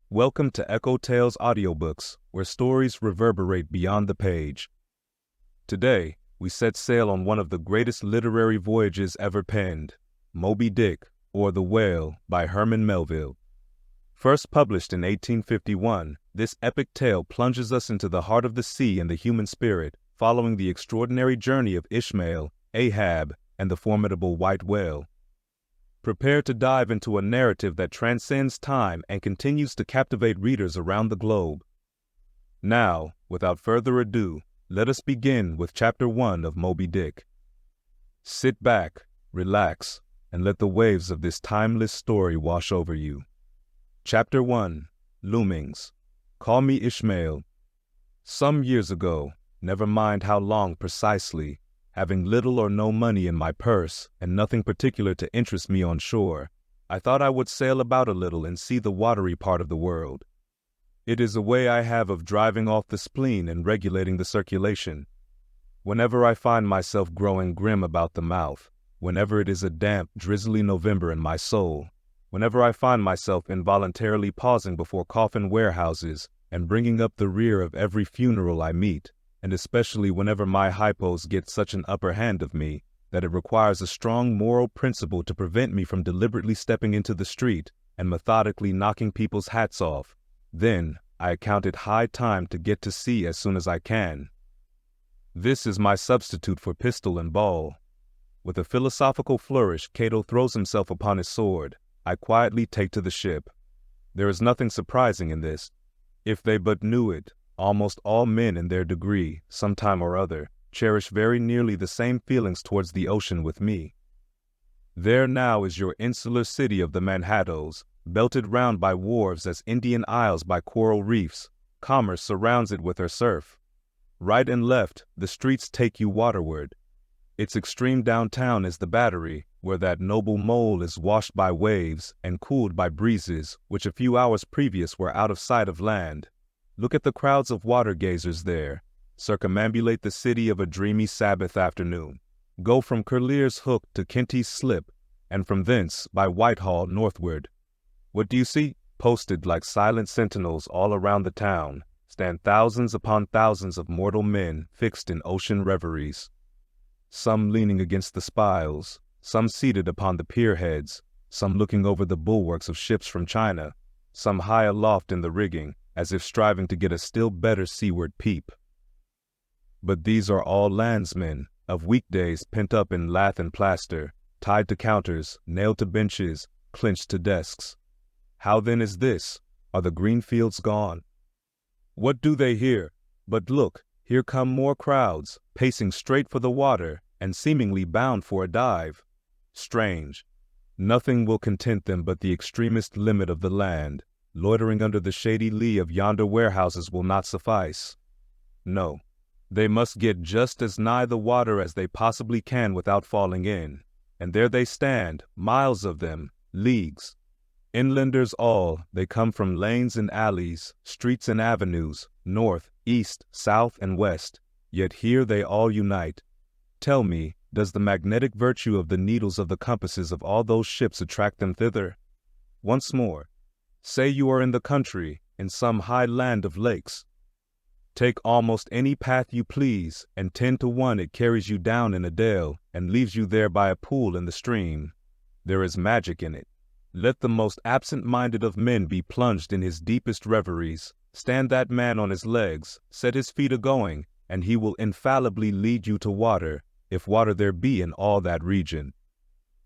Welcome to EchoTales Audiobooks, where stories reverberate beyond the page. Today, we set sail on one of the greatest literary voyages ever penned, Moby Dick, or The Whale, by Herman Melville. First published in 1851, this epic tale plunges us into the heart of the sea and the human spirit, following the extraordinary journey of Ishmael, Ahab, and the formidable white whale. Prepare to dive into a narrative that transcends time and continues to captivate readers around the globe. Now, without further ado, let us begin with Chapter 1 of Moby Dick. Sit back, relax, and let the waves of this timeless story wash over you. Chapter 1, Loomings. Call me Ishmael. Some years ago, never mind how long precisely, having little or no money in my purse and nothing particular to interest me on shore, I thought I would sail about a little and see the watery part of the world. It is a way I have of driving off the spleen and regulating the circulation. Whenever I find myself growing grim about the mouth, whenever it is a damp, drizzly November in my soul, whenever I find myself involuntarily pausing before coffin warehouses and bringing up the rear of every funeral I meet, and especially whenever my hypos get such an upper hand of me that it requires a strong moral principle to prevent me from deliberately stepping into the street and methodically knocking people's hats off, then I account it high time to get to sea as soon as I can. This is my substitute for pistol and ball. With a philosophical flourish, Cato throws himself upon his sword. I quietly take to the ship. There is nothing surprising in this. If they but knew it, almost all men in their degree, sometime or other, cherish very nearly the same feelings towards the ocean with me. There now is your insular city of the Manhattoes, belted round by wharves as Indian isles by coral reefs. Commerce surrounds it with her surf. Right and left, the streets take you waterward. Its extreme downtown is the Battery, where that noble mole is washed by waves and cooled by breezes which a few hours previous were out of sight of land. Look at the crowds of water gazers there. Circumambulate the city of a dreamy Sabbath afternoon. Go from Curlier's Hook to Kenty's Slip, and from thence by Whitehall northward. What do you see? Posted like silent sentinels all around the town, stand thousands upon thousands of mortal men fixed in ocean reveries. Some leaning against the spiles, some seated upon the pierheads, some looking over the bulwarks of ships from China, some high aloft in the rigging, as if striving to get a still better seaward peep. But these are all landsmen, of weekdays pent up in lath and plaster, tied to counters, nailed to benches, clinched to desks. How then is this? Are the green fields gone? What do they here? But look, here come more crowds, pacing straight for the water, and seemingly bound for a dive. Strange. Nothing will content them but the extremest limit of the land. Loitering under the shady lee of yonder warehouses will not suffice. No, they must get just as nigh the water as they possibly can without falling in, and there they stand, miles of them, leagues. Inlanders all, they come from lanes and alleys, streets and avenues, north, east, south, and west, yet here they all unite. Tell me, does the magnetic virtue of the needles of the compasses of all those ships attract them thither? Once more, say you are in the country, in some high land of lakes. Take almost any path you please, and 10 to 1 it carries you down in a dale, and leaves you there by a pool in the stream. There is magic in it. Let the most absent-minded of men be plunged in his deepest reveries. Stand that man on his legs, set his feet a-going, and he will infallibly lead you to water, if water there be in all that region.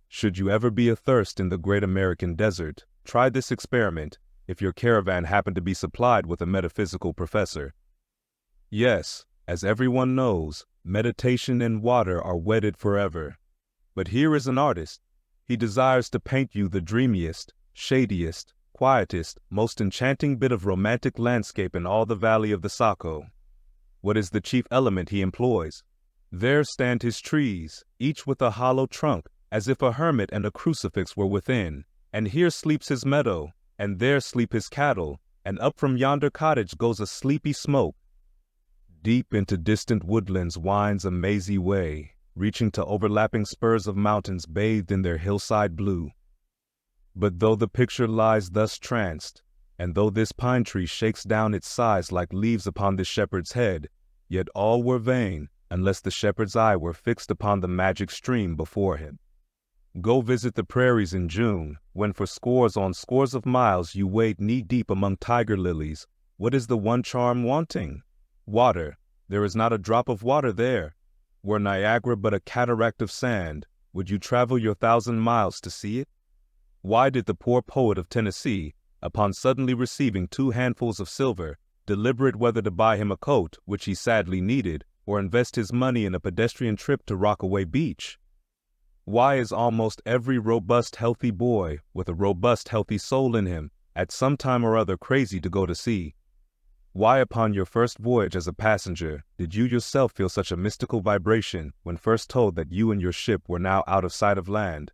Should you ever be athirst in the great American desert, try this experiment, if your caravan happen to be supplied with a metaphysical professor. Yes, as everyone knows, meditation and water are wedded forever. But here is an artist. He desires to paint you the dreamiest, shadiest, quietest, most enchanting bit of romantic landscape in all the valley of the Saco. What is the chief element he employs? There stand his trees, each with a hollow trunk, as if a hermit and a crucifix were within. And here sleeps his meadow, and there sleep his cattle, and up from yonder cottage goes a sleepy smoke. Deep into distant woodlands winds a mazy way, reaching to overlapping spurs of mountains bathed in their hillside blue. But though the picture lies thus tranced, And though this pine tree shakes down its sighs like leaves upon this shepherd's head, yet all were vain, unless the shepherd's eye were fixed upon the magic stream before him. Go visit the prairies in June, when for scores on scores of miles you wade knee-deep among tiger lilies. What is the one charm wanting? Water. There is not a drop of water there. Were Niagara but a cataract of sand, would you travel your 1,000 miles to see it? Why did the poor poet of Tennessee, upon suddenly receiving 2 handfuls of silver, deliberate whether to buy him a coat, which he sadly needed, or invest his money in a pedestrian trip to Rockaway Beach? Why is almost every robust, healthy boy, with a robust, healthy soul in him, at some time or other crazy to go to sea? Why, upon your first voyage as a passenger, did you yourself feel such a mystical vibration when first told that you and your ship were now out of sight of land?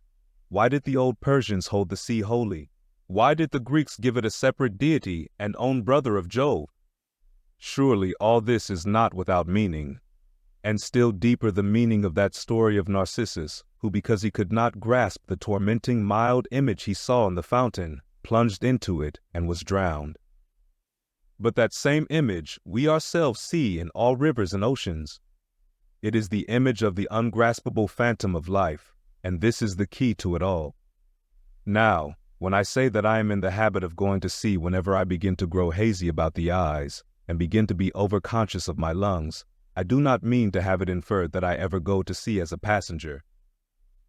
Why did the old Persians hold the sea holy? Why did the Greeks give it a separate deity and own brother of Jove? Surely all this is not without meaning. And still deeper the meaning of that story of Narcissus, who, because he could not grasp the tormenting mild image he saw in the fountain, plunged into it and was drowned. But that same image we ourselves see in all rivers and oceans. It is the image of the ungraspable phantom of life, and this is the key to it all. Now, when I say that I am in the habit of going to sea whenever I begin to grow hazy about the eyes, and begin to be overconscious of my lungs, I do not mean to have it inferred that I ever go to sea as a passenger.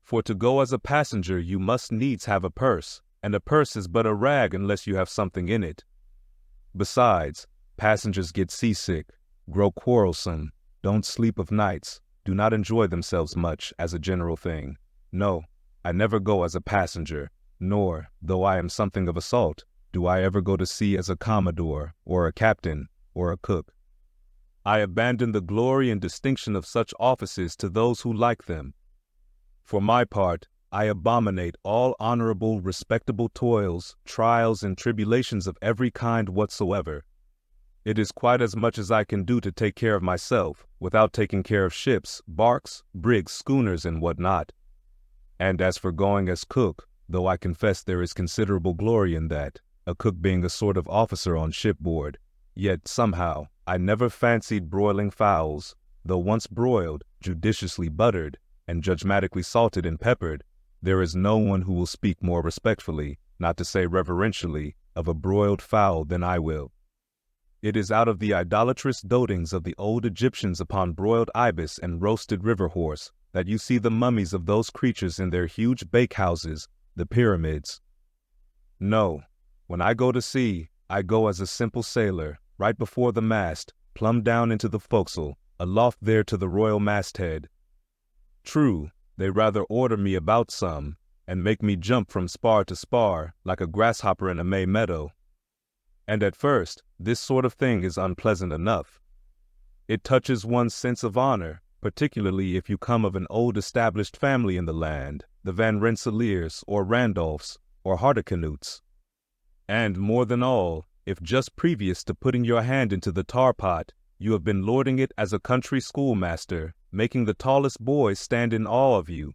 For to go as a passenger you must needs have a purse, and a purse is but a rag unless you have something in it. Besides, passengers get seasick, grow quarrelsome, don't sleep of nights, do not enjoy themselves much as a general thing. No, I never go as a passenger, nor, though I am something of a salt, do I ever go to sea as a commodore, or a captain, or a cook. I abandon the glory and distinction of such offices to those who like them. For my part, I abominate all honorable, respectable toils, trials, and tribulations of every kind whatsoever. It is quite as much as I can do to take care of myself, without taking care of ships, barks, brigs, schooners, and what not. And as for going as cook, though I confess there is considerable glory in that, a cook being a sort of officer on shipboard, yet somehow I never fancied broiling fowls, though once broiled, judiciously buttered, and judgmatically salted and peppered, there is no one who will speak more respectfully, not to say reverentially, of a broiled fowl than I will. It is out of the idolatrous dotings of the old Egyptians upon broiled ibis and roasted river horse that you see the mummies of those creatures in their huge bakehouses, the pyramids. No, when I go to sea, I go as a simple sailor, right before the mast, plumb down into the forecastle, aloft there to the royal masthead. True, they rather order me about some, and make me jump from spar to spar, like a grasshopper in a May meadow. And at first, this sort of thing is unpleasant enough. It touches one's sense of honor, particularly if you come of an old established family in the land, the Van Rensselaers, or Randolphs, or Hardicanutes. And more than all, if just previous to putting your hand into the tar pot, you have been lording it as a country schoolmaster, making the tallest boys stand in awe of you.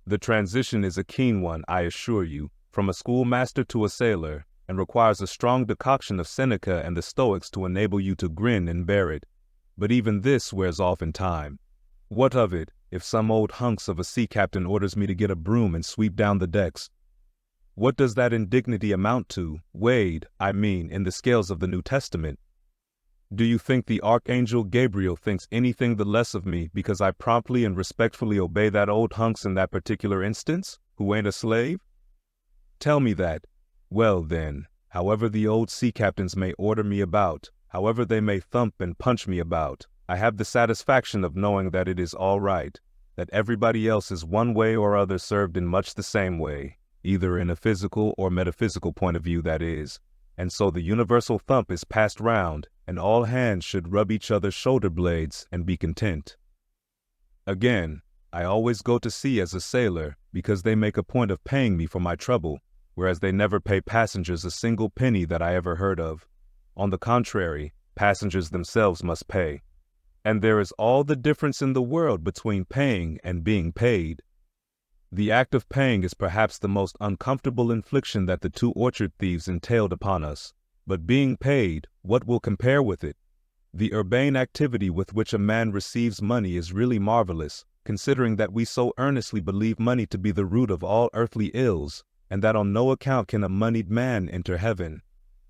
The transition is a keen one, I assure you, from a schoolmaster to a sailor, and requires a strong decoction of Seneca and the Stoics to enable you to grin and bear it. But even this wears off in time. What of it, if some old hunks of a sea captain orders me to get a broom and sweep down the decks? What does that indignity amount to, weighed, I mean, in the scales of the New Testament? Do you think the Archangel Gabriel thinks anything the less of me because I promptly and respectfully obey that old hunks in that particular instance, who ain't a slave? Tell me that. Well, then, however the old sea captains may order me about, however they may thump and punch me about, I have the satisfaction of knowing that it is all right, that everybody else is one way or other served in much the same way, either in a physical or metaphysical point of view, that is, and so the universal thump is passed round, and all hands should rub each other's shoulder blades and be content. Again, I always go to sea as a sailor because they make a point of paying me for my trouble, whereas they never pay passengers a single penny that I ever heard of. On the contrary, passengers themselves must pay. And there is all the difference in the world between paying and being paid. The act of paying is perhaps the most uncomfortable infliction that the two orchard thieves entailed upon us. But being paid, what will compare with it? The urbane activity with which a man receives money is really marvelous, considering that we so earnestly believe money to be the root of all earthly ills, and that on no account can a moneyed man enter heaven.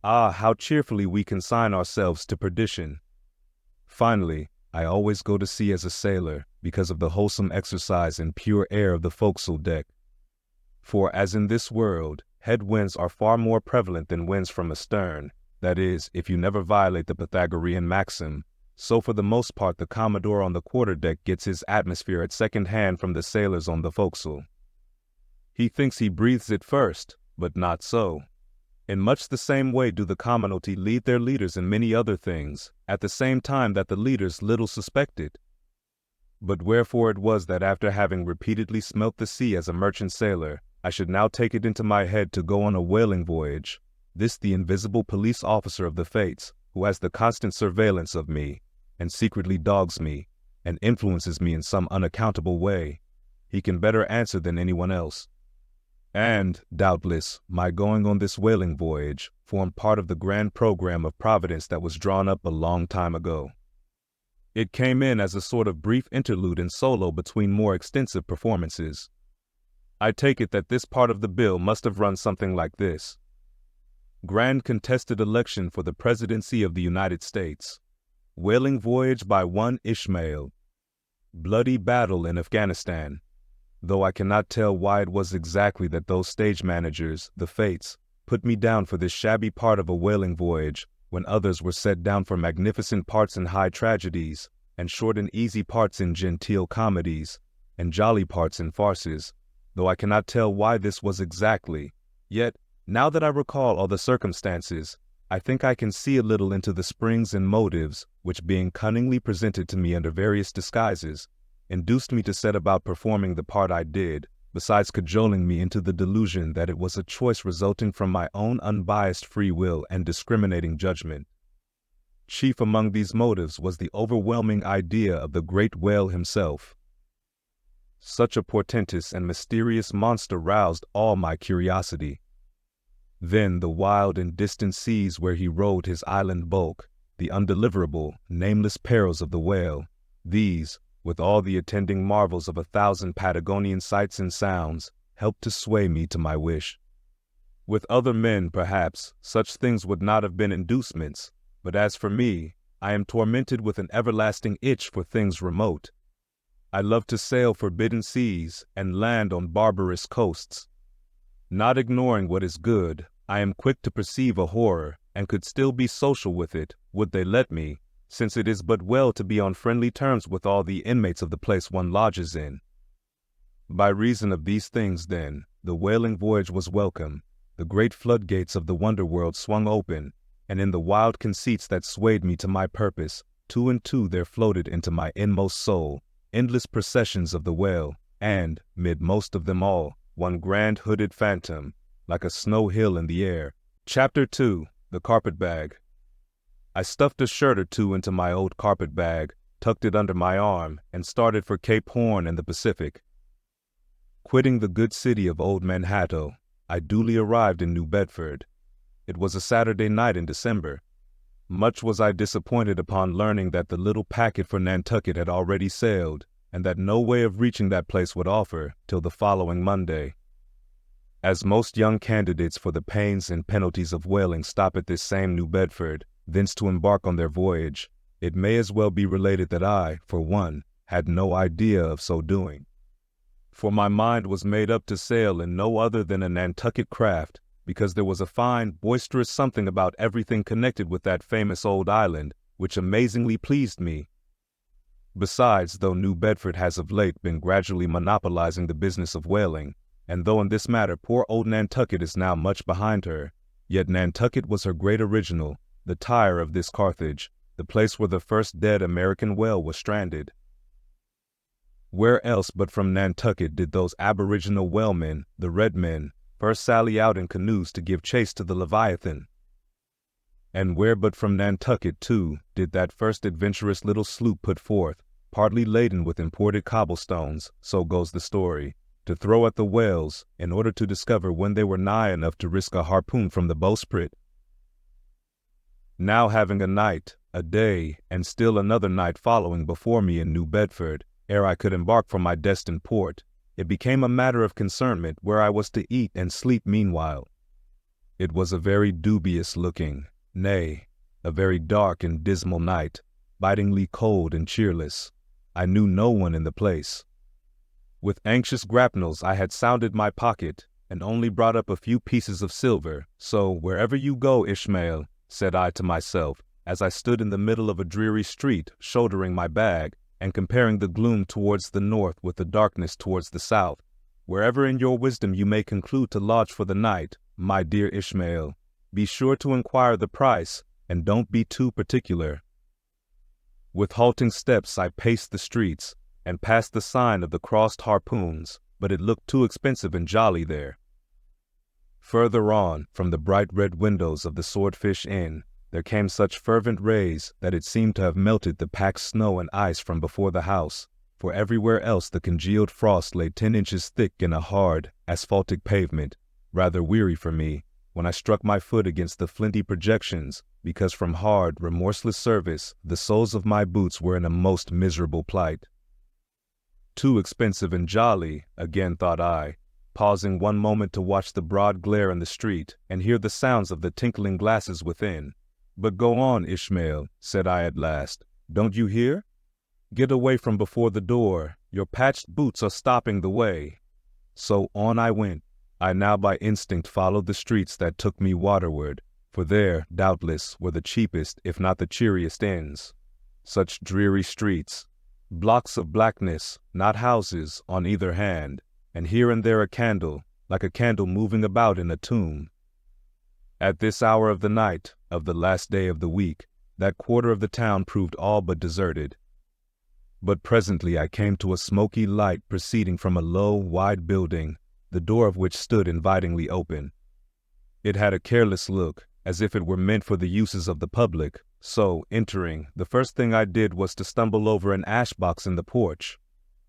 Ah, how cheerfully we consign ourselves to perdition. Finally, I always go to sea as a sailor, because of the wholesome exercise and pure air of the forecastle deck. For as in this world, headwinds are far more prevalent than winds from astern, that is, if you never violate the Pythagorean maxim, so for the most part the Commodore on the quarterdeck gets his atmosphere at second hand from the sailors on the forecastle. He thinks he breathes it first, but not so. In much the same way do the commonalty lead their leaders in many other things, at the same time that the leaders little suspect it. But wherefore it was that after having repeatedly smelt the sea as a merchant sailor, I should now take it into my head to go on a whaling voyage, this the invisible police officer of the fates, who has the constant surveillance of me, and secretly dogs me, and influences me in some unaccountable way, he can better answer than anyone else. And, doubtless, my going on this whaling voyage formed part of the grand program of Providence that was drawn up a long time ago. It came in as a sort of brief interlude and solo between more extensive performances. I take it that this part of the bill must have run something like this. Grand contested election for the presidency of the United States. Whaling voyage by one Ishmael. Bloody battle in Afghanistan. Though I cannot tell why it was exactly that those stage managers, the fates, put me down for this shabby part of a whaling voyage, when others were set down for magnificent parts in high tragedies, and short and easy parts in genteel comedies, and jolly parts in farces, though I cannot tell why this was exactly. Yet, now that I recall all the circumstances, I think I can see a little into the springs and motives which, being cunningly presented to me under various disguises, induced me to set about performing the part I did, besides cajoling me into the delusion that it was a choice resulting from my own unbiased free will and discriminating judgment. Chief among these motives was the overwhelming idea of the great whale himself. Such a portentous and mysterious monster roused all my curiosity. Then the wild and distant seas where he rode his island bulk, the undeliverable, nameless perils of the whale, these, with all the attending marvels of 1,000 Patagonian sights and sounds, helped to sway me to my wish. With other men, perhaps, such things would not have been inducements, but as for me, I am tormented with an everlasting itch for things remote. I love to sail forbidden seas and land on barbarous coasts. Not ignoring what is good, I am quick to perceive a horror, and could still be social with it, would they let me, since it is but well to be on friendly terms with all the inmates of the place one lodges in. By reason of these things, then, the whaling voyage was welcome, the great floodgates of the wonder world swung open, and in the wild conceits that swayed me to my purpose, two and two there floated into my inmost soul, endless processions of the whale, and, mid most of them all, one grand hooded phantom, like a snow hill in the air. Chapter 2. The Carpetbag. I stuffed a shirt or two into my old carpet-bag, tucked it under my arm, and started for Cape Horn and the Pacific. Quitting the good city of Old Manhattan, I duly arrived in New Bedford. It was a Saturday night in December. Much was I disappointed upon learning that the little packet for Nantucket had already sailed, and that no way of reaching that place would offer till the following Monday. As most young candidates for the pains and penalties of whaling stop at this same New Bedford, thence to embark on their voyage, it may as well be related that I, for one, had no idea of so doing. For my mind was made up to sail in no other than a Nantucket craft, because there was a fine, boisterous something about everything connected with that famous old island, which amazingly pleased me. Besides, though New Bedford has of late been gradually monopolizing the business of whaling, and though in this matter poor old Nantucket is now much behind her, yet Nantucket was her great original, the Tyre of this Carthage, the place where the first dead American whale was stranded. Where else but from Nantucket did those aboriginal whalemen, the Red Men, first sally out in canoes to give chase to the Leviathan? And where but from Nantucket, too, did that first adventurous little sloop put forth, partly laden with imported cobblestones, so goes the story, to throw at the whales in order to discover when they were nigh enough to risk a harpoon from the bowsprit. Now having a night, a day, and still another night following before me in New Bedford, ere I could embark for my destined port, it became a matter of concernment where I was to eat and sleep meanwhile. It was a very dubious-looking, nay, a very dark and dismal night, bitingly cold and cheerless. I knew no one in the place. With anxious grapnels I had sounded my pocket, and only brought up a few pieces of silver, so wherever you go, Ishmael, said I to myself, as I stood in the middle of a dreary street, shouldering my bag, and comparing the gloom towards the north with the darkness towards the south, wherever in your wisdom you may conclude to lodge for the night, my dear Ishmael, be sure to inquire the price, and don't be too particular. With halting steps I paced the streets, and passed the sign of the crossed harpoons, but it looked too expensive and jolly there. Further on, from the bright red windows of the Swordfish Inn, there came such fervent rays that it seemed to have melted the packed snow and ice from before the house, for everywhere else the congealed frost lay 10 inches thick in a hard, asphaltic pavement, rather weary for me, when I struck my foot against the flinty projections, because from hard, remorseless service, the soles of my boots were in a most miserable plight. Too expensive and jolly, again thought I, pausing one moment to watch the broad glare in the street and hear the sounds of the tinkling glasses within. But go on, Ishmael, said I at last. Don't you hear? Get away from before the door. Your patched boots are stopping the way. So on I went. I now by instinct followed the streets that took me waterward, for there, doubtless, were the cheapest, if not the cheeriest inns. Such dreary streets, blocks of blackness, not houses, on either hand, and here and there a candle, like a candle moving about in a tomb. At this hour of the night, of the last day of the week, that quarter of the town proved all but deserted. But presently I came to a smoky light proceeding from a low, wide building, the door of which stood invitingly open. It had a careless look, as if it were meant for the uses of the public, so, entering, the first thing I did was to stumble over an ash-box in the porch.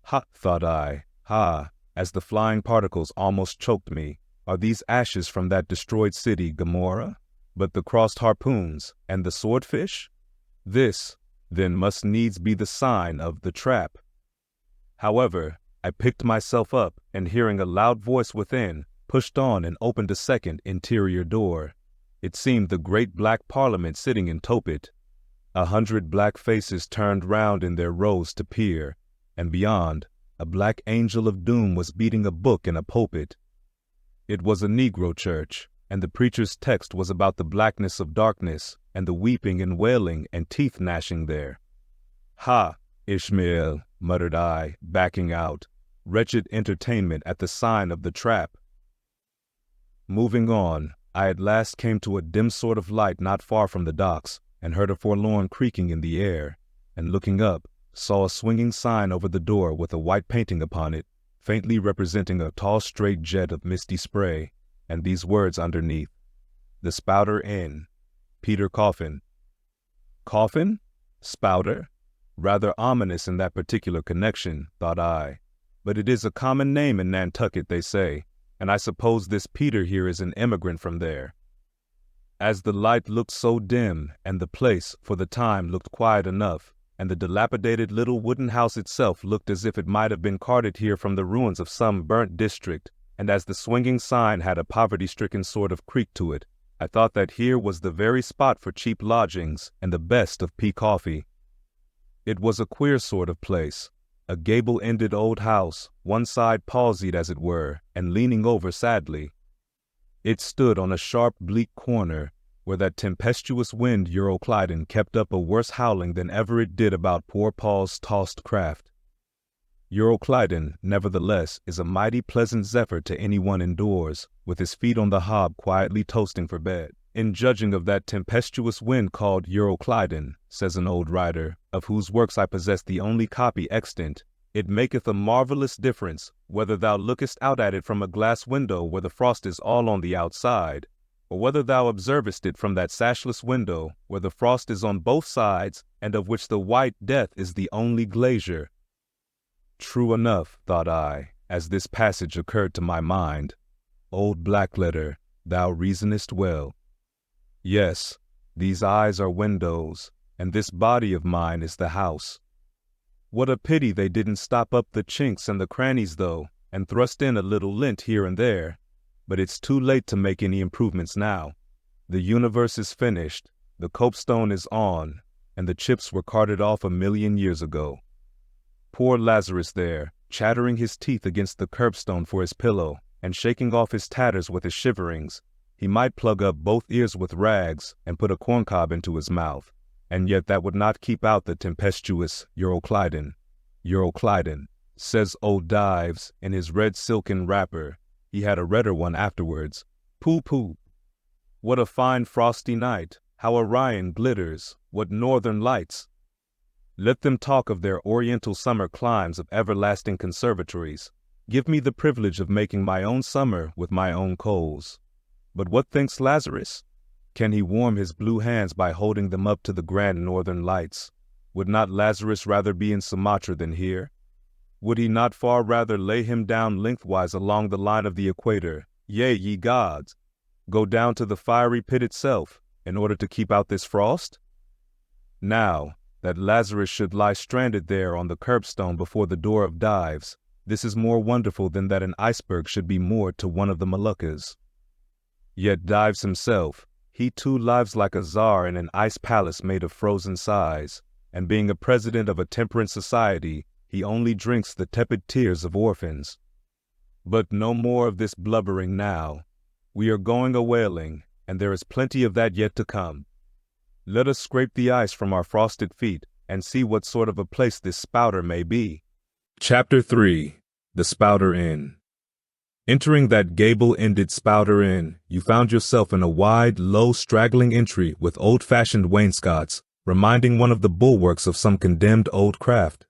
Ha, thought I, ha, as the flying particles almost choked me, are these ashes from that destroyed city, Gomorrah? But the crossed harpoons, and the swordfish? This, then, must needs be the sign of the trap. However, I picked myself up, and hearing a loud voice within, pushed on and opened a second interior door. It seemed the great black parliament sitting in Topet. 100 black faces turned round in their rows to peer, and beyond, a black angel of doom was beating a book in a pulpit. It was a Negro church, and the preacher's text was about the blackness of darkness, and the weeping and wailing and teeth gnashing there. Ha, Ishmael, muttered I, backing out. Wretched entertainment at the sign of the trap. Moving on, I at last came to a dim sort of light not far from the docks, and heard a forlorn creaking in the air, and looking up, saw a swinging sign over the door with a white painting upon it, faintly representing a tall straight jet of misty spray, and these words underneath: The Spouter Inn, Peter Coffin. Coffin? Spouter? Rather ominous in that particular connection, thought I. But it is a common name in Nantucket, they say, and I suppose this Peter here is an emigrant from there. As the light looked so dim, and the place, for the time, looked quiet enough, and the dilapidated little wooden house itself looked as if it might have been carted here from the ruins of some burnt district, and as the swinging sign had a poverty-stricken sort of creak to it, I thought that here was the very spot for cheap lodgings and the best of pea coffee. It was a queer sort of place, a gable-ended old house, one side palsied as it were, and leaning over sadly. It stood on a sharp, bleak corner, where that tempestuous wind Euroclydon kept up a worse howling than ever it did about poor Paul's tossed craft. Euroclydon, nevertheless, is a mighty pleasant zephyr to anyone indoors, with his feet on the hob quietly toasting for bed. In judging of that tempestuous wind called Euroclydon, says an old writer, of whose works I possess the only copy extant, it maketh a marvelous difference whether thou lookest out at it from a glass window where the frost is all on the outside, or whether thou observest it from that sashless window where the frost is on both sides, and of which the white death is the only glazier. True enough, thought I, as this passage occurred to my mind. Old Blackletter, thou reasonest well. Yes, these eyes are windows, and this body of mine is the house. What a pity they didn't stop up the chinks and the crannies, though, and thrust in a little lint here and there. But it's too late to make any improvements now. The universe is finished, the copestone is on, and the chips were carted off 1,000,000 years ago. Poor Lazarus there, chattering his teeth against the curbstone for his pillow, and shaking off his tatters with his shiverings. He might plug up both ears with rags and put a corncob into his mouth, and yet that would not keep out the tempestuous Euroclydon. Euroclydon, says old Dives in his red silken wrapper. He had a redder one afterwards. Pooh, pooh. What a fine frosty night, how Orion glitters, what northern lights. Let them talk of their oriental summer climes of everlasting conservatories. Give me the privilege of making my own summer with my own coals. But what thinks Lazarus? Can he warm his blue hands by holding them up to the grand northern lights? Would not Lazarus rather be in Sumatra than here? Would he not far rather lay him down lengthwise along the line of the equator, yea, ye gods, go down to the fiery pit itself, in order to keep out this frost? Now, that Lazarus should lie stranded there on the curbstone before the door of Dives, this is more wonderful than that an iceberg should be moored to one of the Moluccas. Yet Dives himself, he too lives like a czar in an ice palace made of frozen sighs, and being a president of a temperance society, he only drinks the tepid tears of orphans. But no more of this blubbering now. We are going a-whaling, and there is plenty of that yet to come. Let us scrape the ice from our frosted feet, and see what sort of a place this Spouter may be. Chapter 3. The Spouter Inn. Entering that gable-ended Spouter Inn, you found yourself in a wide, low, straggling entry with old-fashioned wainscots, reminding one of the bulwarks of some condemned old craft.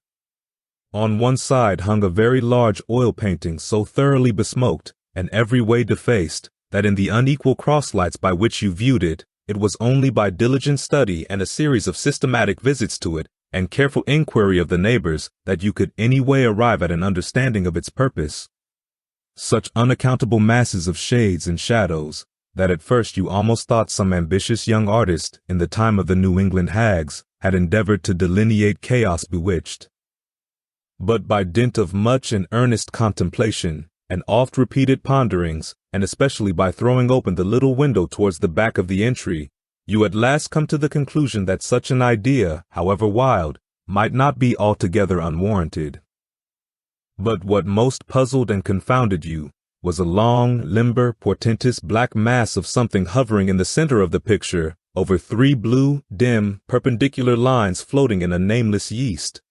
On one side hung a very large oil painting so thoroughly besmoked, and every way defaced, that in the unequal crosslights by which you viewed it, it was only by diligent study and a series of systematic visits to it, and careful inquiry of the neighbors, that you could any way arrive at an understanding of its purpose. Such unaccountable masses of shades and shadows, that at first you almost thought some ambitious young artist, in the time of the New England hags, had endeavored to delineate chaos bewitched. But by dint of much and earnest contemplation, and oft-repeated ponderings, and especially by throwing open the little window towards the back of the entry, you at last come to the conclusion that such an idea, however wild, might not be altogether unwarranted. But what most puzzled and confounded you was a long, limber, portentous black mass of something hovering in the center of the picture, over 3 blue, dim, perpendicular lines floating in a nameless yeast.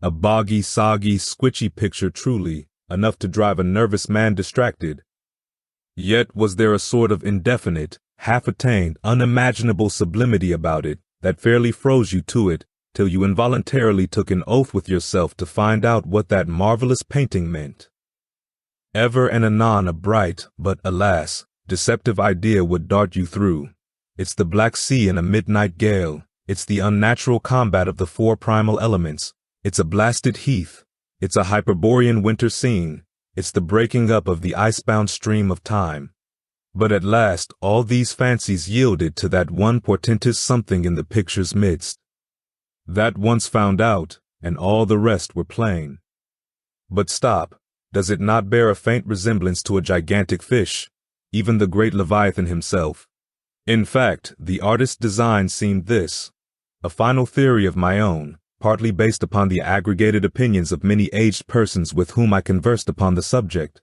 A boggy, soggy, squitchy picture truly, enough to drive a nervous man distracted. Yet was there a sort of indefinite, half-attained, unimaginable sublimity about it that fairly froze you to it, till you involuntarily took an oath with yourself to find out what that marvelous painting meant. Ever and anon a bright, but, alas, deceptive idea would dart you through. It's the Black Sea in a midnight gale. It's the unnatural combat of the 4 primal elements. It's a blasted heath. It's a Hyperborean winter scene. It's the breaking up of the icebound stream of time. But at last all these fancies yielded to that one portentous something in the picture's midst. That once found out, and all the rest were plain. But stop, does it not bear a faint resemblance to a gigantic fish, even the great Leviathan himself? In fact, the artist's design seemed this, a final theory of my own, partly based upon the aggregated opinions of many aged persons with whom I conversed upon the subject.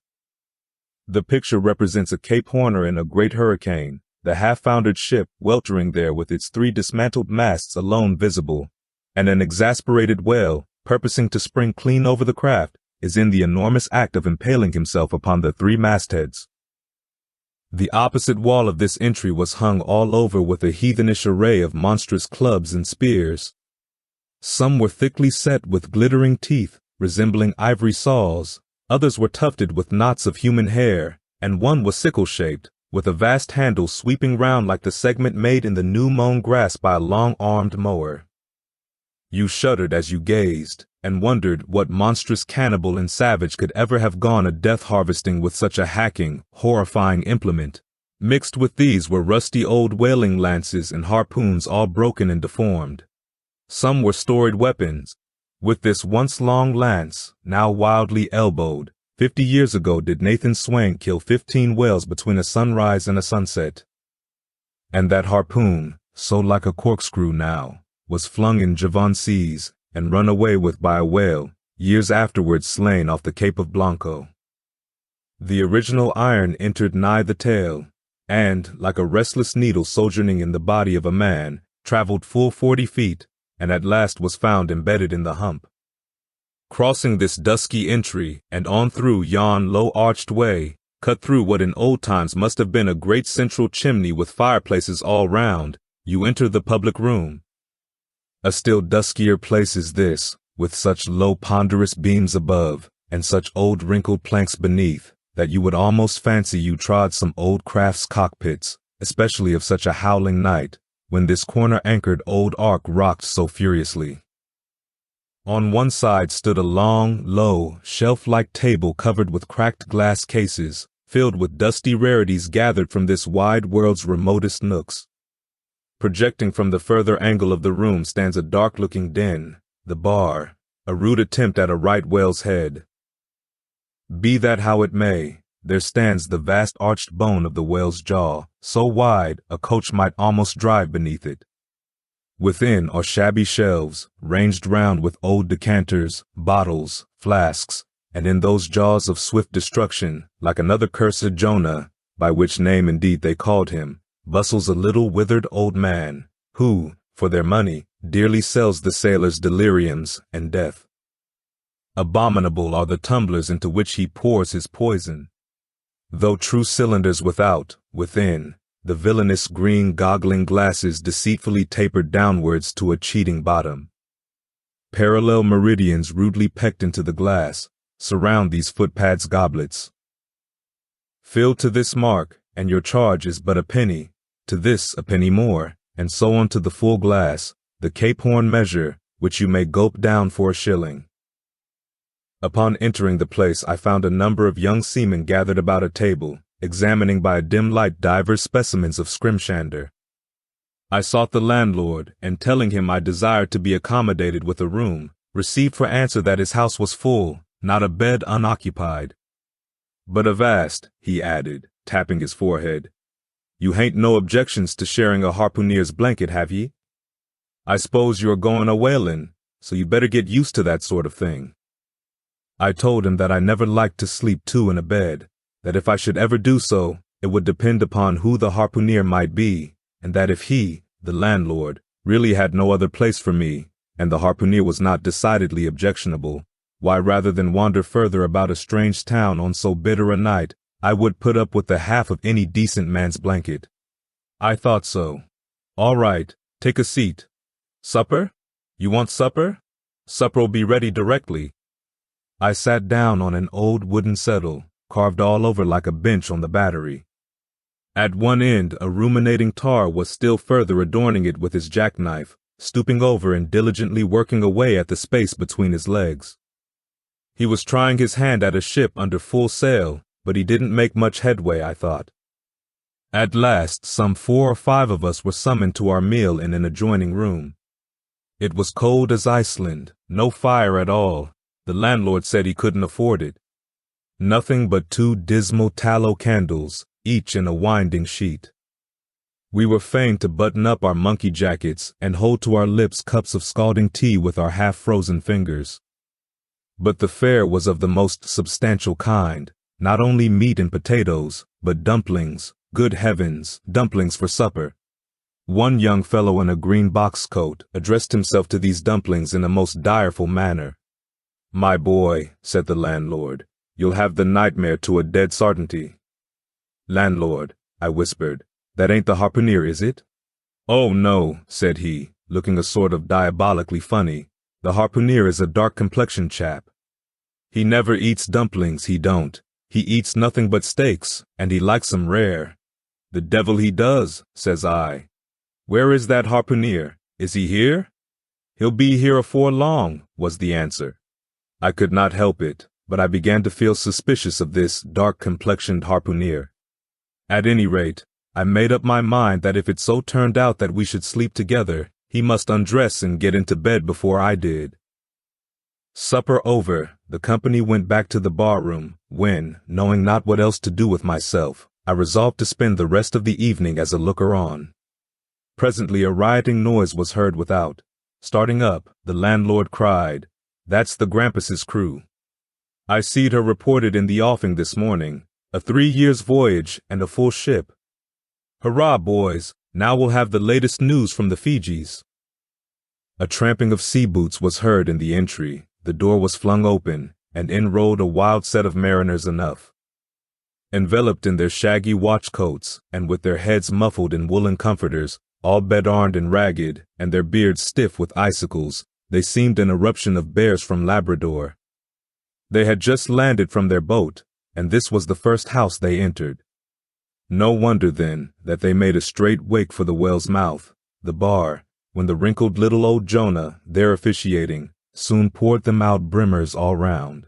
The picture represents a Cape Horner in a great hurricane, the half-foundered ship weltering there with its 3 dismantled masts alone visible, and an exasperated whale, purposing to spring clean over the craft, is in the enormous act of impaling himself upon the 3 mastheads. The opposite wall of this entry was hung all over with a heathenish array of monstrous clubs and spears. Some were thickly set with glittering teeth, resembling ivory saws, others were tufted with knots of human hair, and one was sickle-shaped, with a vast handle sweeping round like the segment made in the new-mown grass by a long-armed mower. You shuddered as you gazed, and wondered what monstrous cannibal and savage could ever have gone a death harvesting with such a hacking, horrifying implement. Mixed with these were rusty old whaling lances and harpoons all broken and deformed. Some were storied weapons. With this once long lance, now wildly elbowed, 50 years ago did Nathan Swain kill 15 whales between a sunrise and a sunset. And that harpoon, so like a corkscrew now, was flung in Javon seas and run away with by a whale, years afterwards slain off the Cape of Blanco. The original iron entered nigh the tail, and, like a restless needle sojourning in the body of a man, traveled full 40 feet, and at last was found embedded in the hump. Crossing this dusky entry, and on through yon low-arched way, cut through what in old times must have been a great central chimney with fireplaces all round, you enter the public room. A still duskier place is this, with such low ponderous beams above, and such old wrinkled planks beneath, that you would almost fancy you trod some old craft's cockpits, especially of such a howling night, when this corner-anchored old ark rocked so furiously. On one side stood a long, low, shelf-like table covered with cracked glass cases, filled with dusty rarities gathered from this wide world's remotest nooks. Projecting from the further angle of the room stands a dark-looking den, the bar, a rude attempt at a right whale's head. Be that how it may, there stands the vast arched bone of the whale's jaw, so wide a coach might almost drive beneath it. Within are shabby shelves, ranged round with old decanters, bottles, flasks, and in those jaws of swift destruction, like another cursed Jonah, by which name indeed they called him, bustles a little withered old man, who, for their money, dearly sells the sailors deliriums and death. Abominable are the tumblers into which he pours his poison. Though true cylinders without, within, the villainous green goggling glasses deceitfully tapered downwards to a cheating bottom. Parallel meridians rudely pecked into the glass surround these footpads goblets. Fill to this mark, and your charge is but a penny, to this a penny more, and so on to the full glass, the Cape Horn measure, which you may gulp down for a shilling. Upon entering the place I found a number of young seamen gathered about a table, examining by a dim light divers specimens of scrimshander. I sought the landlord, and telling him I desired to be accommodated with a room, received for answer that his house was full, not a bed unoccupied. But avast, he added, tapping his forehead, you hain't no objections to sharing a harpooneer's blanket, have ye? I s'pose you're going a whalin', so you'd better get used to that sort of thing. I told him that I never liked to sleep two in a bed, that if I should ever do so, it would depend upon who the harpooneer might be, and that if he, the landlord, really had no other place for me, and the harpooneer was not decidedly objectionable, why rather than wander further about a strange town on so bitter a night, I would put up with the half of any decent man's blanket. I thought so. All right, take a seat. Supper? You want supper? Supper'll be ready directly. I sat down on an old wooden settle, carved all over like a bench on the battery. At one end a ruminating tar was still further adorning it with his jackknife, stooping over and diligently working away at the space between his legs. He was trying his hand at a ship under full sail, but he didn't make much headway, I thought. At last some 4 or 5 of us were summoned to our meal in an adjoining room. It was cold as Iceland, no fire at all. The landlord said he couldn't afford it. Nothing but 2 dismal tallow candles, each in a winding sheet. We were fain to button up our monkey jackets and hold to our lips cups of scalding tea with our half-frozen fingers. But the fare was of the most substantial kind, not only meat and potatoes, but dumplings, good heavens, dumplings for supper. One young fellow in a green box coat addressed himself to these dumplings in a most direful manner. My boy, said the landlord, you'll have the nightmare to a dead sartainty. Landlord, I whispered, that ain't the harpooneer, is it? Oh no, said he, looking a sort of diabolically funny. The harpooneer is a dark-complexioned chap. He never eats dumplings, he don't. He eats nothing but steaks, and he likes 'em rare. The devil he does, says I. Where is that harpooneer? Is he here? "He'll be here afore long," was the answer. I could not help it, but I began to feel suspicious of this dark-complexioned harpooner. At any rate, I made up my mind that if it so turned out that we should sleep together, he must undress and get into bed before I did. Supper over, the company went back to the bar-room, when, knowing not what else to do with myself, I resolved to spend the rest of the evening as a looker-on. Presently a rioting noise was heard without. Starting up, the landlord cried, "That's the Grampus's crew. I seed her reported in the offing this morning, a 3 years' voyage and a full ship. Hurrah, boys, now we'll have the latest news from the Fijis." A tramping of sea boots was heard in the entry, the door was flung open, and in rode a wild set of mariners enough. Enveloped in their shaggy watch coats, and with their heads muffled in woolen comforters, all bedarned and ragged, and their beards stiff with icicles, they seemed an eruption of bears from Labrador. They had just landed from their boat, and this was the first house they entered. No wonder, then, that they made a straight wake for the whale's mouth, the bar, when the wrinkled little old Jonah, there officiating, soon poured them out brimmers all round.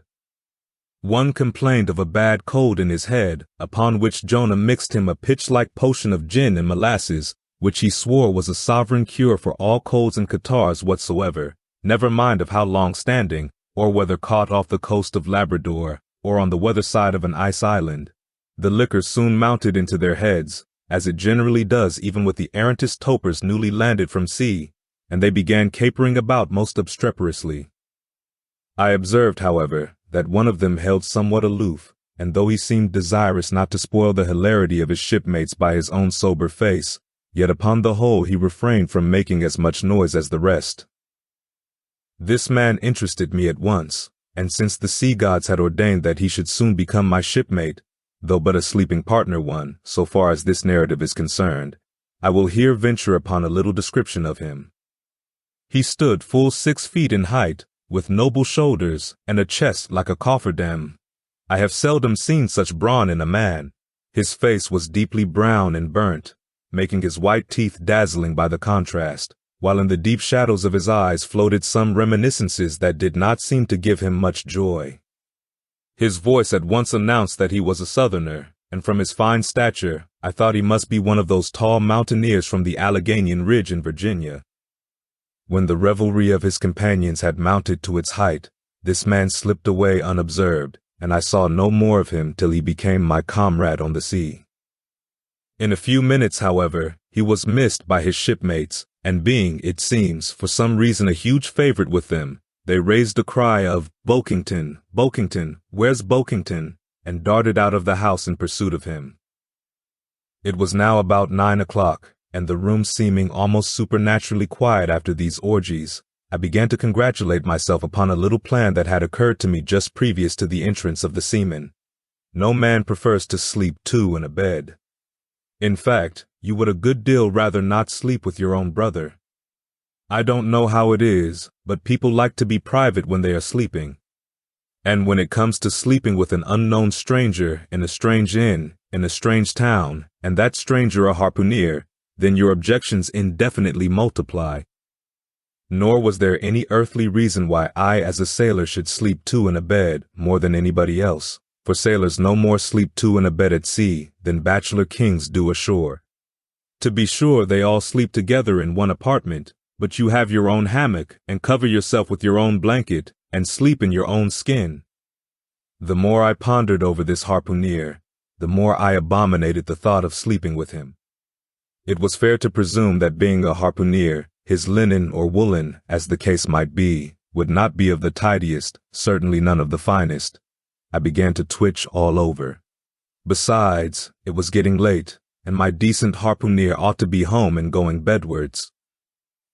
One complained of a bad cold in his head, upon which Jonah mixed him a pitch-like potion of gin and molasses, which he swore was a sovereign cure for all colds and catarrhs whatsoever, never mind of how long-standing, or whether caught off the coast of Labrador, or on the weather side of an ice island. The liquor soon mounted into their heads, as it generally does even with the errantest topers newly landed from sea, and they began capering about most obstreperously. I observed, however, that one of them held somewhat aloof, and though he seemed desirous not to spoil the hilarity of his shipmates by his own sober face, yet upon the whole he refrained from making as much noise as the rest. This man interested me at once, and since the sea gods had ordained that he should soon become my shipmate, though but a sleeping partner one, so far as this narrative is concerned, I will here venture upon a little description of him. He stood full 6 feet in height, with noble shoulders, and a chest like a cofferdam. I have seldom seen such brawn in a man. His face was deeply brown and burnt, making his white teeth dazzling by the contrast, while in the deep shadows of his eyes floated some reminiscences that did not seem to give him much joy. His voice at once announced that he was a Southerner, and from his fine stature, I thought he must be one of those tall mountaineers from the Alleghanian Ridge in Virginia. When the revelry of his companions had mounted to its height, this man slipped away unobserved, and I saw no more of him till he became my comrade on the sea. In a few minutes, however, he was missed by his shipmates, and being, it seems, for some reason a huge favorite with them, they raised a cry of, "Bokington, Bokington, where's Bokington?" and darted out of the house in pursuit of him. It was now about 9 o'clock, and the room seeming almost supernaturally quiet after these orgies, I began to congratulate myself upon a little plan that had occurred to me just previous to the entrance of the seamen. No man prefers to sleep two in a bed. In fact, you would a good deal rather not sleep with your own brother. I don't know how it is, but people like to be private when they are sleeping. And when it comes to sleeping with an unknown stranger in a strange inn, in a strange town, and that stranger a harpooner, then your objections indefinitely multiply. Nor was there any earthly reason why I as a sailor should sleep two in a bed more than anybody else, for sailors no more sleep two in a bed at sea than bachelor kings do ashore. To be sure, they all sleep together in one apartment, but you have your own hammock and cover yourself with your own blanket and sleep in your own skin. The more I pondered over this harpooner, the more I abominated the thought of sleeping with him. It was fair to presume that being a harpooner, his linen or woolen, as the case might be, would not be of the tidiest, certainly none of the finest. I began to twitch all over. Besides, it was getting late, and my decent harpooner ought to be home and going bedwards.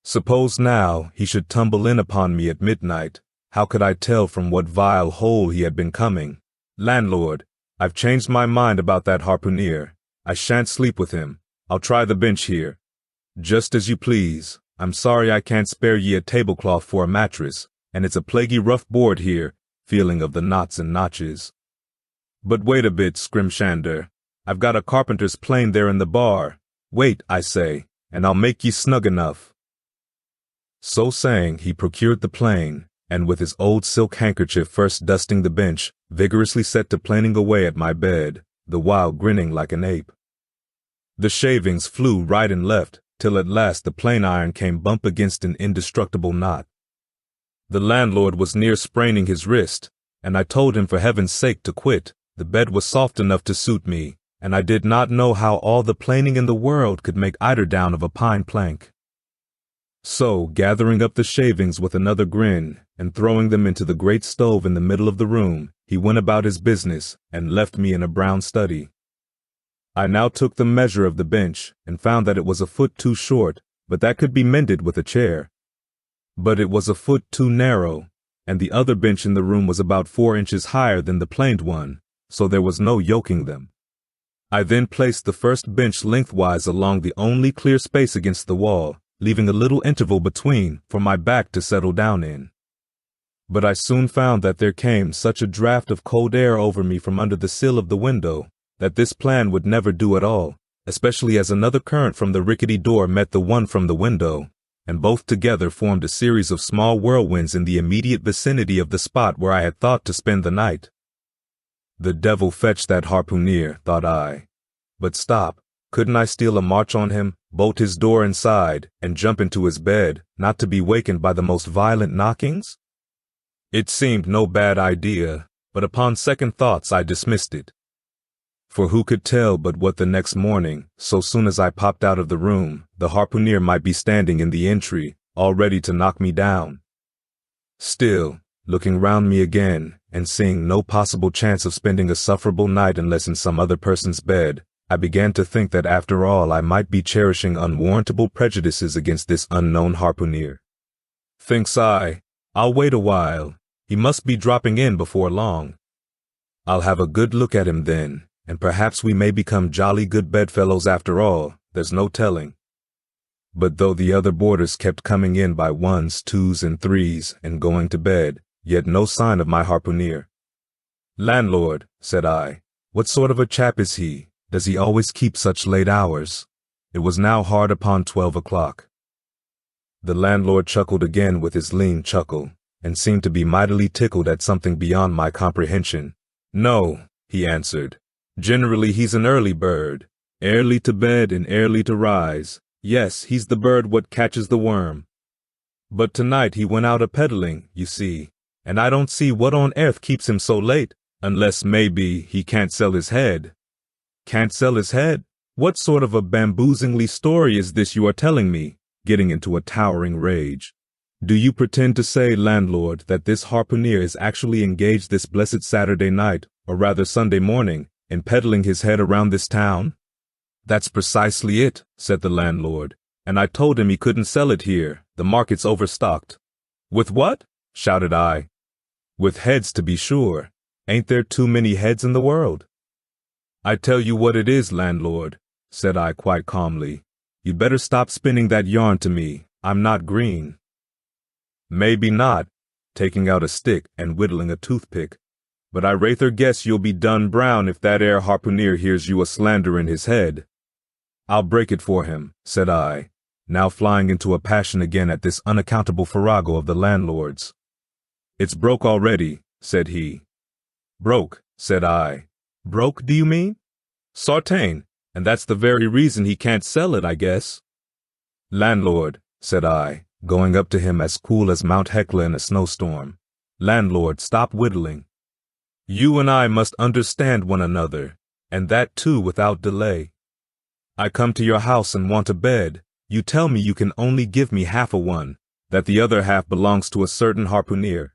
Suppose now he should tumble in upon me at midnight, how could I tell from what vile hole he had been coming? Landlord, I've changed my mind about that harpooner. I shan't sleep with him. I'll try the bench here. Just as you please. I'm sorry I can't spare ye a tablecloth for a mattress, and it's a plaguey rough board here, feeling of the knots and notches. But wait a bit, Scrimshander. I've got a carpenter's plane there in the bar. Wait, I say, and I'll make ye snug enough. So saying, he procured the plane, and with his old silk handkerchief first dusting the bench, vigorously set to planing away at my bed, the while grinning like an ape. The shavings flew right and left, till at last the plane iron came bump against an indestructible knot. The landlord was near spraining his wrist, and I told him for heaven's sake to quit. The bed was soft enough to suit me, and I did not know how all the planing in the world could make eiderdown of a pine plank. So, gathering up the shavings with another grin, and throwing them into the great stove in the middle of the room, he went about his business, and left me in a brown study. I now took the measure of the bench, and found that it was a foot too short, but that could be mended with a chair. But it was a foot too narrow, and the other bench in the room was about 4 inches higher than the planed one, so there was no yoking them. I then placed the first bench lengthwise along the only clear space against the wall, leaving a little interval between for my back to settle down in. But I soon found that there came such a draught of cold air over me from under the sill of the window, that this plan would never do at all, especially as another current from the rickety door met the one from the window, and both together formed a series of small whirlwinds in the immediate vicinity of the spot where I had thought to spend the night. The devil fetch that harpooneer, thought I. But stop, couldn't I steal a march on him, bolt his door inside, and jump into his bed, not to be wakened by the most violent knockings? It seemed no bad idea, but upon second thoughts I dismissed it. For who could tell but what the next morning, so soon as I popped out of the room, the harpooneer might be standing in the entry, all ready to knock me down. Still, looking round me again, and seeing no possible chance of spending a sufferable night unless in some other person's bed, I began to think that after all I might be cherishing unwarrantable prejudices against this unknown harpooneer. Thinks I, I'll wait a while, he must be dropping in before long. I'll have a good look at him then, and perhaps we may become jolly good bedfellows after all, there's no telling. But though the other boarders kept coming in by 1s, 2s, and 3s, and going to bed, yet no sign of my harpooneer. Landlord, said I, what sort of a chap is he? Does he always keep such late hours? It was now hard upon 12 o'clock. The landlord chuckled again with his lean chuckle, and seemed to be mightily tickled at something beyond my comprehension. No, he answered. Generally he's an early bird, early to bed and early to rise. Yes, he's the bird what catches the worm. But tonight he went out a-peddling, you see, and I don't see what on earth keeps him so late, unless maybe he can't sell his head. Can't sell his head? What sort of a bamboozingly story is this you are telling me? Getting into a towering rage. Do you pretend to say, landlord, that this harpooneer is actually engaged this blessed Saturday night, or rather Sunday morning, in peddling his head around this town? That's precisely it, said the landlord, and I told him he couldn't sell it here, the market's overstocked. With what? Shouted I. With heads, to be sure. Ain't there too many heads in the world? I tell you what it is, landlord, said I quite calmly. You'd better stop spinning that yarn to me. I'm not green. Maybe not, taking out a stick and whittling a toothpick. But I rather guess you'll be done brown if that 'ere harpooneer hears you a-slanderin' his head. I'll break it for him, said I, now flying into a passion again at this unaccountable farrago of the landlord's. It's broke already, said he. Broke, said I. Broke, do you mean? Sartain, and that's the very reason he can't sell it, I guess. Landlord, said I, going up to him as cool as Mount Hecla in a snowstorm. Landlord, stop whittling. You and I must understand one another, and that too without delay. I come to your house and want a bed. You tell me you can only give me half a one, that the other half belongs to a certain harpooneer.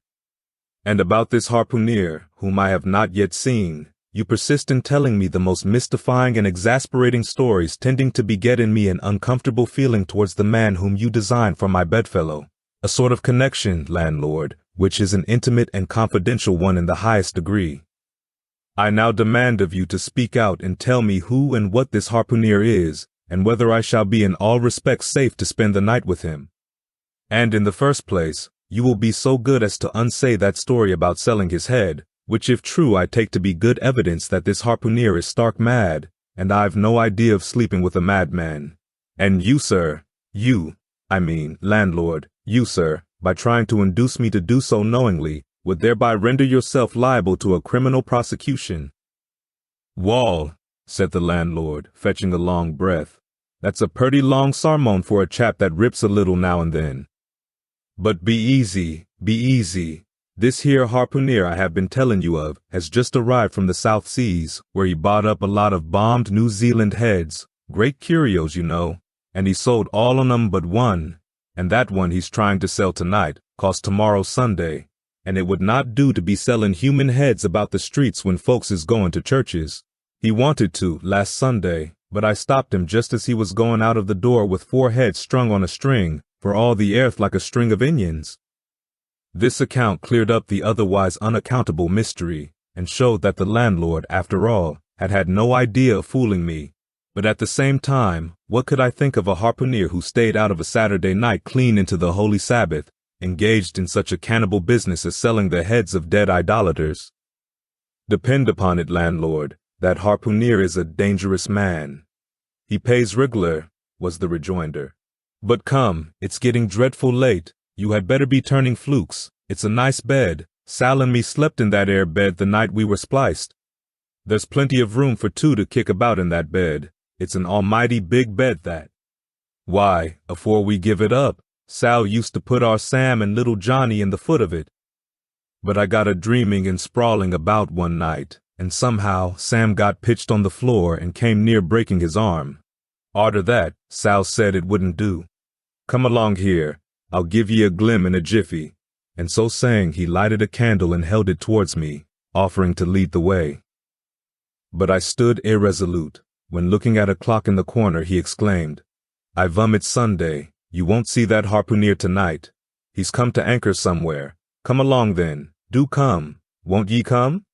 And about this harpooneer, whom I have not yet seen, you persist in telling me the most mystifying and exasperating stories, tending to beget in me an uncomfortable feeling towards the man whom you design for my bedfellow, a sort of connection, landlord, which is an intimate and confidential one in the highest degree. I now demand of you to speak out and tell me who and what this harpooneer is, and whether I shall be in all respects safe to spend the night with him. And in the first place, you will be so good as to unsay that story about selling his head, which if true I take to be good evidence that this harpooneer is stark mad, and I've no idea of sleeping with a madman. And you, sir, landlord, You, sir, by trying to induce me to do so knowingly, would thereby render yourself liable to a criminal prosecution." "Wall," said the landlord, fetching a long breath, "that's a purty long sarmon for a chap that rips a little now and then. But be easy, be easy. This here harpooneer I have been telling you of has just arrived from the South Seas, where he bought up a lot of bombed New Zealand heads, great curios, you know, and he sold all on 'em but one, and that one he's trying to sell tonight, 'cause tomorrow's Sunday, and it would not do to be selling human heads about the streets when folks is going to churches. He wanted to last Sunday, but I stopped him just as he was going out of the door with 4 heads strung on a string, for all the earth like a string of Indians." This account cleared up the otherwise unaccountable mystery, and showed that the landlord, after all, had no idea of fooling me. But at the same time, what could I think of a harpooneer who stayed out of a Saturday night clean into the Holy Sabbath, engaged in such a cannibal business as selling the heads of dead idolaters? "Depend upon it, landlord, that harpooneer is a dangerous man." "He pays rig'lar," was the rejoinder. "But come, it's getting dreadful late. You had better be turning flukes. It's a nice bed. Sal and me slept in that air bed the night we were spliced. There's plenty of room for 2 to kick about in that bed. It's an almighty big bed, that. Why, afore we give it up, Sal used to put our Sam and little Johnny in the foot of it. But I got a dreaming and sprawling about one night, and somehow Sam got pitched on the floor and came near breaking his arm. Arter that, Sal said it wouldn't do. 'Come along here, I'll give ye a glim in a jiffy,' and so saying he lighted a candle and held it towards me, offering to lead the way. But I stood irresolute, when looking at a clock in the corner he exclaimed, 'I vum it's Sunday, you won't see that harpooneer tonight. He's come to anchor somewhere. Come along then, do come, won't ye come?'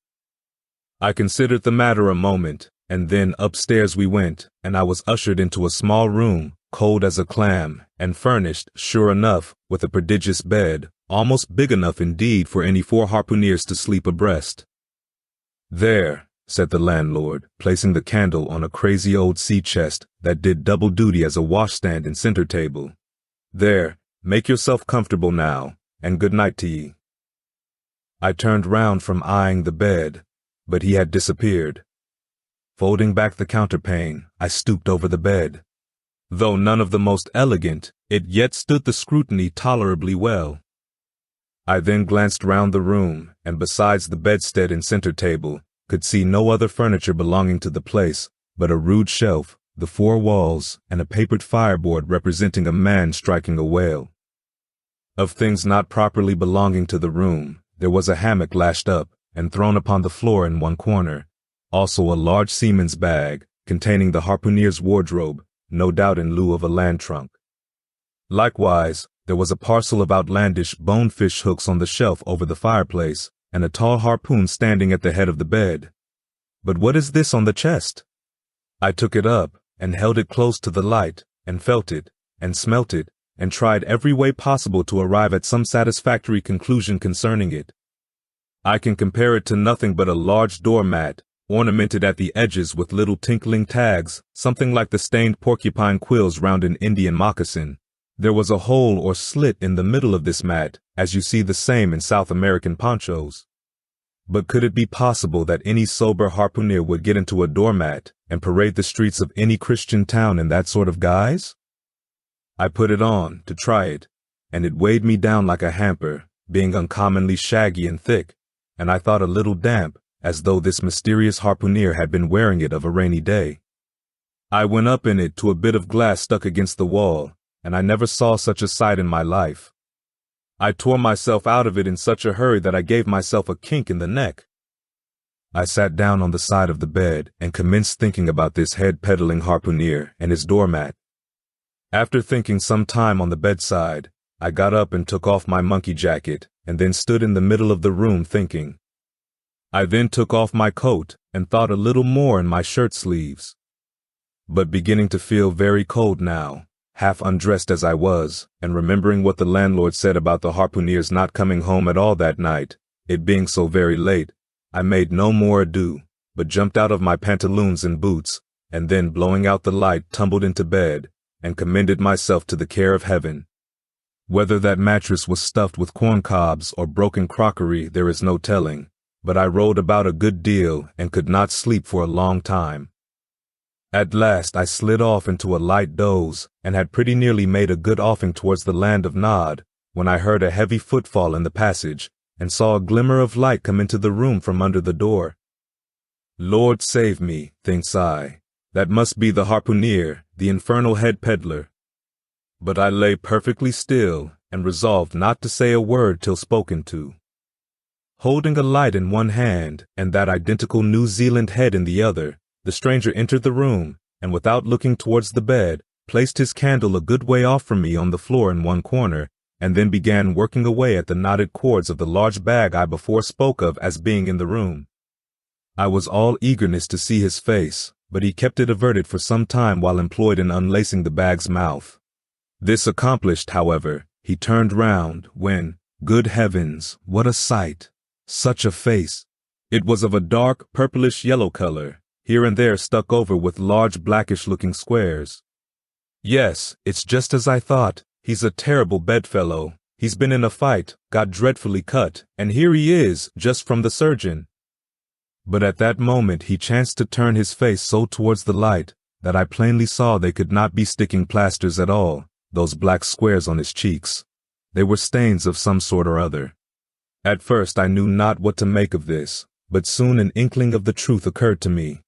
I considered the matter a moment, and then upstairs we went, and I was ushered into a small room, cold as a clam, and furnished, sure enough, with a prodigious bed, almost big enough indeed for any 4 harpooneers to sleep abreast. "There," said the landlord, placing the candle on a crazy old sea chest that did double duty as a washstand and center table. "There, make yourself comfortable now, and good night to ye." I turned round from eyeing the bed, but he had disappeared. Folding back the counterpane, I stooped over the bed. Though none of the most elegant, it yet stood the scrutiny tolerably well. I then glanced round the room, and besides the bedstead and center table, could see no other furniture belonging to the place but a rude shelf, the 4 walls, and a papered fireboard representing a man striking a whale. Of things not properly belonging to the room, there was a hammock lashed up and thrown upon the floor in one corner, also a large seaman's bag containing the harpooneer's wardrobe, no doubt in lieu of a land trunk. Likewise, there was a parcel of outlandish bonefish hooks on the shelf over the fireplace, and a tall harpoon standing at the head of the bed. But what is this on the chest? I took it up, and held it close to the light, and felt it, and smelt it, and tried every way possible to arrive at some satisfactory conclusion concerning it. I can compare it to nothing but a large doormat, ornamented at the edges with little tinkling tags, something like the stained porcupine quills round an Indian moccasin. There was a hole or slit in the middle of this mat, as you see the same in South American ponchos. But could it be possible that any sober harpooneer would get into a doormat and parade the streets of any Christian town in that sort of guise? I put it on to try it, and it weighed me down like a hamper, being uncommonly shaggy and thick, and I thought a little damp, as though this mysterious harpooneer had been wearing it of a rainy day. I went up in it to a bit of glass stuck against the wall, and I never saw such a sight in my life. I tore myself out of it in such a hurry that I gave myself a kink in the neck. I sat down on the side of the bed and commenced thinking about this head-peddling harpooneer and his doormat. After thinking some time on the bedside, I got up and took off my monkey jacket, and then stood in the middle of the room thinking. I then took off my coat and thought a little more in my shirt sleeves. But beginning to feel very cold now, half undressed as I was, and remembering what the landlord said about the harpooneers not coming home at all that night, it being so very late, I made no more ado, but jumped out of my pantaloons and boots, and then blowing out the light tumbled into bed, and commended myself to the care of heaven. Whether that mattress was stuffed with corn cobs or broken crockery, there is no telling, but I rolled about a good deal and could not sleep for a long time. At last I slid off into a light doze and had pretty nearly made a good offing towards the land of Nod when I heard a heavy footfall in the passage and saw a glimmer of light come into the room from under the door. Lord save me, thinks I, that must be the harpooner, the infernal head peddler. But I lay perfectly still and resolved not to say a word till spoken to. Holding a light in one hand and that identical New Zealand head in the other, the stranger entered the room, and without looking towards the bed, placed his candle a good way off from me on the floor in one corner, and then began working away at the knotted cords of the large bag I before spoke of as being in the room. I was all eagerness to see his face, but he kept it averted for some time while employed in unlacing the bag's mouth. This accomplished, however, he turned round, when, good heavens, what a sight! Such a face! It was of a dark, purplish-yellow color, here and there stuck over with large blackish-looking squares. Yes, it's just as I thought. He's a terrible bedfellow. He's been in a fight, got dreadfully cut, and here he is, just from the surgeon. But at that moment he chanced to turn his face so towards the light that I plainly saw they could not be sticking plasters at all, those black squares on his cheeks. They were stains of some sort or other. At first I knew not what to make of this, but soon an inkling of the truth occurred to me.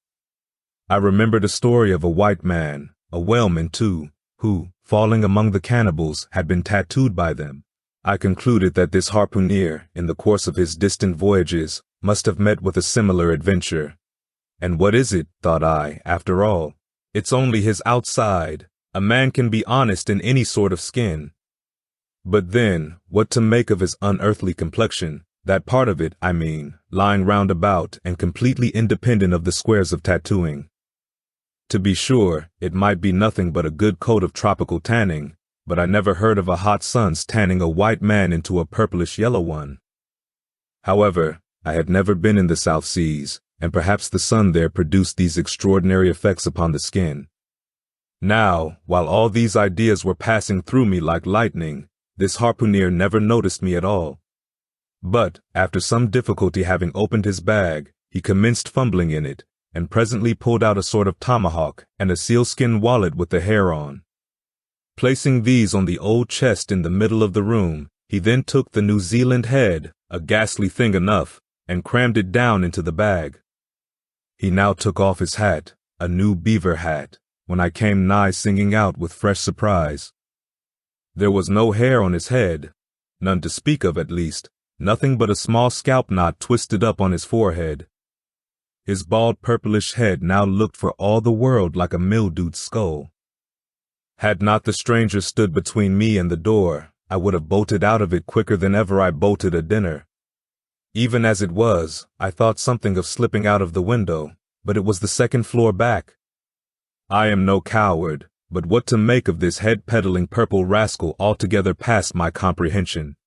I remembered a story of a white man, a whaleman too, who, falling among the cannibals, had been tattooed by them. I concluded that this harpooner, in the course of his distant voyages, must have met with a similar adventure. And what is it, thought I, after all? It's only his outside. A man can be honest in any sort of skin. But then, what to make of his unearthly complexion, that part of it, I mean, lying round about and completely independent of the squares of tattooing? To be sure, it might be nothing but a good coat of tropical tanning, but I never heard of a hot sun's tanning a white man into a purplish-yellow one. However, I had never been in the South Seas, and perhaps the sun there produced these extraordinary effects upon the skin. Now, while all these ideas were passing through me like lightning, this harpooner never noticed me at all. But, after some difficulty having opened his bag, he commenced fumbling in it, and presently pulled out a sort of tomahawk and a sealskin wallet with the hair on. Placing these on the old chest in the middle of the room, he then took the New Zealand head, a ghastly thing enough, and crammed it down into the bag. He now took off his hat, a new beaver hat, when I came nigh singing out with fresh surprise. There was no hair on his head, none to speak of at least, nothing but a small scalp knot twisted up on his forehead. His bald purplish head now looked for all the world like a mildewed skull. Had not the stranger stood between me and the door, I would have bolted out of it quicker than ever I bolted a dinner. Even as it was, I thought something of slipping out of the window, but it was the second floor back. I am no coward, but what to make of this head-peddling purple rascal altogether passed my comprehension.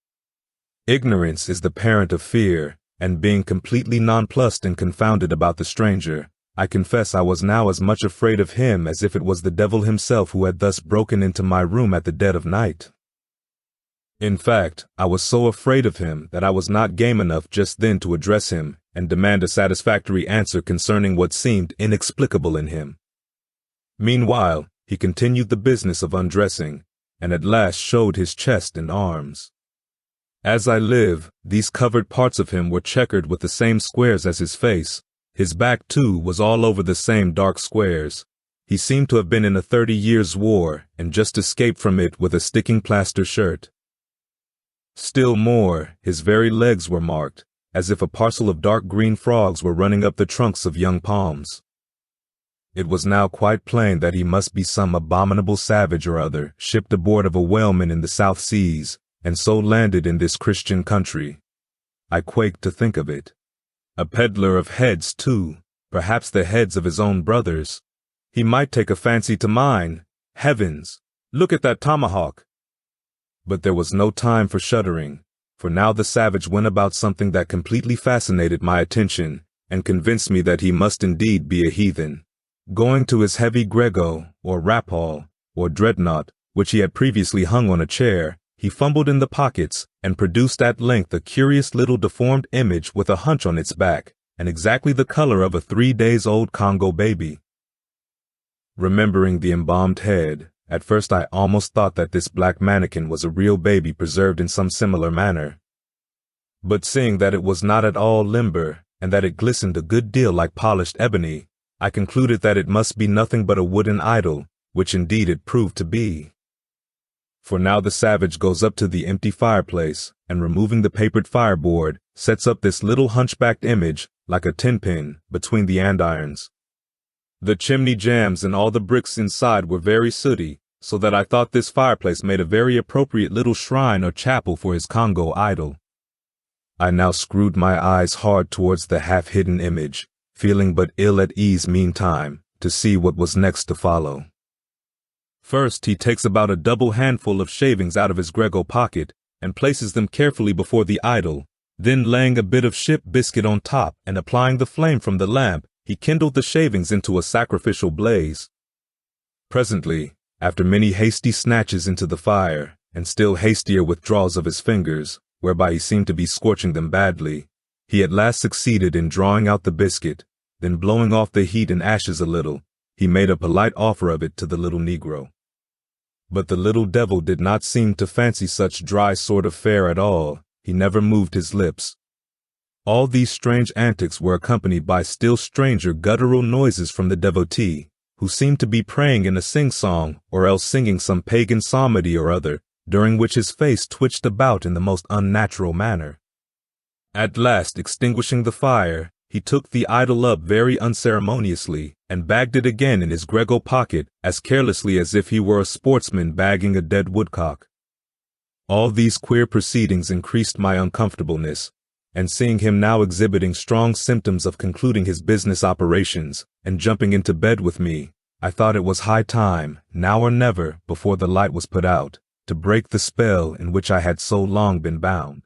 Ignorance is the parent of fear, and being completely nonplussed and confounded about the stranger, I confess I was now as much afraid of him as if it was the devil himself who had thus broken into my room at the dead of night. In fact, I was so afraid of him that I was not game enough just then to address him and demand a satisfactory answer concerning what seemed inexplicable in him. Meanwhile, he continued the business of undressing, and at last showed his chest and arms. As I live, these covered parts of him were checkered with the same squares as his face. His back, too, was all over the same dark squares. He seemed to have been in a 30 years' war and just escaped from it with a sticking plaster shirt. Still more, his very legs were marked, as if a parcel of dark green frogs were running up the trunks of young palms. It was now quite plain that he must be some abominable savage or other, shipped aboard of a whaleman in the South Seas, and so landed in this Christian country. I quaked to think of it. A peddler of heads, too, perhaps the heads of his own brothers. He might take a fancy to mine. Heavens! Look at that tomahawk! But there was no time for shuddering, for now the savage went about something that completely fascinated my attention and convinced me that he must indeed be a heathen. Going to his heavy grego, or raphaul, or dreadnought, which he had previously hung on a chair, he fumbled in the pockets and produced at length a curious little deformed image with a hunch on its back, and exactly the color of a 3-days-old Congo baby. Remembering the embalmed head, at first I almost thought that this black mannequin was a real baby preserved in some similar manner. But seeing that it was not at all limber, and that it glistened a good deal like polished ebony, I concluded that it must be nothing but a wooden idol, which indeed it proved to be. For now the savage goes up to the empty fireplace, and removing the papered fireboard, sets up this little hunchbacked image, like a tin-pin, between the andirons. The chimney jambs and all the bricks inside were very sooty, so that I thought this fireplace made a very appropriate little shrine or chapel for his Congo idol. I now screwed my eyes hard towards the half-hidden image, feeling but ill at ease meantime, to see what was next to follow. First, he takes about a double handful of shavings out of his grego pocket, and places them carefully before the idol, then laying a bit of ship biscuit on top and applying the flame from the lamp, he kindled the shavings into a sacrificial blaze. Presently, after many hasty snatches into the fire, and still hastier withdrawals of his fingers, whereby he seemed to be scorching them badly, he at last succeeded in drawing out the biscuit, then blowing off the heat and ashes a little, he made a polite offer of it to the little Negro. But the little devil did not seem to fancy such dry sort of fare at all. He never moved his lips. All these strange antics were accompanied by still stranger guttural noises from the devotee, who seemed to be praying in a sing-song or else singing some pagan psalmody or other, during which his face twitched about in the most unnatural manner. At last, extinguishing the fire, he took the idol up very unceremoniously and bagged it again in his grego pocket as carelessly as if he were a sportsman bagging a dead woodcock. All these queer proceedings increased my uncomfortableness, and seeing him now exhibiting strong symptoms of concluding his business operations and jumping into bed with me, I thought it was high time, now or never, before the light was put out, to break the spell in which I had so long been bound.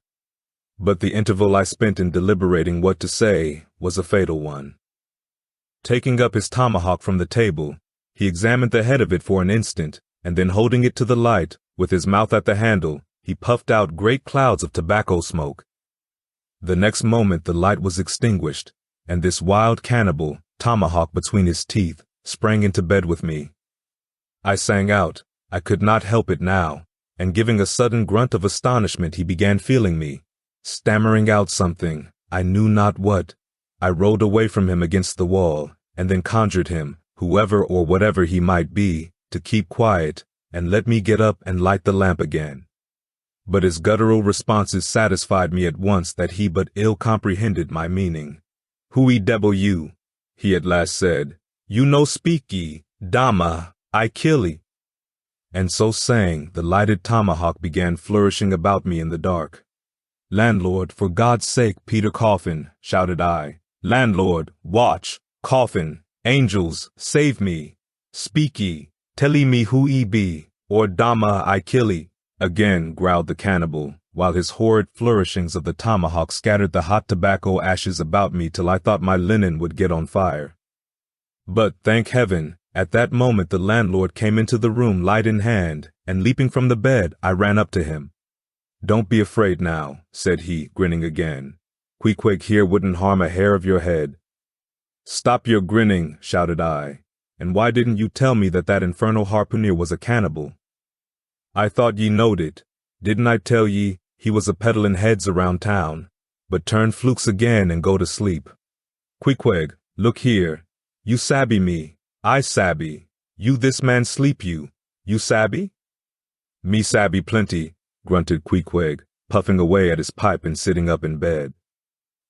But the interval I spent in deliberating what to say was a fatal one. Taking up his tomahawk from the table, he examined the head of it for an instant, and then holding it to the light, with his mouth at the handle, he puffed out great clouds of tobacco smoke. The next moment the light was extinguished, and this wild cannibal, tomahawk between his teeth, sprang into bed with me. I sang out, I could not help it now, and giving a sudden grunt of astonishment he began feeling me, stammering out something, I knew not what. I rolled away from him against the wall, and then conjured him, whoever or whatever he might be, to keep quiet, and let me get up and light the lamp again. But his guttural responses satisfied me at once that he but ill comprehended my meaning. Who devil you? He at last said. You no speak ye, Dama, I kill ye. And so saying, the lighted tomahawk began flourishing about me in the dark. Landlord, for God's sake, Peter Coffin, shouted I. Landlord, watch, Coffin, angels, save me. Speak ye, tell ye me who ye be, or Dama I kill ye. Again growled the cannibal, while his horrid flourishings of the tomahawk scattered the hot tobacco ashes about me till I thought my linen would get on fire. But, thank heaven, at that moment the landlord came into the room light in hand, and leaping from the bed, I ran up to him. Don't be afraid now, said he, grinning again. Queequeg here wouldn't harm a hair of your head. Stop your grinning, shouted I. And why didn't you tell me that infernal harpooner was a cannibal? I thought ye knowed it. Didn't I tell ye he was a peddlin' heads around town? But turn flukes again and go to sleep. Queequeg, look here. You sabby me. I sabby. You this man sleep you. You sabby? Me sabby plenty, grunted Queequeg, puffing away at his pipe and sitting up in bed.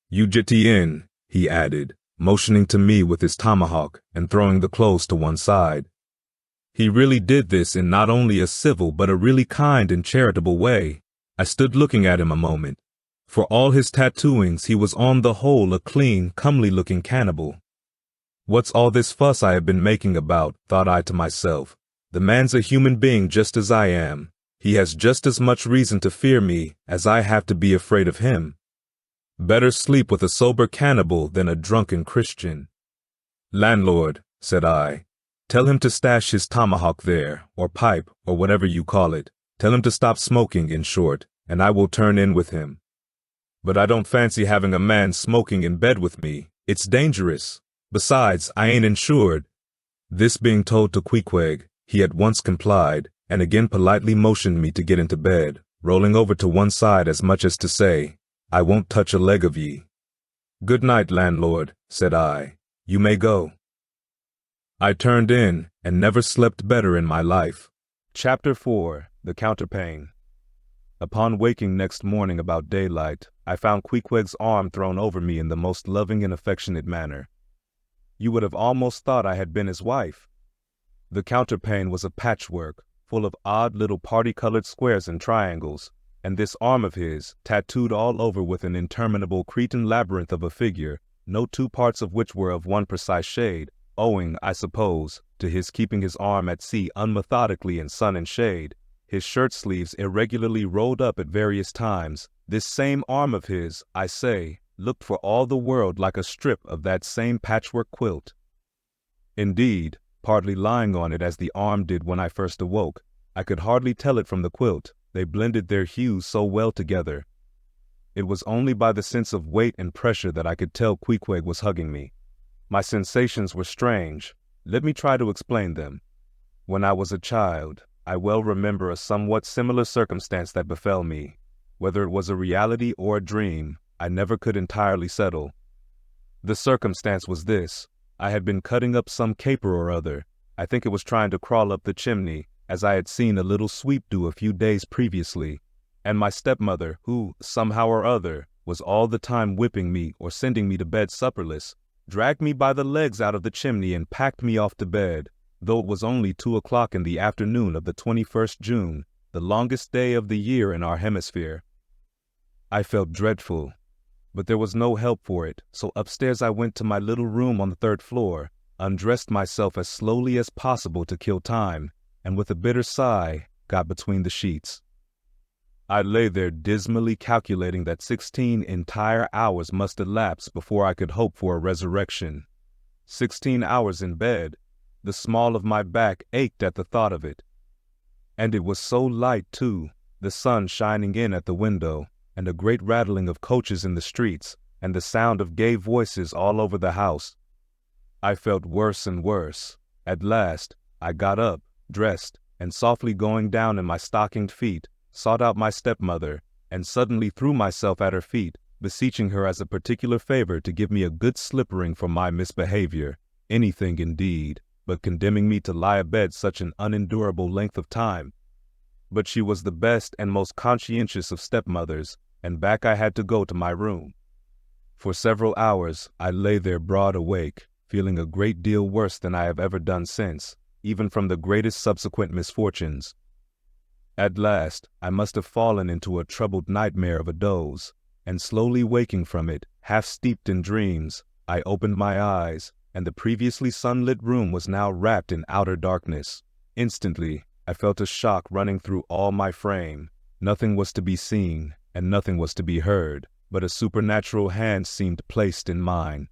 You jitty in, he added, motioning to me with his tomahawk and throwing the clothes to one side. He really did this in not only a civil but a really kind and charitable way. I stood looking at him a moment. For all his tattooings, he was on the whole a clean, comely-looking cannibal. What's all this fuss I have been making about, thought I to myself. The man's a human being just as I am. He has just as much reason to fear me as I have to be afraid of him. Better sleep with a sober cannibal than a drunken Christian. Landlord, said I, tell him to stash his tomahawk there, or pipe, or whatever you call it, Tell him to stop smoking, in short, and I will turn in with him. But I don't fancy having a man smoking in bed with me. It's dangerous. Besides, I ain't insured. This being told to Queequeg, he at once complied, and again politely motioned me to get into bed, rolling over to one side as much as to say, I won't touch a leg of ye. Good night, landlord, said I. You may go. I turned in, and never slept better in my life. Chapter 4. The Counterpane. Upon waking next morning about daylight, I found Queequeg's arm thrown over me in the most loving and affectionate manner. You would have almost thought I had been his wife. The counterpane was a patchwork, full of odd little party-colored squares and triangles, and this arm of his, tattooed all over with an interminable Cretan labyrinth of a figure, no two parts of which were of one precise shade, owing, I suppose, to his keeping his arm at sea unmethodically in sun and shade, his shirt sleeves irregularly rolled up at various times. This same arm of his, I say, looked for all the world like a strip of that same patchwork quilt. Indeed, partly lying on it as the arm did when I first awoke, I could hardly tell it from the quilt, they blended their hues so well together. It was only by the sense of weight and pressure that I could tell Queequeg was hugging me. My sensations were strange. Let me try to explain them. When I was a child, I well remember a somewhat similar circumstance that befell me. Whether it was a reality or a dream, I never could entirely settle. The circumstance was this. I had been cutting up some caper or other. I think it was trying to crawl up the chimney, as I had seen a little sweep do a few days previously, and my stepmother, who, somehow or other, was all the time whipping me or sending me to bed supperless, dragged me by the legs out of the chimney and packed me off to bed, though it was only 2 o'clock in the afternoon of the 21st June, the longest day of the year in our hemisphere. I felt dreadful, but there was no help for it, so upstairs I went to my little room on the 3rd floor, undressed myself as slowly as possible to kill time, and with a bitter sigh, got between the sheets. I lay there dismally calculating that 16 entire hours must elapse before I could hope for a resurrection. 16 hours in bed. The small of my back ached at the thought of it. And it was so light, too, the sun shining in at the window, and a great rattling of coaches in the streets, and the sound of gay voices all over the house. I felt worse and worse. At last, I got up, dressed, and softly going down in my stockinged feet, sought out my stepmother, and suddenly threw myself at her feet, beseeching her as a particular favor to give me a good slippering for my misbehavior, anything indeed, but condemning me to lie abed such an unendurable length of time. But she was the best and most conscientious of stepmothers, and back I had to go to my room. For several hours I lay there broad awake, feeling a great deal worse than I have ever done since, even from the greatest subsequent misfortunes. At last I must have fallen into a troubled nightmare of a doze, and slowly waking from it, half steeped in dreams, I opened my eyes, and the previously sunlit room was now wrapped in outer darkness. Instantly, I felt a shock running through all my frame. Nothing was to be seen, and nothing was to be heard, but a supernatural hand seemed placed in mine.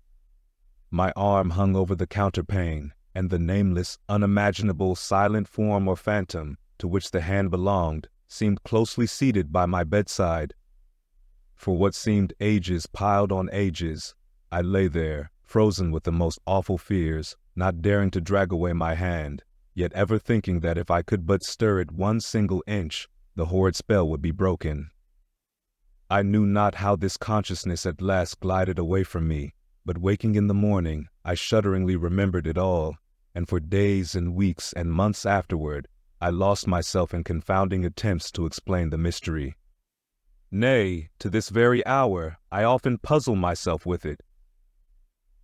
My arm hung over the counterpane, and the nameless, unimaginable, silent form or phantom, to which the hand belonged, seemed closely seated by my bedside. For what seemed ages piled on ages, I lay there, frozen with the most awful fears, not daring to drag away my hand, yet ever thinking that if I could but stir it 1 single inch, the horrid spell would be broken. I knew not how this consciousness at last glided away from me, but waking in the morning, I shudderingly remembered it all, and for days and weeks and months afterward, I lost myself in confounding attempts to explain the mystery. Nay, to this very hour, I often puzzle myself with it.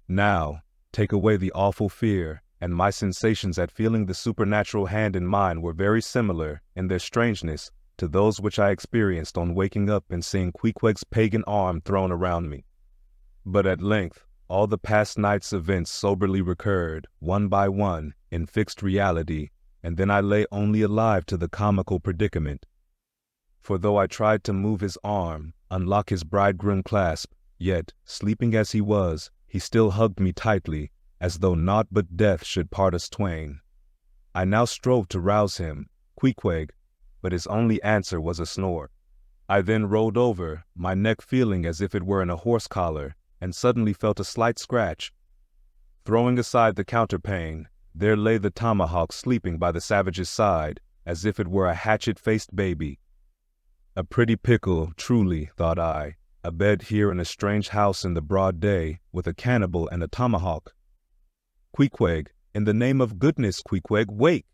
Now, take away the awful fear, and my sensations at feeling the supernatural hand in mine were very similar, in their strangeness, to those which I experienced on waking up and seeing Queequeg's pagan arm thrown around me. But at length, all the past night's events soberly recurred, one by one, in fixed reality, and then I lay only alive to the comical predicament. For though I tried to move his arm, unlock his bridegroom clasp, yet, sleeping as he was, he still hugged me tightly, as though naught but death should part us twain. I now strove to rouse him. Queequeg, but his only answer was a snore. I then rolled over, my neck feeling as if it were in a horse collar, and suddenly felt a slight scratch. Throwing aside the counterpane, there lay the tomahawk sleeping by the savage's side, as if it were a hatchet-faced baby. A pretty pickle, truly, thought I, a bed here in a strange house in the broad day, with a cannibal and a tomahawk. Queequeg, in the name of goodness, Queequeg, wake!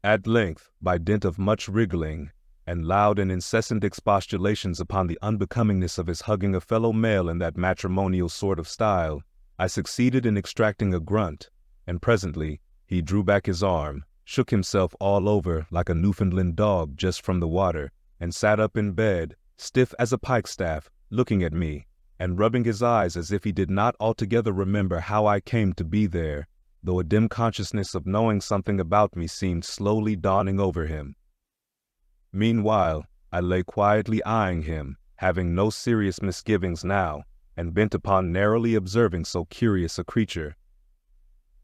At length, by dint of much wriggling, and loud and incessant expostulations upon the unbecomingness of his hugging a fellow male in that matrimonial sort of style, I succeeded in extracting a grunt, and presently he drew back his arm, shook himself all over like a Newfoundland dog just from the water, and sat up in bed, stiff as a pikestaff, looking at me, and rubbing his eyes as if he did not altogether remember how I came to be there, though a dim consciousness of knowing something about me seemed slowly dawning over him. Meanwhile, I lay quietly eyeing him, having no serious misgivings now, and bent upon narrowly observing so curious a creature.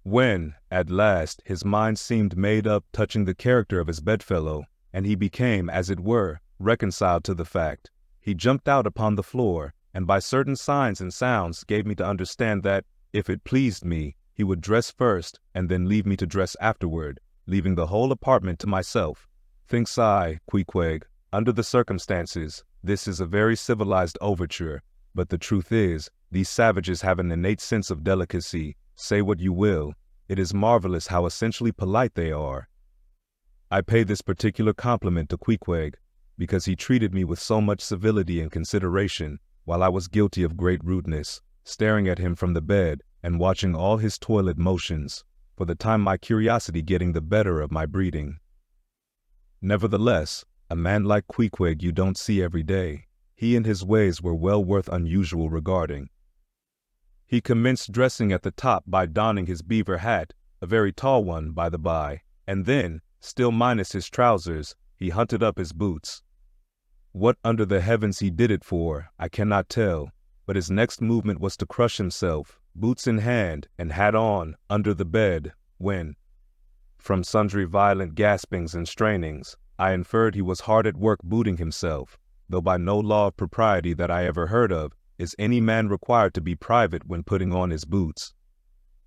When, at last, his mind seemed made up touching the character of his bedfellow, and he became, as it were, reconciled to the fact, he jumped out upon the floor, and by certain signs and sounds gave me to understand that, if it pleased me, he would dress first, and then leave me to dress afterward, leaving the whole apartment to myself. Thinks I, Queequeg, under the circumstances, this is a very civilized overture, but the truth is, these savages have an innate sense of delicacy. Say what you will, it is marvelous how essentially polite they are. I pay this particular compliment to Queequeg, because he treated me with so much civility and consideration, while I was guilty of great rudeness, staring at him from the bed, and watching all his toilet motions, for the time my curiosity getting the better of my breeding. Nevertheless, a man like Queequeg you don't see every day. He and his ways were well worth unusual regarding. He commenced dressing at the top by donning his beaver hat, a very tall one, by the by, and then, still minus his trousers, he hunted up his boots. What under the heavens he did it for, I cannot tell, but his next movement was to crush himself, boots in hand and hat on, under the bed, when, from sundry violent gaspings and strainings, I inferred he was hard at work booting himself, though by no law of propriety that I ever heard of is any man required to be private when putting on his boots.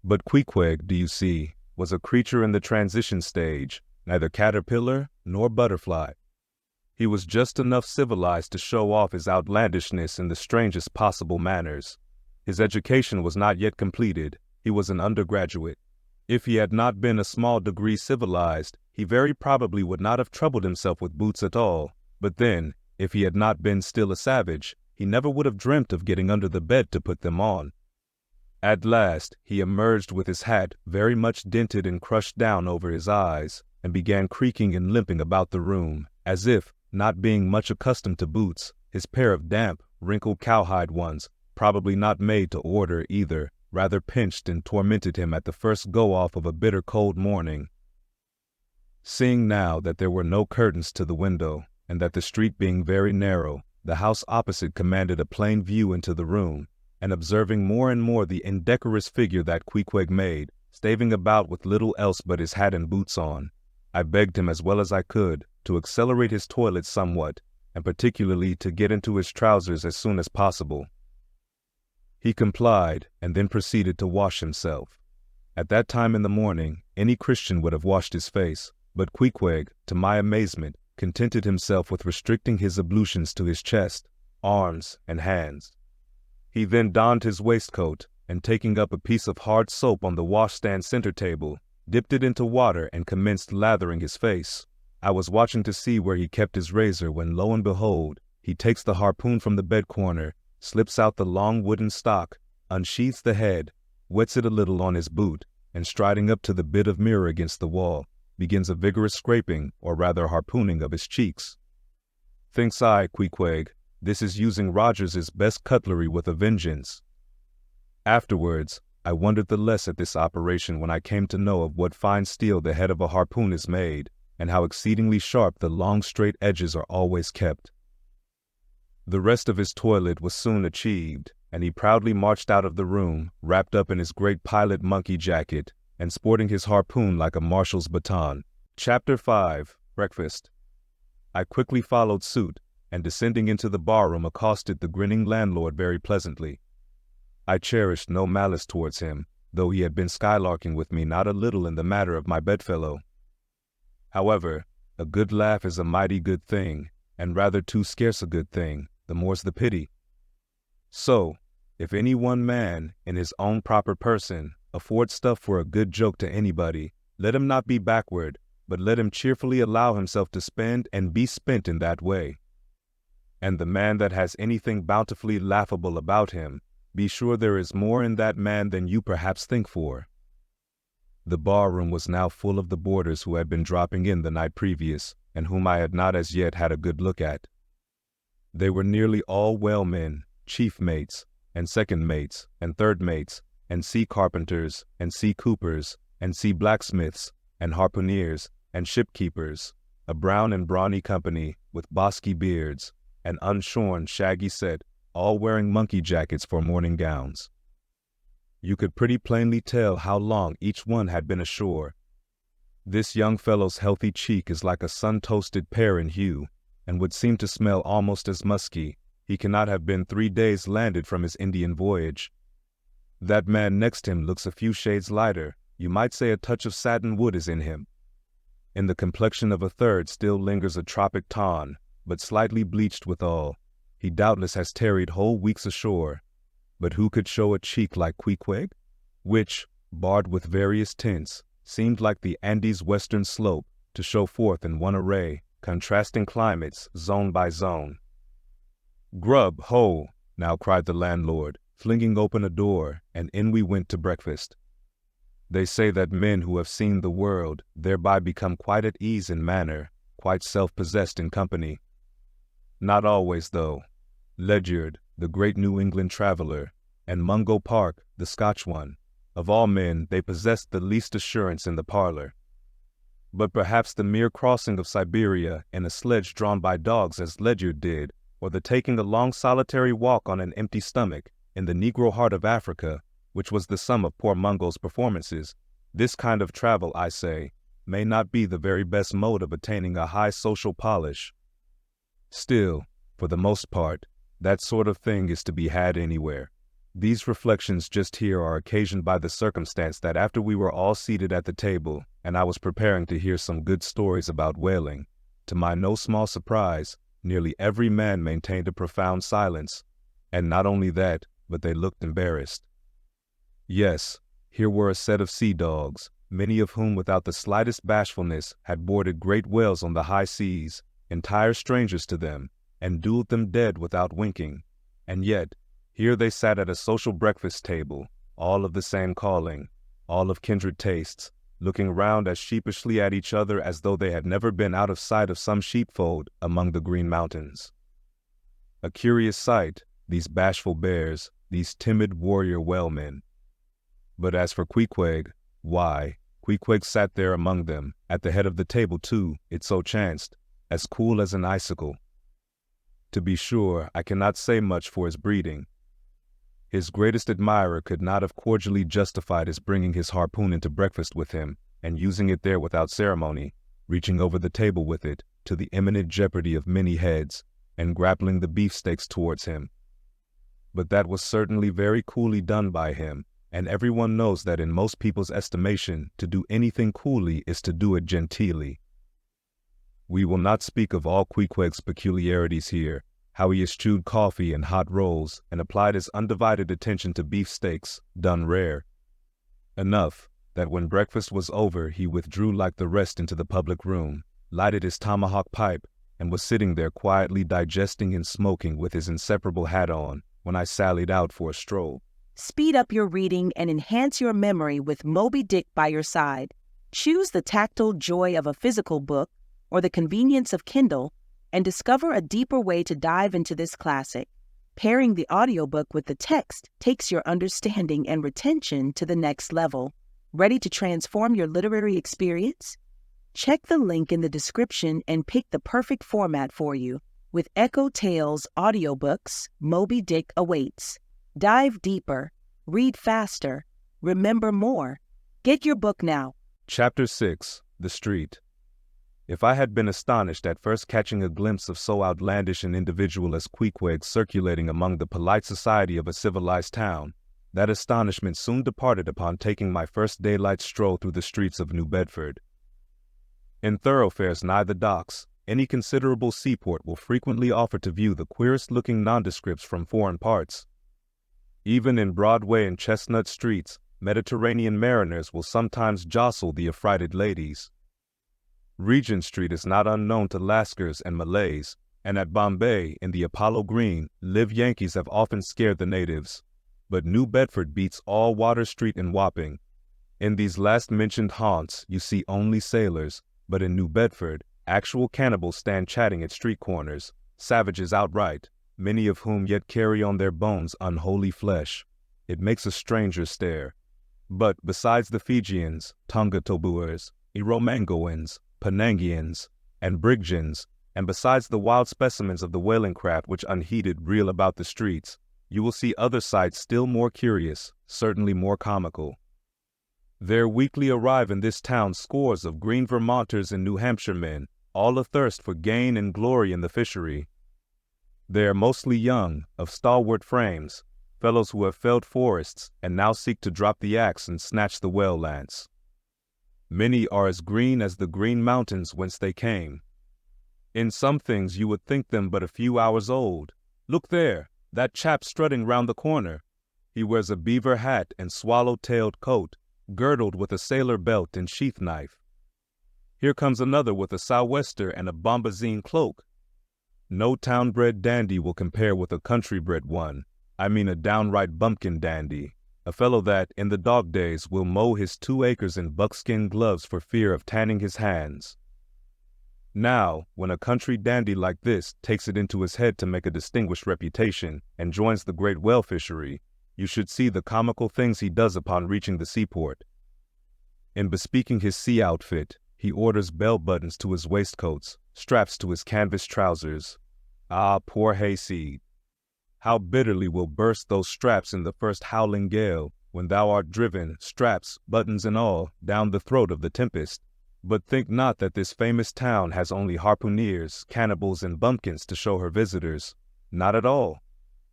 But Queequeg, do you see, was a creature in the transition stage, neither caterpillar nor butterfly. He was just enough civilized to show off his outlandishness in the strangest possible manners. His education was not yet completed. He was an undergraduate. If he had not been a small degree civilized, he very probably would not have troubled himself with boots at all. But then, if he had not been still a savage, he never would have dreamt of getting under the bed to put them on. At last, he emerged with his hat very much dented and crushed down over his eyes, and began creaking and limping about the room, as if, not being much accustomed to boots, his pair of damp, wrinkled cowhide ones, probably not made to order either, rather pinched and tormented him at the first go-off of a bitter cold morning. Seeing now that there were no curtains to the window, and that the street being very narrow, the house opposite commanded a plain view into the room, and observing more and more the indecorous figure that Queequeg made, staving about with little else but his hat and boots on, I begged him as well as I could to accelerate his toilet somewhat, and particularly to get into his trousers as soon as possible. He complied, and then proceeded to wash himself. At that time in the morning, any Christian would have washed his face, but Queequeg, to my amazement, contented himself with restricting his ablutions to his chest, arms, and hands. He then donned his waistcoat, and taking up a piece of hard soap on the washstand center table, dipped it into water and commenced lathering his face. I was watching to see where he kept his razor when, lo and behold, he takes the harpoon from the bed corner, slips out the long wooden stock, unsheathes the head, wets it a little on his boot, and striding up to the bit of mirror against the wall, begins a vigorous scraping, or rather harpooning, of his cheeks. Thinks I, Queequeg, this is using Rogers's best cutlery with a vengeance. Afterwards, I wondered the less at this operation when I came to know of what fine steel the head of a harpoon is made, and how exceedingly sharp the long straight edges are always kept. The rest of his toilet was soon achieved, and he proudly marched out of the room, wrapped up in his great pilot monkey jacket, and sporting his harpoon like a marshal's baton. Chapter 5. Breakfast. I quickly followed suit, and descending into the barroom accosted the grinning landlord very pleasantly. I cherished no malice towards him, though he had been skylarking with me not a little in the matter of my bedfellow. However, a good laugh is a mighty good thing, and rather too scarce a good thing, the more's the pity. So, if any one man, in his own proper person, affords stuff for a good joke to anybody, let him not be backward, but let him cheerfully allow himself to spend and be spent in that way. And the man that has anything bountifully laughable about him, be sure there is more in that man than you perhaps think for. The barroom was now full of the boarders who had been dropping in the night previous, and whom I had not as yet had a good look at. They were nearly all whalemen, chief mates, and second mates, and third mates, and sea carpenters, and sea coopers, and sea blacksmiths, and harpooneers, and shipkeepers, a brown and brawny company, with bosky beards, and unshorn, shaggy set, all wearing monkey jackets for morning gowns. You could pretty plainly tell how long each one had been ashore. This young fellow's healthy cheek is like a sun-toasted pear in hue, and would seem to smell almost as musky. He cannot have been 3 days landed from his Indian voyage. That man next him looks a few shades lighter. You might say a touch of satin wood is in him. In the complexion of a third still lingers a tropic tan, but slightly bleached withal. He doubtless has tarried whole weeks ashore. But who could show a cheek like Queequeg, which, barred with various tints, seemed like the Andes' western slope, to show forth in one array, contrasting climates, zone by zone. "Grub, ho!" now cried the landlord, flinging open a door, and in we went to breakfast. They say that men who have seen the world thereby become quite at ease in manner, quite self-possessed in company. Not always, though. Ledyard, the great New England traveler, and Mungo Park, the Scotch one, of all men they possessed the least assurance in the parlor. But perhaps the mere crossing of Siberia in a sledge drawn by dogs as Ledyard did, or the taking a long solitary walk on an empty stomach in the Negro heart of Africa, which was the sum of poor Mungo's performances, this kind of travel, I say, may not be the very best mode of attaining a high social polish. Still, for the most part, that sort of thing is to be had anywhere. These reflections just here are occasioned by the circumstance that after we were all seated at the table, and I was preparing to hear some good stories about whaling, to my no small surprise, nearly every man maintained a profound silence, and not only that, but they looked embarrassed. Yes, here were a set of sea dogs, many of whom without the slightest bashfulness had boarded great whales on the high seas, entire strangers to them, and dueled them dead without winking, and yet here they sat at a social breakfast table, all of the same calling, all of kindred tastes, looking round as sheepishly at each other as though they had never been out of sight of some sheepfold among the Green Mountains. A curious sight, these bashful bears, these timid warrior whalemen. But as for Queequeg, why, Queequeg sat there among them, at the head of the table too, it so chanced, as cool as an icicle. To be sure, I cannot say much for his breeding. His greatest admirer could not have cordially justified his bringing his harpoon into breakfast with him, and using it there without ceremony, reaching over the table with it, to the imminent jeopardy of many heads, and grappling the beefsteaks towards him. But that was certainly very coolly done by him, and everyone knows that in most people's estimation, to do anything coolly is to do it genteelly. We will not speak of all Queequeg's peculiarities here, how he eschewed coffee and hot rolls, and applied his undivided attention to beefsteaks, done rare. Enough, that when breakfast was over he withdrew like the rest into the public room, lighted his tomahawk pipe, and was sitting there quietly digesting and smoking with his inseparable hat on, when I sallied out for a stroll. Speed up your reading and enhance your memory with Moby Dick by your side. Choose the tactile joy of a physical book or the convenience of Kindle, and discover a deeper way to dive into this classic. Pairing the audiobook with the text takes your understanding and retention to the next level. Ready to transform your literary experience? Check the link in the description and pick the perfect format for you. With EchoTales Audiobooks, Moby Dick awaits. Dive deeper, read faster, remember more. Get your book now. Chapter 6, The Street. If I had been astonished at first catching a glimpse of so outlandish an individual as Pequod circulating among the polite society of a civilized town, that astonishment soon departed upon taking my first daylight stroll through the streets of New Bedford. In thoroughfares nigh the docks, any considerable seaport will frequently offer to view the queerest-looking nondescripts from foreign parts. Even in Broadway and Chestnut streets, Mediterranean mariners will sometimes jostle the affrighted ladies. Regent Street is not unknown to Lascars and Malays, and at Bombay, in the Apollo Green, live Yankees have often scared the natives. But New Bedford beats all Water Street and Wapping. In these last-mentioned haunts you see only sailors, but in New Bedford, actual cannibals stand chatting at street corners, savages outright, many of whom yet carry on their bones unholy flesh. It makes a stranger stare. But besides the Fijians, Tonga-Toboers, Iromangoans, Penangians, and Brighams, and besides the wild specimens of the whaling craft which unheeded reel about the streets, you will see other sights still more curious, certainly more comical. There weekly arrive in this town scores of green Vermonters and New Hampshire men, all athirst for gain and glory in the fishery. They are mostly young, of stalwart frames, fellows who have felled forests and now seek to drop the axe and snatch the whale lance. Many are as green as the green mountains whence they came. In some things you would think them but a few hours old. Look there, that chap strutting round the corner. He wears a beaver hat and swallow-tailed coat, girdled with a sailor belt and sheath knife. Here comes another with a sou'wester and a bombazine cloak. No town-bred dandy will compare with a country-bred one. I mean a downright bumpkin dandy, a fellow that, in the dog days, will mow his 2 acres in buckskin gloves for fear of tanning his hands. Now, when a country dandy like this takes it into his head to make a distinguished reputation and joins the great whale fishery, you should see the comical things he does upon reaching the seaport. In bespeaking his sea outfit, he orders bell-buttons to his waistcoats, straps to his canvas trousers. Ah, poor hayseed! How bitterly will burst those straps in the first howling gale, when thou art driven, straps, buttons and all, down the throat of the tempest. But think not that this famous town has only harpooneers, cannibals, and bumpkins to show her visitors. Not at all.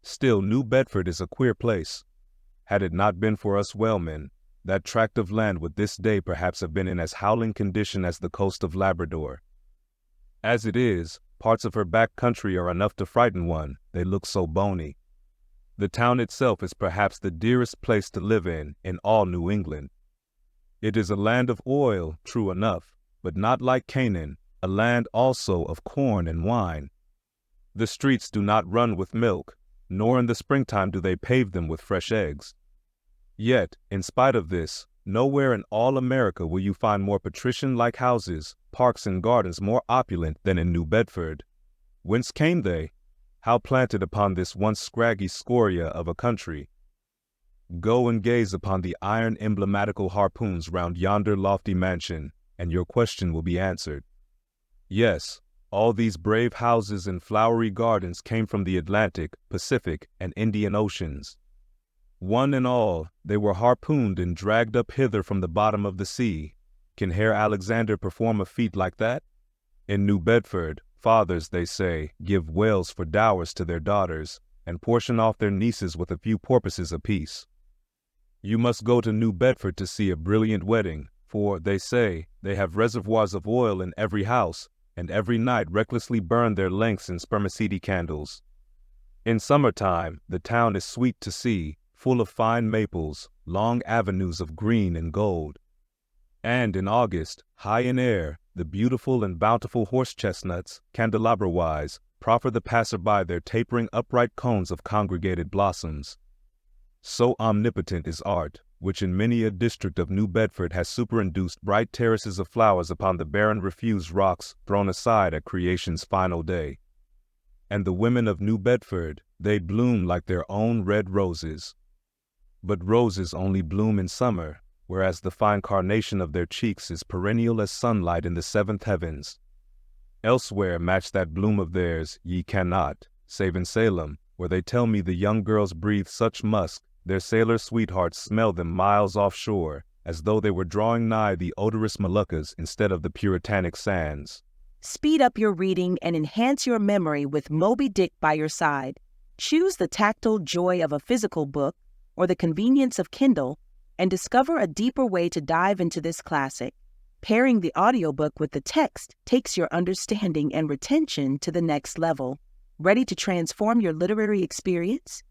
Still, New Bedford is a queer place. Had it not been for us whalemen, that tract of land would this day perhaps have been in as howling condition as the coast of Labrador. As it is, parts of her back country are enough to frighten one, they look so bony. The town itself is perhaps the dearest place to live in all New England. It is a land of oil, true enough, but not like Canaan, a land also of corn and wine. The streets do not run with milk, nor in the springtime do they pave them with fresh eggs. Yet, in spite of this, nowhere in all America will you find more patrician-like houses, parks and gardens more opulent than in New Bedford. Whence came they? How planted upon this once scraggy scoria of a country? Go and gaze upon the iron emblematical harpoons round yonder lofty mansion, and your question will be answered. Yes, all these brave houses and flowery gardens came from the Atlantic, Pacific, and Indian Oceans. One and all, they were harpooned and dragged up hither from the bottom of the sea. Can Herr Alexander perform a feat like that? In New Bedford, fathers, they say, give whales for dowers to their daughters, and portion off their nieces with a few porpoises apiece. You must go to New Bedford to see a brilliant wedding, for, they say, they have reservoirs of oil in every house, and every night recklessly burn their lengths in spermaceti candles. In summertime, the town is sweet to see, full of fine maples, long avenues of green and gold. And in August, high in air, the beautiful and bountiful horse-chestnuts, candelabra-wise, proffer the passer-by their tapering upright cones of congregated blossoms. So omnipotent is art, which in many a district of New Bedford has superinduced bright terraces of flowers upon the barren refused rocks thrown aside at creation's final day. And the women of New Bedford, they bloom like their own red roses. But roses only bloom in summer, whereas the fine carnation of their cheeks is perennial as sunlight in the seventh heavens. Elsewhere match that bloom of theirs ye cannot, save in Salem, where they tell me the young girls breathe such musk, their sailor sweethearts smell them miles offshore, as though they were drawing nigh the odorous Moluccas instead of the puritanic sands. Speed up your reading and enhance your memory with Moby Dick by your side. Choose the tactile joy of a physical book or the convenience of Kindle and discover a deeper way to dive into this classic. Pairing the audiobook with the text takes your understanding and retention to the next level. Ready to transform your literary experience?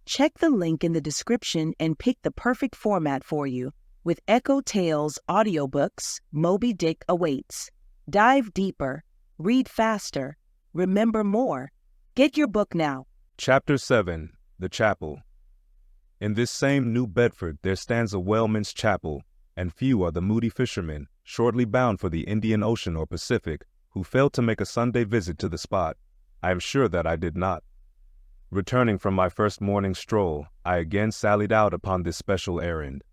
Check the link in the description and pick the perfect format for you. With EchoTales Audiobooks, Moby Dick awaits. Dive deeper, read faster, remember more. Get your book now. Chapter 7. The Chapel. In this same New Bedford there stands a whaleman's chapel, and few are the moody fishermen, shortly bound for the Indian Ocean or Pacific, who failed to make a Sunday visit to the spot. I am sure that I did not. Returning from my first morning stroll, I again sallied out upon this special errand.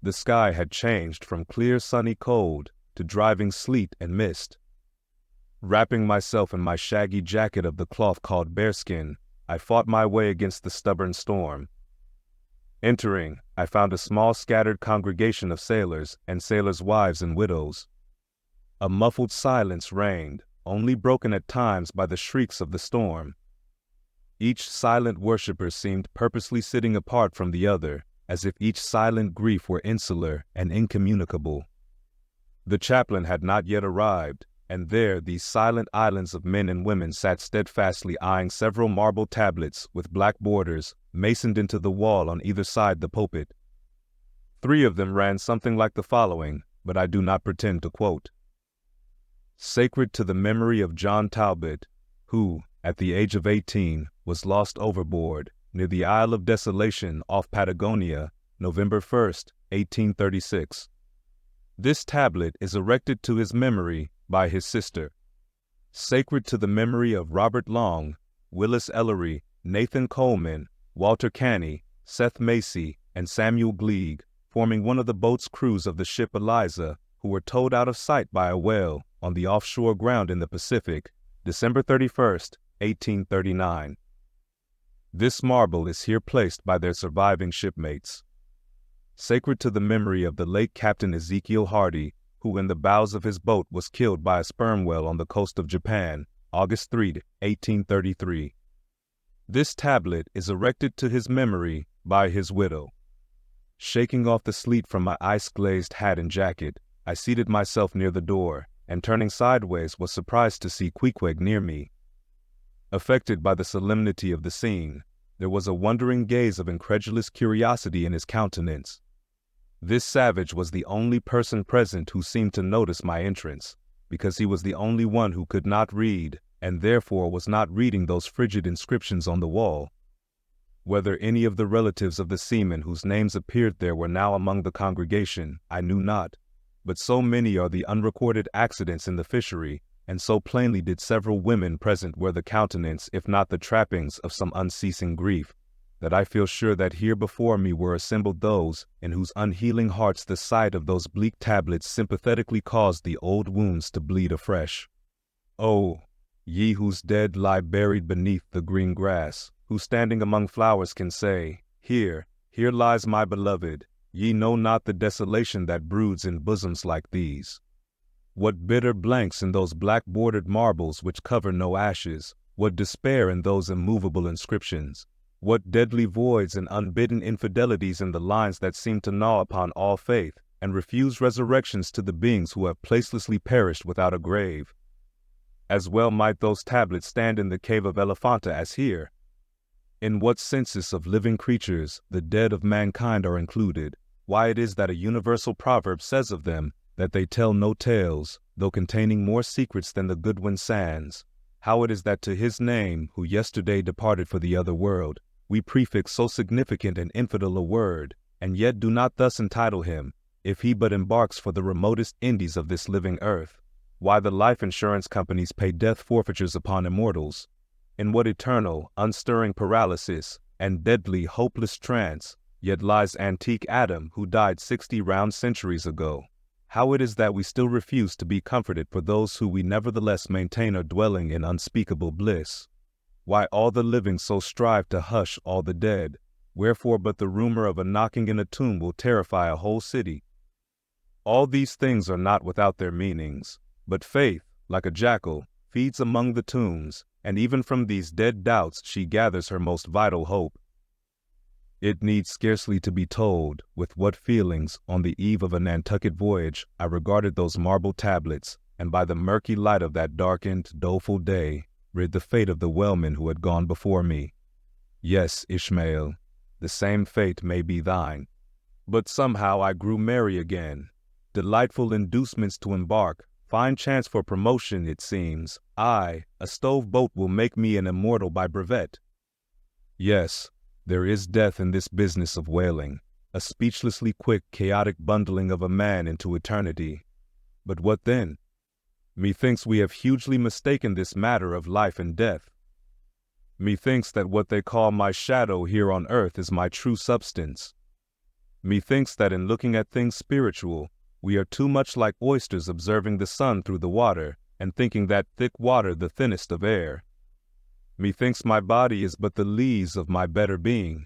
The sky had changed from clear sunny cold to driving sleet and mist. Wrapping myself in my shaggy jacket of the cloth called bearskin, I fought my way against the stubborn storm. Entering, I found a small scattered congregation of sailors and sailors' wives and widows. A muffled silence reigned, only broken at times by the shrieks of the storm. Each silent worshipper seemed purposely sitting apart from the other, as if each silent grief were insular and incommunicable. The chaplain had not yet arrived, and there these silent islands of men and women sat steadfastly eyeing several marble tablets with black borders masoned into the wall on either side the pulpit. 3 of them ran something like the following, but I do not pretend to quote. Sacred to the memory of John Talbot, who, at the age of 18, was lost overboard near the Isle of Desolation off Patagonia, November 1st, 1836. This tablet is erected to his memory by his sister. Sacred to the memory of Robert Long, Willis Ellery, Nathan Coleman, Walter Canny, Seth Macy, and Samuel Gleig, forming one of the boat's crews of the ship Eliza, who were towed out of sight by a whale on the offshore ground in the Pacific, December 31st, 1839. This marble is here placed by their surviving shipmates. Sacred to the memory of the late Captain Ezekiel Hardy, who in the bows of his boat was killed by a sperm whale on the coast of Japan, August 3, 1833. This tablet is erected to his memory by his widow. Shaking off the sleet from my ice-glazed hat and jacket, I seated myself near the door, and turning sideways was surprised to see Queequeg near me. Affected by the solemnity of the scene, there was a wondering gaze of incredulous curiosity in his countenance. This savage was the only person present who seemed to notice my entrance, because he was the only one who could not read, and therefore was not reading those frigid inscriptions on the wall. Whether any of the relatives of the seamen whose names appeared there were now among the congregation, I knew not, but so many are the unrecorded accidents in the fishery, and so plainly did several women present wear the countenance, if not the trappings, of some unceasing grief, that I feel sure that here before me were assembled those in whose unhealing hearts the sight of those bleak tablets sympathetically caused the old wounds to bleed afresh. Oh, ye whose dead lie buried beneath the green grass, who standing among flowers can say, Here, here lies my beloved, ye know not the desolation that broods in bosoms like these. What bitter blanks in those black-bordered marbles which cover no ashes, what despair in those immovable inscriptions, what deadly voids and unbidden infidelities in the lines that seem to gnaw upon all faith, and refuse resurrections to the beings who have placelessly perished without a grave. As well might those tablets stand in the cave of Elephanta as here. In what census of living creatures the dead of mankind are included, why it is that a universal proverb says of them that they tell no tales, though containing more secrets than the Goodwin sands, how it is that to his name, who yesterday departed for the other world, we prefix so significant and infidel a word, and yet do not thus entitle him, if he but embarks for the remotest Indies of this living earth, why the life insurance companies pay death forfeitures upon immortals, in what eternal, unstirring paralysis and deadly, hopeless trance yet lies antique Adam who died 60 round centuries ago. How it is that we still refuse to be comforted for those who we nevertheless maintain are dwelling in unspeakable bliss. Why all the living so strive to hush all the dead, Wherefore but the rumor of a knocking in a tomb will terrify a whole city. All these things are not without their meanings, but faith, like a jackal, feeds among the tombs, and even from these dead doubts she gathers her most vital hope. It needs scarcely to be told with what feelings, on the eve of a Nantucket voyage, I regarded those marble tablets, and by the murky light of that darkened, doleful day, read the fate of the whalemen who had gone before me. Yes, Ishmael, the same fate may be thine. But somehow I grew merry again. Delightful inducements to embark, fine chance for promotion, it seems. A stove boat will make me an immortal by brevet. Yes, there is death in this business of whaling, a speechlessly quick, chaotic bundling of a man into eternity. But what then? Methinks we have hugely mistaken this matter of life and death. Methinks that what they call my shadow here on earth is my true substance. Methinks that in looking at things spiritual, we are too much like oysters observing the sun through the water, and thinking that thick water the thinnest of air. Methinks my body is but the lees of my better being.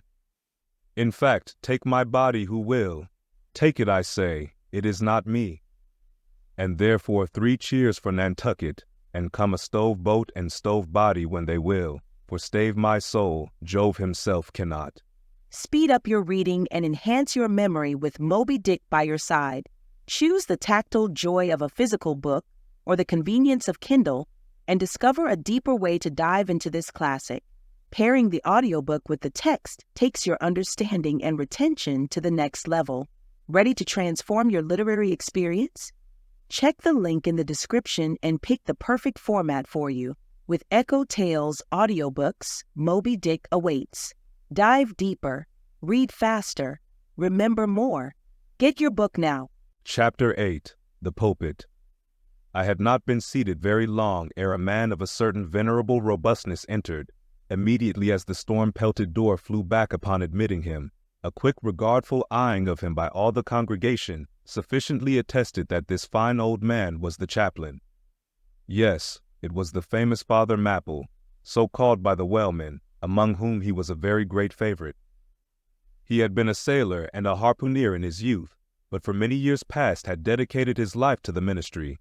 In fact, take my body who will. Take it, I say, it is not me. And therefore 3 cheers for Nantucket, and come a stove boat and stove body when they will, for stave my soul, Jove himself cannot. Speed up your reading and enhance your memory with Moby Dick by your side. Choose the tactile joy of a physical book or the convenience of Kindle, and discover a deeper way to dive into this classic. Pairing the audiobook with the text takes your understanding and retention to the next level. Ready to transform your literary experience? Check the link in the description and pick the perfect format for you. With EchoTales Audiobooks, Moby Dick awaits. Dive deeper, read faster, remember more. Get your book now. Chapter 8. The Pulpit. I had not been seated very long ere a man of a certain venerable robustness entered. Immediately as the storm-pelted door flew back upon admitting him, a quick regardful eyeing of him by all the congregation sufficiently attested that this fine old man was the chaplain. Yes, it was the famous Father Mapple, so called by the whalemen, among whom he was a very great favorite. He had been a sailor and a harpooner in his youth, but for many years past had dedicated his life to the ministry.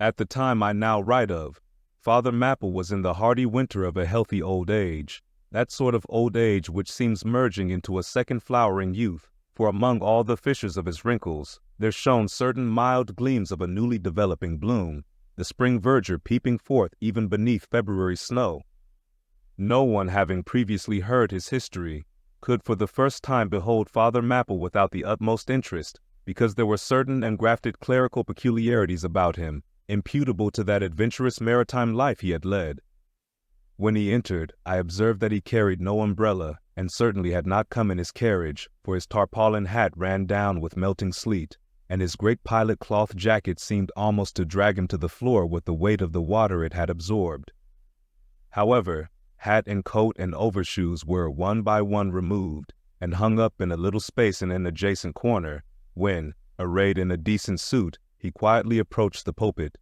At the time I now write of, Father Mapple was in the hardy winter of a healthy old age, that sort of old age which seems merging into a second flowering youth, for among all the fissures of his wrinkles, there shone certain mild gleams of a newly developing bloom, the spring verdure peeping forth even beneath February snow. No one having previously heard his history could for the first time behold Father Mapple without the utmost interest, because there were certain engrafted clerical peculiarities about him, imputable to that adventurous maritime life he had led. When he entered, I observed that he carried no umbrella, and certainly had not come in his carriage, for his tarpaulin hat ran down with melting sleet, and his great pilot cloth jacket seemed almost to drag him to the floor with the weight of the water it had absorbed. However, hat and coat and overshoes were one by one removed, and hung up in a little space in an adjacent corner, when, arrayed in a decent suit, he quietly approached the pulpit.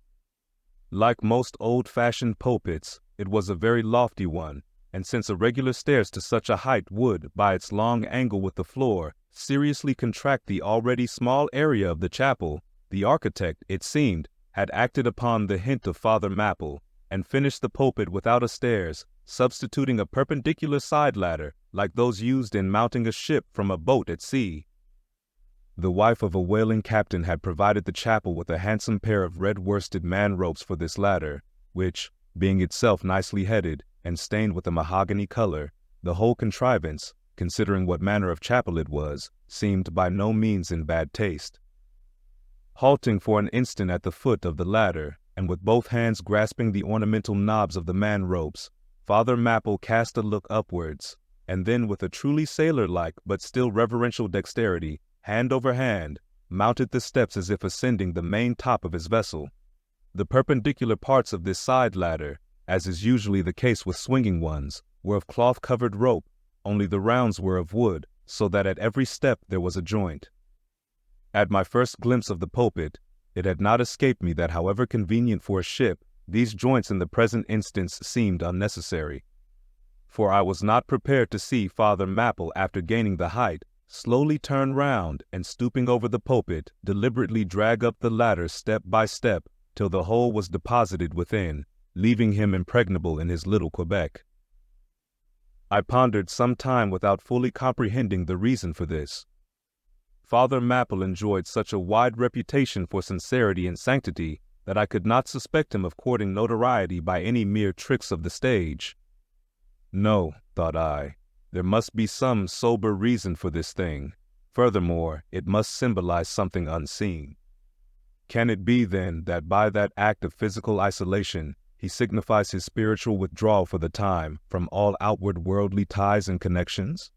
Like most old-fashioned pulpits, it was a very lofty one, and since irregular stairs to such a height would, by its long angle with the floor, seriously contract the already small area of the chapel, the architect, it seemed, had acted upon the hint of Father Mapple, and finished the pulpit without a stairs, substituting a perpendicular side ladder, like those used in mounting a ship from a boat at sea. The wife of a whaling captain had provided the chapel with a handsome pair of red-worsted man-ropes for this ladder, which, being itself nicely headed, and stained with a mahogany color, the whole contrivance, considering what manner of chapel it was, seemed by no means in bad taste. Halting for an instant at the foot of the ladder, and with both hands grasping the ornamental knobs of the man-ropes, Father Mapple cast a look upwards, and then with a truly sailor-like but still reverential dexterity, hand over hand, mounted the steps as if ascending the main top of his vessel. The perpendicular parts of this side ladder, as is usually the case with swinging ones, were of cloth-covered rope, only the rounds were of wood, so that at every step there was a joint. At my first glimpse of the pulpit, it had not escaped me that however convenient for a ship, these joints in the present instance seemed unnecessary. for I was not prepared to see Father Mapple, after gaining the height, slowly turn round and, stooping over the pulpit, deliberately drag up the ladder step by step till the whole was deposited within, leaving him impregnable in his little Quebec. I pondered some time without fully comprehending the reason for this. Father Mapple enjoyed such a wide reputation for sincerity and sanctity that I could not suspect him of courting notoriety by any mere tricks of the stage. No, thought I, there must be some sober reason for this thing. Furthermore, it must symbolize something unseen. Can it be, then, that by that act of physical isolation, he signifies his spiritual withdrawal for the time from all outward worldly ties and connections?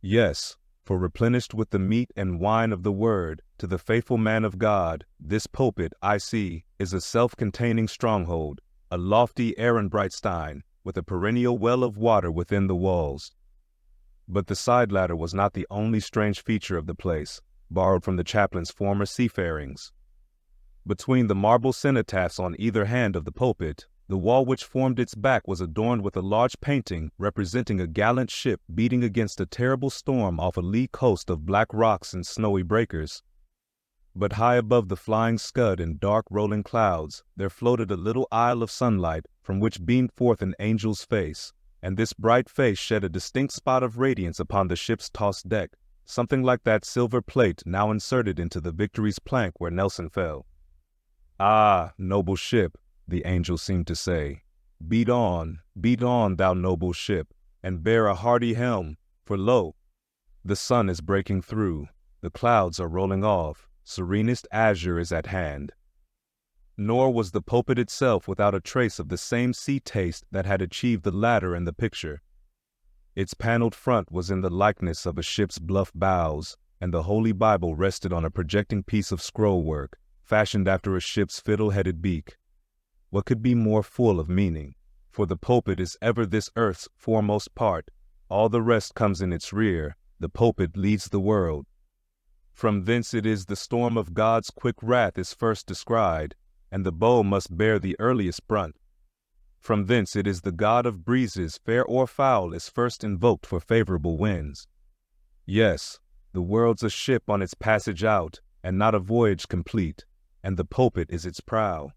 Yes, for replenished with the meat and wine of the Word, to the faithful man of God, this pulpit, I see, is a self-containing stronghold, a lofty Ehrenbreitstein, with a perennial well of water within the walls. But the side ladder was not the only strange feature of the place, borrowed from the chaplain's former seafarings. Between the marble cenotaphs on either hand of the pulpit, the wall which formed its back was adorned with a large painting representing a gallant ship beating against a terrible storm off a lee coast of black rocks and snowy breakers. But high above the flying scud and dark rolling clouds, there floated a little isle of sunlight from which beamed forth an angel's face, and this bright face shed a distinct spot of radiance upon the ship's tossed deck, something like that silver plate now inserted into the Victory's plank where Nelson fell. Ah, noble ship, the angel seemed to say, beat on, thou noble ship, and bear a hardy helm, for lo, the sun is breaking through, the clouds are rolling off, serenest azure is at hand. Nor was the pulpit itself without a trace of the same sea taste that had achieved the ladder and the picture. Its paneled front was in the likeness of a ship's bluff bows, and the Holy Bible rested on a projecting piece of scroll work, fashioned after a ship's fiddle-headed beak. What could be more full of meaning? For the pulpit is ever this earth's foremost part, all the rest comes in its rear, the pulpit leads the world. From thence it is the storm of God's quick wrath is first descried, and the bow must bear the earliest brunt. From thence it is the God of breezes, fair or foul, is first invoked for favorable winds. Yes, the world's a ship on its passage out, and not a voyage complete, and the pulpit is its prow.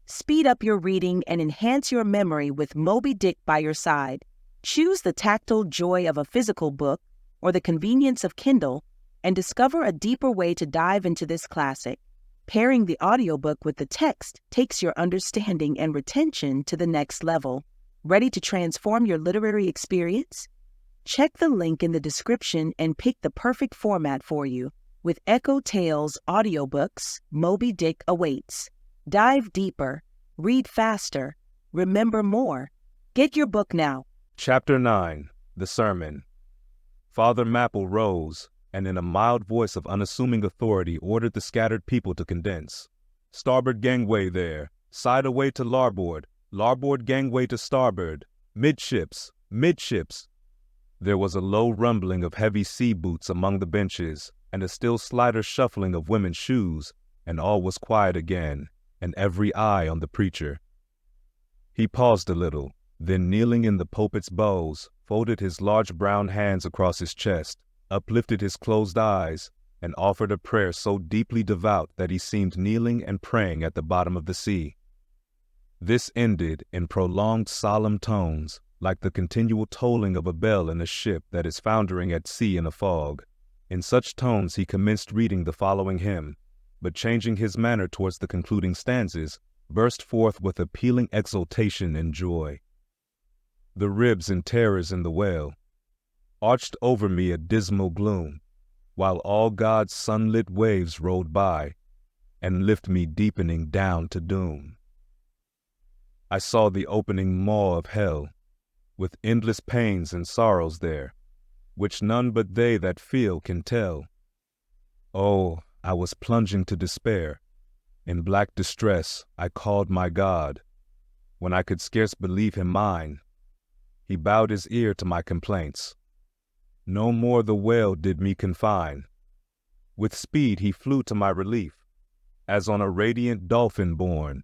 Speed up your reading and enhance your memory with Moby Dick by your side. Choose the tactile joy of a physical book or the convenience of Kindle, and discover a deeper way to dive into this classic. Pairing the audiobook with the text takes your understanding and retention to the next level. Ready to transform your literary experience? Check the link in the description and pick the perfect format for you. With EchoTales Audiobooks, Moby Dick awaits. Dive deeper, read faster, remember more. Get your book now. Chapter 9. The Sermon. Father Mapple rose, and in a mild voice of unassuming authority ordered the scattered people to condense. Starboard gangway there, side away to larboard, larboard gangway to starboard, midships, midships. There was a low rumbling of heavy sea boots among the benches, and a still slighter shuffling of women's shoes, and all was quiet again, and every eye on the preacher. He paused a little, then kneeling in the pulpit's bows, folded his large brown hands across his chest, uplifted his closed eyes, and offered a prayer so deeply devout that he seemed kneeling and praying at the bottom of the sea. This ended in prolonged solemn tones, like the continual tolling of a bell in a ship that is foundering at sea in a fog. In such tones he commenced reading the following hymn, but changing his manner towards the concluding stanzas, burst forth with appealing exultation and joy. The ribs and terrors in the whale arched over me a dismal gloom, while all God's sunlit waves rolled by, and lift me deepening down to doom. I saw the opening maw of hell, with endless pains and sorrows there, which none but they that feel can tell. Oh, I was plunging to despair. In black distress I called my God. When I could scarce believe him mine, he bowed his ear to my complaints. No more the whale did me confine. With speed he flew to my relief, as on a radiant dolphin borne,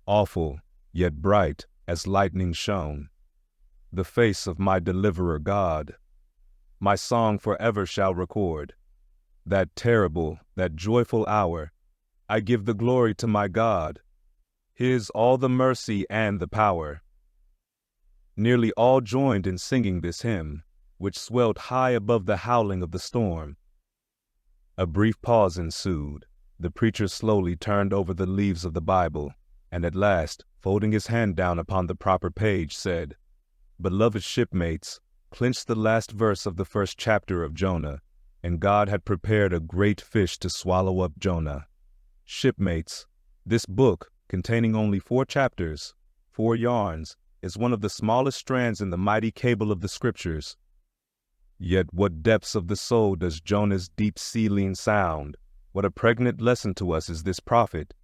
awful, yet bright as lightning shone. the face of my deliverer God. My song forever shall record. That terrible, that joyful hour, I give the glory to my God. His all the mercy and the power. Nearly all joined in singing this hymn, which swelled high above the howling of the storm. A brief pause ensued. The preacher slowly turned over the leaves of the Bible, and at last, folding his hand down upon the proper page, said, "Beloved shipmates, clinch the last verse of the first chapter of Jonah, and God had prepared a great fish to swallow up Jonah. Shipmates, this book, containing only 4 chapters, 4 yarns, is one of the smallest strands in the mighty cable of the Scriptures. Yet what depths of the soul does Jonah's deep sea-lean sound? What a pregnant lesson to us is this prophet!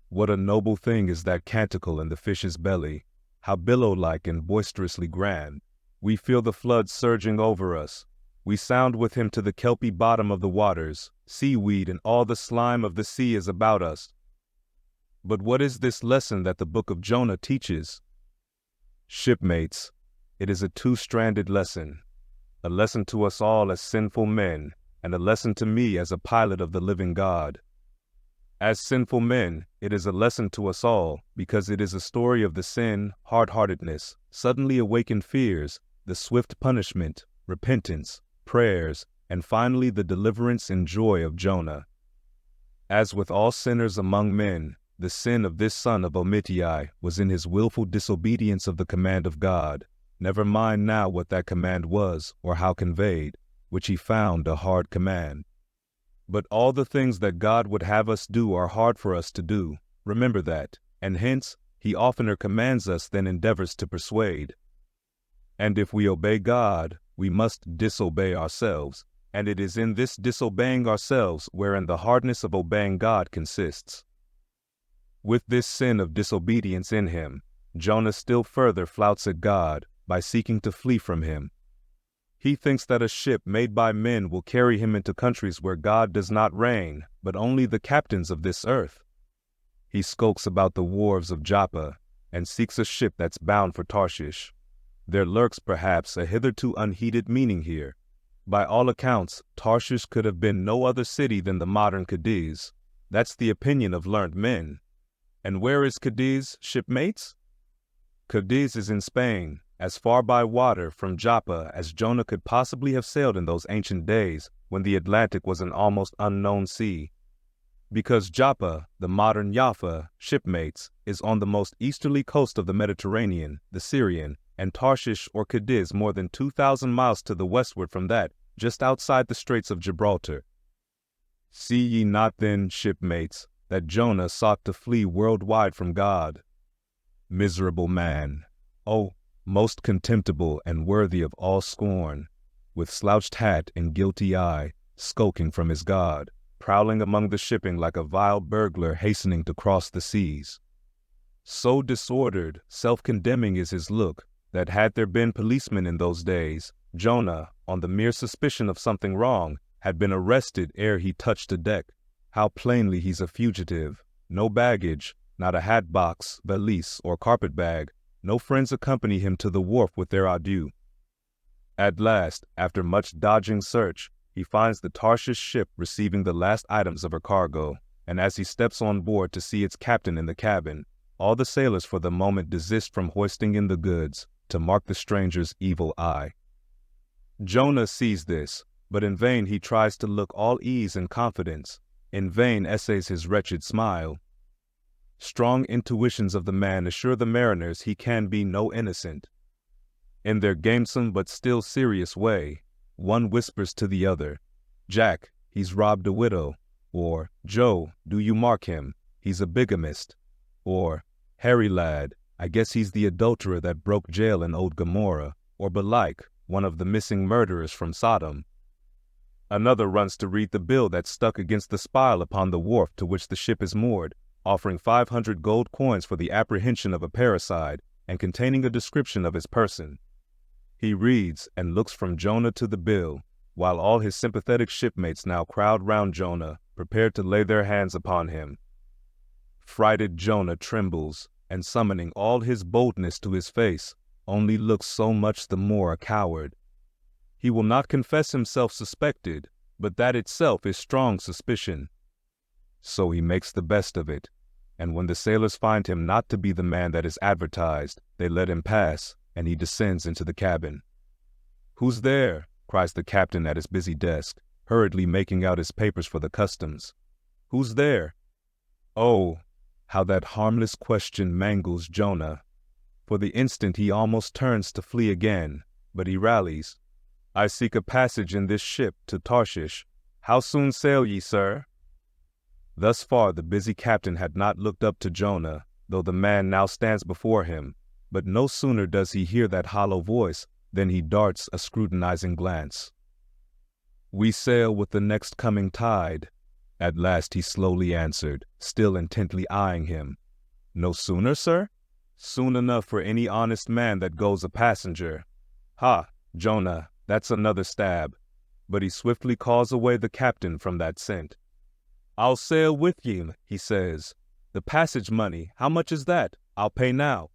What a noble thing is that canticle in the fish's belly! How billow-like and boisterously grand! We feel the flood surging over us. We sound with him to the kelpy bottom of the waters. Seaweed and all the slime of the sea is about us. But what is this lesson that the book of Jonah teaches? Shipmates, it is a 2-stranded lesson. A lesson to us all as sinful men, and a lesson to me as a pilot of the living God. As sinful men, it is a lesson to us all, because it is a story of the sin, hard-heartedness, suddenly awakened fears, the swift punishment, repentance, prayers, and finally the deliverance and joy of Jonah. As with all sinners among men, the sin of this son of Amittai was in his willful disobedience of the command of God. Never mind now what that command was or how conveyed, which he found a hard command. But all the things that God would have us do are hard for us to do. Remember that, and hence he oftener commands us than endeavors to persuade. And if we obey God, we must disobey ourselves, and it is in this disobeying ourselves wherein the hardness of obeying God consists. With this sin of disobedience in him, Jonah still further flouts at God by seeking to flee from him. He thinks that a ship made by men will carry him into countries where God does not reign, but only the captains of this earth. He skulks about the wharves of Joppa and seeks a ship that's bound for Tarshish. There lurks perhaps a hitherto unheeded meaning here. By all accounts, Tarshish could have been no other city than the modern Cadiz. That's the opinion of learned men. And where is Cadiz, shipmates? Cadiz is in Spain, as far by water from Joppa as Jonah could possibly have sailed in those ancient days when the Atlantic was an almost unknown sea. Because Joppa, the modern Jaffa, shipmates, is on the most easterly coast of the Mediterranean, the Syrian, and Tarshish or Cadiz more than 2,000 miles to the westward from that, just outside the Straits of Gibraltar. See ye not then, shipmates, that Jonah sought to flee worldwide from God? Miserable man! Oh, most contemptible and worthy of all scorn, with slouched hat and guilty eye, skulking from his God, prowling among the shipping like a vile burglar hastening to cross the seas. So disordered, self-condemning is his look, that had there been policemen in those days, Jonah, on the mere suspicion of something wrong, had been arrested ere he touched a deck. How plainly he's a fugitive. No baggage, not a hat box, valise, or carpet bag. No friends accompany him to the wharf with their adieu. At last, after much dodging search, he finds the Tarshish ship receiving the last items of her cargo, and as he steps on board to see its captain in the cabin, all the sailors for the moment desist from hoisting in the goods to mark the stranger's evil eye. Jonah sees this, but in vain he tries to look all ease and confidence. In vain essays his wretched smile. Strong intuitions of the man assure the mariners he can be no innocent. In their gamesome but still serious way, one whispers to the other, "Jack, he's robbed a widow," or "Joe, do you mark him? He's a bigamist," or "Harry lad, I guess he's the adulterer that broke jail in old Gomorrah," or belike, one of the missing murderers from Sodom. Another runs to read the bill that's stuck against the spile upon the wharf to which the ship is moored, offering 500 gold coins for the apprehension of a parricide, and containing a description of his person. He reads and looks from Jonah to the bill, while all his sympathetic shipmates now crowd round Jonah, prepared to lay their hands upon him. Frighted Jonah trembles, and summoning all his boldness to his face, only looks so much the more a coward. He will not confess himself suspected, but that itself is strong suspicion. So he makes the best of it, and when the sailors find him not to be the man that is advertised, they let him pass, and he descends into the cabin. "Who's there?" cries the captain at his busy desk, hurriedly making out his papers for the customs. "Who's there?" Oh, how that harmless question mangles Jonah. For the instant he almost turns to flee again, but he rallies. "I seek a passage in this ship to Tarshish. How soon sail ye, sir?" Thus far the busy captain had not looked up to Jonah, though the man now stands before him, but no sooner does he hear that hollow voice than he darts a scrutinizing glance. "We sail with the next coming tide," at last he slowly answered, still intently eyeing him. "No sooner, sir?" "Soon enough for any honest man that goes a passenger." "Ha, Jonah, that's another stab." But he swiftly calls away the captain from that scent. "I'll sail with ye," he says. "The passage money, how much is that? I'll pay now."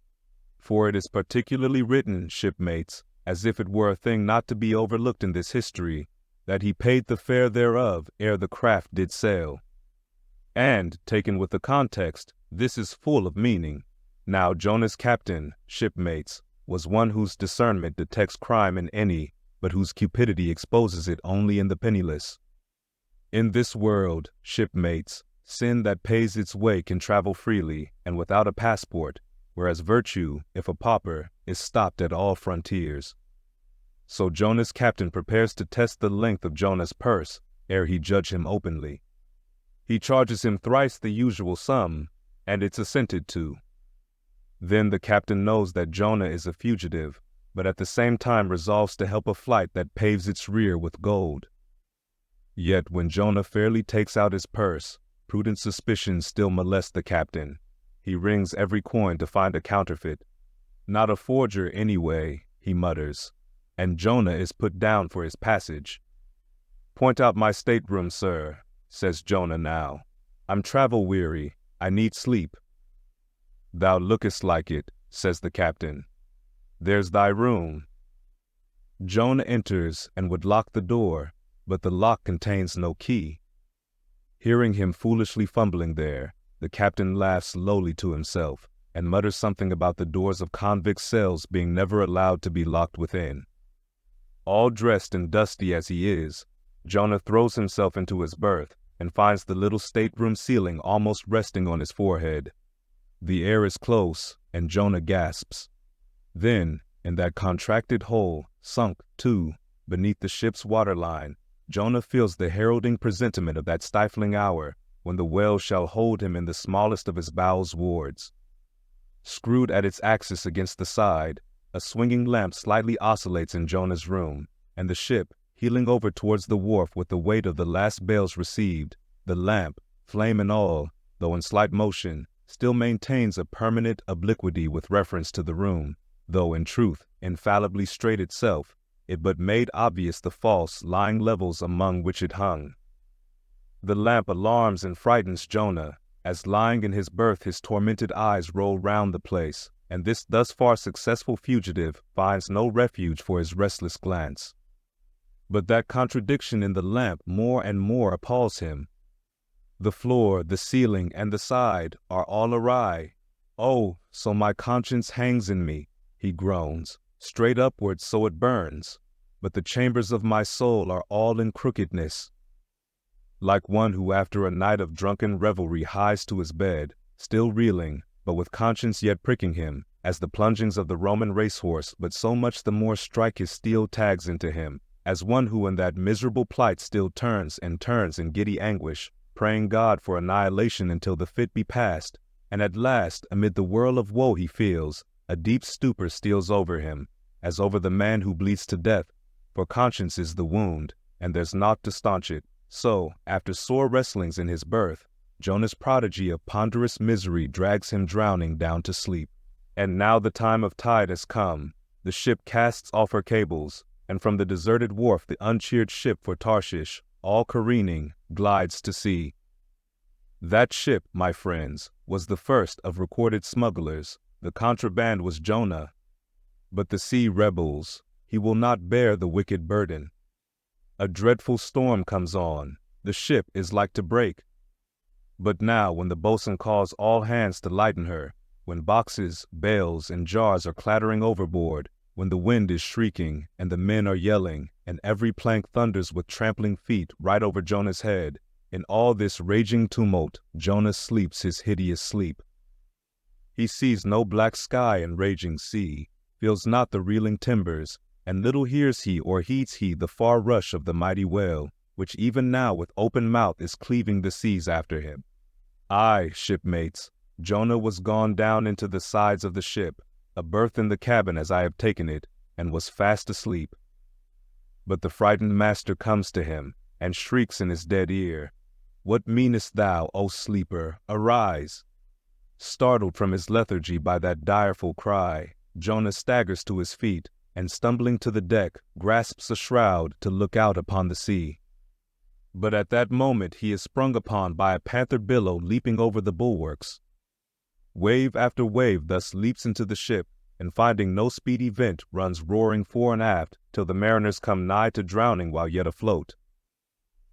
For it is particularly written, shipmates, as if it were a thing not to be overlooked in this history, that he paid the fare thereof ere the craft did sail. And, taken with the context, this is full of meaning. Now Jonah's captain, shipmates, was one whose discernment detects crime in any, but whose cupidity exposes it only in the penniless. In this world, shipmates, sin that pays its way can travel freely and without a passport, whereas virtue, if a pauper, is stopped at all frontiers. So Jonah's captain prepares to test the length of Jonah's purse ere he judge him openly. He charges him thrice the usual sum, and it's assented to. Then the captain knows that Jonah is a fugitive, but at the same time resolves to help a flight that paves its rear with gold. Yet when Jonah fairly takes out his purse, prudent suspicions still molest the captain. He rings every coin to find a counterfeit. "Not a forger anyway," he mutters, and Jonah is put down for his passage. "Point out my stateroom, sir," says Jonah now. "I'm travel-weary. I need sleep." "Thou lookest like it," says the captain. "There's thy room." Jonah enters and would lock the door, but the lock contains no key. Hearing him foolishly fumbling there, the captain laughs lowly to himself and mutters something about the doors of convict cells being never allowed to be locked within. All dressed and dusty as he is, Jonah throws himself into his berth and finds the little stateroom ceiling almost resting on his forehead. The air is close, and Jonah gasps. Then, in that contracted hole, sunk, too, beneath the ship's waterline, Jonah feels the heralding presentiment of that stifling hour when the whale shall hold him in the smallest of his bowels wards. Screwed at its axis against the side, a swinging lamp slightly oscillates in Jonah's room, and the ship, heeling over towards the wharf with the weight of the last bales received, the lamp, flame and all, though in slight motion, still maintains a permanent obliquity with reference to the room, though in truth, infallibly straight itself, it but made obvious the false, lying levels among which it hung. The lamp alarms and frightens Jonah, as lying in his berth his tormented eyes roll round the place, and this thus far successful fugitive finds no refuge for his restless glance. But that contradiction in the lamp more and more appalls him. The floor, the ceiling, and the side are all awry. "Oh, so my conscience hangs in me," he groans, "straight upward so it burns, but the chambers of my soul are all in crookedness." Like one who after a night of drunken revelry hies to his bed, still reeling, but with conscience yet pricking him, as the plungings of the Roman racehorse but so much the more strike his steel tags into him, as one who in that miserable plight still turns and turns in giddy anguish, praying God for annihilation until the fit be past, and at last, amid the whirl of woe he feels, a deep stupor steals over him, as over the man who bleeds to death, for conscience is the wound, and there's naught to staunch it. So, after sore wrestlings in his berth, Jonah's prodigy of ponderous misery drags him drowning down to sleep. And now the time of tide has come. The ship casts off her cables, and from the deserted wharf the uncheered ship for Tarshish, all careening, glides to sea. That ship, my friends, was the first of recorded smugglers. The contraband was Jonah. But the sea rebels. He will not bear the wicked burden. A dreadful storm comes on. The ship is like to break. But now, when the boatswain calls all hands to lighten her, when boxes, bales, and jars are clattering overboard, when the wind is shrieking and the men are yelling, and every plank thunders with trampling feet right over Jonah's head, in all this raging tumult, Jonah sleeps his hideous sleep. He sees no black sky and raging sea, feels not the reeling timbers, and little hears he or heeds he the far rush of the mighty whale, which even now with open mouth is cleaving the seas after him. Aye, shipmates, Jonah was gone down into the sides of the ship, a berth in the cabin as I have taken it, and was fast asleep. But the frightened master comes to him, and shrieks in his dead ear, "What meanest thou, O sleeper? Arise!" Startled from his lethargy by that direful cry, Jonah staggers to his feet, and stumbling to the deck, grasps a shroud to look out upon the sea. But at that moment he is sprung upon by a panther billow leaping over the bulwarks. Wave after wave thus leaps into the ship, and finding no speedy vent runs roaring fore and aft till the mariners come nigh to drowning while yet afloat.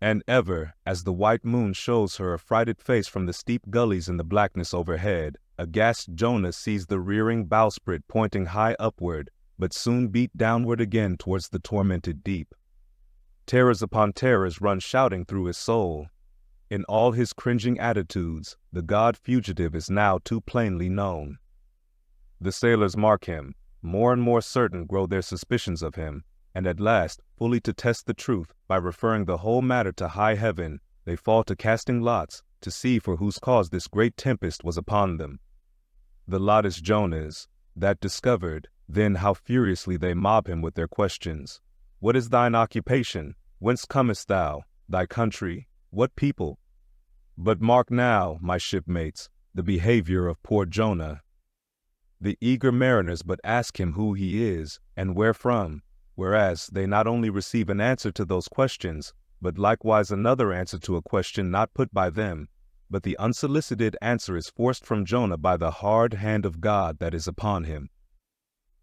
And ever, as the white moon shows her affrighted face from the steep gullies in the blackness overhead, aghast Jonah sees the rearing bowsprit pointing high upward, but soon beat downward again towards the tormented deep. Terrors upon terrors run shouting through his soul. In all his cringing attitudes, the god fugitive is now too plainly known. The sailors mark him, more and more certain grow their suspicions of him, and at last, fully to test the truth, by referring the whole matter to high heaven, they fall to casting lots, to see for whose cause this great tempest was upon them. The lot is Jonah's. That discovered, then how furiously they mob him with their questions. What is thine occupation? Whence comest thou? Thy country? What people? But mark now, my shipmates, the behavior of poor Jonah. The eager mariners but ask him who he is, and where from, whereas they not only receive an answer to those questions, but likewise another answer to a question not put by them, but the unsolicited answer is forced from Jonah by the hard hand of God that is upon him.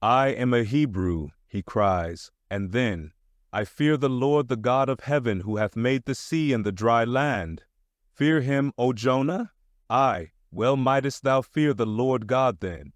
"I am a Hebrew," he cries, and then, "I fear the Lord the God of heaven who hath made the sea and the dry land." Fear him, O Jonah? Aye, well mightest thou fear the Lord God then.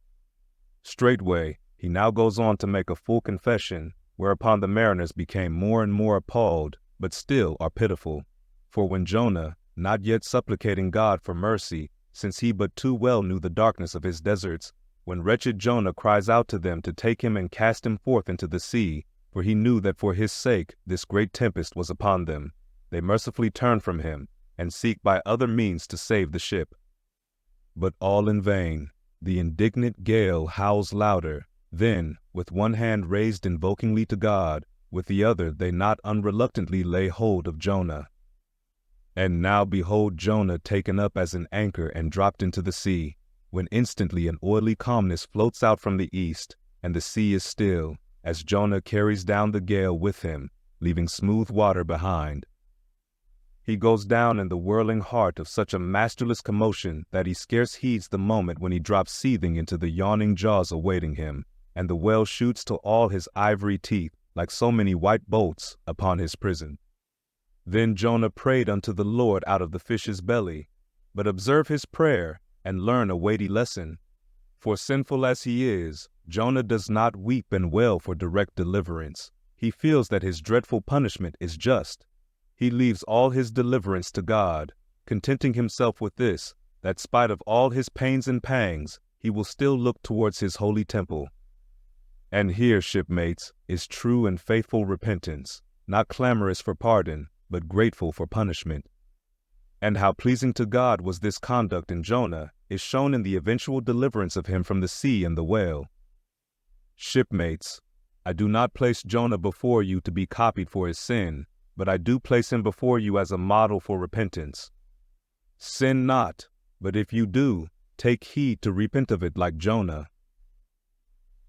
Straightway, he now goes on to make a full confession, whereupon the mariners became more and more appalled, but still are pitiful. For when Jonah, not yet supplicating God for mercy, since he but too well knew the darkness of his deserts, when wretched Jonah cries out to them to take him and cast him forth into the sea, for he knew that for his sake this great tempest was upon them, they mercifully turn from him, and seek by other means to save the ship. But all in vain. The indignant gale howls louder. Then, with one hand raised invokingly to God, with the other they not unreluctantly lay hold of Jonah. And now behold Jonah taken up as an anchor and dropped into the sea, when instantly an oily calmness floats out from the east, and the sea is still, as Jonah carries down the gale with him, leaving smooth water behind. He goes down in the whirling heart of such a masterless commotion that he scarce heeds the moment when he drops seething into the yawning jaws awaiting him, and the whale shoots to all his ivory teeth, like so many white bolts, upon his prison. Then Jonah prayed unto the Lord out of the fish's belly. But observe his prayer, and learn a weighty lesson. For sinful as he is, Jonah does not weep and wail for direct deliverance. He feels that his dreadful punishment is just. He leaves all his deliverance to God, contenting himself with this, that spite of all his pains and pangs, he will still look towards his holy temple. And here, shipmates, is true and faithful repentance, not clamorous for pardon, but grateful for punishment. And how pleasing to God was this conduct in Jonah is shown in the eventual deliverance of him from the sea and the whale. Shipmates, I do not place Jonah before you to be copied for his sin, but I do place him before you as a model for repentance. Sin not, but if you do, take heed to repent of it like Jonah.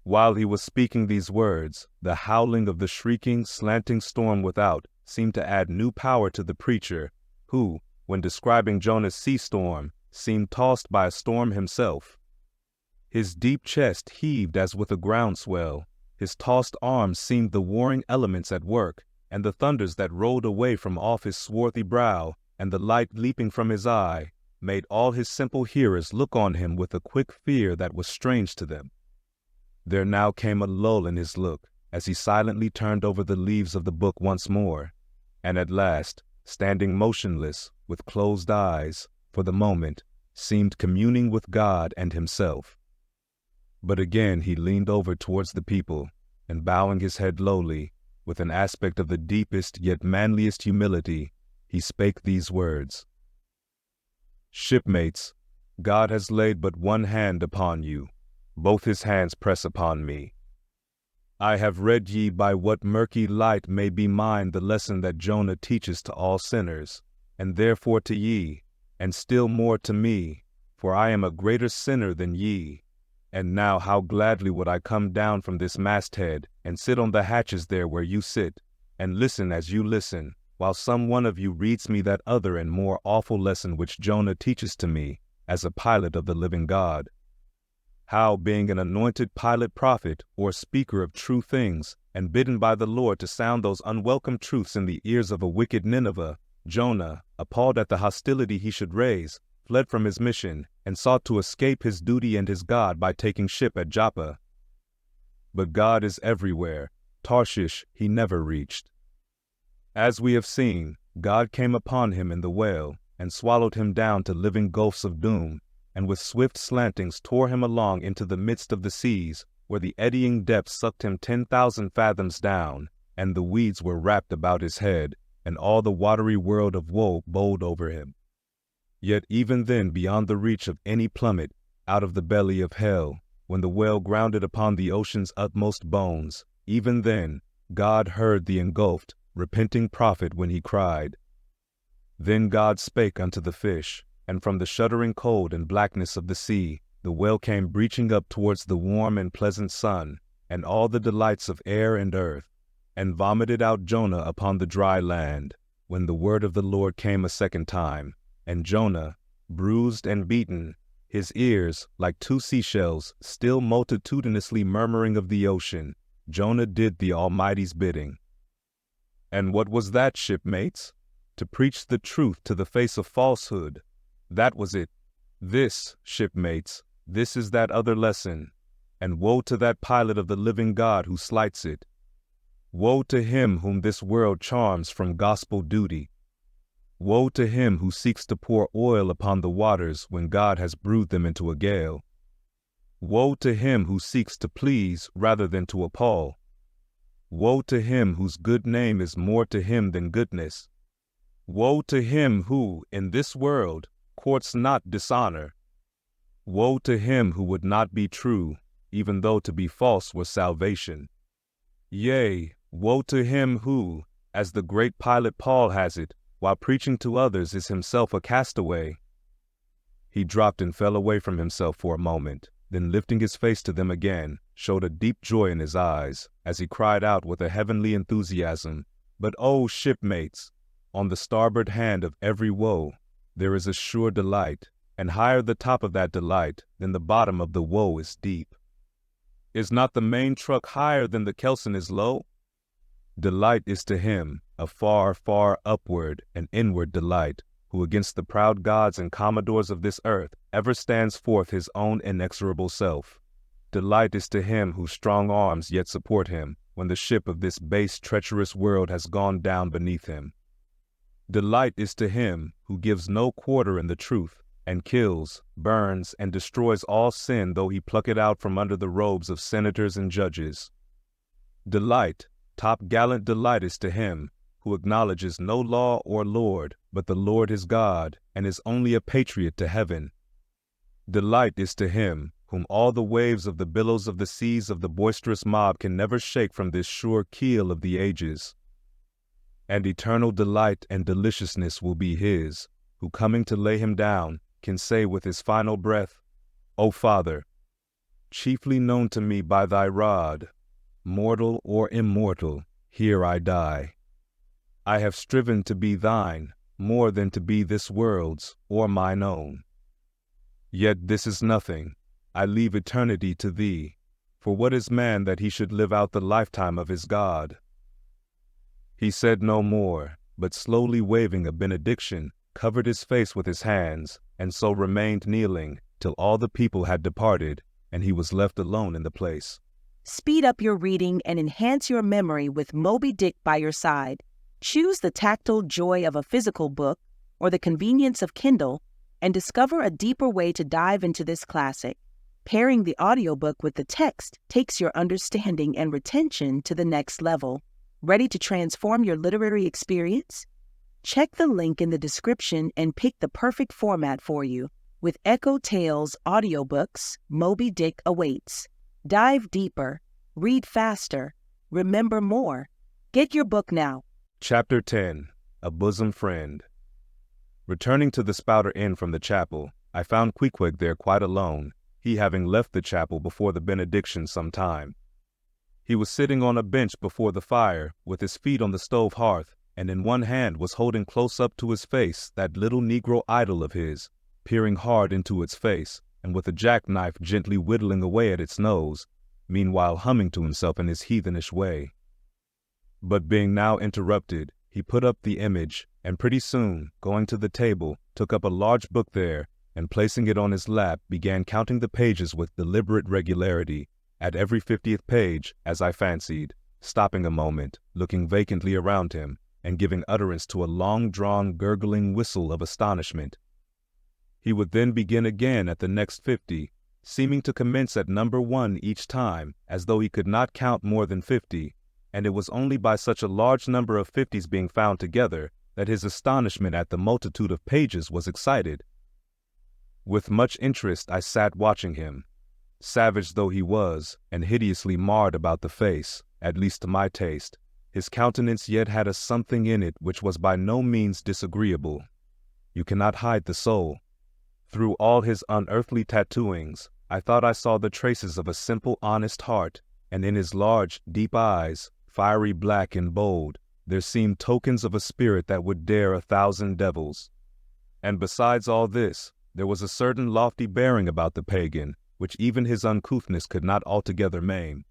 While he was speaking these words, the howling of the shrieking, slanting storm without seemed to add new power to the preacher, who, when describing Jonah's sea storm, seemed tossed by a storm himself. His deep chest heaved as with a groundswell, His tossed arms seemed the warring elements at work, and the thunders that rolled away from off his swarthy brow, and the light leaping from his eye, made all his simple hearers look on him with a quick fear that was strange to them. There now came a lull in his look, as he silently turned over the leaves of the book once more, and at last, standing motionless, with closed eyes, for the moment, seemed communing with God and himself. But again he leaned over towards the people, and bowing his head lowly, with an aspect of the deepest yet manliest humility, he spake these words: "Shipmates, God has laid but one hand upon you, both his hands press upon me. I have read ye by what murky light may be mine the lesson that Jonah teaches to all sinners, and therefore to ye, and still more to me, for I am a greater sinner than ye. And now how gladly would I come down from this masthead, and sit on the hatches there where you sit, and listen as you listen, while some one of you reads me that other and more awful lesson which Jonah teaches to me, as a pilot of the living God. How, being an anointed pilot prophet, or speaker of true things, and bidden by the Lord to sound those unwelcome truths in the ears of a wicked Nineveh, Jonah, appalled at the hostility he should raise, fled from his mission, and sought to escape his duty and his God by taking ship at Joppa. But God is everywhere. Tarshish he never reached. As we have seen, God came upon him in the whale, and swallowed him down to living gulfs of doom, and with swift slantings tore him along into the midst of the seas, where the eddying depths sucked him 10,000 fathoms down, and the weeds were wrapped about his head, and all the watery world of woe bowled over him. Yet even then, beyond the reach of any plummet, out of the belly of hell, when the whale grounded upon the ocean's utmost bones, even then, God heard the engulfed, repenting prophet when he cried. Then God spake unto the fish, and from the shuddering cold and blackness of the sea, the whale came breaching up towards the warm and pleasant sun, and all the delights of air and earth, and vomited out Jonah upon the dry land, when the word of the Lord came a second time, and Jonah, bruised and beaten, his ears, like two seashells, still multitudinously murmuring of the ocean, Jonah did the Almighty's bidding. And what was that, shipmates? To preach the truth to the face of falsehood. That was it. This, shipmates, this is that other lesson. And woe to that pilot of the living God who slights it. Woe to him whom this world charms from gospel duty. Woe to him who seeks to pour oil upon the waters when God has brewed them into a gale. Woe to him who seeks to please rather than to appall. Woe to him whose good name is more to him than goodness. Woe to him who, in this world, courts not dishonor. Woe to him who would not be true, even though to be false were salvation. Yea, woe to him who, as the great pilot Paul has it, while preaching to others is himself a castaway. He dropped and fell away from himself for a moment, then lifting his face to them again, showed a deep joy in his eyes, as he cried out with a heavenly enthusiasm, "But O shipmates, on the starboard hand of every woe, there is a sure delight, and higher the top of that delight than the bottom of the woe is deep. Is not the main truck higher than the kelson is low? Delight is to him a far, far upward and inward delight, who against the proud gods and commodores of this earth ever stands forth his own inexorable self. Delight is to him whose strong arms yet support him, when the ship of this base, treacherous world has gone down beneath him. Delight is to him who gives no quarter in the truth, and kills, burns, and destroys all sin, though he pluck it out from under the robes of senators and judges. Delight, top-gallant delight is to him who acknowledges no law or lord, but the Lord his God, and is only a patriot to heaven. Delight is to him whom all the waves of the billows of the seas of the boisterous mob can never shake from this sure keel of the ages. And eternal delight and deliciousness will be his, who coming to lay him down, can say with his final breath, O Father, chiefly known to me by thy rod, mortal or immortal, here I die. I have striven to be thine, more than to be this world's or mine own. Yet this is nothing. I leave eternity to thee, For what is man that he should live out the lifetime of his God? He said no more, but slowly waving a benediction, covered his face with his hands, and so remained kneeling till all the people had departed, and he was left alone in the place. Speed up your reading and enhance your memory with Moby Dick by your side. Choose the tactile joy of a physical book or the convenience of Kindle, and discover a deeper way to dive into this classic. Pairing the audiobook with the text takes your understanding and retention to the next level. Ready to transform your literary experience? Check the link in the description and pick the perfect format for you. With EchoTales Audiobooks, Moby Dick awaits. Dive deeper, read faster, remember more. Get your book now. Chapter 10. A Bosom Friend. Returning to the Spouter Inn from the chapel, I found Pequod there quite alone, he having left the chapel before the benediction some time. He was sitting on a bench before the fire, with his feet on the stove hearth, and in one hand was holding close up to his face that little Negro idol of his, peering hard into its face, and with a jackknife gently whittling away at its nose, meanwhile humming to himself in his heathenish way. But being now interrupted, he put up the image, and pretty soon, going to the table, took up a large book there, and placing it on his lap, began counting the pages with deliberate regularity, at every 50th page, as I fancied, stopping a moment, looking vacantly around him, and giving utterance to a long-drawn, gurgling whistle of astonishment. He would then begin again at the next 50, seeming to commence at number 1 each time, as though he could not count more than 50, and it was only by such a large number of 50s being found together that his astonishment at the multitude of pages was excited. With much interest I sat watching him. Savage though he was, and hideously marred about the face, at least to my taste, his countenance yet had a something in it which was by no means disagreeable. You cannot hide the soul. Through all his unearthly tattooings, I thought I saw the traces of a simple, honest heart, and in his large, deep eyes, fiery black and bold, there seemed tokens of a spirit that would dare 1,000 devils. And besides all this, there was a certain lofty bearing about the pagan, which even his uncouthness could not altogether maim.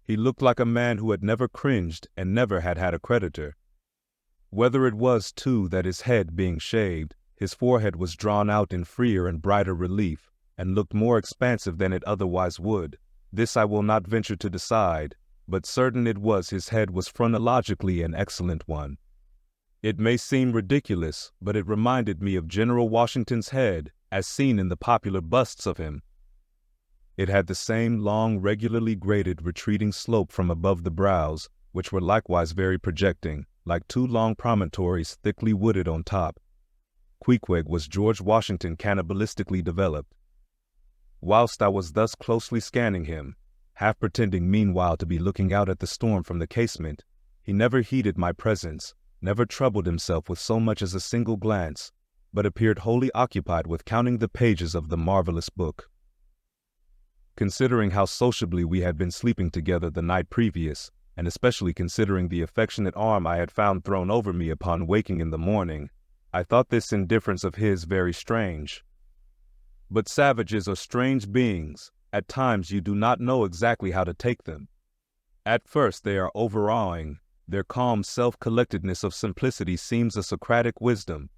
He looked like a man who had never cringed and never had had a creditor. Whether it was, too, that his head being shaved, his forehead was drawn out in freer and brighter relief, and looked more expansive than it otherwise would, this I will not venture to decide, but certain it was his head was phrenologically an excellent one. It may seem ridiculous, but it reminded me of General Washington's head, as seen in the popular busts of him. It had the same long, regularly graded, retreating slope from above the brows, which were likewise very projecting, like 2 long promontories thickly wooded on top. Pequod was George Washington cannibalistically developed. Whilst I was thus closely scanning him, half pretending meanwhile to be looking out at the storm from the casement, he never heeded my presence, never troubled himself with so much as a single glance, but appeared wholly occupied with counting the pages of the marvelous book. Considering how sociably we had been sleeping together the night previous, and especially considering the affectionate arm I had found thrown over me upon waking in the morning, I thought this indifference of his very strange. But savages are strange beings. At times you do not know exactly how to take them. At first they are overawing. Their calm self-collectedness of simplicity seems a Socratic wisdom.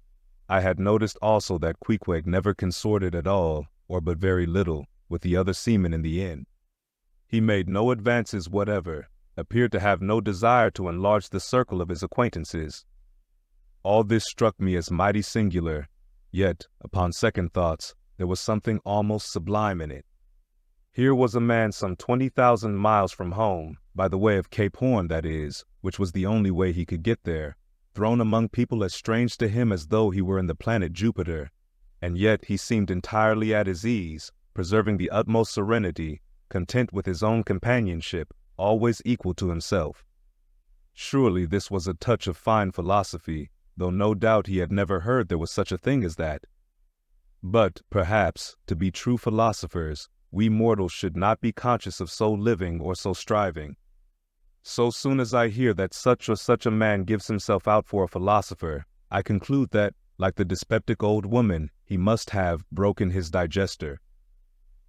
I had noticed also that Pequod never consorted at all, or but very little, with the other seamen in the inn. He made no advances whatever, appeared to have no desire to enlarge the circle of his acquaintances. All this struck me as mighty singular, yet, upon second thoughts, there was something almost sublime in it. Here was a man some 20,000 miles from home, by the way of Cape Horn, that is, which was the only way he could get there, thrown among people as strange to him as though he were in the planet Jupiter, and yet he seemed entirely at his ease, preserving the utmost serenity, content with his own companionship, always equal to himself. Surely this was a touch of fine philosophy, though no doubt he had never heard there was such a thing as that. But, perhaps, to be true philosophers, we mortals should not be conscious of so living or so striving. So soon as I hear that such or such a man gives himself out for a philosopher, I conclude that, like the dyspeptic old woman, he must have broken his digester.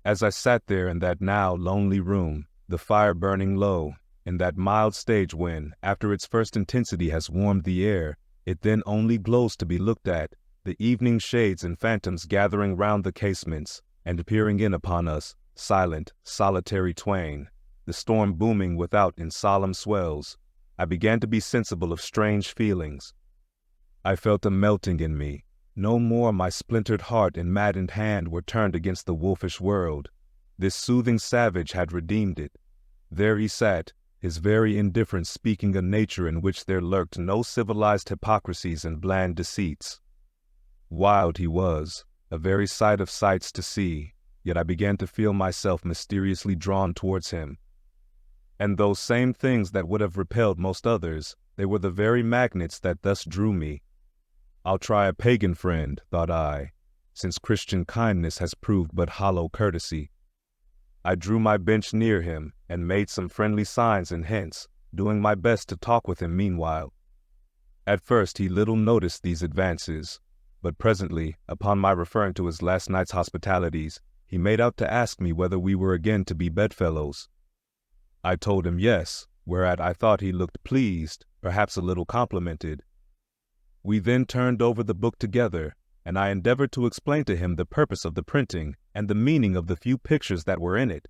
As I sat there in that now lonely room, the fire burning low, in that mild stage when, after its first intensity has warmed the air, it then only glows to be looked at, the evening shades and phantoms gathering round the casements, and peering in upon us, silent, solitary twain, the storm booming without in solemn swells, I began to be sensible of strange feelings. I felt a melting in me. No more my splintered heart and maddened hand were turned against the wolfish world. This soothing savage had redeemed it. There he sat, his very indifference speaking a nature in which there lurked no civilized hypocrisies and bland deceits. Wild he was, a very sight of sights to see, yet I began to feel myself mysteriously drawn towards him. And those same things that would have repelled most others, they were the very magnets that thus drew me. I'll try a pagan friend, thought I, since Christian kindness has proved but hollow courtesy. I drew my bench near him and made some friendly signs and hints, doing my best to talk with him meanwhile. At first he little noticed these advances, but presently, upon my referring to his last night's hospitalities, he made out to ask me whether we were again to be bedfellows. I told him yes, whereat I thought he looked pleased, perhaps a little complimented. We then turned over the book together, and I endeavored to explain to him the purpose of the printing and the meaning of the few pictures that were in it.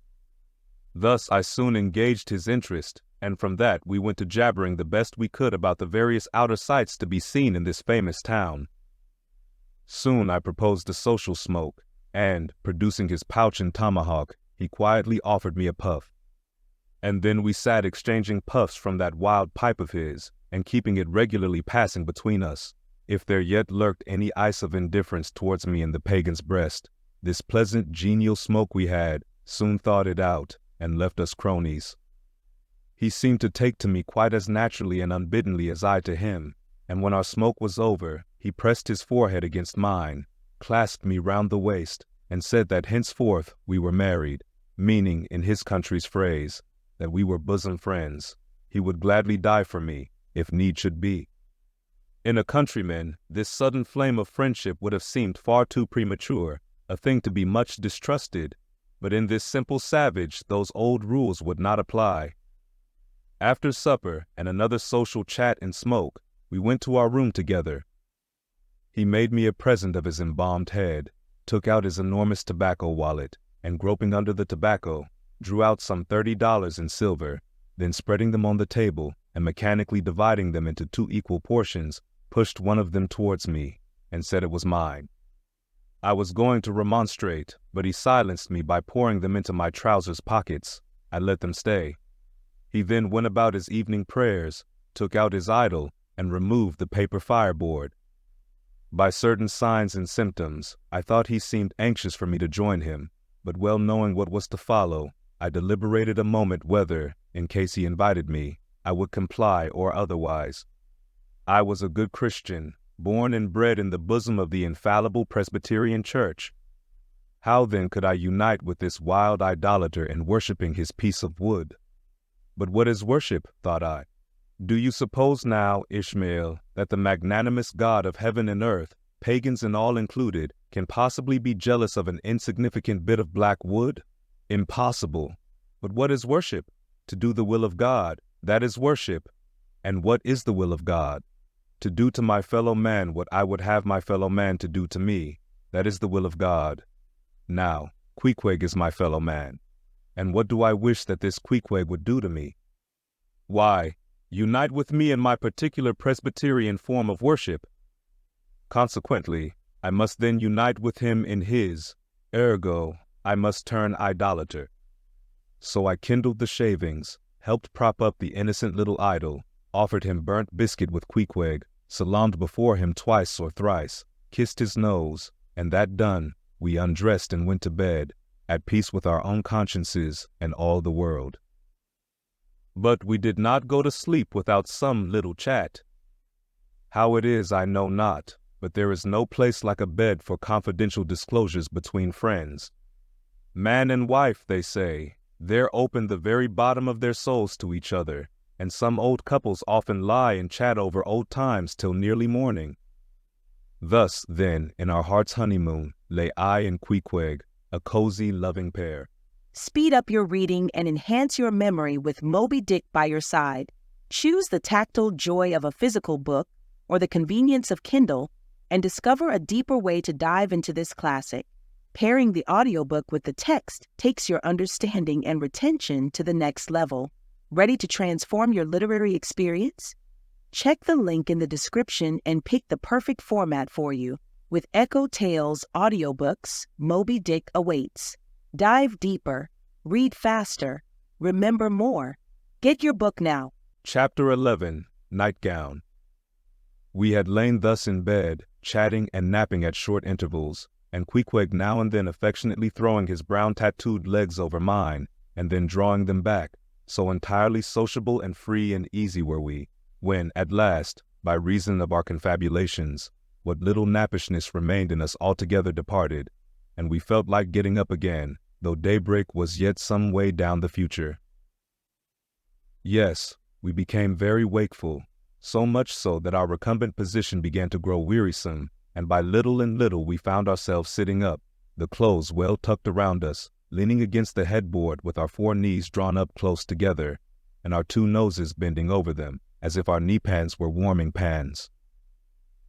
Thus I soon engaged his interest, and from that we went to jabbering the best we could about the various outer sights to be seen in this famous town. Soon I proposed a social smoke, and, producing his pouch and tomahawk, he quietly offered me a puff. And then we sat exchanging puffs from that wild pipe of his, and keeping it regularly passing between us. If there yet lurked any ice of indifference towards me in the pagan's breast, this pleasant, genial smoke we had soon thawed it out, and left us cronies. He seemed to take to me quite as naturally and unbiddenly as I to him, and when our smoke was over, he pressed his forehead against mine, clasped me round the waist, and said that henceforth we were married, meaning, in his country's phrase, that we were bosom friends. He would gladly die for me, if need should be. In a countryman, this sudden flame of friendship would have seemed far too premature, a thing to be much distrusted, but in this simple savage those old rules would not apply. After supper and another social chat and smoke, we went to our room together. He made me a present of his embalmed head, took out his enormous tobacco wallet, and groping under the tobacco, drew out some $30 in silver, then spreading them on the table, and mechanically dividing them into 2 equal portions, pushed one of them towards me, and said it was mine. I was going to remonstrate, but he silenced me by pouring them into my trousers pockets. I let them stay. He then went about his evening prayers, took out his idol, and removed the paper fireboard. By certain signs and symptoms, I thought he seemed anxious for me to join him, but well knowing what was to follow, I deliberated a moment whether, in case he invited me, I would comply or otherwise. I was a good Christian, born and bred in the bosom of the infallible Presbyterian Church. How then could I unite with this wild idolater in worshipping his piece of wood? But what is worship, thought I? Do you suppose now, Ishmael, that the magnanimous God of heaven and earth, pagans and all included, can possibly be jealous of an insignificant bit of black wood? Impossible. But what is worship? To do the will of God, that is worship. And what is the will of God? To do to my fellow man what I would have my fellow man to do to me, that is the will of God. Now, Queequeg is my fellow man. And what do I wish that this Queequeg would do to me? Why, unite with me in my particular Presbyterian form of worship. Consequently, I must then unite with him in his, ergo, I must turn idolater. So I kindled the shavings, helped prop up the innocent little idol, offered him burnt biscuit with Queequeg, salaamed before him twice or thrice, kissed his nose, and that done, we undressed and went to bed, at peace with our own consciences and all the world. But we did not go to sleep without some little chat. How it is I know not, but there is no place like a bed for confidential disclosures between friends. Man and wife, they say, there open the very bottom of their souls to each other, and some old couples often lie and chat over old times till nearly morning. Thus, then, in our heart's honeymoon, lay I and Queequeg, a cozy, loving pair. Speed up your reading and enhance your memory with Moby Dick by your side. Choose the tactile joy of a physical book or the convenience of Kindle and discover a deeper way to dive into this classic. Pairing the audiobook with the text takes your understanding and retention to the next level. Ready to transform your literary experience? Check the link in the description and pick the perfect format for you. With EchoTales Audiobooks, Moby Dick awaits. Dive deeper, read faster, remember more. Get your book now. Chapter 11, Nightgown. We had lain thus in bed, chatting and napping at short intervals, and Queequeg now and then affectionately throwing his brown tattooed legs over mine, and then drawing them back, so entirely sociable and free and easy were we, when, at last, by reason of our confabulations, what little nappishness remained in us altogether departed, and we felt like getting up again, though daybreak was yet some way down the future. Yes, we became very wakeful, so much so that our recumbent position began to grow wearisome, and by little and little we found ourselves sitting up, the clothes well tucked around us, leaning against the headboard with our 4 knees drawn up close together, and our 2 noses bending over them, as if our knee pans were warming pans.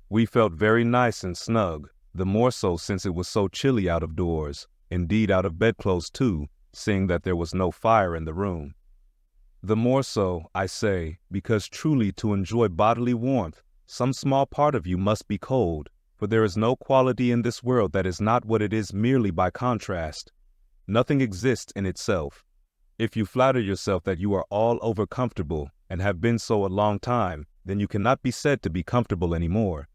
We felt very nice and snug, the more so since it was so chilly out of doors, indeed out of bedclothes too, seeing that there was no fire in the room. The more so, I say, because truly to enjoy bodily warmth, some small part of you must be cold, for there is no quality in this world that is not what it is merely by contrast. Nothing exists in itself. If you flatter yourself that you are all over comfortable, and have been so a long time, then you cannot be said to be comfortable anymore.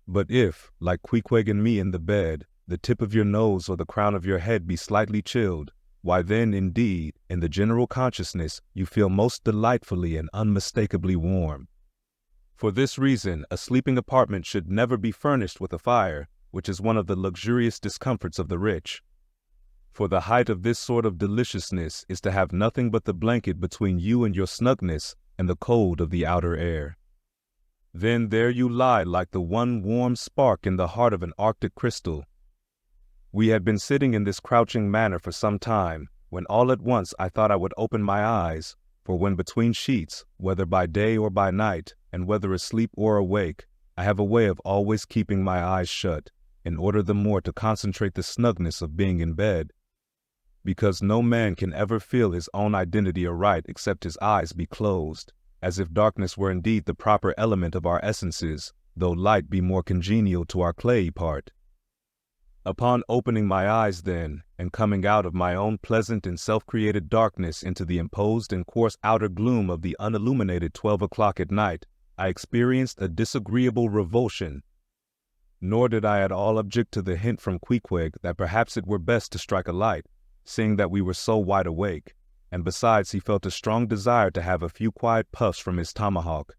But if, like Queequeg and me in the bed, the tip of your nose or the crown of your head be slightly chilled, why then, indeed, in the general consciousness, you feel most delightfully and unmistakably warm. For this reason, a sleeping apartment should never be furnished with a fire, which is one of the luxurious discomforts of the rich. For the height of this sort of deliciousness is to have nothing but the blanket between you and your snugness and the cold of the outer air. Then there you lie like the one warm spark in the heart of an Arctic crystal. We had been sitting in this crouching manner for some time, when all at once I thought I would open my eyes, for when between sheets, whether by day or by night, and whether asleep or awake, I have a way of always keeping my eyes shut, in order the more to concentrate the snugness of being in bed, because no man can ever feel his own identity aright except his eyes be closed, as if darkness were indeed the proper element of our essences, though light be more congenial to our clayey part. Upon opening my eyes then, and coming out of my own pleasant and self-created darkness into the imposed and coarse outer gloom of the unilluminated 12 o'clock at night, I experienced a disagreeable revulsion. Nor did I at all object to the hint from Queequeg that perhaps it were best to strike a light, seeing that we were so wide awake, and besides he felt a strong desire to have a few quiet puffs from his tomahawk.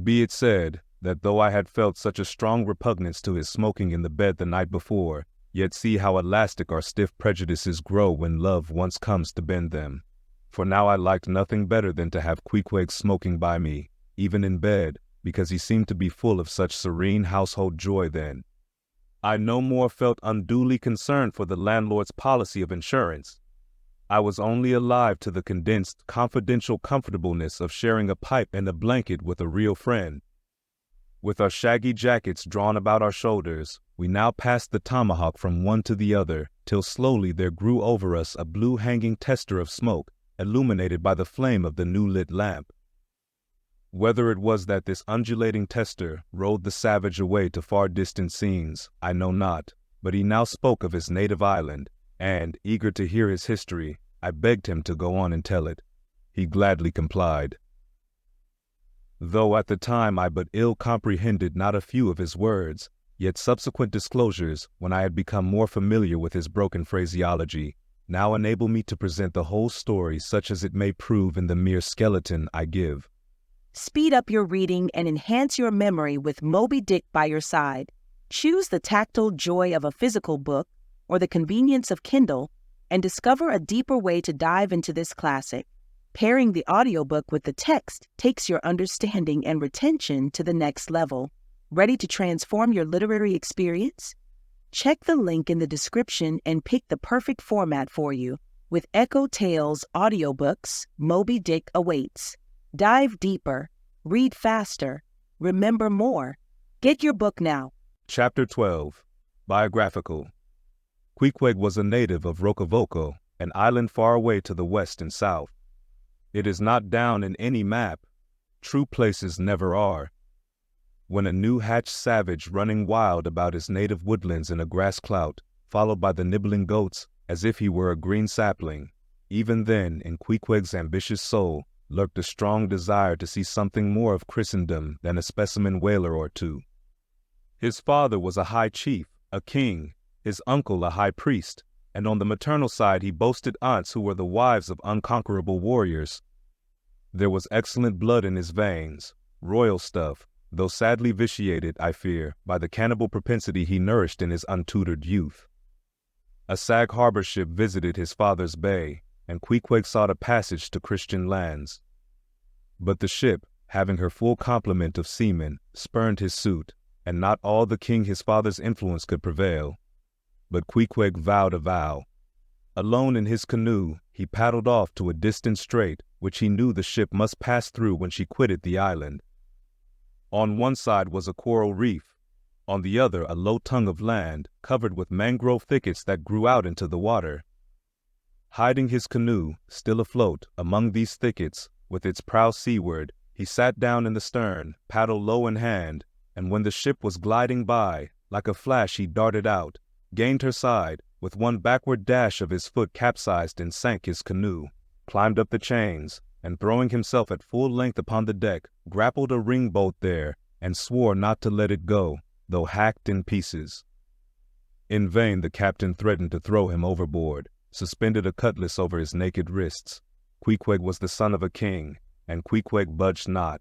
Be it said, that though I had felt such a strong repugnance to his smoking in the bed the night before, yet see how elastic our stiff prejudices grow when love once comes to bend them. For now I liked nothing better than to have Queequeg smoking by me, even in bed, because he seemed to be full of such serene household joy then. I no more felt unduly concerned for the landlord's policy of insurance. I was only alive to the condensed, confidential comfortableness of sharing a pipe and a blanket with a real friend. With our shaggy jackets drawn about our shoulders, we now passed the tomahawk from one to the other, till slowly there grew over us a blue hanging tester of smoke, illuminated by the flame of the new-lit lamp. Whether it was that this undulating tester rode the savage away to far distant scenes, I know not, but he now spoke of his native island, and, eager to hear his history, I begged him to go on and tell it. He gladly complied. Though at the time I but ill comprehended not a few of his words, yet subsequent disclosures, when I had become more familiar with his broken phraseology, now enable me to present the whole story such as it may prove in the mere skeleton I give. Speed up your reading and enhance your memory with Moby Dick by your side. Choose the tactile joy of a physical book or the convenience of Kindle and discover a deeper way to dive into this classic. Pairing the audiobook with the text takes your understanding and retention to the next level. Ready to transform your literary experience? Check the link in the description and pick the perfect format for you. With EchoTales Audiobooks, Moby Dick awaits. Dive deeper, read faster, remember more. Get your book now. Chapter 12. Biographical. Pequod was a native of Rokovoko, an island far away to the west and south. It is not down in any map. True places never are. When a new-hatched savage running wild about his native woodlands in a grass clout, followed by the nibbling goats as if he were a green sapling, even then in Pequod's ambitious soul lurked a strong desire to see something more of Christendom than a specimen whaler or two. His father was a high chief, a king, his uncle a high priest, and on the maternal side he boasted aunts who were the wives of unconquerable warriors. There was excellent blood in his veins, royal stuff, though sadly vitiated, I fear, by the cannibal propensity he nourished in his untutored youth. A Sag Harbor ship visited his father's bay, and Pequod sought a passage to Christian lands. But the ship, having her full complement of seamen, spurned his suit, and not all the king his father's influence could prevail. But Pequod vowed a vow. Alone in his canoe, he paddled off to a distant strait which he knew the ship must pass through when she quitted the island. On one side was a coral reef, on the other a low tongue of land covered with mangrove thickets that grew out into the water. Hiding his canoe, still afloat, among these thickets, with its prow seaward, he sat down in the stern, paddle low in hand, and when the ship was gliding by, like a flash he darted out, gained her side, with one backward dash of his foot capsized and sank his canoe, climbed up the chains, and throwing himself at full length upon the deck, grappled a ringbolt there, and swore not to let it go, though hacked in pieces. In vain the captain threatened to throw him overboard, suspended a cutlass over his naked wrists. Pequod was the son of a king, and Pequod budged not.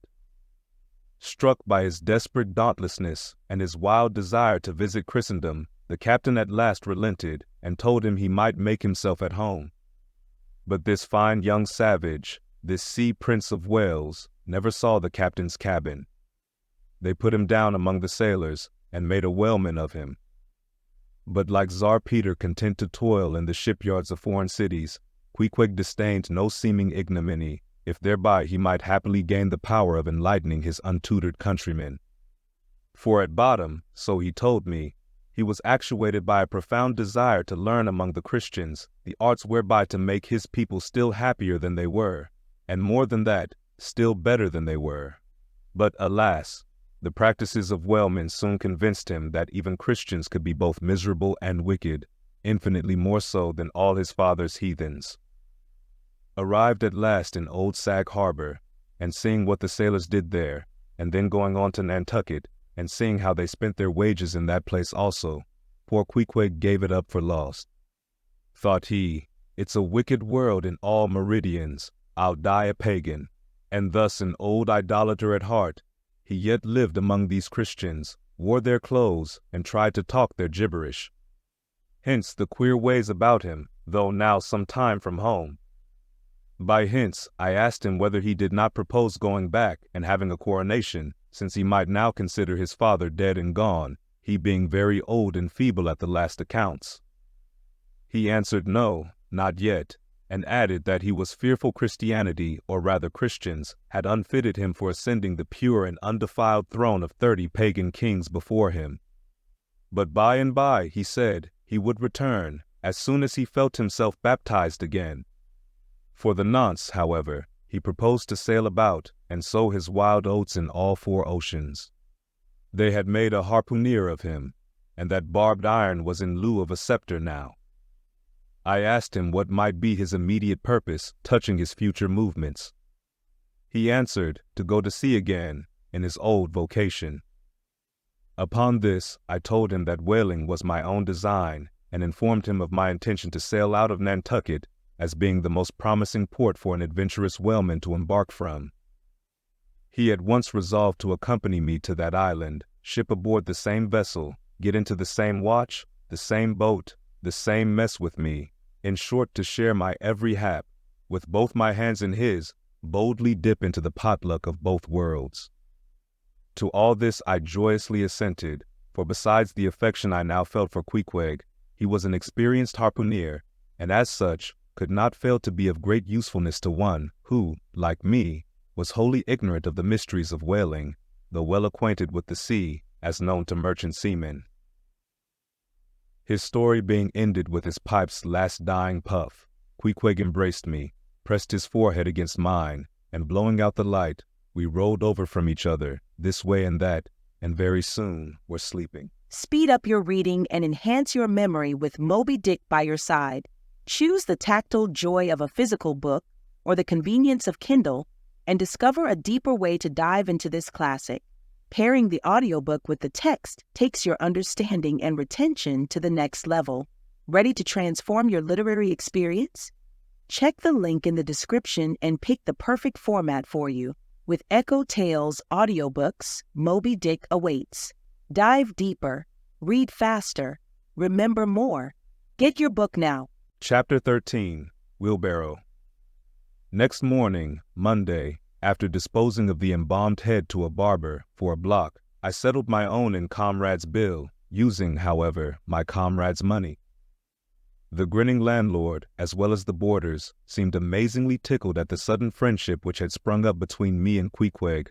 Struck by his desperate dauntlessness and his wild desire to visit Christendom, the captain at last relented, and told him he might make himself at home. But this fine young savage, this sea prince of Wales, never saw the captain's cabin. They put him down among the sailors, and made a whaleman of him. But like Tsar Peter content to toil in the shipyards of foreign cities, Pequod disdained no seeming ignominy, if thereby he might happily gain the power of enlightening his untutored countrymen. For at bottom, so he told me, he was actuated by a profound desire to learn among the Christians the arts whereby to make his people still happier than they were, and more than that, still better than they were. But alas, the practices of whalemen soon convinced him that even Christians could be both miserable and wicked, infinitely more so than all his father's heathens. Arrived at last in Old Sag Harbor, and seeing what the sailors did there, and then going on to Nantucket, and seeing how they spent their wages in that place also, poor Pequod gave it up for lost. Thought he, it's a wicked world in all meridians, I'll die a pagan. And thus an old idolater at heart, he yet lived among these Christians, wore their clothes, and tried to talk their gibberish. Hence the queer ways about him, though now some time from home. By hence I asked him whether he did not propose going back and having a coronation, since he might now consider his father dead and gone, he being very old and feeble at the last accounts. He answered no, not yet, and added that he was fearful Christianity, or rather Christians, had unfitted him for ascending the pure and undefiled throne of 30 pagan kings before him. But by and by, he said, he would return, as soon as he felt himself baptized again. For the nonce, however, he proposed to sail about and sow his wild oats in all 4 oceans. They had made a harpooner of him, and that barbed iron was in lieu of a scepter now. I asked him what might be his immediate purpose touching his future movements. He answered to go to sea again in his old vocation. Upon this, I told him that whaling was my own design, and informed him of my intention to sail out of Nantucket as being the most promising port for an adventurous whaleman to embark from. He at once resolved to accompany me to that island, ship aboard the same vessel, get into the same watch, the same boat, the same mess with me, in short to share my every hap, with both my hands in his, boldly dip into the potluck of both worlds. To all this I joyously assented, for besides the affection I now felt for Queequeg, he was an experienced harpooner, and as such could not fail to be of great usefulness to one who, like me, was wholly ignorant of the mysteries of whaling, though well acquainted with the sea, as known to merchant seamen. His story being ended with his pipe's last dying puff, Queequeg embraced me, pressed his forehead against mine, and blowing out the light, we rolled over from each other, this way and that, and very soon were sleeping. Speed up your reading and enhance your memory with Moby Dick by your side. Choose the tactile joy of a physical book or the convenience of Kindle and discover a deeper way to dive into this classic. Pairing the audiobook with the text takes your understanding and retention to the next level. Ready to transform your literary experience? Check the link in the description and pick the perfect format for you. With EchoTales Audiobooks, Moby Dick awaits. Dive deeper, read faster, remember more. Get your book now. Chapter 13, Wheelbarrow. Next morning, Monday, after disposing of the embalmed head to a barber for a block, I settled my own in comrade's bill, using, however, my comrade's money. The grinning landlord, as well as the boarders, seemed amazingly tickled at the sudden friendship which had sprung up between me and Queequeg,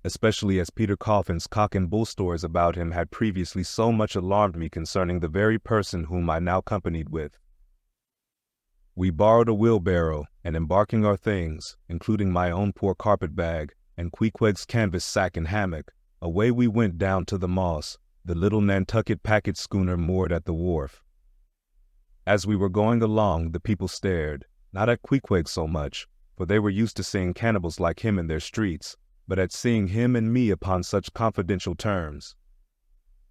especially as Peter Coffin's cock and bull stories about him had previously so much alarmed me concerning the very person whom I now companied with. We borrowed a wheelbarrow, and embarking our things, including my own poor carpet-bag and Queequeg's canvas sack and hammock, away we went down to the Moss, the little Nantucket packet schooner moored at the wharf. As we were going along, the people stared, not at Queequeg so much, for they were used to seeing cannibals like him in their streets, but at seeing him and me upon such confidential terms.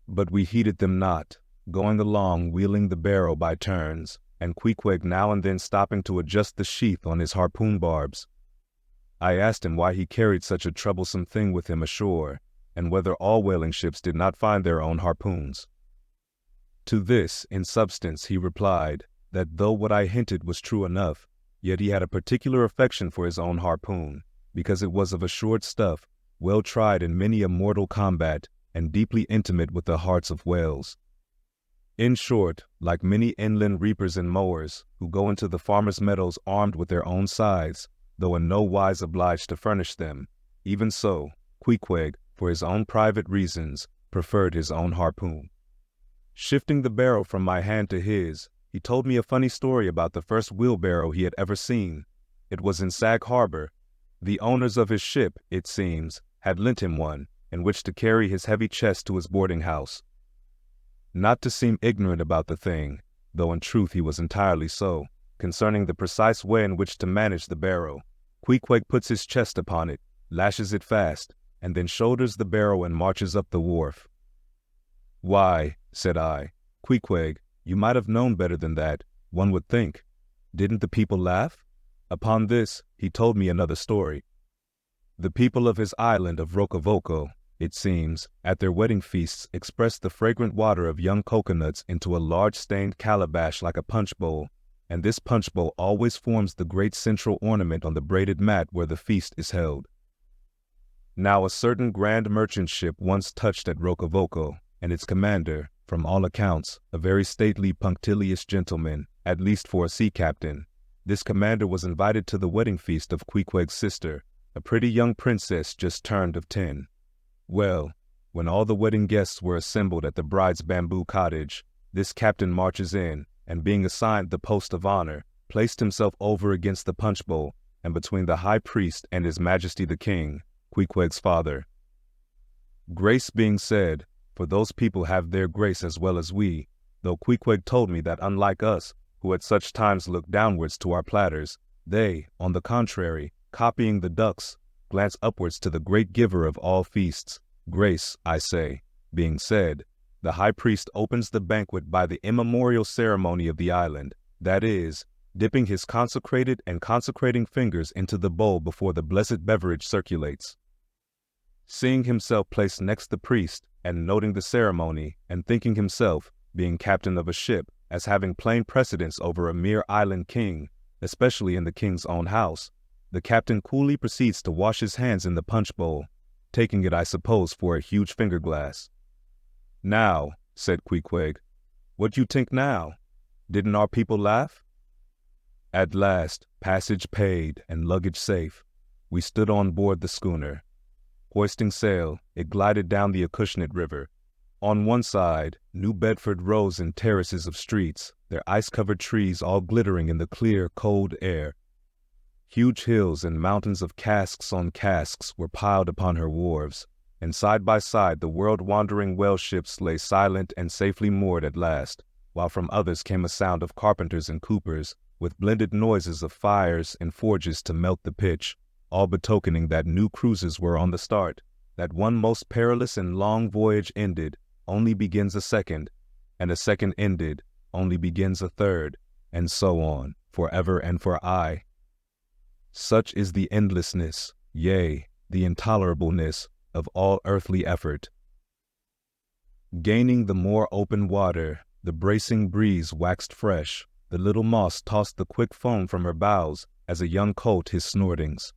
But we heeded them not, going along wheeling the barrow by turns, and Queequeg now and then stopping to adjust the sheath on his harpoon barbs. I asked him why he carried such a troublesome thing with him ashore, and whether all whaling ships did not find their own harpoons. To this, in substance, he replied, that though what I hinted was true enough, yet he had a particular affection for his own harpoon, because it was of assured stuff, well tried in many a mortal combat, and deeply intimate with the hearts of whales. In short, like many inland reapers and mowers, who go into the farmers' meadows armed with their own scythes, though in no wise obliged to furnish them, even so, Queequeg, for his own private reasons, preferred his own harpoon. Shifting the barrow from my hand to his, he told me a funny story about the first wheelbarrow he had ever seen. It was in Sag Harbor. The owners of his ship, it seems, had lent him one, in which to carry his heavy chest to his boarding house. Not to seem ignorant about the thing, though in truth he was entirely so, concerning the precise way in which to manage the barrow, Queequeg puts his chest upon it, lashes it fast, and then shoulders the barrow and marches up the wharf. "Why," said I, "Queequeg, you might have known better than that, one would think. Didn't the people laugh?" Upon this, he told me another story. The people of his island of Rokovoko, it seems, at their wedding feasts expressed the fragrant water of young coconuts into a large stained calabash like a punch bowl, and this punch bowl always forms the great central ornament on the braided mat where the feast is held. Now a certain grand merchant ship once touched at Rokovoko, and its commander, from all accounts, a very stately, punctilious gentleman, at least for a sea captain. This commander was invited to the wedding feast of Queequeg's sister, a pretty young princess just turned of 10. Well, when all the wedding guests were assembled at the bride's bamboo cottage, this captain marches in, and being assigned the post of honor, placed himself over against the punch bowl, and between the high priest and his majesty the king, Queequeg's father. Grace being said, for those people have their grace as well as we, though Queequeg told me that unlike us, who at such times look downwards to our platters, they, on the contrary, copying the ducks, glance upwards to the great giver of all feasts. Grace, I say, being said, the high priest opens the banquet by the immemorial ceremony of the island, that is, dipping his consecrated and consecrating fingers into the bowl before the blessed beverage circulates. Seeing himself placed next the priest, and noting the ceremony, and thinking himself, being captain of a ship, as having plain precedence over a mere island king, especially in the king's own house, the captain coolly proceeds to wash his hands in the punch bowl, taking it, I suppose, for a huge finger glass. "Now," said Queequeg, "what you think now? Didn't our people laugh?" At last, passage paid and luggage safe, we stood on board the schooner. Hoisting sail, it glided down the Acushnet River. On one side, New Bedford rose in terraces of streets, their ice-covered trees all glittering in the clear, cold air. Huge hills and mountains of casks on casks were piled upon her wharves, and side by side the world-wandering whale ships lay silent and safely moored at last, while from others came a sound of carpenters and coopers, with blended noises of fires and forges to melt the pitch, all betokening that new cruises were on the start, that one most perilous and long voyage ended, only begins a second, and a second ended, only begins a third, and so on, forever and for aye. Such is the endlessness, yea, the intolerableness of all earthly effort. Gaining the more open water, the bracing breeze waxed fresh, the little moss tossed the quick foam from her bows as a young colt his snortings.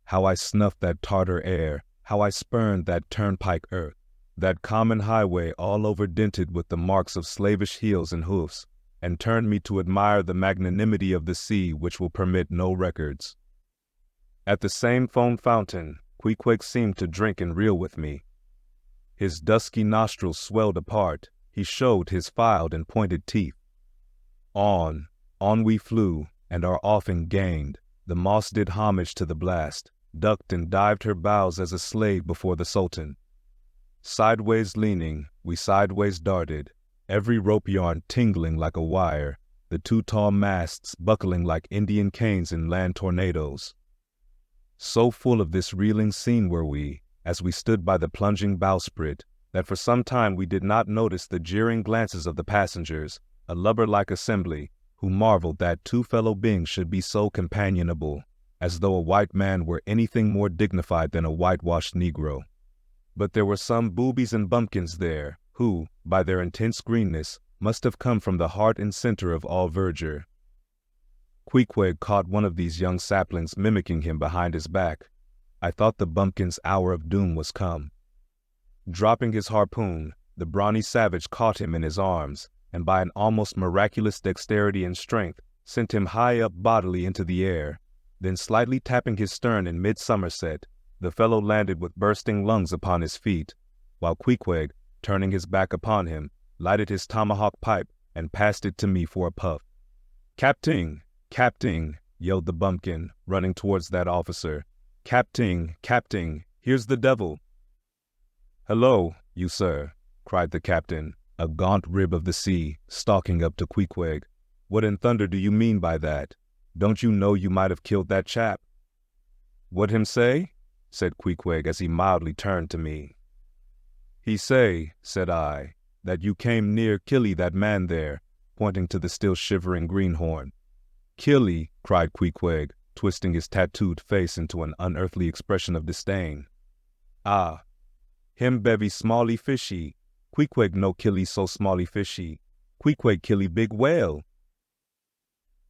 How I snuffed that Tartar air, how I spurned that turnpike earth, that common highway all over dented with the marks of slavish heels and hoofs, and turned me to admire the magnanimity of the sea which will permit no records. At the same foam fountain, Queequeg seemed to drink and reel with me. His dusky nostrils swelled apart, he showed his filed and pointed teeth. On we flew, and our offing gained. The moss did homage to the blast, ducked and dived her bows as a slave before the Sultan. Sideways leaning, we sideways darted, every rope yarn tingling like a wire, the two tall masts buckling like Indian canes in land tornadoes. So full of this reeling scene were we, as we stood by the plunging bowsprit, that for some time we did not notice the jeering glances of the passengers, a lubber-like assembly, who marveled that two fellow beings should be so companionable, as though a white man were anything more dignified than a whitewashed Negro. But there were some boobies and bumpkins there, who, by their intense greenness, must have come from the heart and center of all verdure. Queequeg caught one of these young saplings mimicking him behind his back. I thought the bumpkin's hour of doom was come. Dropping his harpoon, the brawny savage caught him in his arms, and by an almost miraculous dexterity and strength, sent him high up bodily into the air. Then slightly tapping his stern in mid-somerset, the fellow landed with bursting lungs upon his feet, while Queequeg, turning his back upon him, lighted his tomahawk pipe and passed it to me for a puff. "Capting! Capting!" yelled the bumpkin, running towards that officer. "Capting! Capting! Here's the devil!" "Hello, you sir," cried the captain, a gaunt rib of the sea, stalking up to Queequeg. "What in thunder do you mean by that? Don't you know you might have killed that chap?" "What him say?" said Queequeg as he mildly turned to me. "He say," said I, "that you came near killee that man there," pointing to the still shivering greenhorn. "Killee!" cried Queequeg, twisting his tattooed face into an unearthly expression of disdain. "Ah, him bevy smally fishy. Queequeg no killee so smally fishy. Queequeg killee big whale."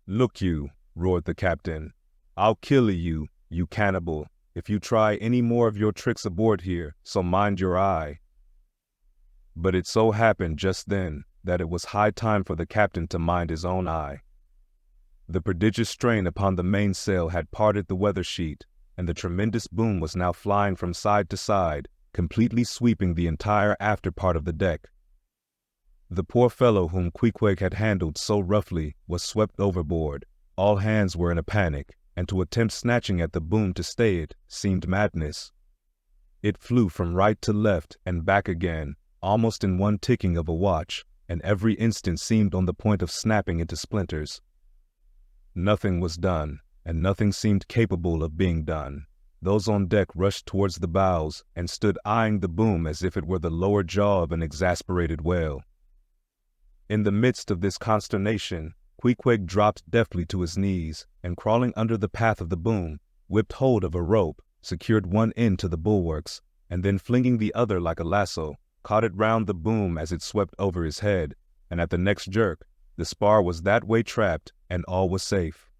"Look you," roared the captain, "I'll killee you, you cannibal, if you try any more of your tricks aboard here, so mind your eye." But it so happened just then that it was high time for the captain to mind his own eye. The prodigious strain upon the mainsail had parted the weather sheet, and the tremendous boom was now flying from side to side, completely sweeping the entire after part of the deck. The poor fellow whom Queequeg had handled so roughly was swept overboard. All hands were in a panic, and to attempt snatching at the boom to stay it seemed madness. It flew from right to left and back again, almost in one ticking of a watch, and every instant seemed on the point of snapping into splinters. Nothing was done, and nothing seemed capable of being done. Those on deck rushed towards the bows and stood eyeing the boom as if it were the lower jaw of an exasperated whale. In the midst of this consternation, Queequeg dropped deftly to his knees, and crawling under the path of the boom, whipped hold of a rope, secured one end to the bulwarks, and then flinging the other like a lasso, caught it round the boom as it swept over his head, and at the next jerk, the spar was that way trapped, and all was safe.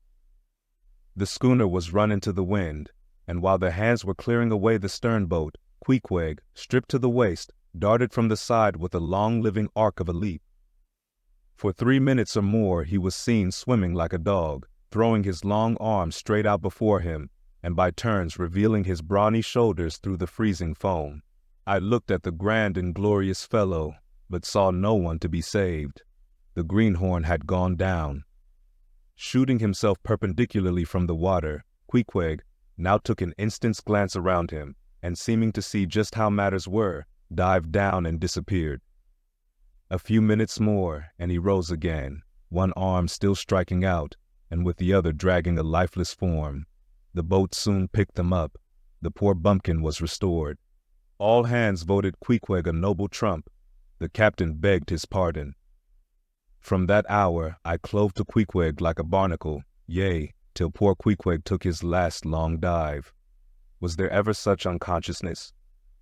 The schooner was run into the wind, and while their hands were clearing away the stern boat, Queequeg, stripped to the waist, darted from the side with a long living arc of a leap. For 3 minutes or more he was seen swimming like a dog, throwing his long arms straight out before him, and by turns revealing his brawny shoulders through the freezing foam. I looked at the grand and glorious fellow, but saw no one to be saved. The greenhorn had gone down. Shooting himself perpendicularly from the water, Pequod now took an instant's glance around him, and seeming to see just how matters were, dived down and disappeared. A few minutes more, and he rose again, one arm still striking out, and with the other dragging a lifeless form. The boat soon picked them up. The poor bumpkin was restored. All hands voted Pequod a noble trump. The captain begged his pardon. From that hour I clove to Pequod like a barnacle, yea, till poor Pequod took his last long dive. Was there ever such unconsciousness?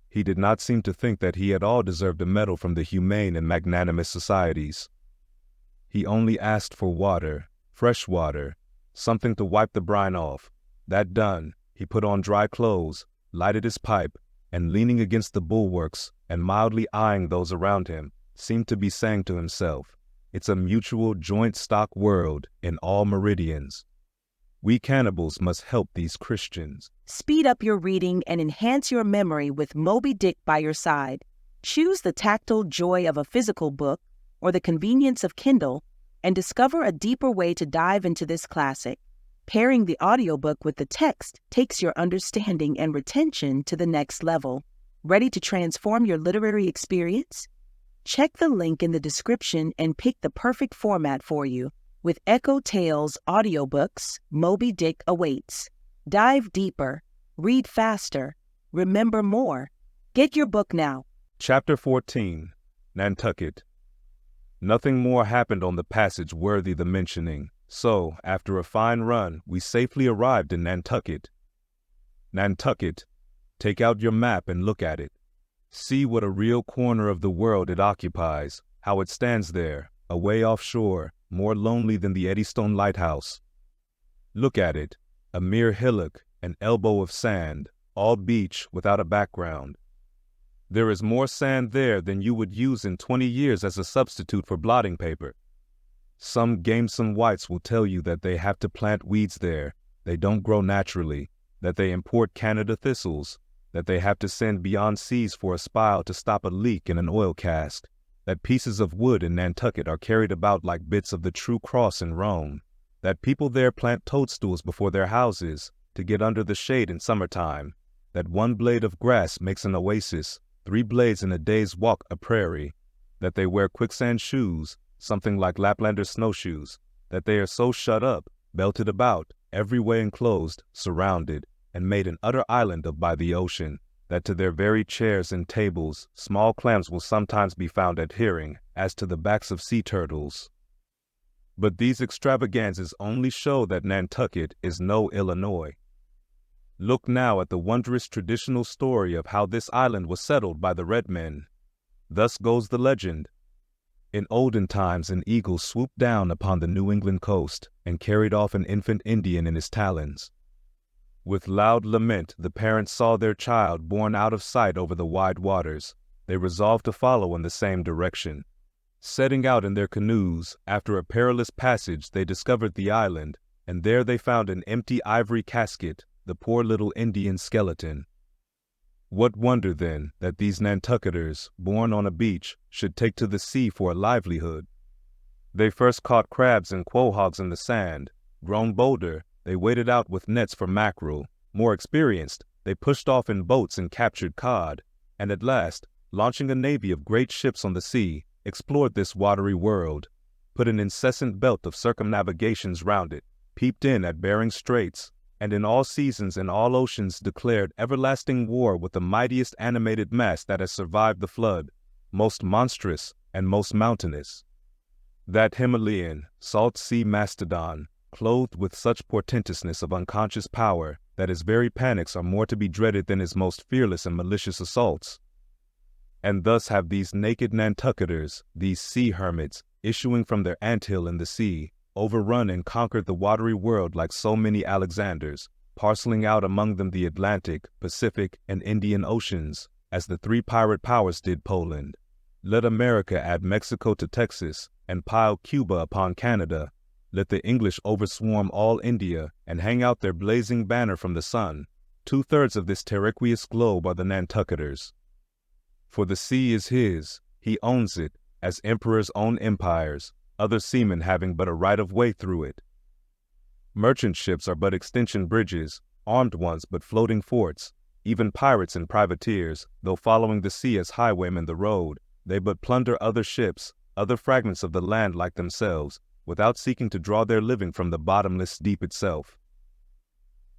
He did not seem to think that he at all deserved a medal from the humane and magnanimous societies. He only asked for water, fresh water, something to wipe the brine off. That done, he put on dry clothes, lighted his pipe, and leaning against the bulwarks and mildly eyeing those around him, seemed to be saying to himself, "It's a mutual joint stock world in all meridians. We cannibals must help these Christians." Speed up your reading and enhance your memory with Moby Dick by your side. Choose the tactile joy of a physical book or the convenience of Kindle and discover a deeper way to dive into this classic. Pairing the audiobook with the text takes your understanding and retention to the next level. Ready to transform your literary experience? Check the link in the description and pick the perfect format for you. With EchoTales Audiobooks, Moby Dick awaits. Dive deeper, read faster, remember more. Get your book now. Chapter 14, Nantucket. Nothing more happened on the passage worthy the mentioning, so, after a fine run, we safely arrived in Nantucket. Nantucket. Take out your map and look at it. See what a real corner of the world it occupies, how it stands there, away offshore, more lonely than the Eddystone Lighthouse. Look at it, a mere hillock, an elbow of sand, all beach without a background. There is more sand there than you would use in 20 years as a substitute for blotting paper. Some gamesome whites will tell you that they have to plant weeds there, they don't grow naturally, that they import Canada thistles, that they have to send beyond seas for a spile to stop a leak in an oil cask, that pieces of wood in Nantucket are carried about like bits of the true cross in Rome, that people there plant toadstools before their houses to get under the shade in summertime, that one blade of grass makes an oasis, 3 blades in a day's walk a prairie, that they wear quicksand shoes, something like Laplander snowshoes, that they are so shut up, belted about, every way enclosed, surrounded, and made an utter island of by the ocean, that to their very chairs and tables small clams will sometimes be found adhering, as to the backs of sea turtles. But these extravaganzas only show that Nantucket is no Illinois. Look now at the wondrous traditional story of how this island was settled by the red men. Thus goes the legend. In olden times an eagle swooped down upon the New England coast and carried off an infant Indian in his talons. With loud lament the parents saw their child borne out of sight over the wide waters. They resolved to follow in the same direction. Setting out in their canoes, after a perilous passage they discovered the island, and there they found an empty ivory casket, the poor little Indian skeleton. What wonder, then, that these Nantucketers, born on a beach, should take to the sea for a livelihood? They first caught crabs and quahogs in the sand. Grown bolder, they waded out with nets for mackerel. More experienced, they pushed off in boats and captured cod, and at last, launching a navy of great ships on the sea, explored this watery world, put an incessant belt of circumnavigations round it, peeped in at Bering Straits, and in all seasons and all oceans declared everlasting war with the mightiest animated mass that has survived the flood, most monstrous and most mountainous. That Himalayan, salt sea mastodon, clothed with such portentousness of unconscious power that his very panics are more to be dreaded than his most fearless and malicious assaults. And thus have these naked Nantucketers, these sea hermits, issuing from their anthill in the sea, overrun and conquered the watery world like so many Alexanders, parceling out among them the Atlantic, Pacific, and Indian Oceans, as the three pirate powers did Poland. Let America add Mexico to Texas, and pile Cuba upon Canada. Let the English overswarm all India, and hang out their blazing banner from the sun. 2/3 of this terraqueous globe are the Nantucketers. For the sea is his, he owns it, as emperors own empires, other seamen having but a right of way through it. Merchant ships are but extension bridges, armed ones but floating forts. Even pirates and privateers, though following the sea as highwaymen the road, they but plunder other ships, other fragments of the land like themselves, without seeking to draw their living from the bottomless deep itself.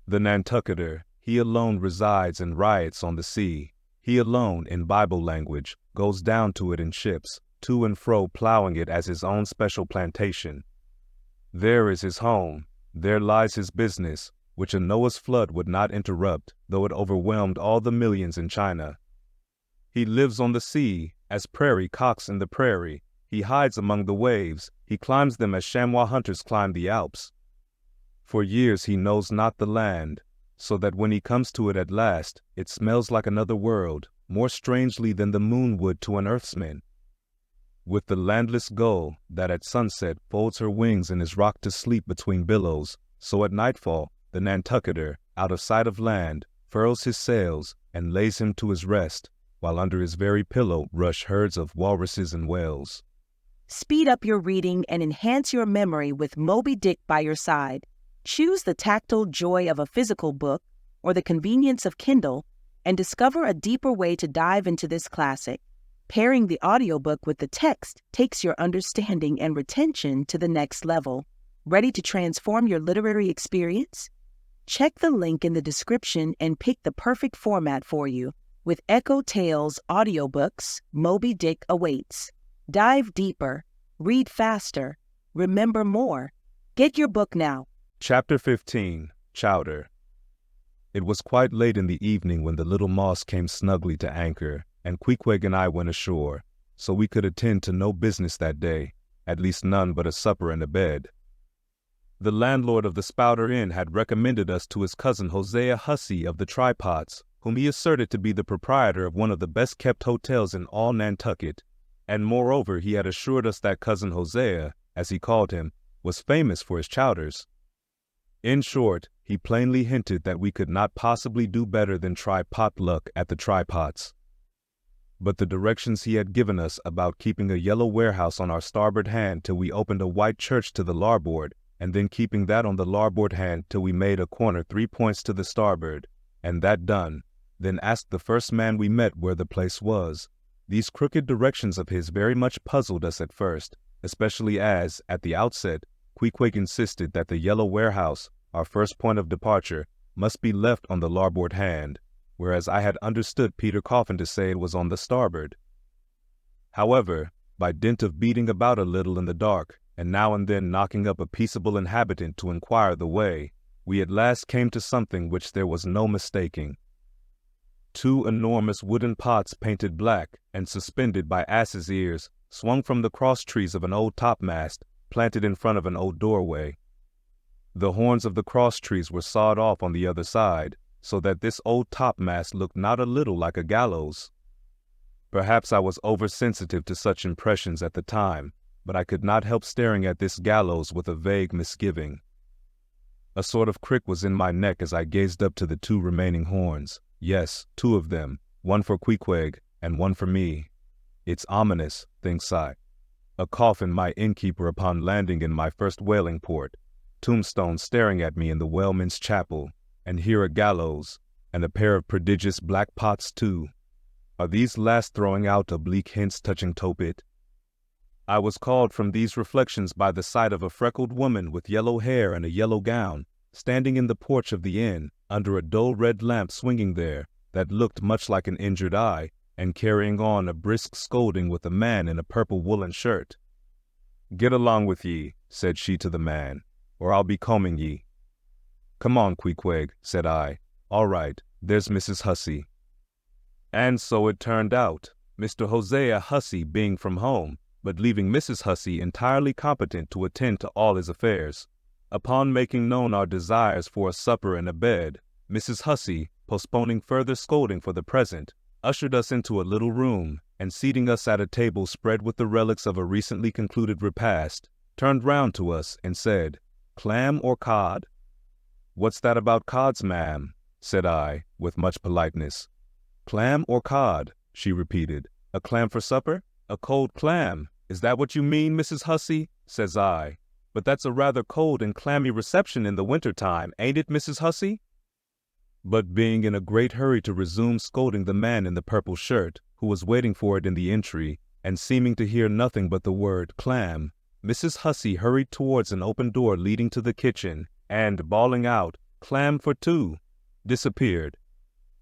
The Nantucketer, he alone resides and riots on the sea. He alone, in Bible language, goes down to it in ships, to and fro plowing it as his own special plantation. There is his home, there lies his business, which a Noah's flood would not interrupt, though it overwhelmed all the millions in China. He lives on the sea, as prairie cocks in the prairie. He hides among the waves, he climbs them as chamois hunters climb the Alps. For years he knows not the land, so that when he comes to it at last, it smells like another world, more strangely than the moon would to an earthsman. With the landless gull, that at sunset folds her wings and is rocked to sleep between billows, so at nightfall, the Nantucketer, out of sight of land, furls his sails, and lays him to his rest, while under his very pillow rush herds of walruses and whales. Speed up your reading and enhance your memory with Moby Dick by your side. Choose the tactile joy of a physical book or the convenience of Kindle, and discover a deeper way to dive into this classic. Pairing the audiobook with the text takes your understanding and retention to the next level. Ready to transform your literary experience? Check the link in the description and pick the perfect format for you. With EchoTales Audiobooks, Moby Dick awaits. Dive deeper, read faster, remember more. Get your book now. Chapter 15, Chowder. It was quite late in the evening when the little Moss came snugly to anchor, and Queequeg and I went ashore, so we could attend to no business that day, at least none but a supper and a bed. The landlord of the Spouter Inn had recommended us to his cousin Hosea Hussey of the Tripods, whom he asserted to be the proprietor of one of the best-kept hotels in all Nantucket, and moreover he had assured us that cousin Hosea, as he called him, was famous for his chowders. In short, he plainly hinted that we could not possibly do better than try pot luck at the Tripods. But the directions he had given us about keeping a yellow warehouse on our starboard hand till we opened a white church to the larboard, and then keeping that on the larboard hand till we made a corner 3 points to the starboard, and that done, then asked the first man we met where the place was. These crooked directions of his very much puzzled us at first, especially as, at the outset, Queequeg insisted that the yellow warehouse, our first point of departure, must be left on the larboard hand, whereas I had understood Peter Coffin to say it was on the starboard. However, by dint of beating about a little in the dark, and now and then knocking up a peaceable inhabitant to inquire the way, we at last came to something which there was no mistaking. 2 enormous wooden pots painted black and suspended by asses' ears swung from the cross trees of an old topmast planted in front of an old doorway. The horns of the cross trees were sawed off on the other side, so that this old topmast looked not a little like a gallows. Perhaps I was oversensitive to such impressions at the time, but I could not help staring at this gallows with a vague misgiving. A sort of crick was in my neck as I gazed up to the 2 remaining horns. Yes, 2 of them, one for Queequeg and one for me. It's ominous, thinks I. A coffin my innkeeper upon landing in my first whaling port, tombstone staring at me in the whaleman's chapel, and here a gallows, and a pair of prodigious black pots too. Are these last throwing out oblique hints touching Topit? I was called from these reflections by the sight of a freckled woman with yellow hair and a yellow gown, standing in the porch of the inn, under a dull red lamp swinging there, that looked much like an injured eye, and carrying on a brisk scolding with a man in a purple woolen shirt. "Get along with ye," said she to the man, "or I'll be combing ye." "Come on, Queequeg," said I. "All right, there's Mrs. Hussey." And so it turned out, Mr. Hosea Hussey being from home, but leaving Mrs. Hussey entirely competent to attend to all his affairs. Upon making known our desires for a supper and a bed, Mrs. Hussey, postponing further scolding for the present, ushered us into a little room, and seating us at a table spread with the relics of a recently concluded repast, turned round to us and said, "Clam or cod?" "What's that about cods, ma'am?" said I, with much politeness. "Clam or cod?" she repeated. "A clam for supper? A cold clam? Is that what you mean, Mrs. Hussey?" says I. "But that's a rather cold and clammy reception in the winter-time, ain't it, Mrs. Hussey?" But being in a great hurry to resume scolding the man in the purple shirt, who was waiting for it in the entry, and seeming to hear nothing but the word clam, Mrs. Hussey hurried towards an open door leading to the kitchen, and, bawling out, "Clam for two," disappeared.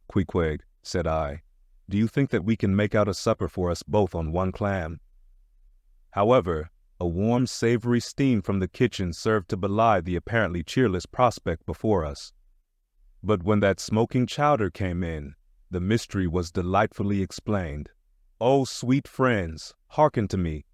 "Queequeg," said I, "do you think that we can make out a supper for us both on one clam?" However, a warm, savory steam from the kitchen served to belie the apparently cheerless prospect before us. But when that smoking chowder came in, the mystery was delightfully explained. Oh, sweet friends, hearken to me.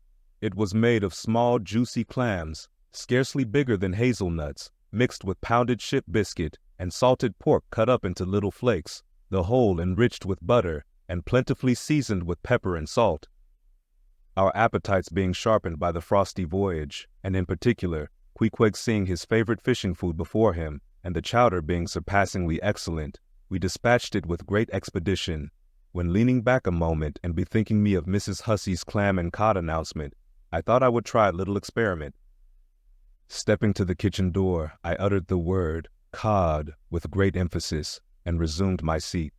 It was made of small, juicy clams, scarcely bigger than hazelnuts, mixed with pounded ship biscuit and salted pork cut up into little flakes, the whole enriched with butter and plentifully seasoned with pepper and salt. Our appetites being sharpened by the frosty voyage, and in particular, Queequeg seeing his favorite fishing food before him, and the chowder being surpassingly excellent, we dispatched it with great expedition, when leaning back a moment and bethinking me of Mrs. Hussey's clam and cod announcement, I thought I would try a little experiment. Stepping to the kitchen door, I uttered the word cod with great emphasis, and resumed my seat.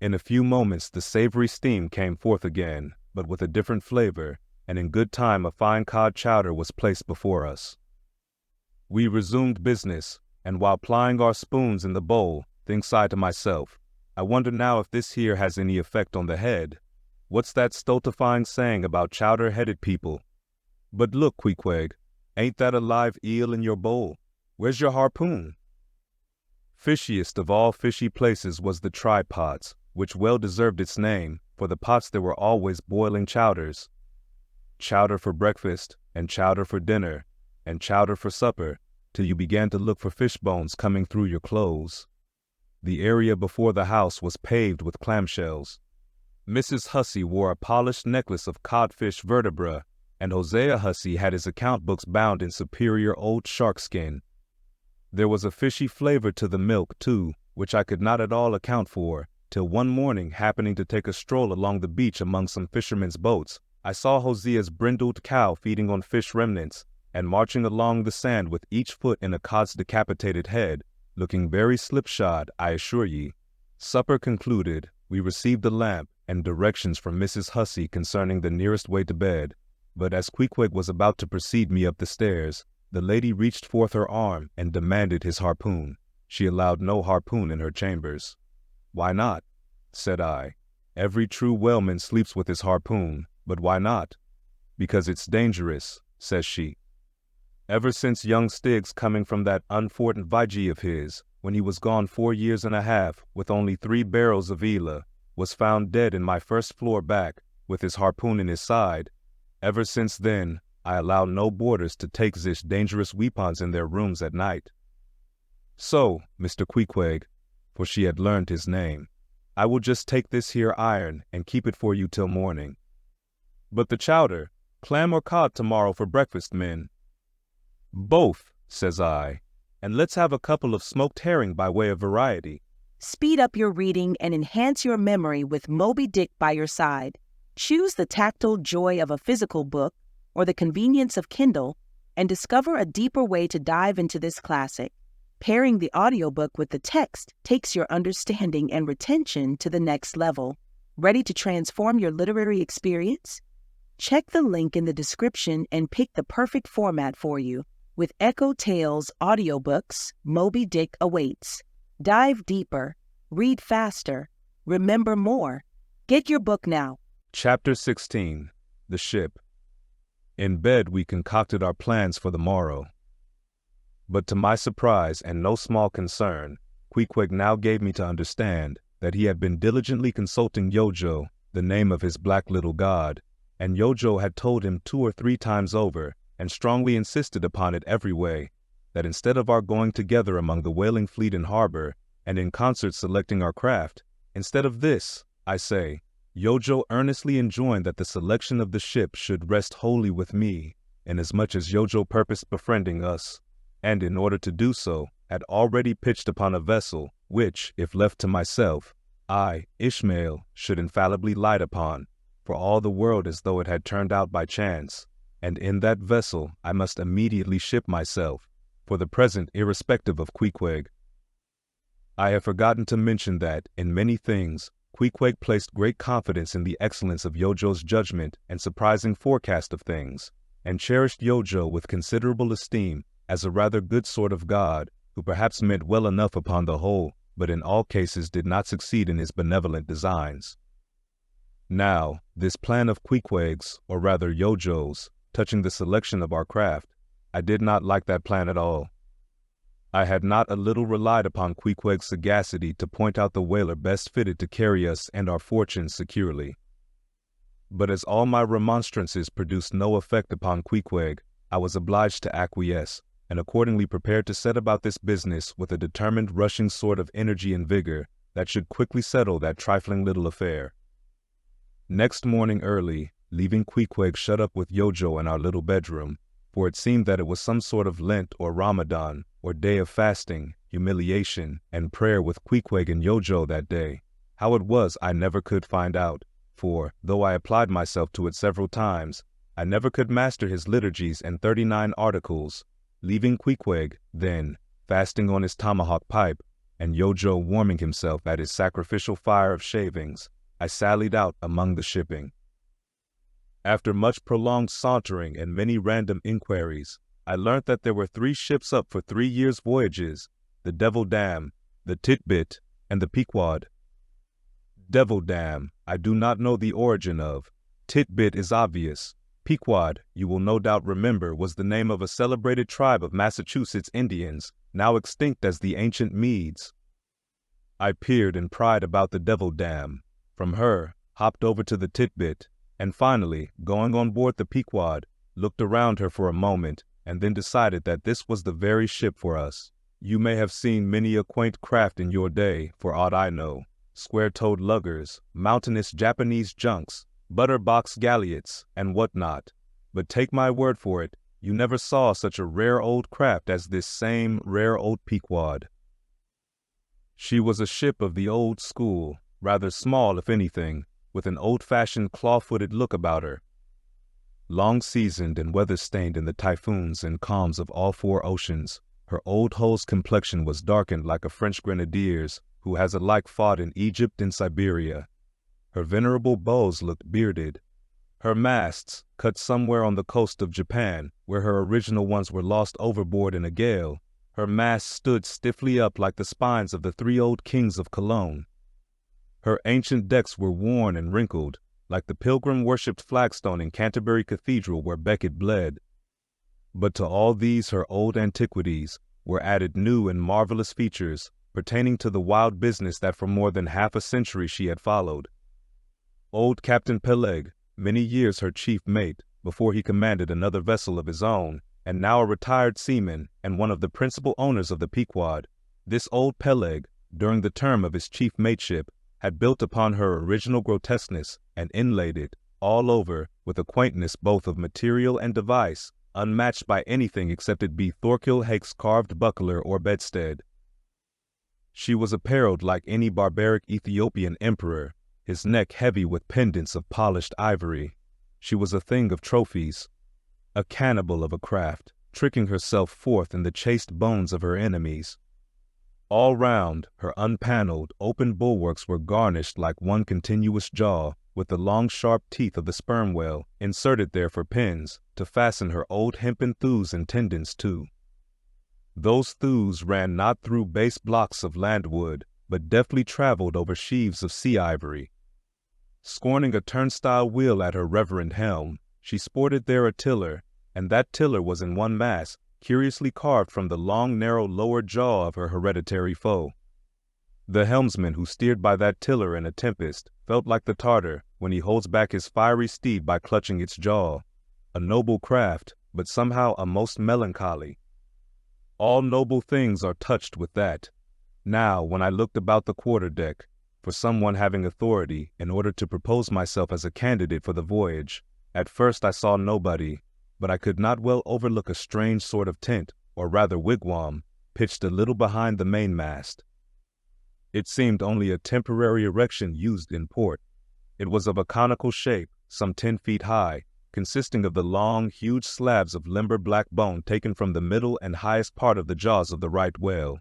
In a few moments the savory steam came forth again, but with a different flavor, and in good time a fine cod chowder was placed before us. We resumed business, and while plying our spoons in the bowl, thinks I to myself, I wonder now if this here has any effect on the head. What's that stultifying saying about chowder-headed people? But look, Queequeg, ain't that a live eel in your bowl? Where's your harpoon? Fishiest of all fishy places was the try-pots, which well deserved its name, for the pots there were always boiling chowders. Chowder for breakfast, and chowder for dinner, and chowder for supper, till you began to look for fish bones coming through your clothes. The area before the house was paved with clamshells. Mrs. Hussey wore a polished necklace of codfish vertebra, and Hosea Hussey had his account books bound in superior old shark skin. There was a fishy flavor to the milk, too, which I could not at all account for, till one morning, happening to take a stroll along the beach among some fishermen's boats, I saw Hosea's brindled cow feeding on fish remnants, and marching along the sand with each foot in a cod's decapitated head, looking very slipshod, I assure ye. Supper concluded, we received a lamp and directions from Mrs. Hussey concerning the nearest way to bed, but as Queequeg was about to precede me up the stairs, the lady reached forth her arm and demanded his harpoon. She allowed no harpoon in her chambers. "Why not?" said I. "Every true whaleman sleeps with his harpoon, but why not?" "Because it's dangerous," says she. Ever since young Stiggs coming from that unfortunate Vijay of his, when he was gone 4 years and a half, with only 3 barrels of Ela, was found dead in my first floor back, with his harpoon in his side, ever since then, I allow no boarders to take this dangerous weapons in their rooms at night. So, Mr. Queequeg, for she had learned his name, I will just take this here iron and keep it for you till morning. But the chowder, clam or cod tomorrow for breakfast, men? Both, says I, and let's have a couple of smoked herring by way of variety. Speed up your reading and enhance your memory with Moby Dick by your side. Choose the tactile joy of a physical book or the convenience of Kindle and discover a deeper way to dive into this classic. Pairing the audiobook with the text takes your understanding and retention to the next level. Ready to transform your literary experience? Check the link in the description and pick the perfect format for you. With EchoTales Audiobooks, Moby Dick awaits. Dive deeper, read faster, remember more. Get your book now. Chapter 16. The Ship. In bed we concocted our plans for the morrow. But to my surprise and no small concern, Queequeg now gave me to understand that he had been diligently consulting Yojo, the name of his black little god, and Yojo had told him 2 or 3 times over, and strongly insisted upon it every way, that instead of our going together among the whaling fleet in harbor, and in concert selecting our craft, instead of this, I say, Yojo earnestly enjoined that the selection of the ship should rest wholly with me, inasmuch as Yojo purposed befriending us, and in order to do so, had already pitched upon a vessel, which, if left to myself, I, Ishmael, should infallibly light upon, for all the world as though it had turned out by chance, and in that vessel I must immediately ship myself, for the present irrespective of Queequeg. I have forgotten to mention that, in many things, Queequeg placed great confidence in the excellence of Yojo's judgment and surprising forecast of things, and cherished Yojo with considerable esteem as a rather good sort of god, who perhaps meant well enough upon the whole, but in all cases did not succeed in his benevolent designs. Now, this plan of Queequeg's, or rather Yojo's, touching the selection of our craft, I did not like that plan at all. I had not a little relied upon Queequeg's sagacity to point out the whaler best fitted to carry us and our fortunes securely. But as all my remonstrances produced no effect upon Queequeg, I was obliged to acquiesce, and accordingly prepared to set about this business with a determined rushing sort of energy and vigor that should quickly settle that trifling little affair. Next morning early, leaving Queequeg shut up with Yojo in our little bedroom, for it seemed that it was some sort of Lent or Ramadan, or day of fasting, humiliation, and prayer with Queequeg and Yojo that day. How it was I never could find out, for, though I applied myself to it several times, I never could master his liturgies and 39 articles. Leaving Queequeg, then, fasting on his tomahawk pipe, and Yojo warming himself at his sacrificial fire of shavings, I sallied out among the shipping. After much prolonged sauntering and many random inquiries, I learnt that there were 3 ships up for 3 years' voyages, the Devil Dam, the Titbit, and the Pequod. Devil Dam, I do not know the origin of. Titbit is obvious. Pequod, you will no doubt remember, was the name of a celebrated tribe of Massachusetts Indians, now extinct as the ancient Medes. I peered and pried about the Devil Dam. From her, hopped over to the Titbit, and finally, going on board the Pequod, looked around her for a moment, and then decided that this was the very ship for us. You may have seen many a quaint craft in your day, for aught I know, square-toed luggers, mountainous Japanese junks, butter-box galliots, and what not, but take my word for it, you never saw such a rare old craft as this same rare old Pequod. She was a ship of the old school, rather small if anything, with an old-fashioned claw-footed look about her. Long seasoned and weather-stained in the typhoons and calms of all 4 oceans, her old hull's complexion was darkened like a French grenadier's who has alike fought in Egypt and Siberia. Her venerable bows looked bearded. Her masts, cut somewhere on the coast of Japan, where her original ones were lost overboard in a gale, her masts stood stiffly up like the spines of the 3 old kings of Cologne. Her ancient decks were worn and wrinkled, like the pilgrim-worshipped flagstone in Canterbury Cathedral where Becket bled. But to all these her old antiquities were added new and marvelous features pertaining to the wild business that for more than half a century she had followed. Old Captain Peleg, many years her chief mate, before he commanded another vessel of his own, and now a retired seaman and one of the principal owners of the Pequod, this old Peleg, during the term of his chief mateship, had built upon her original grotesqueness and inlaid it, all over, with a quaintness both of material and device, unmatched by anything except it be Thorkill Hake's carved buckler or bedstead. She was apparelled like any barbaric Ethiopian emperor, his neck heavy with pendants of polished ivory. She was a thing of trophies, a cannibal of a craft, tricking herself forth in the chaste bones of her enemies. All round, her unpaneled, open bulwarks were garnished like one continuous jaw, with the long sharp teeth of the sperm whale inserted there for pins, to fasten her old hempen thews and tendons to. Those thews ran not through base blocks of landwood, but deftly traveled over sheaves of sea ivory. Scorning a turnstile wheel at her reverend helm, she sported there a tiller, and that tiller was in one mass, curiously carved from the long narrow lower jaw of her hereditary foe. The helmsman who steered by that tiller in a tempest felt like the Tartar when he holds back his fiery steed by clutching its jaw. A noble craft, but somehow a most melancholy. All noble things are touched with that. Now, when I looked about the quarter-deck, for someone having authority in order to propose myself as a candidate for the voyage. At first I saw nobody, but I could not well overlook a strange sort of tent, or rather wigwam, pitched a little behind the mainmast. It seemed only a temporary erection used in port. It was of a conical shape, some 10 feet high, consisting of the long, huge slabs of limber black bone taken from the middle and highest part of the jaws of the right whale.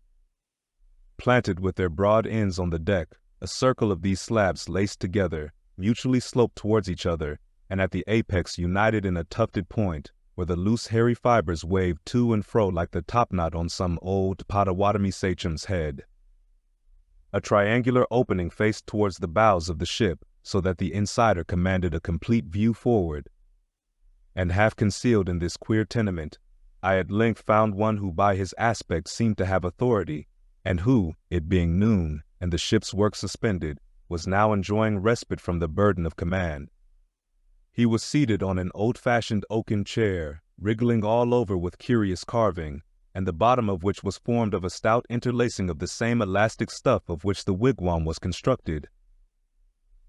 Planted with their broad ends on the deck, a circle of these slabs laced together, mutually sloped towards each other, and at the apex united in a tufted point, where the loose hairy fibers waved to and fro like the topknot on some old Potawatomi sachem's head. A triangular opening faced towards the bows of the ship, so that the insider commanded a complete view forward. And half concealed in this queer tenement, I at length found one who by his aspect seemed to have authority, and who, it being noon, and the ship's work suspended, was now enjoying respite from the burden of command. He was seated on an old-fashioned oaken chair, wriggling all over with curious carving, and the bottom of which was formed of a stout interlacing of the same elastic stuff of which the wigwam was constructed.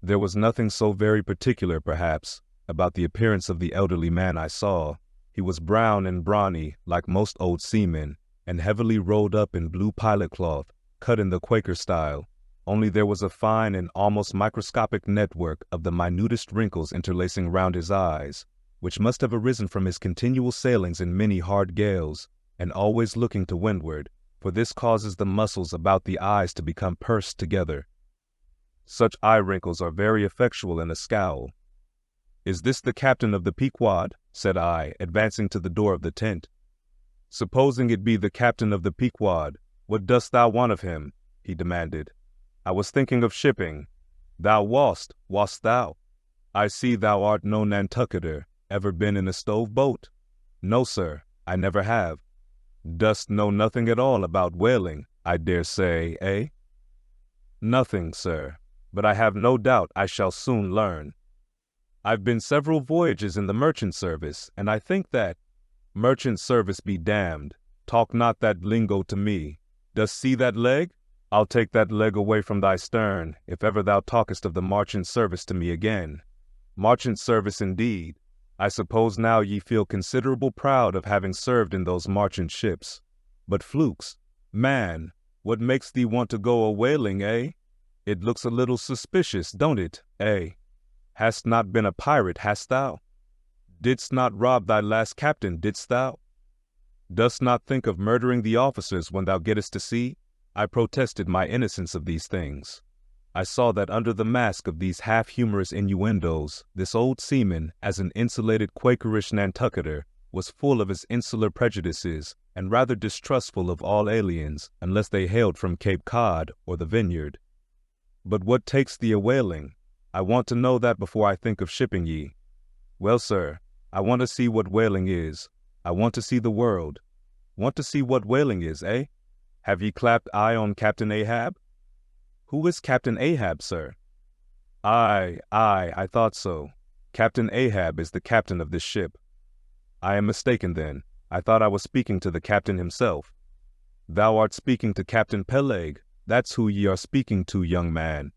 There was nothing so very particular, perhaps, about the appearance of the elderly man I saw. He was brown and brawny, like most old seamen, and heavily rolled up in blue pilot cloth, cut in the Quaker style, only there was a fine and almost microscopic network of the minutest wrinkles interlacing round his eyes, which must have arisen from his continual sailings in many hard gales, and always looking to windward, for this causes the muscles about the eyes to become pursed together. Such eye wrinkles are very effectual in a scowl. "Is this the captain of the Pequod?" said I, advancing to the door of the tent. "Supposing it be the captain of the Pequod, what dost thou want of him?" he demanded. "I was thinking of shipping." "Thou wast thou? I see thou art no Nantucketer. Ever been in a stove boat?" "No, sir, I never have." "Dost know nothing at all about whaling, I dare say, eh?" "Nothing, sir, but I have no doubt I shall soon learn. I've been several voyages in the merchant service, and I think that—" "Merchant service be damned. Talk not that lingo to me. Dost see that leg? I'll take that leg away from thy stern, if ever thou talkest of the marchant service to me again. Marchant service indeed. I suppose now ye feel considerable proud of having served in those marchant ships. But flukes, man, what makes thee want to go a-whaling, eh? It looks a little suspicious, don't it, eh? Hast not been a pirate, hast thou? Didst not rob thy last captain, didst thou? Dost not think of murdering the officers when thou gettest to sea? I protested my innocence of these things. I saw that under the mask of these half-humorous innuendos, this old seaman, as an insulated Quakerish Nantucketer, was full of his insular prejudices, and rather distrustful of all aliens, unless they hailed from Cape Cod or the Vineyard. "But what takes thee a-whaling? I want to know that before I think of shipping ye." "Well, sir, I want to see what whaling is. I want to see the world. Want to see what whaling is, eh? Have ye clapped eye on Captain Ahab?" "Who is Captain Ahab, sir?" Aye, I thought so. Captain Ahab is the captain of this ship." "I am mistaken then. I thought I was speaking to the captain himself." "Thou art speaking to Captain Peleg. That's who ye are speaking to, young man.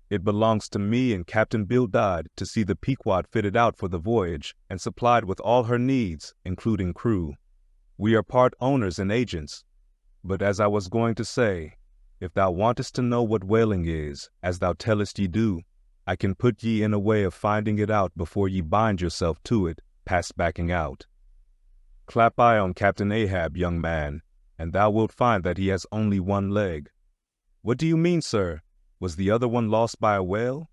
It belongs to me and Captain Bildad to see the Pequod fitted out for the voyage and supplied with all her needs, including crew. We are part owners and agents. But as I was going to say, if thou wantest to know what whaling is, as thou tellest ye do, I can put ye in a way of finding it out before ye bind yourself to it, past backing out. Clap eye on Captain Ahab, young man, and thou wilt find that he has only one leg." "What do you mean, sir? Was the other one lost by a whale?"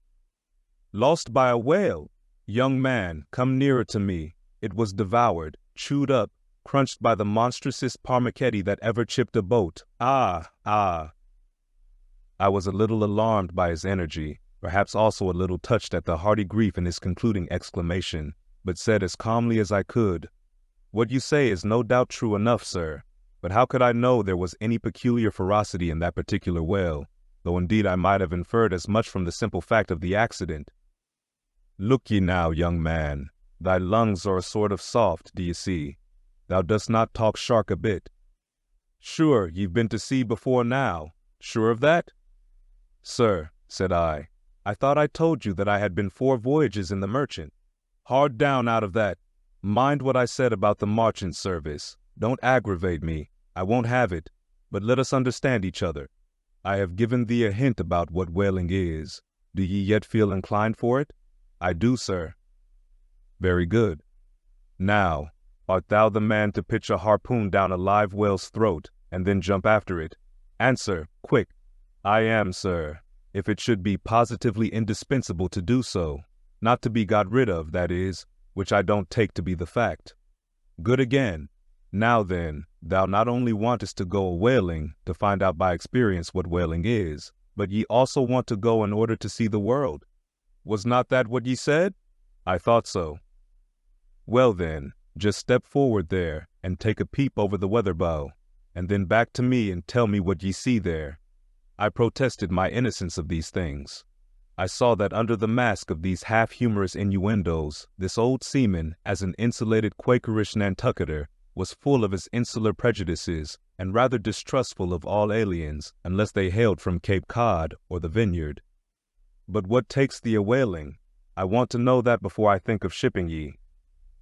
"Lost by a whale? Young man, come nearer to me. It was devoured, chewed up, crunched by the monstrousest parmacetti that ever chipped a boat. Ah! I was a little alarmed by his energy, perhaps also a little touched at the hearty grief in his concluding exclamation, but said as calmly as I could, "What you say is no doubt true enough, sir, but how could I know there was any peculiar ferocity in that particular whale, though indeed I might have inferred as much from the simple fact of the accident. Look ye now, young man, thy lungs are a sort of soft, d'ye see. Thou dost not talk shark a bit. Sure, ye've been to sea before now. Sure of that?" Sir, said I thought I told you that I had been 4 voyages in the Merchant. Hard down out of that. Mind what I said about the marching service. Don't aggravate me. I won't have it. But let us understand each other. I have given thee a hint about what whaling is. Do ye yet feel inclined for it? I do, sir. Very good. Now, art thou the man to pitch a harpoon down a live whale's throat and then jump after it? Answer, quick. I am, sir, if it should be positively indispensable to do so. Not to be got rid of, that is, which I don't take to be the fact. Good again. Now then, thou not only wantest to go a-whaling to find out by experience what whaling is, but ye also want to go in order to see the world. Was not that what ye said? I thought so. Well then, just step forward there and take a peep over the weather bow, and then back to me and tell me what ye see there. I protested my innocence of these things. I saw that under the mask of these half-humorous innuendos, this old seaman, as an insulated Quakerish Nantucketer, was full of his insular prejudices and rather distrustful of all aliens, unless they hailed from Cape Cod or the Vineyard. But what takes thee a-whaling? I want to know that before I think of shipping ye.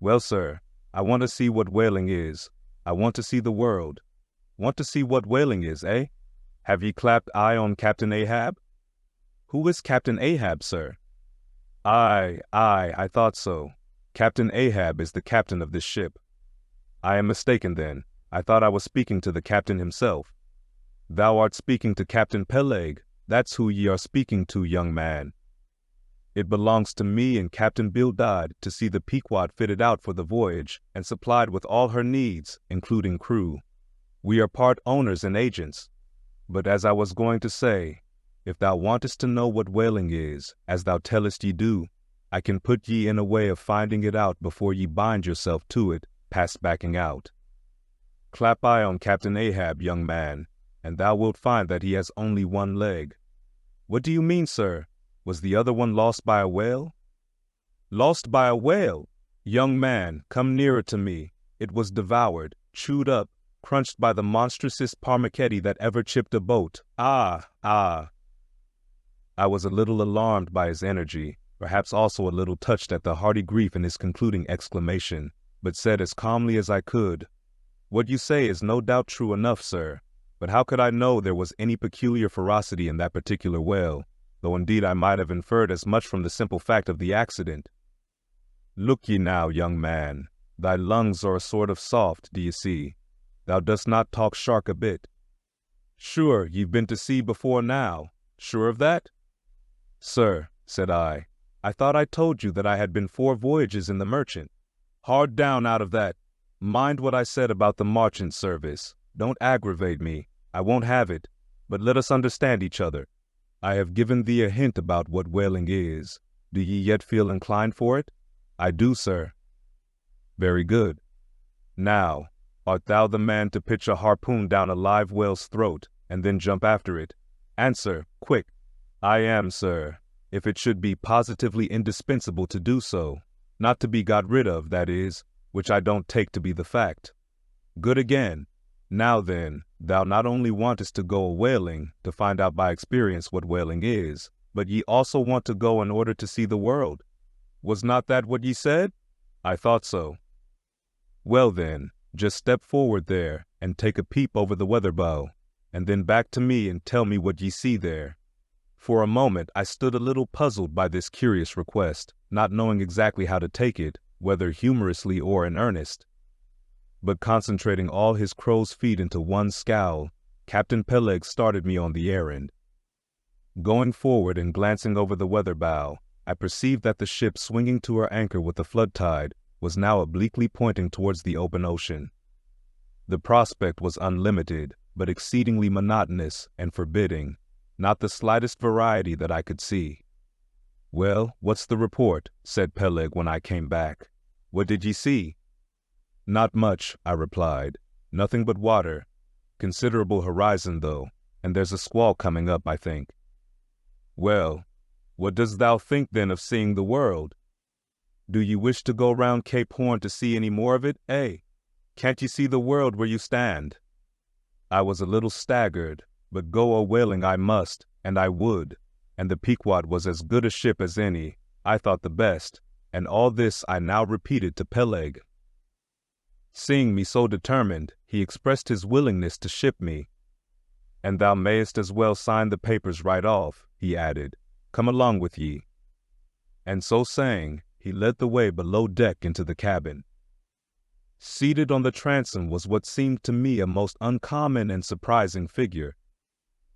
Well, sir, I want to see what whaling is. I want to see the world. Want to see what whaling is, eh? Have ye clapped eye on Captain Ahab? Who is Captain Ahab, sir? I thought so. Captain Ahab is the captain of this ship. I am mistaken then. I thought I was speaking to the captain himself. Thou art speaking to Captain Peleg. That's who ye are speaking to, young man. It belongs to me and Captain Bildad to see the Pequod fitted out for the voyage and supplied with all her needs, including crew. We are part owners and agents. But as I was going to say, if thou wantest to know what whaling is, as thou tellest ye do, I can put ye in a way of finding it out before ye bind yourself to it, past backing out. Clap eye on Captain Ahab, young man, and thou wilt find that he has only one leg. What do you mean, sir? Was the other one lost by a whale? Lost by a whale? Young man, come nearer to me. It was devoured, chewed up, crunched by the monstrousest parmacetti that ever chipped a boat. Ah! I was a little alarmed by his energy, perhaps also a little touched at the hearty grief in his concluding exclamation, but said as calmly as I could, What you say is no doubt true enough, sir, but how could I know there was any peculiar ferocity in that particular whale, though indeed I might have inferred as much from the simple fact of the accident. Look ye now, young man, thy lungs are a sort of soft, do ye see? Thou dost not talk shark a bit. Sure, ye've been to sea before now. Sure of that? Sir, said I thought I told you that I had been 4 voyages in the Merchant. Hard down out of that. Mind what I said about the marching service. Don't aggravate me. I won't have it. But let us understand each other. I have given thee a hint about what whaling is. Do ye yet feel inclined for it? I do, sir. Very good. Now, art thou the man to pitch a harpoon down a live whale's throat and then jump after it? Answer, quick. I am, sir, if it should be positively indispensable to do so. Not to be got rid of, that is, which I don't take to be the fact. Good again. Now then, thou not only wantest to go a-whaling to find out by experience what whaling is, but ye also want to go in order to see the world. Was not that what ye said? I thought so. Well then, just step forward there and take a peep over the weather bow, and then back to me and tell me what ye see there. For a moment I stood a little puzzled by this curious request, not knowing exactly how to take it, whether humorously or in earnest. But concentrating all his crow's feet into one scowl, Captain Peleg started me on the errand. Going forward and glancing over the weather bow, I perceived that the ship swinging to her anchor with the flood tide was now obliquely pointing towards the open ocean. The prospect was unlimited, but exceedingly monotonous and forbidding, not the slightest variety that I could see. Well, what's the report? Said Peleg when I came back. What did ye see? Not much, I replied. Nothing but water. Considerable horizon, though, and there's a squall coming up, I think. Well, what dost thou think then of seeing the world? Do ye wish to go round Cape Horn to see any more of it, eh? Can't ye see the world where you stand? I was a little staggered, but go a-whaling I must, and I would, and the Pequod was as good a ship as any, I thought the best, and all this I now repeated to Peleg. Seeing me so determined, he expressed his willingness to ship me. And thou mayest as well sign the papers right off, he added. Come along with ye. And so saying, he led the way below deck into the cabin. Seated on the transom was what seemed to me a most uncommon and surprising figure.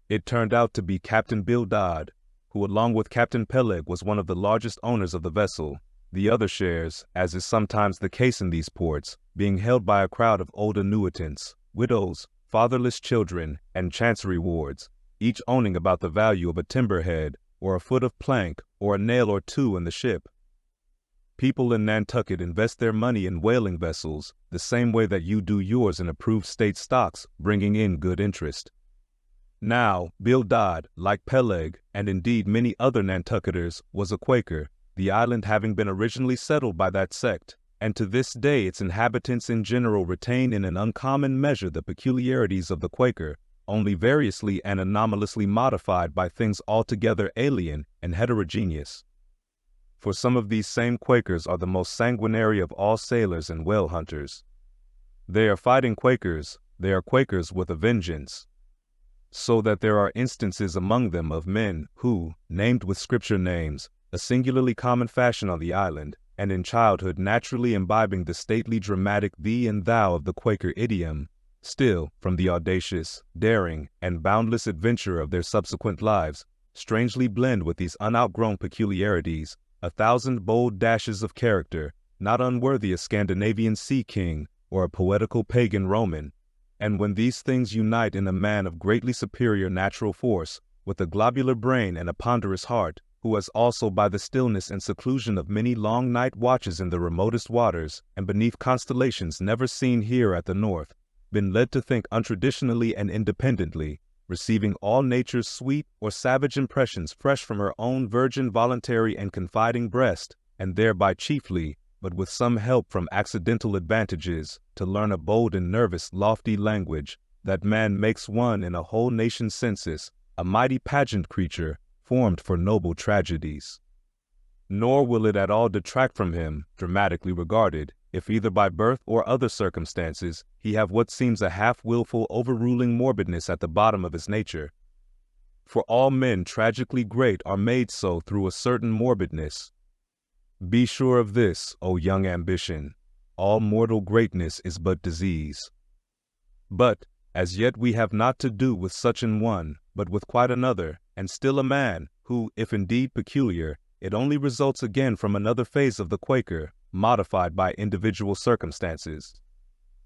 It turned out to be Captain Bildad, who along with Captain Peleg was one of the largest owners of the vessel, the other shares, as is sometimes the case in these ports, being held by a crowd of old annuitants, widows, fatherless children, and chancery wards, each owning about the value of a timber head, or a foot of plank, or a nail or two in the ship. People in Nantucket invest their money in whaling vessels the same way that you do yours in approved state stocks, bringing in good interest. Now, Bildad, like Peleg, and indeed many other Nantucketers, was a Quaker, the island having been originally settled by that sect, and to this day its inhabitants in general retain in an uncommon measure the peculiarities of the Quaker, only variously and anomalously modified by things altogether alien and heterogeneous. For some of these same Quakers are the most sanguinary of all sailors and whale hunters. They are fighting Quakers, they are Quakers with a vengeance. So that there are instances among them of men who, named with scripture names, a singularly common fashion on the island, and in childhood naturally imbibing the stately dramatic thee and thou of the Quaker idiom, still, from the audacious, daring, and boundless adventure of their subsequent lives, strangely blend with these unoutgrown peculiarities, 1,000 bold dashes of character, not unworthy a Scandinavian sea king or a poetical pagan Roman. And when these things unite in a man of greatly superior natural force, with a globular brain and a ponderous heart, who has also by the stillness and seclusion of many long night watches in the remotest waters, and beneath constellations never seen here at the north, been led to think untraditionally and independently, receiving all nature's sweet or savage impressions fresh from her own virgin, voluntary, and confiding breast, and thereby chiefly, but with some help from accidental advantages, to learn a bold and nervous, lofty language, that man makes one in a whole nation's census, a mighty pageant creature, formed for noble tragedies. Nor will it at all detract from him, dramatically regarded, if either by birth or other circumstances he have what seems a half-willful overruling morbidness at the bottom of his nature. For all men tragically great are made so through a certain morbidness. Be sure of this, O young ambition, all mortal greatness is but disease. But, as yet we have not to do with such an one, but with quite another, and still a man, who, if indeed peculiar, it only results again from another phase of the Quaker, modified by individual circumstances.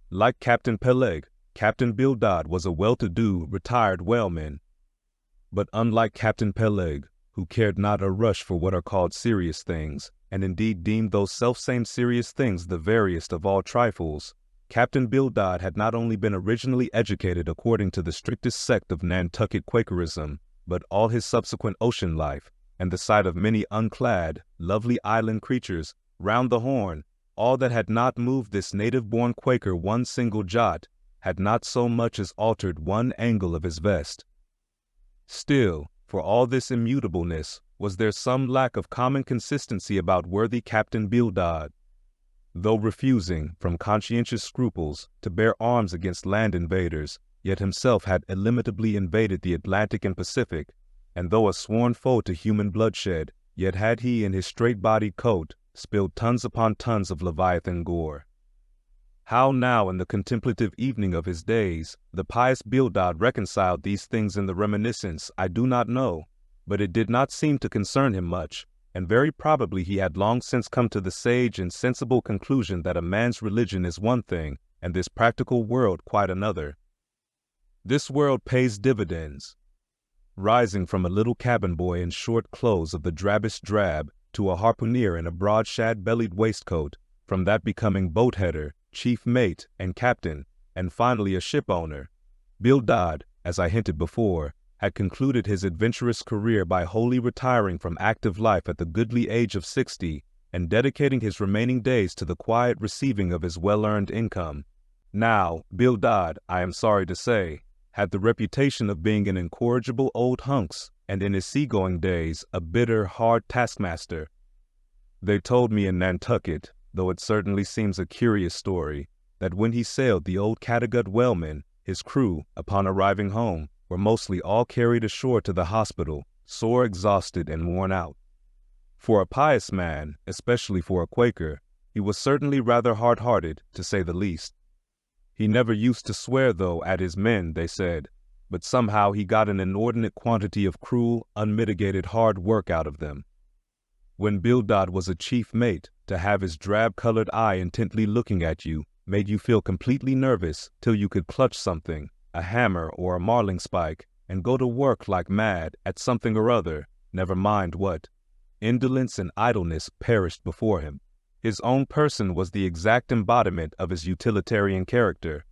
Like Captain Peleg, Captain Bildad was a well-to-do, retired whaleman. But unlike Captain Peleg, who cared not a rush for what are called serious things, and indeed deemed those selfsame serious things the veriest of all trifles, Captain Bildad had not only been originally educated according to the strictest sect of Nantucket Quakerism, but all his subsequent ocean life, and the sight of many unclad, lovely island creatures, round the Horn, all that had not moved this native-born Quaker one single jot, had not so much as altered one angle of his vest. Still, for all this immutableness, was there some lack of common consistency about worthy Captain Bildad. Though refusing, from conscientious scruples, to bear arms against land invaders, yet himself had illimitably invaded the Atlantic and Pacific, and though a sworn foe to human bloodshed, yet had he in his straight-bodied coat spilled tons upon tons of Leviathan gore. How now in the contemplative evening of his days, the pious Bildad reconciled these things in the reminiscence, I do not know, but it did not seem to concern him much, and very probably he had long since come to the sage and sensible conclusion that a man's religion is one thing, and this practical world quite another. This world pays dividends. Rising from a little cabin boy in short clothes of the drabbest drab, to a harpooner in a broad shad-bellied waistcoat, from that becoming boat-header, chief mate, and captain, and finally a ship-owner, Bildad, as I hinted before, had concluded his adventurous career by wholly retiring from active life at the goodly age of 60, and dedicating his remaining days to the quiet receiving of his well-earned income. Now, Bildad, I am sorry to say, had the reputation of being an incorrigible old hunks, and in his seagoing days a bitter, hard taskmaster. They told me in Nantucket, though it certainly seems a curious story, that when he sailed the old Cattegut whaleman, his crew, upon arriving home, were mostly all carried ashore to the hospital, sore exhausted and worn out. For a pious man, especially for a Quaker, he was certainly rather hard-hearted, to say the least. He never used to swear, though, at his men, they said, but somehow he got an inordinate quantity of cruel, unmitigated hard work out of them. When Bildad was a chief mate, to have his drab-colored eye intently looking at you made you feel completely nervous till you could clutch something, a hammer or a marling spike, and go to work like mad at something or other, never mind what. Indolence and idleness perished before him. His own person was the exact embodiment of his utilitarian character.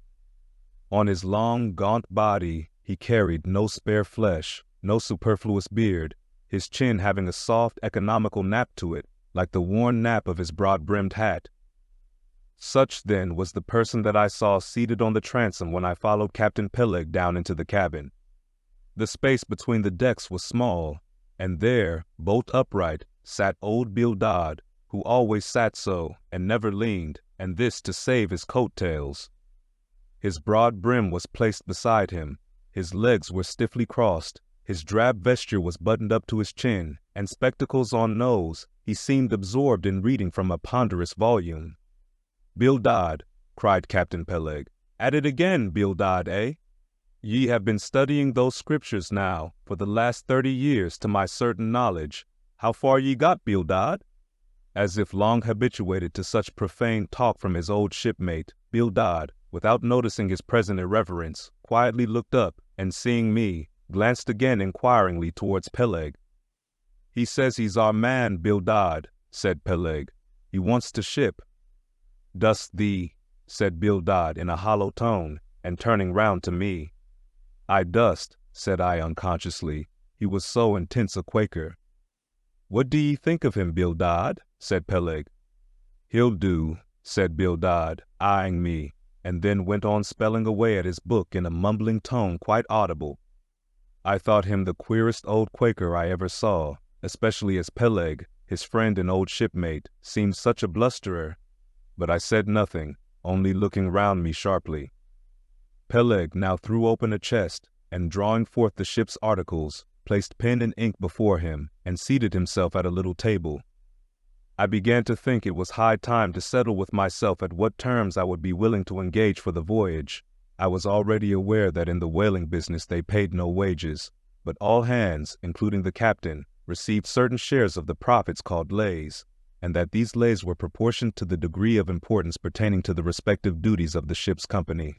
On his long, gaunt body he carried no spare flesh, no superfluous beard, his chin having a soft, economical nap to it, like the worn nap of his broad-brimmed hat. Such, then, was the person that I saw seated on the transom when I followed Captain Peleg down into the cabin. The space between the decks was small, and there, bolt upright, sat old Bildad, who always sat so, and never leaned, and this to save his coat-tails. His broad brim was placed beside him, his legs were stiffly crossed, his drab vesture was buttoned up to his chin, and spectacles on nose, he seemed absorbed in reading from a ponderous volume. "Bildad," cried Captain Peleg, "at it again, Bildad, eh? Ye have been studying those scriptures now, for the last 30 years, to my certain knowledge. How far ye got, Bildad?" As if long habituated to such profane talk from his old shipmate, Bildad, without noticing his present irreverence, quietly looked up, and seeing me, glanced again inquiringly towards Peleg. "He says he's our man, Bildad," said Peleg. "He wants to ship." "Dost thee?" said Bildad in a hollow tone, and turning round to me. "I dust," said I unconsciously. He was so intense a Quaker. "What do ye think of him, Bildad?" said Peleg. "He'll do," said Bildad, eyeing me, and then went on spelling away at his book in a mumbling tone quite audible. I thought him the queerest old Quaker I ever saw, especially as Peleg, his friend and old shipmate, seemed such a blusterer. But I said nothing, only looking round me sharply. Peleg now threw open a chest, and drawing forth the ship's articles, placed pen and ink before him, and seated himself at a little table. I began to think it was high time to settle with myself at what terms I would be willing to engage for the voyage. I was already aware that in the whaling business they paid no wages, but all hands, including the captain, received certain shares of the profits called lays, and that these lays were proportioned to the degree of importance pertaining to the respective duties of the ship's company.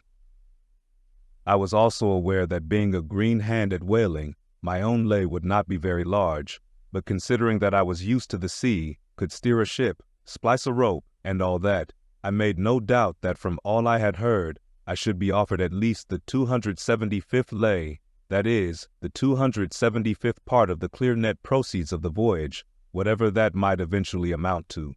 I was also aware that being a green hand at whaling, my own lay would not be very large, but considering that I was used to the sea, could steer a ship, splice a rope, and all that, I made no doubt that from all I had heard, I should be offered at least the 275th lay, that is, the 275th part of the clear net proceeds of the voyage, whatever that might eventually amount to.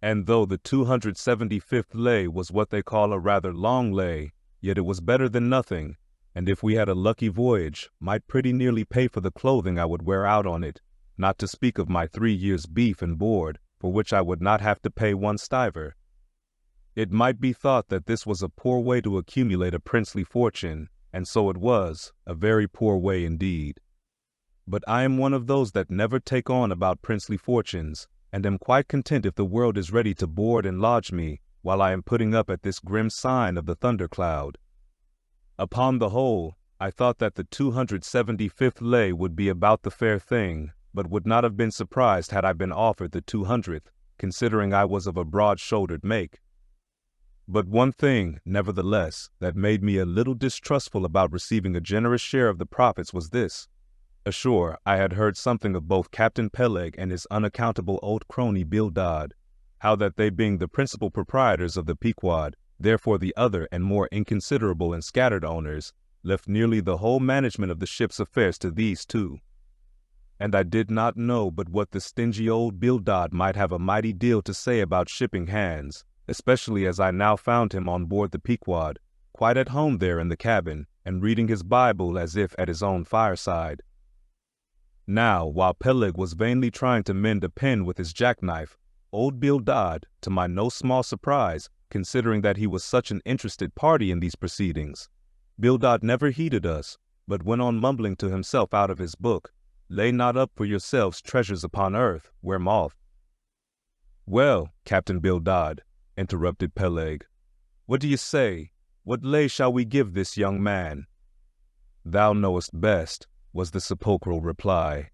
And though the 275th lay was what they call a rather long lay, yet it was better than nothing, and if we had a lucky voyage, might pretty nearly pay for the clothing I would wear out on it, not to speak of my 3 years' beef and board, for which I would not have to pay 1 stiver. It might be thought that this was a poor way to accumulate a princely fortune, and so it was, a very poor way indeed. But I am one of those that never take on about princely fortunes, and am quite content if the world is ready to board and lodge me, while I am putting up at this grim sign of the thundercloud. Upon the whole, I thought that the 275th lay would be about the fair thing, but would not have been surprised had I been offered the 200th, considering I was of a broad-shouldered make. But one thing, nevertheless, that made me a little distrustful about receiving a generous share of the profits was this. Ashore, I had heard something of both Captain Peleg and his unaccountable old crony Bildad, how that they being the principal proprietors of the Pequod, therefore the other and more inconsiderable and scattered owners, left nearly the whole management of the ship's affairs to these two. And I did not know but what the stingy old Bildad might have a mighty deal to say about shipping hands, especially as I now found him on board the Pequod, quite at home there in the cabin, and reading his Bible as if at his own fireside. Now, while Peleg was vainly trying to mend a pen with his jackknife, old Bildad, to my no small surprise, considering that he was such an interested party in these proceedings, Bildad never heeded us, but went on mumbling to himself out of his book, "Lay not up for yourselves treasures upon earth, where moth—" "Well, Captain Bildad," interrupted Peleg, "what do you say? What lay shall we give this young man?" "Thou knowest best," was the sepulchral reply.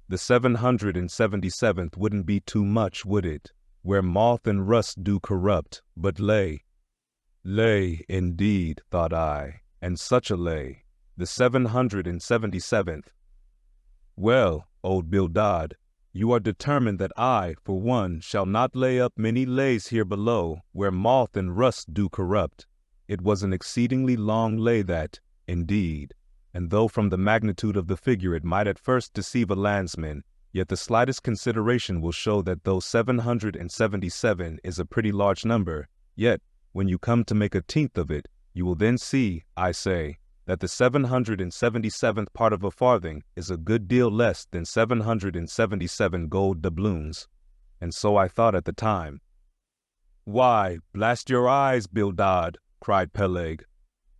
"The 777th wouldn't be too much, would it? Where moth and rust do corrupt, but lay." Lay, indeed, thought I, and such a lay. The 777th. "Well, old Bildad, you are determined that I, for one, shall not lay up many lays here below, where moth and rust do corrupt." It was an exceedingly long lay that, indeed, and though from the magnitude of the figure it might at first deceive a landsman, yet the slightest consideration will show that though 777 is a pretty large number, yet, when you come to make a tenth of it, you will then see, I say, that the 777th part of a farthing is a good deal less than 777 gold doubloons. And so I thought at the time. "Why, blast your eyes, Bildad," cried Peleg.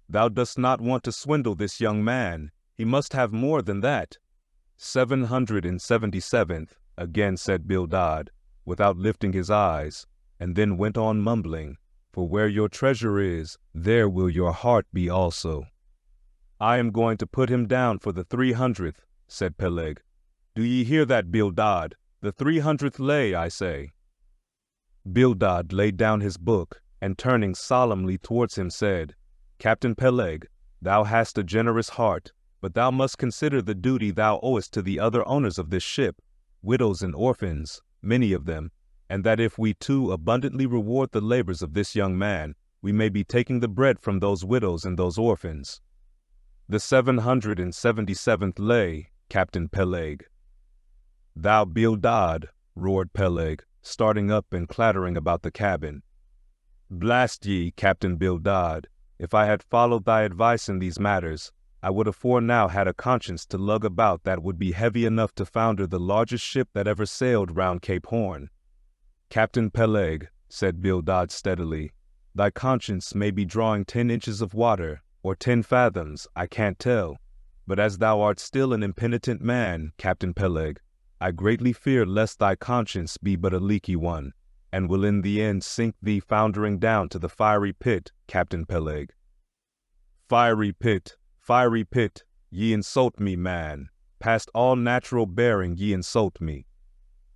"Thou dost not want to swindle this young man. He must have more than that." 777th, again said Bildad, without lifting his eyes, and then went on mumbling, "For where your treasure is, there will your heart be also." "I am going to put him down for the 300th, said Peleg. "Do ye hear that, Bildad? The 300th lay, I say." Bildad laid down his book, and turning solemnly towards him said, "Captain Peleg, thou hast a generous heart, but thou must consider the duty thou owest to the other owners of this ship, widows and orphans, many of them, and that if we too abundantly reward the labors of this young man, we may be taking the bread from those widows and those orphans." "The 777th lay, Captain Peleg." "Thou Bildad," roared Peleg, starting up and clattering about the cabin. "Blast ye, Captain Bildad, if I had followed thy advice in these matters, I would afore now had a conscience to lug about that would be heavy enough to founder the largest ship that ever sailed round Cape Horn." "Captain Peleg," said Bildad steadily, "thy conscience may be drawing 10 inches of water, or 10 fathoms, I can't tell, but as thou art still an impenitent man, Captain Peleg, I greatly fear lest thy conscience be but a leaky one, and will in the end sink thee foundering down to the fiery pit, Captain Peleg." Fiery pit, ye insult me, man. Past all natural bearing ye insult me.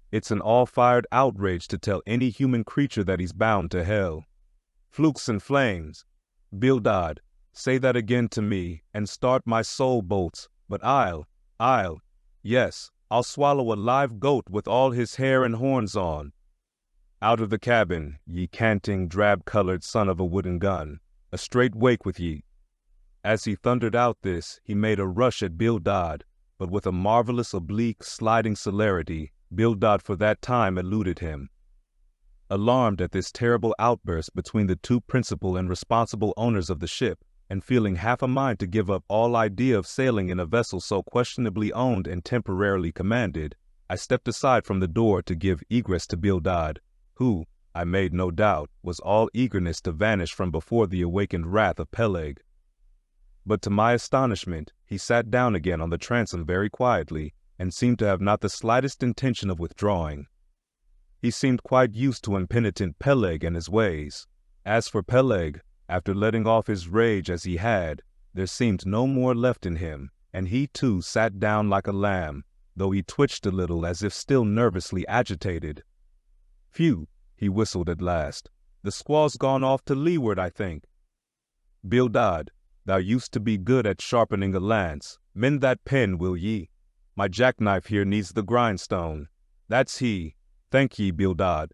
It's an all-fired outrage to tell any human creature that he's bound to hell. Flukes and flames. Bildad, say that again to me, and start my soul bolts, but yes, I'll swallow a live goat with all his hair and horns on. Out of the cabin, ye canting, drab-colored son of a wooden gun, a straight wake with ye. As he thundered out this, he made a rush at Bildad, but with a marvelous oblique, sliding celerity, Bildad for that time eluded him. Alarmed at this terrible outburst between the two principal and responsible owners of the ship, and feeling half a mind to give up all idea of sailing in a vessel so questionably owned and temporarily commanded, I stepped aside from the door to give egress to Bildad, who, I made no doubt, was all eagerness to vanish from before the awakened wrath of Peleg. But to my astonishment, he sat down again on the transom very quietly, and seemed to have not the slightest intention of withdrawing. He seemed quite used to impenitent Peleg and his ways. As for Peleg, after letting off his rage as he had, there seemed no more left in him, and he too sat down like a lamb, though he twitched a little as if still nervously agitated. "Phew," he whistled at last, "the squall's gone off to leeward, I think. Bildad, thou used to be good at sharpening a lance. Mend that pen, will ye? My jackknife here needs the grindstone. That's he. Thank ye, Bildad.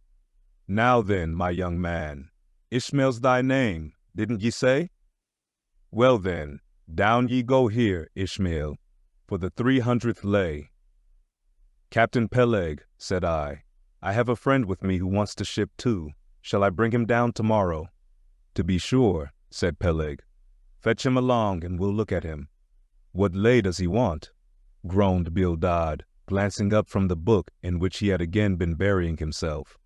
Now then, my young man, Ishmael's thy name, didn't ye say? Well then, down ye go here, Ishmael, for the 300th lay." "Captain Peleg," said I have a friend with me who wants to ship too. Shall I bring him down tomorrow?" "To be sure," said Peleg. "Fetch him along and we'll look at him." "What lay does he want?" groaned Bildad, glancing up from the book in which he had again been burying himself.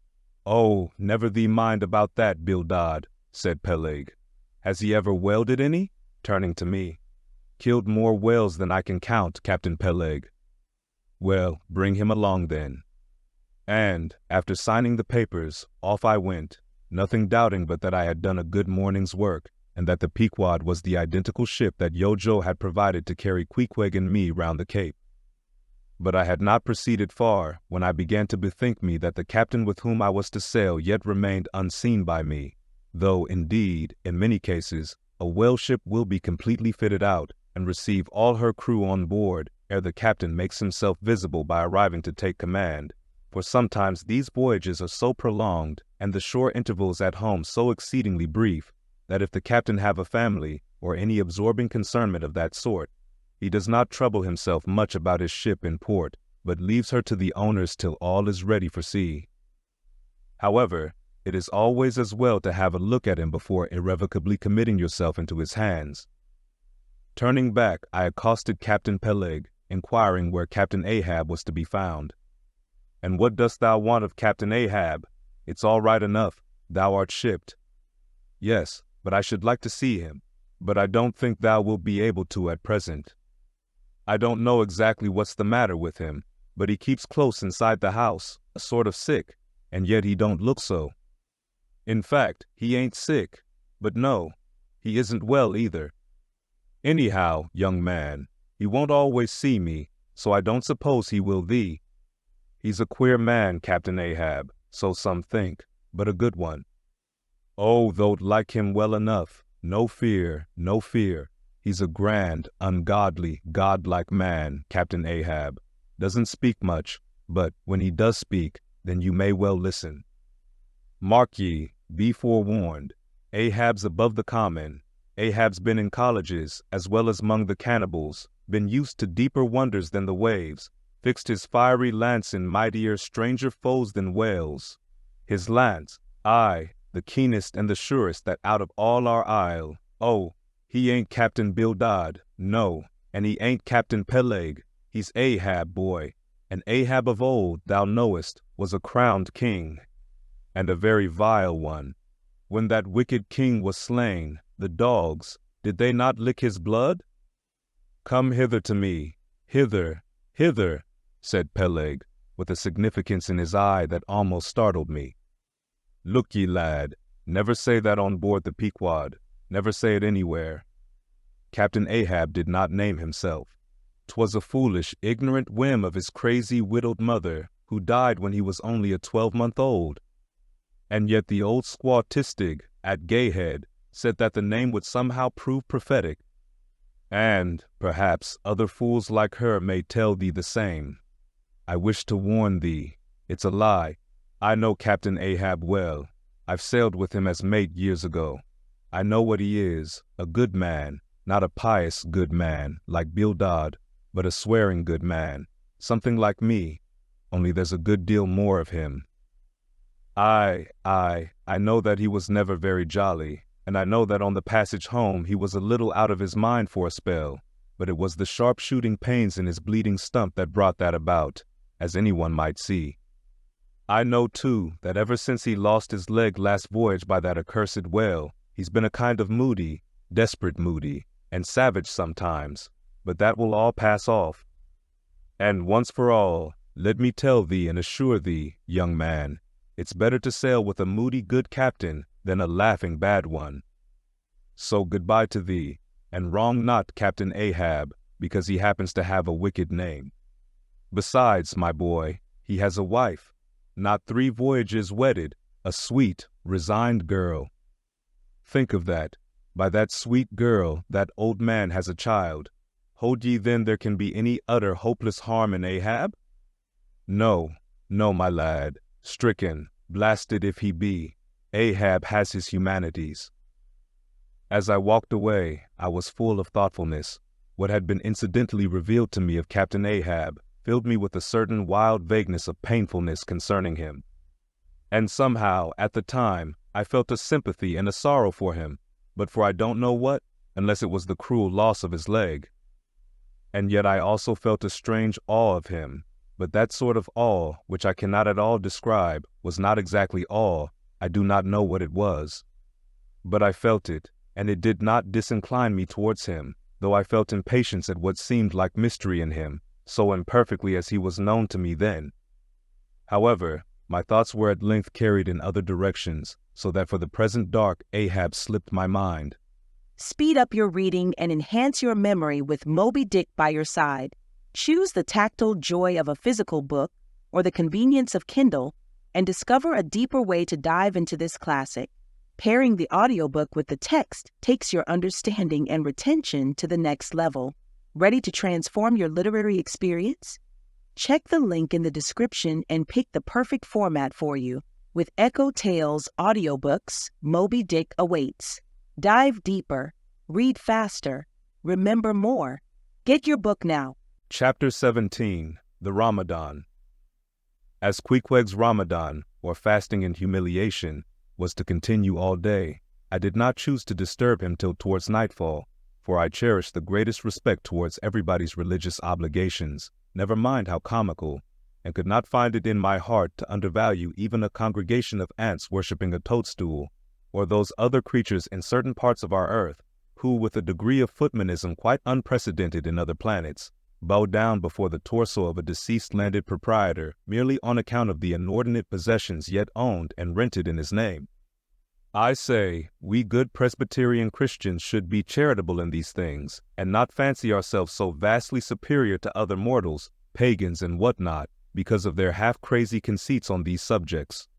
"Oh, never thee mind about that, Bildad," said Peleg. "Has he ever welded any?" turning to me. "Killed more whales than I can count, Captain Peleg." "Well, bring him along then." And, after signing the papers, off I went, nothing doubting but that I had done a good morning's work, and that the Pequod was the identical ship that Yojo had provided to carry Queequeg and me round the Cape. But I had not proceeded far when I began to bethink me that the captain with whom I was to sail yet remained unseen by me, though, indeed, in many cases, a whale ship will be completely fitted out and receive all her crew on board ere the captain makes himself visible by arriving to take command, for sometimes these voyages are so prolonged and the shore intervals at home so exceedingly brief that if the captain have a family or any absorbing concernment of that sort, he does not trouble himself much about his ship in port, but leaves her to the owners till all is ready for sea. However, it is always as well to have a look at him before irrevocably committing yourself into his hands. Turning back, I accosted Captain Peleg, inquiring where Captain Ahab was to be found. "And what dost thou want of Captain Ahab? It's all right enough, thou art shipped." "Yes, but I should like to see him, but I don't think thou wilt be able to at present. I don't know exactly what's the matter with him, but he keeps close inside the house, a sort of sick, and yet he don't look so. In fact, he ain't sick, but no, he isn't well either. Anyhow, young man, he won't always see me, so I don't suppose he will thee. He's a queer man, Captain Ahab, so some think, but a good one. Oh, thou'lt like him well enough, no fear, no fear. He's a grand, ungodly, godlike man, Captain Ahab. Doesn't speak much, but when he does speak, then you may well listen. Mark ye, be forewarned, Ahab's above the common. Ahab's been in colleges, as well as among the cannibals, been used to deeper wonders than the waves, fixed his fiery lance in mightier, stranger foes than whales. His lance, aye, the keenest and the surest that out of all our isle. Oh, he ain't Captain Bildad, no, and he ain't Captain Peleg. He's Ahab, boy, and Ahab of old, thou knowest, was a crowned king, and a very vile one. When that wicked king was slain, the dogs, did they not lick his blood? Come hither to me, hither, hither, said Peleg, with a significance in his eye that almost startled me. Look ye, lad, never say that on board the Pequod, never say it anywhere. Captain Ahab did not name himself. 'Twas a foolish, ignorant whim of his crazy, widowed mother, who died when he was only a 12-month-old. And yet the old squaw Tistig, at Gayhead, said that the name would somehow prove prophetic. And, perhaps, other fools like her may tell thee the same. I wish to warn thee. It's a lie. I know Captain Ahab well. I've sailed with him as mate years ago. I know what he is, a good man, not a pious good man, like Bildad, but a swearing good man, something like me, only there's a good deal more of him. I know that he was never very jolly, and I know that on the passage home he was a little out of his mind for a spell, but it was the sharp-shooting pains in his bleeding stump that brought that about, as anyone might see. I know, too, that ever since he lost his leg last voyage by that accursed whale, he's been a kind of moody, desperate moody, and savage sometimes, but that will all pass off. And once for all, let me tell thee and assure thee, young man, it's better to sail with a moody good captain than a laughing bad one. So goodbye to thee, and wrong not Captain Ahab, because he happens to have a wicked name. Besides, my boy, he has a wife, not 3 voyages wedded, a sweet, resigned girl. Think of that. By that sweet girl, that old man has a child. Hold ye then there can be any utter hopeless harm in Ahab? No, no, my lad. Stricken, blasted if he be, Ahab has his humanities. As I walked away, I was full of thoughtfulness. What had been incidentally revealed to me of Captain Ahab filled me with a certain wild vagueness of painfulness concerning him. And somehow, at the time, I felt a sympathy and a sorrow for him, but for I don't know what, unless it was the cruel loss of his leg. And yet I also felt a strange awe of him, But that sort of awe, which I cannot at all describe, was not exactly awe. I do not know what it was. But I felt it, and it did not disincline me towards him, though I felt impatience at what seemed like mystery in him, so imperfectly as he was known to me then. However, my thoughts were at length carried in other directions, so that for the present dark Ahab slipped my mind. Speed up your reading and enhance your memory with Moby Dick by your side. Choose the tactile joy of a physical book or the convenience of Kindle and discover a deeper way to dive into this classic. Pairing the audiobook with the text takes your understanding and retention to the next level. Ready to transform your literary experience? Check the link in the description and pick the perfect format for you. With EchoTales Audiobooks, Moby Dick awaits. Dive deeper, read faster, remember more. Get your book now. Chapter 17, The Ramadan. As Queequeg's Ramadan, or fasting and humiliation, was to continue all day, I did not choose to disturb him till towards nightfall, for I cherished the greatest respect towards everybody's religious obligations, never mind how comical, and could not find it in my heart to undervalue even a congregation of ants worshipping a toadstool, or those other creatures in certain parts of our earth, who, with a degree of footmanism quite unprecedented in other planets, bow down before the torso of a deceased landed proprietor merely on account of the inordinate possessions yet owned and rented in his name. I say, we good Presbyterian Christians should be charitable in these things, and not fancy ourselves so vastly superior to other mortals, pagans and what-not, because of their half-crazy conceits on these subjects.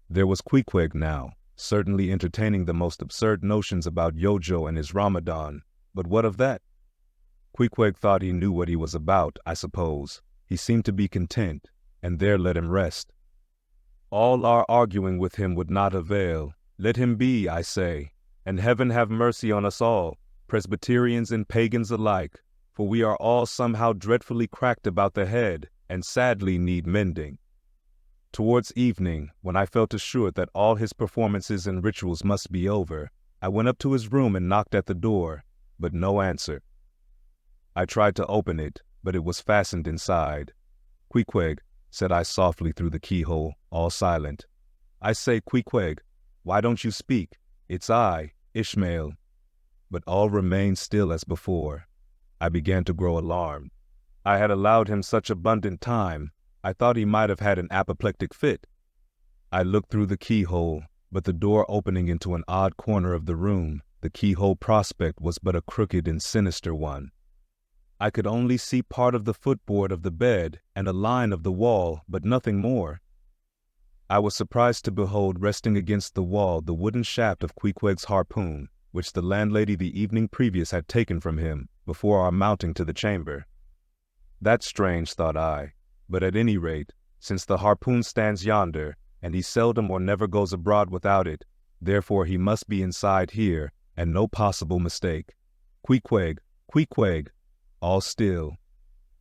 There was Queequeg now, certainly entertaining the most absurd notions about Yojo and his Ramadan, but what of that? Queequeg thought he knew what he was about, I suppose. He seemed to be content, and there let him rest. All our arguing with him would not avail. Let him be, I say, and heaven have mercy on us all, Presbyterians and pagans alike, for we are all somehow dreadfully cracked about the head, and sadly need mending. Towards evening, when I felt assured that all his performances and rituals must be over, I went up to his room and knocked at the door, but no answer. I tried to open it, but it was fastened inside. "Queequeg," said I softly through the keyhole, all silent. "I say, Queequeg, why don't you speak? It's I, Ishmael." But all remained still as before. I began to grow alarmed. I had allowed him such abundant time. I thought he might have had an apoplectic fit. I looked through the keyhole, but the door opening into an odd corner of the room, the keyhole prospect was but a crooked and sinister one. I could only see part of the footboard of the bed and a line of the wall, but nothing more. I was surprised to behold resting against the wall the wooden shaft of Queequeg's harpoon, which the landlady the evening previous had taken from him before our mounting to the chamber. That's strange, thought I, but at any rate, since the harpoon stands yonder, and he seldom or never goes abroad without it, therefore he must be inside here, and no possible mistake. Queequeg, Queequeg! All still.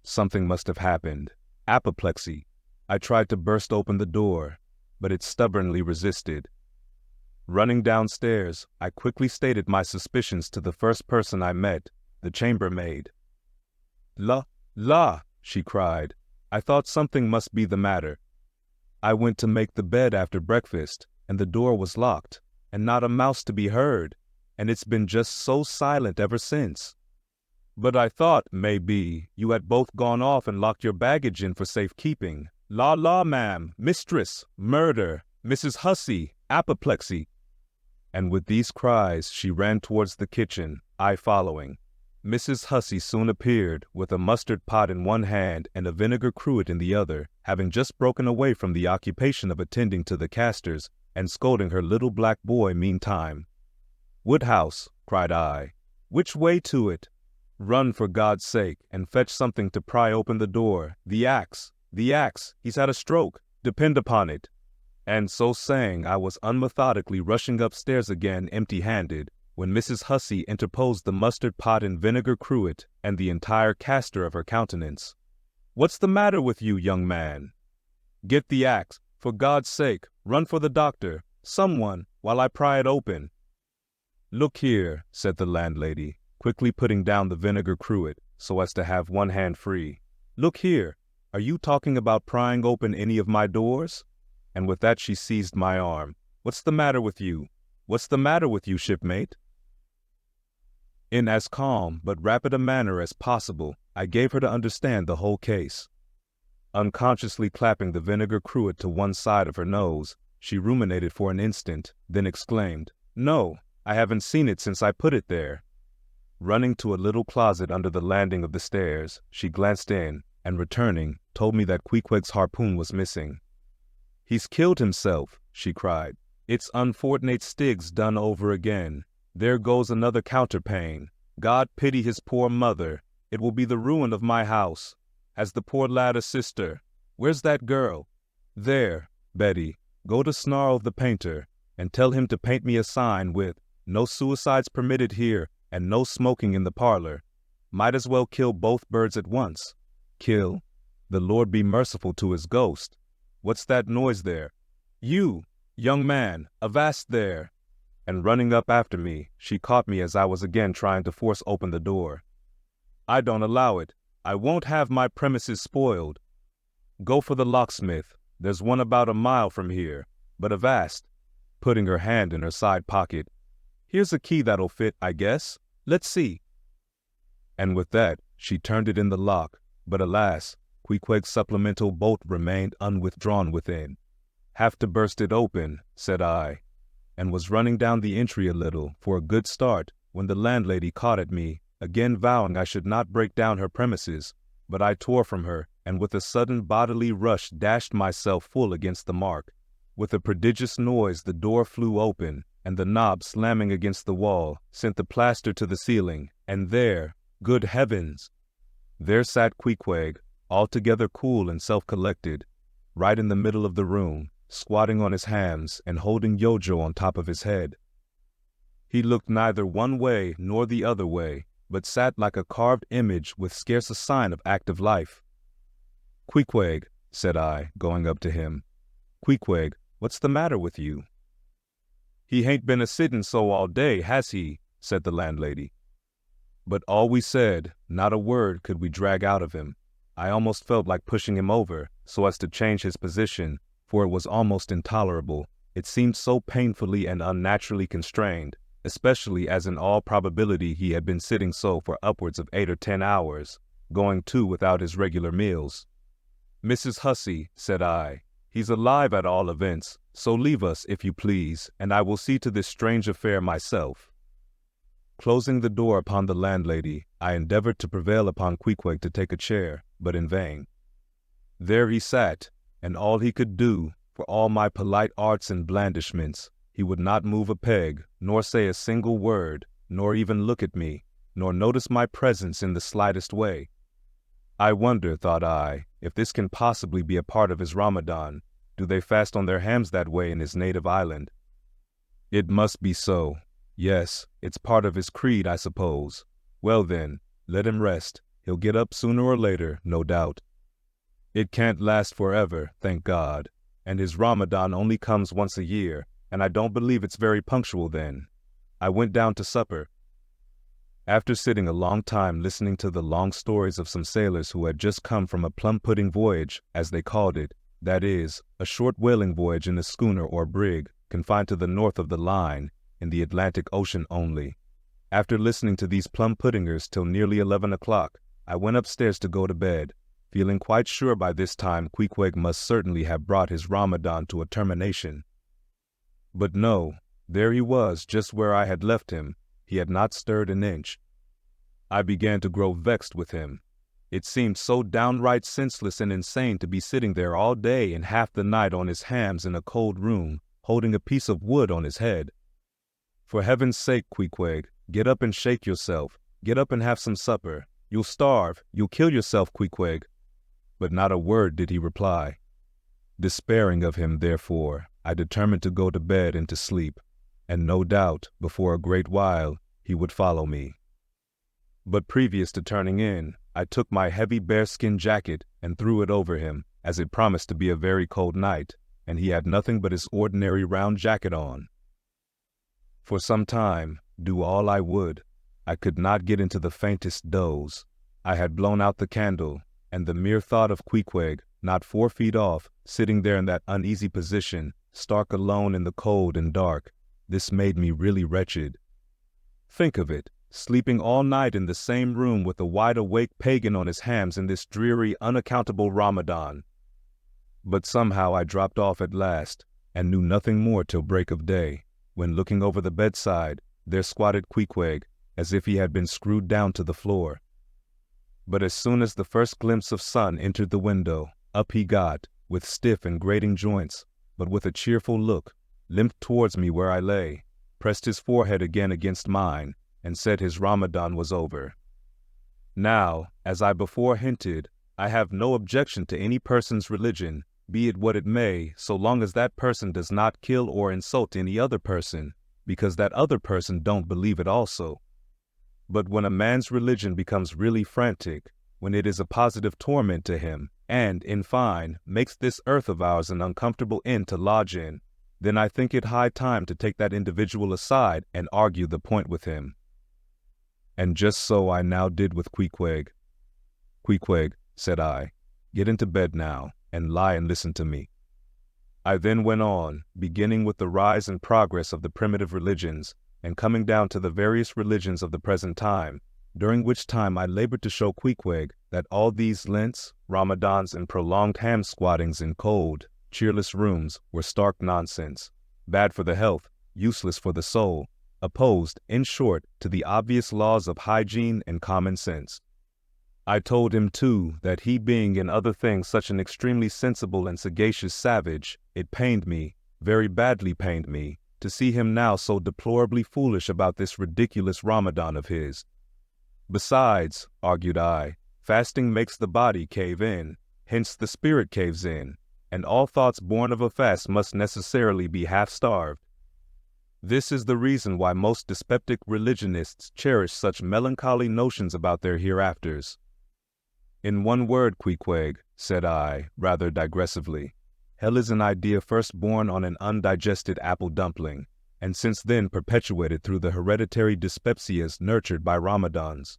Something must have happened. Apoplexy. I tried to burst open the door, but it stubbornly resisted. Running downstairs, I quickly stated my suspicions to the first person I met, the chambermaid. La, she cried. I thought something must be the matter. I went to make the bed after breakfast, and the door was locked, and not a mouse to be heard, and it's been just so silent ever since. But I thought, maybe, you had both gone off and locked your baggage in for safekeeping. La, ma'am, mistress, murder, Mrs. Hussey, apoplexy. And with these cries, she ran towards the kitchen, I following. Mrs. Hussey soon appeared, with a mustard pot in one hand and a vinegar cruet in the other, having just broken away from the occupation of attending to the castors, and scolding her little black boy meantime. "Woodhouse," cried I, "which way to it? Run, for God's sake, and fetch something to pry open the door. The axe, he's had a stroke, depend upon it." And so saying, I was unmethodically rushing upstairs again empty-handed, when Mrs. Hussey interposed the mustard pot and vinegar cruet, and the entire castor of her countenance. "What's the matter with you, young man? Get the axe, for God's sake, run for the doctor, someone, while I pry it open." "Look here," said the landlady, quickly putting down the vinegar cruet, so as to have one hand free. "Look here, Are you talking about prying open any of my doors?" And with that she seized my arm. "What's the matter with you? What's the matter with you, shipmate?" In as calm but rapid a manner as possible, I gave her to understand the whole case. Unconsciously clapping the vinegar cruet to one side of her nose, she ruminated for an instant, then exclaimed, "No, I haven't seen it since I put it there." Running to a little closet under the landing of the stairs, she glanced in, and returning, told me that Queequeg's harpoon was missing. "He's killed himself," she cried. "It's unfortunate Stiggs done over again. There goes another counterpane. God pity his poor mother. It will be the ruin of my house. Has the poor lad a sister? Where's that girl? There, Betty, go to Snarl the painter, and tell him to paint me a sign with 'No suicides permitted here,' and 'No smoking in the parlor.' Might as well kill both birds at once. Kill? The Lord be merciful to his ghost. What's that noise there? You, young man, avast there!" And running up after me, she caught me as I was again trying to force open the door. "I don't allow it. I won't have my premises spoiled. Go for the locksmith. There's one about a mile from here. But avast," putting her hand in her side pocket, "here's a key that'll fit, I guess. Let's see." And with that, she turned it in the lock, but alas, Queequeg's supplemental bolt remained unwithdrawn within. "Have to burst it open," said I, and was running down the entry a little for a good start when the landlady caught at me, again vowing I should not break down her premises, but I tore from her, and with a sudden bodily rush dashed myself full against the mark. With a prodigious noise the door flew open, and the knob slamming against the wall sent the plaster to the ceiling, and there, good heavens! There sat Queequeg, altogether cool and self-collected, right in the middle of the room, squatting on his hams and holding Yojo on top of his head. He looked neither one way nor the other way, but sat like a carved image with scarce a sign of active life. "Queequeg," said I, going up to him. "Queequeg, what's the matter with you?" "He hain't been a-sitting so all day, has he?" said the landlady. But all we said, not a word could we drag out of him. I almost felt like pushing him over, so as to change his position, for it was almost intolerable. It seemed so painfully and unnaturally constrained, especially as in all probability he had been sitting so for upwards of 8 or 10 hours, going too without his regular meals. "Mrs. Hussey," said I, "he's alive at all events, so leave us, if you please, and I will see to this strange affair myself." Closing the door upon the landlady, I endeavored to prevail upon Queequeg to take a chair, but in vain. There he sat, and all he could do, for all my polite arts and blandishments, he would not move a peg, nor say a single word, nor even look at me, nor notice my presence in the slightest way. I wonder, thought I, if this can possibly be a part of his Ramadan. Do they fast on their hams that way in his native island? It must be so. Yes, it's part of his creed, I suppose. Well then, let him rest. He'll get up sooner or later, no doubt. It can't last forever, thank God, and his Ramadan only comes once a year, and I don't believe it's very punctual then. I went down to supper. After sitting a long time listening to the long stories of some sailors who had just come from a plum-pudding voyage, as they called it, that is, a short whaling voyage in a schooner or brig, confined to the north of the line, in the Atlantic Ocean only. After listening to these plum-puddingers till nearly 11 o'clock, I went upstairs to go to bed, feeling quite sure by this time Queequeg must certainly have brought his Ramadan to a termination. But no, there he was just where I had left him. He had not stirred an inch. I began to grow vexed with him. It seemed so downright senseless and insane to be sitting there all day and half the night on his hams in a cold room, holding a piece of wood on his head. For heaven's sake, Queequeg, get up and shake yourself. Get up and have some supper. You'll starve. You'll kill yourself, Queequeg. But not a word did he reply. Despairing of him, therefore, I determined to go to bed and to sleep, and no doubt, before a great while, he would follow me. But previous to turning in, I took my heavy bearskin jacket and threw it over him, as it promised to be a very cold night, and he had nothing but his ordinary round jacket on. For some time, do all I would, I could not get into the faintest doze. I had blown out the candle, and the mere thought of Queequeg, not 4 feet off, sitting there in that uneasy position, stark alone in the cold and dark, this made me really wretched. Think of it, sleeping all night in the same room with a wide-awake pagan on his hams in this dreary, unaccountable Ramadan. But somehow I dropped off at last, and knew nothing more till break of day, when looking over the bedside, there squatted Queequeg, as if he had been screwed down to the floor. But as soon as the first glimpse of sun entered the window, up he got, with stiff and grating joints, but with a cheerful look, limped towards me where I lay, pressed his forehead again against mine, and said his Ramadan was over. Now, as I before hinted, I have no objection to any person's religion, be it what it may, so long as that person does not kill or insult any other person, because that other person don't believe it also. But when a man's religion becomes really frantic, when it is a positive torment to him, and, in fine, makes this earth of ours an uncomfortable inn to lodge in, then I think it high time to take that individual aside and argue the point with him. And just so I now did with Queequeg. "Queequeg," said I, "get into bed now, and lie and listen to me." I then went on, beginning with the rise and progress of the primitive religions, and coming down to the various religions of the present time, during which time I labored to show Queequeg that all these Lents, Ramadans, and prolonged ham-squattings in cold, cheerless rooms were stark nonsense, bad for the health, useless for the soul, opposed, in short, to the obvious laws of hygiene and common sense. I told him, too, that he being in other things such an extremely sensible and sagacious savage, it pained me, very badly pained me, to see him now so deplorably foolish about this ridiculous Ramadan of his. Besides, argued I, fasting makes the body cave in, hence the spirit caves in, and all thoughts born of a fast must necessarily be half-starved. This is the reason why most dyspeptic religionists cherish such melancholy notions about their hereafters. In one word, Queequeg, said I, rather digressively, hell is an idea first born on an undigested apple dumpling, and since then perpetuated through the hereditary dyspepsias nurtured by Ramadans.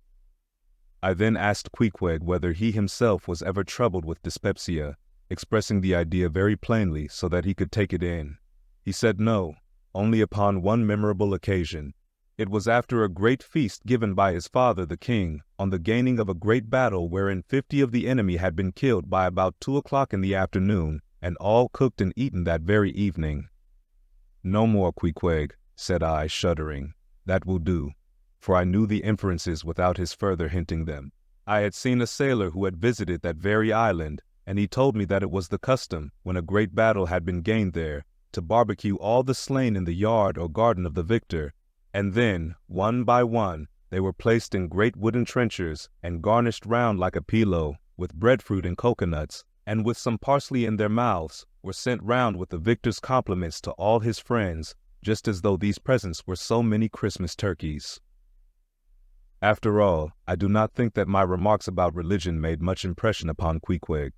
I then asked Queequeg whether he himself was ever troubled with dyspepsia, expressing the idea very plainly so that he could take it in. He said no, only upon one memorable occasion. It was after a great feast given by his father the king, on the gaining of a great battle wherein 50 of the enemy had been killed by about 2 o'clock in the afternoon, and all cooked and eaten that very evening. No more, Queequeg, said I, shuddering. That will do, for I knew the inferences without his further hinting them. I had seen a sailor who had visited that very island, and he told me that it was the custom, when a great battle had been gained there, to barbecue all the slain in the yard or garden of the victor, and then, one by one, they were placed in great wooden trenchers, and garnished round like a pillow, with breadfruit and coconuts, and with some parsley in their mouths, were sent round with the victor's compliments to all his friends, just as though these presents were so many Christmas turkeys. After all, I do not think that my remarks about religion made much impression upon Queequeg,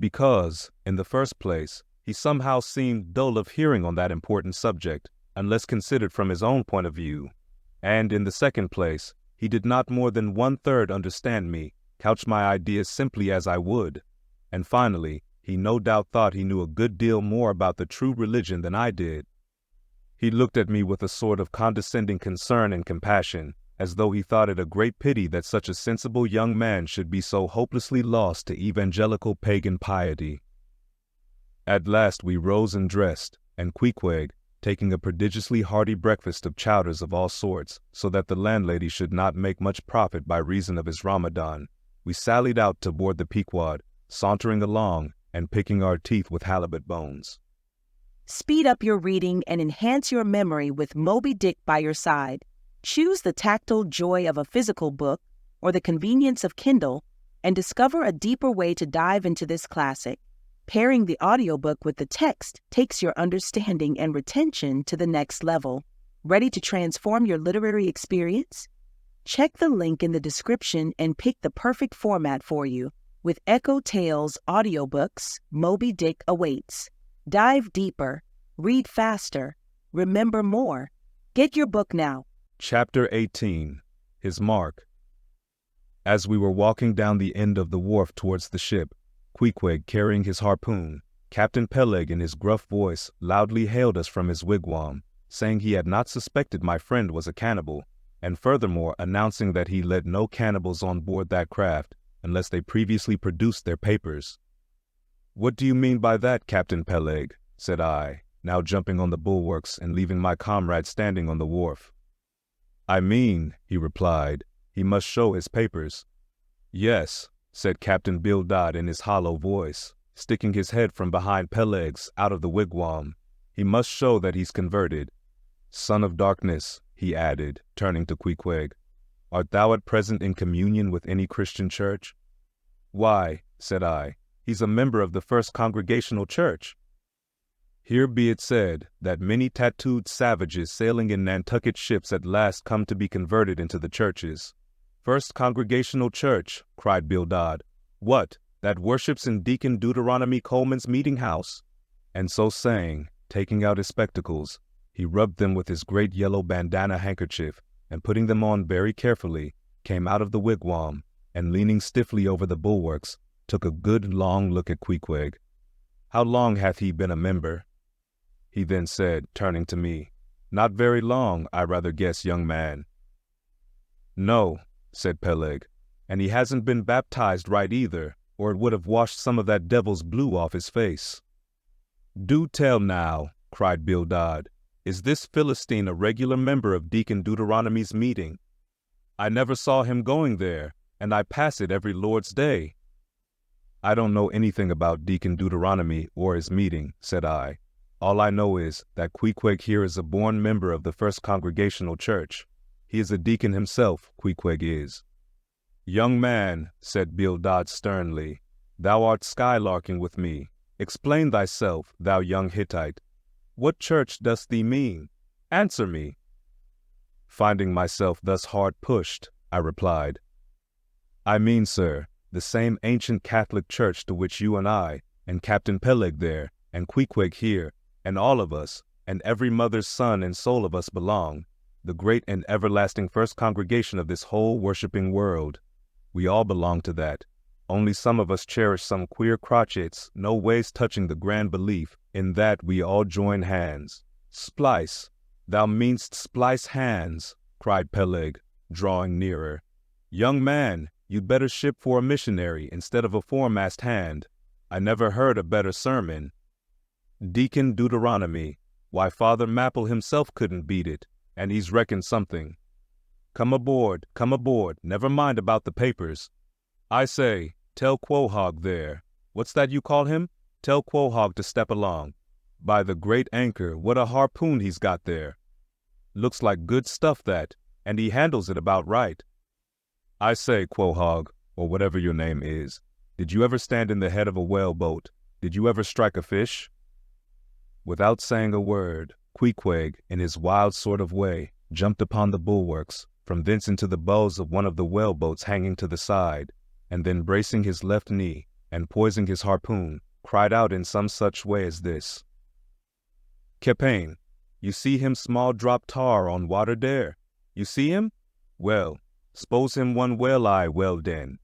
because, in the first place, he somehow seemed dull of hearing on that important subject, unless considered from his own point of view, and in the second place, he did not more than 1/3 understand me, couch my ideas simply as I would, and finally, he no doubt thought he knew a good deal more about the true religion than I did. He looked at me with a sort of condescending concern and compassion, as though he thought it a great pity that such a sensible young man should be so hopelessly lost to evangelical pagan piety. At last we rose and dressed, and Queequeg, taking a prodigiously hearty breakfast of chowders of all sorts, so that the landlady should not make much profit by reason of his Ramadan, we sallied out to board the Pequod, sauntering along and picking our teeth with halibut bones. Speed up your reading and enhance your memory with Moby Dick by your side. Choose the tactile joy of a physical book or the convenience of Kindle and discover a deeper way to dive into this classic. Pairing the audiobook with the text takes your understanding and retention to the next level. Ready to transform your literary experience? Check the link in the description and pick the perfect format for you. With EchoTales Audiobooks, Moby Dick awaits. Dive deeper, read faster, remember more. Get your book now. Chapter 18. His Mark. As we were walking down the end of the wharf towards the ship, Queequeg carrying his harpoon, Captain Peleg in his gruff voice loudly hailed us from his wigwam, saying he had not suspected my friend was a cannibal, and furthermore announcing that he let no cannibals on board that craft unless they previously produced their papers. "What do you mean by that, Captain Peleg?" said I, now jumping on the bulwarks and leaving my comrade standing on the wharf. "I mean," he replied, "he must show his papers." "Yes," said Captain Bildad in his hollow voice, sticking his head from behind Peleg's out of the wigwam. "He must show that he's converted. Son of darkness," he added, turning to Queequeg, "art thou at present in communion with any Christian church?" "Why," said I, "he's a member of the First Congregational Church." Here be it said that many tattooed savages sailing in Nantucket ships at last come to be converted into the churches. "First Congregational Church," cried Bildad. "What, that worships in Deacon Deuteronomy Coleman's meeting house?" And so saying, taking out his spectacles, he rubbed them with his great yellow bandana handkerchief, and putting them on very carefully, came out of the wigwam, and leaning stiffly over the bulwarks, took a good long look at Queequeg. "How long hath he been a member?" He then said, turning to me, "Not very long, I rather guess, young man." "No," said Peleg, "and he hasn't been baptized right either, or it would have washed some of that devil's blue off his face." "Do tell now," cried Bildad, "is this Philistine a regular member of Deacon Deuteronomy's meeting? I never saw him going there, and I pass it every Lord's Day." "I don't know anything about Deacon Deuteronomy or his meeting," said I. "All I know is that Queequeg here is a born member of the First Congregational Church. He is a deacon himself, Queequeg is." "Young man," said Bildad sternly, "thou art skylarking with me. Explain thyself, thou young Hittite. What church dost thee mean? Answer me." Finding myself thus hard pushed, I replied, "I mean, sir, the same ancient Catholic church to which you and I, and Captain Peleg there, and Queequeg here, and all of us, and every mother's son and soul of us belong, the great and everlasting first congregation of this whole worshiping world. We all belong to that. Only some of us cherish some queer crotchets, no ways touching the grand belief. In that we all join hands." "Splice, thou meanst splice hands," cried Peleg, drawing nearer. "Young man, you'd better ship for a missionary instead of a foremast hand. I never heard a better sermon. Deacon Deuteronomy, why Father Mapple himself couldn't beat it, and he's reckoned something. Come aboard, never mind about the papers. I say, tell Quahog there, what's that you call him? Tell Quahog to step along. By the great anchor, what a harpoon he's got there. Looks like good stuff that, and he handles it about right. I say, Quahog, or whatever your name is, did you ever stand in the head of a whaleboat? Did you ever strike a fish?" Without saying a word, Queequeg, in his wild sort of way, jumped upon the bulwarks, from thence into the bows of one of the whaleboats hanging to the side, and then bracing his left knee, and poising his harpoon, cried out in some such way as this: "Captain, you see him small drop tar on water there? You see him? Well, s'pose him one whale eye well den."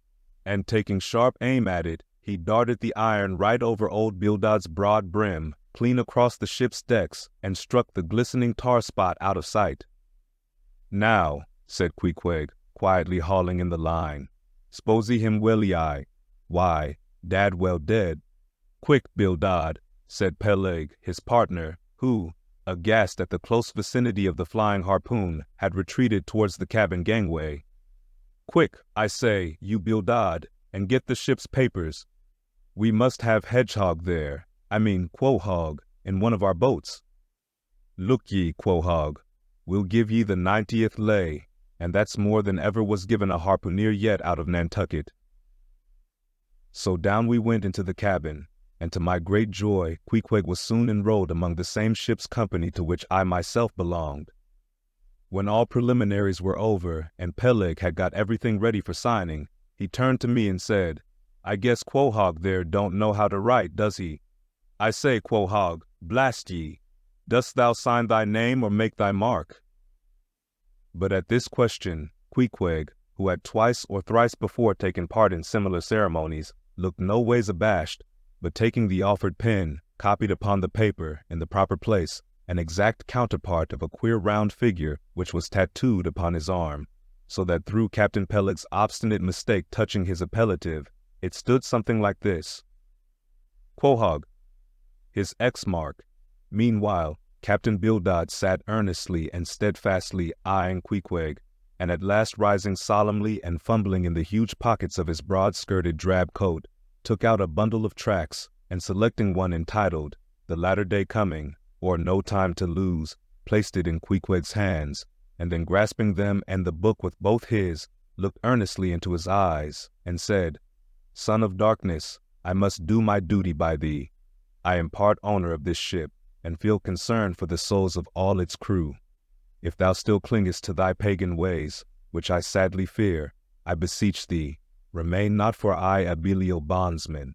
And taking sharp aim at it, he darted the iron right over old Bildad's broad brim, clean across the ship's decks, and struck the glistening tar spot out of sight. "Now," said Queequeg, quietly hauling in the line, "s'posey him welly eye. Why, dad well dead." "Quick, Bildad," said Peleg, his partner, who, aghast at the close vicinity of the flying harpoon, had retreated towards the cabin gangway. "Quick, I say, you Bildad, and get the ship's papers. We must have Hedgehog there, Quahog, in one of our boats. Look ye, Quahog, we'll give ye the 90th lay, and that's more than ever was given a harpooneer yet out of Nantucket." So down we went into the cabin, and to my great joy, Queequeg was soon enrolled among the same ship's company to which I myself belonged. When all preliminaries were over, and Peleg had got everything ready for signing, he turned to me and said, "I guess Quahog there don't know how to write, does he? I say, Quahog, blast ye, dost thou sign thy name or make thy mark?" But at this question, Queequeg, who had twice or thrice before taken part in similar ceremonies, looked no ways abashed, but taking the offered pen, copied upon the paper, in the proper place, an exact counterpart of a queer round figure which was tattooed upon his arm, so that through Captain Peleg's obstinate mistake touching his appellative, it stood something like this: Quohog, his X mark. Meanwhile, Captain Bildad sat earnestly and steadfastly eyeing Queequeg, and at last rising solemnly and fumbling in the huge pockets of his broad-skirted drab coat, took out a bundle of tracts, and selecting one entitled, The Latter Day Coming, or No Time to Lose, placed it in Queequeg's hands, and then grasping them and the book with both his, looked earnestly into his eyes, and said, Son of darkness, I must do my duty by thee. I am part owner of this ship, and feel concern for the souls of all its crew. If thou still clingest to thy pagan ways, which I sadly fear, I beseech thee, remain not for aye a Belial bondsman.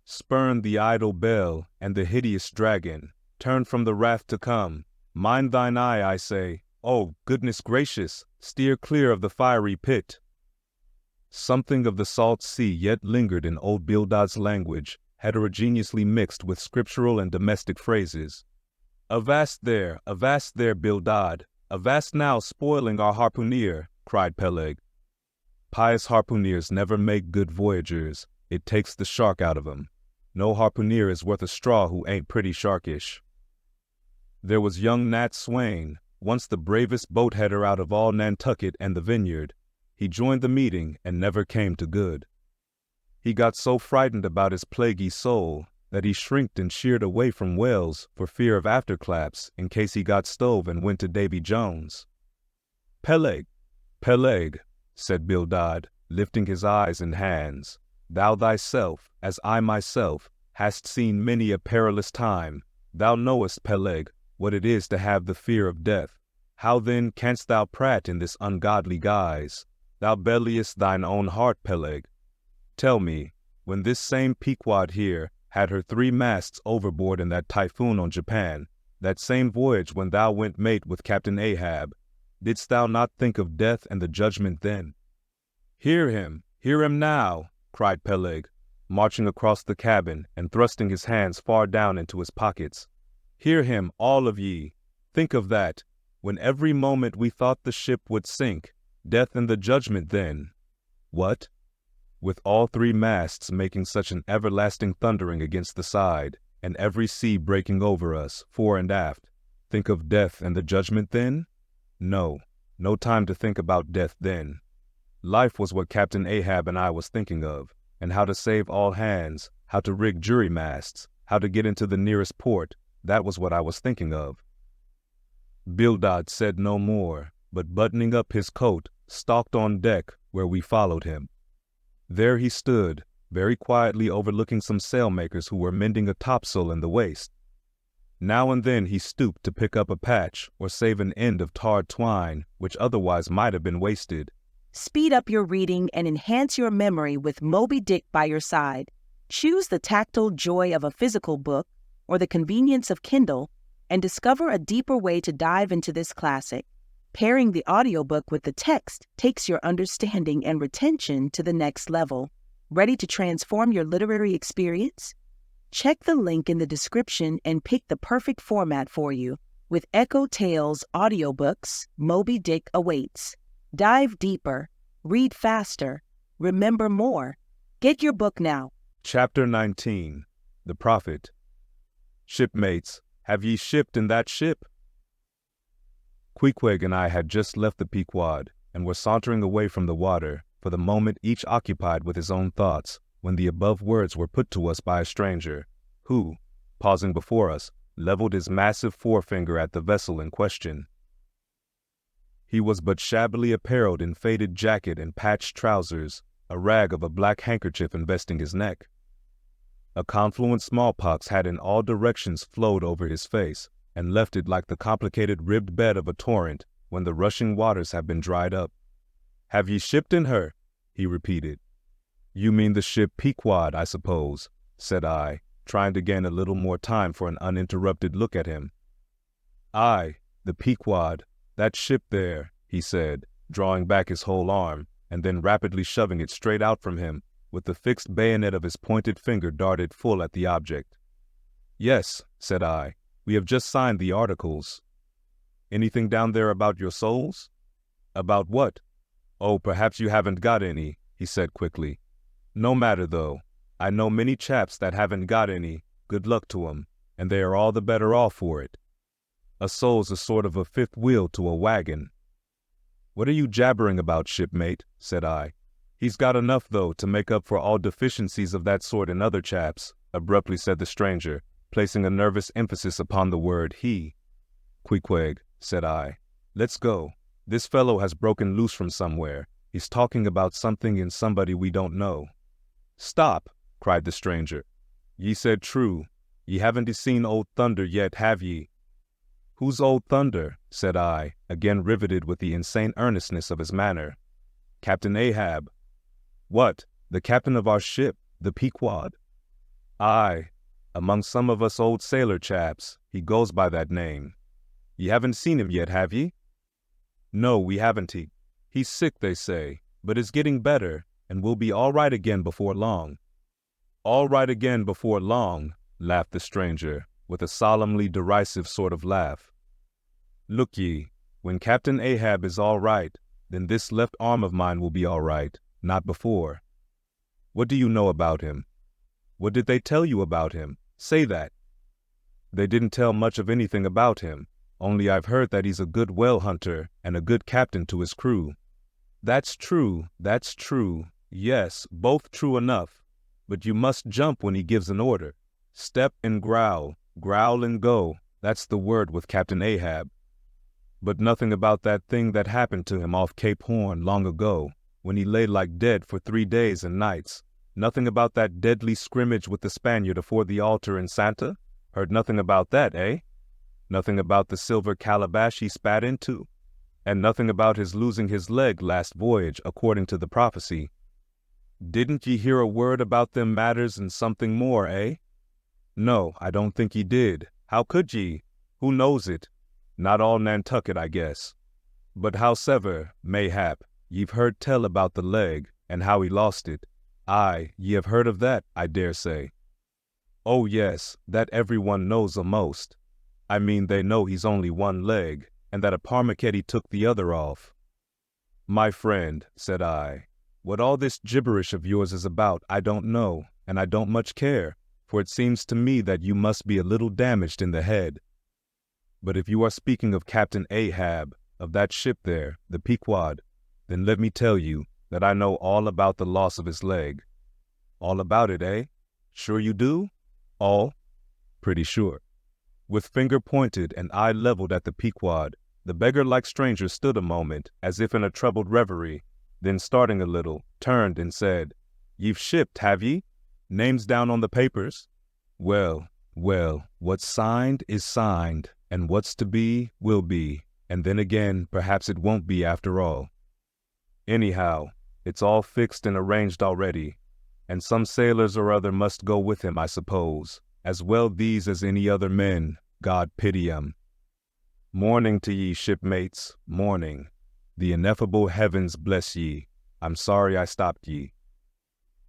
Spurn the idle bell and the hideous dragon, turn from the wrath to come. Mind thine eye, I say, oh, goodness gracious, steer clear of the fiery pit. Something of the salt sea yet lingered in old Bildad's language, heterogeneously mixed with scriptural and domestic phrases. Avast there, Bildad! Avast now, spoiling our harpooneer, cried Peleg. Pious harpooneers never make good voyagers. It takes the shark out of 'em. No harpooneer is worth a straw who ain't pretty sharkish. There was young Nat Swain, once the bravest boat-header out of all Nantucket and the Vineyard. He joined the meeting and never came to good. He got so frightened about his plaguey soul that he shrinked and sheered away from whales for fear of afterclaps in case he got stove and went to Davy Jones. Peleg, said Bildad, lifting his eyes and hands, thou thyself, as I myself, hast seen many a perilous time. Thou knowest, Peleg, what it is to have the fear of death. How then canst thou prate in this ungodly guise? Thou belliest thine own heart, Peleg. Tell me, when this same Pequod here had her 3 masts overboard in that typhoon on Japan, that same voyage when thou went mate with Captain Ahab, didst thou not think of death and the judgment then? Hear him now, cried Peleg, marching across the cabin and thrusting his hands far down into his pockets. Hear him, all of ye. Think of that, when every moment we thought the ship would sink, death and the judgment then. What? With all 3 masts making such an everlasting thundering against the side, and every sea breaking over us, fore and aft, think of death and the judgment then? No time to think about death then. Life was what Captain Ahab and I was thinking of, and how to save all hands, how to rig jury masts, how to get into the nearest port. That was what I was thinking of. Bildad said no more, but buttoning up his coat, stalked on deck, where we followed him. There he stood, very quietly overlooking some sailmakers who were mending a topsail in the waist. Now and then he stooped to pick up a patch or save an end of tarred twine, which otherwise might have been wasted. Speed up your reading and enhance your memory with Moby Dick by your side. Choose the tactile joy of a physical book or the convenience of Kindle and discover a deeper way to dive into this classic. Pairing the audiobook with the text takes your understanding and retention to the next level. Ready to transform your literary experience? Check the link in the description and pick the perfect format for you. With EchoTales Audiobooks, Moby Dick awaits. Dive deeper, read faster, remember more. Get your book now. Chapter 19. The Prophet. Shipmates, have ye shipped in that ship? Queequeg and I had just left the Pequod, and were sauntering away from the water, for the moment each occupied with his own thoughts, when the above words were put to us by a stranger, who, pausing before us, leveled his massive forefinger at the vessel in question. He was but shabbily apparelled in faded jacket and patched trousers, a rag of a black handkerchief investing his neck. A confluent smallpox had in all directions flowed over his face, and left it like the complicated ribbed bed of a torrent when the rushing waters have been dried up. Have ye shipped in her? He repeated. You mean the ship Pequod, I suppose, said I, trying to gain a little more time for an uninterrupted look at him. Aye, the Pequod, that ship there, he said, drawing back his whole arm, and then rapidly shoving it straight out from him, with the fixed bayonet of his pointed finger darted full at the object. "Yes," said I, "we have just signed the articles." "Anything down there about your souls?" "About what?" "Oh, perhaps you haven't got any," he said quickly. "No matter, though. I know many chaps that haven't got any, good luck to 'em, and they are all the better off for it. A soul's a sort of a fifth wheel to a wagon." "What are you jabbering about, shipmate?" said I. "He's got enough, though, to make up for all deficiencies of that sort in other chaps," abruptly said the stranger, placing a nervous emphasis upon the word he. "Queequeg," said I, "let's go. This fellow has broken loose from somewhere. He's talking about something and somebody we don't know." "Stop!" cried the stranger. "Ye said true. Ye haven't seen Old Thunder yet, have ye?" "Who's Old Thunder?" said I, again riveted with the insane earnestness of his manner. "Captain Ahab." "What? The captain of our ship, the Pequod?" "Aye. Among some of us old sailor chaps, he goes by that name. Ye haven't seen him yet, have ye?" "No, we haven't. He's sick, they say, but is getting better, and will be all right again before long." "All right again before long," laughed the stranger, with a solemnly derisive sort of laugh. "Look ye, when Captain Ahab is all right, then this left arm of mine will be all right, not before." "What do you know about him?" "What did they tell you about him? Say that." "They didn't tell much of anything about him, only I've heard that he's a good whale hunter and a good captain to his crew." That's true. Yes, both true enough. But you must jump when he gives an order. Step and growl and go. That's the word with Captain Ahab. But nothing about that thing that happened to him off Cape Horn long ago, when he lay like dead for 3 days and nights. Nothing about that deadly scrimmage with the Spaniard afore the altar in Santa? Heard nothing about that, eh? Nothing about the silver calabash he spat into? And nothing about his losing his leg last voyage, according to the prophecy? Didn't ye hear a word about them matters and something more, eh? No, I don't think ye did. How could ye? Who knows it? Not all Nantucket, I guess. But howsever, mayhap, ye've heard tell about the leg, and how he lost it. Aye, ye have heard of that, I dare say. Oh yes, that everyone knows a'most. I mean they know he's only one leg, and that a Parmachetti took the other off. My friend, said I, what all this gibberish of yours is about I don't know, and I don't much care, for it seems to me that you must be a little damaged in the head. But if you are speaking of Captain Ahab, of that ship there, the Pequod, then let me tell you that I know all about the loss of his leg. All about it, eh? Sure you do? All? Pretty sure. With finger pointed and eye leveled at the Pequod, the beggar-like stranger stood a moment, as if in a troubled reverie, then starting a little, turned and said, Ye've shipped, have ye? Names down on the papers? Well, what's signed is signed, and what's to be will be, and then again, perhaps it won't be after all. Anyhow, it's all fixed and arranged already, and some sailors or other must go with him, I suppose, as well these as any other men, God pity 'em. Morning to ye, shipmates, morning. The ineffable heavens bless ye. I'm sorry I stopped ye.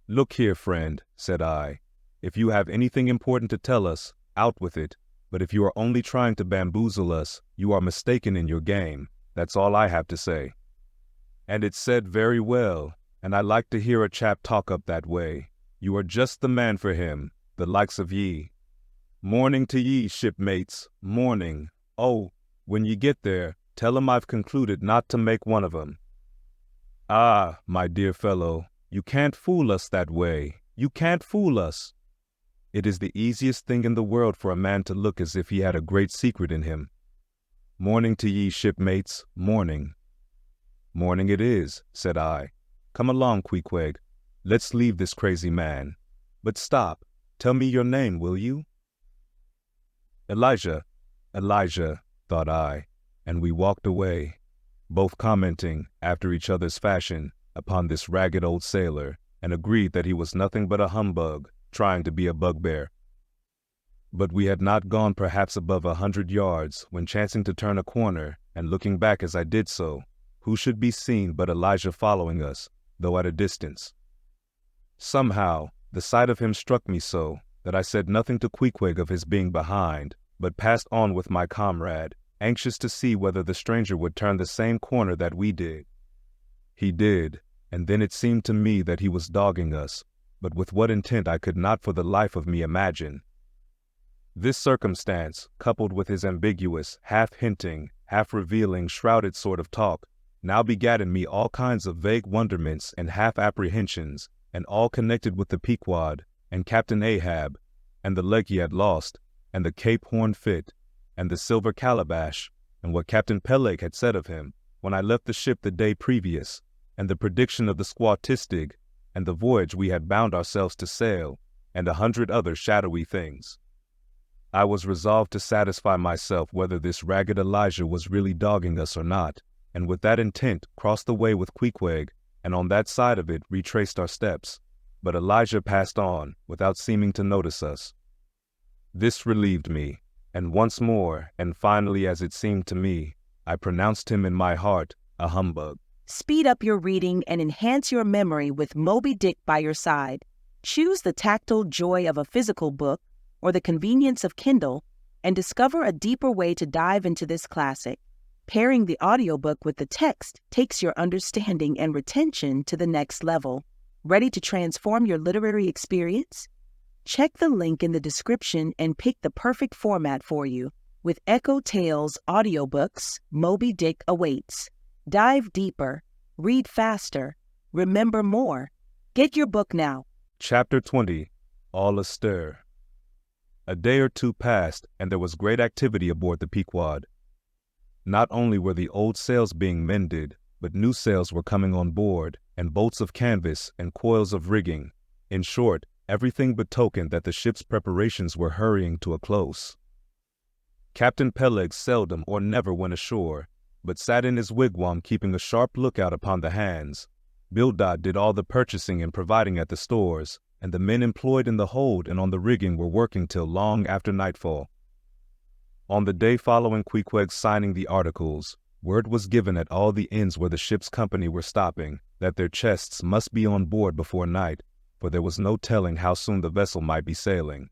Look here, friend, said I, if you have anything important to tell us, out with it, but if you are only trying to bamboozle us, you are mistaken in your game. That's all I have to say. And it's said very well, and I like to hear a chap talk up that way. You are just the man for him, the likes of ye. Morning to ye, shipmates, morning. Oh, when ye get there, tell 'em I've concluded not to make one of 'em. Ah, my dear fellow, you can't fool us that way. You can't fool us. It is the easiest thing in the world for a man to look as if he had a great secret in him. Morning to ye, shipmates, morning. Morning it is, said I. Come along, Queequeg. Let's leave this crazy man. But stop. Tell me your name, will you? Elijah, thought I, and we walked away, both commenting, after each other's fashion, upon this ragged old sailor, and agreed that he was nothing but a humbug, trying to be a bugbear. But we had not gone perhaps above 100 yards, when chancing to turn a corner, and looking back as I did so, who should be seen but Elijah following us, though at a distance. Somehow, the sight of him struck me so that I said nothing to Queequeg of his being behind, but passed on with my comrade, anxious to see whether the stranger would turn the same corner that we did. He did, and then it seemed to me that he was dogging us, but with what intent I could not for the life of me imagine. This circumstance, coupled with his ambiguous, half-hinting, half-revealing, shrouded sort of talk, now begat in me all kinds of vague wonderments and half-apprehensions, and all connected with the Pequod, and Captain Ahab, and the leg he had lost, and the Cape Horn fit, and the silver calabash, and what Captain Peleg had said of him when I left the ship the day previous, and the prediction of the squaw Tistig, and the voyage we had bound ourselves to sail, and 100 other shadowy things. I was resolved to satisfy myself whether this ragged Elijah was really dogging us or not, and with that intent crossed the way with Queequeg, and on that side of it retraced our steps. But Elijah passed on, without seeming to notice us. This relieved me, and once more, and finally as it seemed to me, I pronounced him in my heart a humbug. Speed up your reading and enhance your memory with Moby Dick by your side. Choose the tactile joy of a physical book or the convenience of Kindle, and discover a deeper way to dive into this classic. Pairing the audiobook with the text takes your understanding and retention to the next level. Ready to transform your literary experience? Check the link in the description and pick the perfect format for you. With EchoTales Audiobooks, Moby Dick awaits. Dive deeper, read faster, remember more. Get your book now. Chapter 20, All Astir. A day or two passed, and there was great activity aboard the Pequod. Not only were the old sails being mended, but new sails were coming on board, and bolts of canvas and coils of rigging. In short, everything betokened that the ship's preparations were hurrying to a close. Captain Peleg seldom or never went ashore, but sat in his wigwam keeping a sharp lookout upon the hands. Bildad did all the purchasing and providing at the stores, and the men employed in the hold and on the rigging were working till long after nightfall. On the day following Queequeg's signing the articles, word was given at all the inns where the ship's company were stopping that their chests must be on board before night, for there was no telling how soon the vessel might be sailing.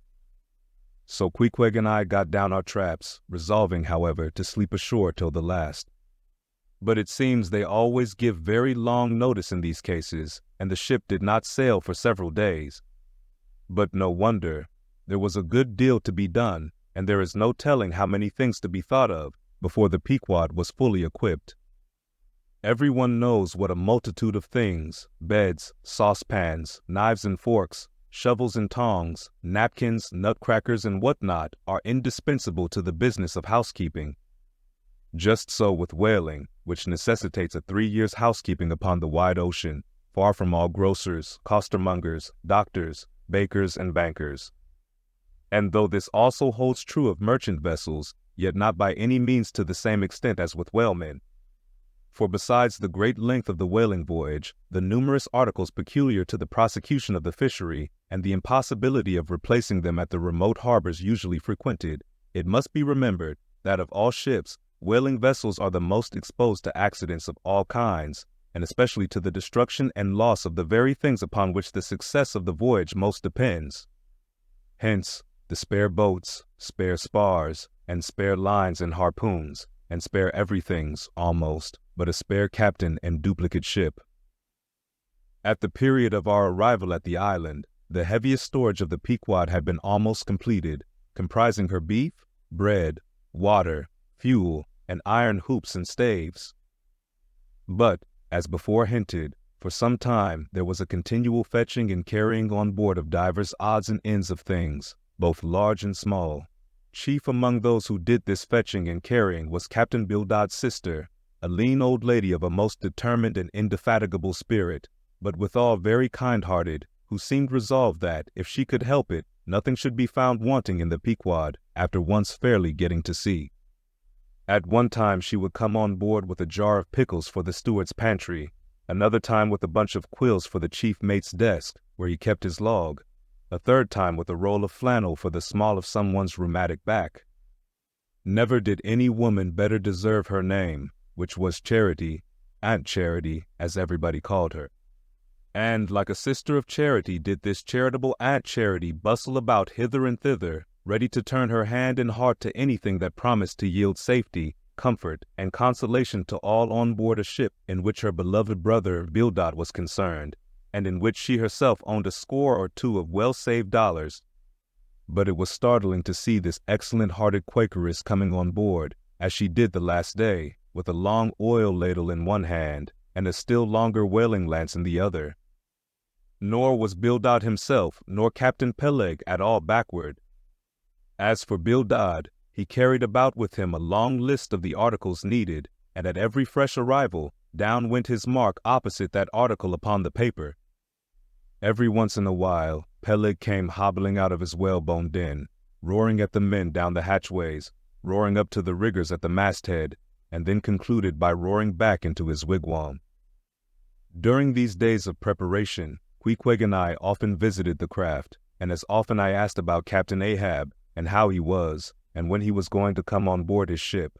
So Queequeg and I got down our traps, resolving, however, to sleep ashore till the last. But it seems they always give very long notice in these cases, and the ship did not sail for several days. But no wonder. There was a good deal to be done, and there is no telling how many things to be thought of before the Pequod was fully equipped. Everyone knows what a multitude of things, beds, saucepans, knives and forks, shovels and tongs, napkins, nutcrackers, and whatnot are indispensable to the business of housekeeping. Just so with whaling, which necessitates a 3 years' housekeeping upon the wide ocean, far from all grocers, costermongers, doctors, bakers, and bankers. And though this also holds true of merchant vessels, yet not by any means to the same extent as with whalemen. For besides the great length of the whaling voyage, the numerous articles peculiar to the prosecution of the fishery, and the impossibility of replacing them at the remote harbors usually frequented, it must be remembered that of all ships, whaling vessels are the most exposed to accidents of all kinds, and especially to the destruction and loss of the very things upon which the success of the voyage most depends. Hence, the spare boats, spare spars, and spare lines and harpoons, and spare everythings, almost, but a spare captain and duplicate ship. At the period of our arrival at the island, the heaviest storage of the Pequod had been almost completed, comprising her beef, bread, water, fuel, and iron hoops and staves. But, as before hinted, for some time there was a continual fetching and carrying on board of divers odds and ends of things, both large and small. Chief among those who did this fetching and carrying was Captain Bildad's sister, a lean old lady of a most determined and indefatigable spirit, but withal very kind-hearted, who seemed resolved that, if she could help it, nothing should be found wanting in the Pequod, after once fairly getting to sea. At one time she would come on board with a jar of pickles for the steward's pantry, another time with a bunch of quills for the chief mate's desk, where he kept his log, a third time with a roll of flannel for the small of someone's rheumatic back. Never did any woman better deserve her name, which was Charity, Aunt Charity, as everybody called her. And, like a sister of charity, did this charitable Aunt Charity bustle about hither and thither, ready to turn her hand and heart to anything that promised to yield safety, comfort, and consolation to all on board a ship in which her beloved brother Bildad was concerned, and in which she herself owned a score or two of well-saved dollars. But it was startling to see this excellent-hearted Quakeress coming on board, as she did the last day, with a long oil ladle in one hand, and a still longer whaling lance in the other. Nor was Bildad himself, nor Captain Peleg at all backward. As for Bildad, he carried about with him a long list of the articles needed, and at every fresh arrival, down went his mark opposite that article upon the paper. Every once in a while, Peleg came hobbling out of his whalebone den, roaring at the men down the hatchways, roaring up to the riggers at the masthead, and then concluded by roaring back into his wigwam. During these days of preparation, Queequeg and I often visited the craft, and as often I asked about Captain Ahab, and how he was, and when he was going to come on board his ship.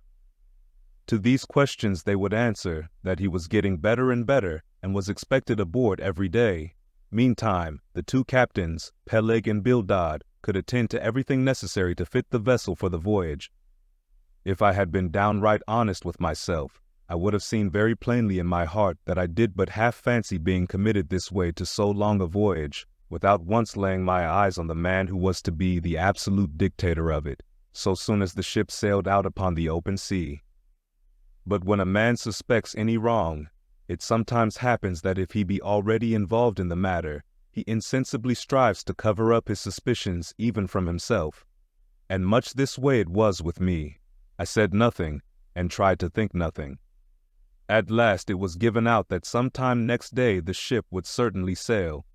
To these questions they would answer that he was getting better and better, and was expected aboard every day. Meantime, the two captains, Peleg and Bildad, could attend to everything necessary to fit the vessel for the voyage. If I had been downright honest with myself, I would have seen very plainly in my heart that I did but half fancy being committed this way to so long a voyage, without once laying my eyes on the man who was to be the absolute dictator of it, so soon as the ship sailed out upon the open sea. But when a man suspects any wrong, it sometimes happens that if he be already involved in the matter, he insensibly strives to cover up his suspicions even from himself. And much this way it was with me. I said nothing, and tried to think nothing. At last it was given out that sometime next day the ship would certainly sail.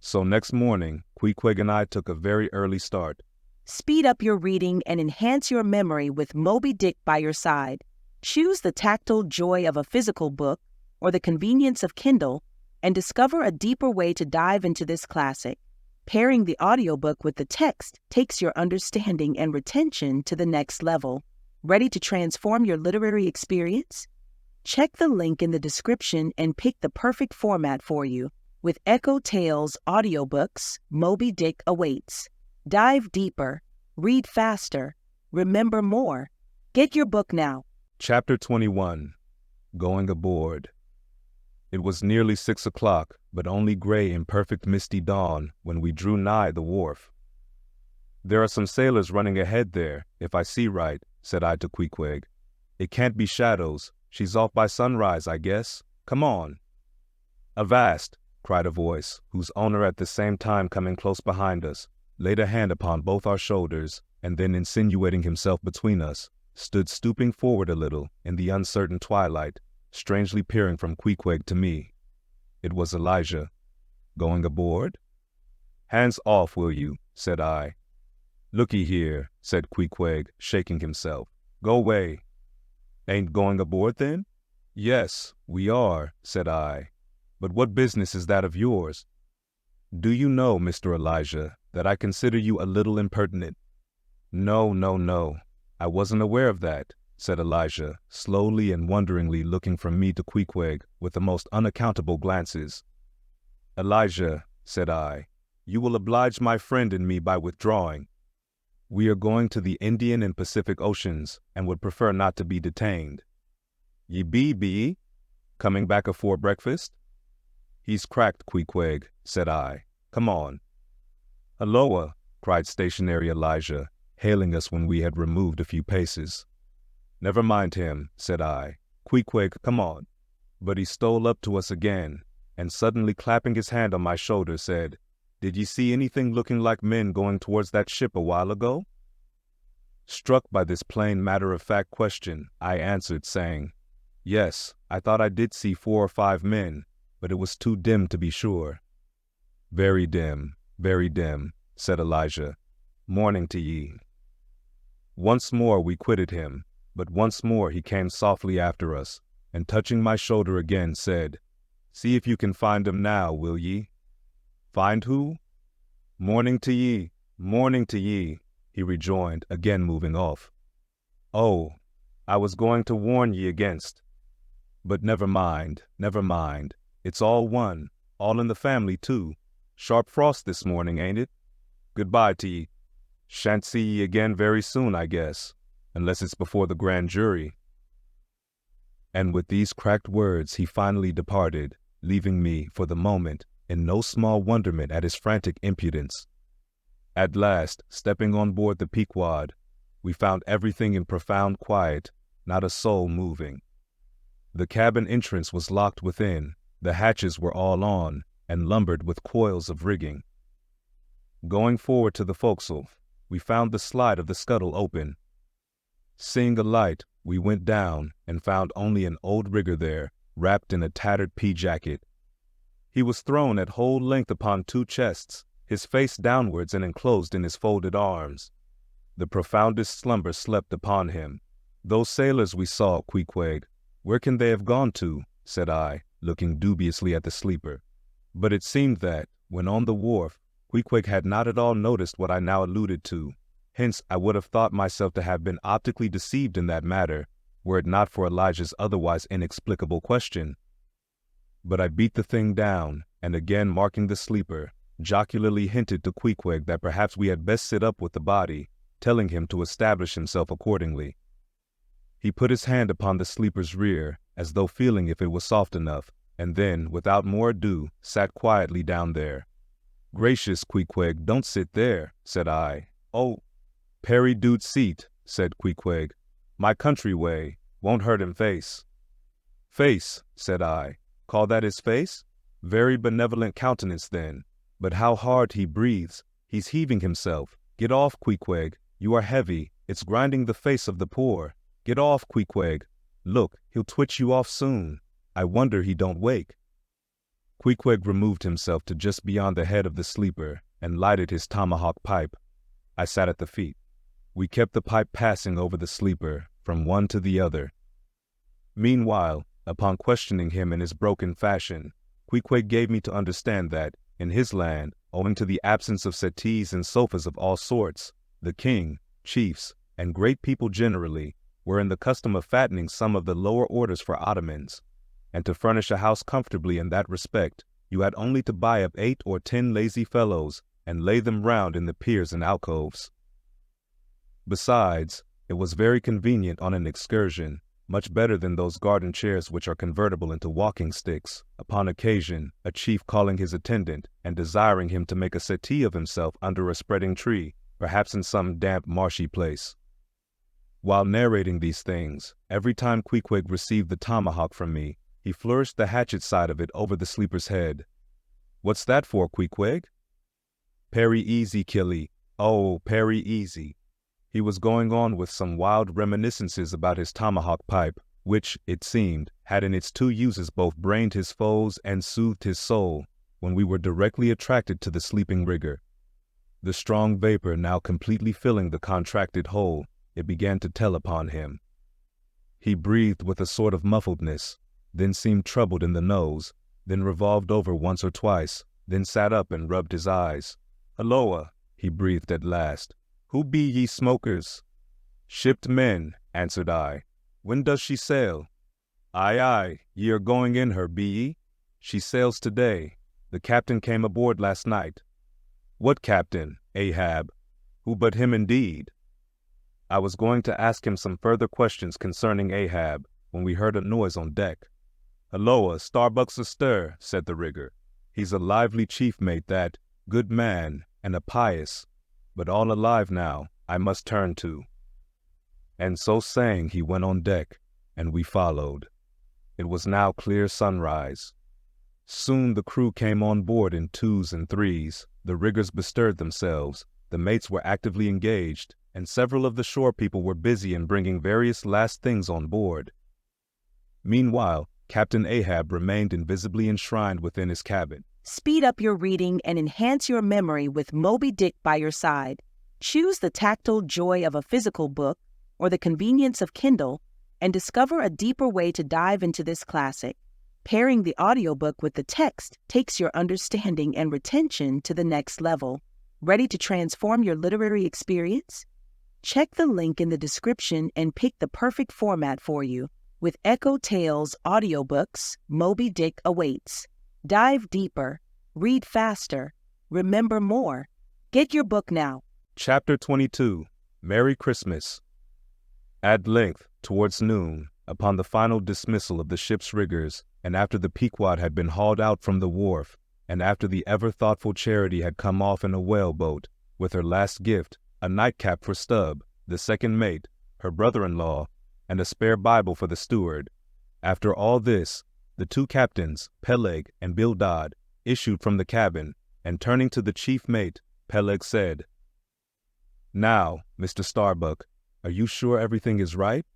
So next morning, Queequeg and I took a very early start. Speed up your reading and enhance your memory with Moby Dick by your side. Choose the tactile joy of a physical book or the convenience of Kindle and discover a deeper way to dive into this classic. Pairing the audiobook with the text takes your understanding and retention to the next level. Ready to transform your literary experience? Check the link in the description and pick the perfect format for you. With EchoTales Audiobooks, Moby Dick awaits. Dive deeper, read faster, remember more. Get your book now. Chapter 21. Going Aboard. It was nearly 6 o'clock, but only gray in perfect misty dawn when we drew nigh the wharf. "There are some sailors running ahead there, if I see right," said I to Queequeg. "It can't be shadows. She's off by sunrise, I guess. Come on." "Avast!" cried a voice, whose owner at the same time coming close behind us, laid a hand upon both our shoulders, and then insinuating himself between us, stood stooping forward a little in the uncertain twilight, strangely peering from Queequeg to me. It was Elijah. "Going aboard?" "Hands off, will you?" said I. "Looky here," said Queequeg, shaking himself. "Go away." "Ain't going aboard, then?" "Yes, we are," said I. "But what business is that of yours?" "Do you know, Mr. Elijah, that I consider you a little impertinent?" No, I wasn't aware of that," said Elijah, slowly and wonderingly looking from me to Queequeg with the most unaccountable glances. "Elijah," said I, "you will oblige my friend and me by withdrawing. We are going to the Indian and Pacific Oceans, and would prefer not to be detained." "Ye be? Coming back afore breakfast?" "He's cracked, Queequeg," said I. "Come on." "Halloa!" cried stationary Elijah, hailing us when we had removed a few paces. "Never mind him," said I. "Queequeg, come on." But he stole up to us again, and suddenly clapping his hand on my shoulder, said, "Did ye see anything looking like men going towards that ship a while ago?" Struck by this plain matter-of-fact question, I answered, saying, "Yes, I thought I did see 4 or 5 men, but it was too dim to be sure." Very dim, said Elijah. "Morning to ye." Once more we quitted him, but once more he came softly after us, and touching my shoulder again, said, "See if you can find 'em now, will ye?" "Find who?" Morning to ye, he rejoined, again moving off. "Oh, I was going to warn ye against. But never mind, it's all one. All in the family, too. Sharp frost this morning, ain't it? Goodbye to ye. Shan't see ye again very soon, I guess, unless it's before the grand jury." And with these cracked words he finally departed, leaving me, for the moment, in no small wonderment at his frantic impudence. At last, stepping on board the Pequod, we found everything in profound quiet, not a soul moving. The cabin entrance was locked within, the hatches were all on, and lumbered with coils of rigging. Going forward to the forecastle, we found the slide of the scuttle open. Seeing a light, we went down and found only an old rigger there, wrapped in a tattered pea-jacket. He was thrown at whole length upon two chests, his face downwards and enclosed in his folded arms. The profoundest slumber slept upon him. "Those sailors we saw, Queequeg, where can they have gone to?" said I, looking dubiously at the sleeper. But it seemed that, when on the wharf, Queequeg had not at all noticed what I now alluded to. Hence I would have thought myself to have been optically deceived in that matter, were it not for Elijah's otherwise inexplicable question. But I beat the thing down, and again marking the sleeper, jocularly hinted to Queequeg that perhaps we had best sit up with the body, telling him to establish himself accordingly. He put his hand upon the sleeper's rear, as though feeling if it was soft enough, and then, without more ado, sat quietly down there. "Gracious, Queequeg, don't sit there," said I. "Oh, Perry dude seat," said Queequeg. "My country way, won't hurt him face." "Face," said I. "Call that his face? Very benevolent countenance then. But how hard he breathes. He's heaving himself. Get off, Queequeg. You are heavy. It's grinding the face of the poor. Get off, Queequeg. Look, he'll twitch you off soon. I wonder he don't wake." Queequeg removed himself to just beyond the head of the sleeper and lighted his tomahawk pipe. I sat at the feet. We kept the pipe passing over the sleeper, from one to the other. Meanwhile, upon questioning him in his broken fashion, Queequeg gave me to understand that, in his land, owing to the absence of settees and sofas of all sorts, the king, chiefs, and great people generally, were in the custom of fattening some of the lower orders for ottomans, and to furnish a house comfortably in that respect, you had only to buy up 8 or 10 lazy fellows and lay them round in the piers and alcoves. Besides, it was very convenient on an excursion, much better than those garden chairs which are convertible into walking sticks, upon occasion, a chief calling his attendant and desiring him to make a settee of himself under a spreading tree, perhaps in some damp marshy place. While narrating these things, every time Queequeg received the tomahawk from me, he flourished the hatchet side of it over the sleeper's head. "What's that for, Queequeg?" "Perry easy, Killy. Oh, Perry easy." He was going on with some wild reminiscences about his tomahawk pipe, which, it seemed, had in its 2 uses both brained his foes and soothed his soul, when we were directly attracted to the sleeping rigger. The strong vapor now completely filling the contracted hole, it began to tell upon him. He breathed with a sort of muffledness, then seemed troubled in the nose, then revolved over once or twice, then sat up and rubbed his eyes. "Halloa," he breathed at last. "Who be ye smokers?" "Shipped men," answered I. "When does she sail?" "Aye, aye, ye are going in her, be ye? She sails today. The captain came aboard last night." "What captain? Ahab? Who but him indeed?" I was going to ask him some further questions concerning Ahab, when we heard a noise on deck. "Halloa, Starbuck's astir," said the rigger. "He's a lively chief mate that, good man, and a pious, but all alive now, I must turn to." And so saying, he went on deck, and we followed. It was now clear sunrise. Soon the crew came on board in 2s and 3s, the riggers bestirred themselves, the mates were actively engaged, and several of the shore people were busy in bringing various last things on board. Meanwhile, Captain Ahab remained invisibly enshrined within his cabin. Speed up your reading and enhance your memory with Moby Dick by your side. Choose the tactile joy of a physical book or the convenience of Kindle and discover a deeper way to dive into this classic. Pairing the audiobook with the text takes your understanding and retention to the next level. Ready to transform your literary experience? Check the link in the description and pick the perfect format for you. With EchoTales Audiobooks, Moby Dick awaits. Dive deeper, read faster, remember more. Get your book now. Chapter 22. Merry Christmas. At length, towards noon, upon the final dismissal of the ship's riggers, and after the Pequod had been hauled out from the wharf, and after the ever-thoughtful Charity had come off in a whale-boat, with her last gift, a nightcap for Stubb, the second mate, her brother-in-law, and a spare Bible for the steward. After all this, the two captains, Peleg and Bildad, issued from the cabin, and turning to the chief mate, Peleg said, "Now, Mr. Starbuck, are you sure everything is right?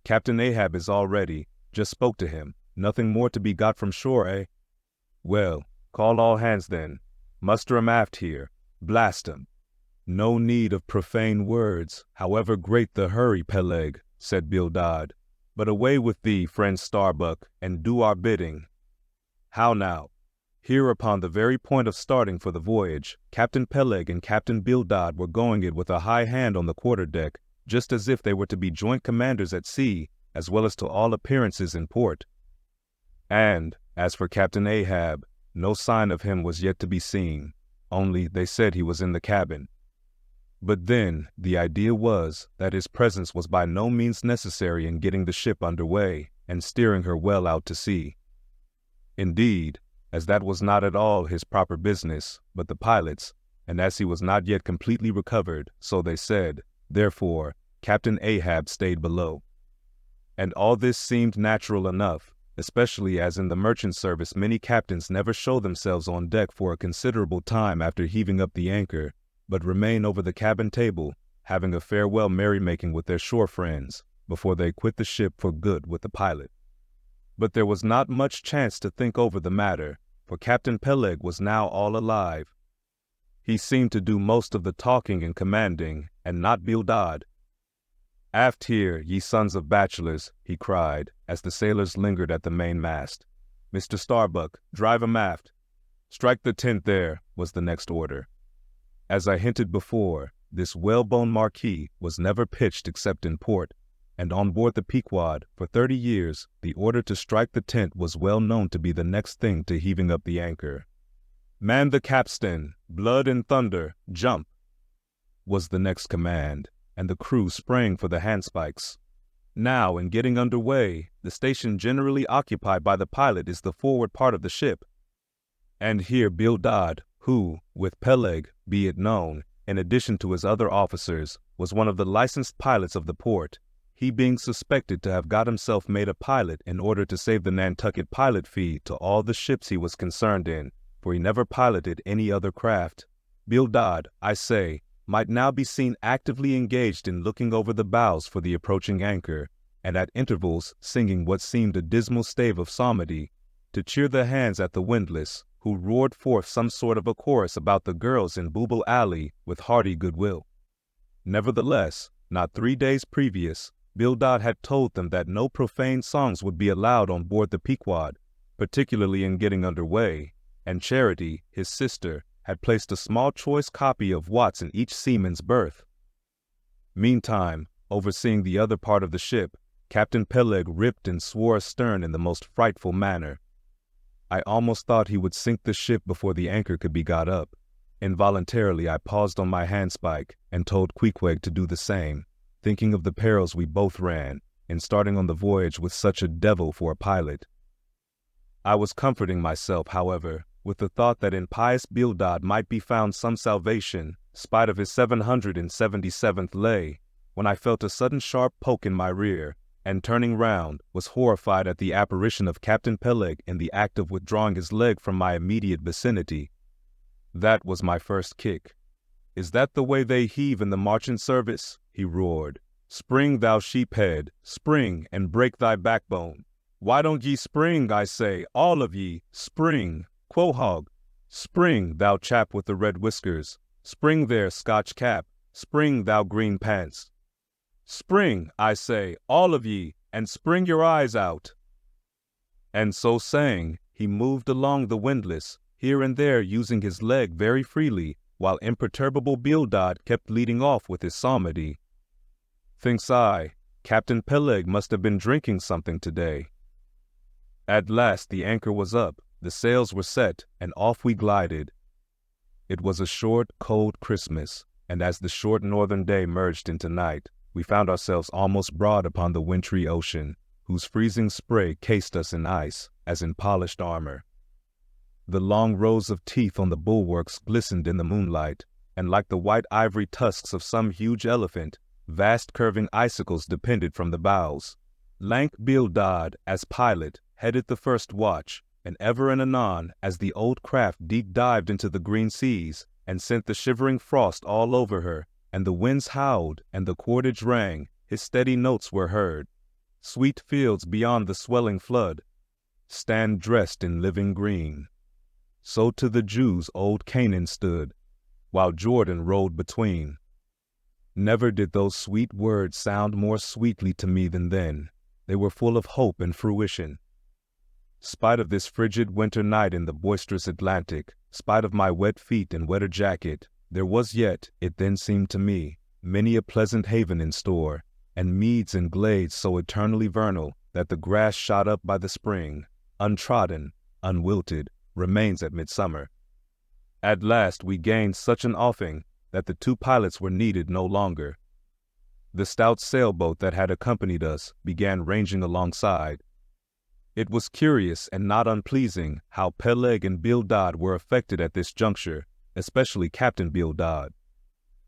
Captain Ahab is all ready. Just spoke to him. Nothing more to be got from shore, eh? Well, call all hands then. Muster 'em aft here. Blast 'em." "No need of profane words, however great the hurry, Peleg," said Bildad. "But away with thee, friend Starbuck, and do our bidding." How now? Here upon the very point of starting for the voyage, Captain Peleg and Captain Bildad were going it with a high hand on the quarterdeck, just as if they were to be joint commanders at sea, as well as to all appearances in port. And, as for Captain Ahab, no sign of him was yet to be seen, only they said he was in the cabin. But then, the idea was that his presence was by no means necessary in getting the ship under way and steering her well out to sea. Indeed, as that was not at all his proper business, but the pilot's, and as he was not yet completely recovered, so they said, therefore, Captain Ahab stayed below. And all this seemed natural enough, especially as in the merchant service many captains never show themselves on deck for a considerable time after heaving up the anchor, but remain over the cabin table, having a farewell merrymaking with their shore friends, before they quit the ship for good with the pilot. But there was not much chance to think over the matter, for Captain Peleg was now all alive. He seemed to do most of the talking and commanding, and not Bildad. "Aft here, ye sons of bachelors," he cried, as the sailors lingered at the mainmast. "Mr. Starbuck, drive 'em aft." "Strike the tent there," was the next order. As I hinted before, this whalebone marquee was never pitched except in port, and on board the Pequod, for 30 years, the order to strike the tent was well known to be the next thing to heaving up the anchor. "Man the capstan, blood and thunder, jump," was the next command, and the crew sprang for the handspikes. Now, in getting under way, the station generally occupied by the pilot is the forward part of the ship. And here Bildad, who, with Peleg, be it known, in addition to his other officers, was one of the licensed pilots of the port, he being suspected to have got himself made a pilot in order to save the Nantucket pilot fee to all the ships he was concerned in, for he never piloted any other craft. Bildad, I say, might now be seen actively engaged in looking over the bows for the approaching anchor, and at intervals singing what seemed a dismal stave of psalmody, to cheer the hands at the windlass, who roared forth some sort of a chorus about the girls in Booble Alley with hearty goodwill. Nevertheless, not 3 days previous, Bildad had told them that no profane songs would be allowed on board the Pequod, particularly in getting under way, and Charity, his sister, had placed a small choice copy of Watts in each seaman's berth. Meantime, overseeing the other part of the ship, Captain Peleg ripped and swore astern in the most frightful manner. I almost thought he would sink the ship before the anchor could be got up. Involuntarily I paused on my handspike and told Queequeg to do the same, thinking of the perils we both ran in starting on the voyage with such a devil for a pilot. I was comforting myself, however, with the thought that in pious Bildad might be found some salvation, spite of his 777th lay, when I felt a sudden sharp poke in my rear, and turning round, was horrified at the apparition of Captain Peleg in the act of withdrawing his leg from my immediate vicinity. That was my first kick. "Is that the way they heave in the marching service?" he roared. "Spring, thou sheephead, spring, and break thy backbone. Why don't ye spring, I say, all of ye, spring, quahog. Spring, thou chap with the red whiskers. Spring there, Scotch cap. Spring, thou green pants. Spring, I say, all of ye, and spring your eyes out." And so saying, he moved along the windlass, here and there using his leg very freely, while imperturbable Bildad kept leading off with his psalmody. Thinks I, Captain Peleg must have been drinking something today. At last the anchor was up, The sails were set, and off we glided. It was a short, cold Christmas, and as the short northern day merged into night, we found ourselves almost broad upon the wintry ocean, whose freezing spray cased us in ice, as in polished armor. The long rows of teeth on the bulwarks glistened in the moonlight, and like the white ivory tusks of some huge elephant, vast curving icicles depended from the bows. Lank Bildad, as pilot, headed the first watch, and ever and anon, as the old craft deep-dived into the green seas, and sent the shivering frost all over her, and the winds howled, and the cordage rang, his steady notes were heard. Sweet fields beyond the swelling flood stand dressed in living green. So to the Jews old Canaan stood, while Jordan rolled between. Never did those sweet words sound more sweetly to me than then. They were full of hope and fruition. Spite of this frigid winter night in the boisterous Atlantic, spite of my wet feet and wetter jacket, there was yet, it then seemed to me, many a pleasant haven in store, and meads and glades so eternally vernal that the grass shot up by the spring, untrodden, unwilted, remains at midsummer. At last we gained such an offing that the two pilots were needed no longer. The stout sailboat that had accompanied us began ranging alongside. It was curious and not unpleasing how Peleg and Bildad were affected at this juncture, especially Captain Bildad.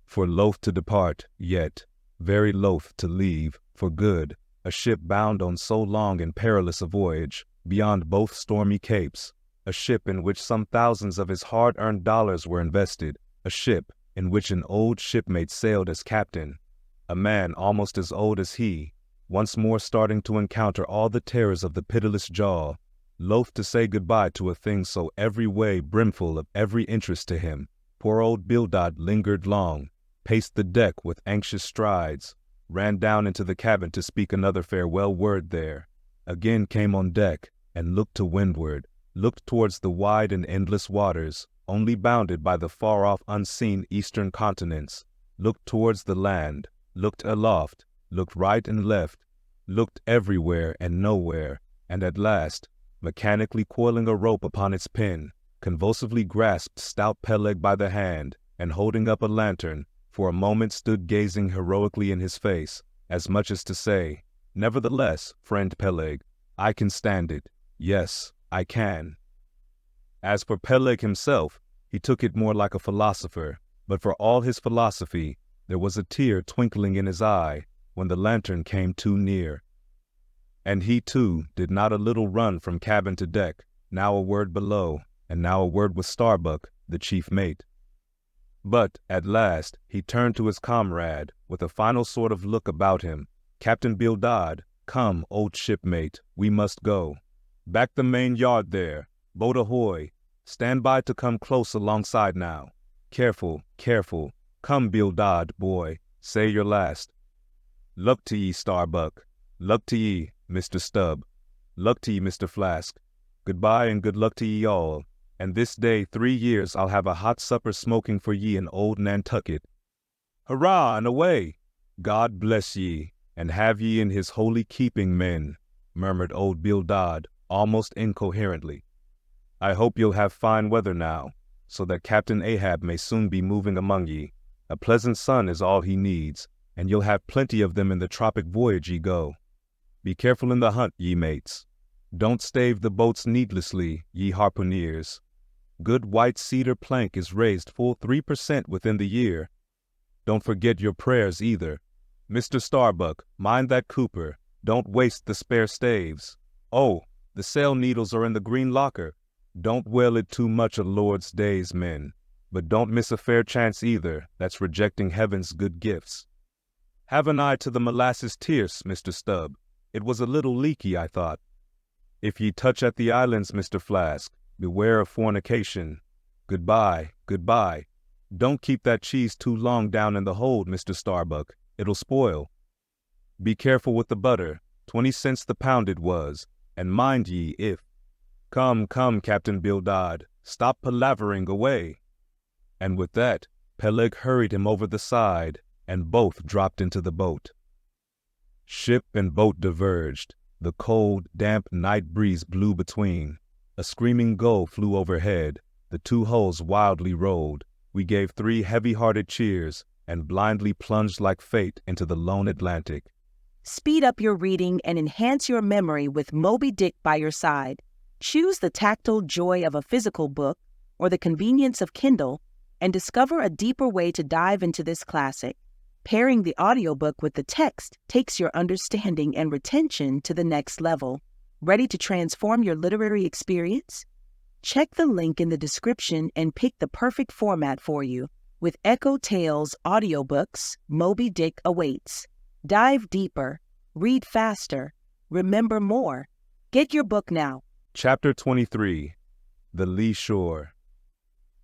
For loath to depart, yet very loath to leave, for good, a ship bound on so long and perilous a voyage, beyond both stormy capes, a ship in which some thousands of his hard-earned dollars were invested, a ship in which an old shipmate sailed as captain, a man almost as old as he, once more starting to encounter all the terrors of the pitiless jaw, loath to say goodbye to a thing so every way brimful of every interest to him. Poor old Bildad lingered long, paced the deck with anxious strides, ran down into the cabin to speak another farewell word there, again came on deck, and looked to windward, looked towards the wide and endless waters, only bounded by the far-off unseen eastern continents, looked towards the land, looked aloft, looked right and left, looked everywhere and nowhere, and at last, mechanically coiling a rope upon its pin, convulsively grasped stout Peleg by the hand, and holding up a lantern, for a moment stood gazing heroically in his face, as much as to say, "Nevertheless, friend Peleg, I can stand it. Yes, I can." As for Peleg himself, he took it more like a philosopher, but for all his philosophy, there was a tear twinkling in his eye when the lantern came too near. And he, too, did not a little run from cabin to deck, now a word below, and now a word with Starbuck, the chief mate. But, at last, he turned to his comrade, with a final sort of look about him. "Captain Bildad, come, old shipmate, we must go. Back the main yard there, boat ahoy, stand by to come close alongside now. Careful, careful, come Bildad, boy, say your last. Luck to ye, Starbuck, luck to ye, Mr. Stubb, luck to ye, Mr. Flask. Goodbye and good luck to ye all, and this day 3 years I'll have a hot supper smoking for ye in old Nantucket. Hurrah and away! God bless ye, and have ye in his holy keeping, men," murmured old Bildad, almost incoherently. "I hope you'll have fine weather now, so that Captain Ahab may soon be moving among ye. A pleasant sun is all he needs, and you'll have plenty of them in the tropic voyage ye go. Be careful in the hunt, ye mates. Don't stave the boats needlessly, ye harpooneers. Good white cedar plank is raised full 3% within the year. Don't forget your prayers either. Mr. Starbuck, mind that cooper. Don't waste the spare staves. Oh, the sail needles are in the green locker. Don't well it too much a Lord's days, men. But don't miss a fair chance either, that's rejecting heaven's good gifts. Have an eye to the molasses tierce, Mr. Stubb. It was a little leaky, I thought. If ye touch at the islands, Mr. Flask, beware of fornication. Goodbye, goodbye. Don't keep that cheese too long down in the hold, Mr. Starbuck. It'll spoil. Be careful with the butter. 20 cents the pound it was. And mind ye, if... Come, come, Captain Bildad, stop palavering away. And with that, Peleg hurried him over the side, and both dropped into the boat. Ship and boat diverged. The cold, damp night breeze blew between. A screaming gull flew overhead. The two hulls wildly rolled. We gave 3 heavy-hearted cheers and blindly plunged like fate into the lone Atlantic. Speed up your reading and enhance your memory with Moby Dick by your side. Choose the tactile joy of a physical book or the convenience of Kindle and discover a deeper way to dive into this classic. Pairing the audiobook with the text takes your understanding and retention to the next level. Ready to transform your literary experience? Check the link in the description and pick the perfect format for you. With EchoTales Audiobooks, Moby Dick awaits. Dive deeper, read faster, remember more. Get your book now. Chapter 23. The Lee Shore.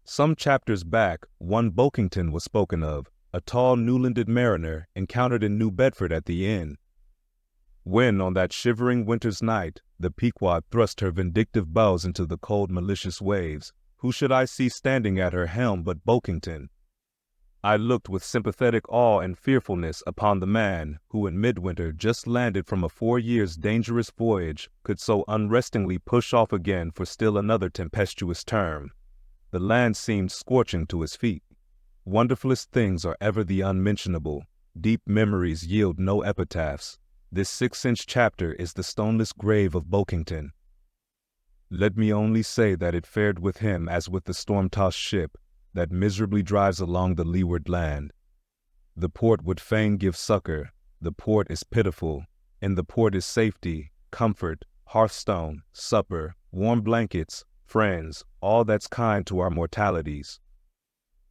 Some chapters back, one Bulkington was spoken of, a tall Newlanded mariner encountered in New Bedford at the inn. When, on that shivering winter's night, the Pequod thrust her vindictive bows into the cold malicious waves, who should I see standing at her helm but Bulkington? I looked with sympathetic awe and fearfulness upon the man who in midwinter just landed from a 4 years' dangerous voyage could so unrestingly push off again for still another tempestuous term. The land seemed scorching to his feet. Wonderfulest things are ever the unmentionable. Deep memories yield no epitaphs. This 6-inch chapter is the stoneless grave of Bulkington. Let me only say that it fared with him as with the storm-tossed ship that miserably drives along the leeward land. The port would fain give succor. The port is pitiful. In the port is safety, comfort, hearthstone, supper, warm blankets, friends, all that's kind to our mortalities.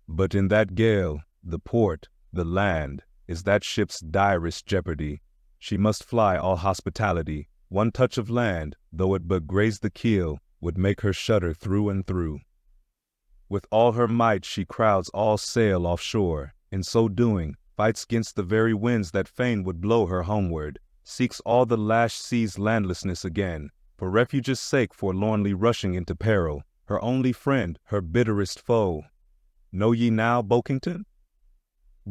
But in that gale, the port, the land, is that ship's direst jeopardy. She must fly all hospitality. One touch of land, though it but graze the keel, would make her shudder through and through. With all her might she crowds all sail offshore. In so doing, fights against the very winds that fain would blow her homeward, seeks all the lashed sea's landlessness again, for refuge's sake forlornly rushing into peril, her only friend, her bitterest foe. Know ye now, Bulkington?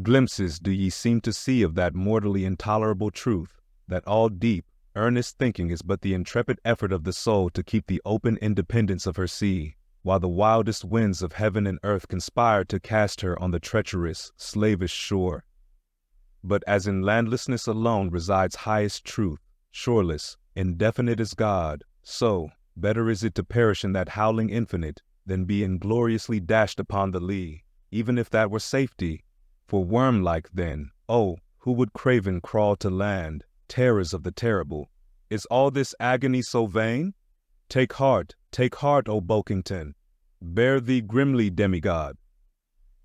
Glimpses do ye seem to see of that mortally intolerable truth, that all deep, earnest thinking is but the intrepid effort of the soul to keep the open independence of her sea, while the wildest winds of heaven and earth conspire to cast her on the treacherous, slavish shore. But as in landlessness alone resides highest truth, shoreless, indefinite as God, so better is it to perish in that howling infinite than be ingloriously dashed upon the lee, even if that were safety. For worm-like then, oh, who would craven crawl to land, terrors of the terrible? Is all this agony so vain? Take heart, O Bulkington. Bear thee grimly, demigod.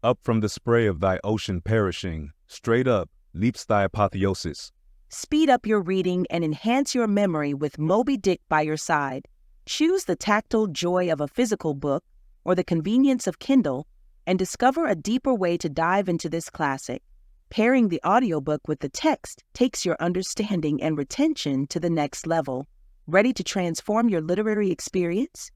Up from the spray of thy ocean perishing, straight up, leaps thy apotheosis. Speed up your reading and enhance your memory with Moby Dick by your side. Choose the tactile joy of a physical book or the convenience of Kindle and discover a deeper way to dive into this classic. Pairing the audiobook with the text takes your understanding and retention to the next level. Ready to transform your literary experience?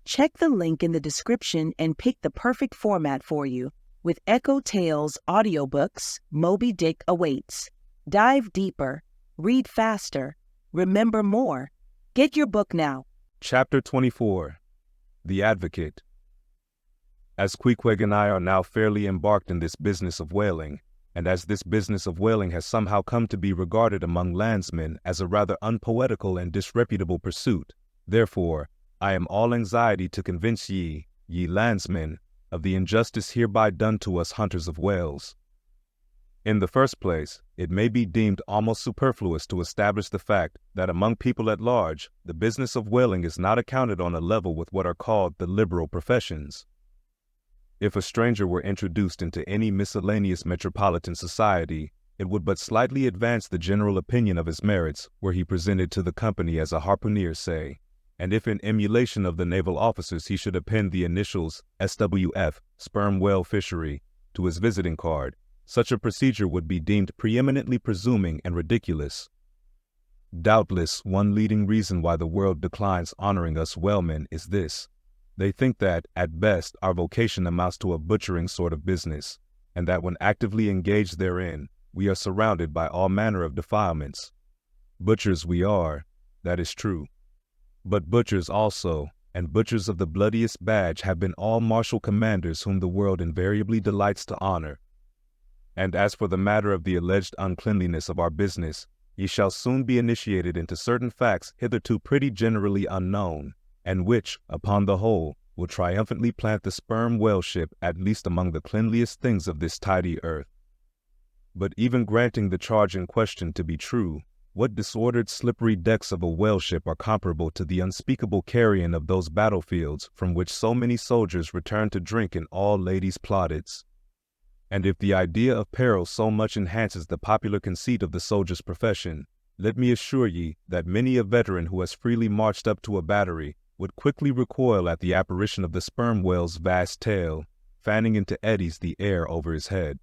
Check the link in the description and pick the perfect format for you. With EchoTales Audiobooks, Moby Dick awaits. Dive deeper, read faster, remember more. Get your book now. Chapter 24. The Advocate. As Pequod and I are now fairly embarked in this business of whaling, and as this business of whaling has somehow come to be regarded among landsmen as a rather unpoetical and disreputable pursuit, therefore, I am all anxiety to convince ye landsmen, of the injustice hereby done to us hunters of whales. In the first place, it may be deemed almost superfluous to establish the fact that among people at large, the business of whaling is not accounted on a level with what are called the liberal professions. If a stranger were introduced into any miscellaneous metropolitan society, it would but slightly advance the general opinion of his merits were he presented to the company as a harpooner, say, and if in emulation of the naval officers he should append the initials SWF, sperm whale fishery, to his visiting card, such a procedure would be deemed preeminently presuming and ridiculous. Doubtless, one leading reason why the world declines honoring us whalemen is this. They think that, at best, our vocation amounts to a butchering sort of business, and that when actively engaged therein, we are surrounded by all manner of defilements. Butchers we are, that is true. But butchers also, and butchers of the bloodiest badge have been all martial commanders whom the world invariably delights to honor. And as for the matter of the alleged uncleanliness of our business, ye shall soon be initiated into certain facts hitherto pretty generally unknown, and which, upon the whole, will triumphantly plant the sperm whale ship at least among the cleanliest things of this tidy earth. But even granting the charge in question to be true, what disordered, slippery decks of a whale ship are comparable to the unspeakable carrion of those battlefields from which so many soldiers return to drink in all ladies' plaudits? And if the idea of peril so much enhances the popular conceit of the soldier's profession, let me assure ye that many a veteran who has freely marched up to a battery would quickly recoil at the apparition of the sperm whale's vast tail, fanning into eddies the air over his head.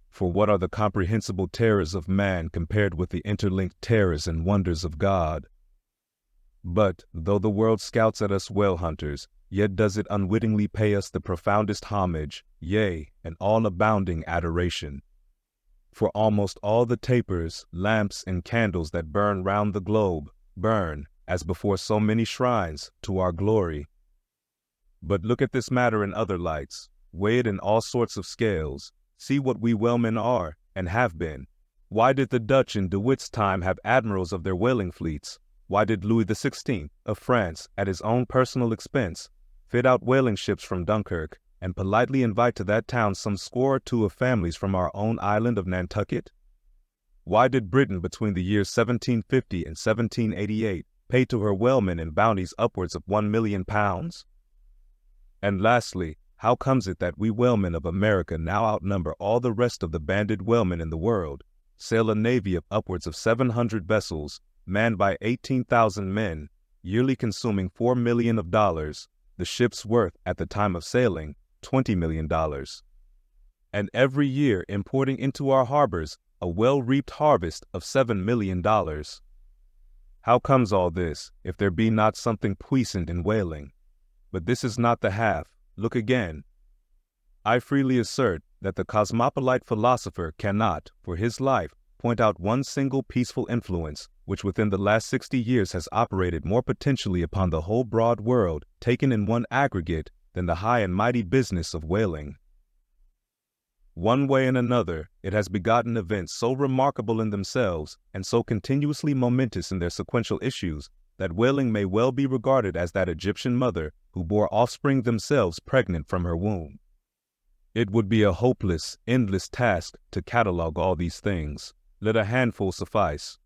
For what are the comprehensible terrors of man compared with the interlinked terrors and wonders of God? But, though the world scouts at us whale hunters, yet does it unwittingly pay us the profoundest homage, yea, an all-abounding adoration. For almost all the tapers, lamps, and candles that burn round the globe burn, as before so many shrines, to our glory. But look at this matter in other lights, weigh it in all sorts of scales, see what we whalemen are, and have been. Why did the Dutch in De Witt's time have admirals of their whaling fleets? Why did Louis XVI of France, at his own personal expense, fit out whaling ships from Dunkirk, and politely invite to that town some score or two of families from our own island of Nantucket? Why did Britain between the years 1750 and 1788 pay to her whalemen in bounties upwards of £1,000,000? And lastly, how comes it that we whalemen of America now outnumber all the rest of the banded whalemen in the world, sail a navy of upwards of 700 vessels, manned by 18,000 men, yearly consuming $4 million, the ship's worth at the time of sailing $20 million, and every year importing into our harbors a well-reaped harvest of $7 million? How comes all this, if there be not something puissant in whaling? But this is not the half. Look again. I freely assert that the cosmopolite philosopher cannot, for his life, point out one single peaceful influence which within the last 60 years has operated more potentially upon the whole broad world, taken in one aggregate, than the high and mighty business of whaling. One way and another, it has begotten events so remarkable in themselves, and so continuously momentous in their sequential issues, that whaling may well be regarded as that Egyptian mother who bore offspring themselves pregnant from her womb. It would be a hopeless, endless task to catalogue all these things. Let a handful suffice.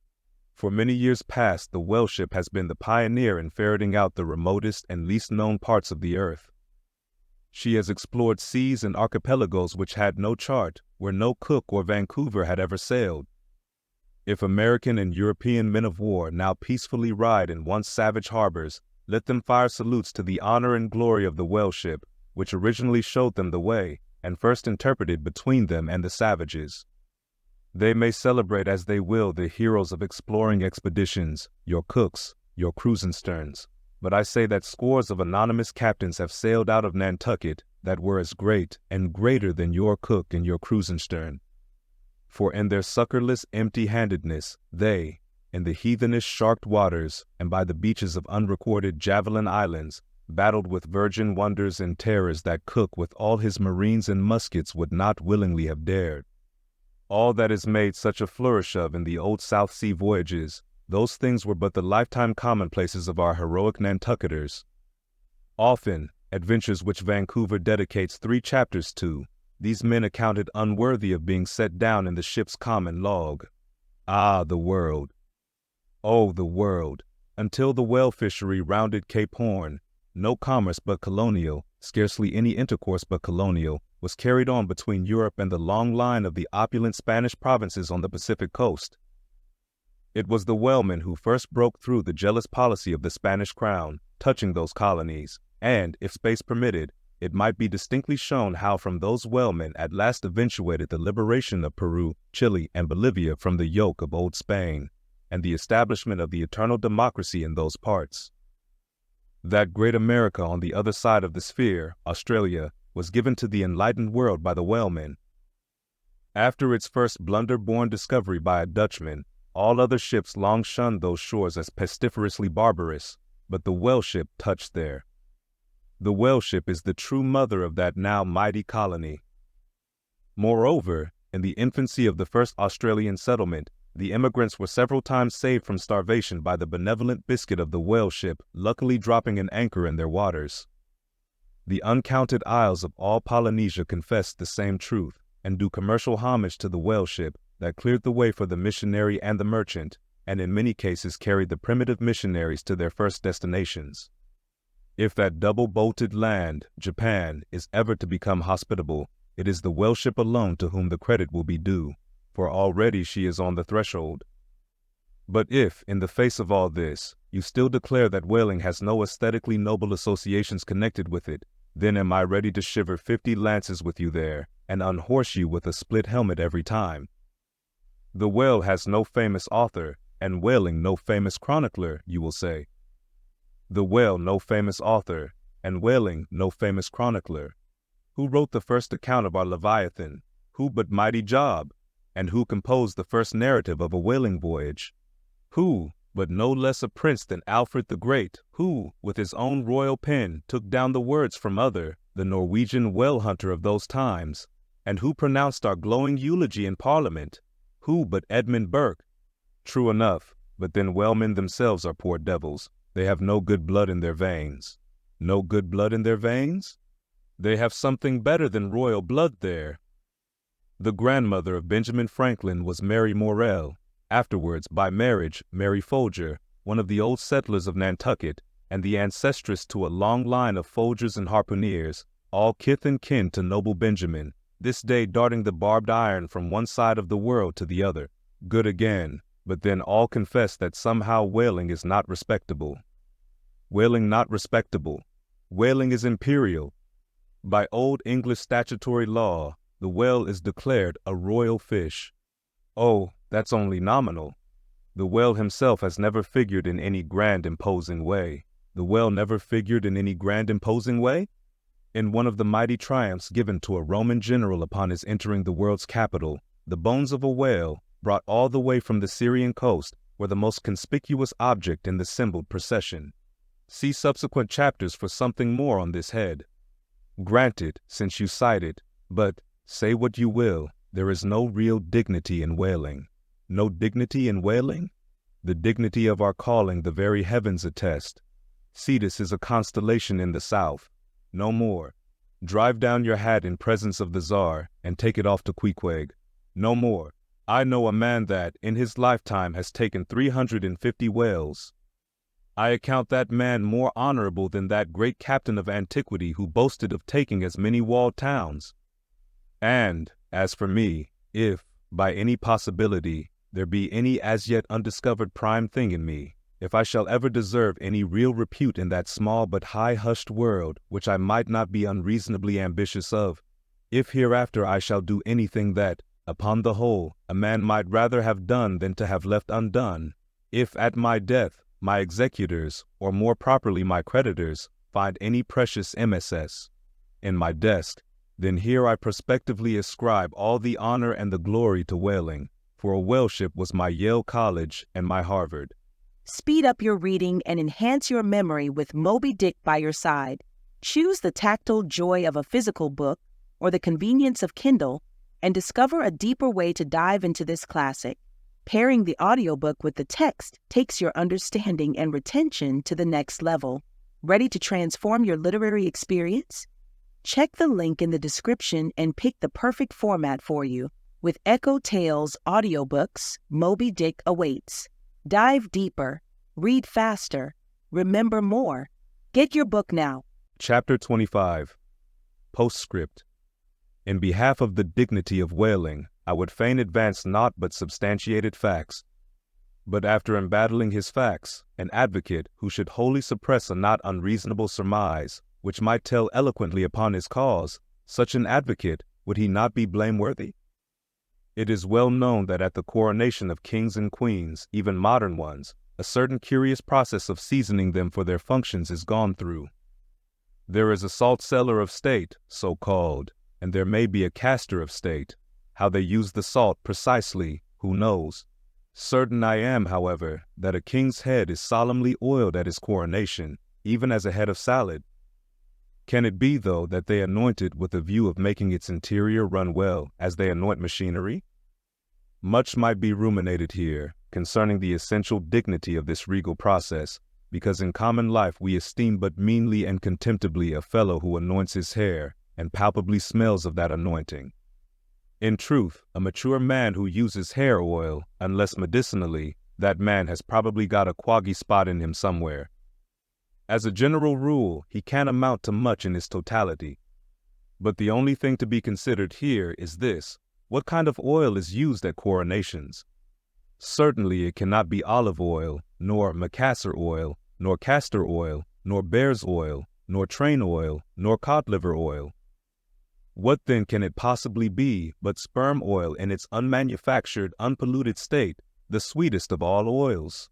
For many years past, the whale ship has been the pioneer in ferreting out the remotest and least known parts of the earth. She has explored seas and archipelagos which had no chart, where no Cook or Vancouver had ever sailed. If American and European men of war now peacefully ride in once savage harbors, let them fire salutes to the honor and glory of the whale ship, which originally showed them the way, and first interpreted between them and the savages. They may celebrate as they will the heroes of exploring expeditions, your Cooks, your Krusensterns, but I say that scores of anonymous captains have sailed out of Nantucket that were as great and greater than your Cook and your Krusenstern. For in their succorless empty-handedness, they, in the heathenish sharked waters, and by the beaches of unrecorded Javelin Islands, battled with virgin wonders and terrors that Cook with all his marines and muskets would not willingly have dared. All that is made such a flourish of in the old South Sea voyages, those things were but the lifetime commonplaces of our heroic Nantucketers. Often, adventures which Vancouver dedicates 3 chapters to, these men accounted unworthy of being set down in the ship's common log. Ah, the world! Oh, the world! Until the whale fishery rounded Cape Horn, no commerce but colonial, scarcely any intercourse but colonial, was carried on between Europe and the long line of the opulent Spanish provinces on the Pacific coast. It was the whalemen who first broke through the jealous policy of the Spanish crown, touching those colonies, and, if space permitted, it might be distinctly shown how from those whalemen at last eventuated the liberation of Peru, Chile, and Bolivia from the yoke of old Spain, and the establishment of the eternal democracy in those parts. That great America on the other side of the sphere, Australia, was given to the enlightened world by the whalemen. After its first blunder-born discovery by a Dutchman, all other ships long shunned those shores as pestiferously barbarous, but the whale ship touched there. The whale ship is the true mother of that now mighty colony. Moreover, in the infancy of the first Australian settlement, the immigrants were several times saved from starvation by the benevolent biscuit of the whale ship, luckily dropping an anchor in their waters. The uncounted isles of all Polynesia confess the same truth, and do commercial homage to the whale ship that cleared the way for the missionary and the merchant, and in many cases carried the primitive missionaries to their first destinations. If that double-bolted land, Japan, is ever to become hospitable, it is the whale ship alone to whom the credit will be due, for already she is on the threshold. But if, in the face of all this, you still declare that whaling has no aesthetically noble associations connected with it, then am I ready to shiver 50 lances with you there, and unhorse you with a split helmet every time. The whale has no famous author, and whaling no famous chronicler, you will say. The whale no famous author, and whaling no famous chronicler. Who wrote the first account of our Leviathan? Who but mighty Job? And who composed the first narrative of a whaling voyage? Who, but no less a prince than Alfred the Great, who, with his own royal pen, took down the words from other, the Norwegian whale hunter of those times, and who pronounced our glowing eulogy in Parliament? Who but Edmund Burke? True enough, but then whalemen themselves are poor devils. They have no good blood in their veins. No good blood in their veins? They have something better than royal blood there. The grandmother of Benjamin Franklin was Mary Morrell, afterwards, by marriage, Mary Folger, one of the old settlers of Nantucket, and the ancestress to a long line of Folgers and harpooneers, all kith and kin to noble Benjamin, this day darting the barbed iron from one side of the world to the other. Good again, but then all confess that somehow whaling is not respectable. Whaling not respectable. Whaling is imperial. By old English statutory law, the whale is declared a royal fish. Oh, that's only nominal. The whale himself has never figured in any grand imposing way. The whale never figured in any grand imposing way? In one of the mighty triumphs given to a Roman general upon his entering the world's capital, the bones of a whale, brought all the way from the Syrian coast, were the most conspicuous object in the assembled procession. See subsequent chapters for something more on this head. Granted, since you cite it, but, say what you will, there is no real dignity in whaling. No dignity in whaling? The dignity of our calling the very heavens attest. Cetus is a constellation in the south. No more. Drive down your hat in presence of the Tsar, and take it off to Queequeg. No more. I know a man that, in his lifetime, has taken 350 whales. I account that man more honorable than that great captain of antiquity who boasted of taking as many walled towns. And, as for me, if, by any possibility, there be any as yet undiscovered prime thing in me, if I shall ever deserve any real repute in that small but high-hushed world, which I might not be unreasonably ambitious of, if hereafter I shall do anything that, upon the whole, a man might rather have done than to have left undone, if at my death my executors, or more properly my creditors, find any precious MSS in my desk, then here I prospectively ascribe all the honor and the glory to whaling, for a whale ship was my Yale College and my Harvard. Speed up your reading and enhance your memory with Moby Dick by your side. Choose the tactile joy of a physical book or the convenience of Kindle and discover a deeper way to dive into this classic. Pairing the audiobook with the text takes your understanding and retention to the next level. Ready to transform your literary experience? Check the link in the description and pick the perfect format for you. With EchoTales Audiobooks, Moby Dick awaits. Dive deeper, read faster, remember more. Get your book now. Chapter 25. Postscript. In behalf of the dignity of whaling, I would fain advance naught but substantiated facts. But after embattling his facts, an advocate who should wholly suppress a not unreasonable surmise, which might tell eloquently upon his cause, such an advocate, would he not be blameworthy? It is well known that at the coronation of kings and queens, even modern ones, a certain curious process of seasoning them for their functions is gone through. There is a salt cellar of state, so called, and there may be a caster of state. How they use the salt precisely, who knows? Certain I am, however, that a king's head is solemnly oiled at his coronation, even as a head of salad. Can it be, though, that they anoint it with a view of making its interior run well, as they anoint machinery? Much might be ruminated here concerning the essential dignity of this regal process, because in common life we esteem but meanly and contemptibly a fellow who anoints his hair and palpably smells of that anointing. In truth, a mature man who uses hair oil, unless medicinally, that man has probably got a quaggy spot in him somewhere. As a general rule, he can't amount to much in his totality. But the only thing to be considered here is this: what kind of oil is used at coronations? Certainly it cannot be olive oil, nor macassar oil, nor castor oil, nor bear's oil, nor train oil, nor cod liver oil. What then can it possibly be but sperm oil in its unmanufactured, unpolluted state, the sweetest of all oils?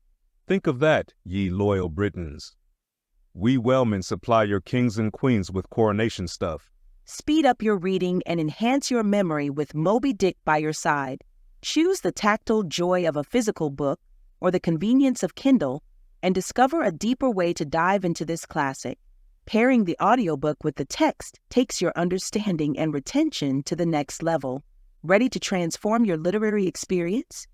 Think of that, ye loyal Britons. We whalemen supply your kings and queens with coronation stuff. Speed up your reading and enhance your memory with Moby Dick by your side. Choose the tactile joy of a physical book or the convenience of Kindle and discover a deeper way to dive into this classic. Pairing the audiobook with the text takes your understanding and retention to the next level. Ready to transform your literary experience?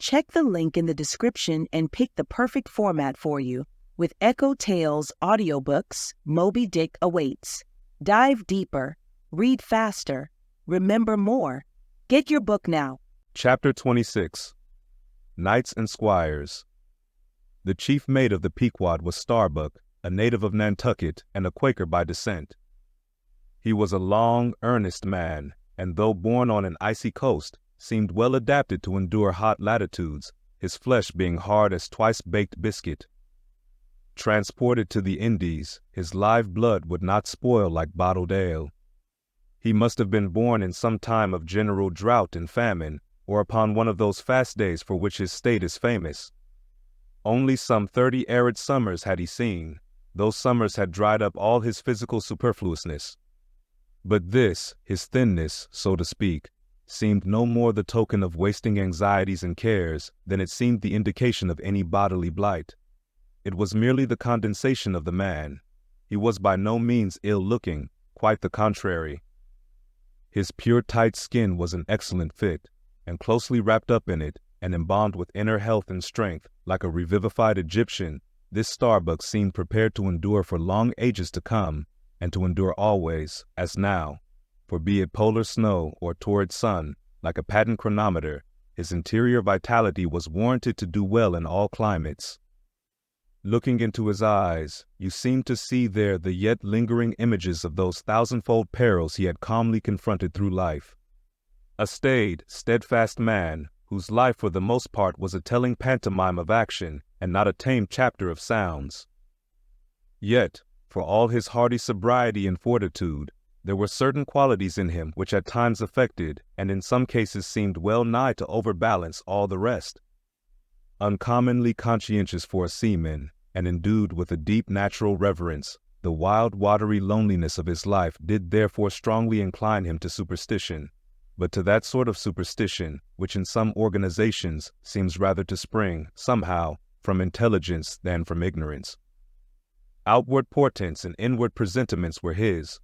Check the link in the description and pick the perfect format for you. With EchoTales Audiobooks, Moby Dick awaits. Dive deeper, read faster, remember more. Get your book now. Chapter 26. Knights and Squires. The chief mate of the Pequod was Starbuck, a native of Nantucket and a Quaker by descent. He was a long, earnest man, and though born on an icy coast, seemed well adapted to endure hot latitudes, his flesh being hard as twice-baked biscuit. Transported to the Indies, his live blood would not spoil like bottled ale. He must have been born in some time of general drought and famine, or upon one of those fast days for which his state is famous. Only some 30 arid summers had he seen. Those summers had dried up all his physical superfluousness. But this, his thinness, so to speak, seemed no more the token of wasting anxieties and cares than it seemed the indication of any bodily blight. It was merely the condensation of the man. He was by no means ill-looking, quite the contrary. His pure tight skin was an excellent fit, and closely wrapped up in it, and embalmed with inner health and strength, like a revivified Egyptian, this Starbuck seemed prepared to endure for long ages to come, and to endure always, as now, for be it polar snow or torrid sun, like a patent chronometer, his interior vitality was warranted to do well in all climates. Looking into his eyes, you seemed to see there the yet lingering images of those thousandfold perils he had calmly confronted through life. A staid, steadfast man, whose life for the most part was a telling pantomime of action, and not a tame chapter of sounds. Yet, for all his hardy sobriety and fortitude, there were certain qualities in him which at times affected, and in some cases seemed well nigh to overbalance all the rest. Uncommonly conscientious for a seaman, and endued with a deep natural reverence, the wild watery loneliness of his life did therefore strongly incline him to superstition, but to that sort of superstition which in some organizations seems rather to spring, somehow, from intelligence than from ignorance. Outward portents and inward presentiments were his,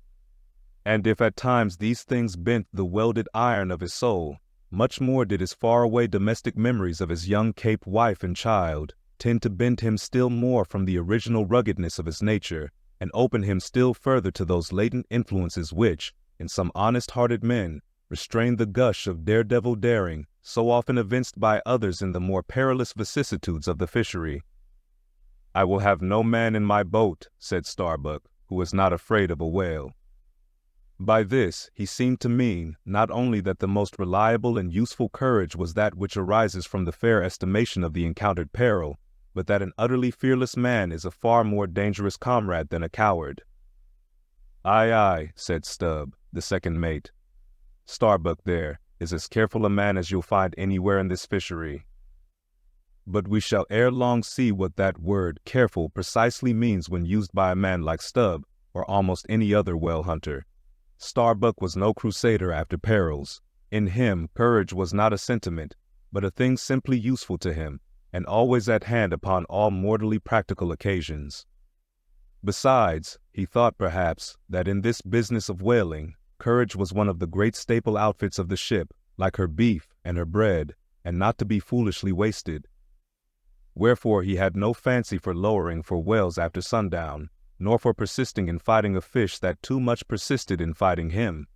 and if at times these things bent the welded iron of his soul, much more did his far-away domestic memories of his young Cape wife and child tend to bend him still more from the original ruggedness of his nature, and open him still further to those latent influences which, in some honest-hearted men, restrain the gush of daredevil daring so often evinced by others in the more perilous vicissitudes of the fishery. "I will have no man in my boat," said Starbuck, "who is not afraid of a whale." By this he seemed to mean not only that the most reliable and useful courage was that which arises from the fair estimation of the encountered peril, but that an utterly fearless man is a far more dangerous comrade than a coward. "Aye, aye," said Stubb, the second mate. "Starbuck there is as careful a man as you'll find anywhere in this fishery." But we shall ere long see what that word careful precisely means when used by a man like Stubb, or almost any other whale hunter. Starbuck was no crusader after perils. In him courage was not a sentiment, but a thing simply useful to him, and always at hand upon all mortally practical occasions. Besides, he thought perhaps that in this business of whaling, courage was one of the great staple outfits of the ship, like her beef and her bread, and not to be foolishly wasted. Wherefore he had no fancy for lowering for whales after sundown, nor for persisting in fighting a fish that too much persisted in fighting him.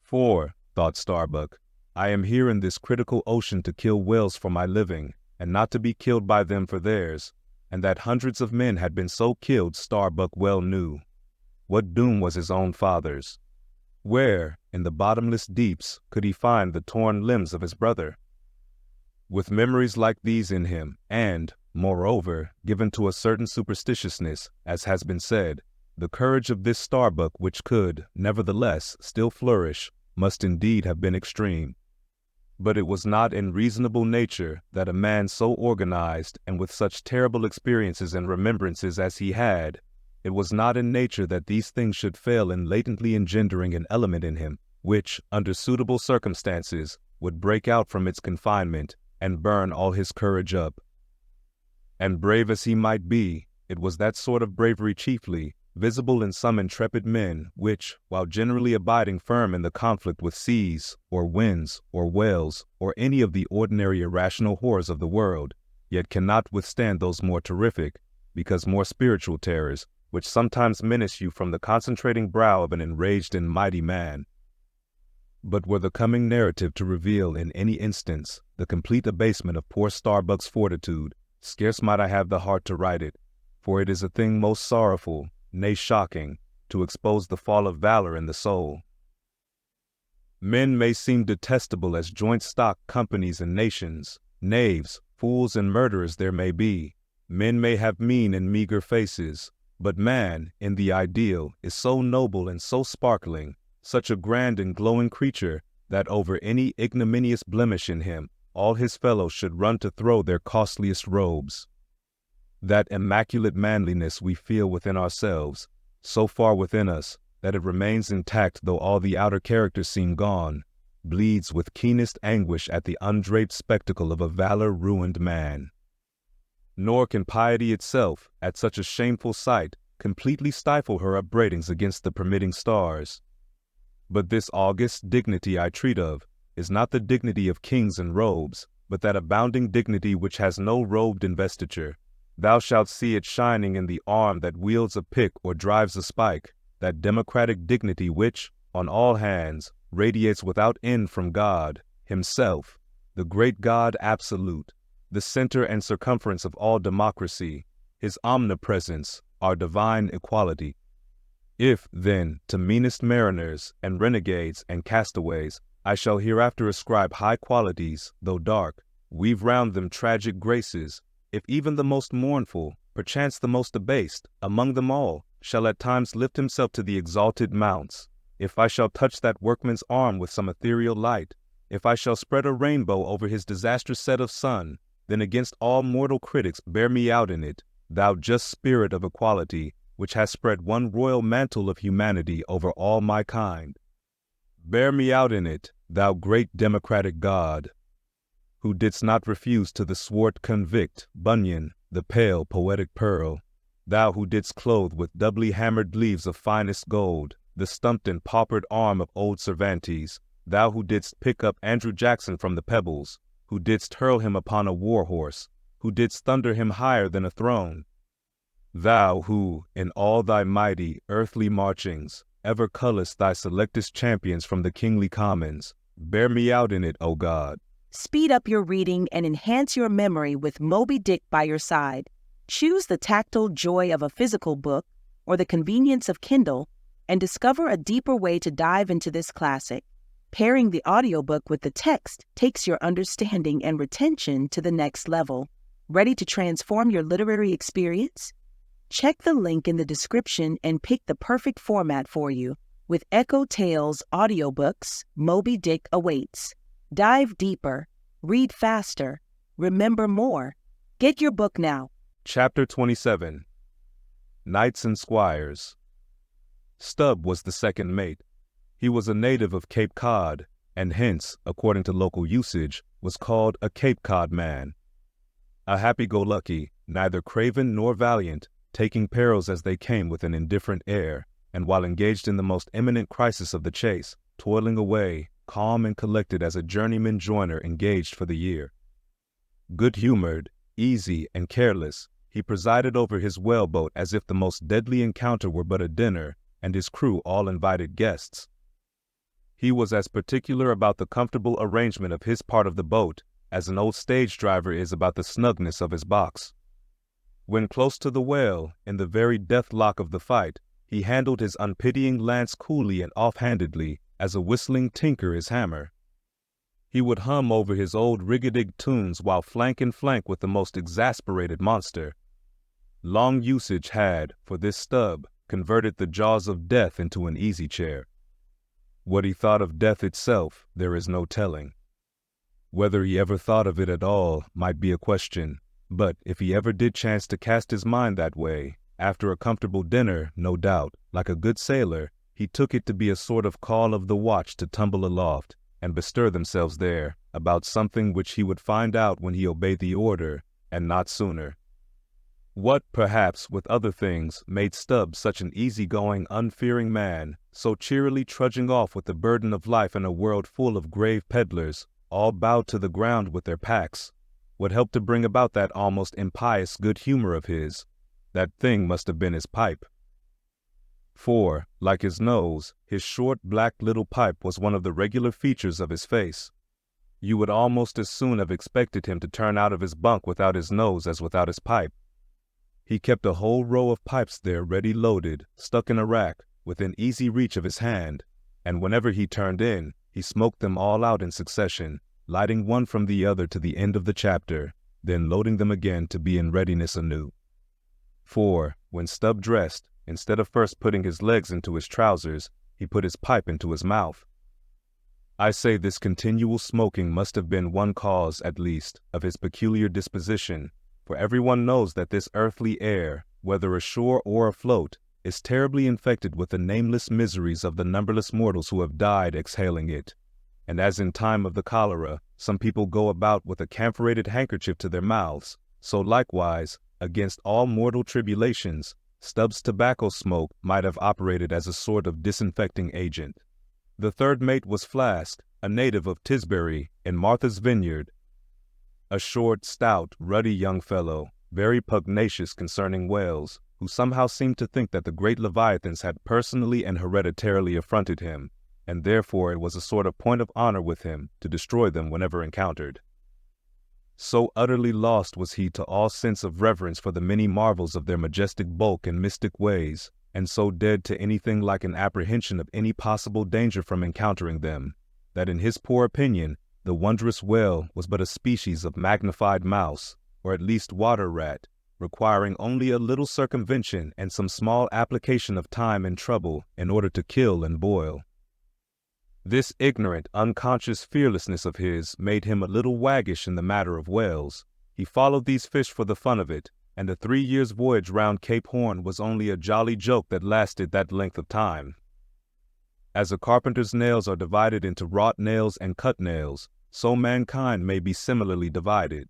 For, thought Starbuck, I am here in this critical ocean to kill whales for my living, and not to be killed by them for theirs, and that hundreds of men had been so killed Starbuck well knew. What doom was his own father's? Where, in the bottomless deeps, could he find the torn limbs of his brother? With memories like these in him, and, moreover, given to a certain superstitiousness, as has been said, the courage of this Starbuck which could, nevertheless, still flourish, must indeed have been extreme. But it was not in reasonable nature that a man so organized and with such terrible experiences and remembrances as he had, it was not in nature that these things should fail in latently engendering an element in him, which, under suitable circumstances, would break out from its confinement and burn all his courage up. And brave as he might be, it was that sort of bravery chiefly, visible in some intrepid men, which, while generally abiding firm in the conflict with seas, or winds, or whales, or any of the ordinary irrational horrors of the world, yet cannot withstand those more terrific, because more spiritual terrors, which sometimes menace you from the concentrating brow of an enraged and mighty man. But were the coming narrative to reveal in any instance the complete abasement of poor Starbuck's fortitude, scarce might I have the heart to write it, for it is a thing most sorrowful, nay shocking, to expose the fall of valor in the soul. Men may seem detestable as joint stock companies and nations, knaves, fools, and murderers there may be. Men may have mean and meager faces, but man, in the ideal, is so noble and so sparkling, such a grand and glowing creature, that over any ignominious blemish in him, all his fellows should run to throw their costliest robes. That immaculate manliness we feel within ourselves, so far within us, that it remains intact though all the outer characters seem gone, bleeds with keenest anguish at the undraped spectacle of a valor-ruined man. Nor can piety itself, at such a shameful sight, completely stifle her upbraidings against the permitting stars. But this august dignity I treat of is not the dignity of kings and robes, but that abounding dignity which has no robed investiture. Thou shalt see it shining in the arm that wields a pick or drives a spike, that democratic dignity which, on all hands, radiates without end from God, himself, the great God absolute, the center and circumference of all democracy, his omnipresence, our divine equality. If, then, to meanest mariners, and renegades, and castaways, I shall hereafter ascribe high qualities, though dark, weave round them tragic graces, if even the most mournful, perchance the most abased, among them all, shall at times lift himself to the exalted mounts, if I shall touch that workman's arm with some ethereal light, if I shall spread a rainbow over his disastrous set of sun, then against all mortal critics bear me out in it, thou just spirit of equality, which has spread one royal mantle of humanity over all my kind. Bear me out in it, thou great democratic God, who didst not refuse to the swart convict, Bunyan, the pale poetic pearl, thou who didst clothe with doubly hammered leaves of finest gold the stumped and paupered arm of old Cervantes, thou who didst pick up Andrew Jackson from the pebbles, who didst hurl him upon a war horse, who didst thunder him higher than a throne, thou who, in all thy mighty, earthly marchings, ever cullest thy selectest champions from the kingly commons, bear me out in it, O God. Speed up your reading and enhance your memory with Moby Dick by your side. Choose the tactile joy of a physical book or the convenience of Kindle and discover a deeper way to dive into this classic. Pairing the audiobook with the text takes your understanding and retention to the next level. Ready to transform your literary experience? Check the link in the description and pick the perfect format for you. With EchoTales Audiobooks, Moby Dick awaits. Dive deeper, read faster, remember more. Get your book now. Chapter 27. Knights and Squires. Stubb was the second mate. He was a native of Cape Cod, and hence, according to local usage, was called a Cape Cod man. A happy-go-lucky, neither craven nor valiant, taking perils as they came with an indifferent air, and while engaged in the most imminent crisis of the chase, toiling away, calm and collected as a journeyman joiner engaged for the year. Good-humored, easy, and careless, he presided over his whaleboat as if the most deadly encounter were but a dinner, and his crew all invited guests. He was as particular about the comfortable arrangement of his part of the boat as an old stage driver is about the snugness of his box. When close to the whale, in the very death-lock of the fight, he handled his unpitying lance coolly and off-handedly, as a whistling tinker his hammer. He would hum over his old rig-a-dig tunes while flank in flank with the most exasperated monster. Long usage had, for this Stubb, converted the jaws of death into an easy chair. What he thought of death itself, there is no telling. Whether he ever thought of it at all might be a question, but if he ever did chance to cast his mind that way, after a comfortable dinner, no doubt, like a good sailor, he took it to be a sort of call of the watch to tumble aloft, and bestir themselves there, about something which he would find out when he obeyed the order, and not sooner. What, perhaps, with other things, made Stubb such an easy-going, unfearing man, so cheerily trudging off with the burden of life in a world full of grave peddlers, all bowed to the ground with their packs, what helped to bring about that almost impious good humor of his? That thing must have been his pipe. For, like his nose, his short black little pipe was one of the regular features of his face. You would almost as soon have expected him to turn out of his bunk without his nose as without his pipe. He kept a whole row of pipes there ready loaded, stuck in a rack, within easy reach of his hand, and whenever he turned in, he smoked them all out in succession, lighting one from the other to the end of the chapter, then loading them again to be in readiness anew. For, when Stubb dressed, instead of first putting his legs into his trousers, he put his pipe into his mouth. I say this continual smoking must have been one cause, at least, of his peculiar disposition, for everyone knows that this earthly air, whether ashore or afloat, is terribly infected with the nameless miseries of the numberless mortals who have died exhaling it. And as in time of the cholera, some people go about with a camphorated handkerchief to their mouths, so likewise, against all mortal tribulations, Stubb's tobacco smoke might have operated as a sort of disinfecting agent. The third mate was Flask, a native of Tisbury, in Martha's Vineyard, a short, stout, ruddy young fellow, very pugnacious concerning whales, who somehow seemed to think that the great leviathans had personally and hereditarily affronted him, and therefore it was a sort of point of honor with him to destroy them whenever encountered. So utterly lost was he to all sense of reverence for the many marvels of their majestic bulk and mystic ways, and so dead to anything like an apprehension of any possible danger from encountering them, that in his poor opinion, the wondrous whale was but a species of magnified mouse, or at least water rat, requiring only a little circumvention and some small application of time and trouble in order to kill and boil. This ignorant, unconscious fearlessness of his made him a little waggish in the matter of whales. He followed these fish for the fun of it, and a 3 years' voyage round Cape Horn was only a jolly joke that lasted that length of time. As a carpenter's nails are divided into wrought nails and cut nails, so mankind may be similarly divided.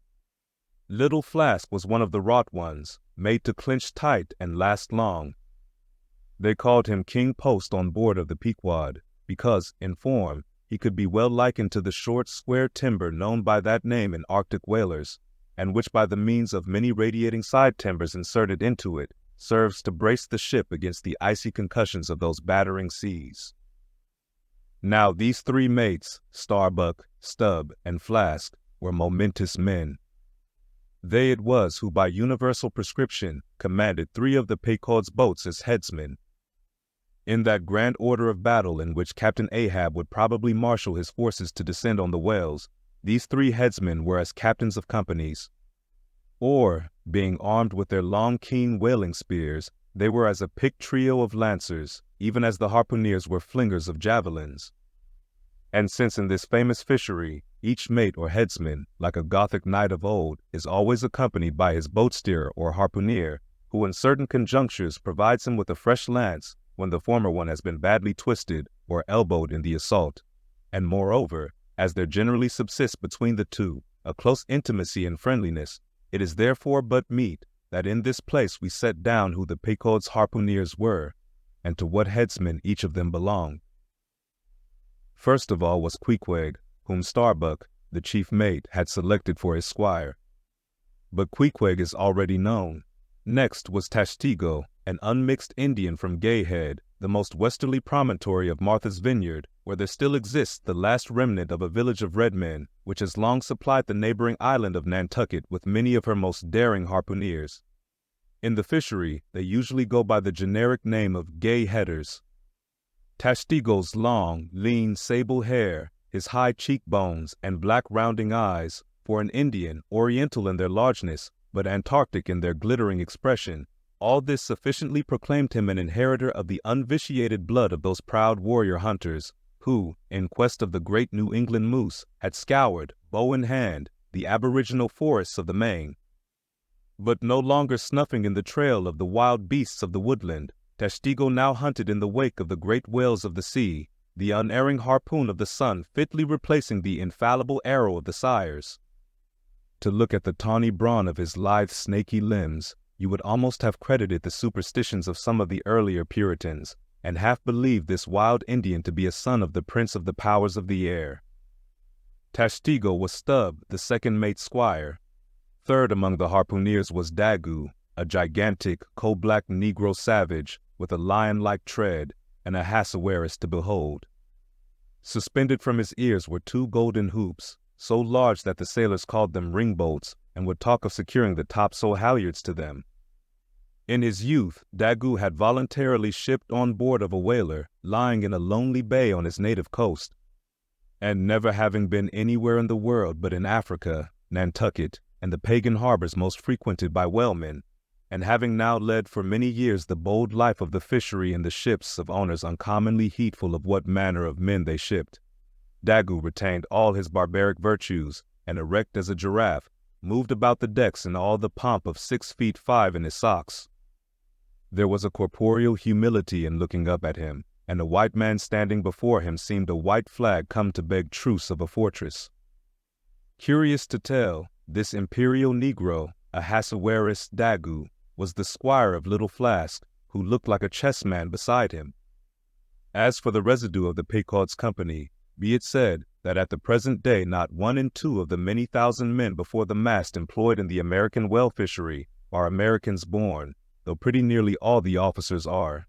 Little Flask was one of the wrought ones, made to clinch tight and last long. They called him King Post on board of the Pequod, because, in form, he could be well likened to the short, square timber known by that name in Arctic whalers, and which by the means of many radiating side timbers inserted into it, serves to brace the ship against the icy concussions of those battering seas. Now these three mates, Starbuck, Stubb, and Flask, were momentous men. They it was who by universal prescription commanded 3 of the Pequod's boats as headsmen. In that grand order of battle in which Captain Ahab would probably marshal his forces to descend on the whales, these 3 headsmen were as captains of companies. Or, being armed with their long keen whaling spears, they were as a picked trio of lancers, even as the harpooneers were flingers of javelins. And since in this famous fishery, each mate or headsman, like a Gothic knight of old, is always accompanied by his boat steerer or harpooneer, who in certain conjunctures provides him with a fresh lance when the former one has been badly twisted or elbowed in the assault, and moreover, as there generally subsists between the two a close intimacy and friendliness, it is therefore but meet that in this place we set down who the Pequod's harpooneers were, and to what headsman each of them belonged. First of all was Pequod, whom Starbuck, the chief mate, had selected for his squire. But Pequod is already known. Next was Tashtigo, an unmixed Indian from Gayhead, the most westerly promontory of Martha's Vineyard, where there still exists the last remnant of a village of red men, which has long supplied the neighboring island of Nantucket with many of her most daring harpooneers. In the fishery, they usually go by the generic name of Gay Headers. Tashtigo's long, lean, sable hair, his high cheekbones and black rounding eyes, for an Indian, oriental in their largeness, but Antarctic in their glittering expression, all this sufficiently proclaimed him an inheritor of the unvitiated blood of those proud warrior hunters, who, in quest of the great New England moose, had scoured, bow in hand, the aboriginal forests of the Maine. But no longer snuffing in the trail of the wild beasts of the woodland, Tashtigo now hunted in the wake of the great whales of the sea, the unerring harpoon of the sun fitly replacing the infallible arrow of the sires. To look at the tawny brawn of his lithe, snaky limbs, you would almost have credited the superstitions of some of the earlier Puritans, and half believed this wild Indian to be a son of the prince of the powers of the air. Tashtigo was Stubb, the second mate's squire. Third among the harpooneers was Daggoo, a gigantic, coal-black Negro savage with a lion-like tread and a Hassawaris to behold. Suspended from his ears were two golden hoops, so large that the sailors called them ringboats and would talk of securing the topsail halyards to them. In his youth, Daggoo had voluntarily shipped on board of a whaler lying in a lonely bay on his native coast, and never having been anywhere in the world but in Africa, Nantucket, and the pagan harbors most frequented by whalemen, and having now led for many years the bold life of the fishery in the ships of owners uncommonly heedful of what manner of men they shipped, Daggoo retained all his barbaric virtues, and erect as a giraffe, moved about the decks in all the pomp of 6'5" in his socks. There was a corporeal humility in looking up at him, and a white man standing before him seemed a white flag come to beg truce of a fortress. Curious to tell, this imperial Negro, a Hassawaris Daggoo, was the squire of Little Flask, who looked like a chessman beside him. As for the residue of the Pequod's company, be it said that at the present day not 1 in 2 of the many thousand men before the mast employed in the American whale fishery are Americans born, though pretty nearly all the officers are.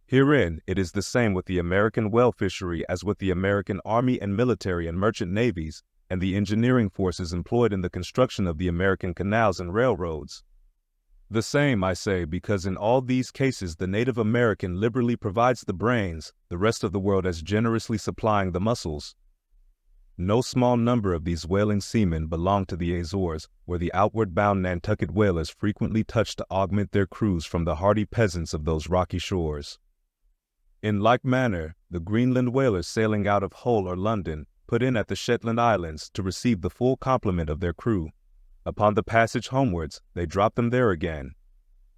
Herein it is the same with the American whale fishery as with the American Army and military and merchant navies, and the engineering forces employed in the construction of the American canals and railroads. The same, I say, because in all these cases the native American liberally provides the brains, the rest of the world as generously supplying the muscles. No small number of these whaling seamen belong to the Azores, where the outward-bound Nantucket whalers frequently touch to augment their crews from the hardy peasants of those rocky shores. In like manner, the Greenland whalers sailing out of Hull or London put in at the Shetland Islands to receive the full complement of their crew. Upon the passage homewards, they drop them there again.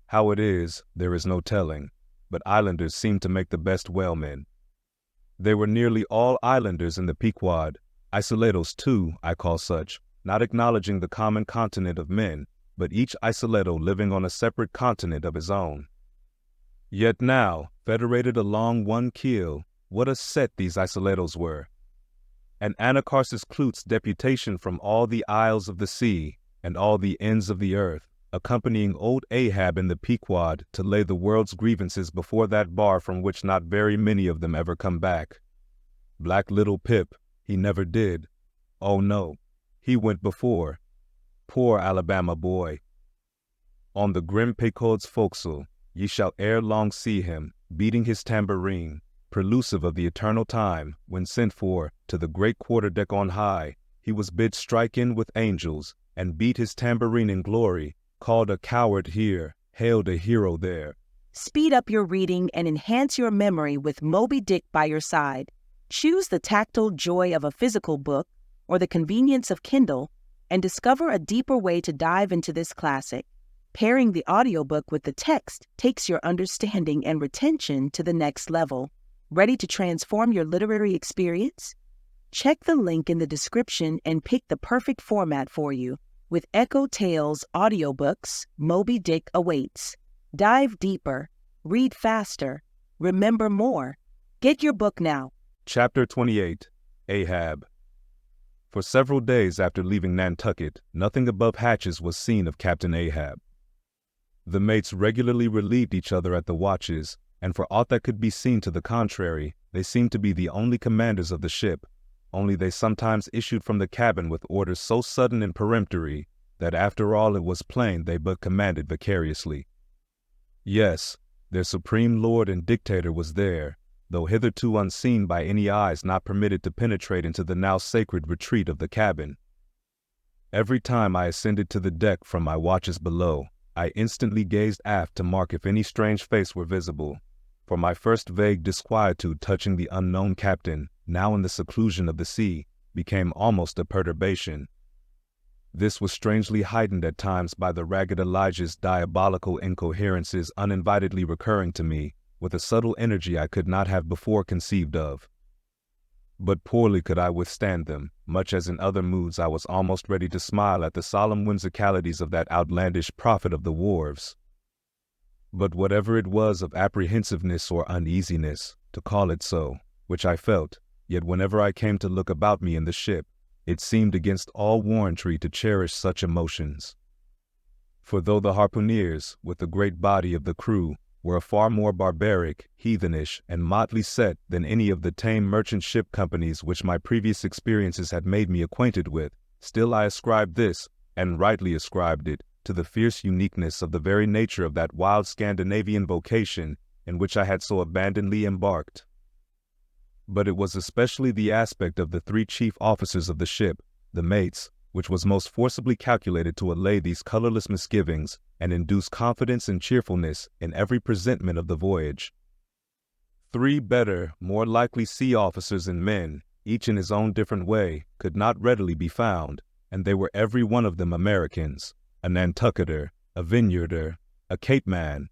How it is, there is no telling, but islanders seem to make the best whalemen. They were nearly all islanders in the Pequod, isolados too, I call such, not acknowledging the common continent of men, but each isoledo living on a separate continent of his own. Yet now, federated along one keel, what a set these isoledos were! And Anacharsis Clute's deputation from all the isles of the sea and all the ends of the earth, accompanying old Ahab in the Pequod to lay the world's grievances before that bar from which not very many of them ever come back. Black little Pip, he never did. Oh no, he went before. Poor Alabama boy. On the grim Pequod's forecastle, ye shall ere long see him, beating his tambourine, prelusive of the eternal time, when sent for, to the great quarter-deck on high, he was bid strike in with angels, and beat his tambourine in glory, called a coward here, hailed a hero there. Speed up your reading and enhance your memory with Moby Dick by your side. Choose the tactile joy of a physical book or the convenience of Kindle, and discover a deeper way to dive into this classic. Pairing the audiobook with the text takes your understanding and retention to the next level. Ready to transform your literary experience? Check the link in the description and pick the perfect format for you. With EchoTales Audiobooks, Moby Dick awaits. Dive deeper, read faster, remember more. Get your book now. Chapter 28, Ahab. For several days after leaving Nantucket, nothing above hatches was seen of Captain Ahab. The mates regularly relieved each other at the watches, and for aught that could be seen to the contrary, they seemed to be the only commanders of the ship, only they sometimes issued from the cabin with orders so sudden and peremptory that after all it was plain they but commanded vicariously. Yes, their supreme lord and dictator was there, though hitherto unseen by any eyes not permitted to penetrate into the now sacred retreat of the cabin. Every time I ascended to the deck from my watches below, I instantly gazed aft to mark if any strange face were visible, for my first vague disquietude touching the unknown captain, now in the seclusion of the sea, became almost a perturbation. This was strangely heightened at times by the ragged Elijah's diabolical incoherences uninvitedly recurring to me, with a subtle energy I could not have before conceived of. But poorly could I withstand them, much as in other moods I was almost ready to smile at the solemn whimsicalities of that outlandish prophet of the wharves. But whatever it was of apprehensiveness or uneasiness, to call it so, which I felt, yet whenever I came to look about me in the ship, it seemed against all warrantry to cherish such emotions. For though the harpooneers, with the great body of the crew, were a far more barbaric, heathenish, and motley set than any of the tame merchant ship companies which my previous experiences had made me acquainted with, still I ascribed this, and rightly ascribed it, to the fierce uniqueness of the very nature of that wild Scandinavian vocation in which I had so abandonedly embarked. But it was especially the aspect of the three chief officers of the ship, the mates, which was most forcibly calculated to allay these colorless misgivings and induce confidence and cheerfulness in every presentment of the voyage. Three better, more likely sea officers and men, each in his own different way, could not readily be found, and they were every one of them Americans, a Nantucketer, a Vineyarder, a Cape man.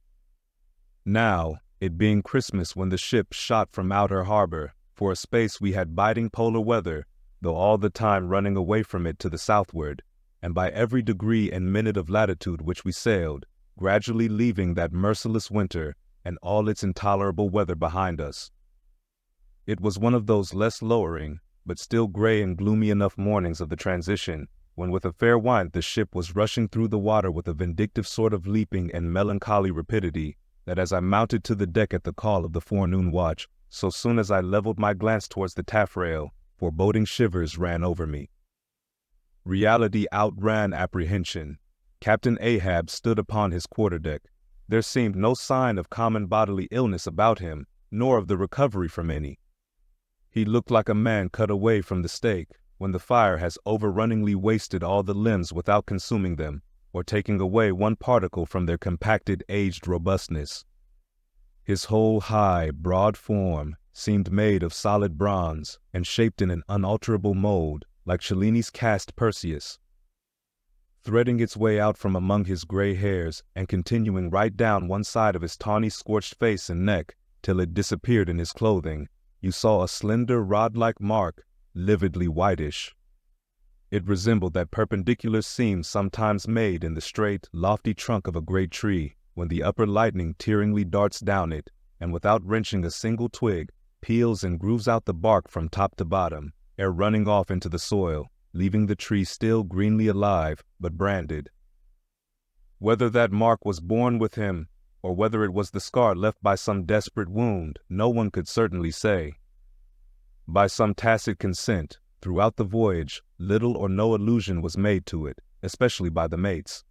Now, it being Christmas when the ship shot from outer harbor, for a space we had biting polar weather, though all the time running away from it to the southward, and by every degree and minute of latitude which we sailed, gradually leaving that merciless winter and all its intolerable weather behind us. It was one of those less lowering, but still gray and gloomy enough mornings of the transition, when with a fair wind the ship was rushing through the water with a vindictive sort of leaping and melancholy rapidity, that as I mounted to the deck at the call of the forenoon watch, so soon as I leveled my glance towards the taffrail, foreboding shivers ran over me. Reality outran apprehension. Captain Ahab stood upon his quarterdeck. There seemed no sign of common bodily illness about him, nor of the recovery from any. He looked like a man cut away from the stake, when the fire has overrunningly wasted all the limbs without consuming them, or taking away one particle from their compacted, aged robustness. His whole high, broad form seemed made of solid bronze, and shaped in an unalterable mold, like Cellini's cast Perseus. Threading its way out from among his gray hairs, and continuing right down one side of his tawny scorched face and neck, till it disappeared in his clothing, you saw a slender rod-like mark, lividly whitish. It resembled that perpendicular seam sometimes made in the straight, lofty trunk of a great tree, when the upper lightning tearingly darts down it, and without wrenching a single twig, peels and grooves out the bark from top to bottom, ere running off into the soil, leaving the tree still greenly alive, but branded. Whether that mark was born with him, or whether it was the scar left by some desperate wound, no one could certainly say. By some tacit consent, throughout the voyage, little or no allusion was made to it, especially by the mates.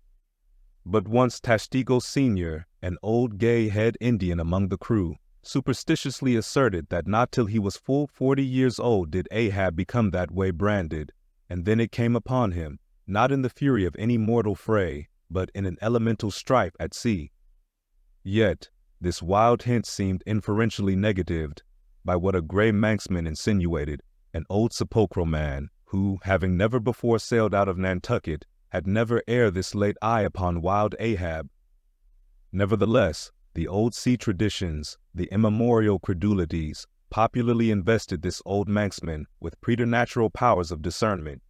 But once Tashtigo Sr., an old gay head Indian among the crew, superstitiously asserted that not till he was full 40 years old did Ahab become that way branded, and then it came upon him, not in the fury of any mortal fray, but in an elemental strife at sea. Yet, this wild hint seemed inferentially negatived by what a gray Manxman insinuated, an old sepulchral man, who, having never before sailed out of Nantucket, had never ere this laid eye upon wild Ahab. Nevertheless, the old sea traditions, the immemorial credulities, popularly invested this old Manxman with preternatural powers of discernment,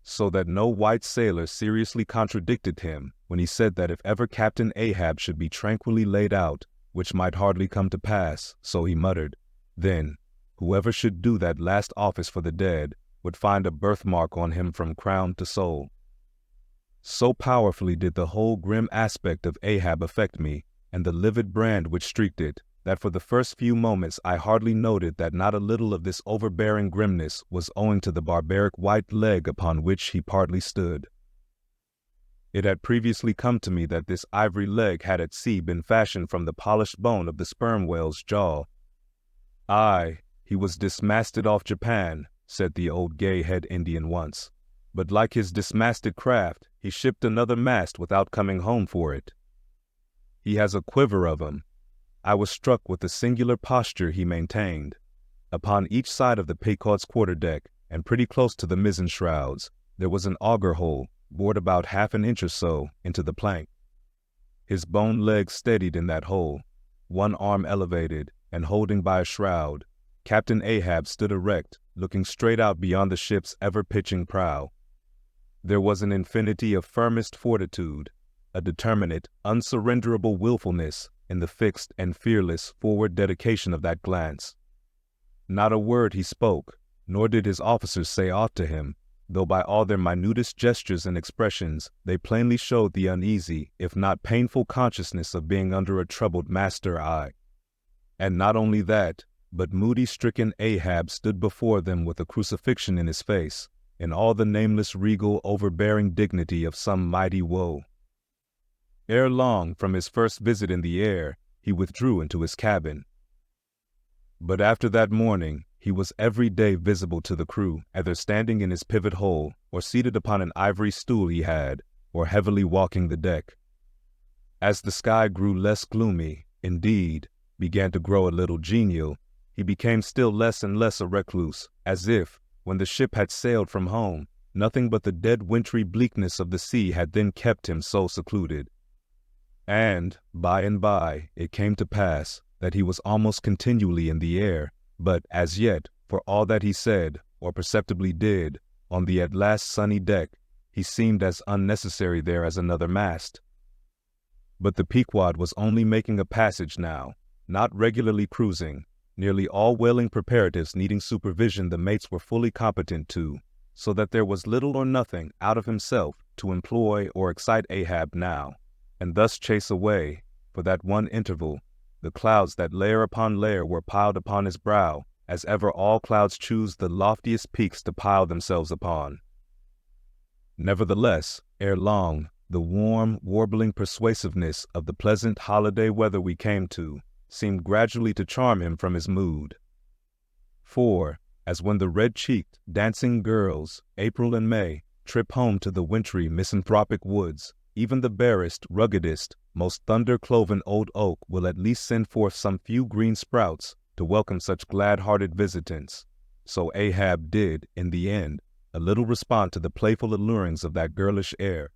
so that no white sailor seriously contradicted him when he said that if ever Captain Ahab should be tranquilly laid out, which might hardly come to pass, so he muttered, then whoever should do that last office for the dead would find a birthmark on him from crown to sole. So powerfully did the whole grim aspect of Ahab affect me, and the livid brand which streaked it, that for the first few moments I hardly noted that not a little of this overbearing grimness was owing to the barbaric white leg upon which he partly stood. It had previously come to me that this ivory leg had at sea been fashioned from the polished bone of the sperm whale's jaw. Aye, he was dismasted off Japan, said the old gay-head Indian once, but like his dismasted craft, he shipped another mast without coming home for it. He has a quiver of 'em. I was struck with the singular posture he maintained. Upon each side of the Pequod's quarterdeck, and pretty close to the mizzen shrouds, there was an auger hole, bored about half an inch or so into the plank. His bone leg steadied in that hole, one arm elevated, and holding by a shroud, Captain Ahab stood erect, looking straight out beyond the ship's ever-pitching prow. There was an infinity of firmest fortitude, a determinate, unsurrenderable willfulness in the fixed and fearless forward dedication of that glance. Not a word he spoke, nor did his officers say aught to him, though by all their minutest gestures and expressions they plainly showed the uneasy, if not painful consciousness of being under a troubled master eye. And not only that, but moody-stricken Ahab stood before them with a crucifixion in his face, in all the nameless regal overbearing dignity of some mighty woe. Ere long, from his first visit in the air, he withdrew into his cabin. But after that morning, he was every day visible to the crew, either standing in his pivot hole, or seated upon an ivory stool he had, or heavily walking the deck. As the sky grew less gloomy, indeed, began to grow a little genial, he became still less and less a recluse, as if, when the ship had sailed from home, nothing but the dead wintry bleakness of the sea had then kept him so secluded. And by, it came to pass that he was almost continually in the air, but as yet, for all that he said, or perceptibly did, on the at last sunny deck, he seemed as unnecessary there as another mast. But the Pequod was only making a passage now, not regularly cruising, nearly all whaling preparatives needing supervision the mates were fully competent to, so that there was little or nothing out of himself to employ or excite Ahab now, and thus chase away, for that one interval, the clouds that layer upon layer were piled upon his brow, as ever all clouds choose the loftiest peaks to pile themselves upon. Nevertheless, ere long, the warm, warbling persuasiveness of the pleasant holiday weather we came to seemed gradually to charm him from his mood. For, as when the red-cheeked, dancing girls, April and May, trip home to the wintry misanthropic woods, even the barest, ruggedest, most thunder-cloven old oak will at least send forth some few green sprouts to welcome such glad-hearted visitants. So Ahab did, in the end, a little respond to the playful allurings of that girlish air.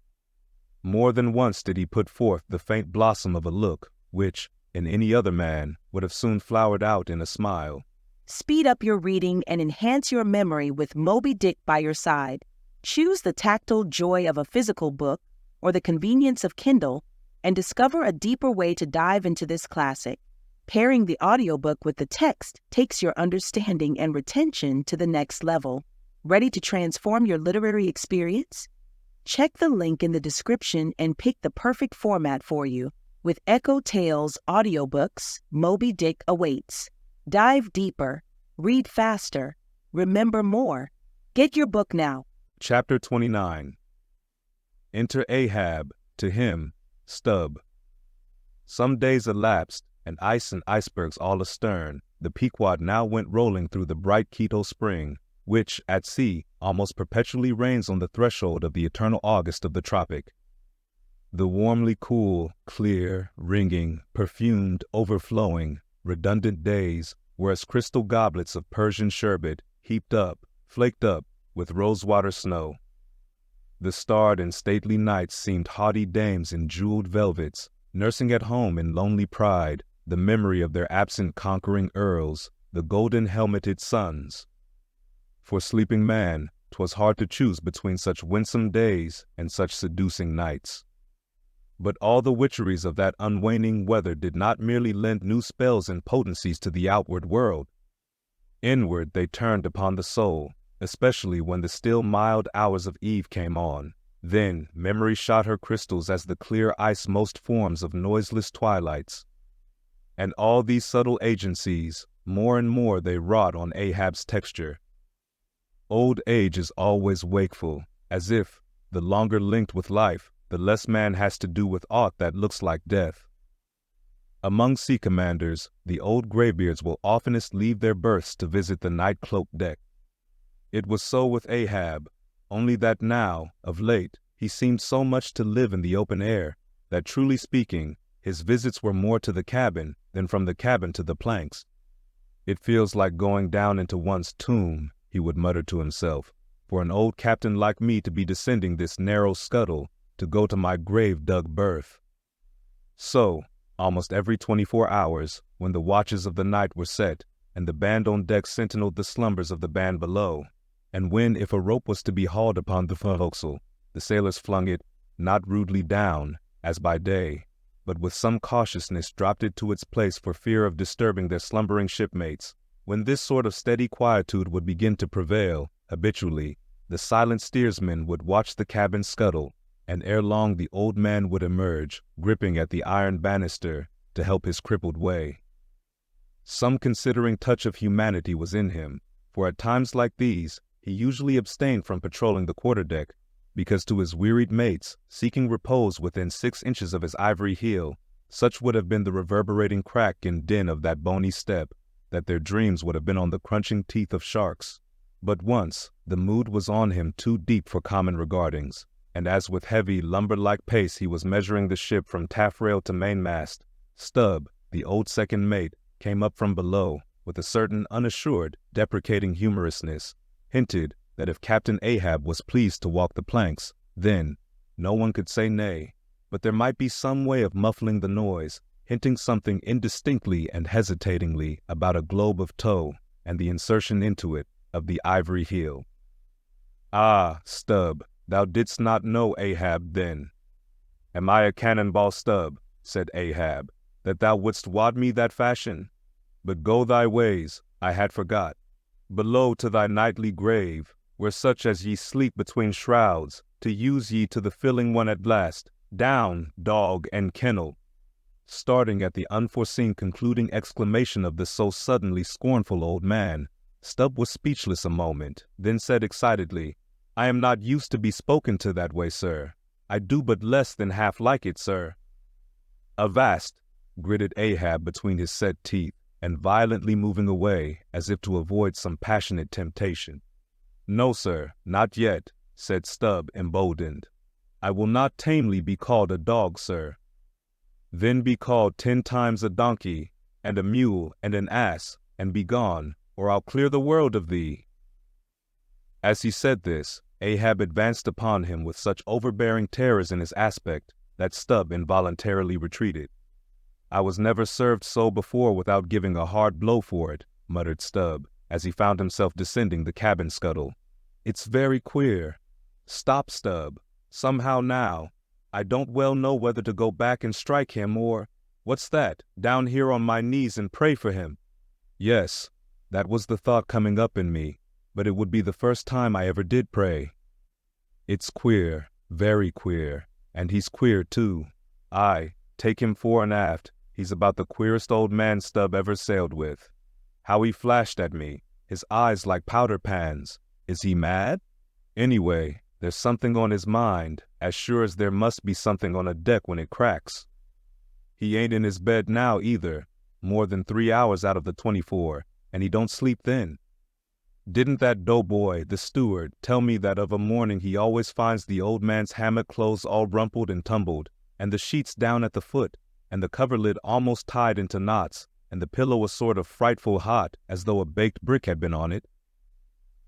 More than once did he put forth the faint blossom of a look, which, in any other man, would have soon flowered out in a smile. Speed up your reading and enhance your memory with Moby Dick by your side. Choose the tactile joy of a physical book or the convenience of Kindle, and discover a deeper way to dive into this classic. Pairing the audiobook with the text takes your understanding and retention to the next level. Ready to transform your literary experience? Check the link in the description and pick the perfect format for you. With EchoTales Audiobooks, Moby Dick awaits. Dive deeper, read faster, remember more. Get your book now. Chapter 29. Enter Ahab, to him, Stubb. Some days elapsed, and ice and icebergs all astern, the Pequod now went rolling through the bright Quito spring, which, at sea, almost perpetually reigns on the threshold of the eternal August of the tropic. The warmly cool, clear, ringing, perfumed, overflowing, redundant days were as crystal goblets of Persian sherbet, heaped up, flaked up, with rosewater snow. The starred and stately nights seemed haughty dames in jeweled velvets, nursing at home in lonely pride the memory of their absent conquering earls, the golden-helmeted suns. For sleeping man, 'twas hard to choose between such winsome days and such seducing nights. But all the witcheries of that unwaning weather did not merely lend new spells and potencies to the outward world. Inward they turned upon the soul, especially when the still mild hours of eve came on. Then memory shot her crystals as the clear ice most forms of noiseless twilights. And all these subtle agencies, more and more they wrought on Ahab's texture. Old age is always wakeful, as if, the longer linked with life, the less man has to do with aught that looks like death. Among sea commanders, the old graybeards will oftenest leave their berths to visit the night-cloaked deck. It was so with Ahab, only that now, of late, he seemed so much to live in the open air, that truly speaking, his visits were more to the cabin than from the cabin to the planks. "It feels like going down into one's tomb," he would mutter to himself, "for an old captain like me to be descending this narrow scuttle to go to my grave-dug berth." So, almost every 24 hours, when the watches of the night were set, and the band on deck sentineled the slumbers of the band below, and when, if a rope was to be hauled upon the forecastle, the sailors flung it, not rudely down, as by day, but with some cautiousness dropped it to its place for fear of disturbing their slumbering shipmates, when this sort of steady quietude would begin to prevail, habitually, the silent steersman would watch the cabin scuttle, and ere long the old man would emerge, gripping at the iron banister to help his crippled way. Some considering touch of humanity was in him, for at times like these he usually abstained from patrolling the quarterdeck, because to his wearied mates, seeking repose within 6 inches of his ivory heel, such would have been the reverberating crack and din of that bony step, that their dreams would have been on the crunching teeth of sharks. But once the mood was on him too deep for common regardings, and as with heavy, lumber-like pace he was measuring the ship from taffrail to mainmast, Stubb, the old second mate, came up from below, with a certain unassured, deprecating humorousness, hinted that if Captain Ahab was pleased to walk the planks, then no one could say nay, but there might be some way of muffling the noise, hinting something indistinctly and hesitatingly about a globe of tow and the insertion into it of the ivory heel. "Ah, Stubb, thou didst not know Ahab then." "Am I a cannonball, Stubb," said Ahab, "that thou wouldst wad me that fashion? But go thy ways, I had forgot. Below to thy nightly grave, where such as ye sleep between shrouds, to use ye to the filling one at last. Down, dog and kennel." Starting at the unforeseen concluding exclamation of the so suddenly scornful old man, Stubb was speechless a moment, then said excitedly, "I am not used to be spoken to that way, sir. I do but less than half like it, sir." "Avast!" gritted Ahab between his set teeth, and violently moving away, as if to avoid some passionate temptation. "No, sir, not yet," said Stubb, emboldened. "I will not tamely be called a dog, sir." "Then be called 10 times a donkey, and a mule, and an ass, and be gone, or I'll clear the world of thee." As he said this, Ahab advanced upon him with such overbearing terrors in his aspect that Stubb involuntarily retreated. "I was never served so before without giving a hard blow for it," muttered Stubb, as he found himself descending the cabin scuttle. "It's very queer. Stop, Stubb. Somehow now, I don't well know whether to go back and strike him or, what's that, down here on my knees and pray for him." Yes, that was the thought coming up in me, but it would be the first time I ever did pray. It's queer, very queer, and he's queer too. Aye, take him fore and aft, he's about the queerest old man Stubb ever sailed with. How he flashed at me, his eyes like powder pans. Is he mad? Anyway, there's something on his mind, as sure as there must be something on a deck when it cracks. He ain't in his bed now either, more than 3 hours out of the 24, and he don't sleep then. Didn't that doughboy, the steward, tell me that of a morning he always finds the old man's hammock clothes all rumpled and tumbled, and the sheets down at the foot, and the coverlid almost tied into knots, and the pillow a sort of frightful hot, as though a baked brick had been on it?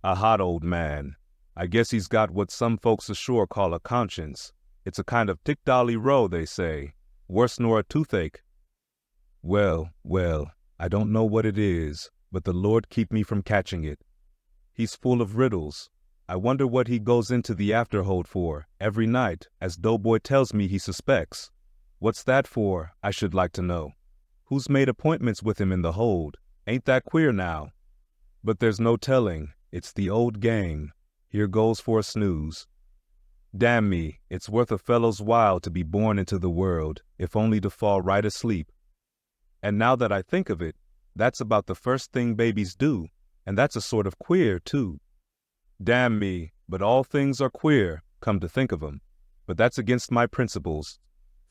A hot old man. I guess he's got what some folks ashore call a conscience. It's a kind of tick-dolly row, they say, worse nor a toothache. Well, I don't know what it is, but the Lord keep me from catching it. He's full of riddles. I wonder what he goes into the afterhold for, every night, as Doughboy tells me he suspects. What's that for, I should like to know? Who's made appointments with him in the hold? Ain't that queer now? But there's no telling. It's the old game. Here goes for a snooze. Damn me, it's worth a fellow's while to be born into the world, if only to fall right asleep. And now that I think of it, that's about the first thing babies do, and that's a sort of queer, too. Damn me, but all things are queer, come to think of 'em. But that's against my principles.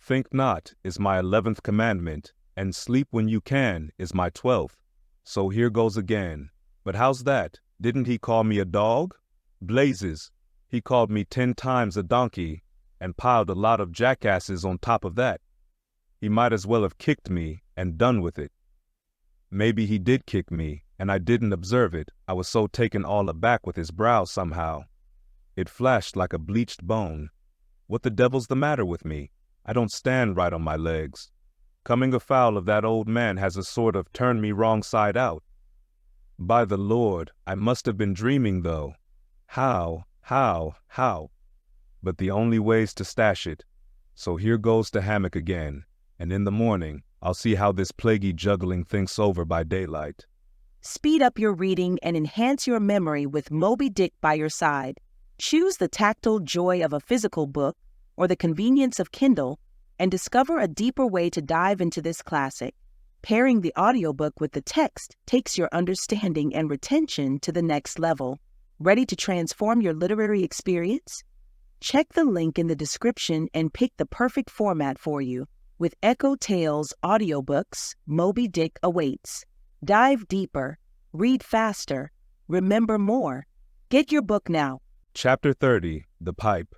Think not is my 11th commandment, and sleep when you can is my 12th. So here goes again. But how's that? Didn't he call me a dog? Blazes! He called me 10 times a donkey, and piled a lot of jackasses on top of that. He might as well have kicked me and done with it. Maybe he did kick me, and I didn't observe it. I was so taken all aback with his brow somehow. It flashed like a bleached bone. What the devil's the matter with me? I don't stand right on my legs. Coming afoul of that old man has a sort of turned me wrong side out. By the Lord, I must have been dreaming, though. How? But the only way's to stash it. So here goes to hammock again, and in the morning, I'll see how this plaguey juggling thinks over by daylight. Speed up your reading and enhance your memory with Moby Dick by your side. Choose the tactile joy of a physical book or the convenience of Kindle and discover a deeper way to dive into this classic. Pairing the audiobook with the text takes your understanding and retention to the next level. Ready to transform your literary experience? Check the link in the description and pick the perfect format for you. With EchoTales Audiobooks, Moby Dick awaits. Dive deeper, read faster, remember more. Get your book now. Chapter 30, The Pipe.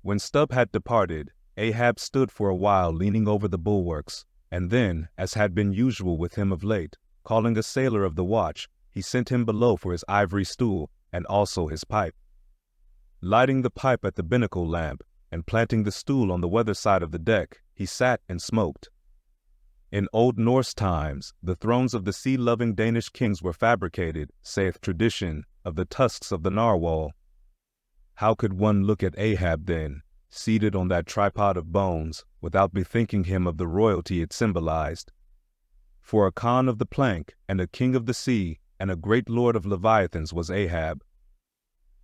When Stubb had departed, Ahab stood for a while leaning over the bulwarks, and then, as had been usual with him of late, calling a sailor of the watch, he sent him below for his ivory stool, and also his pipe. Lighting the pipe at the binnacle lamp, and planting the stool on the weather side of the deck, he sat and smoked. In old Norse times, the thrones of the sea-loving Danish kings were fabricated, saith tradition, of the tusks of the narwhal. How could one look at Ahab then, seated on that tripod of bones, without bethinking him of the royalty it symbolized? For a Khan of the plank, and a king of the sea, and a great lord of Leviathans was Ahab.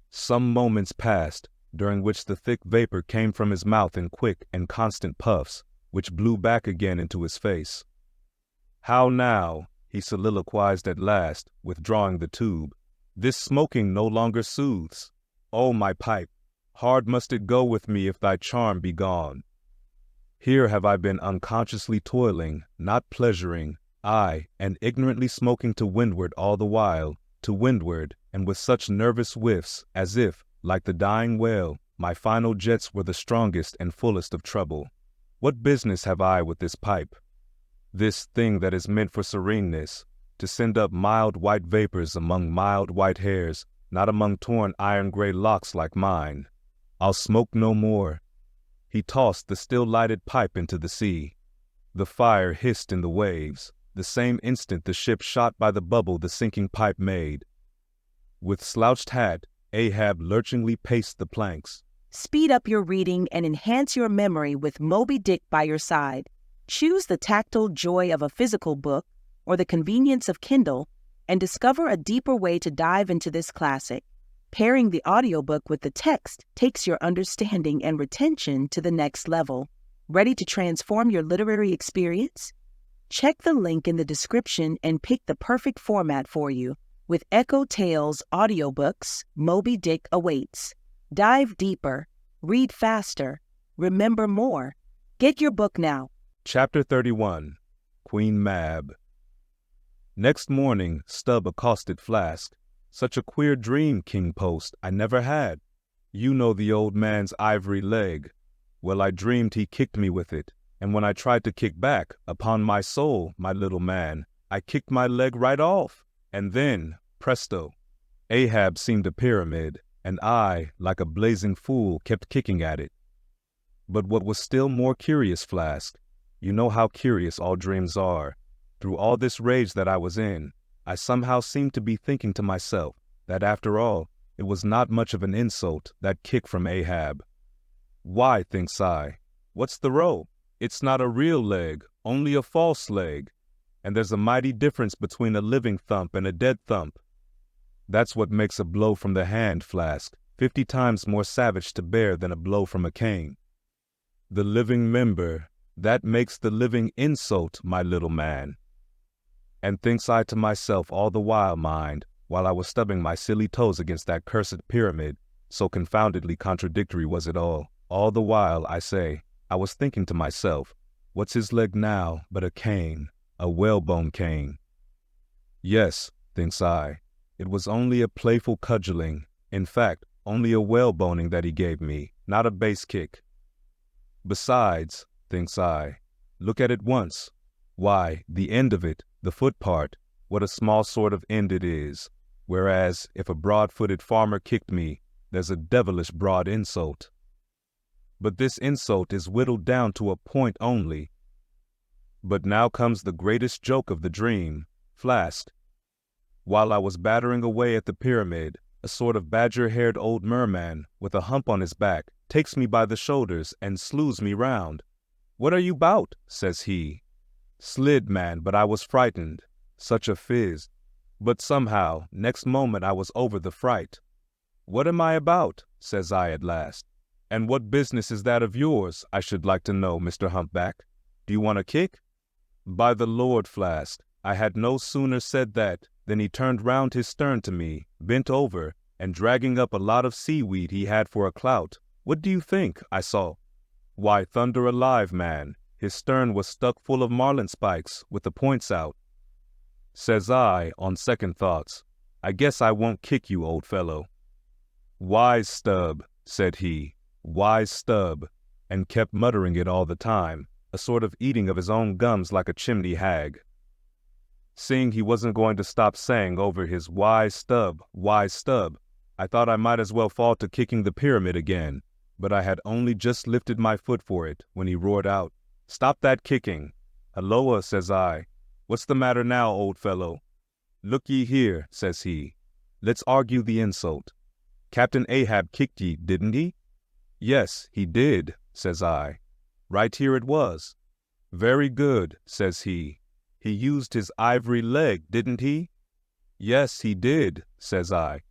Some moments passed, during which the thick vapor came from his mouth in quick and constant puffs, which blew back again into his face. How now, he soliloquized at last, withdrawing the tube. This smoking no longer soothes. Oh, my pipe, hard must it go with me if thy charm be gone. Here have I been unconsciously toiling, not pleasuring, aye, and ignorantly smoking to windward all the while, to windward, and with such nervous whiffs, as if, like the dying whale, my final jets were the strongest and fullest of trouble. What business have I with this pipe? This thing that is meant for sereneness, to send up mild white vapors among mild white hairs, not among torn iron-gray locks like mine. I'll smoke no more. He tossed the still-lighted pipe into the sea. The fire hissed in the waves, the same instant the ship shot by the bubble the sinking pipe made. With slouched hat, Ahab lurchingly paced the planks. Speed up your reading and enhance your memory with Moby Dick by your side. Choose the tactile joy of a physical book or the convenience of Kindle and discover a deeper way to dive into this classic. Pairing the audiobook with the text takes your understanding and retention to the next level. Ready to transform your literary experience? Check the link in the description and pick the perfect format for you. With EchoTales Audiobooks, Moby Dick awaits. Dive deeper, read faster, remember more. Get your book now. Chapter 31, Queen Mab. Next morning, Stubb accosted Flask. Such a queer dream, King Post, I never had. You know the old man's ivory leg. Well, I dreamed he kicked me with it, and when I tried to kick back, upon my soul, my little man, I kicked my leg right off. And then, presto, Ahab seemed a pyramid, and I, like a blazing fool, kept kicking at it. But what was still more curious, Flask, you know how curious all dreams are. Through all this rage that I was in, I somehow seemed to be thinking to myself that after all, it was not much of an insult, that kick from Ahab. Why, thinks I, what's the row? It's not a real leg, only a false leg. And there's a mighty difference between a living thump and a dead thump. That's what makes a blow from the hand, Flask, 50 times more savage to bear than a blow from a cane. The living member, that makes the living insult, my little man. And thinks I to myself all the while, mind, while I was stubbing my silly toes against that cursed pyramid, so confoundedly contradictory was it all the while, I say, I was thinking to myself, what's his leg now but a cane, a whalebone cane? Yes, thinks I, it was only a playful cudgeling, in fact, only a whaleboning that he gave me, not a base kick. Besides, thinks I, look at it once. Why, the end of it, the foot part, what a small sort of end it is, whereas if a broad-footed farmer kicked me, there's a devilish broad insult. But this insult is whittled down to a point only. But now comes the greatest joke of the dream, Flask. While I was battering away at the pyramid, a sort of badger-haired old merman with a hump on his back takes me by the shoulders and slews me round. "What are you 'bout?" says he. Slid, man, but I was frightened. Such a fizz. But somehow, next moment I was over the fright. "What am I about?" says I at last. "And what business is that of yours, I should like to know, Mr. Humpback? Do you want a kick?" By the Lord, Flask, I had no sooner said that than he turned round his stern to me, bent over, and dragging up a lot of seaweed he had for a clout. What do you think I saw? Why, thunder alive, man, his stern was stuck full of marlin spikes with the points out. Says I, on second thoughts, "I guess I won't kick you, old fellow." "Wise stub," said he, "wise stub," and kept muttering it all the time, a sort of eating of his own gums like a chimney hag. Seeing he wasn't going to stop saying over his wise stub, I thought I might as well fall to kicking the pyramid again, but I had only just lifted my foot for it when he roared out, "Stop that kicking." "Halloa," says I, "what's the matter now, old fellow?" "Look ye here," says he, "let's argue the insult. Captain Ahab kicked ye, didn't he?" "Yes, he did," says I. "Right here it was." "Very good," says he. "He used his ivory leg, didn't he?" "Yes, he did," says I.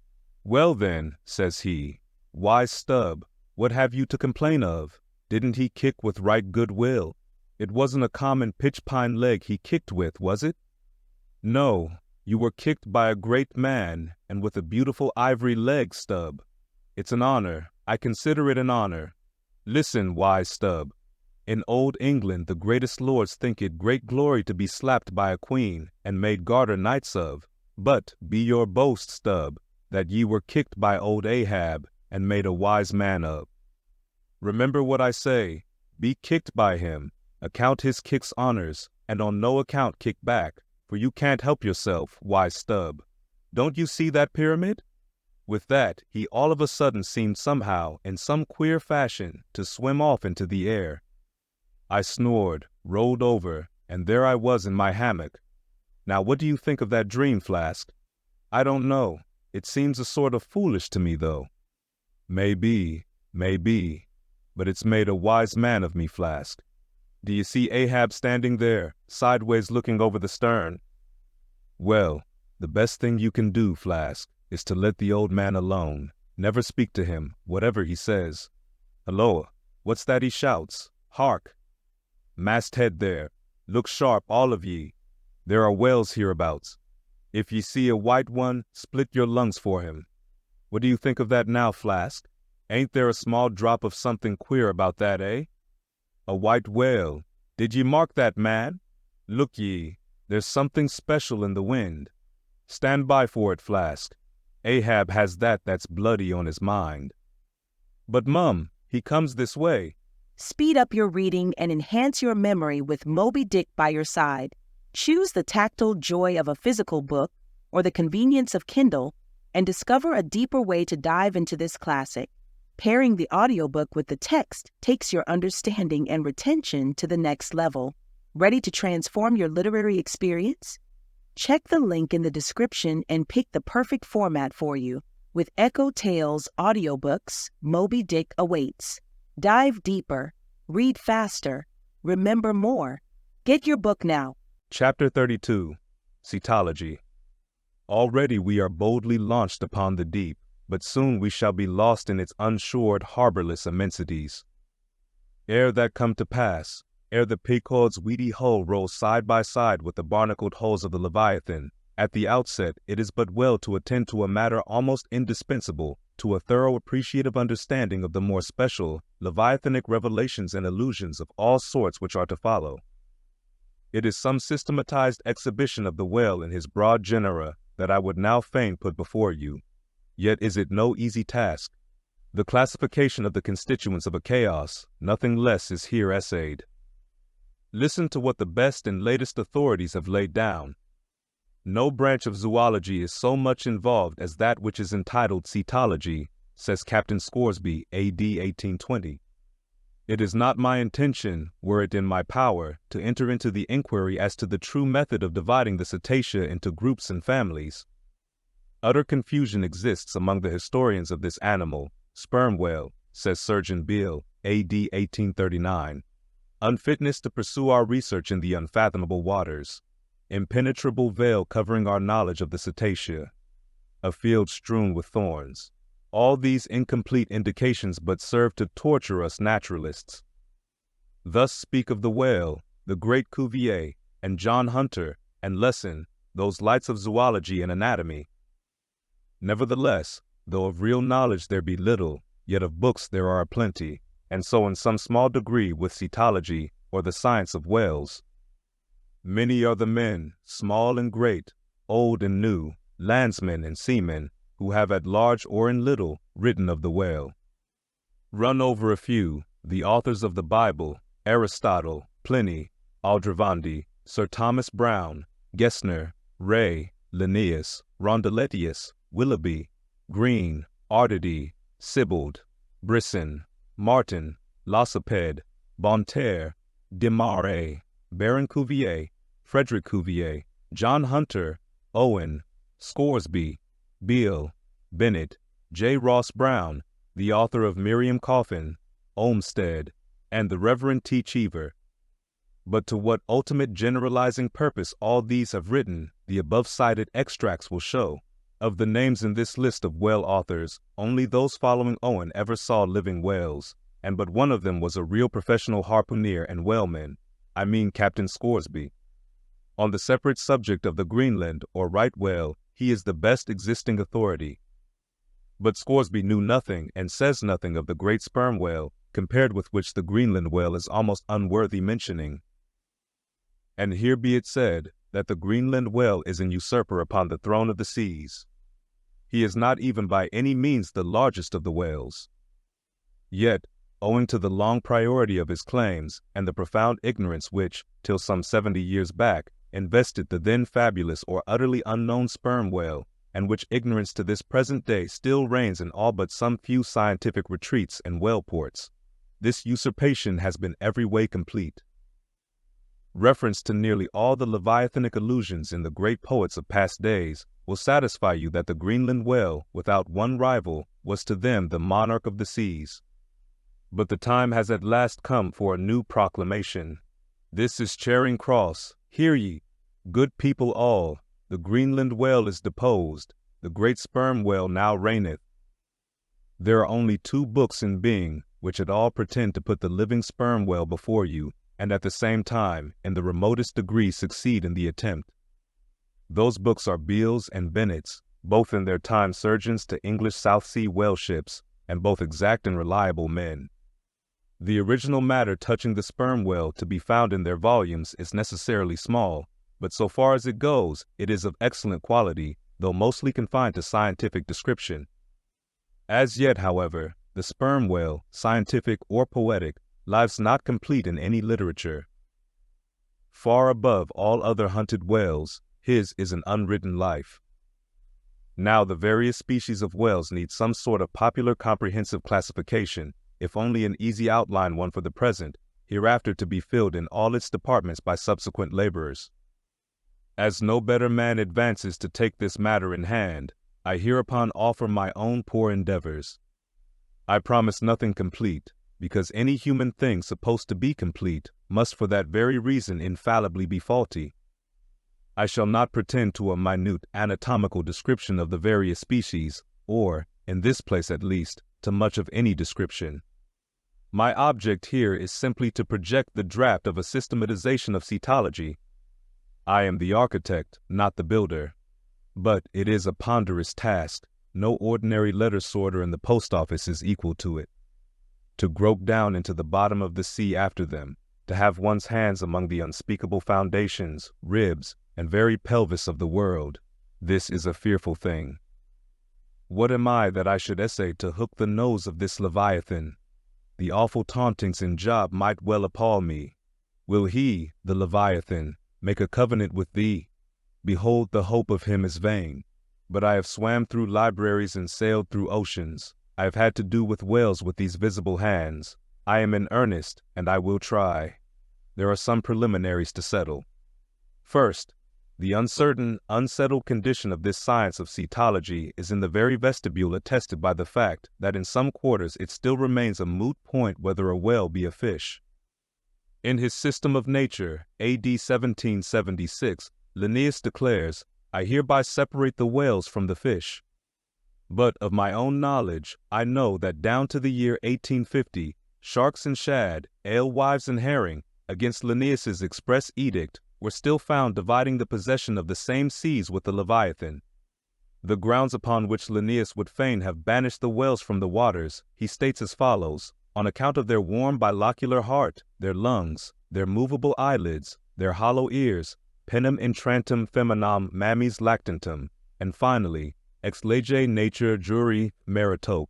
"Well then," says he, "wise stub, what have you to complain of? Didn't he kick with right good will? It wasn't a common pitch-pine leg he kicked with, was it? No, you were kicked by a great man, and with a beautiful ivory leg, Stub. It's an honor. I consider it an honor. Listen, wise Stub. In old England the greatest lords think it great glory to be slapped by a queen, and made garter knights of. But be your boast, Stub, that ye were kicked by old Ahab, and made a wise man of. Remember what I say. Be kicked by him. Account his kicks honors, and on no account kick back, for you can't help yourself, wise Stub. Don't you see that pyramid?" With that, he all of a sudden seemed somehow, in some queer fashion, to swim off into the air. I snored, rolled over, and there I was in my hammock. Now what do you think of that dream, Flask? I don't know. It seems a sort of foolish to me, though. Maybe, but it's made a wise man of me, Flask. Do you see Ahab standing there, sideways looking over the stern? Well, the best thing you can do, Flask, is to let the old man alone. Never speak to him, whatever he says. Halloa, what's that he shouts? Hark! Masthead there, look sharp, all of ye. There are whales hereabouts. If ye see a white one, split your lungs for him. What do you think of that now, Flask? Ain't there a small drop of something queer about that, eh? A white whale. Did ye mark that, man? Look ye, there's something special in the wind. Stand by for it, Flask. Ahab has that's bloody on his mind. But, Mum, he comes this way. Speed up your reading and enhance your memory with Moby Dick by your side. Choose the tactile joy of a physical book or the convenience of Kindle and discover a deeper way to dive into this classic. Pairing the audiobook with the text takes your understanding and retention to the next level. Ready to transform your literary experience? Check the link in the description and pick the perfect format for you. With EchoTales Audiobooks, Moby Dick awaits. Dive deeper, read faster, remember more. Get your book now. Chapter 32, Cetology. Already we are boldly launched upon the deep, but soon we shall be lost in its unshored, harborless immensities. Ere that come to pass, ere the Pequod's weedy hull rolls side by side with the barnacled hulls of the Leviathan, at the outset it is but well to attend to a matter almost indispensable to a thorough appreciative understanding of the more special, Leviathanic revelations and allusions of all sorts which are to follow. It is some systematized exhibition of the whale in his broad genera that I would now fain put before you. Yet is it no easy task. The classification of the constituents of a chaos, nothing less, is here essayed. Listen to what the best and latest authorities have laid down. No branch of zoology is so much involved as that which is entitled cetology, says Captain Scoresby, A.D. 1820. It is not my intention, were it in my power, to enter into the inquiry as to the true method of dividing the cetacea into groups and families. Utter confusion exists among the historians of this animal, sperm whale, says Surgeon Beale, A.D. 1839. Unfitness to pursue our research in the unfathomable waters. Impenetrable veil covering our knowledge of the cetacea. A field strewn with thorns. All these incomplete indications but serve to torture us naturalists. Thus speak of the whale, the great Cuvier, and John Hunter, and Lesson, those lights of zoology and anatomy. Nevertheless, though of real knowledge there be little, yet of books there are plenty, and so in some small degree with cetology, or the science of whales. Many are the men, small and great, old and new, landsmen and seamen, who have at large or in little written of the whale. Run over a few: the authors of the Bible, Aristotle, Pliny, Aldrovandi, Sir Thomas Browne, Gesner, Ray, Linnaeus, Rondeletius, Willoughby, Green, Arditi, Sibbald, Brisson, Martin, Lacépède, Bonterre, Desmarais, Baron Cuvier, Frederick Cuvier, John Hunter, Owen, Scoresby, Beale, Bennett, J. Ross Brown, the author of Miriam Coffin, Olmsted, and the Reverend T. Cheever. But to what ultimate generalizing purpose all these have written, the above-cited extracts will show. Of the names in this list of whale authors, only those following Owen ever saw living whales, and but one of them was a real professional harpooner and whaleman, I mean Captain Scoresby. On the separate subject of the Greenland or right whale, he is the best existing authority. But Scoresby knew nothing and says nothing of the great sperm whale, compared with which the Greenland whale is almost unworthy mentioning. And here be it said, that the Greenland whale is an usurper upon the throne of the seas. He is not even by any means the largest of the whales. Yet, owing to the long priority of his claims and the profound ignorance which, till some 70 years back, invested the then fabulous or utterly unknown sperm whale, and which ignorance to this present day still reigns in all but some few scientific retreats and whale ports, this usurpation has been every way complete. Reference to nearly all the Leviathanic allusions in the great poets of past days will satisfy you that the Greenland whale, without one rival, was to them the monarch of the seas. But the time has at last come for a new proclamation. This is Charing Cross. Hear ye, good people all, the Greenland whale is deposed, the great sperm whale now reigneth. There are only 2 books in being, which at all pretend to put the living sperm whale before you, and at the same time, in the remotest degree succeed in the attempt. Those books are Beale's and Bennett's, both in their time surgeons to English South Sea whale ships, and both exact and reliable men. The original matter touching the sperm whale to be found in their volumes is necessarily small, but so far as it goes, it is of excellent quality, though mostly confined to scientific description. As yet, however, the sperm whale, scientific or poetic, lies not complete in any literature. Far above all other hunted whales, his is an unwritten life. Now the various species of whales need some sort of popular comprehensive classification, if only an easy outline one for the present, hereafter to be filled in all its departments by subsequent laborers. As no better man advances to take this matter in hand, I hereupon offer my own poor endeavors. I promise nothing complete, because any human thing supposed to be complete must for that very reason infallibly be faulty. I shall not pretend to a minute anatomical description of the various species, or, in this place at least, to much of any description. My object here is simply to project the draft of a systematization of cetology. I am the architect, not the builder. But it is a ponderous task. No ordinary letter sorter in the post office is equal to it. To grope down into the bottom of the sea after them, to have one's hands among the unspeakable foundations, ribs, and very pelvis of the world, this is a fearful thing. What am I that I should essay to hook the nose of this Leviathan? The awful tauntings in Job might well appall me. Will he, the Leviathan, make a covenant with thee? Behold, the hope of him is vain. But I have swam through libraries and sailed through oceans. I have had to do with whales with these visible hands. I am in earnest, and I will try. There are some preliminaries to settle. First, the uncertain, unsettled condition of this science of cetology is in the very vestibule attested by the fact that in some quarters it still remains a moot point whether a whale be a fish. In his System of Nature, AD 1776, Linnaeus declares, I hereby separate the whales from the fish. But of my own knowledge, I know that down to the year 1850, sharks and shad, alewives and herring, against Linnaeus's express edict, were still found dividing the possession of the same seas with the Leviathan. The grounds upon which Linnaeus would fain have banished the whales from the waters, he states as follows, on account of their warm bilocular heart, their lungs, their movable eyelids, their hollow ears, penem intrantem feminam mammis lactantum, and finally, ex lege nature juri meritoque.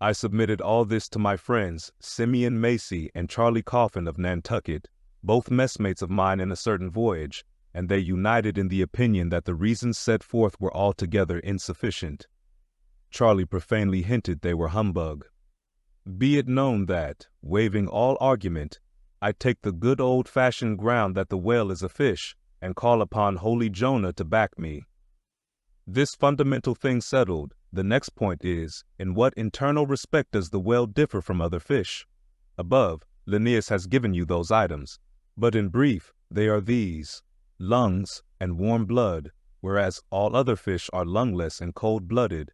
I submitted all this to my friends, Simeon Macy and Charlie Coffin of Nantucket, both messmates of mine in a certain voyage, and they united in the opinion that the reasons set forth were altogether insufficient. Charlie profanely hinted they were humbug. Be it known that, waiving all argument, I take the good old-fashioned ground that the whale is a fish, and call upon holy Jonah to back me. This fundamental thing settled, the next point is, in what internal respect does the whale differ from other fish? Above, Linnaeus has given you those items, but in brief, they are these: lungs and warm blood, whereas all other fish are lungless and cold-blooded.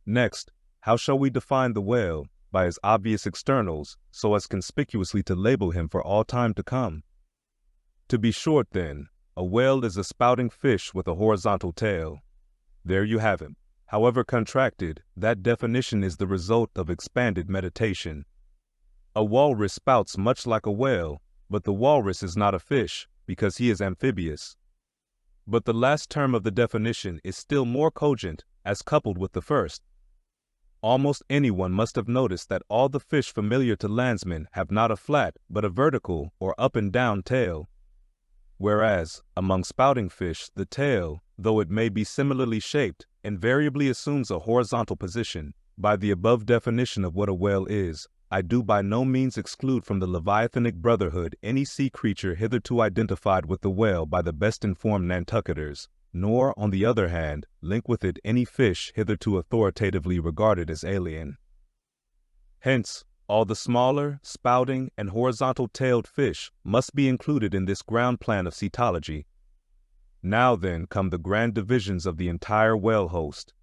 Next, how shall we define the whale? By his obvious externals, so as conspicuously to label him for all time to come. To be short, then, a whale is a spouting fish with a horizontal tail. There you have it. However contracted, that definition is the result of expanded meditation. A walrus spouts much like a whale, but the walrus is not a fish, because he is amphibious. But the last term of the definition is still more cogent, as coupled with the first. Almost anyone must have noticed that all the fish familiar to landsmen have not a flat, but a vertical or up and down tail. Whereas, among spouting fish, the tail, though it may be similarly shaped, invariably assumes a horizontal position. By the above definition of what a whale is, I do by no means exclude from the Leviathanic brotherhood any sea creature hitherto identified with the whale by the best informed Nantucketers, nor, on the other hand, link with it any fish hitherto authoritatively regarded as alien. Hence, all the smaller, spouting, and horizontal-tailed fish must be included in this ground plan of cetology. Now then come the grand divisions of the entire whale host.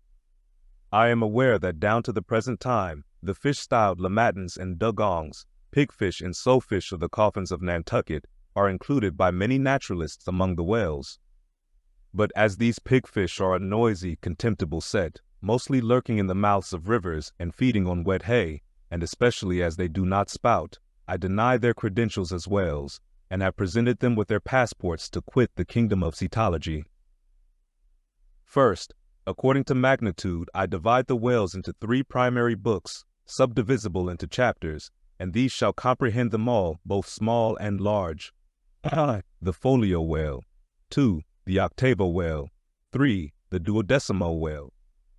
I am aware that down to the present time, the fish styled lamatins and dugongs, pigfish and sowfish of the coffins of Nantucket, are included by many naturalists among the whales. But as these pigfish are a noisy, contemptible set, mostly lurking in the mouths of rivers and feeding on wet hay, and especially as they do not spout, I deny their credentials as whales, and have presented them with their passports to quit the kingdom of cetology. First, according to magnitude, I divide the whales into 3 primary books, subdivisible into chapters, and these shall comprehend them all, both small and large. The folio whale. 2. The octavo whale. 3. The duodecimo whale.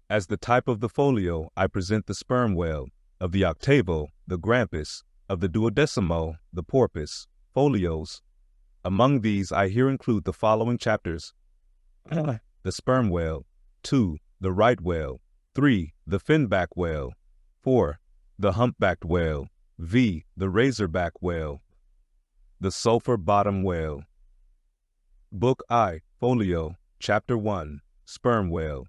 As the type of the folio, I present the sperm whale; of the octavo, the grampus; of the duodecimo, the porpoise. Folios. Among these, I here include the following chapters: the sperm whale, 2. The right whale, 3. The finback whale, 4. The humpbacked whale, v. The razorback whale, the sulfur bottom whale. Book I, Folio, Chapter 1, Sperm Whale.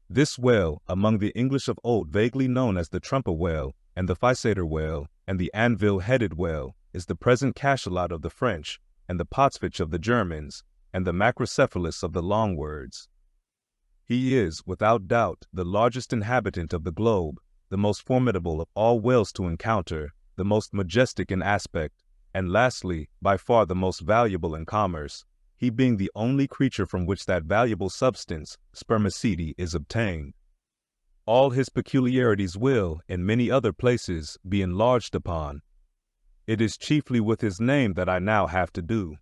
This whale, among the English of old vaguely known as the trumper whale, and the physator whale, and the anvil-headed whale, is the present cachalot of the French, and the potsfich of the Germans, and the macrocephalus of the Longwords. He is, without doubt, the largest inhabitant of the globe, the most formidable of all whales to encounter, the most majestic in aspect, and lastly, by far the most valuable in commerce, he being the only creature from which that valuable substance, spermaceti, is obtained. All his peculiarities will, in many other places, be enlarged upon. It is chiefly with his name that I now have to do.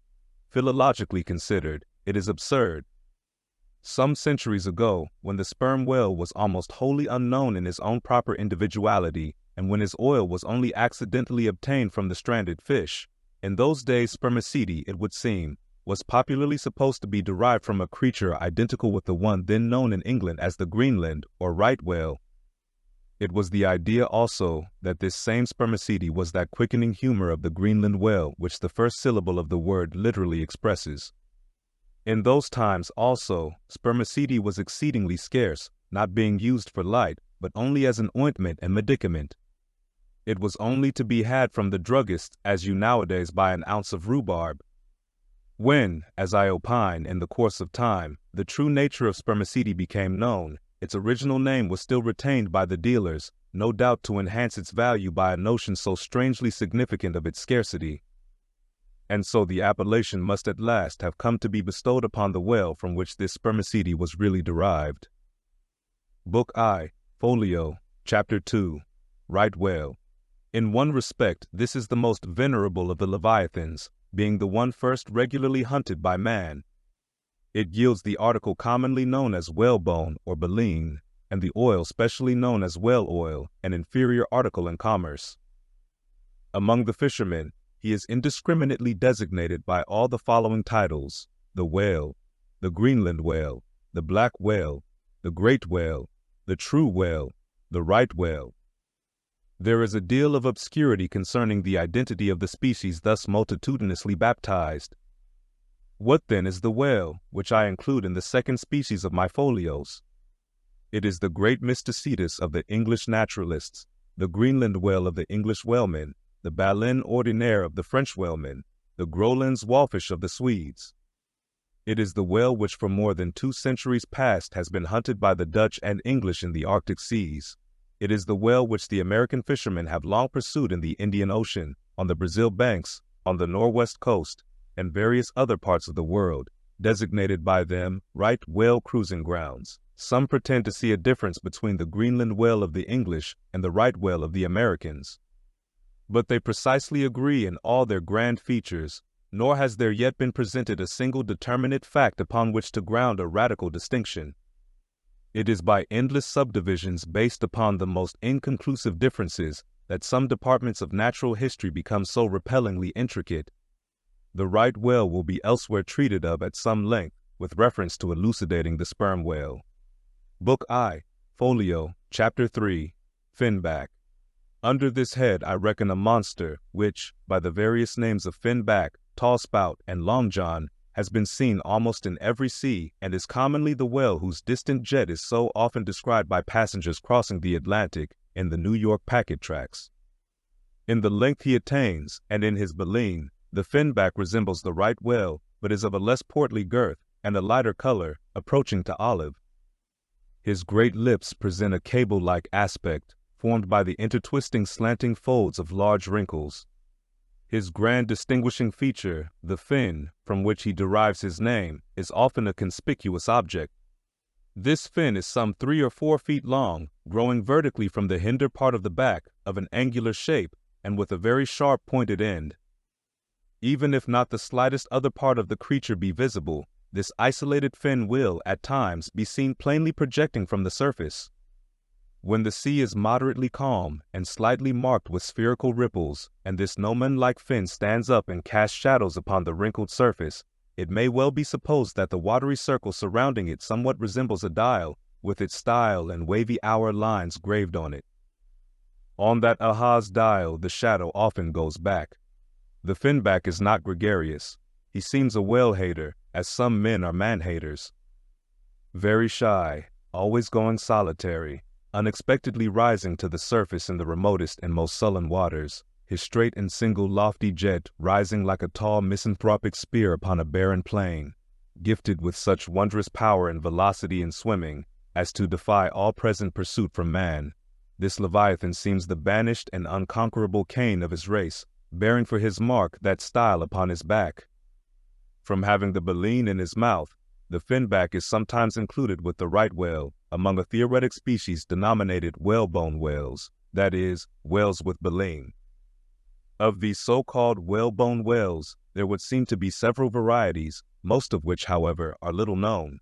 Philologically considered, it is absurd. Some centuries ago, when the sperm whale was almost wholly unknown in his own proper individuality, and when his oil was only accidentally obtained from the stranded fish, in those days spermaceti, it would seem, was popularly supposed to be derived from a creature identical with the one then known in England as the Greenland or right whale. It was the idea also that this same spermaceti was that quickening humor of the Greenland whale which the first syllable of the word literally expresses. In those times also, spermaceti was exceedingly scarce, not being used for light, but only as an ointment and medicament. It was only to be had from the druggist as you nowadays buy an ounce of rhubarb. When, as I opine, in the course of time, the true nature of spermaceti became known, its original name was still retained by the dealers, no doubt to enhance its value by a notion so strangely significant of its scarcity. And so the appellation must at last have come to be bestowed upon the whale from which this spermaceti was really derived. Book I, Folio, Chapter 2, Right Whale. In one respect, this is the most venerable of the leviathans, being the one first regularly hunted by man. It yields the article commonly known as whalebone or baleen, and the oil specially known as whale oil, an inferior article in commerce. Among the fishermen, he is indiscriminately designated by all the following titles: the whale, the Greenland whale, the black whale, the great whale, the true whale, the right whale. There is a deal of obscurity concerning the identity of the species thus multitudinously baptized. What then is the whale, which I include in the second species of my folios? It is the great mysticetus of the English naturalists, the Greenland whale of the English whalemen, the baleine ordinaire of the French whalemen, the Groland's wallfish of the Swedes. It is the whale which for more than 2 centuries past has been hunted by the Dutch and English in the Arctic seas. It is the whale which the American fishermen have long pursued in the Indian Ocean, on the Brazil banks, on the Northwest coast, and various other parts of the world, designated by them right whale cruising grounds. Some pretend to see a difference between the Greenland whale of the English and the right whale of the Americans. But they precisely agree in all their grand features, nor has there yet been presented a single determinate fact upon which to ground a radical distinction. It is by endless subdivisions based upon the most inconclusive differences that some departments of natural history become so repellingly intricate. The right whale will be elsewhere treated of at some length with reference to elucidating the sperm whale. Book I, Folio, Chapter 3, Finback. Under this head I reckon a monster which, by the various names of finback, tall spout, and long john, has been seen almost in every sea, and is commonly the whale whose distant jet is so often described by passengers crossing the Atlantic in the New York packet tracks. In the length he attains, and in his baleen, the finback resembles the right whale, but is of a less portly girth, and a lighter color, approaching to olive. His great lips present a cable-like aspect, formed by the intertwisting slanting folds of large wrinkles. His grand distinguishing feature, the fin, from which he derives his name, is often a conspicuous object. This fin is some 3 or 4 feet long, growing vertically from the hinder part of the back, of an angular shape, and with a very sharp pointed end. Even if not the slightest other part of the creature be visible, this isolated fin will, at times, be seen plainly projecting from the surface. When the sea is moderately calm and slightly marked with spherical ripples, and this gnomon-like fin stands up and casts shadows upon the wrinkled surface, it may well be supposed that the watery circle surrounding it somewhat resembles a dial, with its style and wavy hour lines graved on it. On that Ahab's dial the shadow often goes back. The finback is not gregarious. He seems a whale-hater, as some men are man-haters. Very shy, always going solitary, unexpectedly rising to the surface in the remotest and most sullen waters, his straight and single lofty jet rising like a tall misanthropic spear upon a barren plain, gifted with such wondrous power and velocity in swimming as to defy all present pursuit from man. This Leviathan seems the banished and unconquerable Cain of his race, bearing for his mark that style upon his back. From having the baleen in his mouth, the finback is sometimes included with the right whale among a theoretic species denominated whalebone whales, that is, whales with baleen. Of these so-called whalebone whales, there would seem to be several varieties, most of which, however, are little known.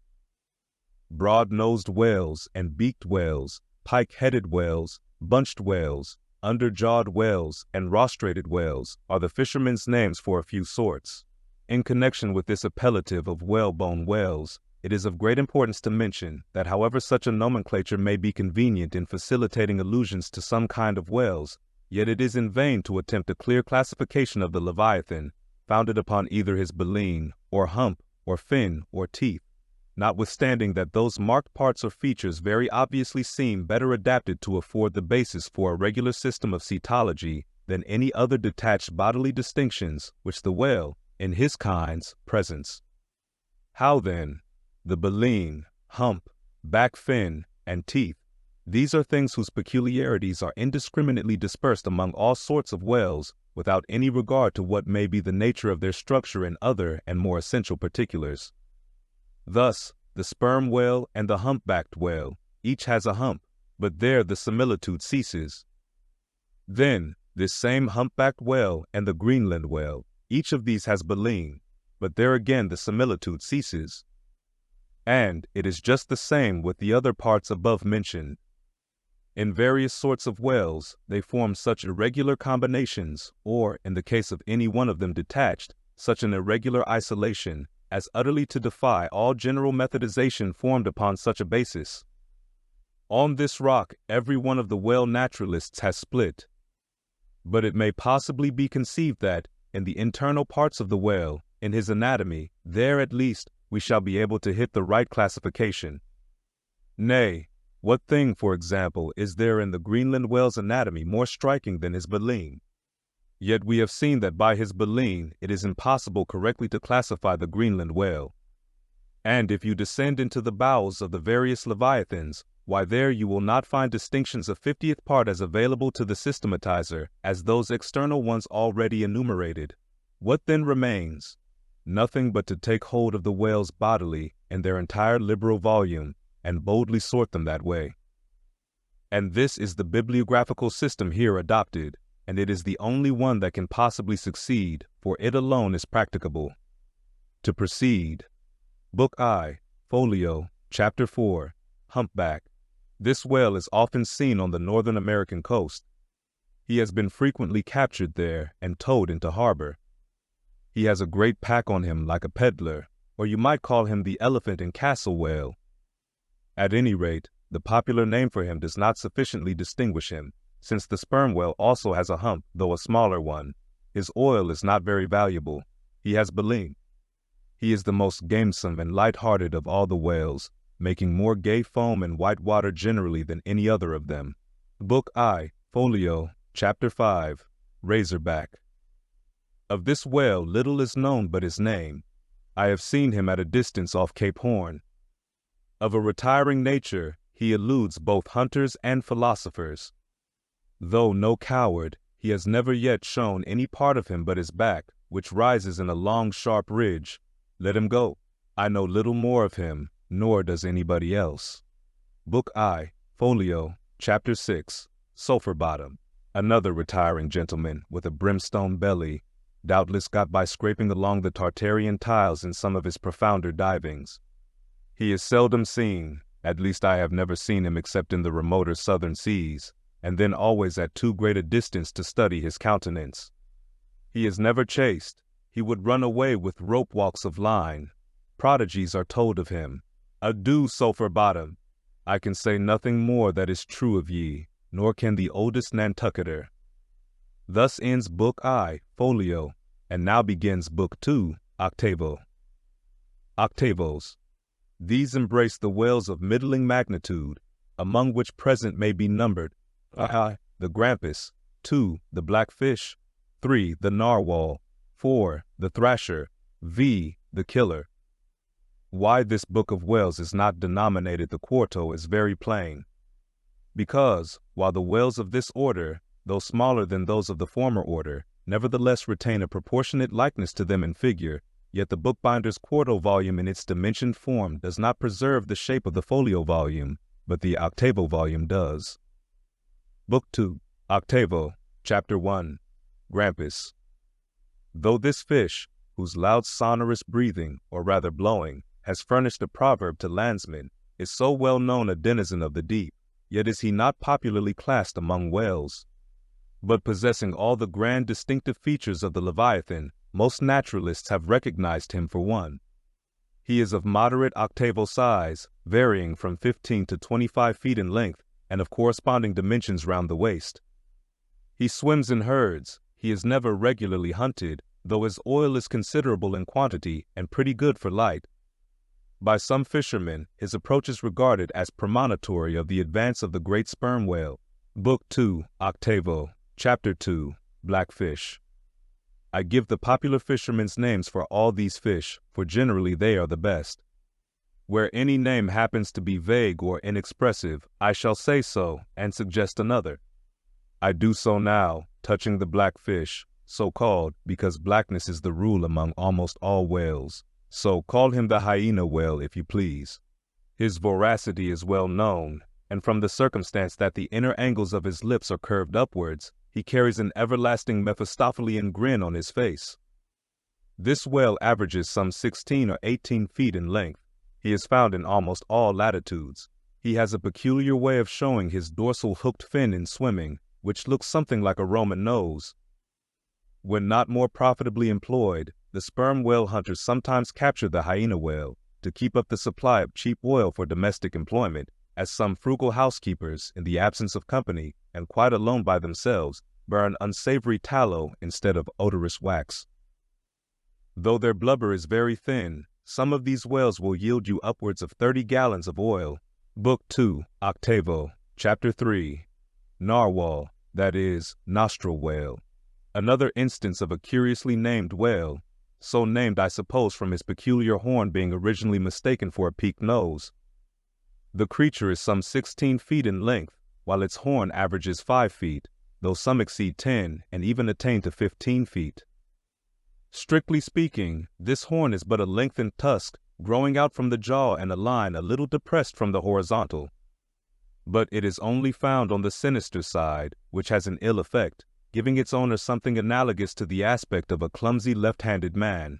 Broad-nosed whales and beaked whales, pike-headed whales, bunched whales, under-jawed whales, and rostrated whales are the fishermen's names for a few sorts. In connection with this appellative of whalebone whales, it is of great importance to mention that however such a nomenclature may be convenient in facilitating allusions to some kind of whales, yet it is in vain to attempt a clear classification of the Leviathan, founded upon either his baleen, or hump, or fin, or teeth, notwithstanding that those marked parts or features very obviously seem better adapted to afford the basis for a regular system of cetology than any other detached bodily distinctions which the whale, in his kinds, presents. How then? The baleen, hump, back fin, and teeth, these are things whose peculiarities are indiscriminately dispersed among all sorts of whales, without any regard to what may be the nature of their structure in other and more essential particulars. Thus, the sperm whale and the humpbacked whale, each has a hump, but there the similitude ceases. Then, this same humpbacked whale and the Greenland whale, each of these has baleen, but there again the similitude ceases. And it is just the same with the other parts above mentioned. In various sorts of whales, they form such irregular combinations, or, in the case of any one of them detached, such an irregular isolation, as utterly to defy all general methodization formed upon such a basis. On this rock every one of the whale naturalists has split. But it may possibly be conceived that, in the internal parts of the whale, in his anatomy, there at least, we shall be able to hit the right classification. Nay, what thing, for example, is there in the Greenland whale's anatomy more striking than his baleen? Yet we have seen that by his baleen it is impossible correctly to classify the Greenland whale. And if you descend into the bowels of the various leviathans, why there you will not find distinctions of 50th part as available to the systematizer as those external ones already enumerated. What then remains? Nothing but to take hold of the whales bodily in their entire liberal volume and boldly sort them that way. And this is the bibliographical system here adopted, and it is the only one that can possibly succeed, for it alone is practicable. To proceed. Book I, Folio, Chapter 4, Humpback. This whale is often seen on the Northern American coast. He has been frequently captured there and towed into harbor. He has a great pack on him like a peddler, or you might call him the elephant and castle whale. At any rate, the popular name for him does not sufficiently distinguish him, since the sperm whale also has a hump, though a smaller one. His oil is not very valuable. He has baleen. He is the most gamesome and light-hearted of all the whales, making more gay foam and white water generally than any other of them. Book I, Folio, Chapter 5, Razorback. Of this whale little is known but his name. I have seen him at a distance off Cape Horn. Of a retiring nature, he eludes both hunters and philosophers. Though no coward, he has never yet shown any part of him but his back, which rises in a long sharp ridge. Let him go. I know little more of him, nor does anybody else. Book I, Folio, Chapter 6, Sulphur Bottom. Another retiring gentleman with a brimstone belly, doubtless got by scraping along the Tartarian tiles in some of his profounder divings. He is seldom seen, At least I have never seen him except in the remoter southern seas, and then always at too great a distance to study his countenance. He is never chased. He would run away with rope walks of line. Prodigies are told of him. Adieu, sulphur bottom. I can say nothing more that is true of ye, nor can the oldest Nantucketer. Thus ends Book I, Folio, and now begins Book II, Octavo. Octavos. These embrace the whales of middling magnitude, among which present may be numbered I, the grampus, 2, the blackfish, 3, the narwhal, 4, the thrasher, V, the killer. Why this book of whales is not denominated the quarto is very plain. Because, while the whales of this order, though smaller than those of the former order, nevertheless retain a proportionate likeness to them in figure, yet the bookbinder's quarto volume in its dimensioned form does not preserve the shape of the folio volume, but the octavo volume does. Book 2, Octavo, Chapter 1, Grampus. Though this fish, whose loud sonorous breathing, or rather blowing, has furnished a proverb to landsmen, is so well known a denizen of the deep, yet is he not popularly classed among whales. But possessing all the grand distinctive features of the Leviathan, most naturalists have recognized him for one. He is of moderate octavo size, varying from 15 to 25 feet in length, and of corresponding dimensions round the waist. He swims in herds. He is never regularly hunted, though his oil is considerable in quantity and pretty good for light. By some fishermen, his approach is regarded as premonitory of the advance of the great sperm whale. Book 2, Octavo, Chapter 2, Blackfish. I give the popular fishermen's names for all these fish, for generally they are the best. Where any name happens to be vague or inexpressive, I shall say so, and suggest another. I do so now, touching the blackfish, so called because blackness is the rule among almost all whales. So call him the hyena whale if you please. His voracity is well known, and from the circumstance that the inner angles of his lips are curved upwards, he carries an everlasting Mephistophelian grin on his face. This whale averages some 16 or 18 feet in length. He is found in almost all latitudes. He has a peculiar way of showing his dorsal hooked fin in swimming, which looks something like a Roman nose. When not more profitably employed, the sperm whale hunters sometimes capture the hyena whale to keep up the supply of cheap oil for domestic employment, as some frugal housekeepers, in the absence of company and quite alone by themselves, burn unsavory tallow instead of odorous wax. Though their blubber is very thin, some of these whales will yield you upwards of 30 gallons of oil. Book 2, Octavo, Chapter 3, Narwhal, that is, nostril whale. Another instance of a curiously named whale, so named I suppose from his peculiar horn being originally mistaken for a peaked nose. The creature is some 16 feet in length, while its horn averages 5 feet, though some exceed 10 and even attain to 15 feet. Strictly speaking, this horn is but a lengthened tusk growing out from the jaw and a line a little depressed from the horizontal. But it is only found on the sinister side, which has an ill effect, giving its owner something analogous to the aspect of a clumsy left-handed man.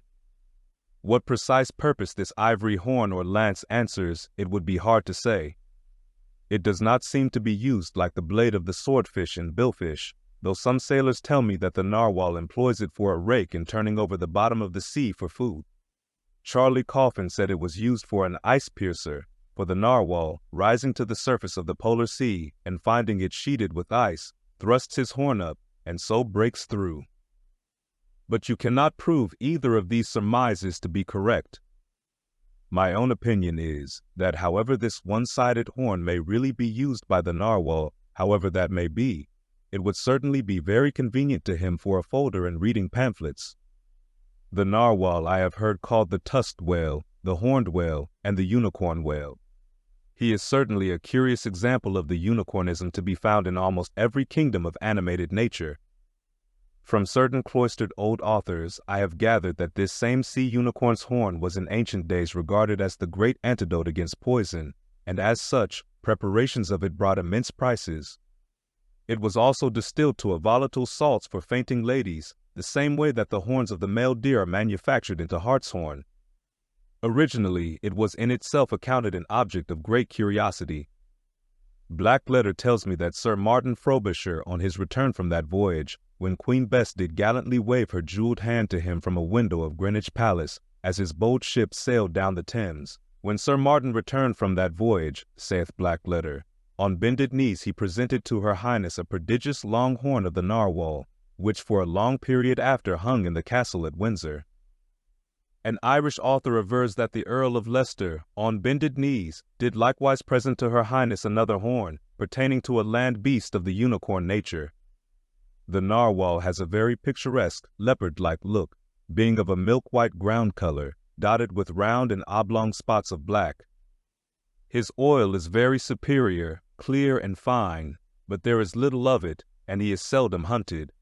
What precise purpose this ivory horn or lance answers, it would be hard to say. It does not seem to be used like the blade of the swordfish and billfish, though some sailors tell me that the narwhal employs it for a rake in turning over the bottom of the sea for food. Charlie Coffin said it was used for an ice piercer, for the narwhal, rising to the surface of the polar sea and finding it sheeted with ice, thrusts his horn up and so breaks through. But you cannot prove either of these surmises to be correct. My own opinion is that however this one-sided horn may really be used by the narwhal, however that may be, it would certainly be very convenient to him for a folder in reading pamphlets. The narwhal I have heard called the tusked whale, the horned whale, and the unicorn whale. He is certainly a curious example of the unicornism to be found in almost every kingdom of animated nature. From certain cloistered old authors, I have gathered that this same sea unicorn's horn was in ancient days regarded as the great antidote against poison, and as such, preparations of it brought immense prices. It was also distilled to a volatile salts for fainting ladies, the same way that the horns of the male deer are manufactured into hartshorn. Originally, it was in itself accounted an object of great curiosity. Black letter tells me that Sir Martin Frobisher, on his return from that voyage, when Queen Bess did gallantly wave her jeweled hand to him from a window of Greenwich Palace, as his bold ship sailed down the Thames. When Sir Martin returned from that voyage, saith Black letter, on bended knees he presented to her Highness a prodigious long horn of the narwhal, which for a long period after hung in the castle at Windsor. An Irish author avers that the Earl of Leicester, on bended knees, did likewise present to her Highness another horn, pertaining to a land beast of the unicorn nature. The narwhal has a very picturesque, leopard-like look, being of a milk-white ground color, dotted with round and oblong spots of black. His oil is very superior, clear and fine, but there is little of it, and he is seldom hunted.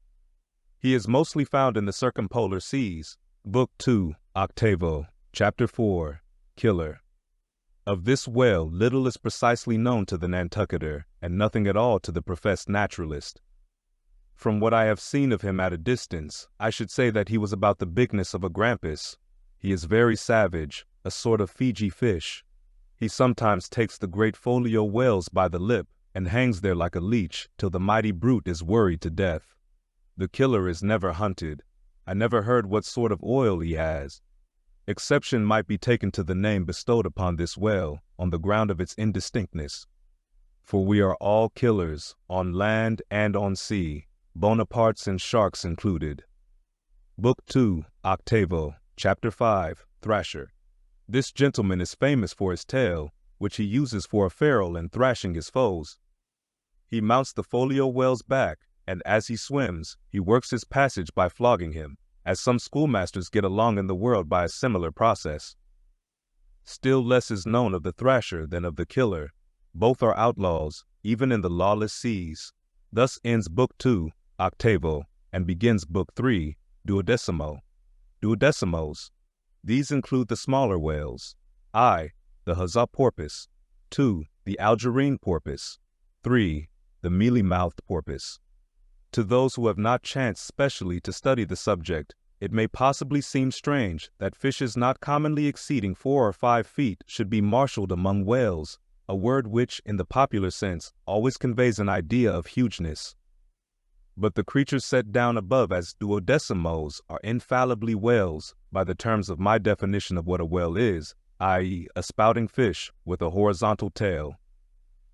He is mostly found in the circumpolar seas. Book 2, Octavo, Chapter 4, Killer. Of this whale little is precisely known to the Nantucketer, and nothing at all to the professed naturalist. From what I have seen of him at a distance, I should say that he was about the bigness of a grampus. He is very savage, a sort of Fiji fish. He sometimes takes the great folio whales by the lip, and hangs there like a leech, till the mighty brute is worried to death. The killer is never hunted. I never heard what sort of oil he has. Exception might be taken to the name bestowed upon this whale, on the ground of its indistinctness. For we are all killers, on land and on sea, Bonapartes and sharks included. Book 2, Octavo, Chapter 5, Thrasher. This gentleman is famous for his tail, which he uses for a ferule in thrashing his foes. He mounts the folio whale's back, and as he swims, he works his passage by flogging him, as some schoolmasters get along in the world by a similar process. Still less is known of the thrasher than of the killer. Both are outlaws, even in the lawless seas. Thus ends Book 2, Octavo, and begins Book 3, Duodecimo. Duodecimos. These include the smaller whales. I, the huzzah porpoise. 2, the Algerine porpoise. 3, the mealy-mouthed porpoise. To those who have not chanced specially to study the subject, it may possibly seem strange that fishes not commonly exceeding 4 or 5 feet should be marshaled among whales, a word which, in the popular sense, always conveys an idea of hugeness. But the creatures set down above as duodecimos are infallibly whales, by the terms of my definition of what a whale is, i.e., a spouting fish with a horizontal tail.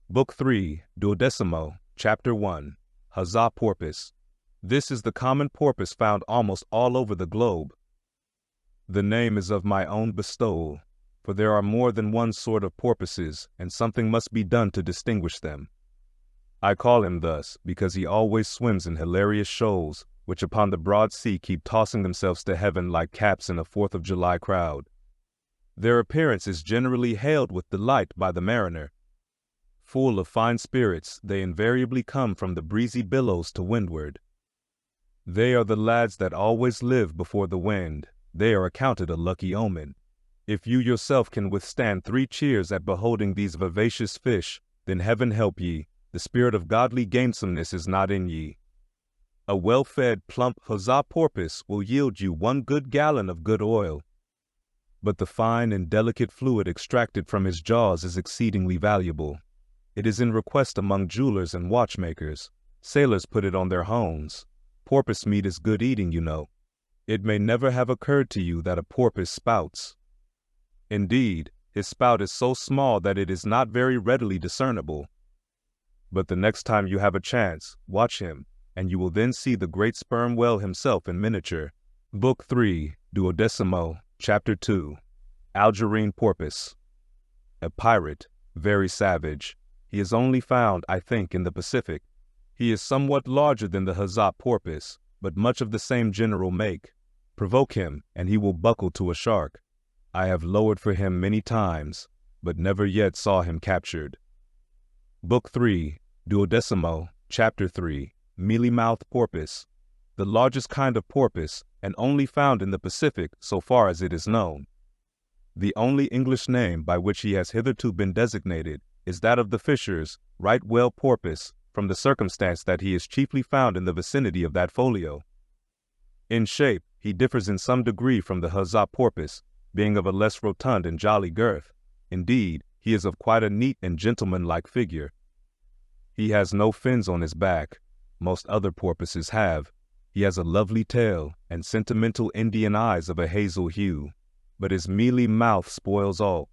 Book 3, Duodecimo, Chapter 1, Huzzah porpoise. This is the common porpoise found almost all over the globe. The name is of my own bestowal, for there are more than one sort of porpoises, and something must be done to distinguish them. I call him thus because he always swims in hilarious shoals, which upon the broad sea keep tossing themselves to heaven like caps in a 4th of July crowd. Their appearance is generally hailed with delight by the mariner. Full of fine spirits, they invariably come from the breezy billows to windward. They are the lads that always live before the wind. They are accounted a lucky omen. If you yourself can withstand 3 cheers at beholding these vivacious fish, then heaven help ye, the spirit of godly gamesomeness is not in ye. A well-fed, plump huzzah porpoise will yield you 1 good gallon of good oil. But the fine and delicate fluid extracted from his jaws is exceedingly valuable. It is in request among jewelers and watchmakers. Sailors put it on their hones. Porpoise meat is good eating, you know. It may never have occurred to you that a porpoise spouts. Indeed, his spout is so small that it is not very readily discernible. But the next time you have a chance, watch him, and you will then see the great sperm whale himself in miniature. Book 3, Duodecimo, Chapter 2, Algerine porpoise. A pirate, very savage. He is only found, I think, in the Pacific. He is somewhat larger than the huzzah porpoise, but much of the same general make. Provoke him, and he will buckle to a shark. I have lowered for him many times, but never yet saw him captured. Book 3, Duodecimo, Chapter 3, Mealy-mouthed porpoise. The largest kind of porpoise, and only found in the Pacific so far as it is known. The only English name by which he has hitherto been designated is that of the fishers, right whale porpoise, from the circumstance that he is chiefly found in the vicinity of that folio. In shape, he differs in some degree from the huzzah porpoise, being of a less rotund and jolly girth. Indeed, he is of quite a neat and gentlemanlike figure. He has no fins on his back. Most other porpoises have. He has a lovely tail and sentimental Indian eyes of a hazel hue, but his mealy mouth spoils all.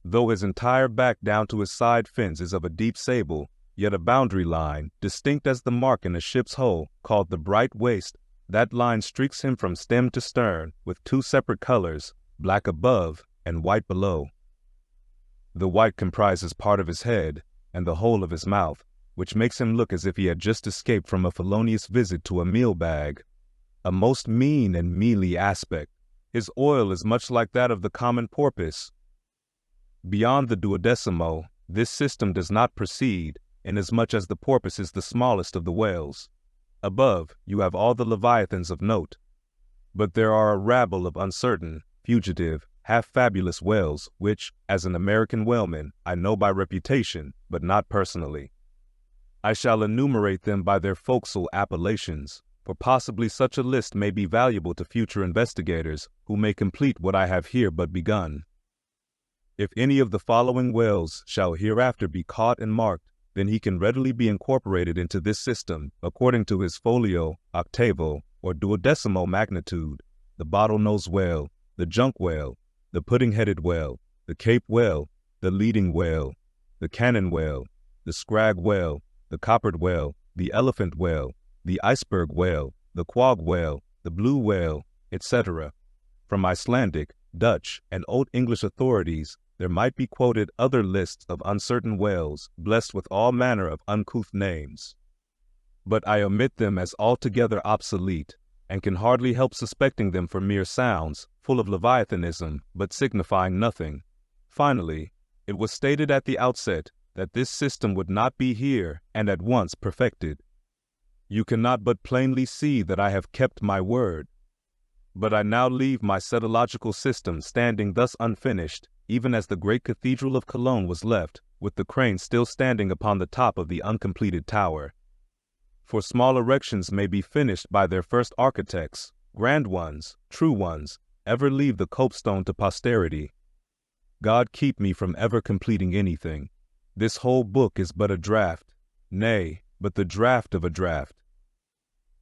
Though his entire back down to his side fins is of a deep sable, yet a boundary line, distinct as the mark in a ship's hull, called the bright waist, that line streaks him from stem to stern with two separate colors, black above and white below. The white comprises part of his head and the whole of his mouth, which makes him look as if he had just escaped from a felonious visit to a meal bag. A most mean and mealy aspect. His oil is much like that of the common porpoise. Beyond the duodecimo, this system does not proceed, inasmuch as the porpoise is the smallest of the whales. Above, you have all the leviathans of note. But there are a rabble of uncertain, fugitive, half-fabulous whales, which, as an American whaleman, I know by reputation, but not personally. I shall enumerate them by their forecastle appellations, for possibly such a list may be valuable to future investigators, who may complete what I have here but begun. If any of the following whales shall hereafter be caught and marked, then he can readily be incorporated into this system, according to his folio, octavo, or duodecimo magnitude: the bottlenose whale, the junk whale, the pudding-headed whale, the Cape whale, the leading whale, the cannon whale, the scrag whale, the coppered whale, the elephant whale, the iceberg whale, the quag whale, the blue whale, etc. From Icelandic, Dutch, and Old English authorities, there might be quoted other lists of uncertain whales, blessed with all manner of uncouth names. But I omit them as altogether obsolete, and can hardly help suspecting them for mere sounds, full of leviathanism, but signifying nothing. Finally, it was stated at the outset that this system would not be here and at once perfected. You cannot but plainly see that I have kept my word. But I now leave my setological system standing thus unfinished, even as the great cathedral of Cologne was left, with the crane still standing upon the top of the uncompleted tower. For small erections may be finished by their first architects, grand ones, true ones, ever leave the copestone to posterity. God keep me from ever completing anything. This whole book is but a draft, nay, but the draft of a draft.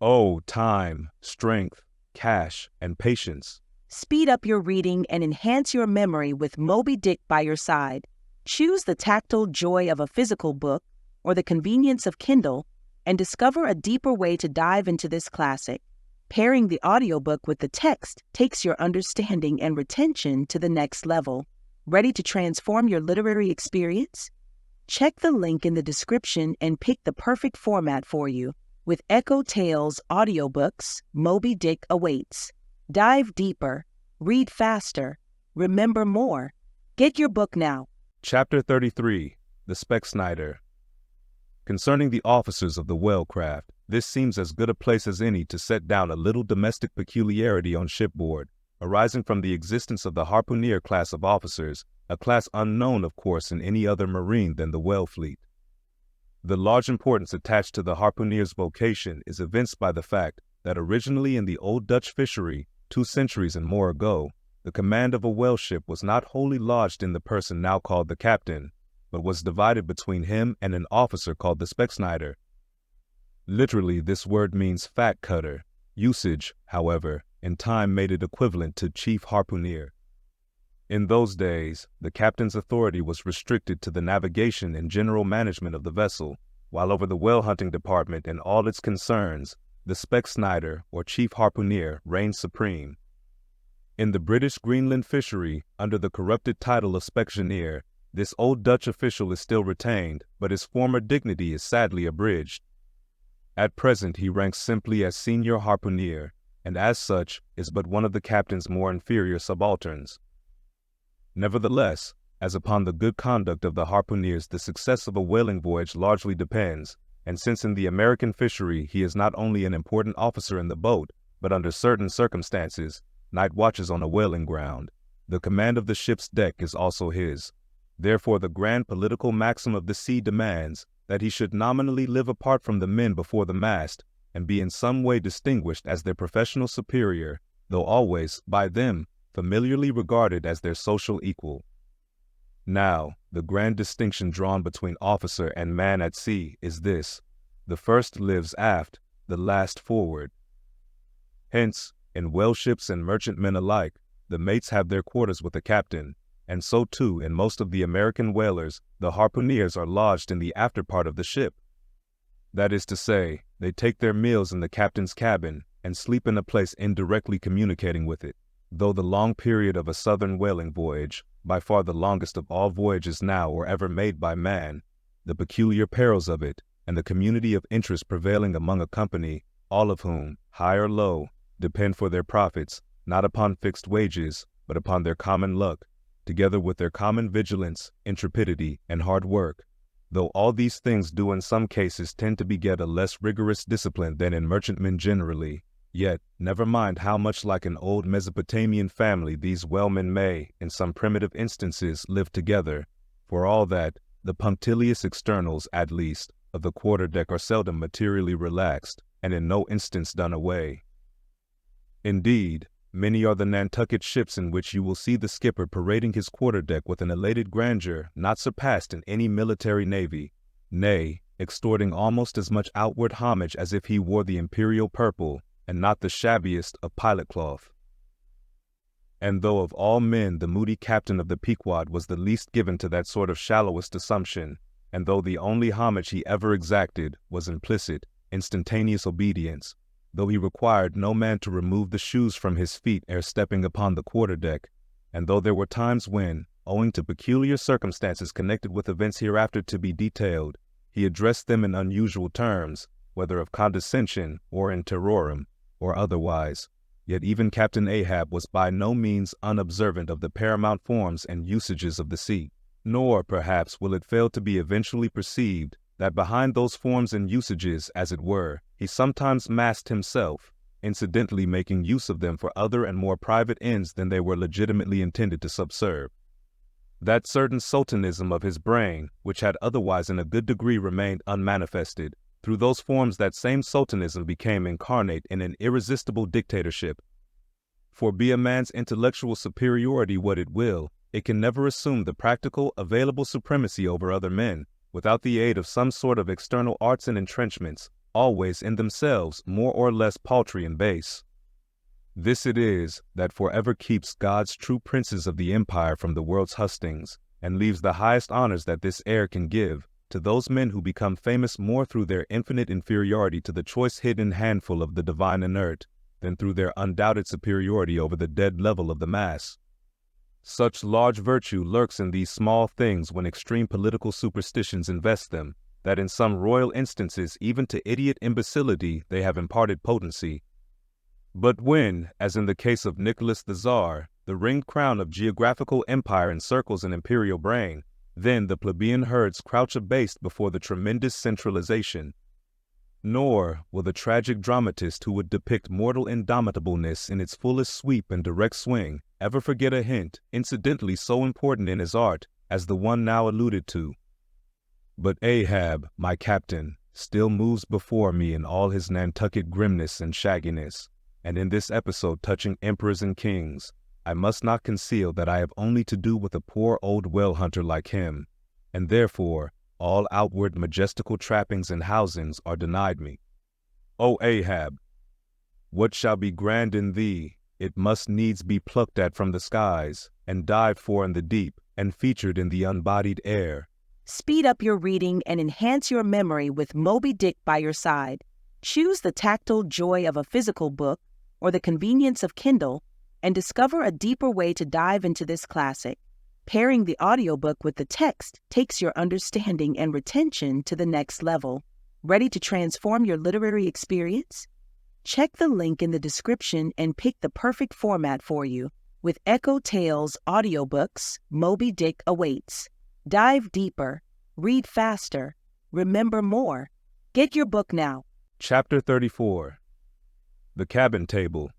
Oh, time, strength, cash, and patience. Speed up your reading and enhance your memory with Moby Dick by your side. Choose the tactile joy of a physical book or the convenience of Kindle and discover a deeper way to dive into this classic. Pairing the audiobook with the text takes your understanding and retention to the next level. Ready to transform your literary experience? Check the link in the description and pick the perfect format for you. With EchoTales Audiobooks, Moby Dick awaits. Dive deeper, read faster, remember more. Get your book now. Chapter 33, The Specksnyder. Concerning the officers of the whalecraft, this seems as good a place as any to set down a little domestic peculiarity on shipboard, arising from the existence of the harpooneer class of officers, a class unknown, of course, in any other marine than the whale fleet. The large importance attached to the harpooneer's vocation is evinced by the fact that originally in the old Dutch fishery, 2 centuries and more ago, the command of a whale ship was not wholly lodged in the person now called the captain, but was divided between him and an officer called the specksnyder. Literally, this word means fat cutter. Usage, however, in time made it equivalent to chief harpooneer. In those days, the captain's authority was restricted to the navigation and general management of the vessel, while over the whale hunting department and all its concerns, the specksnyder, or chief harpooneer, reigned supreme. In the British Greenland fishery, under the corrupted title of specksioneer, this old Dutch official is still retained, but his former dignity is sadly abridged. At present he ranks simply as senior harpooneer, and as such is but one of the captain's more inferior subalterns. Nevertheless, as upon the good conduct of the harpooneers the success of a whaling voyage largely depends, and since in the American fishery he is not only an important officer in the boat, but under certain circumstances, night watches on a whaling ground, the command of the ship's deck is also his. Therefore the grand political maxim of the sea demands that he should nominally live apart from the men before the mast, and be in some way distinguished as their professional superior, though always, by them, familiarly regarded as their social equal. Now, the grand distinction drawn between officer and man at sea is this: the first lives aft, the last forward. Hence, in whale ships and merchantmen alike, the mates have their quarters with the captain, and so too in most of the American whalers, the harpooneers are lodged in the after part of the ship. That is to say, they take their meals in the captain's cabin and sleep in a place indirectly communicating with it. Though the long period of a southern whaling voyage, by far the longest of all voyages now or ever made by man, the peculiar perils of it, and the community of interest prevailing among a company, all of whom, high or low, depend for their profits, not upon fixed wages, but upon their common luck, together with their common vigilance, intrepidity, and hard work. Though all these things do in some cases tend to beget a less rigorous discipline than in merchantmen generally, yet, never mind how much like an old Mesopotamian family these whalemen may, in some primitive instances, live together, for all that, the punctilious externals, at least, of the quarter-deck are seldom materially relaxed, and in no instance done away. Indeed, many are the Nantucket ships in which you will see the skipper parading his quarter-deck with an elated grandeur not surpassed in any military navy, nay, extorting almost as much outward homage as if he wore the imperial purple, and not the shabbiest of pilot cloth. And though of all men the moody captain of the Pequod was the least given to that sort of shallowest assumption, and though the only homage he ever exacted was implicit, instantaneous obedience, though he required no man to remove the shoes from his feet ere stepping upon the quarter-deck, and though there were times when, owing to peculiar circumstances connected with events hereafter to be detailed, he addressed them in unusual terms, whether of condescension or in terrorem, or otherwise, yet even Captain Ahab was by no means unobservant of the paramount forms and usages of the sea. Nor, perhaps, will it fail to be eventually perceived that behind those forms and usages, as it were, he sometimes masked himself, incidentally making use of them for other and more private ends than they were legitimately intended to subserve. That certain sultanism of his brain, which had otherwise in a good degree remained unmanifested, through those forms that same sultanism became incarnate in an irresistible dictatorship. For be a man's intellectual superiority what it will, it can never assume the practical, available supremacy over other men, without the aid of some sort of external arts and entrenchments, always in themselves more or less paltry and base. This it is that forever keeps God's true princes of the empire from the world's hustings, and leaves the highest honors that this air can give to those men who become famous more through their infinite inferiority to the choice hidden handful of the divine inert, than through their undoubted superiority over the dead level of the mass. Such large virtue lurks in these small things when extreme political superstitions invest them, that in some royal instances even to idiot imbecility they have imparted potency. But when, as in the case of Nicholas the Tsar, the ringed crown of geographical empire encircles an imperial brain, then the plebeian herds crouch abased before the tremendous centralization. Nor will the tragic dramatist who would depict mortal indomitableness in its fullest sweep and direct swing ever forget a hint, incidentally so important in his art, as the one now alluded to. But Ahab, my captain, still moves before me in all his Nantucket grimness and shagginess, and in this episode touching emperors and kings, I must not conceal that I have only to do with a poor old whale hunter like him, and therefore all outward majestical trappings and housings are denied me. O Ahab, what shall be grand in thee, it must needs be plucked at from the skies, and dived for in the deep, and featured in the unbodied air. Speed up your reading and enhance your memory with Moby Dick by your side. Choose the tactile joy of a physical book or the convenience of Kindle, and discover a deeper way to dive into this classic. Pairing the audiobook with the text takes your understanding and retention to the next level. Ready to transform your literary experience? Check the link in the description and pick the perfect format for you. With EchoTales Audiobooks, Moby Dick awaits. Dive deeper, read faster, remember more. Get your book now. Chapter 34. The Cabin Table.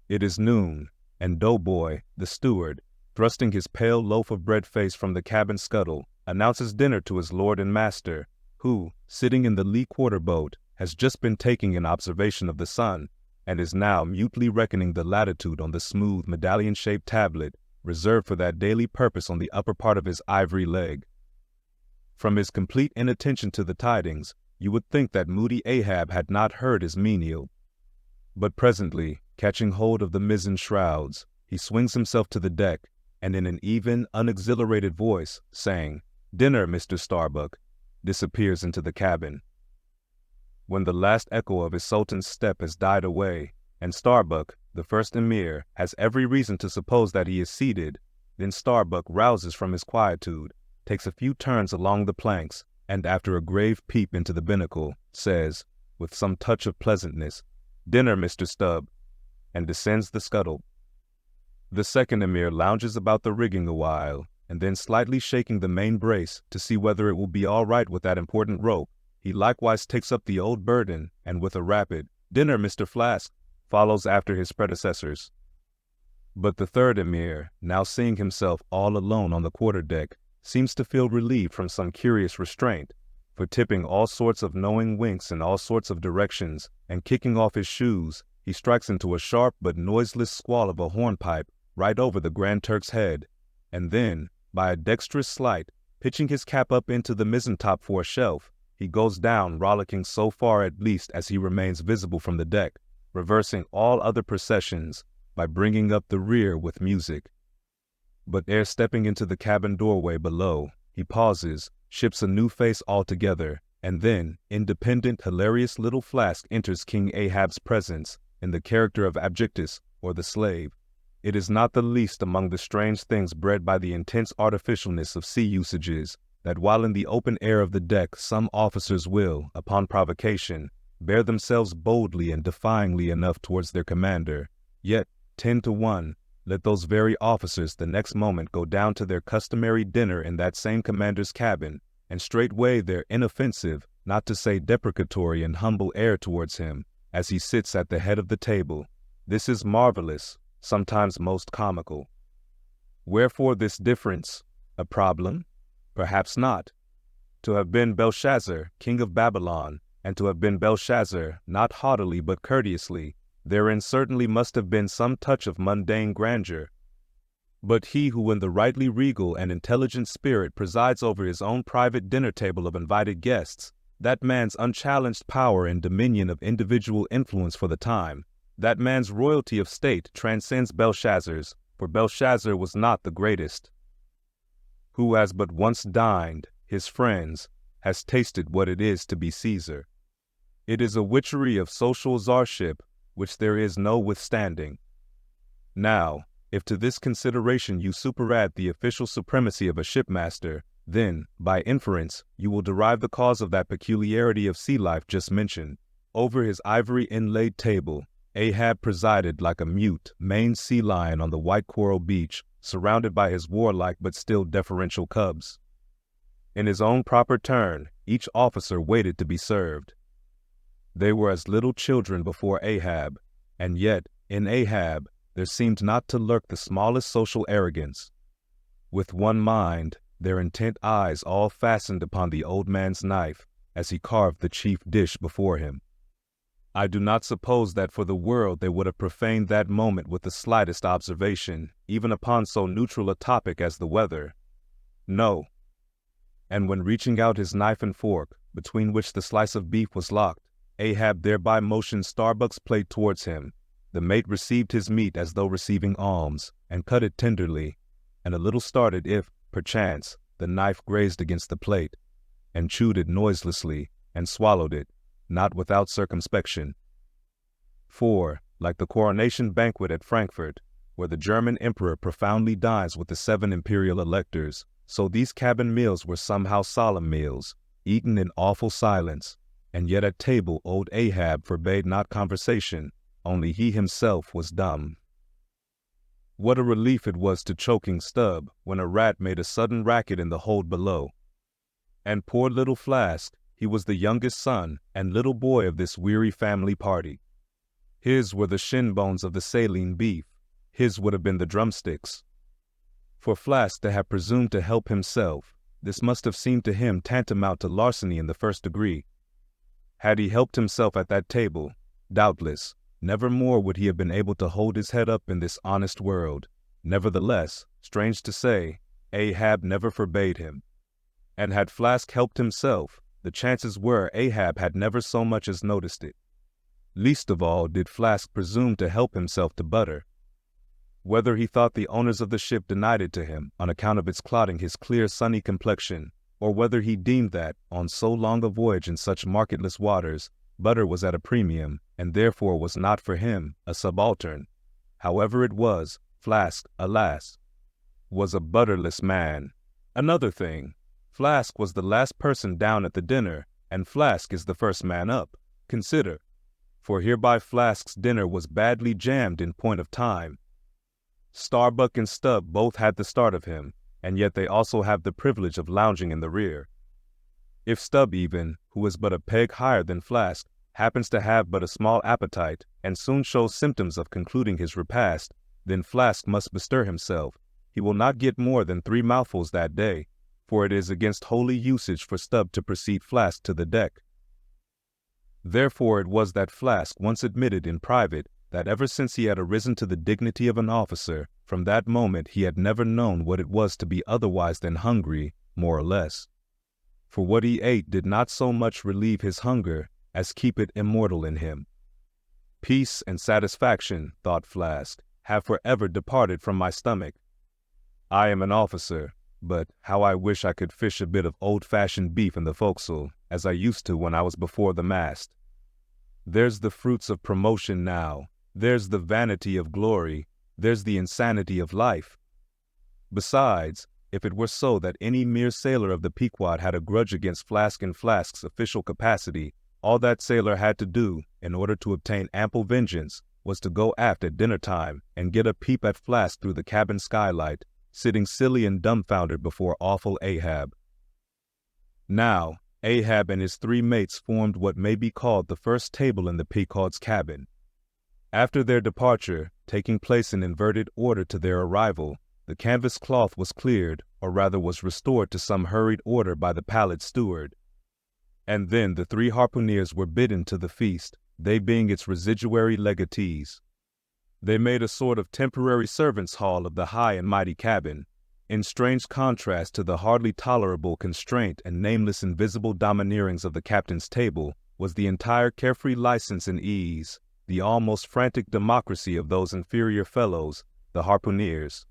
It is noon, and Doughboy, the steward, thrusting his pale loaf of bread face from the cabin scuttle, announces dinner to his lord and master, who, sitting in the lee quarter boat, has just been taking an observation of the sun, and is now mutely reckoning the latitude on the smooth medallion-shaped tablet reserved for that daily purpose on the upper part of his ivory leg. From his complete inattention to the tidings, you would think that moody Ahab had not heard his menial. But presently, catching hold of the mizzen shrouds, he swings himself to the deck, and in an even, unexhilarated voice, saying, "Dinner, Mr. Starbuck," disappears into the cabin. When the last echo of his sultan's step has died away, and Starbuck, the first emir, has every reason to suppose that he is seated, then Starbuck rouses from his quietude, takes a few turns along the planks, and after a grave peep into the binnacle, says, with some touch of pleasantness, "Dinner, Mr. Stubb," and descends the scuttle. The second emir lounges about the rigging a while, and then slightly shaking the main brace to see whether it will be all right with that important rope, he likewise takes up the old burden, and with a rapid, "Dinner, Mr. Flask," follows after his predecessors. But the third emir, now seeing himself all alone on the quarter-deck, seems to feel relieved from some curious restraint, for tipping all sorts of knowing winks in all sorts of directions, and kicking off his shoes, he strikes into a sharp but noiseless squall of a hornpipe right over the Grand Turk's head, and then, by a dexterous sleight, pitching his cap up into the mizzen-top for a shelf, he goes down rollicking so far at least as he remains visible from the deck, reversing all other processions by bringing up the rear with music. But ere stepping into the cabin doorway below, he pauses, ships a new face altogether, and then, independent, hilarious little Flask enters King Ahab's presence, in the character of Abjictus, or the slave. It is not the least among the strange things bred by the intense artificialness of sea usages, that while in the open air of the deck some officers will, upon provocation, bear themselves boldly and defyingly enough towards their commander, yet, 10 to 1, let those very officers the next moment go down to their customary dinner in that same commander's cabin, and straightway their inoffensive, not to say deprecatory and humble air towards him, as he sits at the head of the table. This is marvelous, sometimes most comical. Wherefore this difference? A problem? Perhaps not. To have been Belshazzar, king of Babylon, and to have been Belshazzar, not haughtily but courteously, therein certainly must have been some touch of mundane grandeur. But he who in the rightly regal and intelligent spirit presides over his own private dinner table of invited guests, that man's unchallenged power and dominion of individual influence for the time, that man's royalty of state transcends Belshazzar's, for Belshazzar was not the greatest. Who has but once dined, his friends, has tasted what it is to be Caesar. It is a witchery of social czarship which there is no withstanding. Now, if to this consideration you superadd the official supremacy of a shipmaster, then, by inference, you will derive the cause of that peculiarity of sea life just mentioned. Over his ivory inlaid table, Ahab presided like a mute, maned sea lion on the white coral beach, surrounded by his warlike but still deferential cubs. In his own proper turn, each officer waited to be served. They were as little children before Ahab, and yet, in Ahab, there seemed not to lurk the smallest social arrogance. With one mind, their intent eyes all fastened upon the old man's knife, as he carved the chief dish before him. I do not suppose that for the world they would have profaned that moment with the slightest observation, even upon so neutral a topic as the weather. No. And when reaching out his knife and fork, between which the slice of beef was locked, Ahab thereby motioned Starbuck's plate towards him. The mate received his meat as though receiving alms, and cut it tenderly, and a little started if, perchance, the knife grazed against the plate, and chewed it noiselessly, and swallowed it, not without circumspection. For, like the coronation banquet at Frankfurt, where the German emperor profoundly dines with the 7 imperial electors, so these cabin meals were somehow solemn meals, eaten in awful silence, and yet at table old Ahab forbade not conversation, only he himself was dumb. What a relief it was to choking Stubb when a rat made a sudden racket in the hold below. And poor little Flask, he was the youngest son and little boy of this weary family party. His were the shin bones of the saline beef, his would have been the drumsticks. For Flask to have presumed to help himself, this must have seemed to him tantamount to larceny in the first degree. Had he helped himself at that table, doubtless, Never more would he have been able to hold his head up in this honest world. Nevertheless, strange to say, Ahab never forbade him. And had Flask helped himself, the chances were Ahab had never so much as noticed it. Least of all did Flask presume to help himself to butter. Whether he thought the owners of the ship denied it to him on account of its clouding his clear sunny complexion, or whether he deemed that, on so long a voyage in such marketless waters, butter was at a premium, and therefore was not for him a subaltern. However it was, Flask, alas, was a butterless man. Another thing, Flask was the last person down at the dinner, and Flask is the first man up. Consider, for hereby Flask's dinner was badly jammed in point of time. Starbuck and Stubb both had the start of him, and yet they also have the privilege of lounging in the rear. If Stubb even, who is but a peg higher than Flask, happens to have but a small appetite, and soon shows symptoms of concluding his repast, then Flask must bestir himself. He will not get more than 3 mouthfuls that day, for it is against holy usage for Stubb to precede Flask to the deck. Therefore it was that Flask once admitted in private that ever since he had arisen to the dignity of an officer, from that moment he had never known what it was to be otherwise than hungry, more or less. For what he ate did not so much relieve his hunger as keep it immortal in him. Peace and satisfaction, thought Flask, have forever departed from my stomach. I am an officer, but how I wish I could fish a bit of old-fashioned beef in the forecastle, as I used to when I was before the mast. There's the fruits of promotion now, there's the vanity of glory, there's the insanity of life. Besides, if it were so that any mere sailor of the Pequod had a grudge against Flask and Flask's official capacity, all that sailor had to do, in order to obtain ample vengeance, was to go aft at dinner time and get a peep at Flask through the cabin skylight, sitting silly and dumbfounded before awful Ahab. Now, Ahab and his 3 mates formed what may be called the first table in the Pequod's cabin. After their departure, taking place in inverted order to their arrival, the canvas cloth was cleared, or rather was restored to some hurried order by the pallid steward. And then the 3 harpooneers were bidden to the feast, they being its residuary legatees. They made a sort of temporary servants' hall of the high and mighty cabin, in strange contrast to the hardly tolerable constraint and nameless invisible domineerings of the captain's table was the entire carefree license and ease, the almost frantic democracy of those inferior fellows, the harpooneers.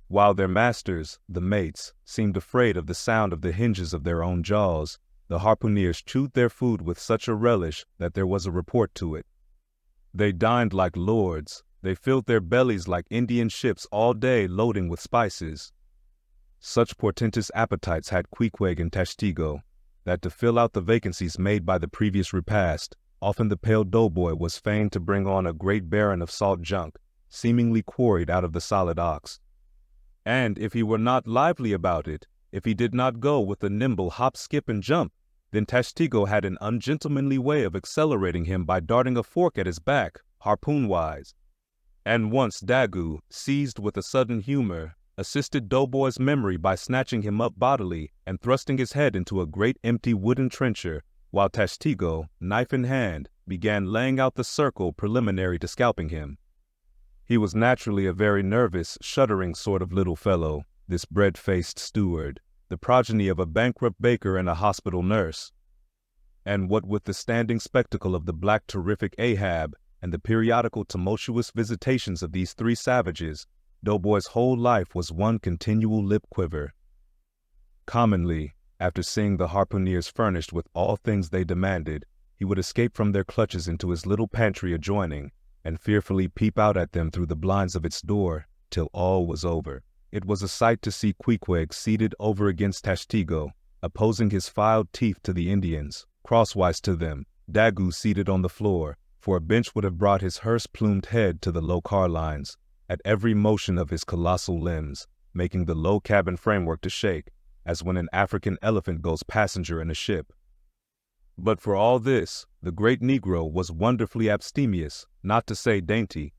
While their masters, the mates, seemed afraid of the sound of the hinges of their own jaws, the harpooneers chewed their food with such a relish that there was a report to it. They dined like lords, they filled their bellies like Indian ships all day loading with spices. Such portentous appetites had Queequeg and Tashtego, that to fill out the vacancies made by the previous repast, often the pale doughboy was fain to bring on a great baron of salt junk, seemingly quarried out of the solid ox. And if he were not lively about it, if he did not go with a nimble hop, skip, and jump, then Tashtego had an ungentlemanly way of accelerating him by darting a fork at his back, harpoon-wise. And once Daggoo, seized with a sudden humor, assisted Doughboy's memory by snatching him up bodily and thrusting his head into a great empty wooden trencher, while Tashtego, knife in hand, began laying out the circle preliminary to scalping him. He was naturally a very nervous, shuddering sort of little fellow, this bread-faced steward, the progeny of a bankrupt baker and a hospital nurse. And what with the standing spectacle of the black terrific Ahab and the periodical tumultuous visitations of these 3 savages, Doughboy's whole life was one continual lip quiver. Commonly, after seeing the harpooneers furnished with all things they demanded, he would escape from their clutches into his little pantry adjoining, and fearfully peep out at them through the blinds of its door, till all was over. It was a sight to see Queequeg seated over against Tashtego, opposing his filed teeth to the Indians, crosswise to them, Daggoo seated on the floor, for a bench would have brought his hearse-plumed head to the low carlines, at every motion of his colossal limbs, making the low cabin framework to shake, as when an African elephant goes passenger in a ship. But for all this, the great Negro was wonderfully abstemious, not to say dainty.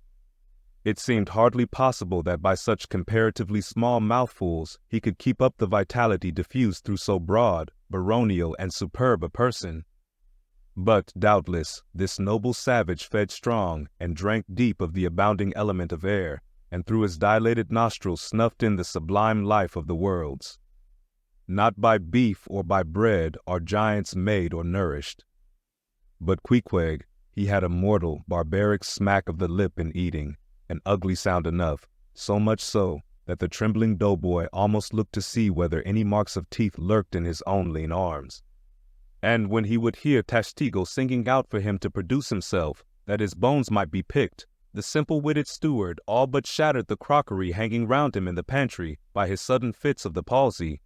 It seemed hardly possible that by such comparatively small mouthfuls he could keep up the vitality diffused through so broad, baronial, and superb a person. But, doubtless, this noble savage fed strong and drank deep of the abounding element of air, and through his dilated nostrils snuffed in the sublime life of the worlds. Not by beef or by bread are giants made or nourished. But Queequeg, he had a mortal, barbaric smack of the lip in eating, an ugly sound enough, so much so that the trembling doughboy almost looked to see whether any marks of teeth lurked in his own lean arms. And when he would hear Tashtigo singing out for him to produce himself, that his bones might be picked, the simple-witted steward all but shattered the crockery hanging round him in the pantry by his sudden fits of the palsy.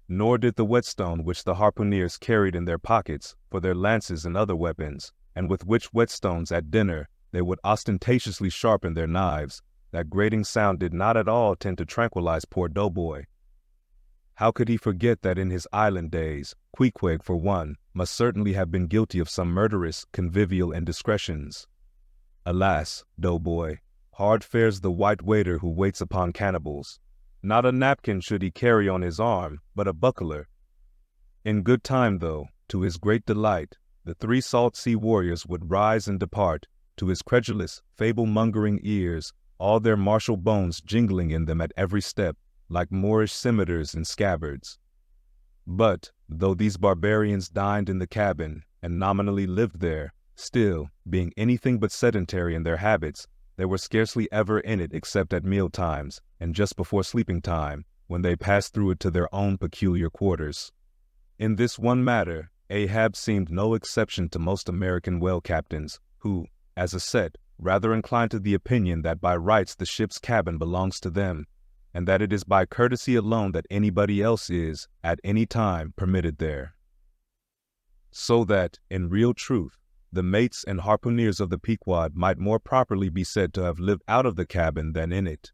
Nor did the whetstone which the harpooneers carried in their pockets for their lances and other weapons, and with which whetstones at dinner they would ostentatiously sharpen their knives, that grating sound did not at all tend to tranquilize poor doughboy. How could he forget that in his island days, Queequeg, for one, must certainly have been guilty of some murderous, convivial indiscretions? Alas, doughboy, hard fares the white waiter who waits upon cannibals. Not a napkin should he carry on his arm, but a buckler. In good time, though, to his great delight, the 3 salt sea warriors would rise and depart, to his credulous, fable-mongering ears, all their martial bones jingling in them at every step, like Moorish scimitars and scabbards. But, though these barbarians dined in the cabin, and nominally lived there, still, being anything but sedentary in their habits, they were scarcely ever in it except at meal times, and just before sleeping time, when they passed through it to their own peculiar quarters. In this one matter, Ahab seemed no exception to most American whale captains, who, as a set, rather inclined to the opinion that by rights the ship's cabin belongs to them, and that it is by courtesy alone that anybody else is, at any time, permitted there. So that, in real truth, the mates and harpooneers of the Pequod might more properly be said to have lived out of the cabin than in it.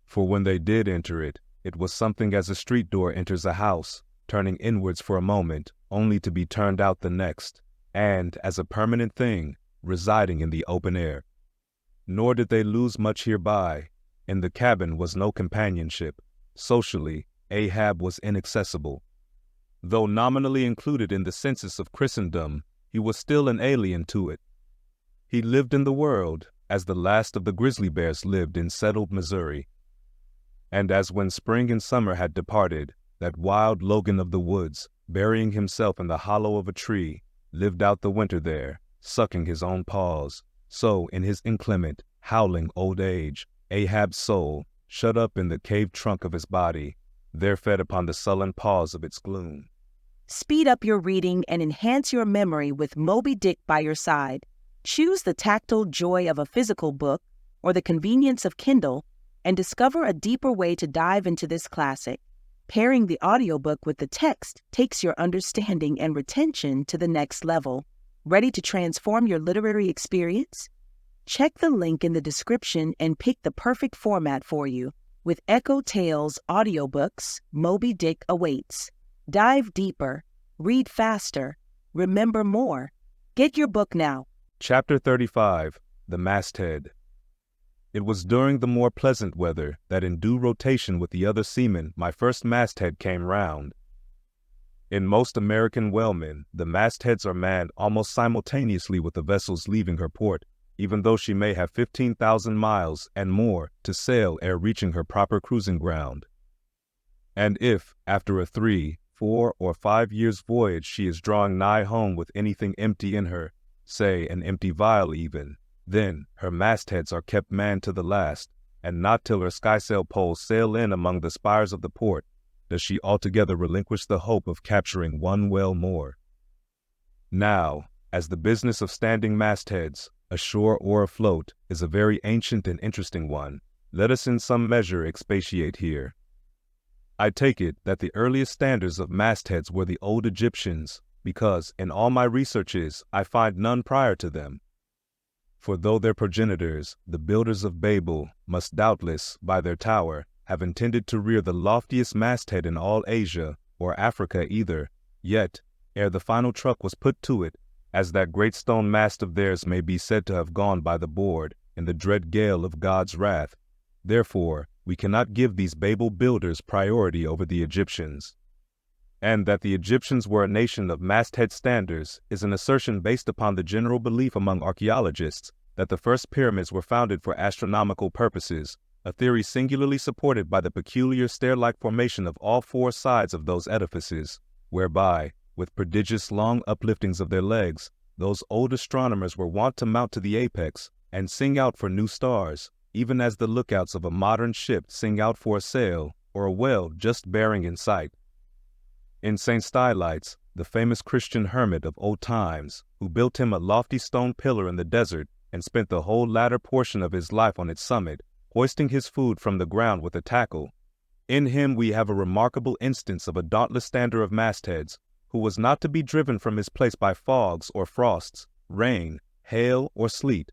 For when they did enter it, it was something as a street door enters a house, turning inwards for a moment, only to be turned out the next, and, as a permanent thing, residing in the open air. Nor did they lose much hereby. In the cabin was no companionship. Socially, Ahab was inaccessible. Though nominally included in the census of Christendom, he was still an alien to it. He lived in the world, as the last of the grizzly bears lived in settled Missouri. And as when spring and summer had departed, that wild Logan of the woods, burying himself in the hollow of a tree, lived out the winter there, sucking his own paws, so in his inclement, howling old age, Ahab's soul, shut up in the caved trunk of his body, there fed upon the sullen pause of its gloom. Speed up your reading and enhance your memory with Moby Dick by your side. Choose the tactile joy of a physical book or the convenience of Kindle and discover a deeper way to dive into this classic. Pairing the audiobook with the text takes your understanding and retention to the next level. Ready to transform your literary experience? Check the link in the description and pick the perfect format for you. With EchoTales Audiobooks, Moby Dick awaits. Dive deeper, read faster, remember more. Get your book now. Chapter 35, The Masthead. It was during the more pleasant weather that in due rotation with the other seamen my first masthead came round. In most American whalemen, the mastheads are manned almost simultaneously with the vessel's leaving her port, even though she may have 15,000 miles and more to sail ere reaching her proper cruising ground. And if, after a 3, 4, or 5 years' voyage she is drawing nigh home with anything empty in her, say an empty vial even, then her mastheads are kept manned to the last, and not till her skysail poles sail in among the spires of the port does she altogether relinquish the hope of capturing one whale more. Now, as the business of standing mastheads, ashore or afloat, is a very ancient and interesting one, let us in some measure expatiate here. I take it that the earliest standers of mastheads were the old Egyptians, because in all my researches I find none prior to them. For though their progenitors, the builders of Babel, must doubtless, by their tower, have intended to rear the loftiest masthead in all Asia, or Africa either, yet, ere the final truck was put to it, as that great stone mast of theirs may be said to have gone by the board in the dread gale of God's wrath, therefore we cannot give these Babel builders priority over the Egyptians. And that the Egyptians were a nation of masthead standers is an assertion based upon the general belief among archaeologists that the first pyramids were founded for astronomical purposes, a theory singularly supported by the peculiar stair-like formation of all four sides of those edifices, whereby, with prodigious long upliftings of their legs, those old astronomers were wont to mount to the apex and sing out for new stars, even as the lookouts of a modern ship sing out for a sail or a whale just bearing in sight. In St. Stylites, the famous Christian hermit of old times, who built him a lofty stone pillar in the desert and spent the whole latter portion of his life on its summit, hoisting his food from the ground with a tackle, in him we have a remarkable instance of a dauntless stander of mastheads, who was not to be driven from his place by fogs or frosts, rain, hail, or sleet,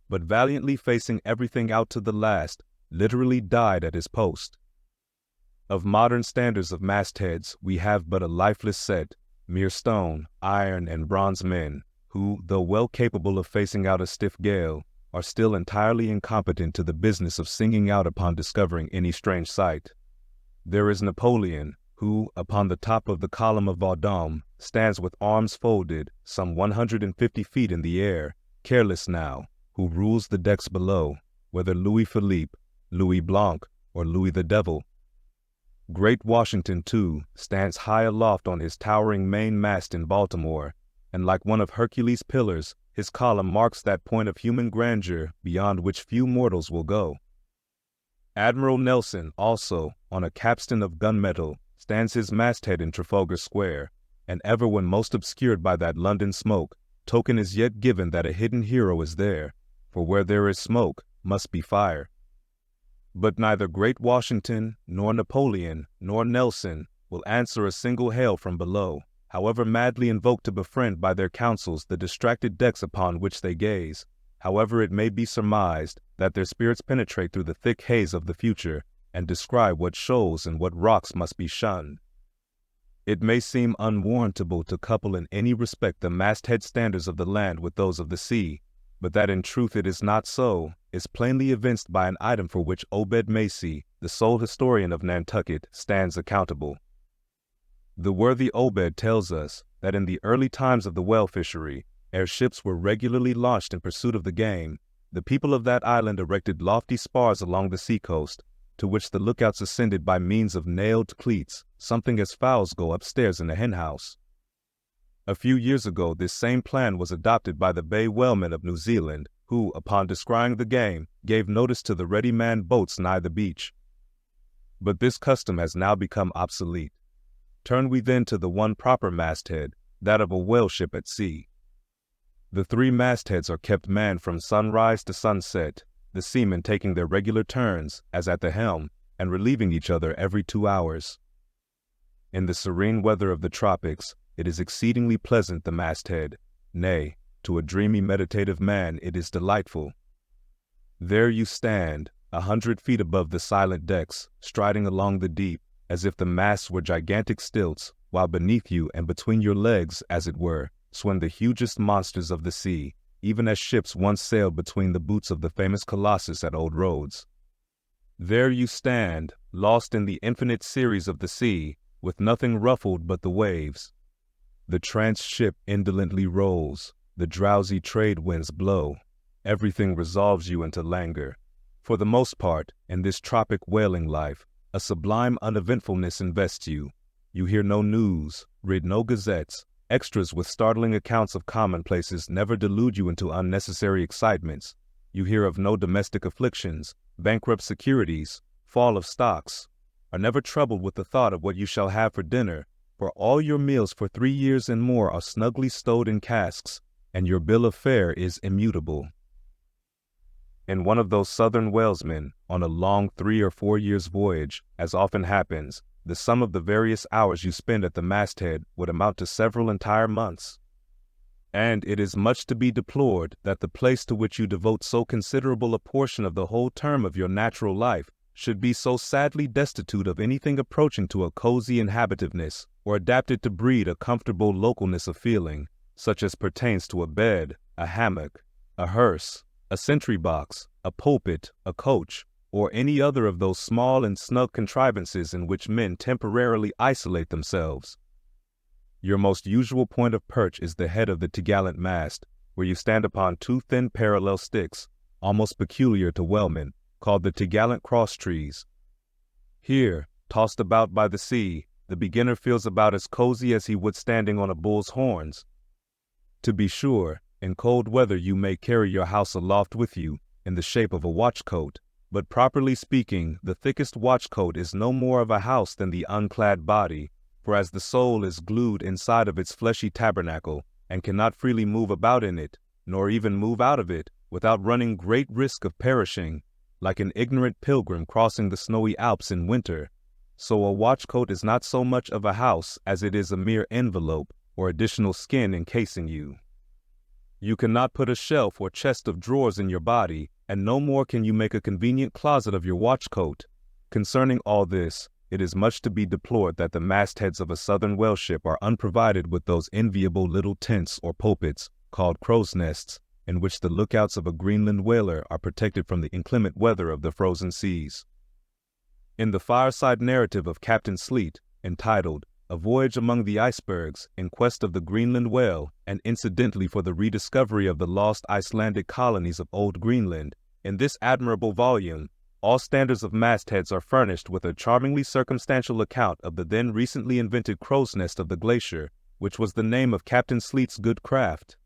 but valiantly facing everything out to the last, literally died at his post. Of modern standers of mastheads, we have but a lifeless set, mere stone, iron, and bronze men, who, though well capable of facing out a stiff gale, are still entirely incompetent to the business of singing out upon discovering any strange sight. There is Napoleon, who, upon the top of the column of Vendôme, stands with arms folded, some 150 feet in the air, careless now, who rules the decks below, whether Louis Philippe, Louis Blanc, or Louis the Devil. Great Washington, too, stands high aloft on his towering main mast in Baltimore, and like one of Hercules' pillars, his column marks that point of human grandeur beyond which few mortals will go. Admiral Nelson, also, on a capstan of gunmetal, stands his masthead in Trafalgar Square, and ever when most obscured by that London smoke, token is yet given that a hidden hero is there, for where there is smoke must be fire. But neither great Washington, nor Napoleon, nor Nelson will answer a single hail from below, however madly invoked to befriend by their counsels the distracted decks upon which they gaze, however it may be surmised that their spirits penetrate through the thick haze of the future and describe what shoals and what rocks must be shunned. It may seem unwarrantable to couple in any respect the masthead standards of the land with those of the sea, but that in truth it is not so is plainly evinced by an item for which Obed Macy, the sole historian of Nantucket, stands accountable. The worthy Obed tells us that in the early times of the whale fishery, ere ships were regularly launched in pursuit of the game, the people of that island erected lofty spars along the seacoast, to which the lookouts ascended by means of nailed cleats, something as fowls go upstairs in a henhouse. A few years ago this same plan was adopted by the bay whalemen of New Zealand, who, upon descrying the game, gave notice to the ready-manned boats nigh the beach. But this custom has now become obsolete. Turn we then to the one proper masthead, that of a whale ship at sea. The three mastheads are kept manned from sunrise to sunset, the seamen taking their regular turns, as at the helm, and relieving each other every 2 hours. In the serene weather of the tropics, it is exceedingly pleasant, the masthead, nay, to a dreamy meditative man it is delightful. There you stand, 100 feet above the silent decks, striding along the deep, as if the masts were gigantic stilts, while beneath you and between your legs, as it were, swim the hugest monsters of the sea, even as ships once sailed between the boots of the famous Colossus at Old Rhodes. There you stand, lost in the infinite series of the sea, with nothing ruffled but the waves. The tranced ship indolently rolls, the drowsy trade winds blow, everything resolves you into languor. For the most part, in this tropic whaling life, a sublime uneventfulness invests you. You hear no news, read no gazettes, extras with startling accounts of commonplaces never delude you into unnecessary excitements. You hear of no domestic afflictions, bankrupt securities, fall of stocks, are never troubled with the thought of what you shall have for dinner, for all your meals for 3 years and more are snugly stowed in casks, and your bill of fare is immutable. In one of those southern whalesmen, on a long 3 or 4 years' voyage, as often happens, the sum of the various hours you spend at the masthead would amount to several entire months. And it is much to be deplored that the place to which you devote so considerable a portion of the whole term of your natural life should be so sadly destitute of anything approaching to a cozy inhabitiveness, or adapted to breed a comfortable localness of feeling, such as pertains to a bed, a hammock, a hearse, a sentry box, a pulpit, a coach, or any other of those small and snug contrivances in which men temporarily isolate themselves, Your most usual point of perch is the head of the topgallant mast, where you stand upon two thin parallel sticks, almost peculiar to whalemen, called the topgallant crosstrees. Here, tossed about by the sea, the beginner feels about as cozy as he would standing on a bull's horns. To be sure, in cold weather you may carry your house aloft with you, in the shape of a watchcoat, but properly speaking, the thickest watchcoat is no more of a house than the unclad body, for as the soul is glued inside of its fleshy tabernacle, and cannot freely move about in it, nor even move out of it, without running great risk of perishing, like an ignorant pilgrim crossing the snowy Alps in winter, so a watchcoat is not so much of a house as it is a mere envelope or additional skin encasing you. You cannot put a shelf or chest of drawers in your body, and no more can you make a convenient closet of your watchcoat. Concerning all this, it is much to be deplored that the mastheads of a southern whale ship are unprovided with those enviable little tents or pulpits, called crow's nests, in which the lookouts of a Greenland whaler are protected from the inclement weather of the frozen seas. In the fireside narrative of Captain Sleet, entitled A Voyage Among the Icebergs in Quest of the Greenland Whale, and incidentally for the rediscovery of the lost Icelandic colonies of Old Greenland, in this admirable volume, all standards of mastheads are furnished with a charmingly circumstantial account of the then recently invented crow's nest of the glacier, which was the name of Captain Sleet's good craft.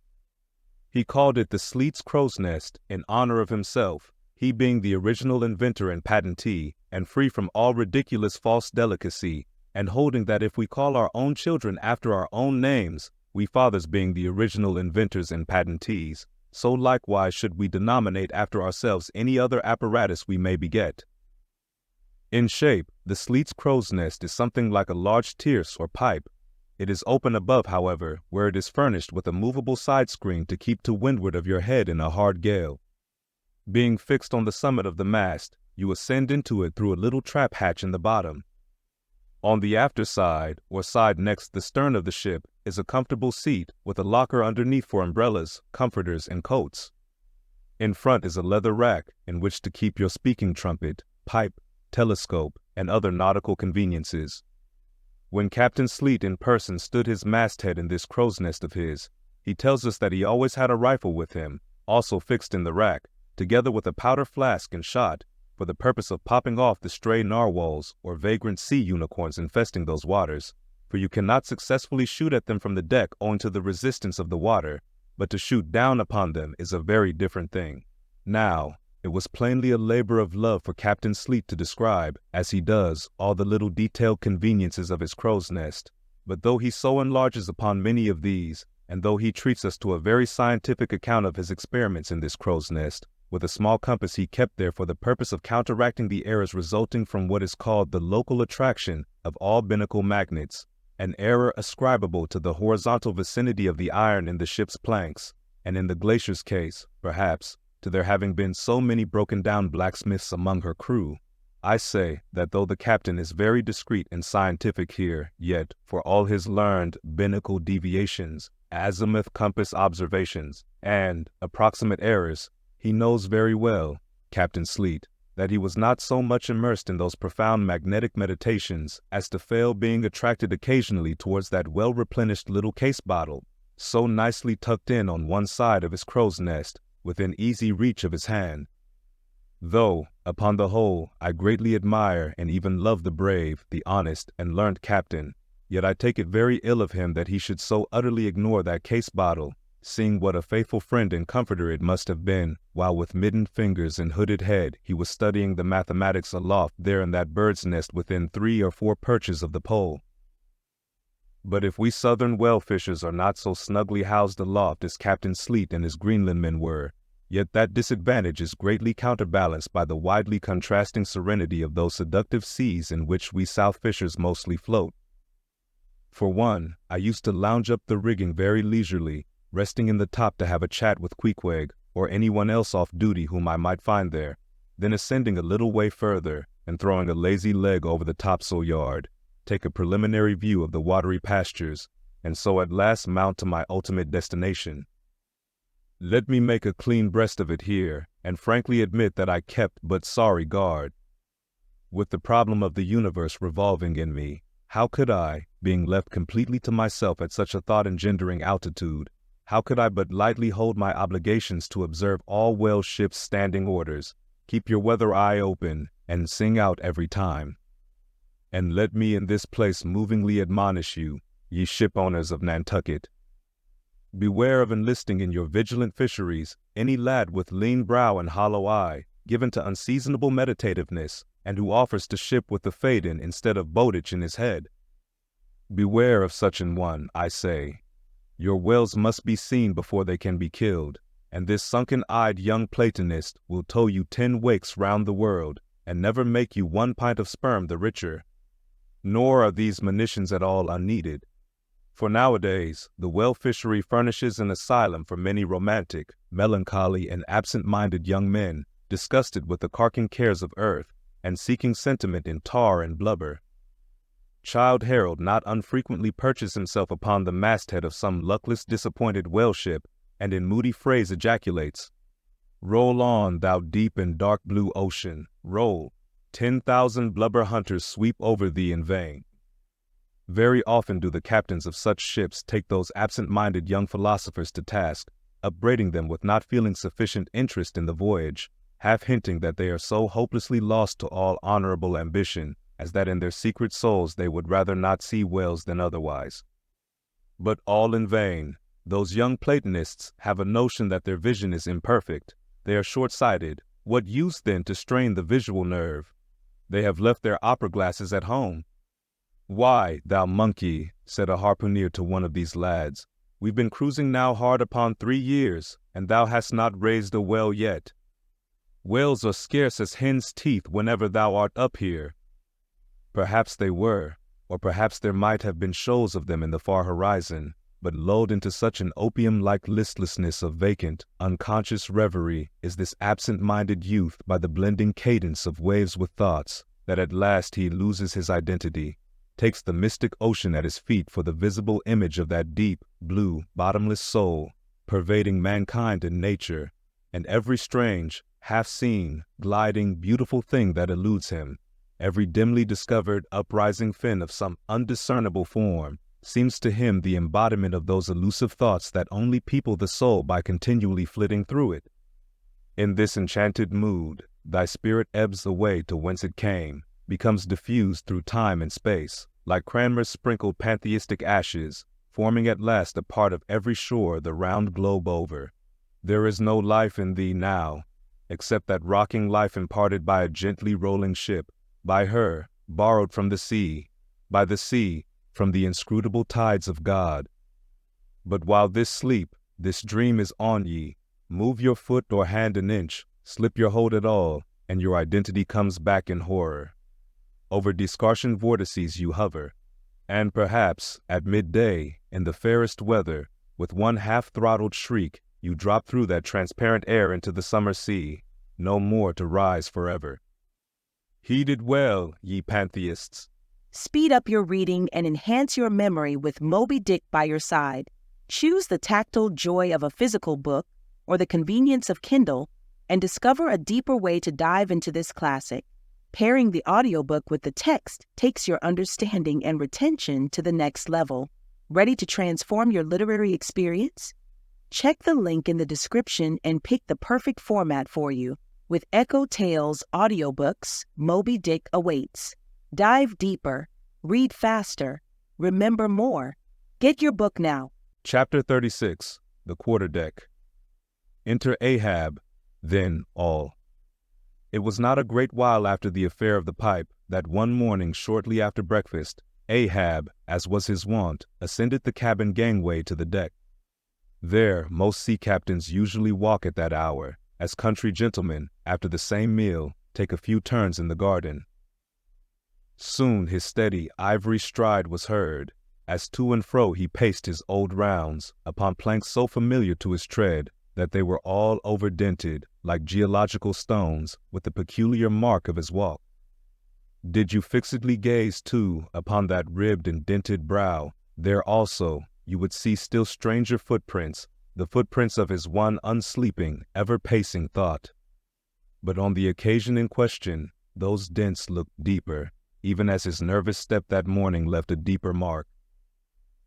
He called it the Sleet's crow's nest in honor of himself, he being the original inventor and patentee, and free from all ridiculous false delicacy, and holding that if we call our own children after our own names, we fathers being the original inventors and patentees, so likewise should we denominate after ourselves any other apparatus we may beget. In shape, the Sleet's crow's nest is something like a large tierce or pipe. It is open above, however, where it is furnished with a movable side screen to keep to windward of your head in a hard gale. Being fixed on the summit of the mast, you ascend into it through a little trap hatch in the bottom. On the after side, or side next the stern of the ship, is a comfortable seat with a locker underneath for umbrellas, comforters, and coats. In front is a leather rack in which to keep your speaking trumpet, pipe, telescope, and other nautical conveniences. When Captain Sleet in person stood his masthead in this crow's nest of his, he tells us that he always had a rifle with him, also fixed in the rack, together with a powder flask and shot, for the purpose of popping off the stray narwhals or vagrant sea unicorns infesting those waters, for you cannot successfully shoot at them from the deck owing to the resistance of the water, but to shoot down upon them is a very different thing. Now, it was plainly a labor of love for Captain Sleet to describe, as he does, all the little detailed conveniences of his crow's nest, but though he so enlarges upon many of these, and though he treats us to a very scientific account of his experiments in this crow's nest, with a small compass he kept there for the purpose of counteracting the errors resulting from what is called the local attraction of all binnacle magnets, an error ascribable to the horizontal vicinity of the iron in the ship's planks, and in the glacier's case, perhaps, to there having been so many broken-down blacksmiths among her crew. I say that though the captain is very discreet and scientific here, yet, for all his learned binnacle deviations, azimuth compass observations, and approximate errors, he knows very well, Captain Sleet, that he was not so much immersed in those profound magnetic meditations as to fail being attracted occasionally towards that well-replenished little case bottle, so nicely tucked in on one side of his crow's nest, within easy reach of his hand. Though, upon the whole, I greatly admire and even love the brave, the honest, and learned captain, yet I take it very ill of him that he should so utterly ignore that case bottle, seeing what a faithful friend and comforter it must have been, while with mittened fingers and hooded head he was studying the mathematics aloft there in that bird's nest within 3 or 4 perches of the pole. But if we southern whale fishers are not so snugly housed aloft as Captain Sleet and his Greenland men were, yet that disadvantage is greatly counterbalanced by the widely contrasting serenity of those seductive seas in which we south fishers mostly float. For one, I used to lounge up the rigging very leisurely, resting in the top to have a chat with Pequod or anyone else off duty whom I might find there, then ascending a little way further and throwing a lazy leg over the topsail yard, take a preliminary view of the watery pastures, and so at last mount to my ultimate destination. Let me make a clean breast of it here, and frankly admit that I kept but sorry guard. With the problem of the universe revolving in me, How could I, being left completely to myself at such a thought-engendering altitude, how could I but lightly hold my obligations to observe all whale ships' standing orders, keep your weather eye open, and sing out every time? And let me in this place movingly admonish you, ye ship owners of Nantucket. Beware of enlisting in your vigilant fisheries any lad with lean brow and hollow eye, given to unseasonable meditativeness, and who offers to ship with the Phaeton instead of boatage in his head. Beware of such an one, I say. Your whales must be seen before they can be killed, and this sunken-eyed young Platonist will tow you 10 wakes round the world, and never make you 1 pint of sperm the richer. Nor are these monitions at all unneeded. For nowadays, the whale fishery furnishes an asylum for many romantic, melancholy, and absent-minded young men, disgusted with the carking cares of earth, and seeking sentiment in tar and blubber. Childe Harold not unfrequently perches himself upon the masthead of some luckless, disappointed whale ship, and in moody phrase ejaculates, "Roll on, thou deep and dark blue ocean, roll. 10,000 blubber hunters sweep over thee in vain." Very often do the captains of such ships take those absent-minded young philosophers to task, upbraiding them with not feeling sufficient interest in the voyage, half hinting that they are so hopelessly lost to all honorable ambition, as that in their secret souls they would rather not see whales than otherwise. But all in vain. Those young Platonists have a notion that their vision is imperfect. They are short-sighted. What use, then, to strain the visual nerve? They have left their opera glasses at home. "Why, thou monkey," said a harpooner to one of these lads, "we've been cruising now hard upon 3 years, and thou hast not raised a whale yet. Whales are scarce as hen's teeth whenever thou art up here." Perhaps they were, or perhaps there might have been shoals of them in the far horizon, but lulled into such an opium-like listlessness of vacant, unconscious reverie is this absent-minded youth by the blending cadence of waves with thoughts, that at last he loses his identity, takes the mystic ocean at his feet for the visible image of that deep, blue, bottomless soul, pervading mankind and nature, and every strange, half-seen, gliding, beautiful thing that eludes him, every dimly discovered uprising fin of some undiscernible form, seems to him the embodiment of those elusive thoughts that only people the soul by continually flitting through it. In this enchanted mood, thy spirit ebbs away to whence it came, becomes diffused through time and space, like Cranmer's sprinkled pantheistic ashes, forming at last a part of every shore the round globe over. There is no life in thee now, except that rocking life imparted by a gently rolling ship, by her, borrowed from the sea, by the sea, from the inscrutable tides of God. But while this sleep, this dream is on ye, move your foot or hand an inch, slip your hold at all, and your identity comes back in horror. Over discartion vortices you hover, and perhaps, at midday, in the fairest weather, with one half-throttled shriek, you drop through that transparent air into the summer sea, no more to rise forever. Heed it well, ye pantheists. Speed up your reading and enhance your memory with Moby Dick by your side. Choose the tactile joy of a physical book or the convenience of Kindle and discover a deeper way to dive into this classic. Pairing the audiobook with the text takes your understanding and retention to the next level. Ready to transform your literary experience? Check the link in the description and pick the perfect format for you. With EchoTales Audiobooks, Moby Dick awaits. Dive deeper, read faster, remember more. Get your book now. Chapter 36, The Quarterdeck. Enter Ahab, then all. It was not a great while after the affair of the pipe that one morning shortly after breakfast, Ahab, as was his wont, ascended the cabin gangway to the deck. There most sea captains usually walk at that hour, as country gentlemen, after the same meal, take a few turns in the garden. Soon his steady ivory stride was heard, as to and fro he paced his old rounds, upon planks so familiar to his tread that they were all overdented, like geological stones, with the peculiar mark of his walk. Did you fixedly gaze, too, upon that ribbed and dented brow, there also you would see still stranger footprints, the footprints of his one unsleeping, ever-pacing thought. But on the occasion in question, those dents looked deeper, even as his nervous step that morning left a deeper mark.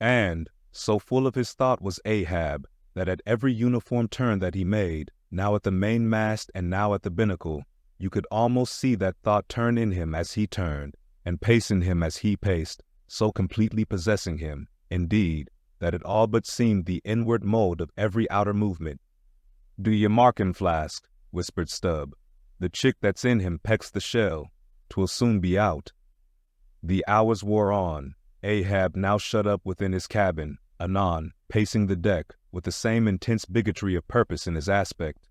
And, so full of his thought was Ahab, that at every uniform turn that he made, now at the mainmast and now at the binnacle, you could almost see that thought turn in him as he turned, and pace in him as he paced, so completely possessing him, indeed, that it all but seemed the inward mold of every outer movement. "Do ye mark him, Flask?" whispered Stubb. "The chick that's in him pecks the shell. 'Twill soon be out." The hours wore on, Ahab now shut up within his cabin, anon pacing the deck, with the same intense bigotry of purpose in his aspect.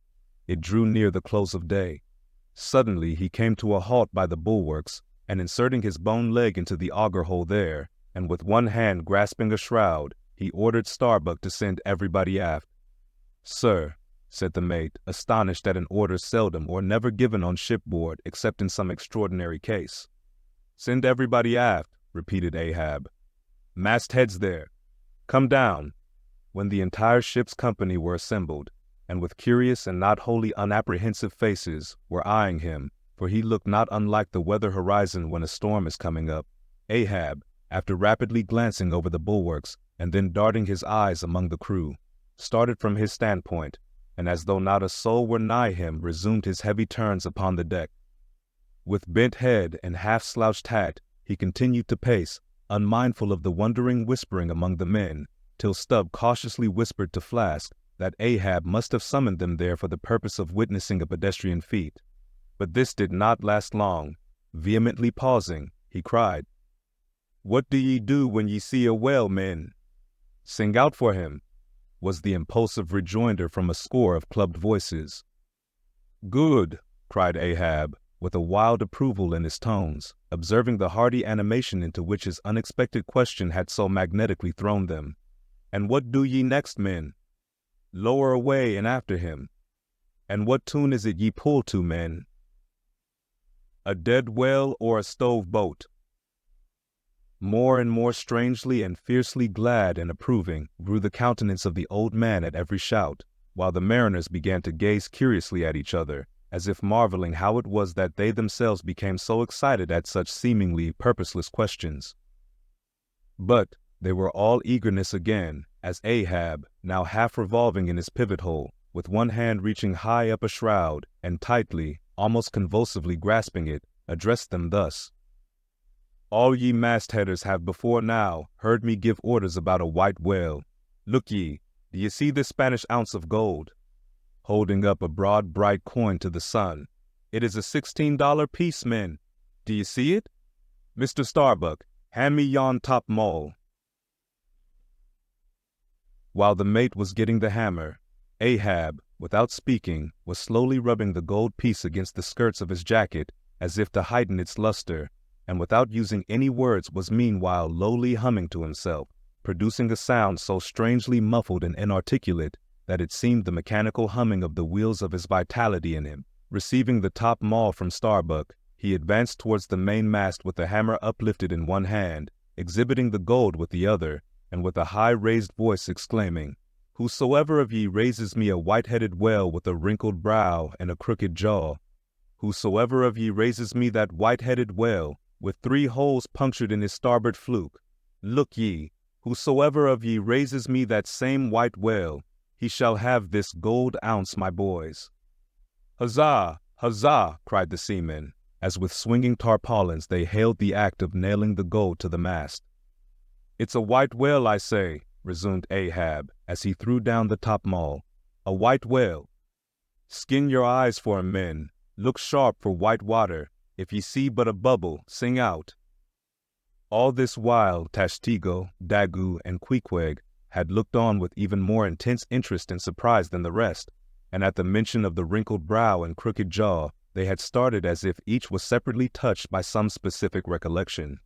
It drew near the close of day. Suddenly he came to a halt by the bulwarks, and inserting his bone leg into the auger hole there, and with one hand grasping a shroud, he ordered Starbuck to send everybody aft. "Sir," said the mate, astonished at an order seldom or never given on shipboard except in some extraordinary case. "Send everybody aft," repeated Ahab. "Mastheads there. Come down." When the entire ship's company were assembled, and with curious and not wholly unapprehensive faces, were eyeing him, for he looked not unlike the weather horizon when a storm is coming up, Ahab, after rapidly glancing over the bulwarks and then darting his eyes among the crew, started from his standpoint, and as though not a soul were nigh him, resumed his heavy turns upon the deck. With bent head and half-slouched hat, he continued to pace, unmindful of the wondering whispering among the men, till Stubb cautiously whispered to Flask that Ahab must have summoned them there for the purpose of witnessing a pedestrian feat. But this did not last long. Vehemently pausing, he cried, "What do ye do when ye see a whale, men?" "Sing out for him," was the impulsive rejoinder from a score of clubbed voices. "Good," cried Ahab, with a wild approval in his tones, observing the hearty animation into which his unexpected question had so magnetically thrown them. "And what do ye next, men?" "Lower away and after him." "And what tune is it ye pull to, men?" "A dead whale or a stove boat?" More and more strangely and fiercely glad and approving grew the countenance of the old man at every shout, while the mariners began to gaze curiously at each other, as if marveling how it was that they themselves became so excited at such seemingly purposeless questions. But they were all eagerness again, as Ahab, now half revolving in his pivot hole, with one hand reaching high up a shroud, and tightly, almost convulsively grasping it, addressed them thus: "All ye mastheaders have before now heard me give orders about a white whale. Look ye, do ye see this Spanish ounce of gold?" Holding up a broad, bright coin to the sun. "It is a $16 piece, men. Do ye see it? Mr. Starbuck, hand me yon top maul." While the mate was getting the hammer, Ahab, without speaking, was slowly rubbing the gold piece against the skirts of his jacket, as if to heighten its luster, and without using any words was meanwhile lowly humming to himself, producing a sound so strangely muffled and inarticulate that it seemed the mechanical humming of the wheels of his vitality in him. Receiving the top maul from Starbuck, he advanced towards the mainmast with the hammer uplifted in one hand, exhibiting the gold with the other, and with a high raised voice exclaiming, "Whosoever of ye raises me a white-headed whale with a wrinkled brow and a crooked jaw, whosoever of ye raises me that white-headed whale with 3 holes punctured in his starboard fluke, look ye, whosoever of ye raises me that same white whale, he shall have this gold ounce, my boys." "Huzzah! Huzzah!" cried the seamen, as with swinging tarpaulins they hailed the act of nailing the gold to the mast. "It's a white whale, I say," resumed Ahab, as he threw down the top maul. "A white whale. Skin your eyes for him, men. Look sharp for white water. If ye see but a bubble, sing out." All this while Tashtego, Daggoo, and Queequeg had looked on with even more intense interest and surprise than the rest, and at the mention of the wrinkled brow and crooked jaw, they had started as if each was separately touched by some specific recollection.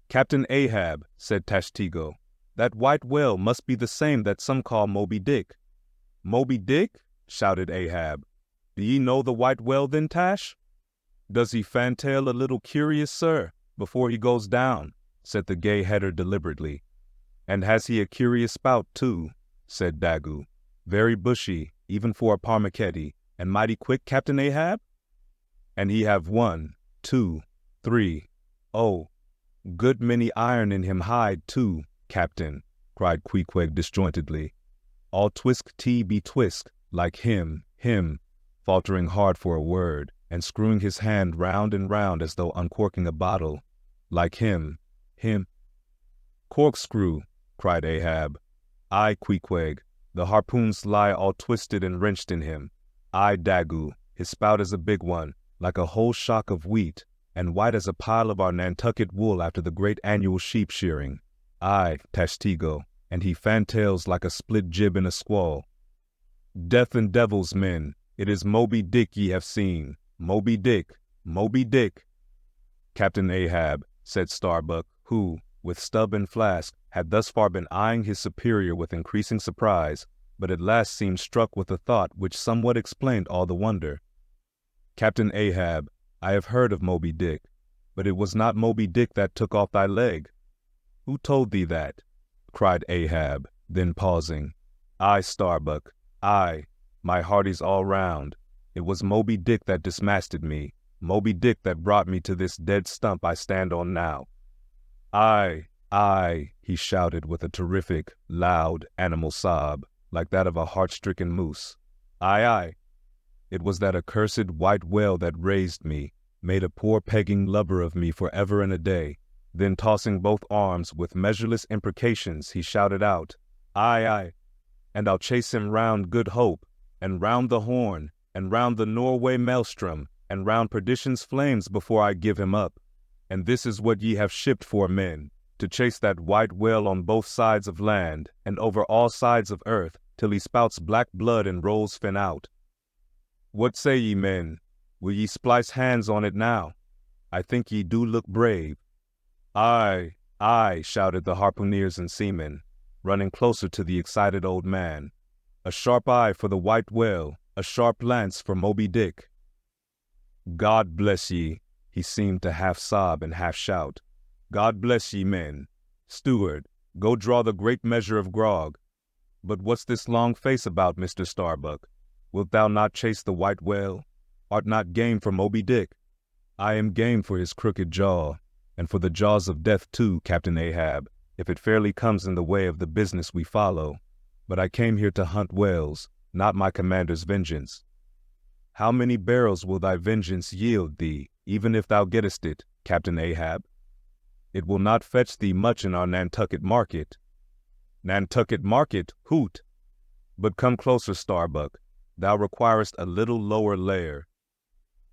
"Captain Ahab," said Tashtego, "that white whale must be the same that some call Moby Dick." "Moby Dick?" shouted Ahab. "Do ye know the white whale then, Tash?" "Does he fantail a little curious, sir, before he goes down?" said the gay header deliberately. "And has he a curious spout, too?" said Daggoo. "Very bushy, even for a parmacetti, and mighty quick, Captain Ahab?" "And he have 1, 2, 3, Oh, good many iron in him hide, too, Captain, cried Queequeg disjointedly. All twisk tea be twisk, like him, faltering hard for a word, and screwing his hand round and round as though uncorking a bottle. Like him. Corkscrew, cried Ahab. Aye, Queequeg, the harpoons lie all twisted and wrenched in him. Aye, Daggoo, his spout is a big one, like a whole shock of wheat, and white as a pile of our Nantucket wool after the great annual sheep shearing. Aye, Tashtego, and he fantails like a split jib in a squall. Death and devils, men, it is Moby Dick ye have seen. Moby Dick, Moby Dick. Captain Ahab, said Starbuck, who, with stub and flask, had thus far been eyeing his superior with increasing surprise, but at last seemed struck with a thought which somewhat explained all the wonder. Captain Ahab, I have heard of Moby Dick, but it was not Moby Dick that took off thy leg. Who told thee that? Cried Ahab, then pausing. Aye, Starbuck, aye, my hearties all round. It was Moby Dick that dismasted me, Moby Dick that brought me to this dead stump I stand on now. Aye, aye, he shouted with a terrific, loud, animal sob, like that of a heart-stricken moose. Aye, aye. It was that accursed white whale that raised me, made a poor pegging lubber of me for ever and a day. Then tossing both arms with measureless imprecations, he shouted out, Aye, aye, and I'll chase him round Good Hope, and round the Horn, and round the Norway Maelstrom, and round perdition's flames before I give him up. And this is what ye have shipped for, men, to chase that white whale on both sides of land, and over all sides of earth, till he spouts black blood and rolls fin out. What say ye, men? Will ye splice hands on it now? I think ye do look brave. Aye, aye, shouted the harpooneers and seamen, running closer to the excited old man. A sharp eye for the white whale, a sharp lance for Moby Dick. God bless ye, he seemed to half sob and half shout. God bless ye, men. Steward, go draw the great measure of grog. But what's this long face about, Mr. Starbuck? Wilt thou not chase the white whale? Art not game for Moby Dick? I am game for his crooked jaw, and for the jaws of death too, Captain Ahab, if it fairly comes in the way of the business we follow. But I came here to hunt whales, not my commander's vengeance. How many barrels will thy vengeance yield thee, even if thou gettest it, Captain Ahab? It will not fetch thee much in our Nantucket market. Nantucket market, hoot! But come closer, Starbuck. Thou requirest a little lower layer.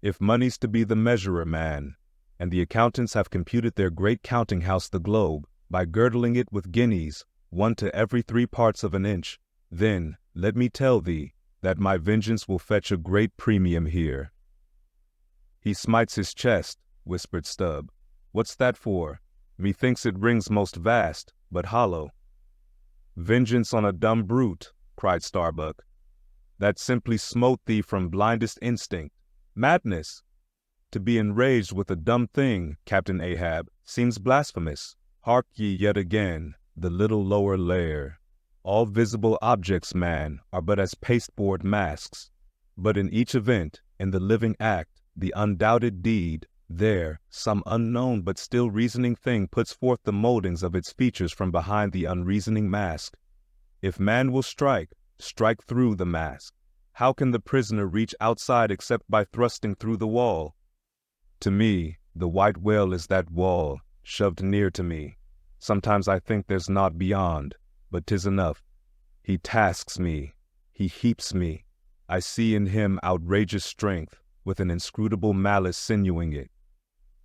If money's to be the measurer, man, and the accountants have computed their great counting house the globe, by girdling it with guineas, 1 to every 3 parts of an inch, then, let me tell thee, that my vengeance will fetch a great premium here. He smites his chest, whispered Stubb. What's that for? Methinks it rings most vast, but hollow. Vengeance on a dumb brute, cried Starbuck. That simply smote thee from blindest instinct. Madness! To be enraged with a dumb thing, Captain Ahab, seems blasphemous. Hark ye yet again, the little lower layer. All visible objects, man, are but as pasteboard masks. But in each event, in the living act, the undoubted deed, there, some unknown but still reasoning thing puts forth the moldings of its features from behind the unreasoning mask. If man will strike through the mask. How can the prisoner reach outside except by thrusting through the wall? To me, the white whale is that wall, shoved near to me. Sometimes I think there's naught beyond, but 'tis enough. He tasks me, he heaps me. I see in him outrageous strength, with an inscrutable malice sinewing it.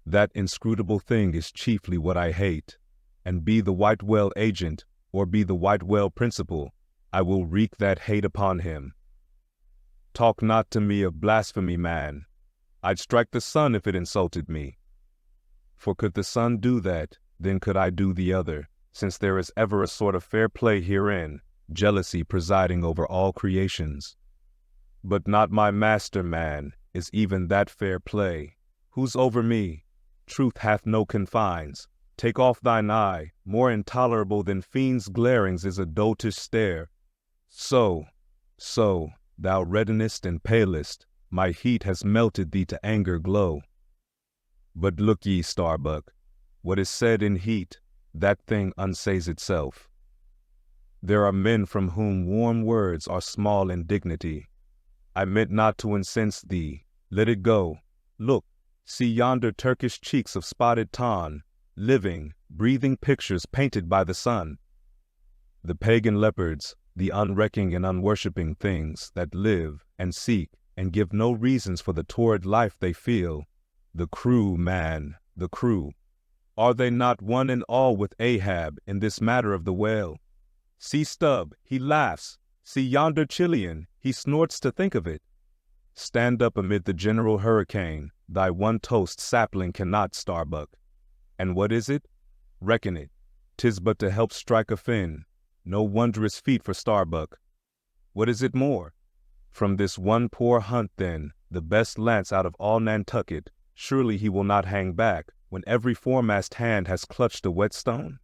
That inscrutable thing is chiefly what I hate, and be the white whale agent, or be the white whale principal, I will wreak that hate upon him. Talk not to me of blasphemy, man. I'd strike the sun if it insulted me. For could the sun do that, then could I do the other, since there is ever a sort of fair play herein, jealousy presiding over all creations. But not my master, man, is even that fair play. Who's over me? Truth hath no confines. Take off thine eye, more intolerable than fiends' glarings is a doltish stare. So, thou reddenest and palest, my heat has melted thee to anger glow. But look ye, Starbuck, What is said in heat, that thing unsays itself. There are men from whom warm words are small in dignity. I meant not to incense thee. Let it go. Look, see yonder Turkish cheeks of spotted tan, living, breathing pictures painted by the sun. The pagan leopards, the unrecking and unworshipping things that live and seek and give no reasons for the torrid life they feel. The crew, man, the crew. Are they not one and all with Ahab in this matter of the whale? See Stubb, he laughs. See yonder Chilean, he snorts to think of it. Stand up amid the general hurricane, thy one toast sapling cannot, Starbuck. And what is it? Reckon it. 'Tis but to help strike a fin. No wondrous feat for Starbuck. What is it more? From this one poor hunt, then, the best lance out of all Nantucket, surely he will not hang back when every foremast hand has clutched a whetstone?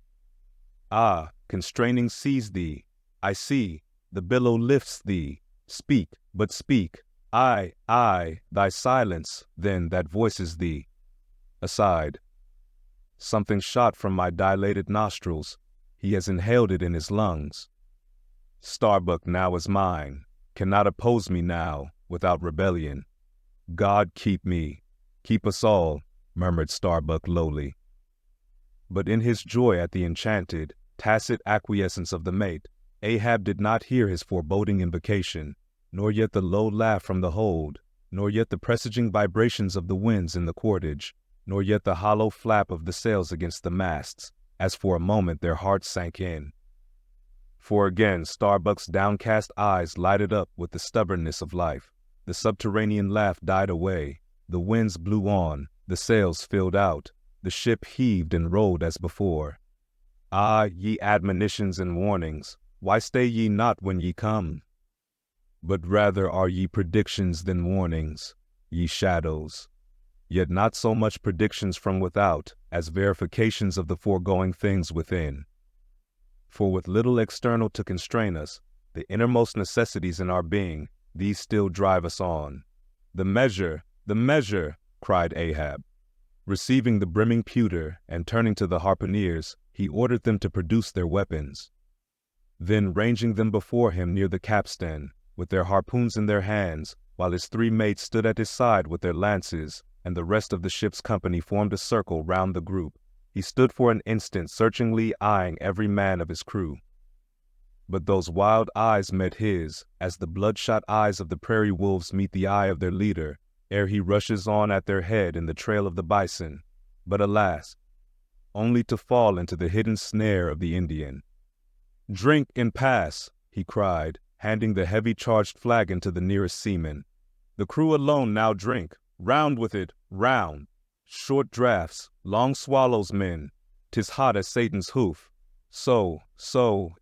Ah, constraining sees thee. I see, the billow lifts thee. Speak, but speak. I, thy silence, then, that voices thee. Aside. Something shot from my dilated nostrils. He has inhaled it in his lungs. Starbuck now is mine, cannot oppose me now, without rebellion. God keep me, keep us all, murmured Starbuck lowly. But in his joy at the enchanted, tacit acquiescence of the mate, Ahab did not hear his foreboding invocation, nor yet the low laugh from the hold, nor yet the presaging vibrations of the winds in the cordage, nor yet the hollow flap of the sails against the masts, as for a moment their hearts sank in. For again Starbuck's downcast eyes lighted up with the stubbornness of life. The subterranean laugh died away, the winds blew on, the sails filled out, the ship heaved and rolled as before. Ah, ye admonitions and warnings, why stay ye not when ye come? But rather are ye predictions than warnings, ye shadows. Yet not so much predictions from without as verifications of the foregoing things within. For with little external to constrain us, the innermost necessities in our being, these still drive us on. The measure, cried Ahab. Receiving the brimming pewter and turning to the harpooneers, he ordered them to produce their weapons. Then ranging them before him near the capstan, with their harpoons in their hands, while his three mates stood at his side with their lances, and the rest of the ship's company formed a circle round the group, he stood for an instant searchingly eyeing every man of his crew. But those wild eyes met his, as the bloodshot eyes of the prairie wolves meet the eye of their leader, ere he rushes on at their head in the trail of the bison, but alas, only to fall into the hidden snare of the Indian. "Drink and pass," he cried, handing the heavy charged flagon to the nearest seaman. "The crew alone now drink. Round with it, round. Short draughts, long swallows, men. 'Tis hot as Satan's hoof. So,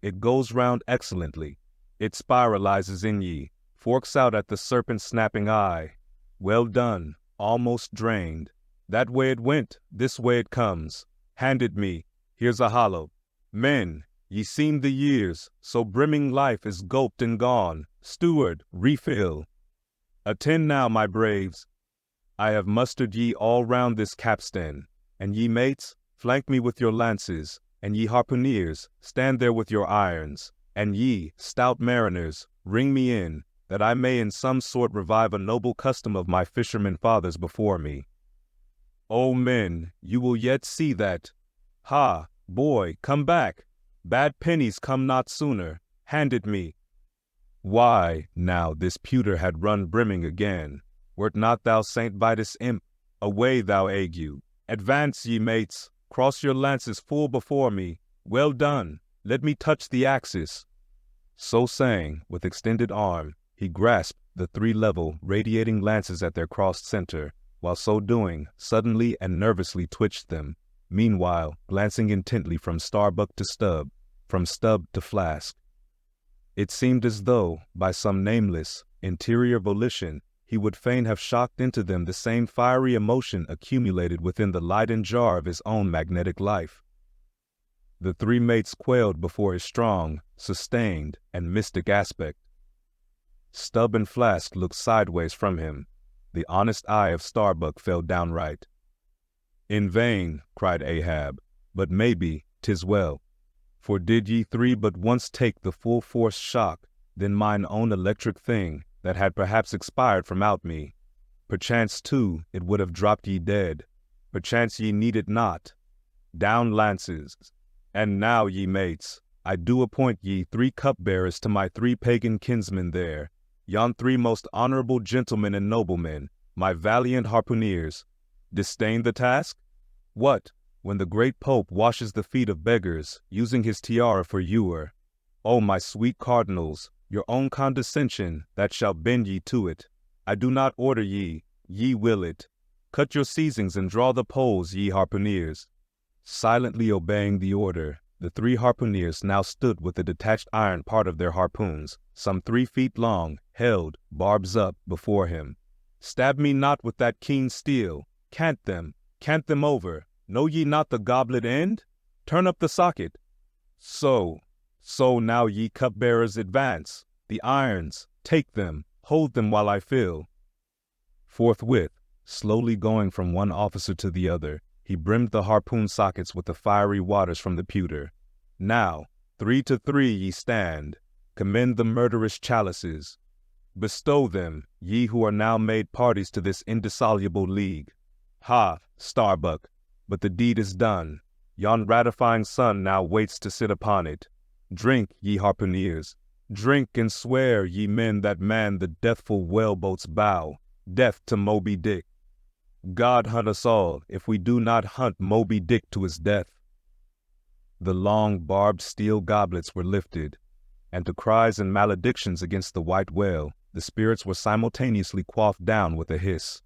it goes round excellently. It spiralizes in ye, forks out at the serpent's snapping eye. Well done, almost drained. That way it went, this way it comes. Hand it me, here's a hollow. Men, ye seem the years, so brimming life is gulped and gone. Steward, refill. Attend now, my braves. I have mustered ye all round this capstan, and ye mates, flank me with your lances, and ye harpooneers, stand there with your irons, and ye, stout mariners, ring me in, that I may in some sort revive a noble custom of my fishermen fathers before me. O men, you will yet see that. Ha, boy, come back. Bad pennies come not sooner. Hand it me. Why, now this pewter had run brimming again. Wert not thou St. Vitus' imp? Away, thou ague. Advance, ye mates. Cross your lances full before me. Well done. Let me touch the axis. So saying, with extended arm, he grasped the three level, radiating lances at their crossed center, while so doing, suddenly and nervously twitched them, meanwhile glancing intently from Starbuck to Stubb, from Stubb to Flask. It seemed as though, by some nameless, interior volition, he would fain have shocked into them the same fiery emotion accumulated within the Leyden jar of his own magnetic life. The three mates quailed before his strong, sustained, and mystic aspect. Stubb and Flask looked sideways from him. The honest eye of Starbuck fell downright. In vain, cried Ahab, but maybe 'tis well. For did ye three but once take the full force shock, then mine own electric thing, that had perhaps expired from out me, perchance too it would have dropped ye dead, perchance ye needed not. Down lances. And now, ye mates, I do appoint ye 3 cupbearers to my 3 pagan kinsmen there, yon 3 most honorable gentlemen and noblemen, my valiant harpooneers. Disdain the task? What, when the great Pope washes the feet of beggars, using his tiara for ewer? O my sweet cardinals, your own condescension that shall bend ye to it. I do not order ye, ye will it. Cut your seizings and draw the poles, ye harpooneers. Silently obeying the order, the 3 harpooneers now stood with the detached iron part of their harpoons, some 3 feet long, held, barbs up, before him. Stab me not with that keen steel. Cant them over. Know ye not the goblet end? Turn up the socket. So now ye cupbearers advance. The irons, take them, hold them while I fill. Forthwith, slowly going from one officer to the other, he brimmed the harpoon sockets with the fiery waters from the pewter. Now, 3 to 3 ye stand. Commend the murderous chalices. Bestow them, ye who are now made parties to this indissoluble league. Ha, Starbuck, but the deed is done. Yon ratifying sun now waits to sit upon it. Drink, ye harpooneers. Drink and swear, ye men that man the deathful whaleboat's bow. Death to Moby Dick. God hunt us all, if we do not hunt Moby Dick to his death. The long, barbed steel goblets were lifted, and to cries and maledictions against the white whale, the spirits were simultaneously quaffed down with a hiss.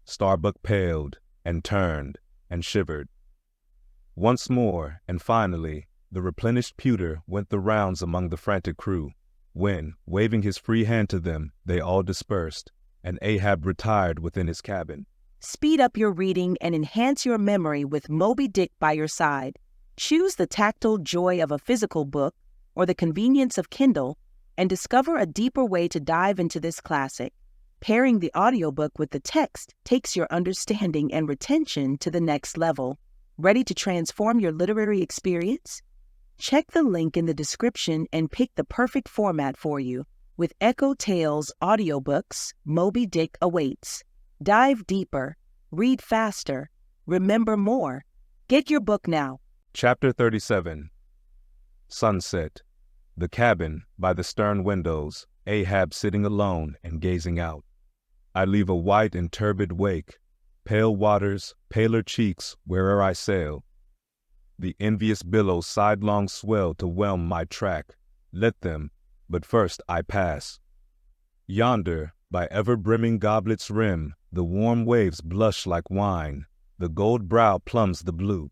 Starbuck paled, and turned, and shivered. Once more, and finally, the replenished pewter went the rounds among the frantic crew, when, waving his free hand to them, they all dispersed, and Ahab retired within his cabin. Speed up your reading and enhance your memory with Moby Dick by your side. Choose the tactile joy of a physical book or the convenience of Kindle and discover a deeper way to dive into this classic. Pairing the audiobook with the text takes your understanding and retention to the next level. Ready to transform your literary experience? Check the link in the description and pick the perfect format for you. With EchoTales Audiobooks, Moby Dick awaits. Dive deeper, read faster, remember more. Get your book now. Chapter 37. Sunset. The cabin, by the stern windows, Ahab sitting alone and gazing out. I leave a white and turbid wake, pale waters, paler cheeks, where'er I sail. The envious billows sidelong swell to whelm my track. Let them, but first I pass. Yonder, by ever-brimming goblet's rim, the warm waves blush like wine. The gold brow plumbs the blue.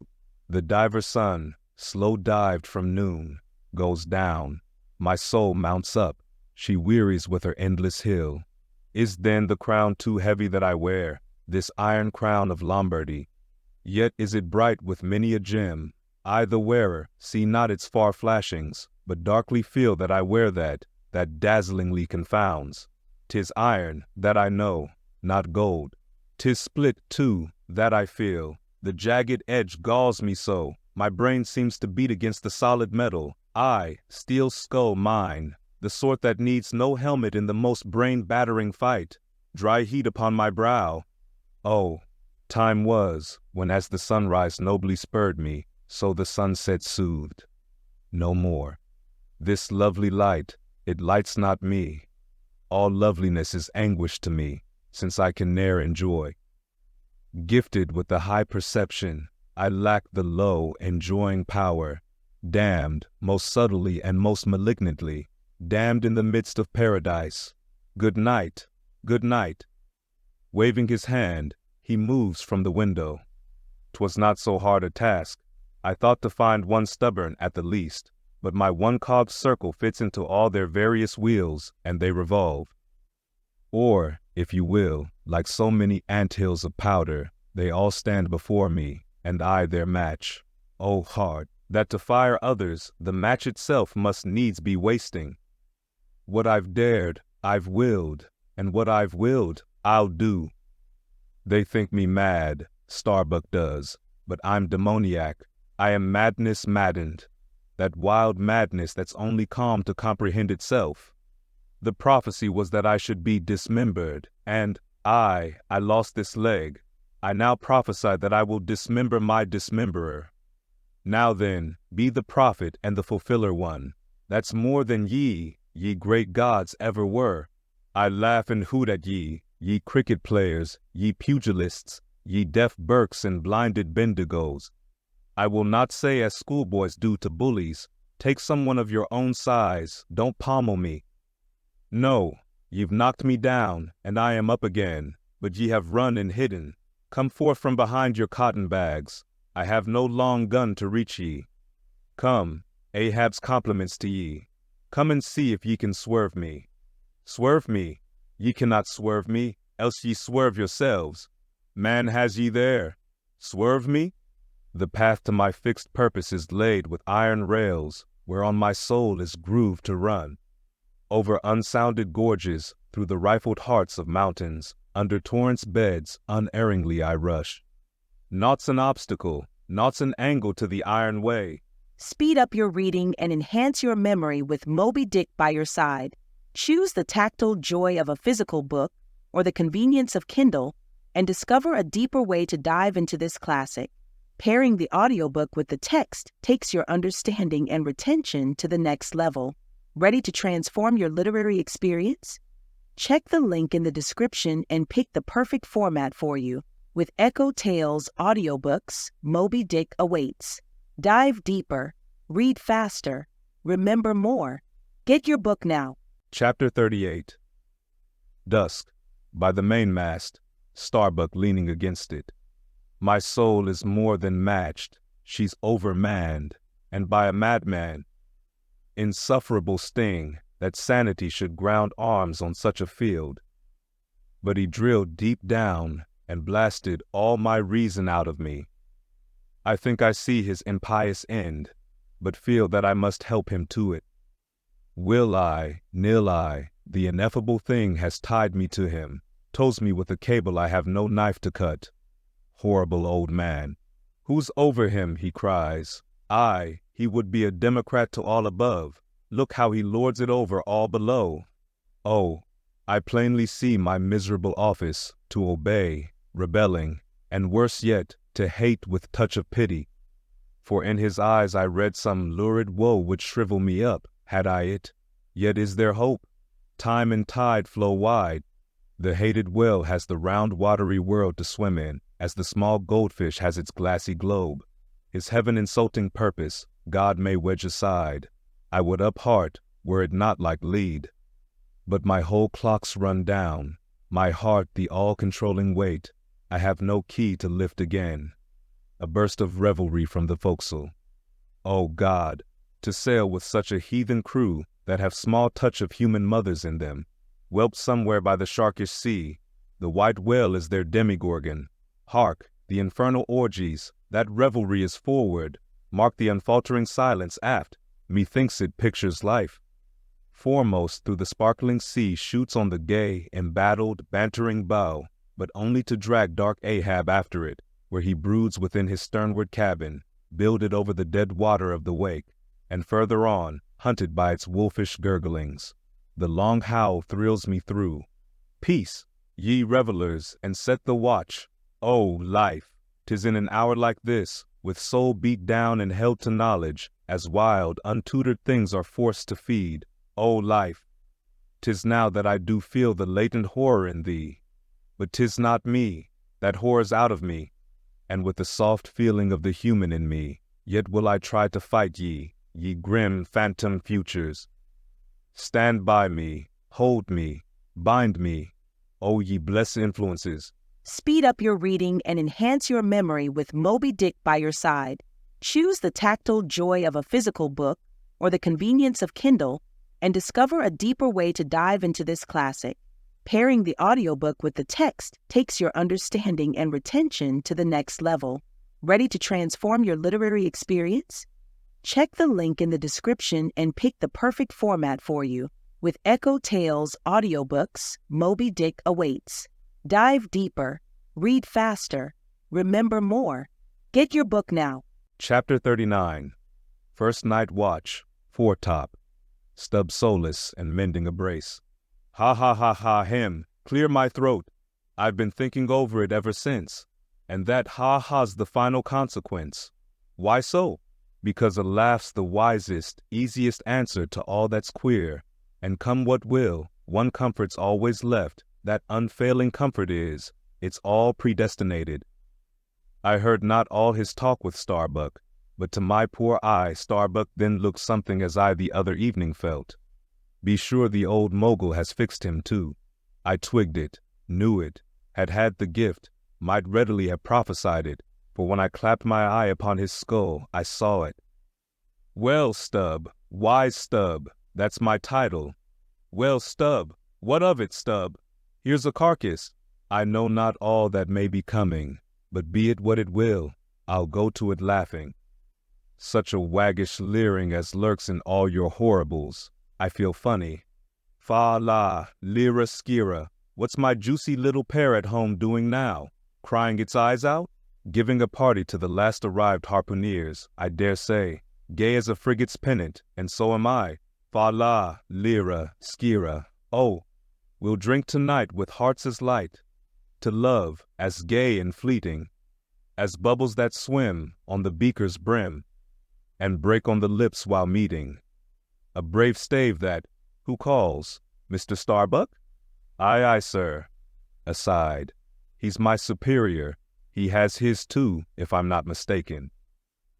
The diver sun, slow dived from noon, goes down. My soul mounts up. She wearies with her endless hill. Is then the crown too heavy that I wear, this iron crown of Lombardy? Yet is it bright with many a gem. I, the wearer, see not its far flashings, but darkly feel that I wear that dazzlingly confounds. 'Tis iron, that I know, not gold. 'Tis split, too, that I feel. The jagged edge galls me so. My brain seems to beat against the solid metal. I, steel skull mine, the sort that needs no helmet in the most brain-battering fight. Dry heat upon my brow. Oh, time was, when as the sunrise nobly spurred me, so the sunset soothed. No more. This lovely light, it lights not me. All loveliness is anguish to me, since I can ne'er enjoy. Gifted with the high perception, I lack the low, enjoying power. Damned, most subtly and most malignantly, damned in the midst of paradise. Good night, good night. Waving his hand, he moves from the window. 'Twas not so hard a task. I thought to find one stubborn at the least, but my one-cogged circle fits into all their various wheels, and they revolve. Or, if you will, like so many ant-hills of powder, they all stand before me, and I their match. O heart, that to fire others, the match itself must needs be wasting. What I've dared, I've willed, and what I've willed, I'll do. They think me mad, Starbuck does, but I'm demoniac. I am madness maddened. That wild madness that's only calm to comprehend itself. The prophecy was that I should be dismembered, and I lost this leg. I now prophesy that I will dismember my dismemberer. Now then, be the prophet and the fulfiller one. That's more than ye great gods ever were. I laugh and hoot at ye cricket players, ye pugilists, ye deaf Burkes and blinded Bendigos. I will not say as schoolboys do to bullies, take someone of your own size, don't pommel me. No, ye've knocked me down, and I am up again, but ye have run and hidden. Come forth from behind your cotton bags. I have no long gun to reach ye. Come, Ahab's compliments to ye. Come and see if ye can swerve me. Swerve me? Ye cannot swerve me, else ye swerve yourselves. Man has ye there. Swerve me? The path to my fixed purpose is laid with iron rails, whereon my soul is grooved to run. Over unsounded gorges, through the rifled hearts of mountains, under torrents' beds, unerringly I rush. Naught's an obstacle, naught's an angle to the iron way. Speed up your reading and enhance your memory with Moby Dick by your side. Choose the tactile joy of a physical book or the convenience of Kindle and discover a deeper way to dive into this classic. Pairing the audiobook with the text takes your understanding and retention to the next level. Ready to transform your literary experience? Check the link in the description and pick the perfect format for you. With EchoTales Audiobooks, Moby Dick awaits. Dive deeper, read faster, remember more. Get your book now. Chapter 38. Dusk. By the mainmast, Starbuck leaning against it. My soul is more than matched, she's overmanned, and by a madman. Insufferable sting, that sanity should ground arms on such a field. But he drilled deep down and blasted all my reason out of me. I think I see his impious end, but feel that I must help him to it. Will I, nil I, the ineffable thing has tied me to him, tows me with a cable I have no knife to cut. Horrible old man. Who's over him, he cries. Aye, he would be a Democrat to all above. Look how he lords it over all below. Oh, I plainly see my miserable office, to obey, rebelling, and worse yet, to hate with touch of pity. For in his eyes I read some lurid woe would shrivel me up, had I it. Yet is there hope. Time and tide flow wide. The hated whale has the round watery world to swim in, as the small goldfish has its glassy globe. His heaven-insulting purpose God may wedge aside. I would upheart, were it not like lead. But my whole clock's run down, my heart the all-controlling weight. I have no key to lift again. A burst of revelry from the forecastle. Oh God, to sail with such a heathen crew that have small touch of human mothers in them, whelped somewhere by the sharkish sea. The white whale is their demigorgon. Hark, the infernal orgies, that revelry is forward. Mark the unfaltering silence aft, methinks it pictures life. Foremost through the sparkling sea shoots on the gay, embattled, bantering bow, but only to drag dark Ahab after it, where he broods within his sternward cabin, builded over the dead water of the wake, and further on, hunted by its wolfish gurglings. The long howl thrills me through. Peace, ye revelers, and set the watch. O life, 'tis in an hour like this, with soul beat down and held to knowledge, as wild, untutored things are forced to feed. O life, 'tis now that I do feel the latent horror in thee. But 'tis not me, that horror's out of me, and with the soft feeling of the human in me, yet will I try to fight ye grim phantom futures. Stand by me, hold me, bind me, O ye blessed influences. Speed up your reading and enhance your memory with Moby Dick by your side. Choose the tactile joy of a physical book or the convenience of Kindle and discover a deeper way to dive into this classic. Pairing the audiobook with the text takes your understanding and retention to the next level. Ready to transform your literary experience? Check the link in the description and pick the perfect format for you. With EchoTales Audiobooks, Moby Dick awaits. Dive deeper, read faster, remember more. Get your book now. Chapter 39. First Night Watch, Foretop. Stubb solus and mending a brace. Ha ha ha ha him, clear my throat. I've been thinking over it ever since. And that ha-ha's the final consequence. Why so? Because a laugh's the wisest, easiest answer to all that's queer. And come what will, one comfort's always left. That unfailing comfort is, it's all predestinated. I heard not all his talk with Starbuck, but to my poor eye Starbuck then looked something as I the other evening felt. Be sure the old mogul has fixed him too. I twigged it, knew it, had the gift, might readily have prophesied it, for when I clapped my eye upon his skull, I saw it. Well, Stubb, wise Stubb, that's my title. Well, Stubb, what of it, Stubb? Here's a carcass. I know not all that may be coming, but be it what it will, I'll go to it laughing. Such a waggish leering as lurks in all your horribles. I feel funny. Fa la, lira skira, what's my juicy little pair at home doing now? Crying its eyes out? Giving a party to the last arrived harpooneers, I dare say, gay as a frigate's pennant, and so am I. Fa la, lira, skira. Oh, we'll drink tonight with hearts as light, to love as gay and fleeting, as bubbles that swim on the beaker's brim, and break on the lips while meeting. A brave stave that, who calls? Mr. Starbuck? Aye, aye, sir. Aside. He's my superior. He has his too, if I'm not mistaken.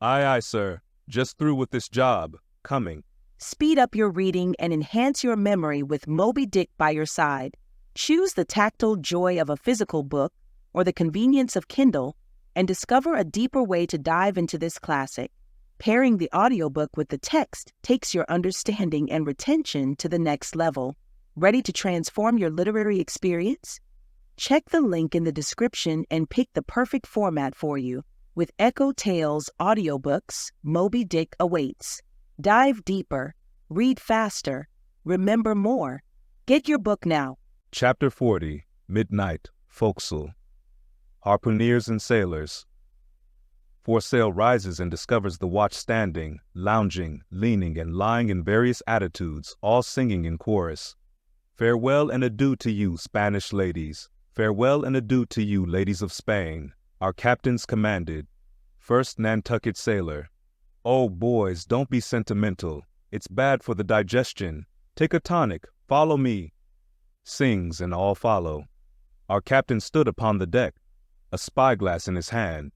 Aye, aye, sir. Just through with this job. Coming. Speed up your reading and enhance your memory with Moby Dick by your side. Choose the tactile joy of a physical book or the convenience of Kindle and discover a deeper way to dive into this classic. Pairing the audiobook with the text takes your understanding and retention to the next level. Ready to transform your literary experience? Check the link in the description and pick the perfect format for you. With EchoTales Audiobooks, Moby Dick awaits. Dive deeper, read faster, remember more. Get your book now. Chapter 40. Midnight, Forecastle. Harpooneers and Sailors. Foresail rises and discovers the watch standing, lounging, leaning, and lying in various attitudes, all singing in chorus. Farewell and adieu to you, Spanish ladies. Farewell and adieu to you, ladies of Spain. Our captains commanded. First Nantucket sailor. Oh, boys, don't be sentimental. It's bad for the digestion. Take a tonic. Follow me. Sings, and all follow. Our captain stood upon the deck, a spyglass in his hand,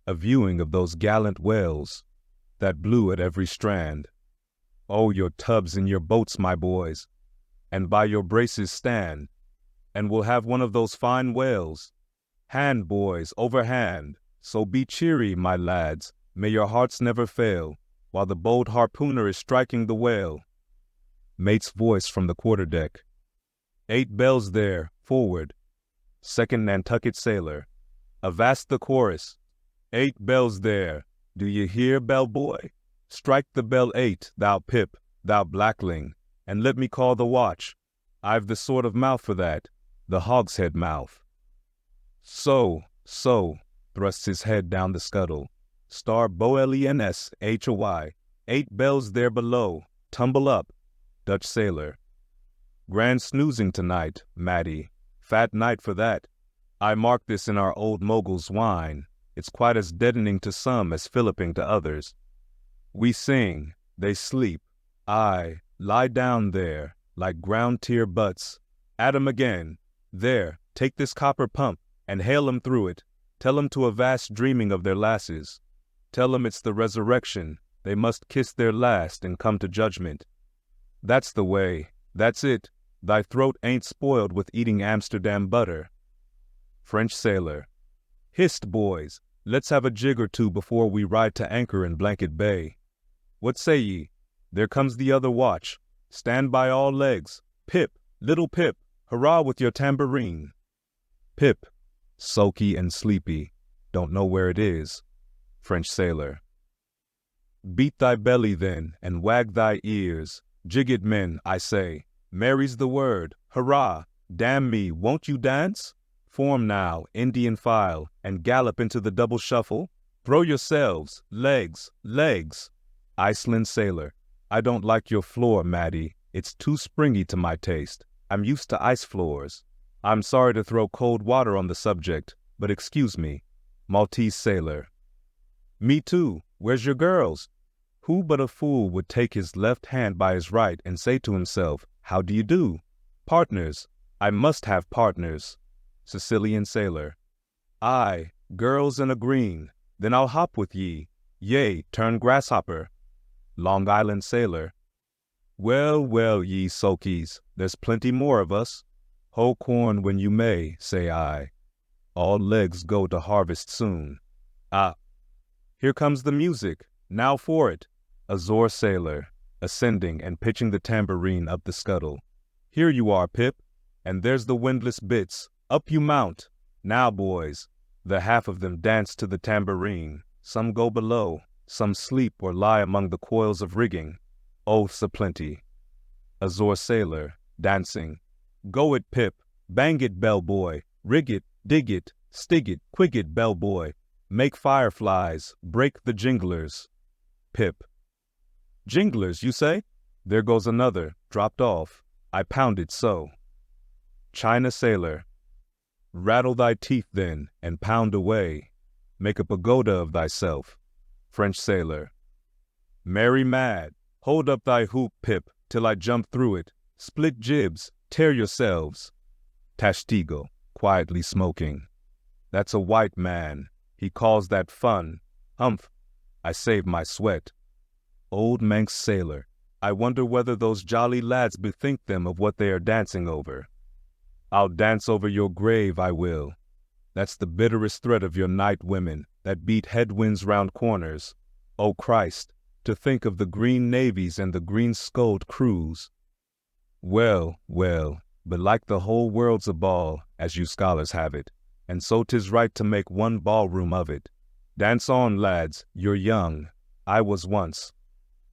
a viewing of those gallant whales that blew at every strand. Oh, your tubs and your boats, my boys, and by your braces stand, and we'll have one of those fine whales. Hand, boys, over hand, so be cheery, my lads, may your hearts never fail, while the bold harpooner is striking the whale. Mate's voice from the quarterdeck. 8 bells there, forward. Second Nantucket sailor. Avast the chorus. 8 bells there. Do you hear, bell boy? Strike the bell 8, thou pip, thou blackling, and let me call the watch. I've the sort of mouth for that, the hogshead mouth. So, thrusts his head down the scuttle. Star Bolensh HOY. 8 bells there below. Tumble up. Dutch sailor. Grand snoozing tonight, Matty. Fat night for that. I mark this in our old mogul's wine. It's quite as deadening to some as filliping to others. We sing, they sleep. Aye, lie down there, like ground tier butts. At 'em again. There, take this copper pump, and hail 'em through it. Tell 'em to avast dreaming of their lasses. Tell 'em it's the resurrection. They must kiss their last and come to judgment. That's the way. That's it. Thy throat ain't spoiled with eating Amsterdam butter. French sailor. Hist, boys. Let's have a jig or two before we ride to anchor in Blanket Bay. What say ye? There comes the other watch. Stand by all legs. Pip, little Pip, hurrah with your tambourine. Pip, sulky and sleepy, don't know where it is. French sailor. Beat thy belly then, and wag thy ears. Jig it, men, I say. Mary's the word. Hurrah! Damn me, won't you dance? Form now, Indian file, and gallop into the double shuffle. Throw yourselves, legs, legs. Iceland sailor. I don't like your floor, Maddie. It's too springy to my taste. I'm used to ice floors. I'm sorry to throw cold water on the subject, but excuse me. Maltese sailor. Me too. Where's your girls? Who but a fool would take his left hand by his right and say to himself, how do you do? Partners. I must have partners. Sicilian sailor. Aye, girls in a green. Then I'll hop with ye. Yea, turn grasshopper. Long Island sailor. Well, well, ye sulkies, there's plenty more of us. Hoe corn when you may, say I. All legs go to harvest soon. Ah, here comes the music. Now for it. Azore sailor, ascending and pitching the tambourine up the scuttle. Here you are, Pip, and there's the windlass bits. Up you mount. Now, boys. The half of them dance to the tambourine. Some go below. Some sleep or lie among the coils of rigging. Oaths aplenty. Azore sailor, dancing. Go it, Pip. Bang it, bellboy. Rig it, dig it, stig it, quig it, bellboy. Make fireflies, break the jinglers. Pip. Jinglers, you say? There goes another, dropped off. I pound it so. China sailor. Rattle thy teeth then, and pound away. Make a pagoda of thyself. French sailor. Merry mad. Hold up thy hoop, Pip, till I jump through it. Split jibs, tear yourselves. Tashtigo, quietly smoking. That's a white man. He calls that fun. Humph. I save my sweat. Old Manx sailor. I wonder whether those jolly lads bethink them of what they are dancing over. I'll dance over your grave, I will. That's the bitterest threat of your night women, that beat headwinds round corners. O Christ, to think of the green navies and the green-skulled crews. Well, well, but like the whole world's a ball, as you scholars have it, and so 'tis right to make one ballroom of it. Dance on, lads, you're young. I was once.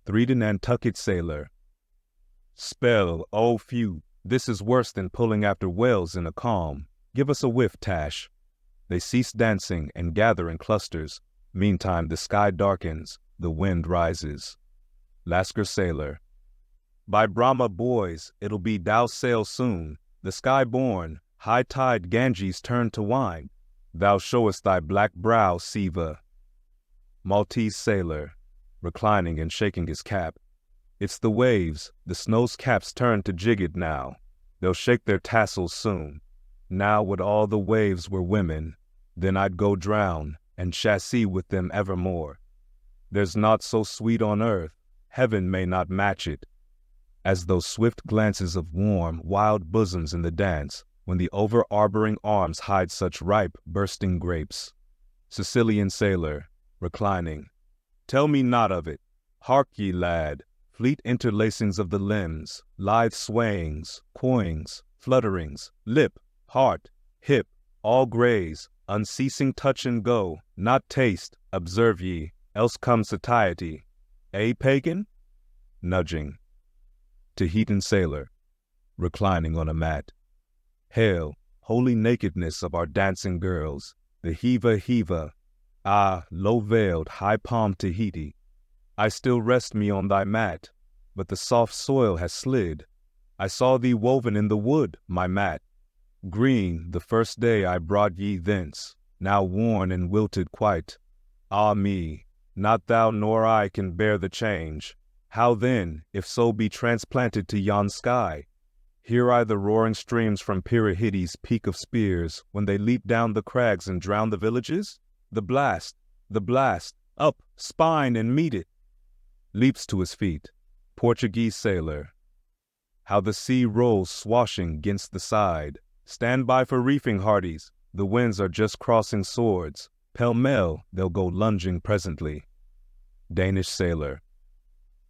Three to Nantucket sailor. Spell, oh phew, this is worse than pulling after whales in a calm. Give us a whiff, Tash. They cease dancing and gather in clusters. Meantime the sky darkens, the wind rises. Lascar sailor. By Brahma, boys, it'll be douse sail soon. The sky born, high tide Ganges turned to wine. Thou showest thy black brow, Siva. Maltese sailor, reclining and shaking his cap. It's the waves, the snow's caps turn to jigget now. They'll shake their tassels soon. Now would all the waves were women, then I'd go drown, and chassis with them evermore. There's naught so sweet on earth, heaven may not match it, as those swift glances of warm, wild bosoms in the dance, when the over-arboring arms hide such ripe, bursting grapes. Sicilian sailor, reclining. Tell me not of it. Hark ye, lad, fleet interlacings of the limbs, lithe swayings, coyings, flutterings, lip, heart, hip, all graze, unceasing touch and go, not taste, observe ye, else comes satiety. Pagan? Nudging. Tahitian sailor, reclining on a mat. Hail, holy nakedness of our dancing girls, the Hiva, ah, low-veiled, high-palmed Tahiti. I still rest me on thy mat, but the soft soil has slid. I saw thee woven in the wood, my mat. Green the first day I brought ye thence, now worn and wilted quite. Ah me, not thou nor I can bear the change. How then, if so be transplanted to yon sky? Hear I the roaring streams from Pirahiti's peak of spears, when they leap down the crags and drown the villages? The blast, up, spine and meet it. Leaps to his feet, Portuguese sailor. How the sea rolls swashing 'gainst the side. Stand by for reefing, hearties, the winds are just crossing swords. Pell-mell they'll go lunging presently. Danish sailor.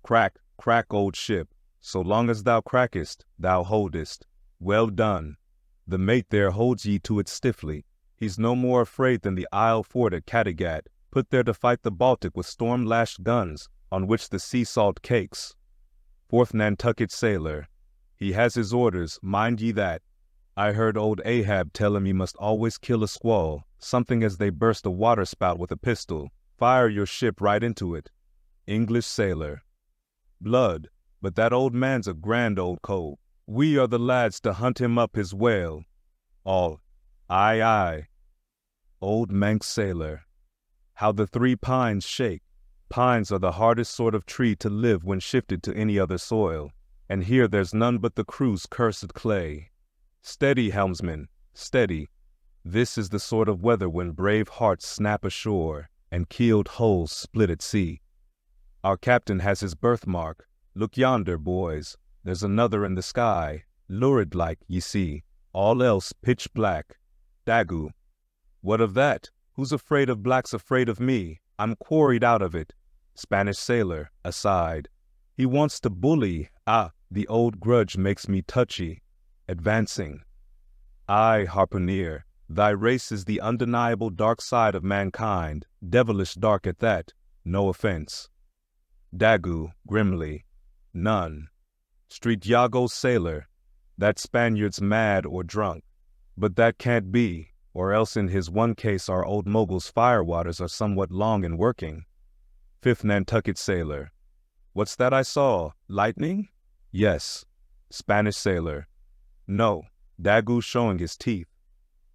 Crack, crack, old ship, so long as thou crackest, thou holdest. Well done. The mate there holds ye to it stiffly. He's no more afraid than the Isle fort at Kattegat, put there to fight the Baltic with storm-lashed guns, on which the sea salt cakes. Fourth Nantucket sailor. He has his orders, mind ye that. I heard old Ahab tell him he must always kill a squall, something as they burst a water spout with a pistol. Fire your ship right into it. English sailor. Blood, but that old man's a grand old cove. We are the lads to hunt him up his whale. All, aye, aye. Old Manx sailor. How the three pines shake. Pines are the hardest sort of tree to live when shifted to any other soil, and here there's none but the crew's cursed clay. Steady, helmsman, steady. This is the sort of weather when brave hearts snap ashore and keeled hulls split at sea. Our captain has his birthmark. Look yonder, boys. There's another in the sky, lurid like, ye see. All else pitch black. Dagu. What of that? Who's afraid of black's afraid of me? I'm quarried out of it. Spanish sailor, aside. He wants to bully. Ah, the old grudge makes me touchy. Advancing. Aye, harpooner, thy race is the undeniable dark side of mankind, devilish dark at that, no offense. Dagu, grimly. None. Street Iago sailor, that Spaniard's mad or drunk. But that can't be, or else in his one case our old mogul's firewaters are somewhat long in working. Fifth Nantucket sailor. What's that I saw? Lightning? Yes. Spanish sailor. No. Dagu showing his teeth.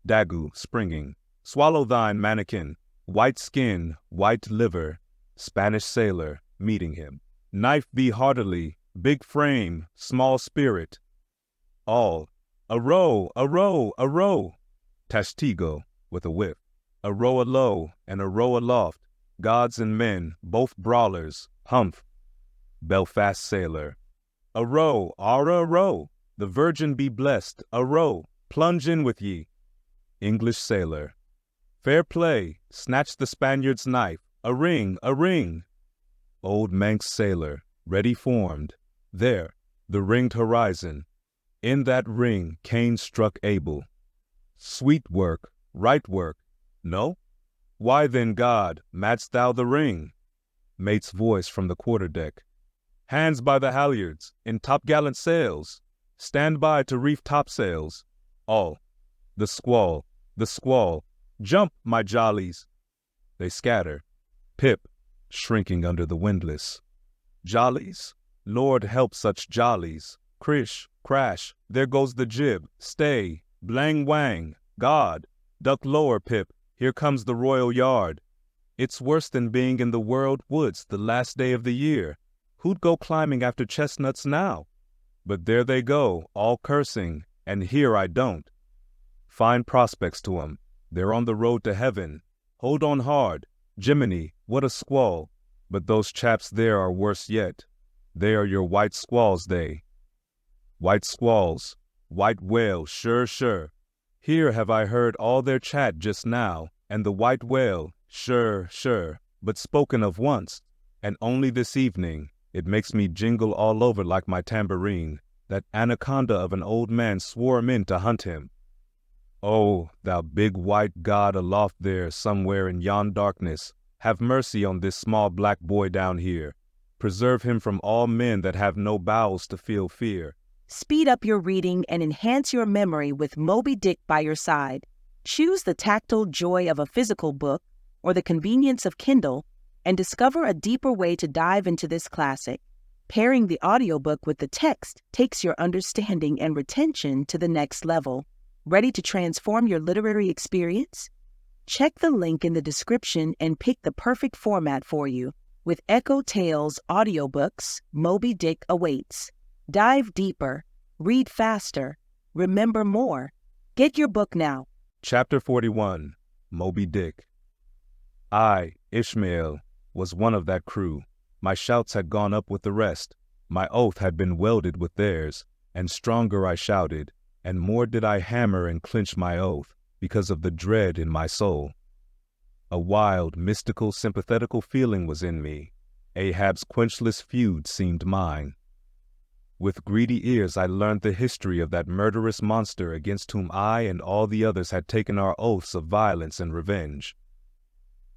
Dagu springing. Swallow thine, mannequin. White skin, white liver. Spanish sailor meeting him. Knife thee heartily. Big frame, small spirit. All. A row, a row, a row. Tashtigo with a whip. A row alow and a row aloft. Gods and men, both brawlers. Humph. Belfast sailor. A row, ara a row. The Virgin be blessed. A row. Plunge in with ye. English sailor. Fair play. Snatch the Spaniard's knife. A ring, a ring. Old Manx sailor. Ready formed. There, the ringed horizon. In that ring Cain struck Abel. Sweet work, right work. No? Why then, God, madst thou the ring? Mate's voice from the quarterdeck. Hands by the halyards, in topgallant sails. Stand by to reef topsails. All. The squall, the squall. Jump, my jollies. They scatter. Pip, shrinking under the windlass. Jollies? Lord help such jollies. Crish, crash, there goes the jib. Stay, blang wang. God, duck lower, Pip. Here comes the royal yard. It's worse than being in the world woods the last day of the year. Who'd go climbing after chestnuts now? But there they go, all cursing, and here I don't. Fine prospects to 'em. They're on the road to heaven. Hold on hard. Jiminy, what a squall. But those chaps there are worse yet. They are your white squalls, they. White squalls, white whale, sure, sure. Here have I heard all their chat just now, and the white whale, sure, sure, but spoken of once, and only this evening. It makes me jingle all over like my tambourine. That anaconda of an old man swore him in to hunt him. Oh, thou big white God aloft there somewhere in yon darkness, have mercy on this small black boy down here. Preserve him from all men that have no bowels to feel fear. Speed up your reading and enhance your memory with Moby Dick by your side. Choose the tactile joy of a physical book or the convenience of Kindle and discover a deeper way to dive into this classic. Pairing the audiobook with the text takes your understanding and retention to the next level. Ready to transform your literary experience? Check the link in the description and pick the perfect format for you. With EchoTales Audiobooks, Moby Dick awaits. Dive deeper, read faster, remember more. Get your book now. Chapter 41, Moby Dick. I, Ishmael, was one of that crew. My shouts had gone up with the rest. My oath had been welded with theirs, and stronger I shouted, and more did I hammer and clinch my oath, because of the dread in my soul. A wild, mystical, sympathetical feeling was in me. Ahab's quenchless feud seemed mine. With greedy ears I learned the history of that murderous monster against whom I and all the others had taken our oaths of violence and revenge.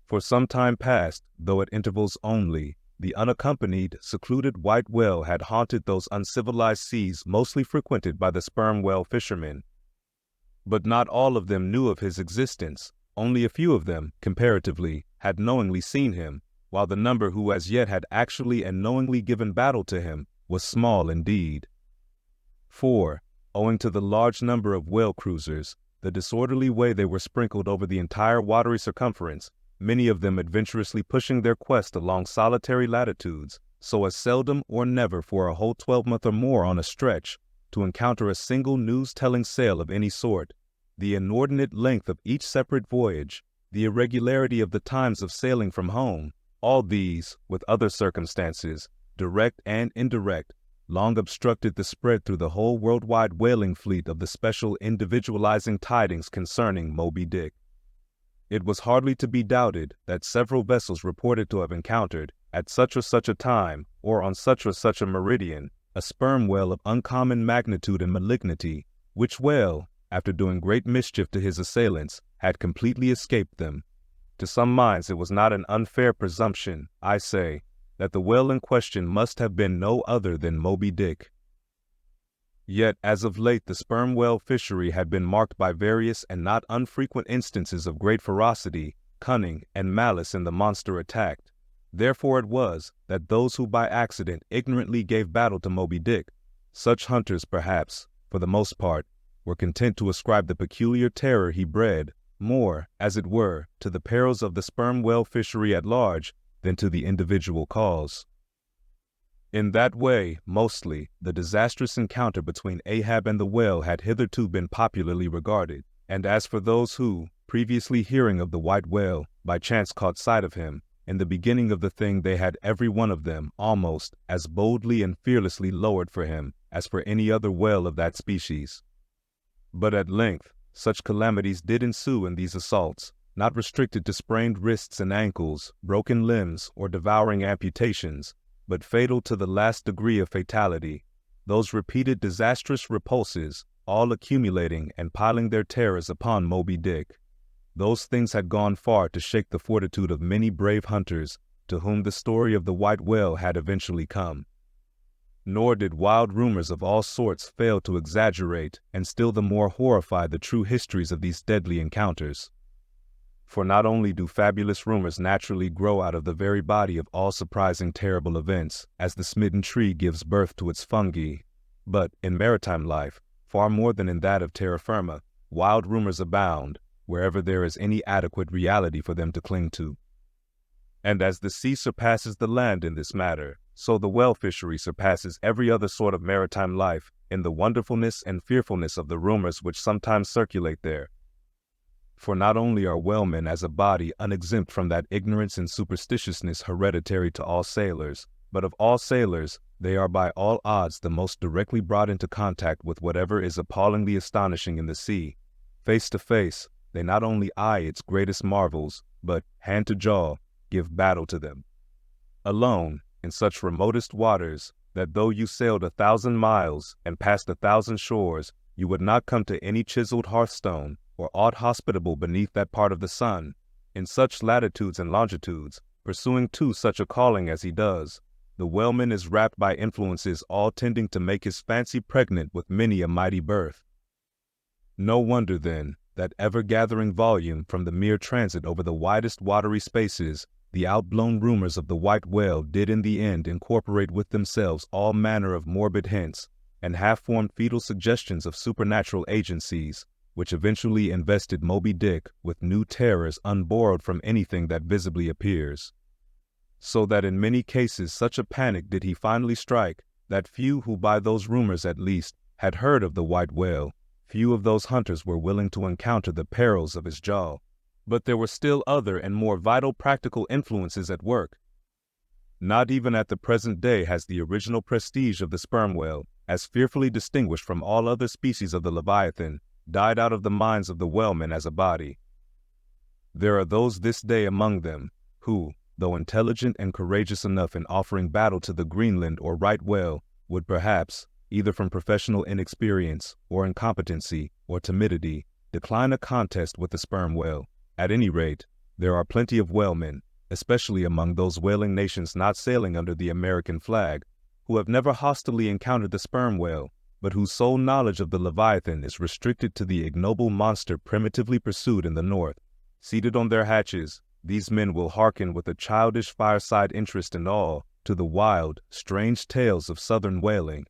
For some time past, though at intervals only, the unaccompanied, secluded white whale had haunted those uncivilized seas mostly frequented by the sperm whale fishermen. But not all of them knew of his existence. Only a few of them, comparatively, had knowingly seen him, while the number who as yet had actually and knowingly given battle to him was small indeed. For, owing to the large number of whale cruisers, the disorderly way they were sprinkled over the entire watery circumference, many of them adventurously pushing their quest along solitary latitudes, so as seldom or never for a whole 12-month or more on a stretch, to encounter a single news-telling sail of any sort, the inordinate length of each separate voyage, the irregularity of the times of sailing from home, all these, with other circumstances, direct and indirect, long obstructed the spread through the whole worldwide whaling fleet of the special individualizing tidings concerning Moby Dick. It was hardly to be doubted that several vessels reported to have encountered, at such or such a time, or on such or such a meridian, a sperm whale of uncommon magnitude and malignity, which whale, after doing great mischief to his assailants, had completely escaped them. To some minds it was not an unfair presumption, I say, that the whale in question must have been no other than Moby Dick. Yet as of late the sperm whale fishery had been marked by various and not unfrequent instances of great ferocity, cunning, and malice in the monster attacked. Therefore it was that those who by accident ignorantly gave battle to Moby Dick, such hunters perhaps, for the most part, were content to ascribe the peculiar terror he bred, more, as it were, to the perils of the sperm whale fishery at large than to the individual cause. In that way, mostly, the disastrous encounter between Ahab and the whale had hitherto been popularly regarded, and as for those who, previously hearing of the white whale, by chance caught sight of him, in the beginning of the thing they had every one of them, almost, as boldly and fearlessly lowered for him as for any other whale of that species. But at length, such calamities did ensue in these assaults, not restricted to sprained wrists and ankles, broken limbs, or devouring amputations, but fatal to the last degree of fatality, those repeated disastrous repulses, all accumulating and piling their terrors upon Moby Dick. Those things had gone far to shake the fortitude of many brave hunters to whom the story of the white whale had eventually come. Nor did wild rumors of all sorts fail to exaggerate and still the more horrify the true histories of these deadly encounters. For not only do fabulous rumors naturally grow out of the very body of all surprising terrible events, as the smitten tree gives birth to its fungi, but in maritime life, far more than in that of terra firma, wild rumors abound, wherever there is any adequate reality for them to cling to. And as the sea surpasses the land in this matter, so the whale fishery surpasses every other sort of maritime life in the wonderfulness and fearfulness of the rumors which sometimes circulate there. For not only are whalemen as a body unexempt from that ignorance and superstitiousness hereditary to all sailors, but of all sailors, they are by all odds the most directly brought into contact with whatever is appallingly astonishing in the sea. Face to face, they not only eye its greatest marvels, but, hand to jaw, give battle to them. Alone, in such remotest waters, that though you sailed 1,000 miles and passed 1,000 shores, you would not come to any chiseled hearthstone, or aught hospitable beneath that part of the sun, in such latitudes and longitudes, pursuing too such a calling as he does, the whaleman is wrapped by influences all tending to make his fancy pregnant with many a mighty birth. No wonder, then, that ever-gathering volume from the mere transit over the widest watery spaces, the outblown rumors of the white whale did in the end incorporate with themselves all manner of morbid hints, and half-formed fetal suggestions of supernatural agencies, which eventually invested Moby Dick with new terrors unborrowed from anything that visibly appears. So that in many cases such a panic did he finally strike, that few who by those rumors at least had heard of the white whale, few of those hunters were willing to encounter the perils of his jaw. But there were still other and more vital practical influences at work. Not even at the present day has the original prestige of the sperm whale, as fearfully distinguished from all other species of the Leviathan, died out of the minds of the whalemen as a body. There are those this day among them who, though intelligent and courageous enough in offering battle to the Greenland or right whale, would perhaps, either from professional inexperience or incompetency or timidity, decline a contest with the sperm whale. At any rate, there are plenty of whalemen, especially among those whaling nations not sailing under the American flag, who have never hostilely encountered the sperm whale, but whose sole knowledge of the Leviathan is restricted to the ignoble monster primitively pursued in the north. Seated on their hatches, these men will hearken with a childish fireside interest and awe to the wild, strange tales of southern whaling.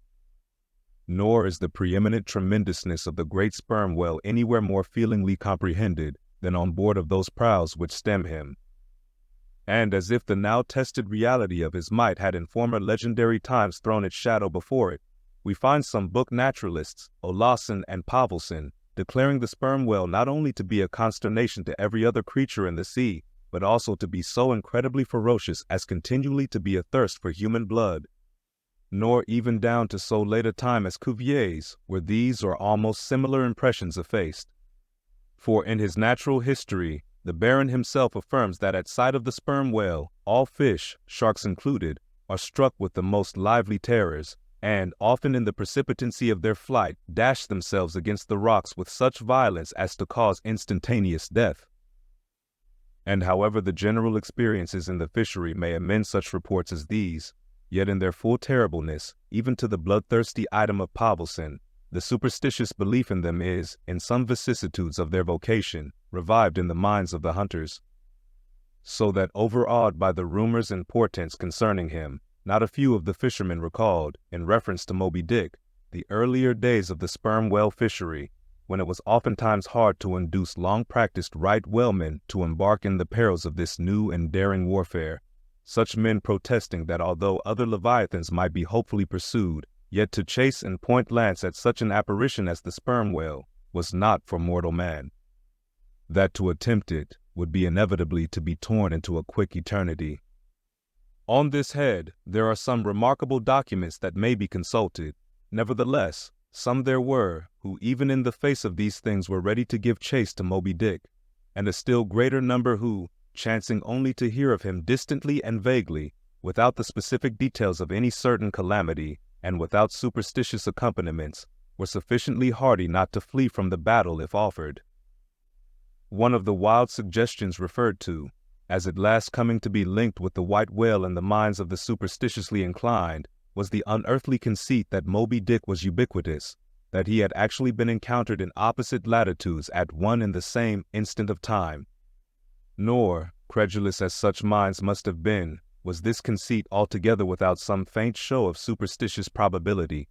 Nor is the preeminent tremendousness of the great sperm whale anywhere more feelingly comprehended than on board of those prows which stem him. And as if the now tested reality of his might had in former legendary times thrown its shadow before it, we find some book naturalists, Olassen and Pavelsen, declaring the sperm whale not only to be a consternation to every other creature in the sea, but also to be so incredibly ferocious as continually to be athirst for human blood. Nor even down to so late a time as Cuvier's were these or almost similar impressions effaced. For in his natural history, the Baron himself affirms that at sight of the sperm whale, all fish, sharks included, are struck with the most lively terrors, and, often in the precipitancy of their flight, dash themselves against the rocks with such violence as to cause instantaneous death. And however the general experiences in the fishery may amend such reports as these, yet in their full terribleness, even to the bloodthirsty item of Pavelsen, the superstitious belief in them is, in some vicissitudes of their vocation, revived in the minds of the hunters. So that overawed by the rumors and portents concerning him, not a few of the fishermen recalled, in reference to Moby Dick, the earlier days of the sperm whale fishery, when it was oftentimes hard to induce long-practiced right whalemen to embark in the perils of this new and daring warfare, such men protesting that although other leviathans might be hopefully pursued, yet to chase and point lance at such an apparition as the sperm whale was not for mortal man. That to attempt it would be inevitably to be torn into a quick eternity. On this head, there are some remarkable documents that may be consulted. Nevertheless, some there were who even in the face of these things were ready to give chase to Moby Dick, and a still greater number who, chancing only to hear of him distantly and vaguely, without the specific details of any certain calamity, and without superstitious accompaniments, were sufficiently hardy not to flee from the battle if offered. One of the wild suggestions referred to, as at last coming to be linked with the white whale in the minds of the superstitiously inclined, was the unearthly conceit that Moby Dick was ubiquitous, that he had actually been encountered in opposite latitudes at one and the same instant of time. Nor, credulous as such minds must have been, was this conceit altogether without some faint show of superstitious probability.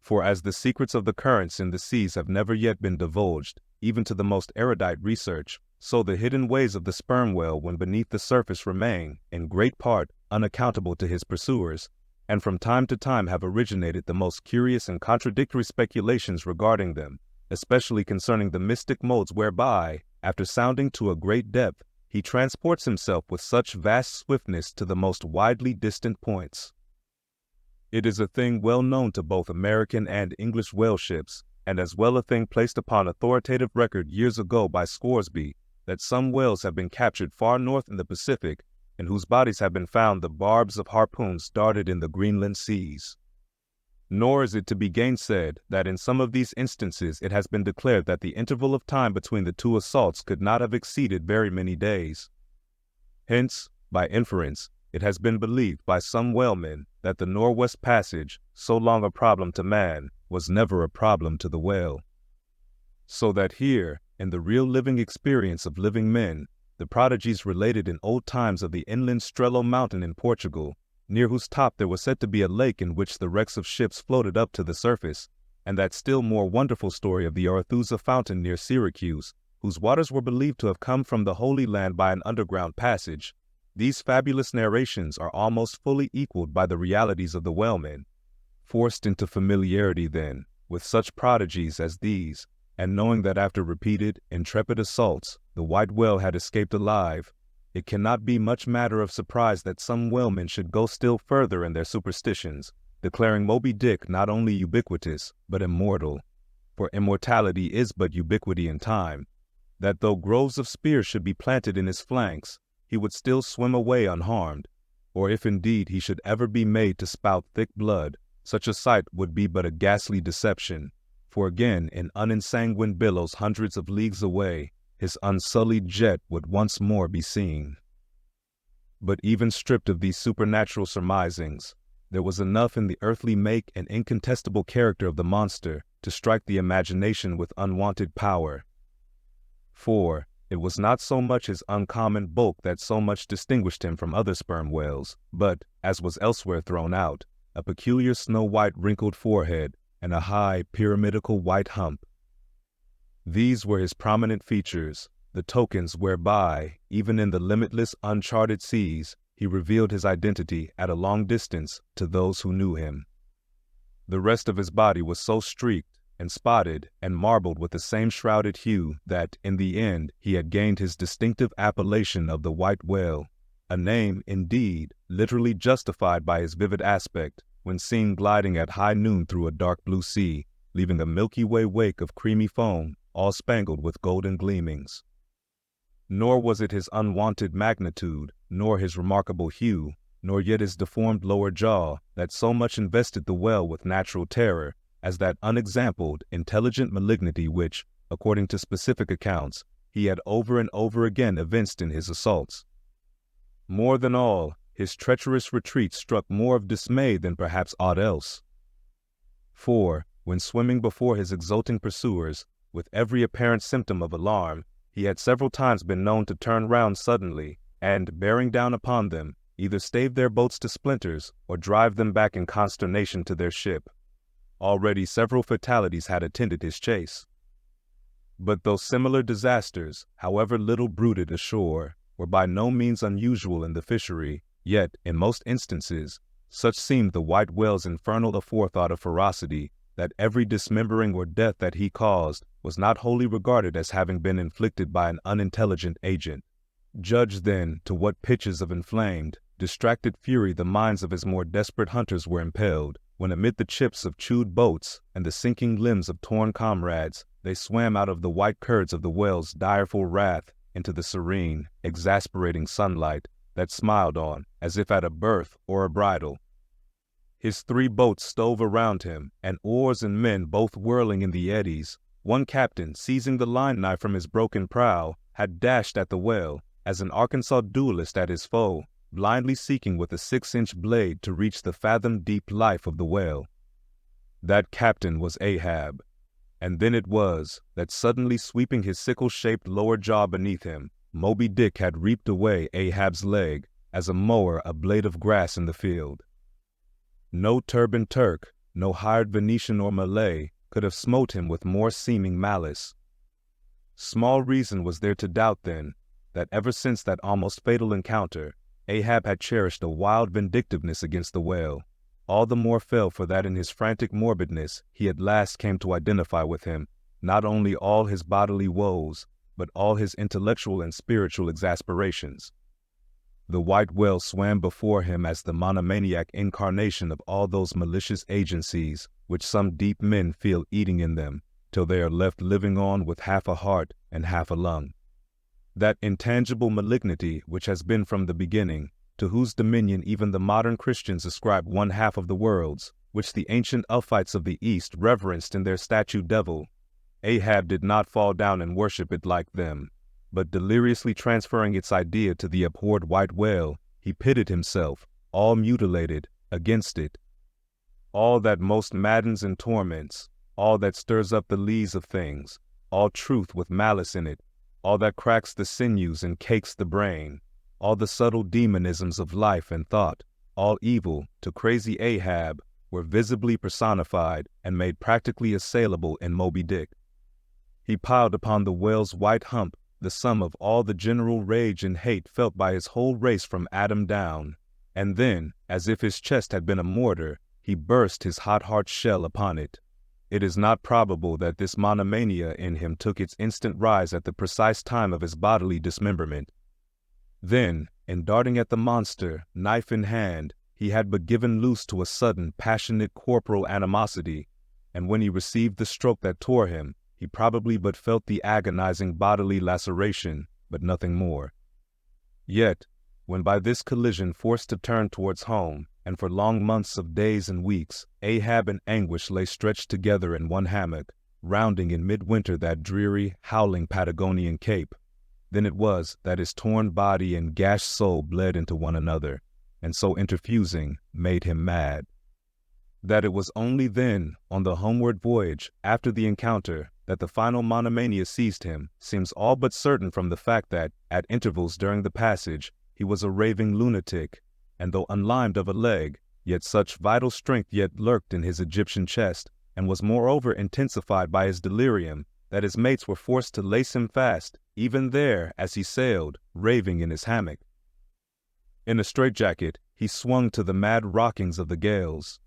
For as the secrets of the currents in the seas have never yet been divulged, even to the most erudite research, so the hidden ways of the sperm whale when beneath the surface remain, in great part, unaccountable to his pursuers, and from time to time have originated the most curious and contradictory speculations regarding them, especially concerning the mystic modes whereby, after sounding to a great depth, he transports himself with such vast swiftness to the most widely distant points. It is a thing well known to both American and English whale ships, and as well a thing placed upon authoritative record years ago by Scoresby, that some whales have been captured far north in the Pacific, in whose bodies have been found the barbs of harpoons darted in the Greenland seas. Nor is it to be gainsaid that in some of these instances it has been declared that the interval of time between the two assaults could not have exceeded very many days. Hence, by inference, it has been believed by some whalemen that the Northwest Passage, so long a problem to man, was never a problem to the whale. So that here, in the real living experience of living men, the prodigies related in old times of the inland Strelo mountain in Portugal, near whose top there was said to be a lake in which the wrecks of ships floated up to the surface, and that still more wonderful story of the Arethusa fountain near Syracuse, whose waters were believed to have come from the Holy Land by an underground passage, these fabulous narrations are almost fully equaled by the realities of the whalemen. Forced into familiarity, then, with such prodigies as these, and knowing that after repeated, intrepid assaults, the white whale had escaped alive, it cannot be much matter of surprise that some whalemen should go still further in their superstitions, declaring Moby Dick not only ubiquitous, but immortal. For immortality is but ubiquity in time, that though groves of spears should be planted in his flanks, he would still swim away unharmed, or if indeed he should ever be made to spout thick blood, such a sight would be but a ghastly deception, for again in unensanguined billows hundreds of leagues away, his unsullied jet would once more be seen. But even stripped of these supernatural surmisings, there was enough in the earthly make and incontestable character of the monster to strike the imagination with unwonted power. For it was not so much his uncommon bulk that so much distinguished him from other sperm whales, but, as was elsewhere thrown out, a peculiar snow-white wrinkled forehead and a high, pyramidical white hump. These were his prominent features, the tokens whereby, even in the limitless, uncharted seas, he revealed his identity at a long distance to those who knew him. The rest of his body was so streaked and spotted and marbled with the same shrouded hue that, in the end, he had gained his distinctive appellation of the white whale, a name, indeed, literally justified by his vivid aspect when seen gliding at high noon through a dark blue sea, leaving a Milky Way wake of creamy foam, all spangled with golden gleamings. Nor was it his unwonted magnitude, nor his remarkable hue, nor yet his deformed lower jaw that so much invested the whale with natural terror as that unexampled, intelligent malignity which, according to specific accounts, he had over and over again evinced in his assaults. More than all, his treacherous retreat struck more of dismay than perhaps aught else. For, when swimming before his exulting pursuers, with every apparent symptom of alarm, he had several times been known to turn round suddenly, and, bearing down upon them, either stave their boats to splinters or drive them back in consternation to their ship. Already several fatalities had attended his chase. But those similar disasters, however little bruited ashore, were by no means unusual in the fishery, yet, in most instances, such seemed the white whale's infernal aforethought of ferocity, that every dismembering or death that he caused was not wholly regarded as having been inflicted by an unintelligent agent. Judge, then, to what pitches of inflamed, distracted fury the minds of his more desperate hunters were impelled, when amid the chips of chewed boats and the sinking limbs of torn comrades, they swam out of the white curds of the whale's direful wrath into the serene, exasperating sunlight that smiled on, as if at a birth or a bridal. His 3 boats stove around him, and oars and men both whirling in the eddies. One captain, seizing the line knife from his broken prow, had dashed at the whale, as an Arkansas duelist at his foe, blindly seeking with a 6-inch blade to reach the fathom-deep life of the whale. That captain was Ahab, and then it was that suddenly sweeping his sickle-shaped lower jaw beneath him, Moby Dick had reaped away Ahab's leg, as a mower a blade of grass in the field. No turbaned Turk, no hired Venetian or Malay, could have smote him with more seeming malice. Small reason was there to doubt, then, that ever since that almost fatal encounter, Ahab had cherished a wild vindictiveness against the whale, all the more fell for that in his frantic morbidness he at last came to identify with him not only all his bodily woes, but all his intellectual and spiritual exasperations. The white whale swam before him as the monomaniac incarnation of all those malicious agencies which some deep men feel eating in them, till they are left living on with half a heart and half a lung. That intangible malignity which has been from the beginning, to whose dominion even the modern Christians ascribe one half of the world's, which the ancient Uphites of the East reverenced in their statue devil, Ahab did not fall down and worship it like them, but deliriously transferring its idea to the abhorred white whale, he pitted himself, all mutilated, against it. All that most maddens and torments, all that stirs up the lees of things, all truth with malice in it, all that cracks the sinews and cakes the brain, all the subtle demonisms of life and thought, all evil, to crazy Ahab, were visibly personified and made practically assailable in Moby Dick. He piled upon the whale's white hump the sum of all the general rage and hate felt by his whole race from Adam down, and then, as if his chest had been a mortar, he burst his hot-heart shell upon it. It is not probable that this monomania in him took its instant rise at the precise time of his bodily dismemberment. Then, in darting at the monster, knife in hand, he had but given loose to a sudden, passionate corporal animosity, and when he received the stroke that tore him, he probably but felt the agonizing bodily laceration, but nothing more. Yet, when by this collision forced to turn towards home, and for long months of days and weeks, Ahab and Anguish lay stretched together in one hammock, rounding in midwinter that dreary, howling Patagonian cape, then it was that his torn body and gashed soul bled into one another, and so interfusing, made him mad. That it was only then, on the homeward voyage, after the encounter, that the final monomania seized him, seems all but certain from the fact that, at intervals during the passage, he was a raving lunatic, and though unlimed of a leg, yet such vital strength yet lurked in his Egyptian chest, and was moreover intensified by his delirium, that his mates were forced to lace him fast, even there, as he sailed, raving in his hammock. In a straitjacket, he swung to the mad rockings of the gales.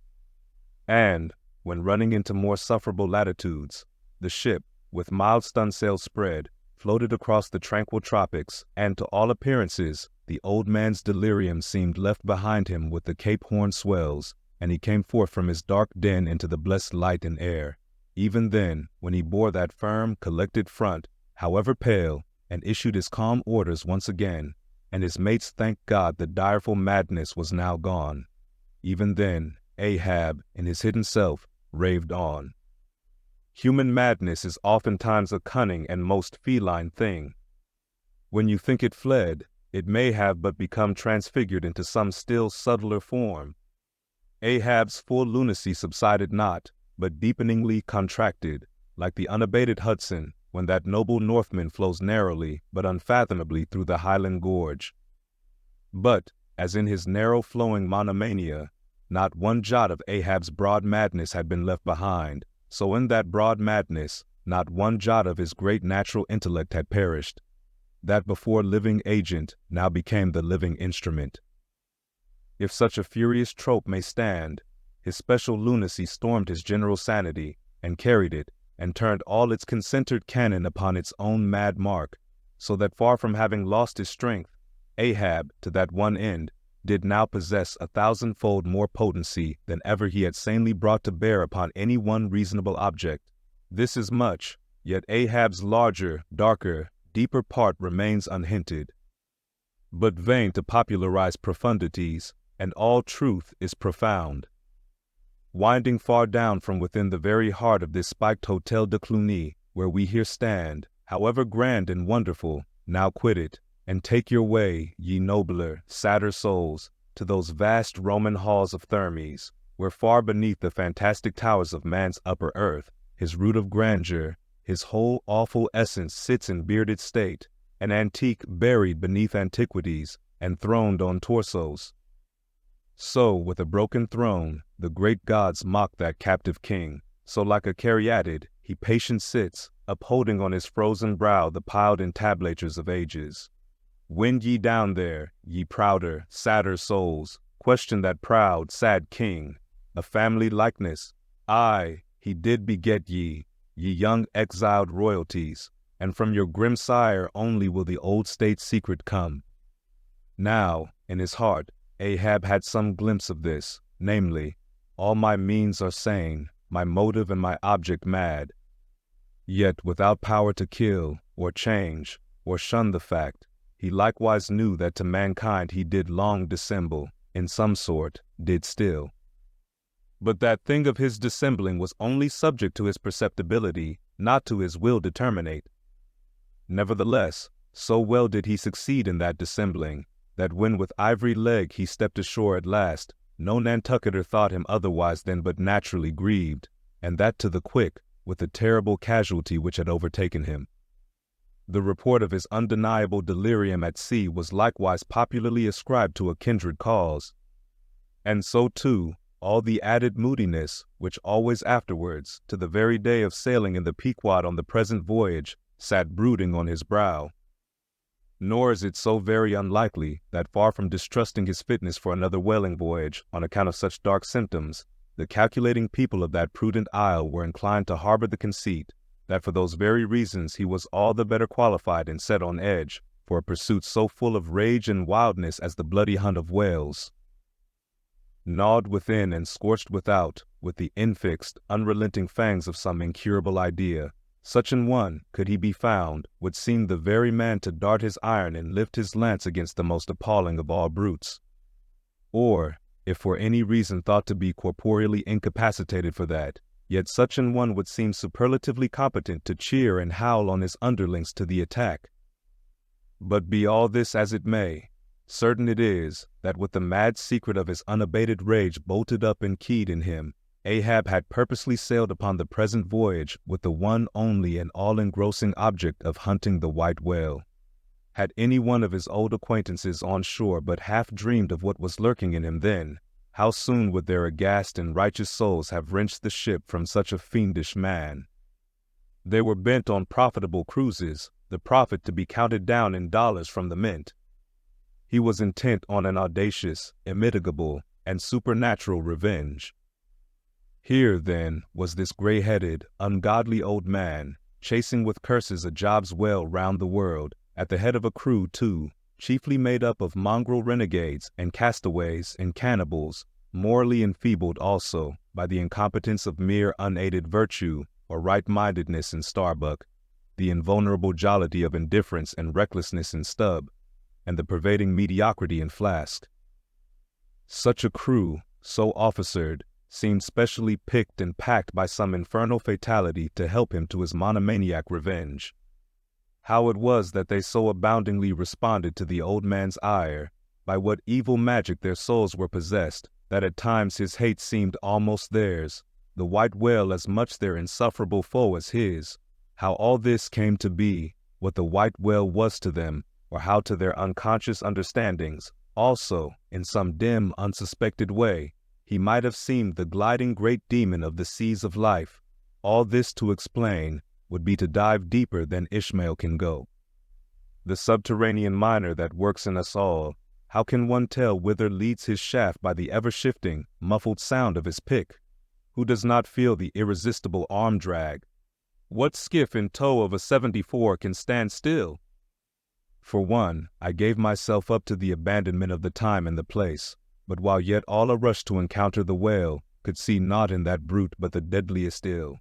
And, when running into more sufferable latitudes, the ship, with mild stunsails spread, floated across the tranquil tropics, and to all appearances, the old man's delirium seemed left behind him with the Cape Horn swells, and he came forth from his dark den into the blessed light and air. Even then, when he bore that firm, collected front, however pale, and issued his calm orders once again, and his mates thanked God the direful madness was now gone. Even then, Ahab, in his hidden self, raved on. Human madness is oftentimes a cunning and most feline thing. When you think it fled, it may have but become transfigured into some still subtler form. Ahab's full lunacy subsided not, but deepeningly contracted, like the unabated Hudson, when that noble Northman flows narrowly but unfathomably through the Highland Gorge. But, as in his narrow-flowing monomania, not one jot of Ahab's broad madness had been left behind, so in that broad madness, not one jot of his great natural intellect had perished. That before living agent now became the living instrument. If such a furious trope may stand, his special lunacy stormed his general sanity, and carried it, and turned all its concentred cannon upon its own mad mark, so that far from having lost his strength, Ahab, to that one end, did now possess 1,000-fold more potency than ever he had sanely brought to bear upon any one reasonable object. This is much, yet Ahab's larger, darker, deeper part remains unhinted. But vain to popularize profundities, and all truth is profound. Winding far down from within the very heart of this spiked Hotel de Cluny, where we here stand, however grand and wonderful, now quit it, and take your way, ye nobler, sadder souls, to those vast Roman halls of Thermes, where far beneath the fantastic towers of man's upper earth, his root of grandeur, his whole awful essence sits in bearded state, an antique buried beneath antiquities, and throned on torsos. So, with a broken throne, the great gods mock that captive king, so like a caryatid, he patient sits, upholding on his frozen brow the piled entablatures of ages. Wend ye down there, ye prouder, sadder souls, question that proud, sad king, a family likeness. Aye, he did beget ye, ye young exiled royalties, and from your grim sire only will the old state secret come. Now, in his heart, Ahab had some glimpse of this, namely, all my means are sane, my motive and my object mad. Yet without power to kill, or change, or shun the fact, he likewise knew that to mankind he did long dissemble, in some sort, did still. But that thing of his dissembling was only subject to his perceptibility, not to his will determinate. Nevertheless, so well did he succeed in that dissembling, that when with ivory leg he stepped ashore at last, no Nantucketer thought him otherwise than but naturally grieved, and that to the quick, with the terrible casualty which had overtaken him. The report of his undeniable delirium at sea was likewise popularly ascribed to a kindred cause. And so, too, all the added moodiness, which always afterwards, to the very day of sailing in the Pequod on the present voyage, sat brooding on his brow. Nor is it so very unlikely that far from distrusting his fitness for another whaling voyage on account of such dark symptoms, the calculating people of that prudent isle were inclined to harbor the conceit that for those very reasons he was all the better qualified and set on edge for a pursuit so full of rage and wildness as the bloody hunt of whales. Gnawed within and scorched without with the infixed, unrelenting fangs of some incurable idea, such an one, could he be found, would seem the very man to dart his iron and lift his lance against the most appalling of all brutes. Or, if for any reason thought to be corporeally incapacitated for that, yet such an one would seem superlatively competent to cheer and howl on his underlings to the attack. But be all this as it may, Certain it is that with the mad secret of his unabated rage bolted up and keyed in him, Ahab had purposely sailed upon the present voyage with the one only and all-engrossing object of hunting the white whale. Had any one of his old acquaintances on shore but half dreamed of what was lurking in him then, how soon would their aghast and righteous souls have wrenched the ship from such a fiendish man? They were bent on profitable cruises, the profit to be counted down in dollars from the mint. He was intent on an audacious, immitigable, and supernatural revenge. Here, then, was this gray-headed, ungodly old man, chasing with curses a job's well round the world, at the head of a crew, too, chiefly made up of mongrel renegades and castaways and cannibals, morally enfeebled also by the incompetence of mere unaided virtue or right-mindedness in Starbuck, the invulnerable jollity of indifference and recklessness in Stubb, and the pervading mediocrity in Flask. Such a crew, so officered, seemed specially picked and packed by some infernal fatality to help him to his monomaniac revenge. How it was that they so aboundingly responded to the old man's ire, by what evil magic their souls were possessed, that at times his hate seemed almost theirs, the white whale as much their insufferable foe as his. How all this came to be, what the white whale was to them, or how to their unconscious understandings, also, in some dim, unsuspected way, he might have seemed the gliding great demon of the seas of life, all this to explain would be to dive deeper than Ishmael can go. The subterranean miner that works in us all, how can one tell whither leads his shaft by the ever-shifting, muffled sound of his pick? Who does not feel the irresistible arm drag? What skiff in tow of a 74 can stand still? For one, I gave myself up to the abandonment of the time and the place, but while yet all a rush to encounter the whale, could see naught in that brute but the deadliest ill.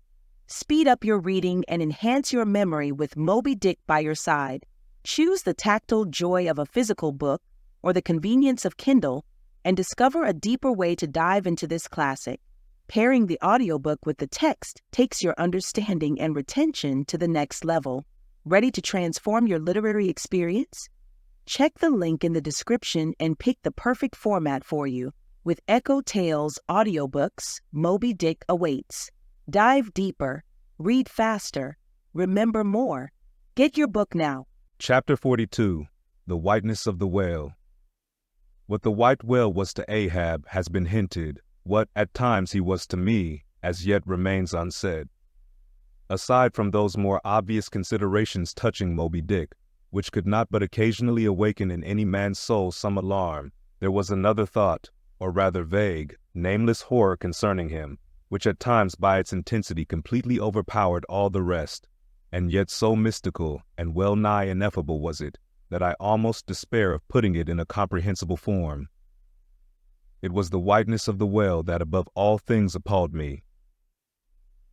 Speed up your reading and enhance your memory with Moby Dick by your side. Choose the tactile joy of a physical book or the convenience of Kindle and discover a deeper way to dive into this classic. Pairing the audiobook with the text takes your understanding and retention to the next level. Ready to transform your literary experience? Check the link in the description and pick the perfect format for you. With EchoTales Audiobooks, Moby Dick awaits. Dive deeper, read faster, remember more. Get your book now. Chapter 42. The Whiteness of the Whale. What the white whale was to Ahab has been hinted. What, at times, he was to me, as yet remains unsaid. Aside from those more obvious considerations touching Moby Dick, which could not but occasionally awaken in any man's soul some alarm, there was another thought, or rather vague, nameless horror concerning him, which at times by its intensity completely overpowered all the rest, and yet so mystical and well-nigh ineffable was it, that I almost despair of putting it in a comprehensible form. It was the whiteness of the whale that above all things appalled me.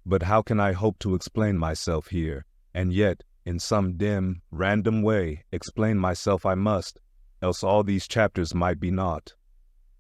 But how can I hope to explain myself here, and yet, in some dim, random way, explain myself I must, else all these chapters might be naught.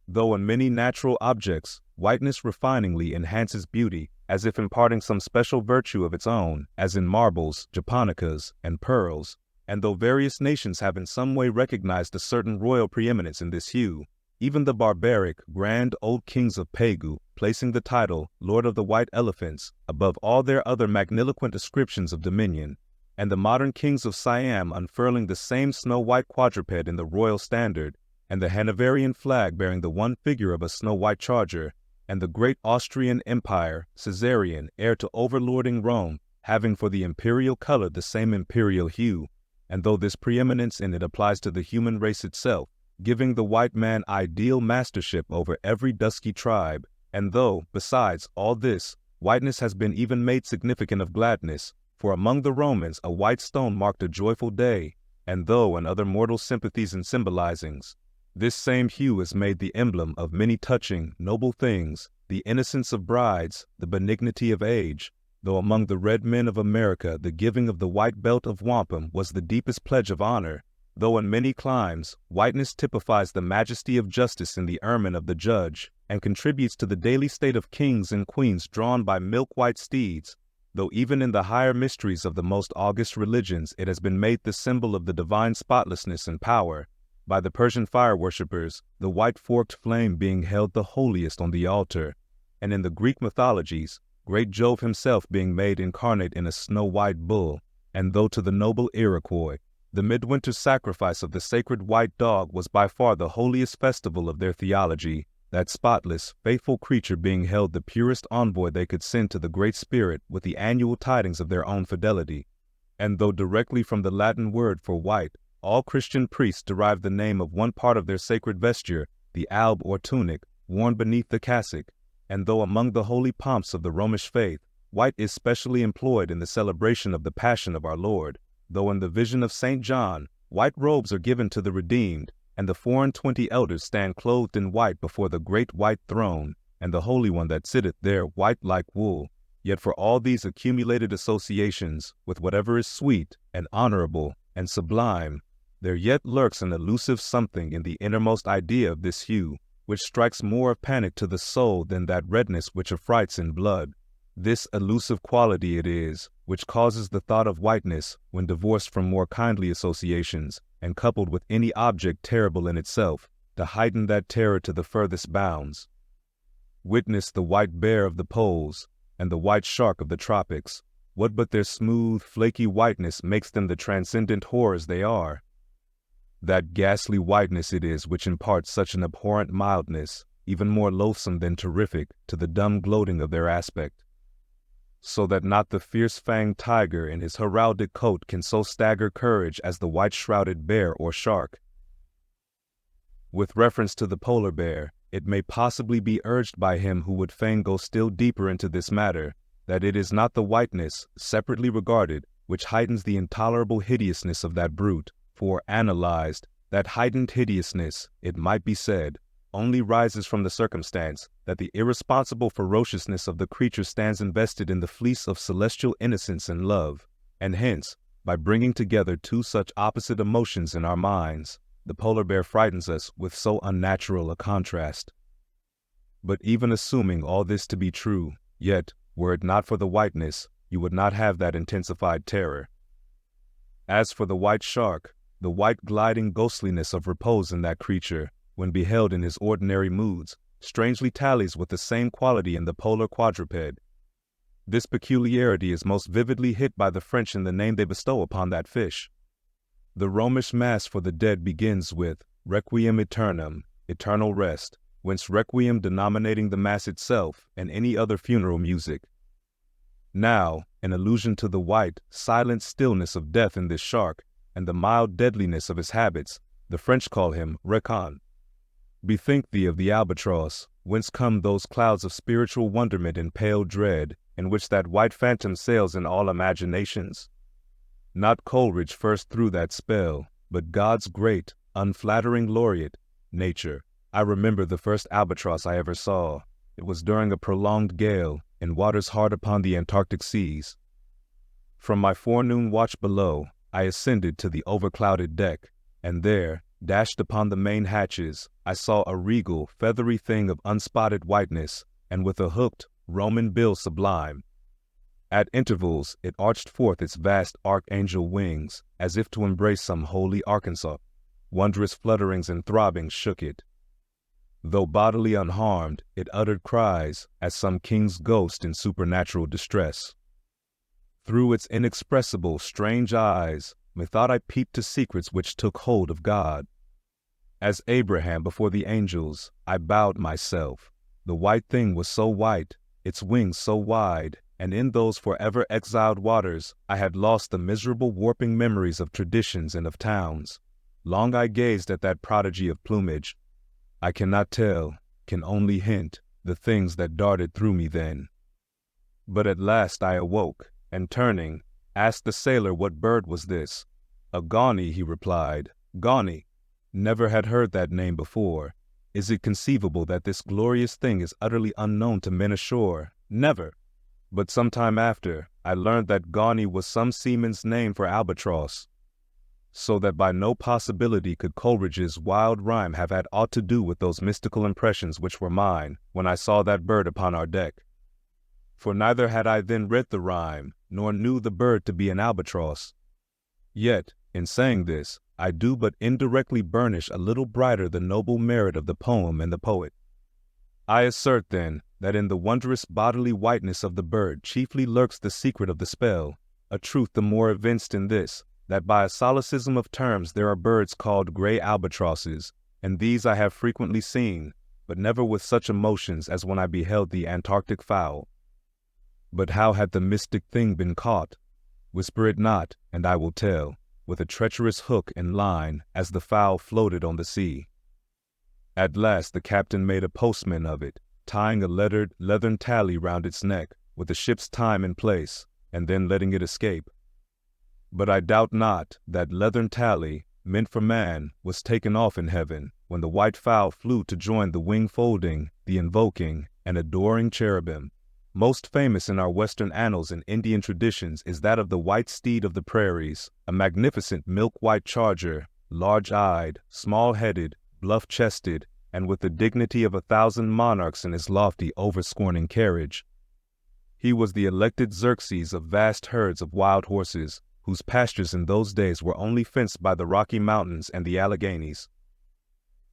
Though in many natural objects, whiteness refiningly enhances beauty, as if imparting some special virtue of its own, as in marbles, japonicas, and pearls, and though various nations have in some way recognized a certain royal preeminence in this hue, even the barbaric, grand old kings of Pegu, placing the title Lord of the White Elephants above all their other magniloquent ascriptions of dominion, and the modern kings of Siam unfurling the same snow-white quadruped in the royal standard, and the Hanoverian flag bearing the one figure of a snow-white charger, and the great Austrian Empire, Caesarian, heir to overlording Rome, having for the imperial color the same imperial hue, and though this preeminence in it applies to the human race itself, giving the white man ideal mastership over every dusky tribe, and though, besides all this, whiteness has been even made significant of gladness, for among the Romans a white stone marked a joyful day, and though in other mortal sympathies and symbolizings, this same hue is made the emblem of many touching, noble things, the innocence of brides, the benignity of age, though among the red men of America the giving of the white belt of wampum was the deepest pledge of honor, though in many climes whiteness typifies the majesty of justice in the ermine of the judge, and contributes to the daily state of kings and queens drawn by milk-white steeds, though even in the higher mysteries of the most august religions it has been made the symbol of the divine spotlessness and power, By the Persian fire worshippers, the white forked flame being held the holiest on the altar, and in the Greek mythologies, great Jove himself being made incarnate in a snow-white bull, and though to the noble Iroquois, the midwinter sacrifice of the sacred white dog was by far the holiest festival of their theology, that spotless, faithful creature being held the purest envoy they could send to the Great Spirit with the annual tidings of their own fidelity. And though directly from the Latin word for white, all Christian priests derive the name of one part of their sacred vesture, the alb or tunic, worn beneath the cassock, and though among the holy pomps of the Romish faith, white is specially employed in the celebration of the Passion of our Lord, though in the vision of St. John, white robes are given to the redeemed, and the 24 elders stand clothed in white before the great white throne, and the Holy One that sitteth there white like wool, yet for all these accumulated associations with whatever is sweet and honorable and sublime, there yet lurks an elusive something in the innermost idea of this hue, which strikes more of panic to the soul than that redness which affrights in blood. This elusive quality it is which causes the thought of whiteness, when divorced from more kindly associations, and coupled with any object terrible in itself, to heighten that terror to the furthest bounds. Witness the white bear of the poles, and the white shark of the tropics. What but their smooth, flaky whiteness makes them the transcendent horrors they are? That ghastly whiteness it is which imparts such an abhorrent mildness, even more loathsome than terrific, to the dumb gloating of their aspect. So that not the fierce-fanged tiger in his heraldic coat can so stagger courage as the white-shrouded bear or shark. With reference to the polar bear, it may possibly be urged by him who would fain go still deeper into this matter, that it is not the whiteness, separately regarded, which heightens the intolerable hideousness of that brute, for, analyzed, that heightened hideousness, it might be said, only rises from the circumstance that the irresponsible ferociousness of the creature stands invested in the fleece of celestial innocence and love, and hence, by bringing together two such opposite emotions in our minds, the polar bear frightens us with so unnatural a contrast. But even assuming all this to be true, yet, were it not for the whiteness, you would not have that intensified terror. As for the white shark, the white gliding ghostliness of repose in that creature, when beheld in his ordinary moods, strangely tallies with the same quality in the polar quadruped. This peculiarity is most vividly hit by the French in the name they bestow upon that fish. The Romish Mass for the dead begins with Requiem Aeternam, eternal rest, whence requiem denominating the Mass itself and any other funeral music. Now, in allusion to the white, silent stillness of death in this shark, and the mild deadliness of his habits, the French call him Requin. Bethink thee of the albatross, whence come those clouds of spiritual wonderment and pale dread, in which that white phantom sails in all imaginations. Not Coleridge first threw that spell, but God's great, unflattering laureate, Nature. I remember the first albatross I ever saw. It was during a prolonged gale, in waters hard upon the Antarctic seas. From my forenoon watch below, I ascended to the overclouded deck, and there, dashed upon the main hatches, I saw a regal, feathery thing of unspotted whiteness, and with a hooked, Roman bill sublime. At intervals, it arched forth its vast archangel wings, as if to embrace some holy Arkansas. Wondrous flutterings and throbbings shook it. Though bodily unharmed, it uttered cries, as some king's ghost in supernatural distress. Through its inexpressible, strange eyes, methought I peeped to secrets which took hold of God. As Abraham before the angels, I bowed myself. The white thing was so white, its wings so wide, and in those forever exiled waters I had lost the miserable warping memories of traditions and of towns. Long I gazed at that prodigy of plumage. I cannot tell, can only hint, the things that darted through me then. But at last I awoke, and turning, asked the sailor what bird was this. A Gawney, he replied. Gawney. Never had heard that name before. Is it conceivable that this glorious thing is utterly unknown to men ashore? Never. But some time after, I learned that Gawney was some seaman's name for albatross, so that by no possibility could Coleridge's wild rhyme have had aught to do with those mystical impressions which were mine when I saw that bird upon our deck. For neither had I then read the rhyme, nor knew the bird to be an albatross. Yet, in saying this, I do but indirectly burnish a little brighter the noble merit of the poem and the poet. I assert, then, that in the wondrous bodily whiteness of the bird chiefly lurks the secret of the spell, a truth the more evinced in this, that by a solecism of terms there are birds called gray albatrosses, and these I have frequently seen, but never with such emotions as when I beheld the Antarctic fowl. But how had the mystic thing been caught? Whisper it not, and I will tell, with a treacherous hook and line, as the fowl floated on the sea. At last the captain made a postman of it, tying a lettered leathern tally round its neck, with the ship's time and place, and then letting it escape. But I doubt not that leathern tally, meant for man, was taken off in heaven, when the white fowl flew to join the wing-folding, the invoking, and adoring cherubim. Most famous in our Western annals and Indian traditions is that of the white steed of the prairies, a magnificent milk-white charger, large-eyed, small-headed, bluff-chested, and with the dignity of 1,000 monarchs in his lofty, over-scorning carriage. He was the elected Xerxes of vast herds of wild horses, whose pastures in those days were only fenced by the Rocky Mountains and the Alleghanies.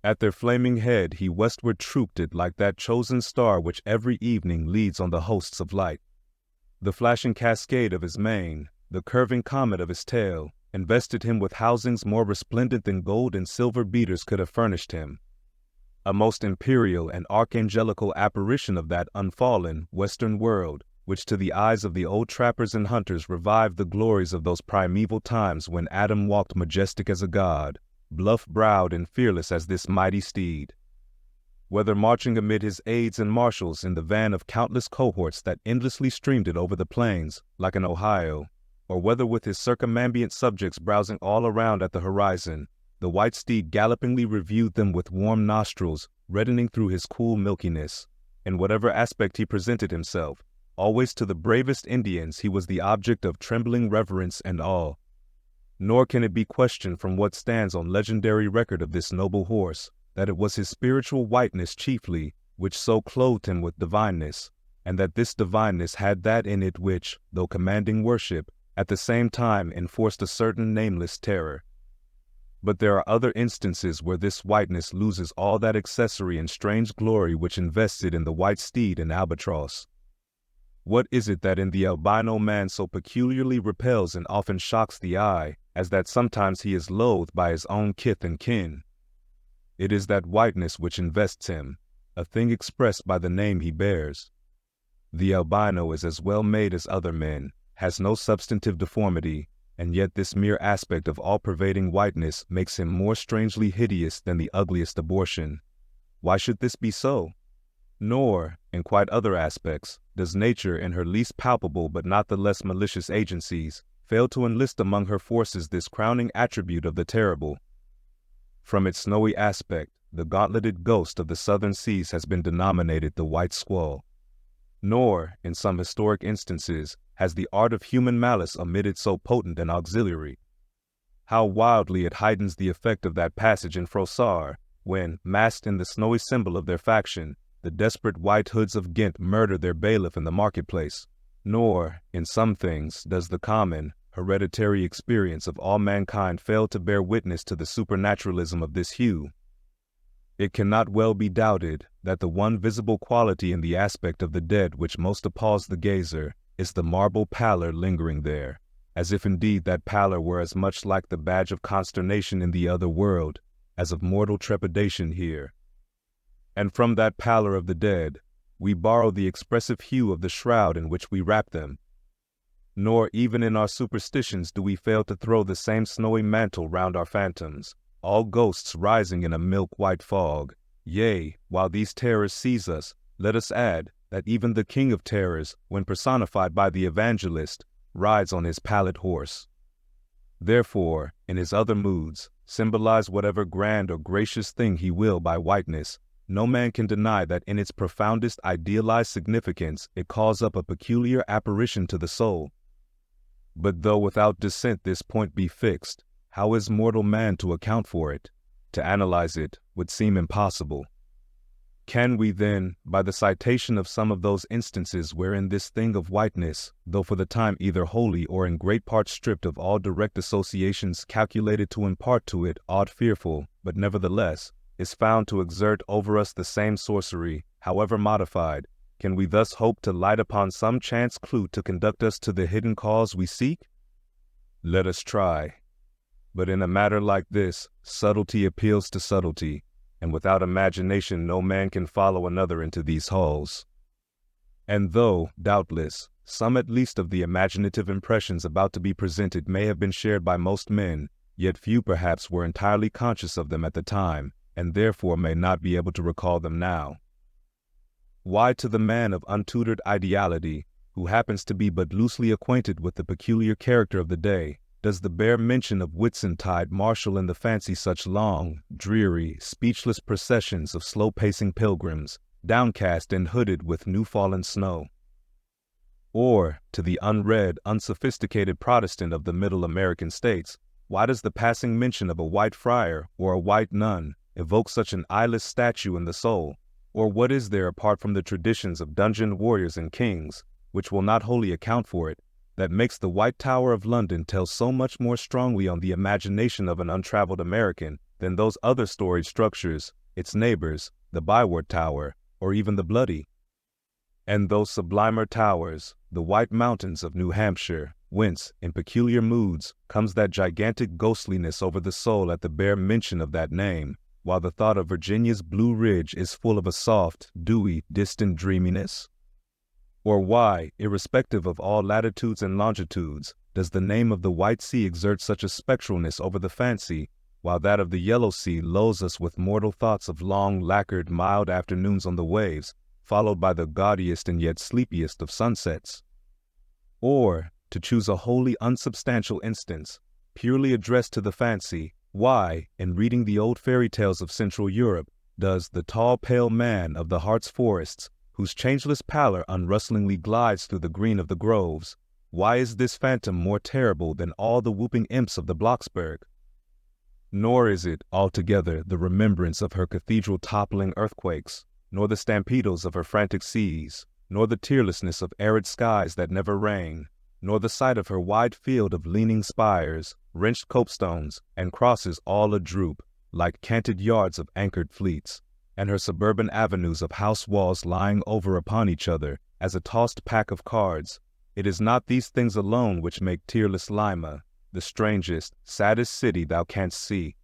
At their flaming head he westward trooped it like that chosen star which every evening leads on the hosts of light. The flashing cascade of his mane, the curving comet of his tail, invested him with housings more resplendent than gold and silver beaters could have furnished him. A most imperial and archangelical apparition of that unfallen western world, which to the eyes of the old trappers and hunters revived the glories of those primeval times when Adam walked majestic as a god, bluff-browed and fearless as this mighty steed. Whether marching amid his aides and marshals in the van of countless cohorts that endlessly streamed it over the plains, like an Ohio, or whether with his circumambient subjects browsing all around at the horizon, the white steed gallopingly reviewed them with warm nostrils, reddening through his cool milkiness. In whatever aspect he presented himself, always to the bravest Indians he was the object of trembling reverence and awe. Nor can it be questioned from what stands on legendary record of this noble horse, that it was his spiritual whiteness chiefly, which so clothed him with divineness, and that this divineness had that in it which, though commanding worship, at the same time enforced a certain nameless terror. But there are other instances where this whiteness loses all that accessory and strange glory which invests it in the white steed and albatross. What is it that in the albino man so peculiarly repels and often shocks the eye, as that sometimes he is loathed by his own kith and kin? It is that whiteness which invests him, a thing expressed by the name he bears. The albino is as well made as other men, has no substantive deformity, and yet this mere aspect of all-pervading whiteness makes him more strangely hideous than the ugliest abortion. Why should this be so? Nor, in quite other aspects, does nature in her least palpable but not the less malicious agencies fail to enlist among her forces this crowning attribute of the terrible. From its snowy aspect, the gauntleted ghost of the southern seas has been denominated the white squall. Nor, in some historic instances, has the art of human malice omitted so potent an auxiliary. How wildly it heightens the effect of that passage in Froissart, when, masked in the snowy symbol of their faction, the desperate white hoods of Ghent murder their bailiff in the marketplace. Nor, in some things, does the common, hereditary experience of all mankind fail to bear witness to the supernaturalism of this hue. It cannot well be doubted that the one visible quality in the aspect of the dead which most appalls the gazer is the marble pallor lingering there, as if indeed that pallor were as much like the badge of consternation in the other world as of mortal trepidation here. And from that pallor of the dead, we borrow the expressive hue of the shroud in which we wrap them. Nor even in our superstitions do we fail to throw the same snowy mantle round our phantoms, all ghosts rising in a milk-white fog. Yea, while these terrors seize us, let us add that even the King of Terrors, when personified by the evangelist, rides on his pallid horse. Therefore, in his other moods, symbolize whatever grand or gracious thing he will by whiteness, no man can deny that in its profoundest idealized significance it calls up a peculiar apparition to the soul. But though without dissent this point be fixed, how is mortal man to account for it? To analyze it would seem impossible. Can we then, by the citation of some of those instances wherein this thing of whiteness, though for the time either wholly or in great part stripped of all direct associations calculated to impart to it aught fearful, but nevertheless, is found to exert over us the same sorcery, however modified, can we thus hope to light upon some chance clue to conduct us to the hidden cause we seek? Let us try. But in a matter like this, subtlety appeals to subtlety, and without imagination no man can follow another into these halls. And though, doubtless, some at least of the imaginative impressions about to be presented may have been shared by most men, yet few perhaps were entirely conscious of them at the time, and therefore may not be able to recall them now. Why to the man of untutored ideality, who happens to be but loosely acquainted with the peculiar character of the day, does the bare mention of Whitsuntide marshal in the fancy such long, dreary, speechless processions of slow-pacing pilgrims, downcast and hooded with new-fallen snow? Or, to the unread, unsophisticated Protestant of the Middle American states, why does the passing mention of a white friar or a white nun evoke such an eyeless statue in the soul? Or what is there apart from the traditions of dungeon warriors and kings, which will not wholly account for it, that makes the White Tower of London tell so much more strongly on the imagination of an untraveled American than those other storied structures, its neighbors, the Byward Tower, or even the Bloody? And those sublimer towers, the White Mountains of New Hampshire, whence, in peculiar moods, comes that gigantic ghostliness over the soul at the bare mention of that name, while the thought of Virginia's Blue Ridge is full of a soft, dewy, distant dreaminess? Or why, irrespective of all latitudes and longitudes, does the name of the White Sea exert such a spectralness over the fancy, while that of the Yellow Sea lulls us with mortal thoughts of long, lacquered, mild afternoons on the waves, followed by the gaudiest and yet sleepiest of sunsets? Or, to choose a wholly unsubstantial instance, purely addressed to the fancy, why, in reading the old fairy tales of Central Europe, does the tall pale man of the Hartz forests, whose changeless pallor unrustlingly glides through the green of the groves, why is this phantom more terrible than all the whooping imps of the Blocksberg? Nor is it, altogether, the remembrance of her cathedral-toppling earthquakes, nor the stampedos of her frantic seas, nor the tearlessness of arid skies that never rain, nor the sight of her wide field of leaning spires, wrenched copestones, and crosses all a-droop, like canted yards of anchored fleets, and her suburban avenues of house walls lying over upon each other as a tossed pack of cards. It is not these things alone which make tearless Lima the strangest, saddest city thou canst see.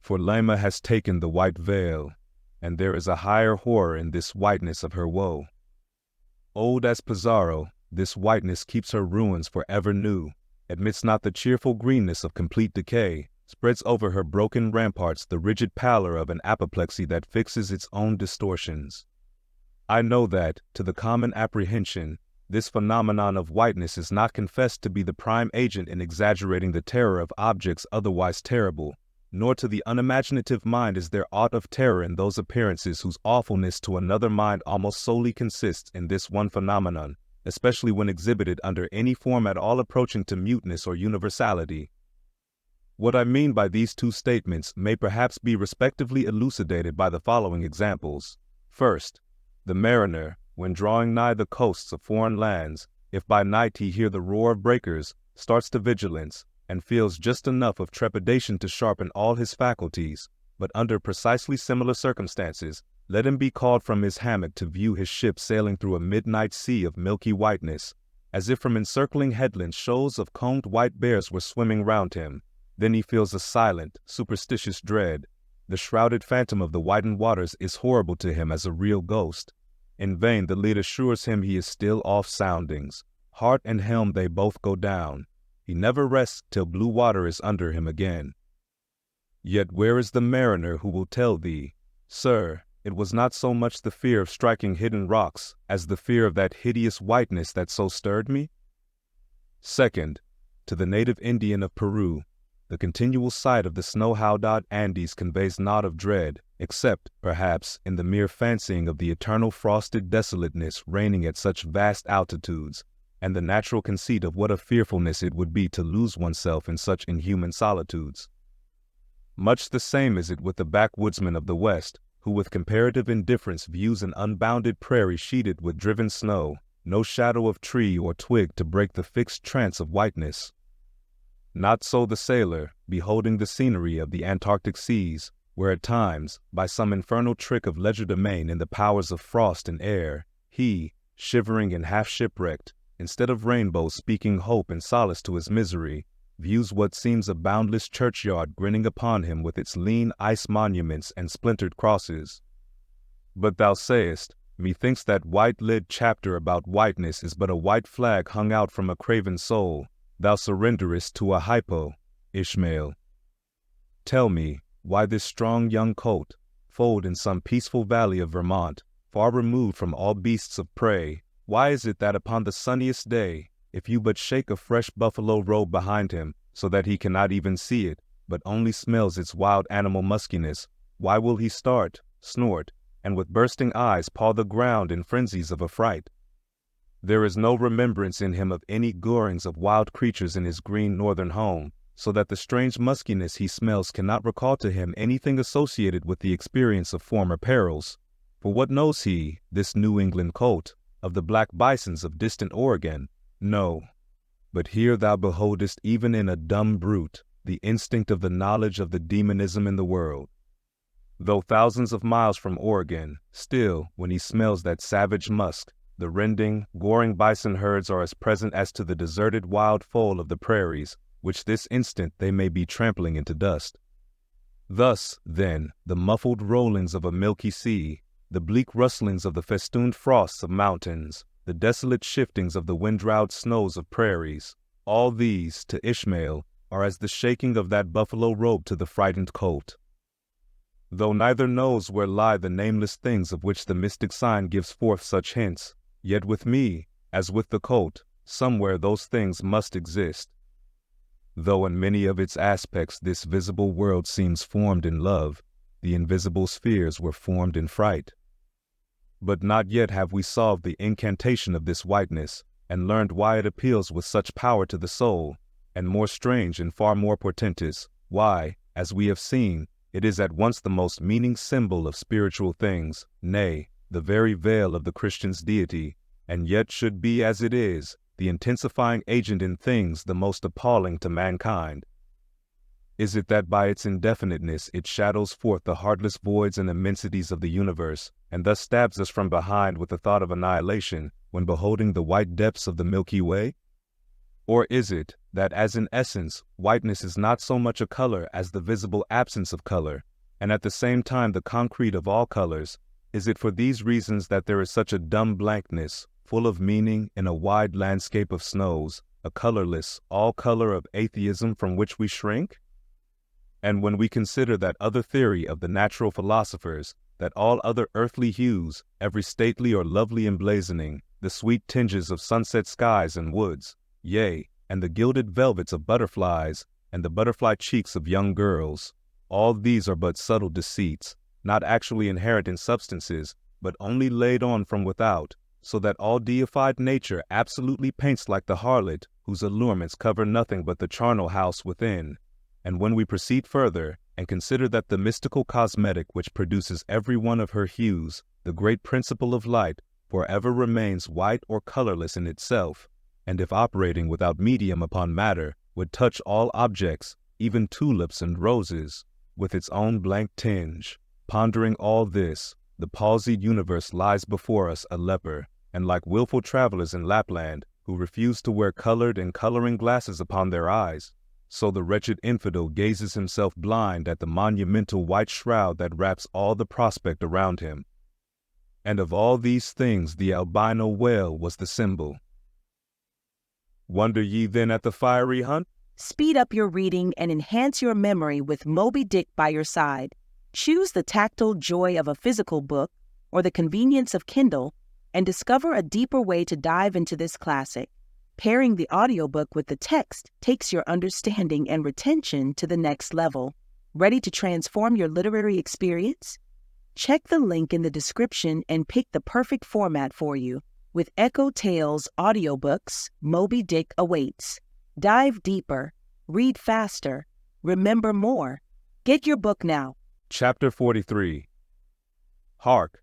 For Lima has taken the white veil, and there is a higher horror in this whiteness of her woe. Old as Pizarro, this whiteness keeps her ruins forever new, admits not the cheerful greenness of complete decay, spreads over her broken ramparts the rigid pallor of an apoplexy that fixes its own distortions. I know that, to the common apprehension, this phenomenon of whiteness is not confessed to be the prime agent in exaggerating the terror of objects otherwise terrible, nor to the unimaginative mind is there aught of terror in those appearances whose awfulness to another mind almost solely consists in this one phenomenon, especially when exhibited under any form at all approaching to muteness or universality. What I mean by these two statements may perhaps be respectively elucidated by the following examples. First, the mariner, when drawing nigh the coasts of foreign lands, if by night he hear the roar of breakers, starts to vigilance, and feels just enough of trepidation to sharpen all his faculties, but under precisely similar circumstances, let him be called from his hammock to view his ship sailing through a midnight sea of milky whiteness, as if from encircling headlands shoals of combed white bears were swimming round him. Then he feels a silent, superstitious dread. The shrouded phantom of the whitened waters is horrible to him as a real ghost. In vain the lead assures him he is still off soundings. Heart and helm they both go down. He never rests till blue water is under him again. Yet where is the mariner who will tell thee, Sir, it was not so much the fear of striking hidden rocks as the fear of that hideous whiteness that so stirred me? Second, to the native Indian of Peru, the continual sight of the snow-howded Andes conveys naught of dread, except, perhaps, in the mere fancying of the eternal frosted desolateness reigning at such vast altitudes, and the natural conceit of what a fearfulness it would be to lose oneself in such inhuman solitudes. Much the same is it with the backwoodsman of the West, who with comparative indifference views an unbounded prairie sheeted with driven snow, no shadow of tree or twig to break the fixed trance of whiteness. Not so the sailor, beholding the scenery of the Antarctic seas, where at times, by some infernal trick of legerdemain in the powers of frost and air, he, shivering and half shipwrecked, instead of rainbows speaking hope and solace to his misery, views what seems a boundless churchyard grinning upon him with its lean ice monuments and splintered crosses. But thou sayest, methinks that white-lid chapter about whiteness is but a white flag hung out from a craven soul. Thou surrenderest to a hypo, Ishmael. Tell me, why this strong young colt, foaled in some peaceful valley of Vermont, far removed from all beasts of prey, why is it that upon the sunniest day, if you but shake a fresh buffalo robe behind him, so that he cannot even see it, but only smells its wild animal muskiness, why will he start, snort, and with bursting eyes paw the ground in frenzies of affright? There is no remembrance in him of any gorings of wild creatures in his green northern home, so that the strange muskiness he smells cannot recall to him anything associated with the experience of former perils. For what knows he, this New England colt, of the black bisons of distant Oregon? No. But here thou beholdest even in a dumb brute the instinct of the knowledge of the demonism in the world. Though thousands of miles from Oregon, still, when he smells that savage musk, the rending, goring bison herds are as present as to the deserted wild foal of the prairies, which this instant they may be trampling into dust. Thus, then, the muffled rollings of a milky sea, the bleak rustlings of the festooned frosts of mountains, the desolate shiftings of the wind-drought snows of prairies, all these, to Ishmael, are as the shaking of that buffalo robe to the frightened colt. Though neither knows where lie the nameless things of which the mystic sign gives forth such hints, yet with me, as with the colt, somewhere those things must exist. Though in many of its aspects this visible world seems formed in love, the invisible spheres were formed in fright. But not yet have we solved the incantation of this whiteness, and learned why it appeals with such power to the soul, and more strange and far more portentous, why, as we have seen, it is at once the most meaning symbol of spiritual things, nay, the very veil of the Christian's deity, and yet should be as it is, the intensifying agent in things the most appalling to mankind. Is it that by its indefiniteness it shadows forth the heartless voids and immensities of the universe, and thus stabs us from behind with the thought of annihilation when beholding the white depths of the Milky Way? Or is it that, as in essence, whiteness is not so much a color as the visible absence of color, and at the same time the concrete of all colors? Is it for these reasons that there is such a dumb blankness, full of meaning, in a wide landscape of snows, a colorless, all color of atheism from which we shrink? And when we consider that other theory of the natural philosophers, that all other earthly hues, every stately or lovely emblazoning, the sweet tinges of sunset skies and woods, yea, and the gilded velvets of butterflies, and the butterfly cheeks of young girls, all these are but subtle deceits, not actually inherent in substances, but only laid on from without, so that all deified nature absolutely paints like the harlot, whose allurements cover nothing but the charnel house within. And when we proceed further, and consider that the mystical cosmetic which produces every one of her hues, the great principle of light, forever remains white or colorless in itself, and if operating without medium upon matter, would touch all objects, even tulips and roses, with its own blank tinge. Pondering all this, the palsied universe lies before us a leper, and like willful travelers in Lapland, who refuse to wear colored and coloring glasses upon their eyes, so the wretched infidel gazes himself blind at the monumental white shroud that wraps all the prospect around him. And of all these things the albino whale was the symbol. Wonder ye then at the fiery hunt? Speed up your reading and enhance your memory with Moby Dick by your side. Choose the tactile joy of a physical book or the convenience of Kindle and discover a deeper way to dive into this classic. Pairing the audiobook with the text takes your understanding and retention to the next level. Ready to transform your literary experience? Check the link in the description and pick the perfect format for you. With EchoTales Audiobooks, Moby Dick awaits. Dive deeper, read faster, remember more. Get your book now. Chapter 43. Hark!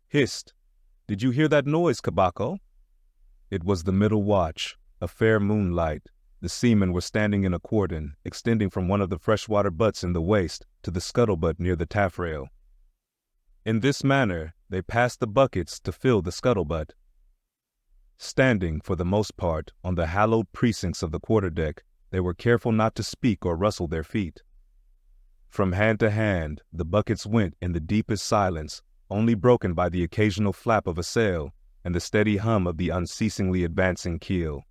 Hist! Did you hear that noise, Kabako? It was the middle watch, a fair moonlight. The seamen were standing in a cordon, extending from one of the freshwater butts in the waist to the scuttlebutt near the taffrail. In this manner, they passed the buckets to fill the scuttlebutt. Standing, for the most part, on the hallowed precincts of the quarterdeck, they were careful not to speak or rustle their feet. From hand to hand, the buckets went in the deepest silence, only broken by the occasional flap of a sail and the steady hum of the unceasingly advancing keel.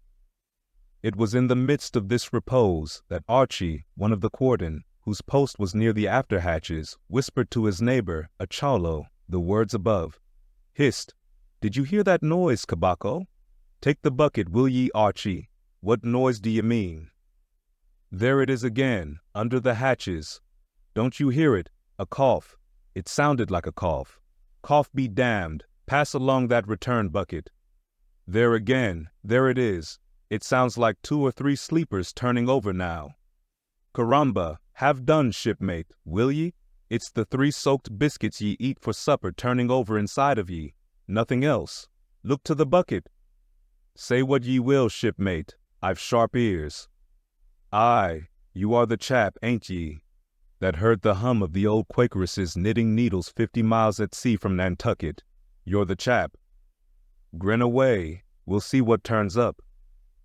It was in the midst of this repose that Archie, one of the cordon, whose post was near the after hatches, whispered to his neighbor, Achalo, the words above. Hist! Did you hear that noise, Kabako? Take the bucket, will ye, Archie? What noise do ye mean? There it is again, under the hatches. Don't you hear it? A cough. It sounded like a cough. Cough be damned. Pass along that return bucket. There again, there it is. It sounds like 2 or 3 sleepers turning over now. Caramba, have done, shipmate, will ye? It's the 3 soaked biscuits ye eat for supper turning over inside of ye. Nothing else. Look to the bucket. Say what ye will, shipmate. I've sharp ears. Aye, you are the chap, ain't ye, that heard the hum of the old Quakeresses knitting needles 50 miles at sea from Nantucket. You're the chap. Grin away. We'll see what turns up.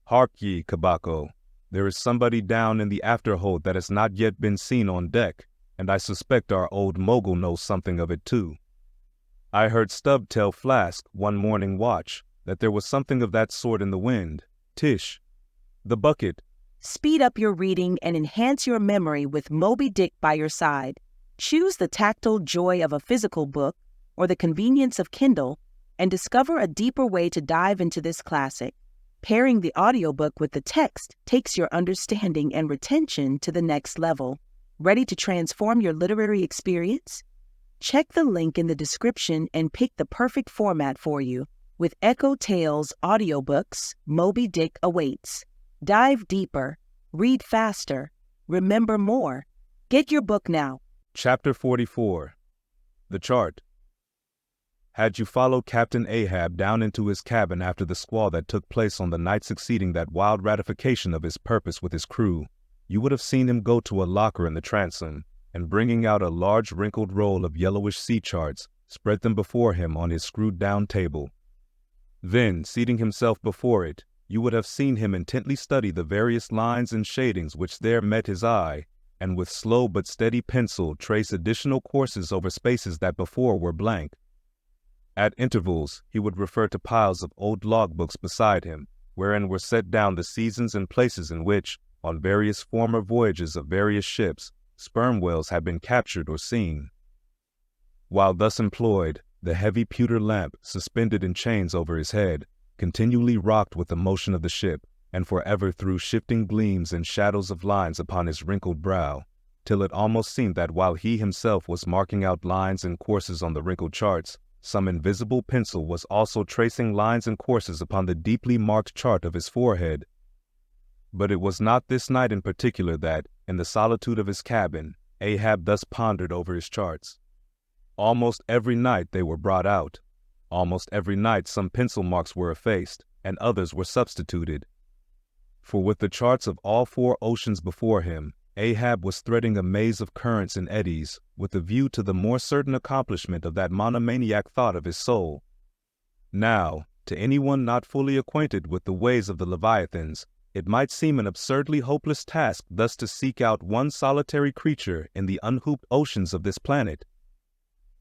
Hark ye, Kabako. There is somebody down in the afterhold that has not yet been seen on deck, and I suspect our old mogul knows something of it too. I heard Stubb tell Flask, one morning watch, that there was something of that sort in the wind. Tish, the bucket. Speed up your reading and enhance your memory with Moby Dick by your side. Choose the tactile joy of a physical book or the convenience of Kindle, and discover a deeper way to dive into this classic. Pairing the audiobook with the text takes your understanding and retention to the next level. Ready to transform your literary experience? Check the link in the description and pick the perfect format for you. With EchoTales Audiobooks, Moby Dick awaits. Dive deeper, read faster, remember more. Get your book now. Chapter 44. The Chart. Had you followed Captain Ahab down into his cabin after the squall that took place on the night succeeding that wild ratification of his purpose with his crew, you would have seen him go to a locker in the transom, and bringing out a large wrinkled roll of yellowish sea charts, spread them before him on his screwed-down table. Then, seating himself before it, you would have seen him intently study the various lines and shadings which there met his eye, and with slow but steady pencil trace additional courses over spaces that before were blank. At intervals, he would refer to piles of old logbooks beside him, wherein were set down the seasons and places in which, on various former voyages of various ships, sperm whales had been captured or seen. While thus employed, the heavy pewter lamp, suspended in chains over his head, continually rocked with the motion of the ship, and forever threw shifting gleams and shadows of lines upon his wrinkled brow, till it almost seemed that while he himself was marking out lines and courses on the wrinkled charts, some invisible pencil was also tracing lines and courses upon the deeply marked chart of his forehead. But it was not this night in particular that, in the solitude of his cabin, Ahab thus pondered over his charts. Almost every night they were brought out. Almost every night some pencil marks were effaced, and others were substituted. For with the charts of all 4 oceans before him, Ahab was threading a maze of currents and eddies, with a view to the more certain accomplishment of that monomaniac thought of his soul. Now, to anyone not fully acquainted with the ways of the Leviathans, it might seem an absurdly hopeless task thus to seek out one solitary creature in the unhooped oceans of this planet.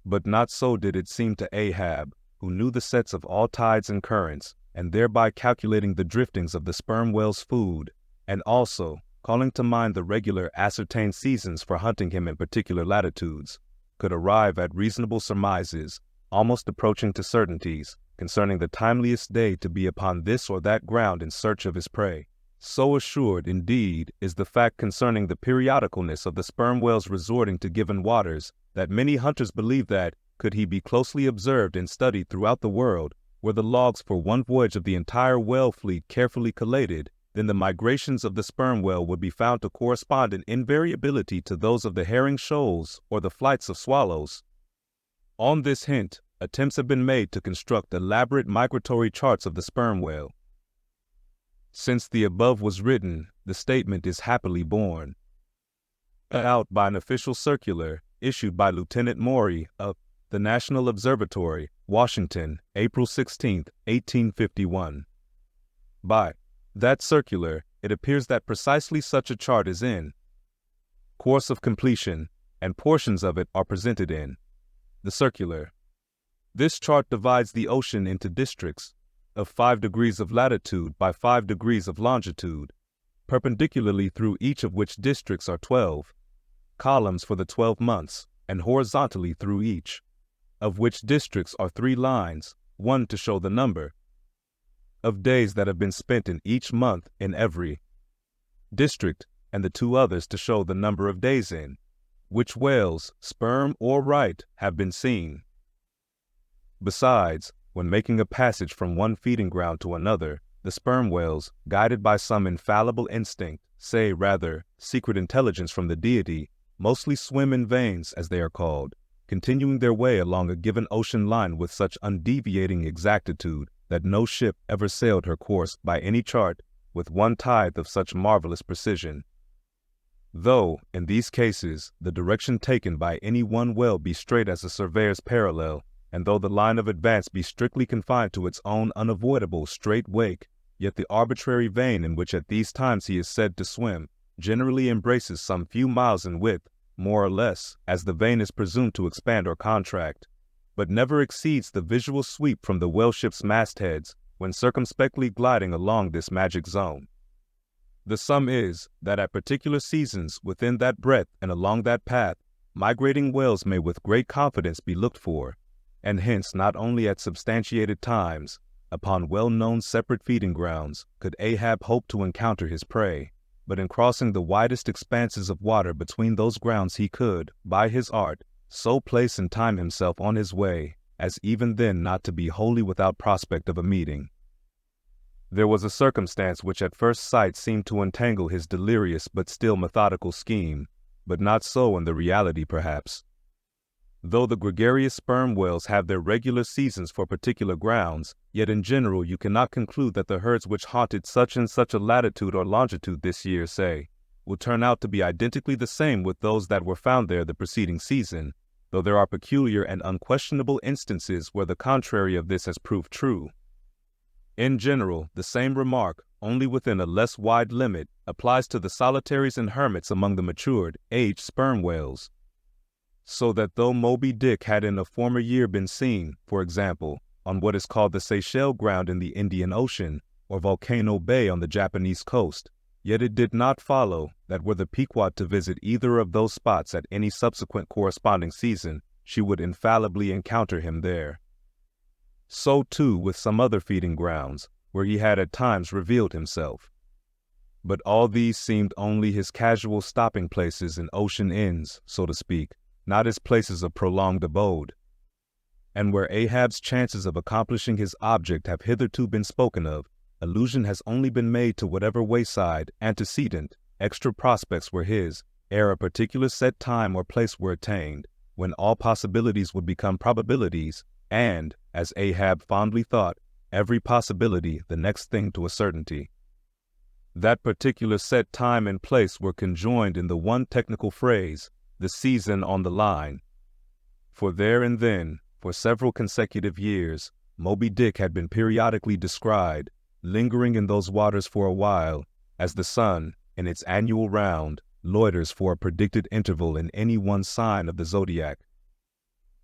But not so did it seem to Ahab, who knew the sets of all tides and currents, and thereby calculating the driftings of the sperm whale's food, and also, calling to mind the regular ascertained seasons for hunting him in particular latitudes, could arrive at reasonable surmises, almost approaching to certainties, concerning the timeliest day to be upon this or that ground in search of his prey. So assured, indeed, is the fact concerning the periodicalness of the sperm whale's resorting to given waters, that many hunters believe that, could he be closely observed and studied throughout the world, were the logs for one voyage of the entire whale fleet carefully collated, then the migrations of the sperm whale would be found to correspond in invariability to those of the herring shoals or the flights of swallows. On this hint, attempts have been made to construct elaborate migratory charts of the sperm whale. Since the above was written, the statement is happily born. Out by an official circular issued by Lieutenant Maury of the National Observatory, Washington, April 16, 1851. By that circular, it appears that precisely such a chart is in course of completion, and portions of it are presented in the circular. This chart divides the ocean into districts of 5 degrees of latitude by 5 degrees of longitude, perpendicularly through each of which districts are 12 columns for the 12 months, and horizontally through each of which districts are 3 lines, one to show the number of days that have been spent in each month in every district, and the 2 others to show the number of days in which whales, sperm or right, have been seen. Besides, when making a passage from one feeding ground to another, the sperm whales, guided by some infallible instinct, say rather, secret intelligence from the deity, mostly swim in veins, as they are called, continuing their way along a given ocean line with such undeviating exactitude that no ship ever sailed her course by any chart with 1/10 of such marvelous precision. Though, in these cases, the direction taken by any one whale be straight as a surveyor's parallel, and though the line of advance be strictly confined to its own unavoidable straight wake, yet the arbitrary vein in which at these times he is said to swim generally embraces some few miles in width, more or less, as the vein is presumed to expand or contract, but never exceeds the visual sweep from the whaleship's mastheads when circumspectly gliding along this magic zone. The sum is, that at particular seasons within that breadth and along that path, migrating whales may with great confidence be looked for, and hence not only at substantiated times, upon well-known separate feeding grounds, could Ahab hope to encounter his prey, but in crossing the widest expanses of water between those grounds he could, by his art, so place and time himself on his way, as even then not to be wholly without prospect of a meeting. There was a circumstance which at first sight seemed to entangle his delirious but still methodical scheme, but not so in the reality perhaps. Though the gregarious sperm whales have their regular seasons for particular grounds, yet in general you cannot conclude that the herds which haunted such and such a latitude or longitude this year, say, will turn out to be identically the same with those that were found there the preceding season, though there are peculiar and unquestionable instances where the contrary of this has proved true. In general, the same remark, only within a less wide limit, applies to the solitaries and hermits among the matured, aged sperm whales. So that though Moby Dick had in a former year been seen, for example, on what is called the Seychelles ground in the Indian Ocean, or Volcano Bay on the Japanese coast, yet it did not follow that were the Pequod to visit either of those spots at any subsequent corresponding season, she would infallibly encounter him there. So too with some other feeding grounds, where he had at times revealed himself. But all these seemed only his casual stopping places in ocean ends, so to speak, not his places of prolonged abode. And where Ahab's chances of accomplishing his object have hitherto been spoken of, allusion has only been made to whatever wayside, antecedent, extra prospects were his, ere a particular set time or place were attained, when all possibilities would become probabilities, and, as Ahab fondly thought, every possibility the next thing to a certainty. That particular set time and place were conjoined in the one technical phrase, the season on the line. For there and then, for several consecutive years, Moby Dick had been periodically descried, lingering in those waters for a while, as the sun, in its annual round, loiters for a predicted interval in any one sign of the zodiac.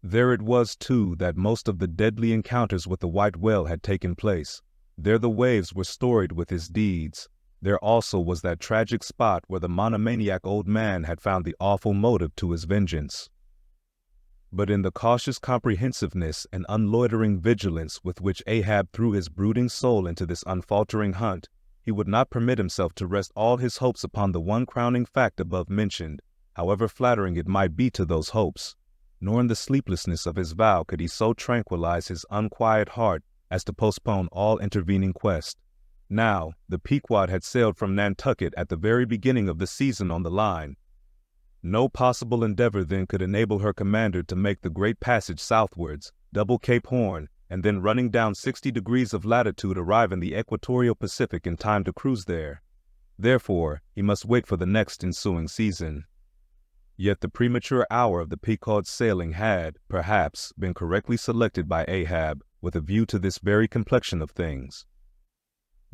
There it was, too, that most of the deadly encounters with the white whale had taken place. There the waves were storied with his deeds. There also was that tragic spot where the monomaniac old man had found the awful motive to his vengeance. But in the cautious comprehensiveness and unloitering vigilance with which Ahab threw his brooding soul into this unfaltering hunt, he would not permit himself to rest all his hopes upon the one crowning fact above mentioned, however flattering it might be to those hopes. Nor in the sleeplessness of his vow could he so tranquilize his unquiet heart as to postpone all intervening quest. Now, the Pequod had sailed from Nantucket at the very beginning of the season on the line. No possible endeavor then could enable her commander to make the great passage southwards, double Cape Horn, and then running down 60 degrees of latitude arrive in the equatorial Pacific in time to cruise there. Therefore, he must wait for the next ensuing season. Yet the premature hour of the Pequod's sailing had, perhaps, been correctly selected by Ahab with a view to this very complexion of things.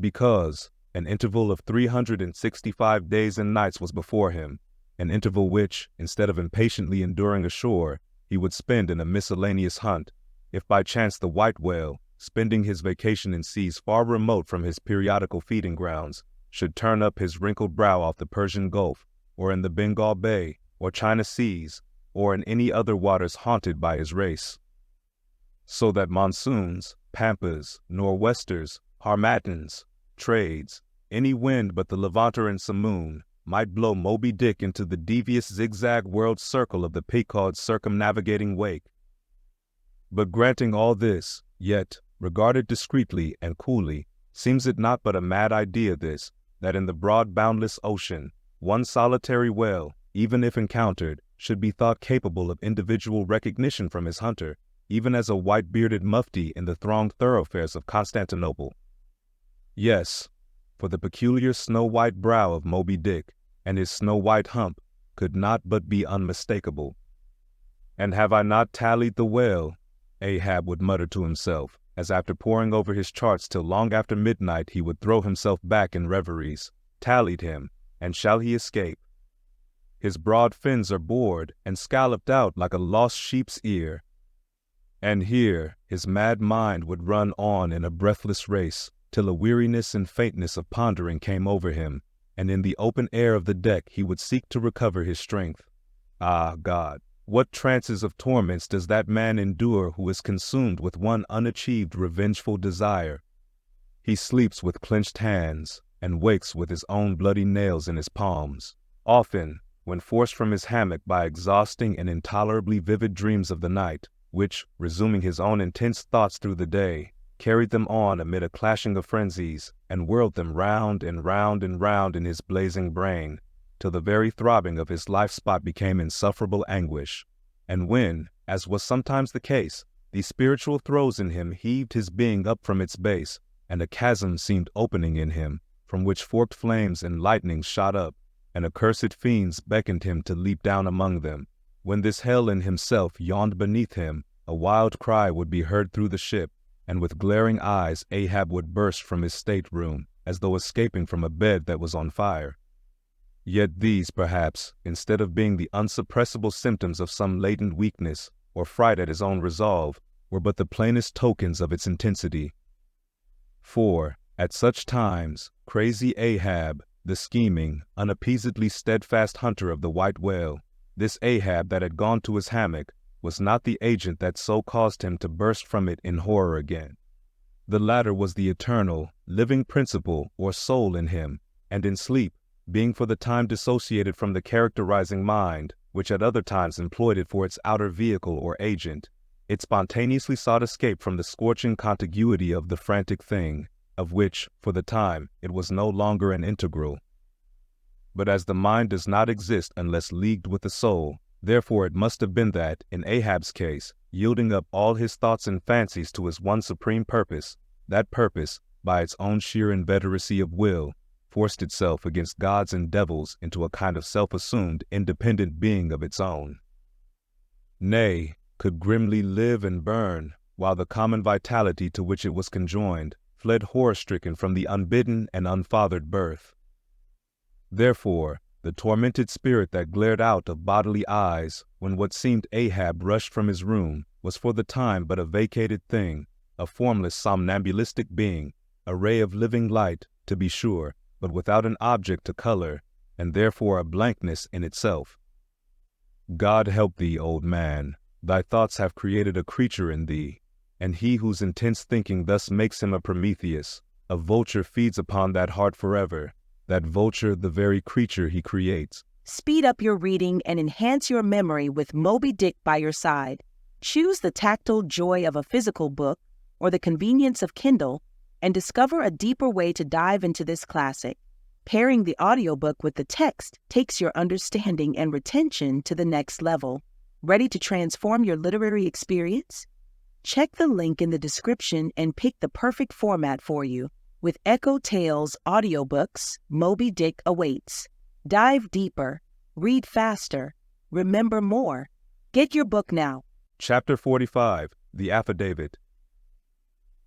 Because an interval of 365 days and nights was before him, an interval which, instead of impatiently enduring ashore, he would spend in a miscellaneous hunt, if by chance the white whale, spending his vacation in seas far remote from his periodical feeding grounds, should turn up his wrinkled brow off the Persian Gulf, or in the Bengal Bay, or China Seas, or in any other waters haunted by his race. So that monsoons, pampas, nor'westers, harmattans, trades, any wind but the levanter and simoon, might blow Moby Dick into the devious zigzag world circle of the Pequod's circumnavigating wake. But granting all this, yet, regarded discreetly and coolly, seems it not but a mad idea this, that in the broad boundless ocean, one solitary whale, even if encountered, should be thought capable of individual recognition from his hunter, even as a white-bearded mufti in the thronged thoroughfares of Constantinople? Yes, for the peculiar snow-white brow of Moby Dick, and his snow-white hump, could not but be unmistakable. "And have I not tallied the whale?" Ahab would mutter to himself, as after poring over his charts till long after midnight he would throw himself back in reveries. "Tallied him, and shall he escape? His broad fins are bored and scalloped out like a lost sheep's ear." And here his mad mind would run on in a breathless race, till a weariness and faintness of pondering came over him, and in the open air of the deck he would seek to recover his strength. Ah, God, what trances of torments does that man endure who is consumed with one unachieved revengeful desire? He sleeps with clenched hands, and wakes with his own bloody nails in his palms. Often, when forced from his hammock by exhausting and intolerably vivid dreams of the night, which, resuming his own intense thoughts through the day, carried them on amid a clashing of frenzies, and whirled them round and round and round in his blazing brain, till the very throbbing of his life-spot became insufferable anguish. And when, as was sometimes the case, the spiritual throes in him heaved his being up from its base, and a chasm seemed opening in him, from which forked flames and lightnings shot up, and accursed fiends beckoned him to leap down among them, when this hell in himself yawned beneath him, a wild cry would be heard through the ship, and with glaring eyes Ahab would burst from his stateroom, as though escaping from a bed that was on fire. Yet these, perhaps, instead of being the unsuppressible symptoms of some latent weakness, or fright at his own resolve, were but the plainest tokens of its intensity. For, at such times, crazy Ahab, the scheming, unappeasedly steadfast hunter of the white whale, this Ahab that had gone to his hammock, was not the agent that so caused him to burst from it in horror again. The latter was the eternal, living principle or soul in him, and in sleep, being for the time dissociated from the characterizing mind, which at other times employed it for its outer vehicle or agent, it spontaneously sought escape from the scorching contiguity of the frantic thing, of which, for the time, it was no longer an integral. But as the mind does not exist unless leagued with the soul, therefore it must have been that, in Ahab's case, yielding up all his thoughts and fancies to his one supreme purpose, that purpose, by its own sheer inveteracy of will, forced itself against gods and devils into a kind of self-assumed, independent being of its own. Nay, could grimly live and burn, while the common vitality to which it was conjoined fled horror-stricken from the unbidden and unfathered birth. Therefore, the tormented spirit that glared out of bodily eyes when what seemed Ahab rushed from his room was for the time but a vacated thing, a formless somnambulistic being, a ray of living light, to be sure, but without an object to color, and therefore a blankness in itself. God help thee, old man, thy thoughts have created a creature in thee, and he whose intense thinking thus makes him a Prometheus, a vulture feeds upon that heart forever, that vulture the very creature he creates. Speed up your reading and enhance your memory with Moby Dick by your side. Choose the tactile joy of a physical book or the convenience of Kindle, and discover a deeper way to dive into this classic. Pairing the audiobook with the text takes your understanding and retention to the next level. Ready to transform your literary experience? Check the link in the description and pick the perfect format for you. With EchoTales Audiobooks, Moby Dick awaits. Dive deeper, read faster, remember more. Get your book now. Chapter 45, The Affidavit.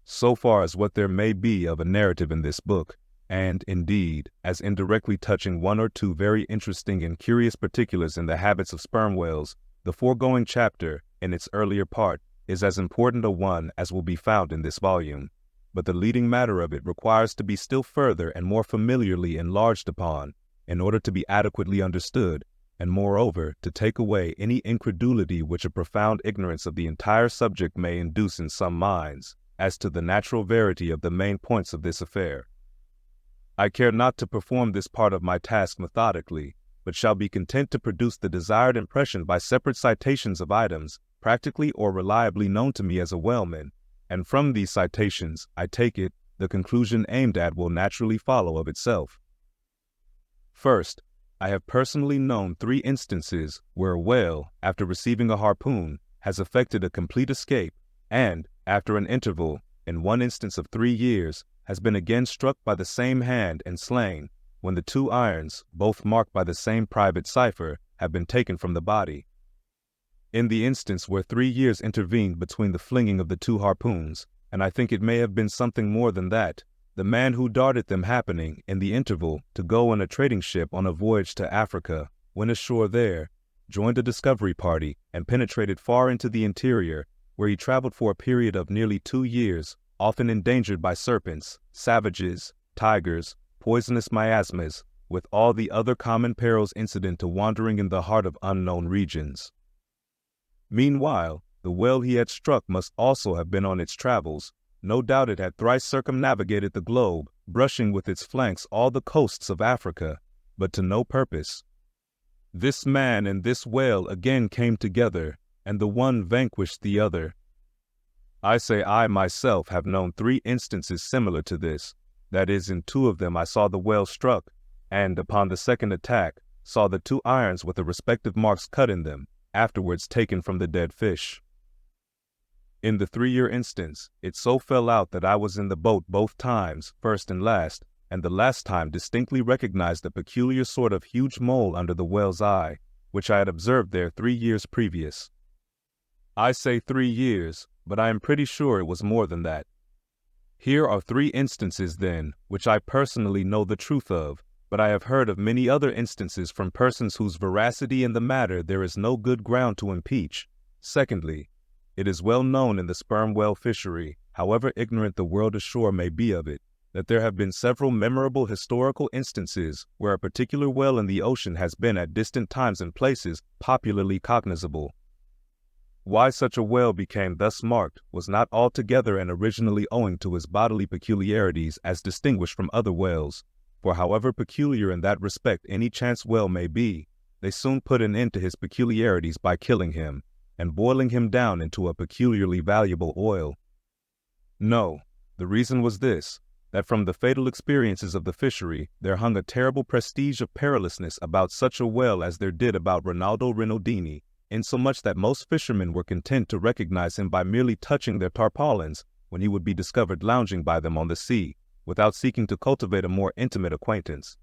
So far as what there may be of a narrative in this book, and, indeed, as indirectly touching one or two very interesting and curious particulars in the habits of sperm whales, the foregoing chapter, in its earlier part, is as important a one as will be found in this volume. But the leading matter of it requires to be still further and more familiarly enlarged upon, in order to be adequately understood, and moreover to take away any incredulity which a profound ignorance of the entire subject may induce in some minds, as to the natural verity of the main points of this affair. I care not to perform this part of my task methodically, but shall be content to produce the desired impression by separate citations of items practically or reliably known to me as a whaleman, and from these citations, I take it, the conclusion aimed at will naturally follow of itself. First, I have personally known 3 instances where a whale, after receiving a harpoon, has effected a complete escape, and, after an interval, in one instance of 3 years, has been again struck by the same hand and slain, when the 2 irons, both marked by the same private cipher, have been taken from the body. In the instance where 3 years intervened between the flinging of the 2 harpoons, and I think it may have been something more than that, the man who darted them happening, in the interval, to go in a trading ship on a voyage to Africa, went ashore there, joined a discovery party, and penetrated far into the interior, where he traveled for a period of nearly 2 years, often endangered by serpents, savages, tigers, poisonous miasmas, with all the other common perils incident to wandering in the heart of unknown regions. Meanwhile, the whale he had struck must also have been on its travels. No doubt it had thrice circumnavigated the globe, brushing with its flanks all the coasts of Africa, but to no purpose. This man and this whale again came together, and the one vanquished the other. I say I myself have known 3 instances similar to this. That is, in 2 of them I saw the whale struck, and, upon the second attack, saw the 2 irons with the respective marks cut in them, afterwards taken from the dead fish. In the 3-year instance, it so fell out that I was in the boat both times, first and last, and the last time distinctly recognized a peculiar sort of huge mole under the whale's eye, which I had observed there 3 years previous. I say 3 years, but I am pretty sure it was more than that. Here are 3 instances, then, which I personally know the truth of, but I have heard of many other instances from persons whose veracity in the matter there is no good ground to impeach. Secondly, it is well known in the sperm whale fishery, however ignorant the world ashore may be of it, that there have been several memorable historical instances where a particular whale in the ocean has been at distant times and places popularly cognizable. Why such a whale became thus marked was not altogether and originally owing to his bodily peculiarities as distinguished from other whales, for however peculiar in that respect any chance whale may be, they soon put an end to his peculiarities by killing him, and boiling him down into a peculiarly valuable oil. No, the reason was this, that from the fatal experiences of the fishery there hung a terrible prestige of perilousness about such a whale as there did about Rinaldo Rinaldini, insomuch that most fishermen were content to recognize him by merely touching their tarpaulins when he would be discovered lounging by them on the sea, without seeking to cultivate a more intimate acquaintance.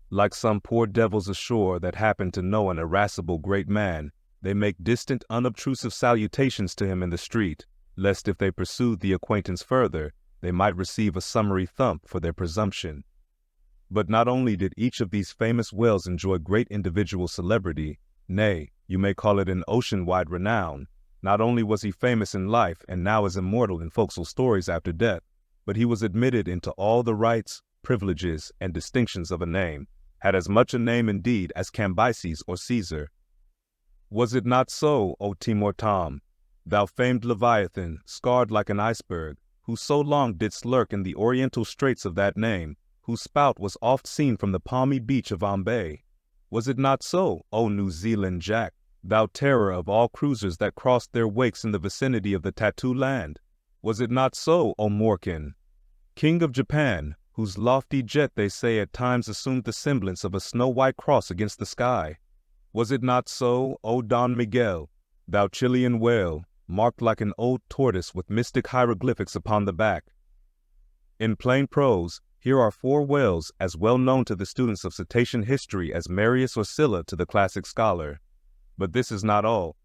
Like some poor devils ashore that happen to know an irascible great man, they make distant, unobtrusive salutations to him in the street, lest if they pursued the acquaintance further, they might receive a summary thump for their presumption. But not only did each of these famous whales enjoy great individual celebrity, nay, you may call it an ocean-wide renown, not only was he famous in life and now is immortal in forecastle stories after death, but he was admitted into all the rights, privileges, and distinctions of a name, had as much a name indeed as Cambyses or Caesar. Was it not so, O Timor Tom, thou famed Leviathan, scarred like an iceberg, who so long didst lurk in the oriental straits of that name, whose spout was oft seen from the palmy beach of Ombay? Was it not so, O New Zealand Jack, thou terror of all cruisers that crossed their wakes in the vicinity of the Tattoo Land? Was it not so, O Morkin, King of Japan, whose lofty jet they say at times assumed the semblance of a snow-white cross against the sky. Was it not so, O Don Miguel, thou Chilean whale, marked like an old tortoise with mystic hieroglyphics upon the back? In plain prose, here are 4 whales as well known to the students of cetacean history as Marius or Scylla to the classic scholar. But this is not all.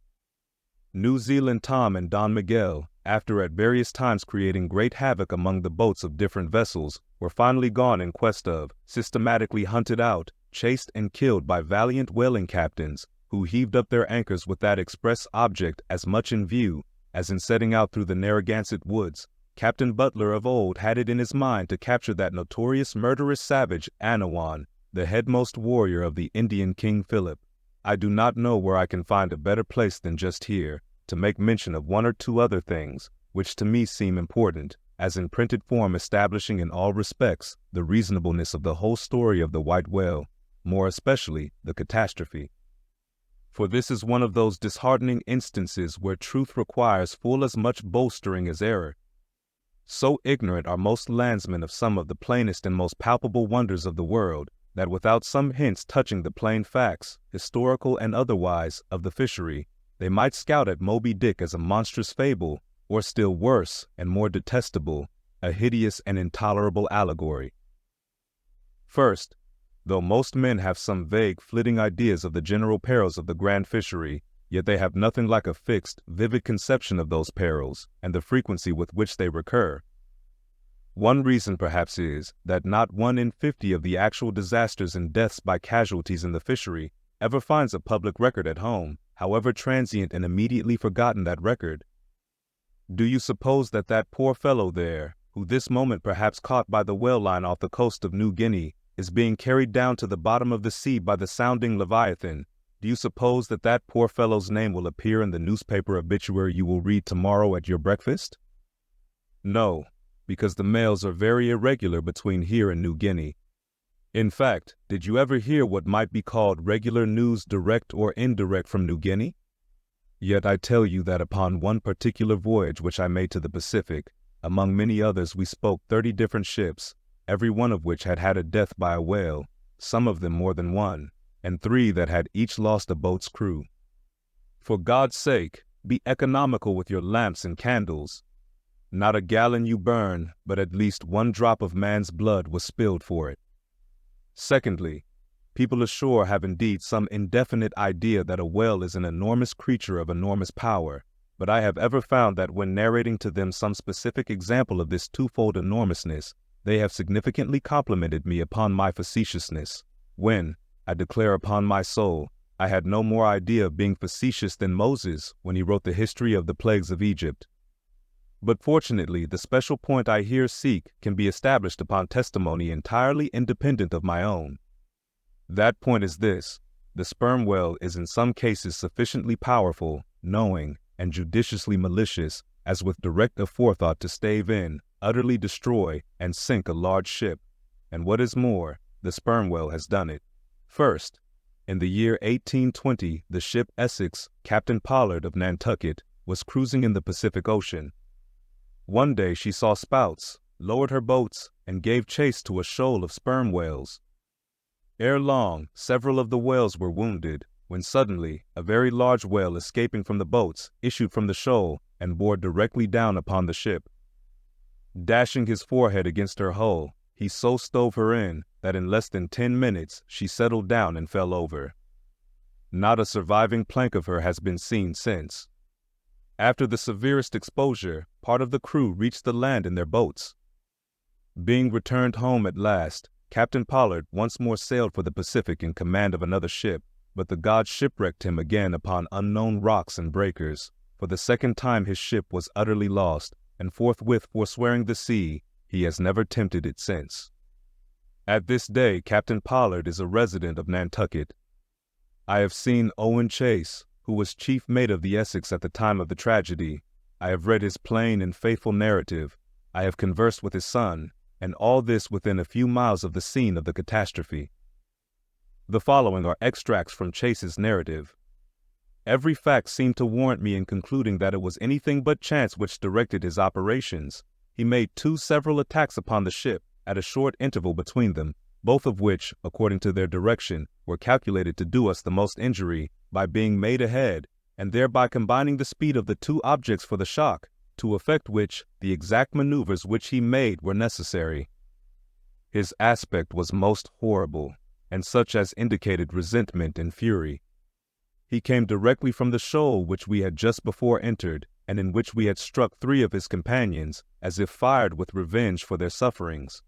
New Zealand Tom and Don Miguel, after at various times creating great havoc among the boats of different vessels, were finally gone in quest of, systematically hunted out, chased and killed by valiant whaling captains, who heaved up their anchors with that express object as much in view as in setting out through the Narragansett woods. Captain Butler of old had it in his mind to capture that notorious murderous savage, Anawan, the headmost warrior of the Indian King Philip. I do not know where I can find a better place than just here, to make mention of 1 or 2 other things, which to me seem important, as in printed form establishing in all respects the reasonableness of the whole story of the white whale, more especially the catastrophe. For this is one of those disheartening instances where truth requires full as much bolstering as error. So ignorant are most landsmen of some of the plainest and most palpable wonders of the world, that without some hints touching the plain facts, historical and otherwise, of the fishery, they might scout at Moby Dick as a monstrous fable, or still worse and more detestable, a hideous and intolerable allegory. First, though most men have some vague, flitting ideas of the general perils of the grand fishery, yet they have nothing like a fixed, vivid conception of those perils, and the frequency with which they recur. One reason perhaps is, that not 1 in 50 of the actual disasters and deaths by casualties in the fishery ever finds a public record at home, however transient and immediately forgotten that record. Do you suppose that that poor fellow there, who this moment perhaps caught by the whale line off the coast of New Guinea, is being carried down to the bottom of the sea by the sounding Leviathan, do you suppose that that poor fellow's name will appear in the newspaper obituary you will read tomorrow at your breakfast? No, because the mails are very irregular between here and New Guinea. In fact, did you ever hear what might be called regular news direct or indirect from New Guinea? Yet I tell you that upon one particular voyage which I made to the Pacific, among many others we spoke 30 different ships, every one of which had had a death by a whale, some of them more than one, and 3 that had each lost a boat's crew. For God's sake, be economical with your lamps and candles. Not a gallon you burn, but at least 1 drop of man's blood was spilled for it. Secondly, people ashore have indeed some indefinite idea that a whale is an enormous creature of enormous power, but I have ever found that when narrating to them some specific example of this twofold enormousness, they have significantly complimented me upon my facetiousness, when, I declare upon my soul, I had no more idea of being facetious than Moses when he wrote the history of the plagues of Egypt. But fortunately, the special point I here seek can be established upon testimony entirely independent of my own. That point is this: the sperm whale is in some cases sufficiently powerful, knowing, and judiciously malicious, as with direct aforethought to stave in, utterly destroy, and sink a large ship. And what is more, the sperm whale has done it. First, in the year 1820, the ship Essex, Captain Pollard of Nantucket, was cruising in the Pacific Ocean. One day she saw spouts, lowered her boats, and gave chase to a shoal of sperm whales. Ere long, several of the whales were wounded, when suddenly a very large whale escaping from the boats issued from the shoal and bore directly down upon the ship. Dashing his forehead against her hull, he so stove her in that in less than 10 minutes she settled down and fell over. Not a surviving plank of her has been seen since. After the severest exposure, part of the crew reached the land in their boats. Being returned home at last, Captain Pollard once more sailed for the Pacific in command of another ship, but the gods shipwrecked him again upon unknown rocks and breakers. For the second time his ship was utterly lost, and forthwith forswearing the sea, he has never tempted it since. At this day Captain Pollard is a resident of Nantucket. I have seen Owen Chase, who was chief mate of the Essex at the time of the tragedy. I have read his plain and faithful narrative. I have conversed with his son, and all this within a few miles of the scene of the catastrophe. The following are extracts from Chase's narrative. Every fact seemed to warrant me in concluding that it was anything but chance which directed his operations. He made 2 several attacks upon the ship, at a short interval between them, both of which, according to their direction, were calculated to do us the most injury by being made ahead, and thereby combining the speed of the two objects for the shock, to effect which the exact maneuvers which he made were necessary. His aspect was most horrible, and such as indicated resentment and fury. He came directly from the shoal which we had just before entered, and in which we had struck 3 of his companions, as if fired with revenge for their sufferings.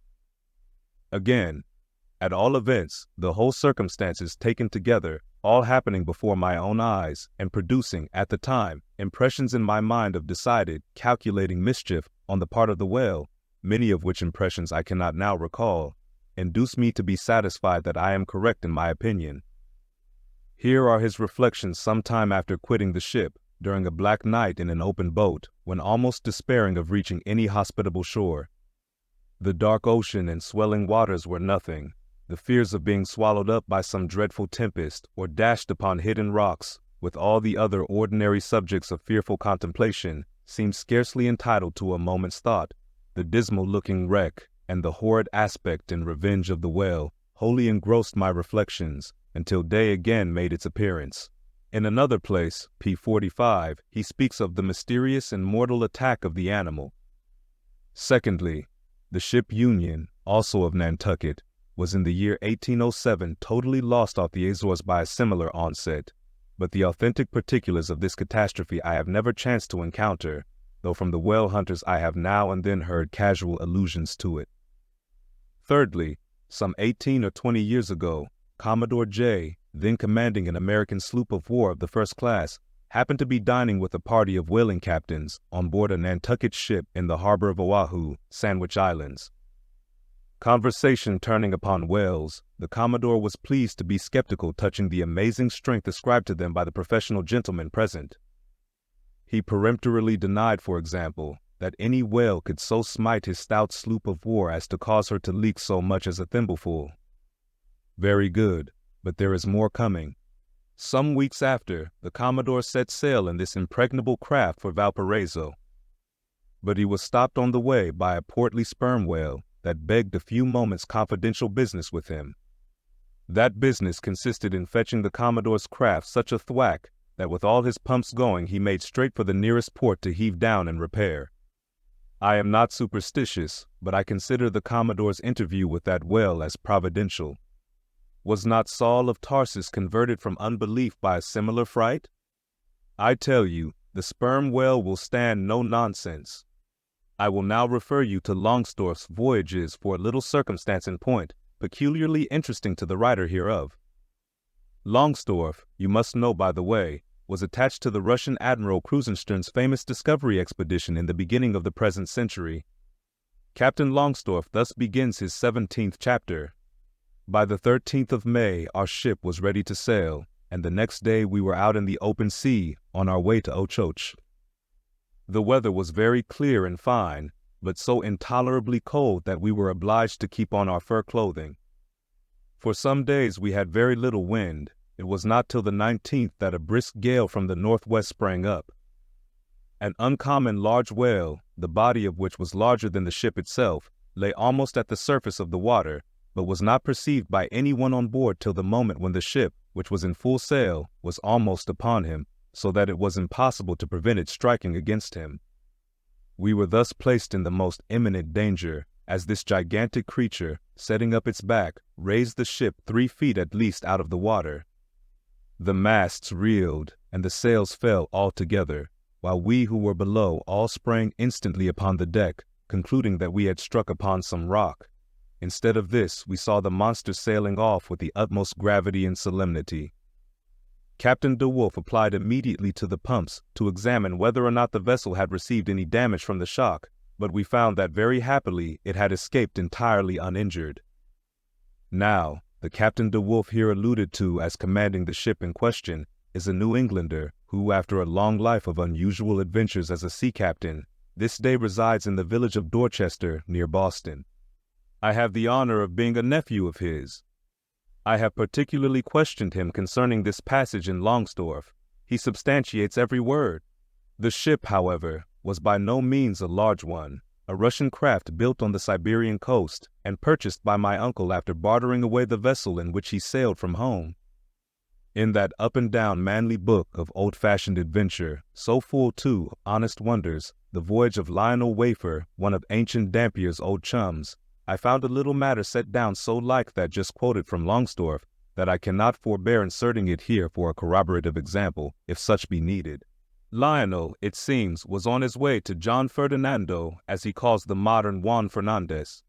Again, at all events, the whole circumstances taken together, all happening before my own eyes, and producing, at the time, impressions in my mind of decided, calculating mischief on the part of the whale, many of which impressions I cannot now recall, induce me to be satisfied that I am correct in my opinion. Here are his reflections some time after quitting the ship, during a black night in an open boat, when almost despairing of reaching any hospitable shore. The dark ocean and swelling waters were nothing. The fears of being swallowed up by some dreadful tempest, or dashed upon hidden rocks, with all the other ordinary subjects of fearful contemplation, seemed scarcely entitled to a moment's thought. The dismal-looking wreck, and the horrid aspect and revenge of the whale, wholly engrossed my reflections, until day again made its appearance. In another place, p. 45, he speaks of the mysterious and mortal attack of the animal. Secondly, the ship Union, also of Nantucket, was in the year 1807 totally lost off the Azores by a similar onset, but the authentic particulars of this catastrophe I have never chanced to encounter, though from the whale hunters I have now and then heard casual allusions to it. Thirdly, some 18 or 20 years ago, Commodore J., then commanding an American sloop of war of the first class, happened to be dining with a party of whaling captains on board a Nantucket ship in the harbor of Oahu, Sandwich Islands. Conversation turning upon whales, the Commodore was pleased to be skeptical touching the amazing strength ascribed to them by the professional gentlemen present. He peremptorily denied, for example, that any whale could so smite his stout sloop of war as to cause her to leak so much as a thimbleful. Very good, but there is more coming. Some weeks after, the Commodore set sail in this impregnable craft for Valparaiso. But he was stopped on the way by a portly sperm whale that begged a few moments' confidential business with him. That business consisted in fetching the Commodore's craft such a thwack that with all his pumps going he made straight for the nearest port to heave down and repair. I am not superstitious, but I consider the Commodore's interview with that whale as providential. Was not Saul of Tarsus converted from unbelief by a similar fright? I tell you, the sperm whale will stand no nonsense. I will now refer you to Longsdorff's Voyages for a little circumstance in point, peculiarly interesting to the writer hereof. Longsdorff, you must know by the way, was attached to the Russian Admiral Krusenstern's famous discovery expedition in the beginning of the present century. Captain Longsdorff thus begins his 17th chapter. By the 13th of May, our ship was ready to sail, and the next day we were out in the open sea on our way to Ochoch. The weather was very clear and fine, but so intolerably cold that we were obliged to keep on our fur clothing. For some days we had very little wind. It was not till the 19th that a brisk gale from the northwest sprang up. An uncommon large whale, the body of which was larger than the ship itself, lay almost at the surface of the water, but was not perceived by any one on board till the moment when the ship, which was in full sail, was almost upon him, so that it was impossible to prevent it striking against him. We were thus placed in the most imminent danger, as this gigantic creature, setting up its back, raised the ship 3 feet at least out of the water. The masts reeled, and the sails fell altogether, while we who were below all sprang instantly upon the deck, concluding that we had struck upon some rock. Instead of this, we saw the monster sailing off with the utmost gravity and solemnity. Captain De Wolf applied immediately to the pumps to examine whether or not the vessel had received any damage from the shock, but we found that very happily it had escaped entirely uninjured. Now, the Captain De Wolf here alluded to as commanding the ship in question is a New Englander who, after a long life of unusual adventures as a sea captain, this day resides in the village of Dorchester near Boston. I have the honor of being a nephew of his. I have particularly questioned him concerning this passage in Longsdorff. He substantiates every word. The ship, however, was by no means a large one, a Russian craft built on the Siberian coast and purchased by my uncle after bartering away the vessel in which he sailed from home. In that up-and-down manly book of old-fashioned adventure, so full, too, of honest wonders, the voyage of Lionel Wafer, one of Ancient Dampier's old chums, I found a little matter set down so like that just quoted from Longstorff that I cannot forbear inserting it here for a corroborative example, if such be needed. Lionel, it seems, was on his way to John Ferdinando, as he calls the modern Juan Fernandez.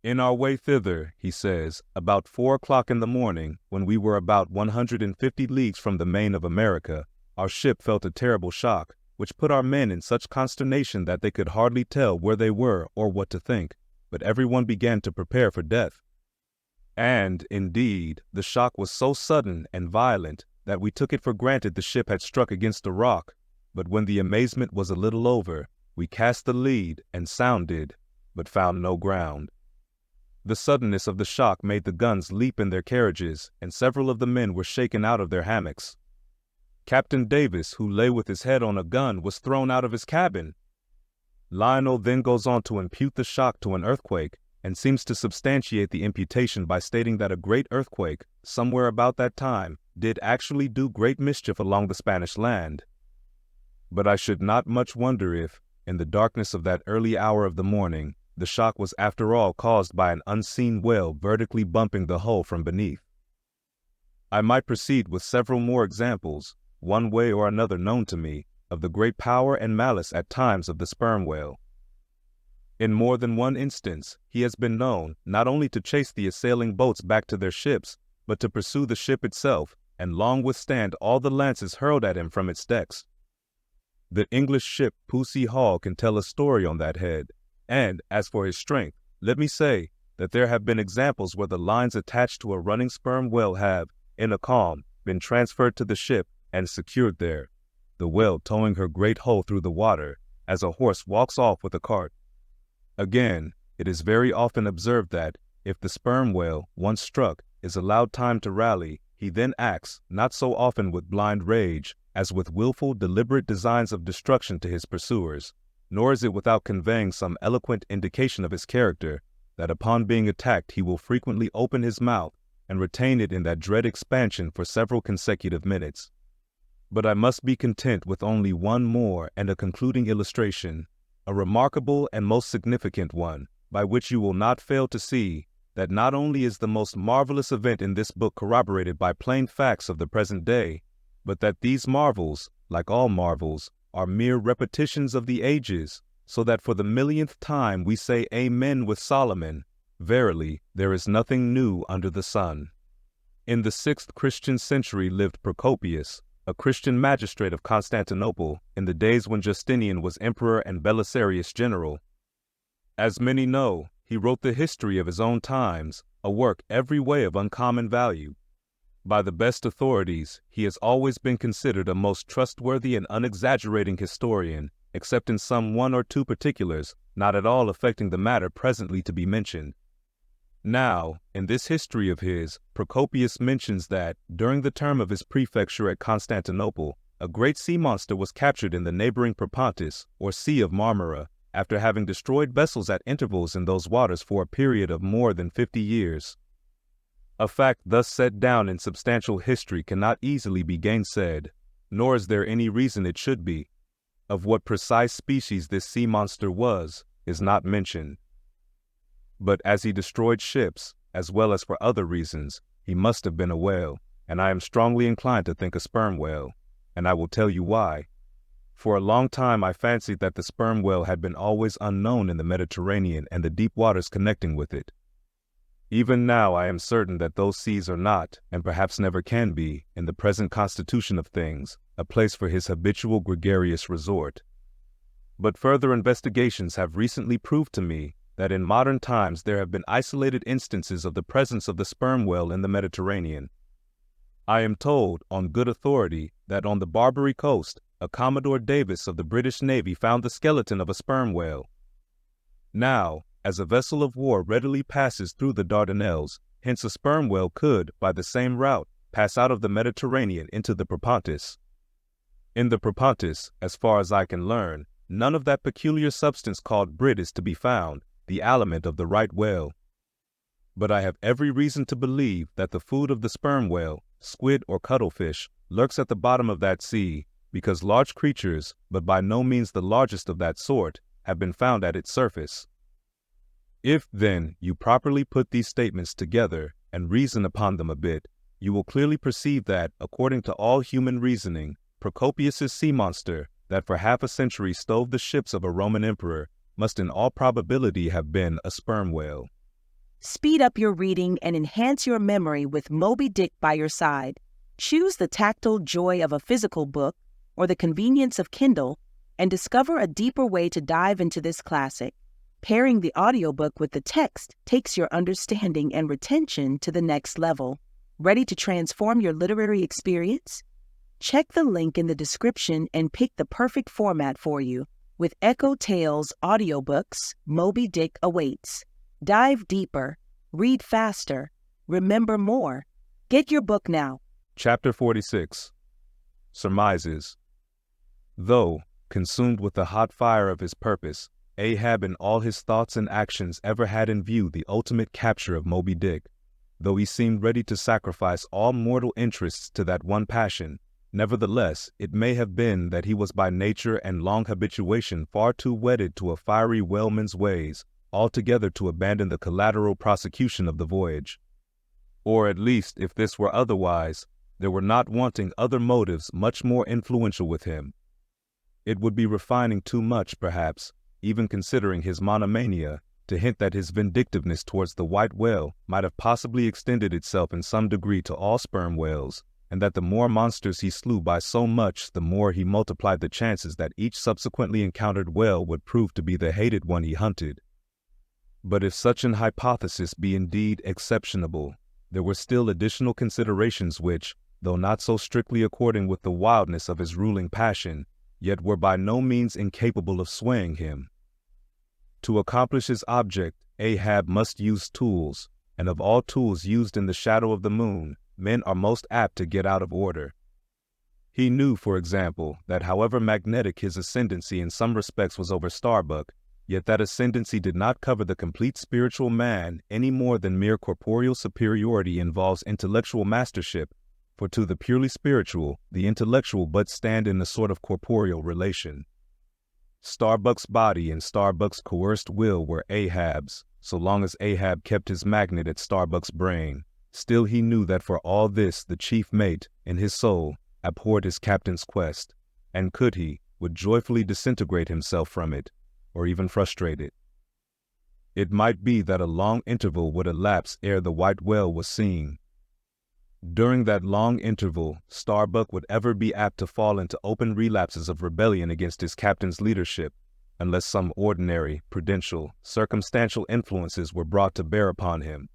In our way thither, he says, about 4 o'clock in the morning, when we were about 150 leagues from the main of America, our ship felt a terrible shock, which put our men in such consternation that they could hardly tell where they were or what to think, but everyone began to prepare for death. And, indeed, the shock was so sudden and violent that we took it for granted the ship had struck against a rock, but when the amazement was a little over, we cast the lead and sounded, but found no ground. The suddenness of the shock made the guns leap in their carriages, and several of the men were shaken out of their hammocks. Captain Davis, who lay with his head on a gun, was thrown out of his cabin. Lionel then goes on to impute the shock to an earthquake, and seems to substantiate the imputation by stating that a great earthquake, somewhere about that time, did actually do great mischief along the Spanish land. But I should not much wonder if, in the darkness of that early hour of the morning, the shock was after all caused by an unseen whale vertically bumping the hull from beneath. I might proceed with several more examples, one way or another known to me, of the great power and malice at times of the sperm whale. In more than one instance, he has been known not only to chase the assailing boats back to their ships, but to pursue the ship itself, and long withstand all the lances hurled at him from its decks. The English ship Pussy Hall can tell a story on that head. And, as for his strength, let me say that there have been examples where the lines attached to a running sperm whale have, in a calm, been transferred to the ship and secured there, the whale towing her great hull through the water, as a horse walks off with a cart. Again, it is very often observed that, if the sperm whale, once struck, is allowed time to rally, he then acts, not so often with blind rage, as with willful, deliberate designs of destruction to his pursuers. Nor is it without conveying some eloquent indication of his character, that upon being attacked he will frequently open his mouth and retain it in that dread expansion for several consecutive minutes. But I must be content with only one more and a concluding illustration, a remarkable and most significant one, by which you will not fail to see that not only is the most marvelous event in this book corroborated by plain facts of the present day, but that these marvels, like all marvels, are mere repetitions of the ages, so that for the millionth time we say Amen with Solomon, verily, there is nothing new under the sun. In the 6th Christian century lived Procopius, a Christian magistrate of Constantinople, in the days when Justinian was emperor and Belisarius general. As many know, he wrote the history of his own times, a work every way of uncommon value. By the best authorities, he has always been considered a most trustworthy and unexaggerating historian, except in some 1 or 2 particulars, not at all affecting the matter presently to be mentioned. Now, in this history of his, Procopius mentions that, during the term of his prefecture at Constantinople, a great sea monster was captured in the neighboring Propontis, or Sea of Marmara, after having destroyed vessels at intervals in those waters for a period of more than 50 years. A fact thus set down in substantial history cannot easily be gainsaid, nor is there any reason it should be. Of what precise species this sea monster was, is not mentioned. But as he destroyed ships, as well as for other reasons, he must have been a whale, and I am strongly inclined to think a sperm whale, and I will tell you why. For a long time I fancied that the sperm whale had been always unknown in the Mediterranean and the deep waters connecting with it. Even now I am certain that those seas are not, and perhaps never can be, in the present constitution of things, a place for his habitual gregarious resort. But further investigations have recently proved to me that in modern times there have been isolated instances of the presence of the sperm whale in the Mediterranean. I am told, on good authority, that on the Barbary coast, a Commodore Davis of the British Navy found the skeleton of a sperm whale. Now, as a vessel of war readily passes through the Dardanelles, hence a sperm whale could, by the same route, pass out of the Mediterranean into the Propontis. In the Propontis, as far as I can learn, none of that peculiar substance called brit is to be found, the aliment of the right whale. But I have every reason to believe that the food of the sperm whale, squid or cuttlefish, lurks at the bottom of that sea, because large creatures, but by no means the largest of that sort, have been found at its surface. If, then, you properly put these statements together and reason upon them a bit, you will clearly perceive that, according to all human reasoning, Procopius's sea monster, that for half a century stove the ships of a Roman emperor, must in all probability have been a sperm whale. Speed up your reading and enhance your memory with Moby Dick by your side. Choose the tactile joy of a physical book or the convenience of Kindle and discover a deeper way to dive into this classic. Pairing the audiobook with the text takes your understanding and retention to the next level. Ready to transform your literary experience? Check the link in the description and pick the perfect format for you. With EchoTales Audiobooks, Moby Dick awaits. Dive deeper, read faster, remember more. Get your book now. Chapter 46. Surmises. Though, consumed with the hot fire of his purpose, Ahab in all his thoughts and actions ever had in view the ultimate capture of Moby Dick, though he seemed ready to sacrifice all mortal interests to that one passion, nevertheless, it may have been that he was by nature and long habituation far too wedded to a fiery whaleman's ways, altogether to abandon the collateral prosecution of the voyage. Or at least, if this were otherwise, there were not wanting other motives much more influential with him. It would be refining too much, perhaps, even considering his monomania, to hint that his vindictiveness towards the white whale might have possibly extended itself in some degree to all sperm whales, and that the more monsters he slew by so much, the more he multiplied the chances that each subsequently encountered whale would prove to be the hated one he hunted. But if such an hypothesis be indeed exceptionable, there were still additional considerations which, though not so strictly according with the wildness of his ruling passion, yet were by no means incapable of swaying him. To accomplish his object, Ahab must use tools, and of all tools used in the shadow of the moon, men are most apt to get out of order. He knew, for example, that however magnetic his ascendancy in some respects was over Starbuck, yet that ascendancy did not cover the complete spiritual man any more than mere corporeal superiority involves intellectual mastership, for to the purely spiritual, the intellectual but stand in a sort of corporeal relation. Starbuck's body and Starbuck's coerced will were Ahab's, so long as Ahab kept his magnet at Starbuck's brain. Still he knew that for all this the chief mate, in his soul, abhorred his captain's quest, and could he, would joyfully disintegrate himself from it, or even frustrate it. It might be that a long interval would elapse ere the white whale was seen. During that long interval, Starbuck would ever be apt to fall into open relapses of rebellion against his captain's leadership, unless some ordinary, prudential, circumstantial influences were brought to bear upon him.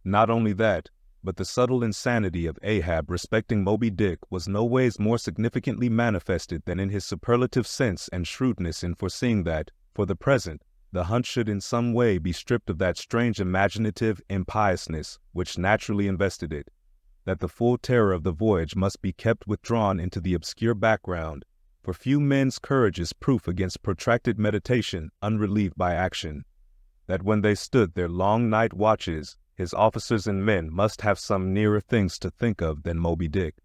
Not only that, but the subtle insanity of Ahab respecting Moby Dick was no ways more significantly manifested than in his superlative sense and shrewdness in foreseeing that, for the present, the hunt should in some way be stripped of that strange imaginative impiousness which naturally invested it, that the full terror of the voyage must be kept withdrawn into the obscure background, for few men's courage is proof against protracted meditation unrelieved by action, that when they stood their long night watches, his officers and men must have some nearer things to think of than Moby Dick.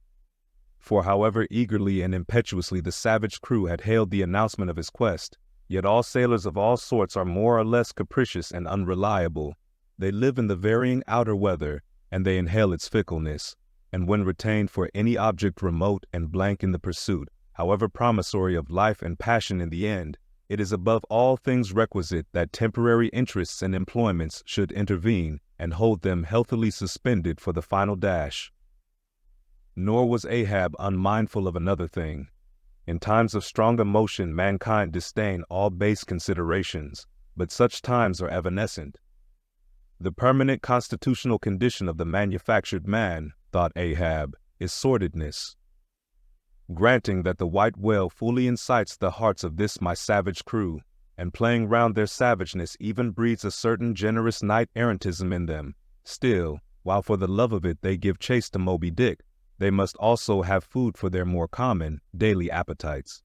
For however eagerly and impetuously the savage crew had hailed the announcement of his quest, yet all sailors of all sorts are more or less capricious and unreliable. They live in the varying outer weather, and they inhale its fickleness, and when retained for any object remote and blank in the pursuit, however promissory of life and passion in the end, it is above all things requisite that temporary interests and employments should intervene and hold them healthily suspended for the final dash. Nor was Ahab unmindful of another thing. In times of strong emotion mankind disdain all base considerations, but such times are evanescent. The permanent constitutional condition of the manufactured man, thought Ahab, is sordidness. Granting that the white whale fully incites the hearts of this my savage crew, and playing round their savageness even breeds a certain generous knight-errantism in them, still, while for the love of it they give chase to Moby Dick, they must also have food for their more common, daily appetites.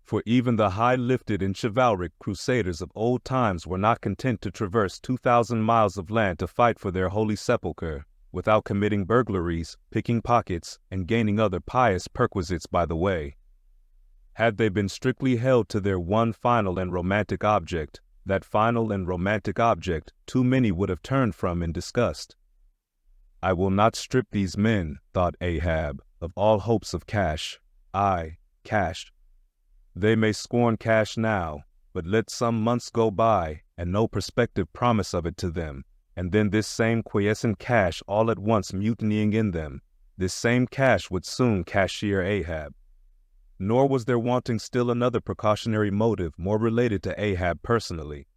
For even the high-lifted and chivalric crusaders of old times were not content to traverse 2,000 miles of land to fight for their holy sepulchre, without committing burglaries, picking pockets, and gaining other pious perquisites by the way. Had they been strictly held to their one final and romantic object, that final and romantic object too many would have turned from in disgust. I will not strip these men, thought Ahab, of all hopes of cash. Cash. They may scorn cash now, but let some months go by, and no prospective promise of it to them, and then this same quiescent cash all at once mutinying in them, this same cash would soon cashier Ahab. Nor was there wanting still another precautionary motive more related to Ahab personally.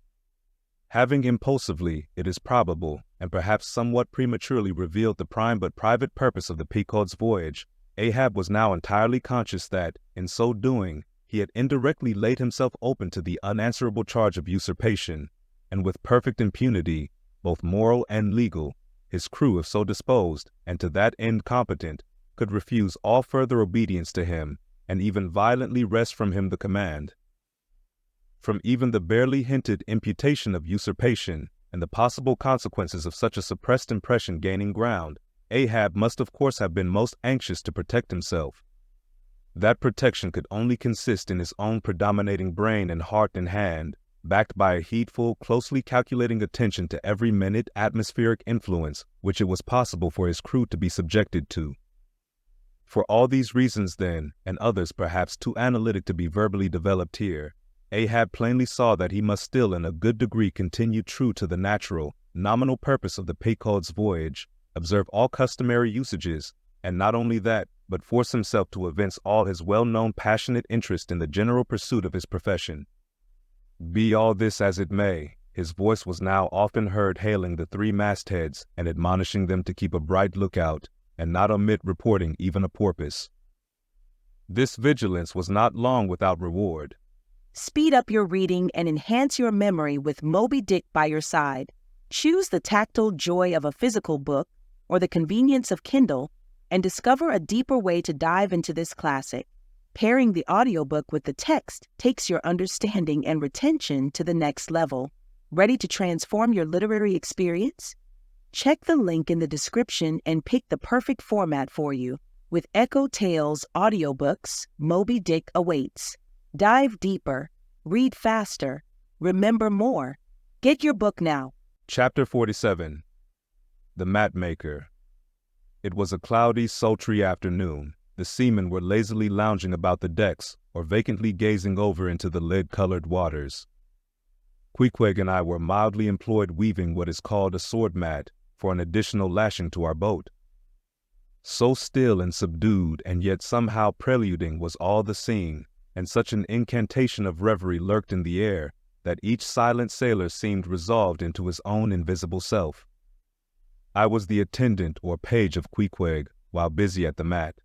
Having impulsively, it is probable, and perhaps somewhat prematurely revealed the prime but private purpose of the Pequod's voyage, Ahab was now entirely conscious that, in so doing, he had indirectly laid himself open to the unanswerable charge of usurpation, and with perfect impunity, both moral and legal, his crew, if so disposed, and to that end competent, could refuse all further obedience to him, and even violently wrest from him the command. From even the barely hinted imputation of usurpation, and the possible consequences of such a suppressed impression gaining ground, Ahab must of course have been most anxious to protect himself. That protection could only consist in his own predominating brain and heart and hand, backed by a heedful, closely calculating attention to every minute atmospheric influence which it was possible for his crew to be subjected to. For all these reasons then, and others perhaps too analytic to be verbally developed here, Ahab plainly saw that he must still in a good degree continue true to the natural, nominal purpose of the Pequod's voyage, observe all customary usages, and not only that, but force himself to evince all his well-known passionate interest in the general pursuit of his profession. Be all this as it may, his voice was now often heard hailing the 3 mastheads and admonishing them to keep a bright lookout, and not omit reporting even a porpoise. This vigilance was not long without reward. Speed up your reading and enhance your memory with Moby Dick by your side. Choose the tactile joy of a physical book or the convenience of Kindle, and discover a deeper way to dive into this classic. Pairing the audiobook with the text takes your understanding and retention to the next level. Ready to transform your literary experience? Check the link in the description and pick the perfect format for you. With EchoTales Audiobooks, Moby Dick awaits. Dive deeper, read faster, remember more. Get your book now. Chapter 47. The Matmaker. It was a cloudy, sultry afternoon. The seamen were lazily lounging about the decks, or vacantly gazing over into the lead-colored waters. Pequod and I were mildly employed weaving what is called a sword mat, for an additional lashing to our boat. So still and subdued, and yet somehow preluding was all the scene, and such an incantation of reverie lurked in the air, that each silent sailor seemed resolved into his own invisible self. I was the attendant or page of Pequod, while busy at the mat.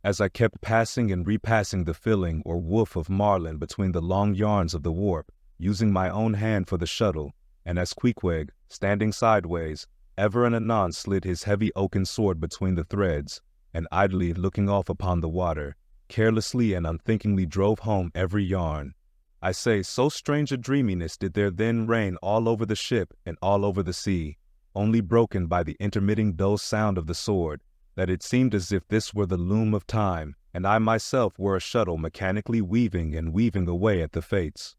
As I kept passing and repassing the filling or woof of marline between the long yarns of the warp, using my own hand for the shuttle, and as Pequod, standing sideways, ever and anon slid his heavy oaken sword between the threads, and idly looking off upon the water, carelessly and unthinkingly drove home every yarn. I say, so strange a dreaminess did there then reign all over the ship and all over the sea, only broken by the intermitting dull sound of the sword, that it seemed as if this were the loom of time, and I myself were a shuttle mechanically weaving and weaving away at the fates.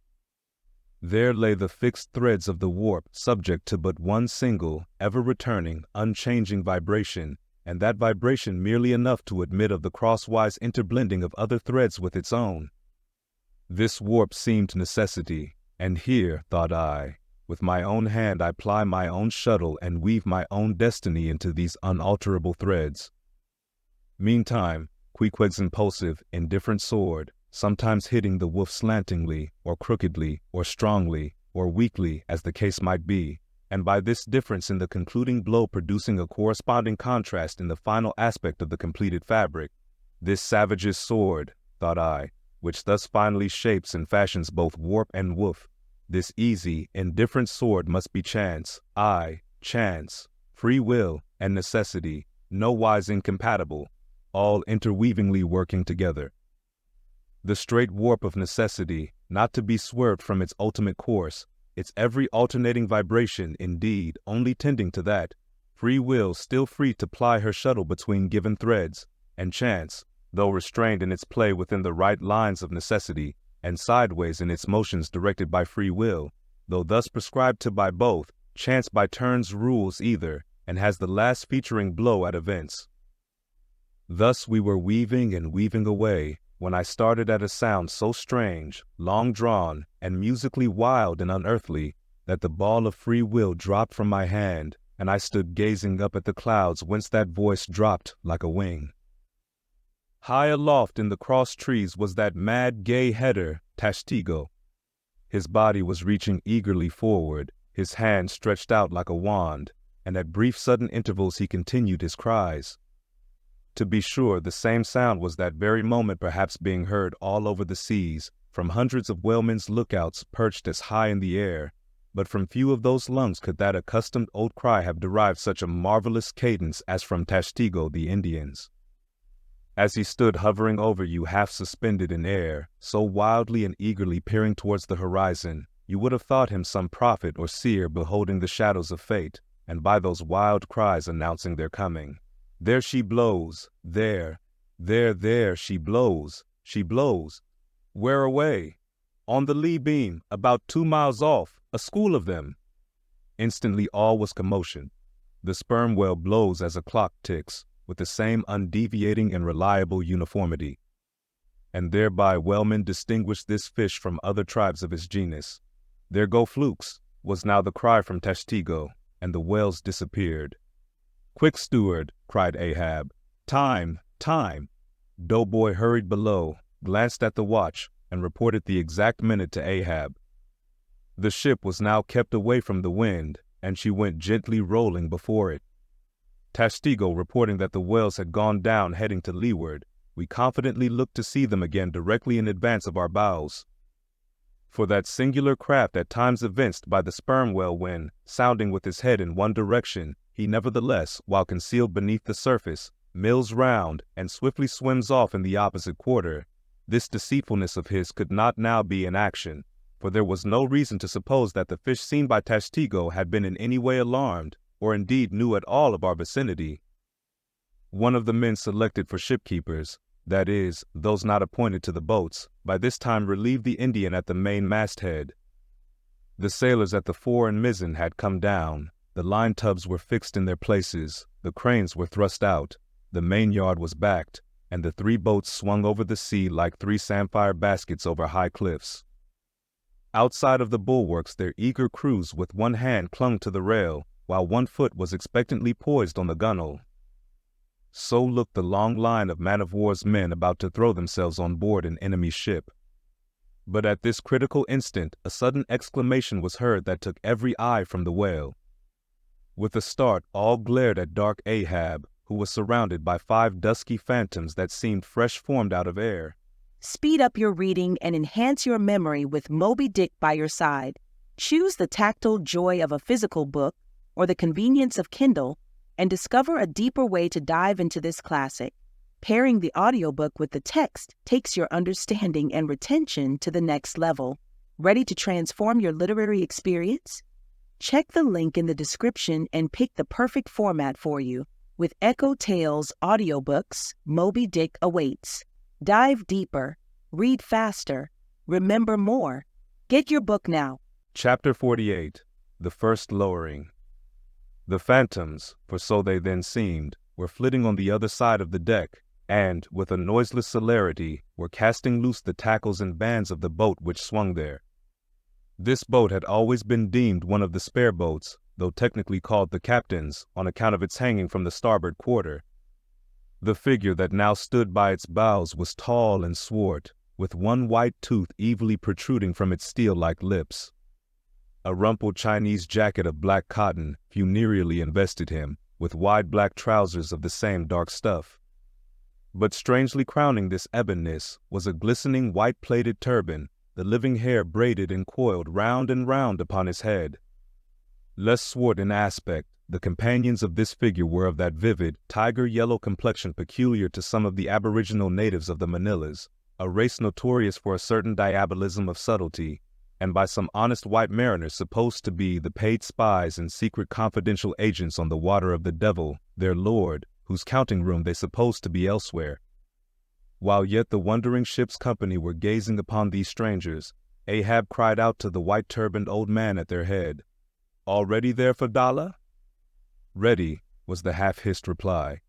There lay the fixed threads of the warp, subject to but one single, ever-returning, unchanging vibration, and that vibration merely enough to admit of the crosswise interblending of other threads with its own. This warp seemed necessity, and here, thought I, with my own hand I ply my own shuttle and weave my own destiny into these unalterable threads. Meantime, Pequod's impulsive, indifferent sword, sometimes hitting the woof slantingly, or crookedly, or strongly, or weakly, as the case might be, and by this difference in the concluding blow producing a corresponding contrast in the final aspect of the completed fabric. This savage's sword, thought I, which thus finally shapes and fashions both warp and woof, this easy, indifferent sword must be chance, chance, free will, and necessity, nowise incompatible, all interweavingly working together. The straight warp of necessity, not to be swerved from its ultimate course, its every alternating vibration, indeed, only tending to that, free will still free to ply her shuttle between given threads, and chance, though restrained in its play within the right lines of necessity, and sideways in its motions directed by free will, though thus prescribed to by both, chance by turns rules either, and has the last featuring blow at events. Thus we were weaving and weaving away, when I started at a sound so strange, long-drawn, and musically wild and unearthly, that the ball of free will dropped from my hand, and I stood gazing up at the clouds whence that voice dropped like a wing. High aloft in the crossed trees was that mad gay header, Tashtigo. His body was reaching eagerly forward, his hand stretched out like a wand, and at brief sudden intervals he continued his cries. To be sure, the same sound was that very moment perhaps being heard all over the seas, from hundreds of whalemen's lookouts perched as high in the air, but from few of those lungs could that accustomed old cry have derived such a marvelous cadence as from Tashtigo the Indians. As he stood hovering over you half suspended in air, so wildly and eagerly peering towards the horizon, you would have thought him some prophet or seer beholding the shadows of fate, and by those wild cries announcing their coming. There she blows, there she blows, she blows. Where away? On the lee beam, about 2 miles off, a school of them. Instantly all was commotion. The sperm whale blows as a clock ticks, with the same undeviating and reliable uniformity. And thereby whalemen distinguished this fish from other tribes of its genus. There go flukes, was now the cry from Tashtigo, and the whales disappeared. Quick, steward, cried Ahab. Time, time. Doughboy hurried below, glanced at the watch, and reported the exact minute to Ahab. The ship was now kept away from the wind, and she went gently rolling before it. Tashtigo reporting that the whales had gone down heading to leeward, we confidently looked to see them again directly in advance of our bows. For that singular craft at times evinced by the sperm whale when, sounding with his head in one direction, he nevertheless, while concealed beneath the surface, mills round and swiftly swims off in the opposite quarter, this deceitfulness of his could not now be in action, for there was no reason to suppose that the fish seen by Tashtigo had been in any way alarmed, or indeed knew at all of our vicinity. One of the men selected for shipkeepers, that is, those not appointed to the boats, by this time relieved the Indian at the main masthead. The sailors at the fore and mizzen had come down, the line tubs were fixed in their places, the cranes were thrust out, the main yard was backed, and the 3 boats swung over the sea like 3 samphire baskets over high cliffs. Outside of the bulwarks their eager crews with one hand clung to the rail, while one foot was expectantly poised on the gunwale. So looked the long line of man-of-war's men about to throw themselves on board an enemy ship. But at this critical instant a sudden exclamation was heard that took every eye from the whale. With a start all glared at dark Ahab, who was surrounded by 5 dusky phantoms that seemed fresh formed out of air. Speed up your reading and enhance your memory with Moby Dick by your side. Choose the tactile joy of a physical book or the convenience of Kindle and discover a deeper way to dive into this classic. Pairing the audiobook with the text takes your understanding and retention to the next level. Ready to transform your literary experience? Check the link in the description and pick the perfect format for you. With EchoTales Audiobooks, Moby Dick awaits. Dive deeper, read faster, remember more. Get your book now. Chapter 48. The First Lowering. The phantoms, for so they then seemed, were flitting on the other side of the deck, and, with a noiseless celerity, were casting loose the tackles and bands of the boat which swung there. This boat had always been deemed one of the spare boats, though technically called the captain's, on account of its hanging from the starboard quarter. The figure that now stood by its bows was tall and swart, with one white tooth evilly protruding from its steel-like lips. A rumpled Chinese jacket of black cotton funereally invested him, with wide black trousers of the same dark stuff. But strangely crowning this ebonness was a glistening white-plaited turban, the living hair braided and coiled round and round upon his head. Less swart in aspect, the companions of this figure were of that vivid, tiger-yellow complexion peculiar to some of the aboriginal natives of the Manilas, a race notorious for a certain diabolism of subtlety, and by some honest white mariners supposed to be the paid spies and secret confidential agents on the water of the devil, their lord, whose counting room they supposed to be elsewhere. While yet the wondering ship's company were gazing upon these strangers, Ahab cried out to the white-turbaned old man at their head, "All ready there for Dalla?" "Ready," was the half-hissed reply.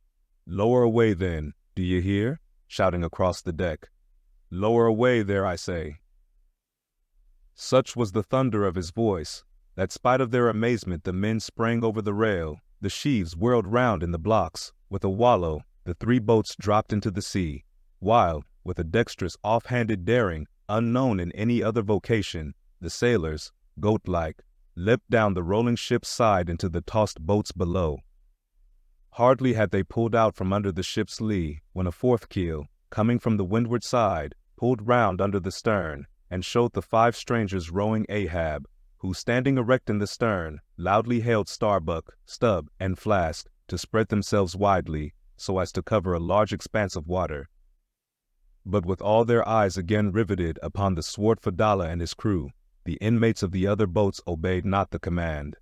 "Lower away then, do you hear?" shouting across the deck. "Lower away there, I say." Such was the thunder of his voice, that spite of their amazement the men sprang over the rail, the sheaves whirled round in the blocks, with a wallow, the 3 boats dropped into the sea, while, with a dexterous off-handed daring, unknown in any other vocation, the sailors, goat-like, leapt down the rolling ship's side into the tossed boats below. Hardly had they pulled out from under the ship's lee, when a 4th keel, coming from the windward side, pulled round under the stern, and showed the 5 strangers rowing Ahab, who, standing erect in the stern, loudly hailed Starbuck, Stubb, and Flask to spread themselves widely, so as to cover a large expanse of water. But with all their eyes again riveted upon the swart Fadalla and his crew, the inmates of the other boats obeyed not the command.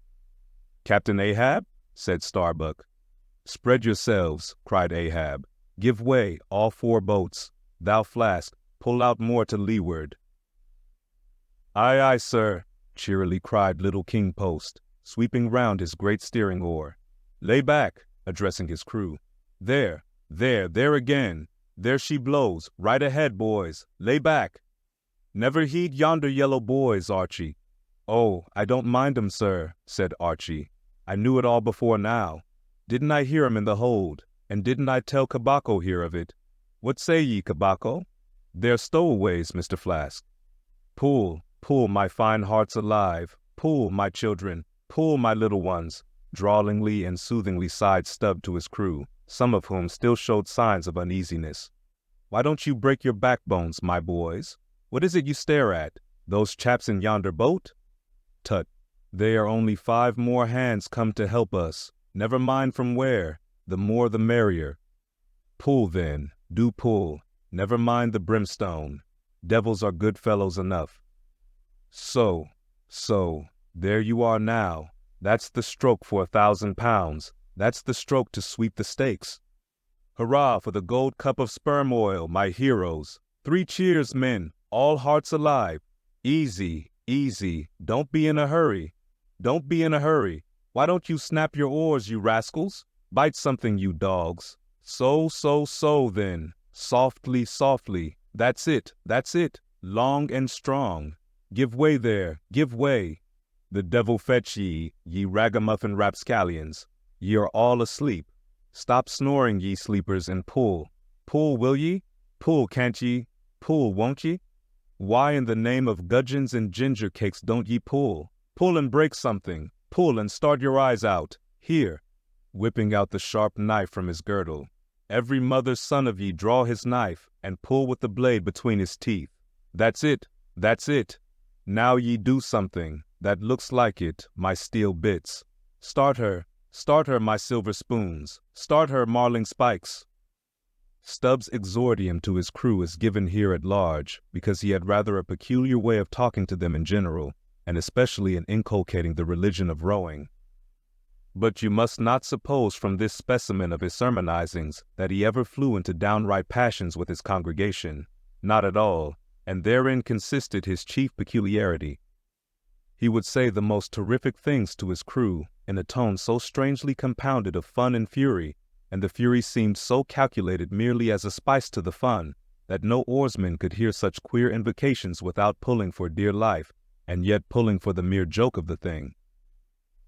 "Captain Ahab?" said Starbuck. "Spread yourselves," cried Ahab. "Give way, all 4 boats. Thou, Flask, pull out more to leeward." "Aye, aye, sir," cheerily cried little King Post, sweeping round his great steering oar. "Lay back," addressing his crew. "There again. There she blows, right ahead, boys. Lay back. Never heed yonder yellow boys, Archie." "Oh, I don't mind 'em, sir," said Archie. "I knew it all before now. Didn't I hear 'em in the hold, and didn't I tell Kabako here of it? What say ye, Kabako? They're stowaways, Mr. Flask. Pull, pull, my fine hearts alive. Pull, my children. Pull, my little ones," drawlingly and soothingly sighed Stubb to his crew, some of whom still showed signs of uneasiness. "Why don't you break your backbones, my boys? What is it you stare at? Those chaps in yonder boat? Tut, they are only 5 more hands come to help us. Never mind from where, the more the merrier. Pull then, do pull. Never mind the brimstone. Devils are good fellows enough. So, there you are now. That's the stroke for 1,000 pounds. That's the stroke to sweep the stakes. Hurrah for the gold cup of sperm oil, my heroes. 3 cheers, men, all hearts alive. Easy, easy, don't be in a hurry. Don't be in a hurry. Why don't you snap your oars, you rascals? Bite something, you dogs. So, then. Softly, softly. That's it. Long and strong. Give way there, give way. The devil fetch ye, ye ragamuffin rapscallions. Ye are all asleep. Stop snoring, ye sleepers, and pull. Pull, will ye? Pull, can't ye? Pull, won't ye? Why in the name of gudgeons and ginger cakes don't ye pull? Pull and break something. Pull and start your eyes out. Here, whipping out the sharp knife from his girdle. Every mother's son of ye draw his knife, and pull with the blade between his teeth. That's it. Now ye do something. That looks like it, my steel bits. Start her, my silver spoons. Start her, marling spikes. Stubb's exordium to his crew is given here at large, because he had rather a peculiar way of talking to them in general, and especially in inculcating the religion of rowing. But you must not suppose from this specimen of his sermonizings that he ever flew into downright passions with his congregation. Not at all, and therein consisted his chief peculiarity. He would say the most terrific things to his crew in a tone so strangely compounded of fun and fury, and the fury seemed so calculated merely as a spice to the fun, that no oarsman could hear such queer invocations without pulling for dear life, and yet pulling for the mere joke of the thing.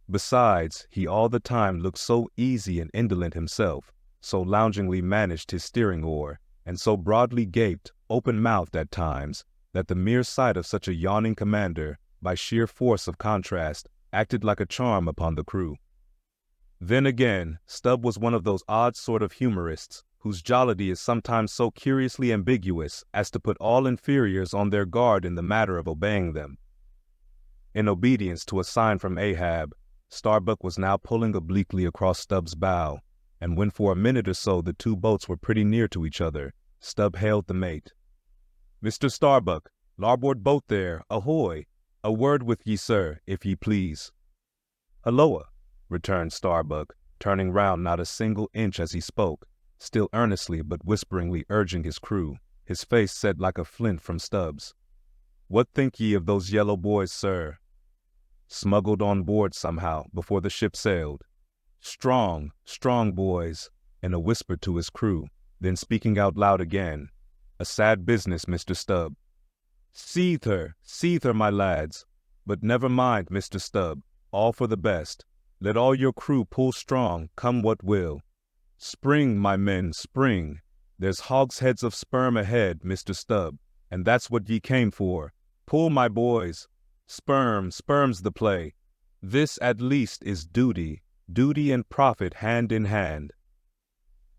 Besides, he all the time looked so easy and indolent himself, so loungingly managed his steering oar, and so broadly gaped, open-mouthed at times, that the mere sight of such a yawning commander, by sheer force of contrast, acted like a charm upon the crew. Then again, Stubb was one of those odd sort of humorists, whose jollity is sometimes so curiously ambiguous as to put all inferiors on their guard in the matter of obeying them. In obedience to a sign from Ahab, Starbuck was now pulling obliquely across Stubb's bow, and when for a minute or so the 2 boats were pretty near to each other, Stubb hailed the mate. Mr. Starbuck, larboard boat there, ahoy! A word with ye, sir, if ye please." "Halloa," returned Starbuck, turning round not a single inch as he spoke, still earnestly but whisperingly urging his crew, his face set like a flint from Stubbs. "What think ye of those yellow boys, sir? Smuggled on board somehow before the ship sailed. Strong, strong boys," in a whisper to his crew, then speaking out loud again. "A sad business, Mr. Stubb. Seethe her, my lads. But never mind, Mr. Stubb, all for the best. Let all your crew pull strong, come what will. Spring, my men, spring. There's hogsheads of sperm ahead, Mr. Stubb, and that's what ye came for. Pull, my boys. Sperm's the play. This at least is duty and profit hand in hand."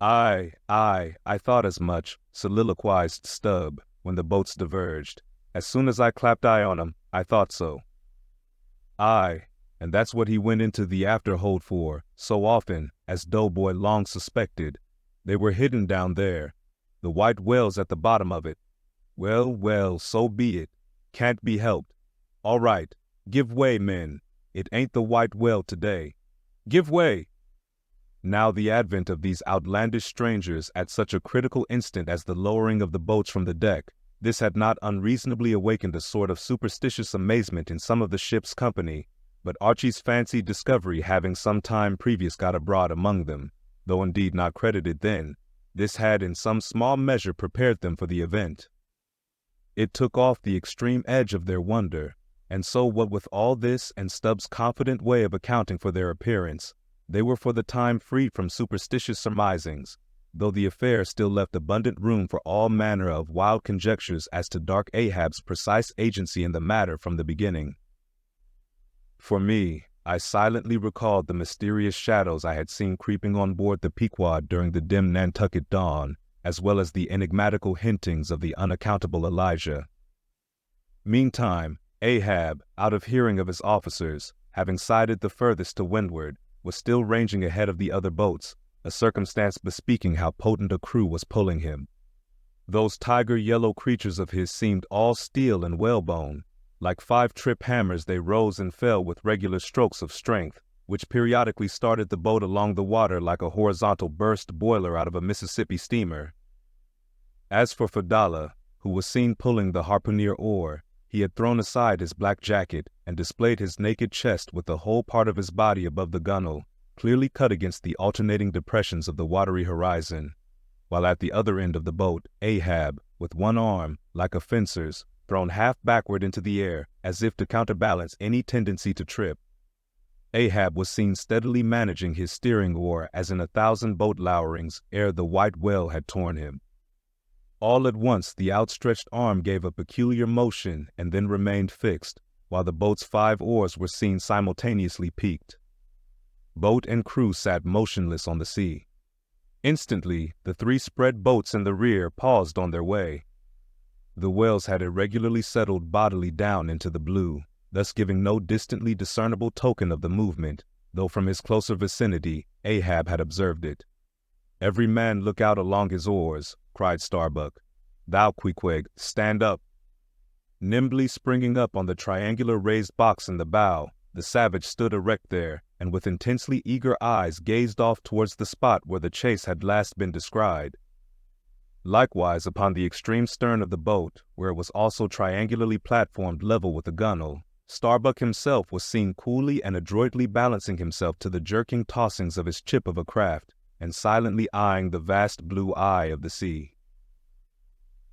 "Aye, I thought as much," soliloquized Stubb, when the boats diverged. "As soon as I clapped eye on 'em, I thought so." "Aye, and that's what he went into the afterhold for, so often, as Doughboy long suspected. They were hidden down there. The white whale's at the bottom of it. Well, so be it. Can't be helped. All right, give way, men. It ain't the white whale today. Give way!" Now the advent of these outlandish strangers at such a critical instant as the lowering of the boats from the deck, this had not unreasonably awakened a sort of superstitious amazement in some of the ship's company, but Archie's fancied discovery having some time previous got abroad among them, though indeed not credited then, this had in some small measure prepared them for the event. It took off the extreme edge of their wonder, and so what with all this and Stubbs' confident way of accounting for their appearance, they were for the time freed from superstitious surmisings, though the affair still left abundant room for all manner of wild conjectures as to dark Ahab's precise agency in the matter from the beginning. For me, I silently recalled the mysterious shadows I had seen creeping on board the Pequod during the dim Nantucket dawn, as well as the enigmatical hintings of the unaccountable Elijah. Meantime, Ahab, out of hearing of his officers, having sighted the furthest to windward, was still ranging ahead of the other boats, a circumstance bespeaking how potent a crew was pulling him. Those tiger-yellow creatures of his seemed all steel and whalebone. Like 5-trip hammers they rose and fell with regular strokes of strength, which periodically started the boat along the water like a horizontal burst boiler out of a Mississippi steamer. As for Fadalla, who was seen pulling the harpooner oar, he had thrown aside his black jacket and displayed his naked chest with the whole part of his body above the gunwale, clearly cut against the alternating depressions of the watery horizon, while at the other end of the boat, Ahab, with one arm, like a fencer's, thrown half backward into the air, as if to counterbalance any tendency to trip. Ahab was seen steadily managing his steering oar as in 1,000 boat lowerings ere the white whale had torn him. All at once the outstretched arm gave a peculiar motion and then remained fixed, while the boat's 5 oars were seen simultaneously peaked. Boat and crew sat motionless on the sea. Instantly, the 3 spread boats in the rear paused on their way. The whales had irregularly settled bodily down into the blue, thus giving no distantly discernible token of the movement, though from his closer vicinity Ahab had observed it. "Every man look out along his oars," cried Starbuck. "Thou, Queequeg, stand up." Nimbly springing up on the triangular raised box in the bow, the savage stood erect there, and with intensely eager eyes gazed off towards the spot where the chase had last been descried. Likewise upon the extreme stern of the boat, where it was also triangularly platformed level with the gunwale, Starbuck himself was seen coolly and adroitly balancing himself to the jerking tossings of his chip of a craft, and silently eyeing the vast blue eye of the sea.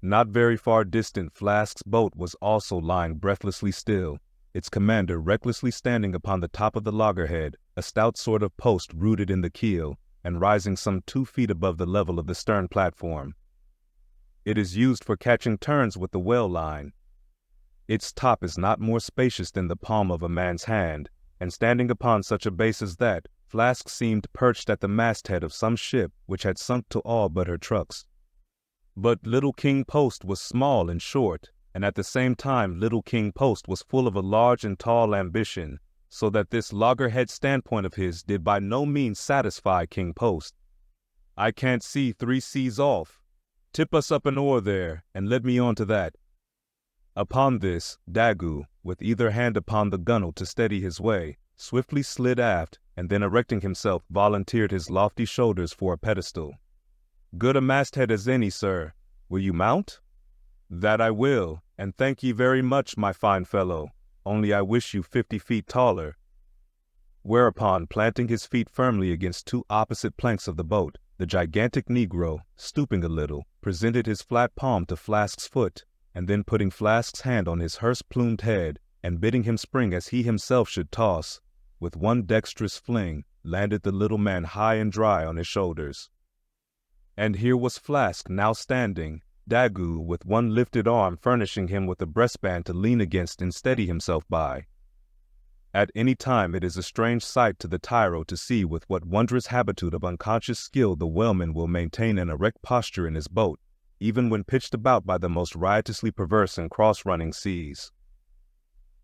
Not very far distant Flask's boat was also lying breathlessly still, its commander recklessly standing upon the top of the loggerhead, a stout sort of post rooted in the keel, and rising some 2 feet above the level of the stern platform. It is used for catching turns with the whale line. Its top is not more spacious than the palm of a man's hand, and standing upon such a base as that, Flask seemed perched at the masthead of some ship which had sunk to all but her trucks. But Little King Post was small and short, and at the same time Little King Post was full of a large and tall ambition, so that this loggerhead standpoint of his did by no means satisfy King Post. "I can't see 3 seas off," Tip us up an oar there, and let me on to that." Upon this, Daggoo, with either hand upon the gunwale to steady his way, swiftly slid aft, and then erecting himself volunteered his lofty shoulders for a pedestal. "Good a masthead as any, sir. Will you mount?" "That I will, and thank ye very much, my fine fellow, only I wish you 50 feet taller." Whereupon, planting his feet firmly against two opposite planks of the boat, the gigantic Negro, stooping a little, presented his flat palm to Flask's foot, and then putting Flask's hand on his hearse-plumed head, and bidding him spring as he himself should toss, with one dexterous fling, landed the little man high and dry on his shoulders. And here was Flask now standing, Daggoo with one lifted arm furnishing him with a breastband to lean against and steady himself by. At any time it is a strange sight to the tyro to see with what wondrous habitude of unconscious skill the whaleman will maintain an erect posture in his boat, even when pitched about by the most riotously perverse and cross-running seas.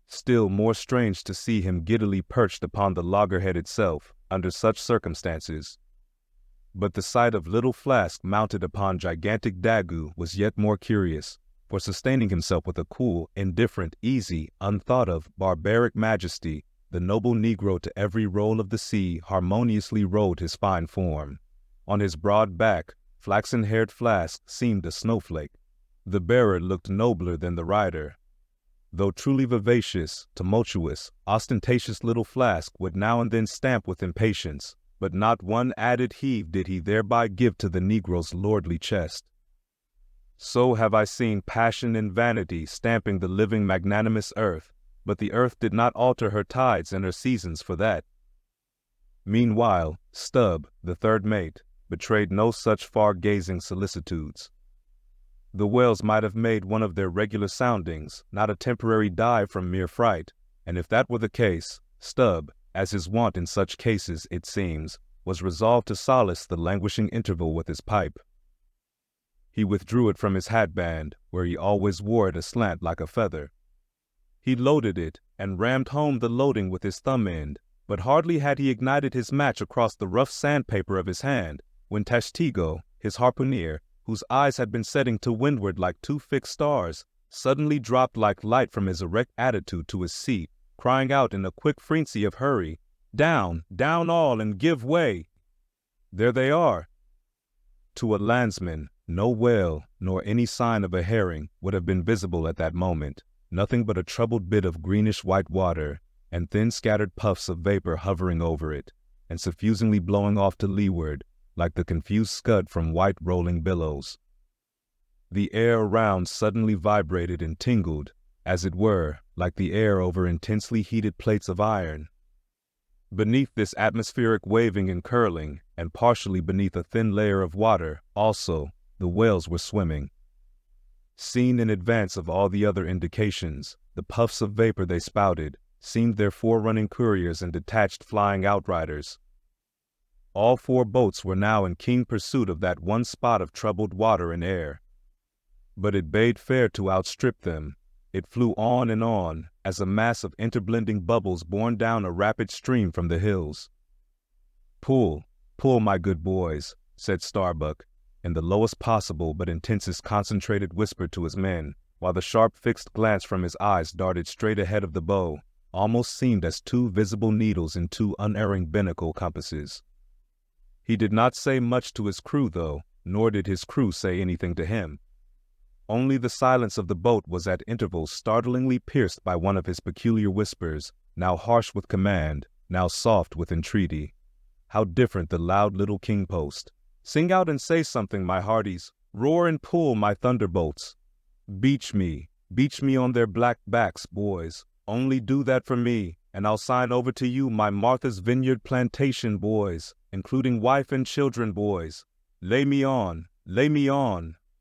Still more strange to see him giddily perched upon the loggerhead itself, under such circumstances. But the sight of little Flask mounted upon gigantic Daggoo was yet more curious, for sustaining himself with a cool, indifferent, easy, unthought-of, barbaric majesty, the noble Negro to every roll of the sea harmoniously rolled his fine form. On his broad back, flaxen-haired Flask seemed a snowflake. The bearer looked nobler than the rider. Though truly vivacious, tumultuous, ostentatious little Flask would now and then stamp with impatience, but not one added heave did he thereby give to the Negro's lordly chest. So have I seen passion and vanity stamping the living magnanimous earth, but the earth did not alter her tides and her seasons for that. Meanwhile, Stubb, the third mate, betrayed no such far-gazing solicitudes. The whales might have made one of their regular soundings, not a temporary dive from mere fright, and if that were the case, Stubb, as his wont in such cases, it seems, was resolved to solace the languishing interval with his pipe. He withdrew it from his hatband, where he always wore it aslant like a feather. He loaded it, and rammed home the loading with his thumb end, but hardly had he ignited his match across the rough sandpaper of his hand, when Tashtego, his harpooner, whose eyes had been setting to windward like two fixed stars, suddenly dropped like light from his erect attitude to his seat, crying out in a quick frenzy of hurry, "Down, down all, and give way! There they are!" To a landsman, no whale, nor any sign of a herring, would have been visible at that moment, nothing but a troubled bit of greenish-white water, and thin scattered puffs of vapor hovering over it, and suffusingly blowing off to leeward, like the confused scud from white rolling billows. The air around suddenly vibrated and tingled, as it were, like the air over intensely heated plates of iron. Beneath this atmospheric waving and curling, and partially beneath a thin layer of water, also, the whales were swimming. Seen in advance of all the other indications, the puffs of vapor they spouted seemed their forerunning couriers and detached flying outriders. All four boats were now in keen pursuit of that one spot of troubled water and air. But it bade fair to outstrip them. It flew on, as a mass of interblending bubbles borne down a rapid stream from the hills. "Pull, pull, my good boys," said Starbuck, in the lowest possible but intensest concentrated whisper to his men, while the sharp fixed glance from his eyes darted straight ahead of the bow, almost seemed as two visible needles in two unerring binnacle compasses. He did not say much to his crew, though, nor did his crew say anything to him. Only the silence of the boat was at intervals startlingly pierced by one of his peculiar whispers, now harsh with command, now soft with entreaty. How different the loud little king-post! "Sing out and say something, my hearties. Roar and pull, my thunderbolts. Beach me on their black backs, boys. Only do that for me, and I'll sign over to you my Martha's Vineyard plantation, boys, including wife and children, boys. Lay me on,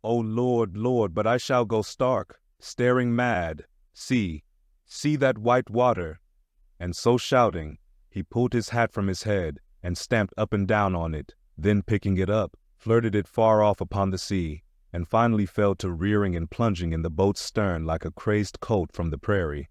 oh Lord, Lord, but I shall go stark, staring mad. See that white water." And so shouting, he pulled his hat from his head and stamped up and down on it, then picking it up, flirted it far off upon the sea, and finally fell to rearing and plunging in the boat's stern like a crazed colt from the prairie.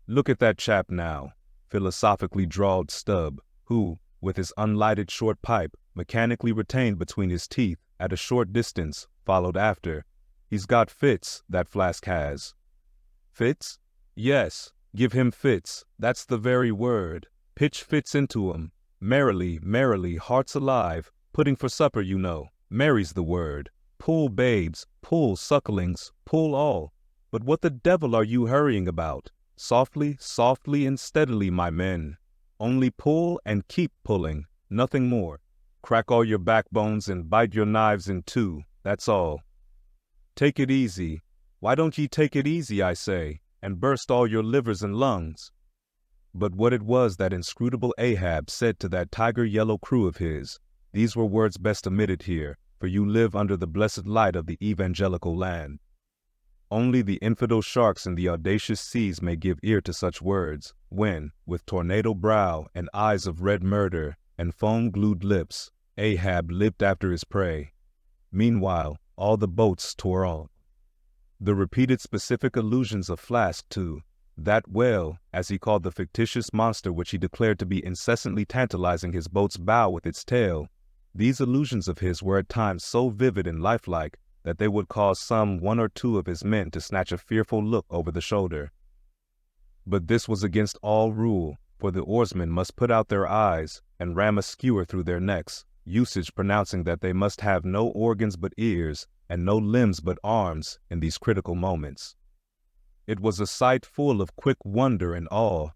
"Look at that chap now," philosophically drawled Stubb, who, with his unlighted short pipe, mechanically retained between his teeth, at a short distance, followed after. "He's got fits, that Flask has." "Fits?" "Yes, give him fits, that's the very word. Pitch fits into 'em. Merrily, merrily, hearts alive, pudding for supper, you know. Merry's the word. Pull, babes, pull, sucklings, pull all. But what the devil are you hurrying about? Softly, softly, and steadily, my men. Only pull and keep pulling, nothing more. Crack all your backbones and bite your knives in two, that's all. Take it easy. Why don't ye take it easy, I say, and burst all your livers and lungs?" But what it was that inscrutable Ahab said to that tiger-yellow crew of his, these were words best omitted here, for you live under the blessed light of the evangelical land. Only the infidel sharks in the audacious seas may give ear to such words, when, with tornado brow and eyes of red murder and foam-glued lips, Ahab leaped after his prey. Meanwhile, all the boats tore on. The repeated specific allusions of Flask to that whale, as he called the fictitious monster which he declared to be incessantly tantalizing his boat's bow with its tail, these allusions of his were at times so vivid and lifelike that they would cause some one or two of his men to snatch a fearful look over the shoulder. But this was against all rule, for the oarsmen must put out their eyes and ram a skewer through their necks, usage pronouncing that they must have no organs but ears and no limbs but arms in these critical moments. It was a sight full of quick wonder and awe.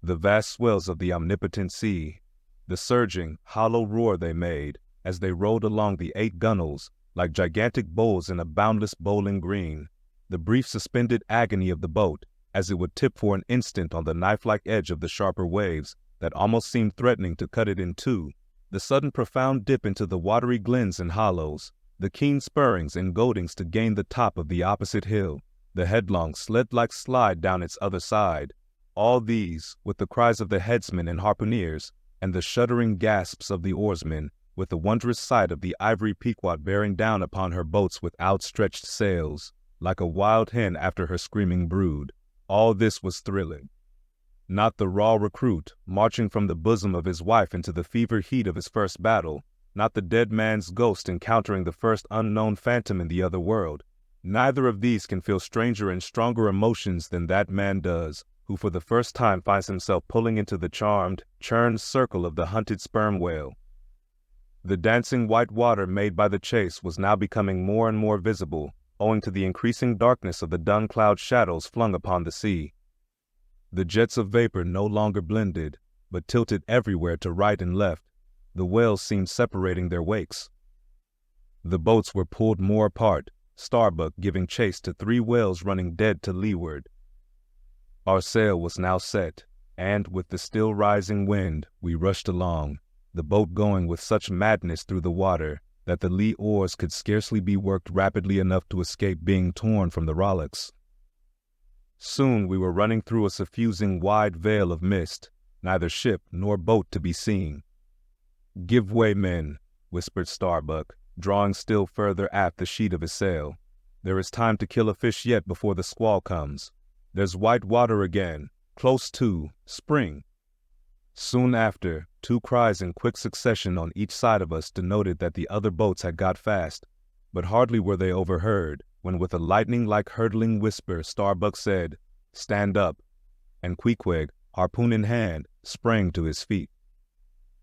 The vast swells of the omnipotent sea, the surging, hollow roar they made as they rolled along the 8 gunwales like gigantic bowls in a boundless bowling green, the brief suspended agony of the boat as it would tip for an instant on the knife-like edge of the sharper waves that almost seemed threatening to cut it in two, the sudden profound dip into the watery glens and hollows, the keen spurrings and goadings to gain the top of the opposite hill, the headlong sled-like slide down its other side, all these, with the cries of the headsmen and harpooneers, and the shuddering gasps of the oarsmen, with the wondrous sight of the ivory Pequod bearing down upon her boats with outstretched sails, like a wild hen after her screaming brood, all this was thrilling. Not the raw recruit, marching from the bosom of his wife into the fever heat of his first battle, not the dead man's ghost encountering the first unknown phantom in the other world. Neither of these can feel stranger and stronger emotions than that man does, who for the first time finds himself pulling into the charmed, churned circle of the hunted sperm whale. The dancing white water made by the chase was now becoming more and more visible, owing to the increasing darkness of the dun cloud shadows flung upon the sea. The jets of vapor no longer blended, but tilted everywhere to right and left. The whales seemed separating their wakes. The boats were pulled more apart, Starbuck giving chase to 3 whales running dead to leeward. Our sail was now set, and with the still rising wind, we rushed along, the boat going with such madness through the water that the lee oars could scarcely be worked rapidly enough to escape being torn from the rowlocks. Soon we were running through a suffusing wide veil of mist, neither ship nor boat to be seen. "Give way, men," whispered Starbuck, drawing still further aft the sheet of his sail. "There is time to kill a fish yet before the squall comes. There's white water again, close to, spring." Soon after, 2 cries in quick succession on each side of us denoted that the other boats had got fast, but hardly were they overheard, when with a lightning-like hurtling whisper Starbuck said, "Stand up," and Queequeg, harpoon in hand, sprang to his feet.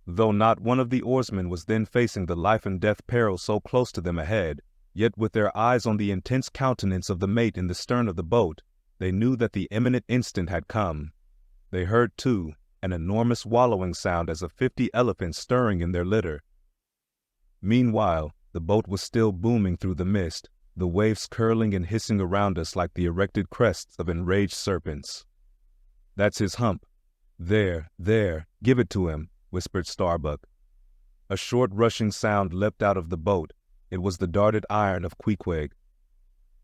Though not one of the oarsmen was then facing the life-and-death peril so close to them ahead, yet with their eyes on the intense countenance of the mate in the stern of the boat, they knew that the imminent instant had come. They heard, too, an enormous wallowing sound as of 50 elephants stirring in their litter. Meanwhile, the boat was still booming through the mist, the waves curling and hissing around us like the erected crests of enraged serpents. "That's his hump. There, give it to him," whispered Starbuck. A short rushing sound leapt out of the boat. It was the darted iron of Queequeg.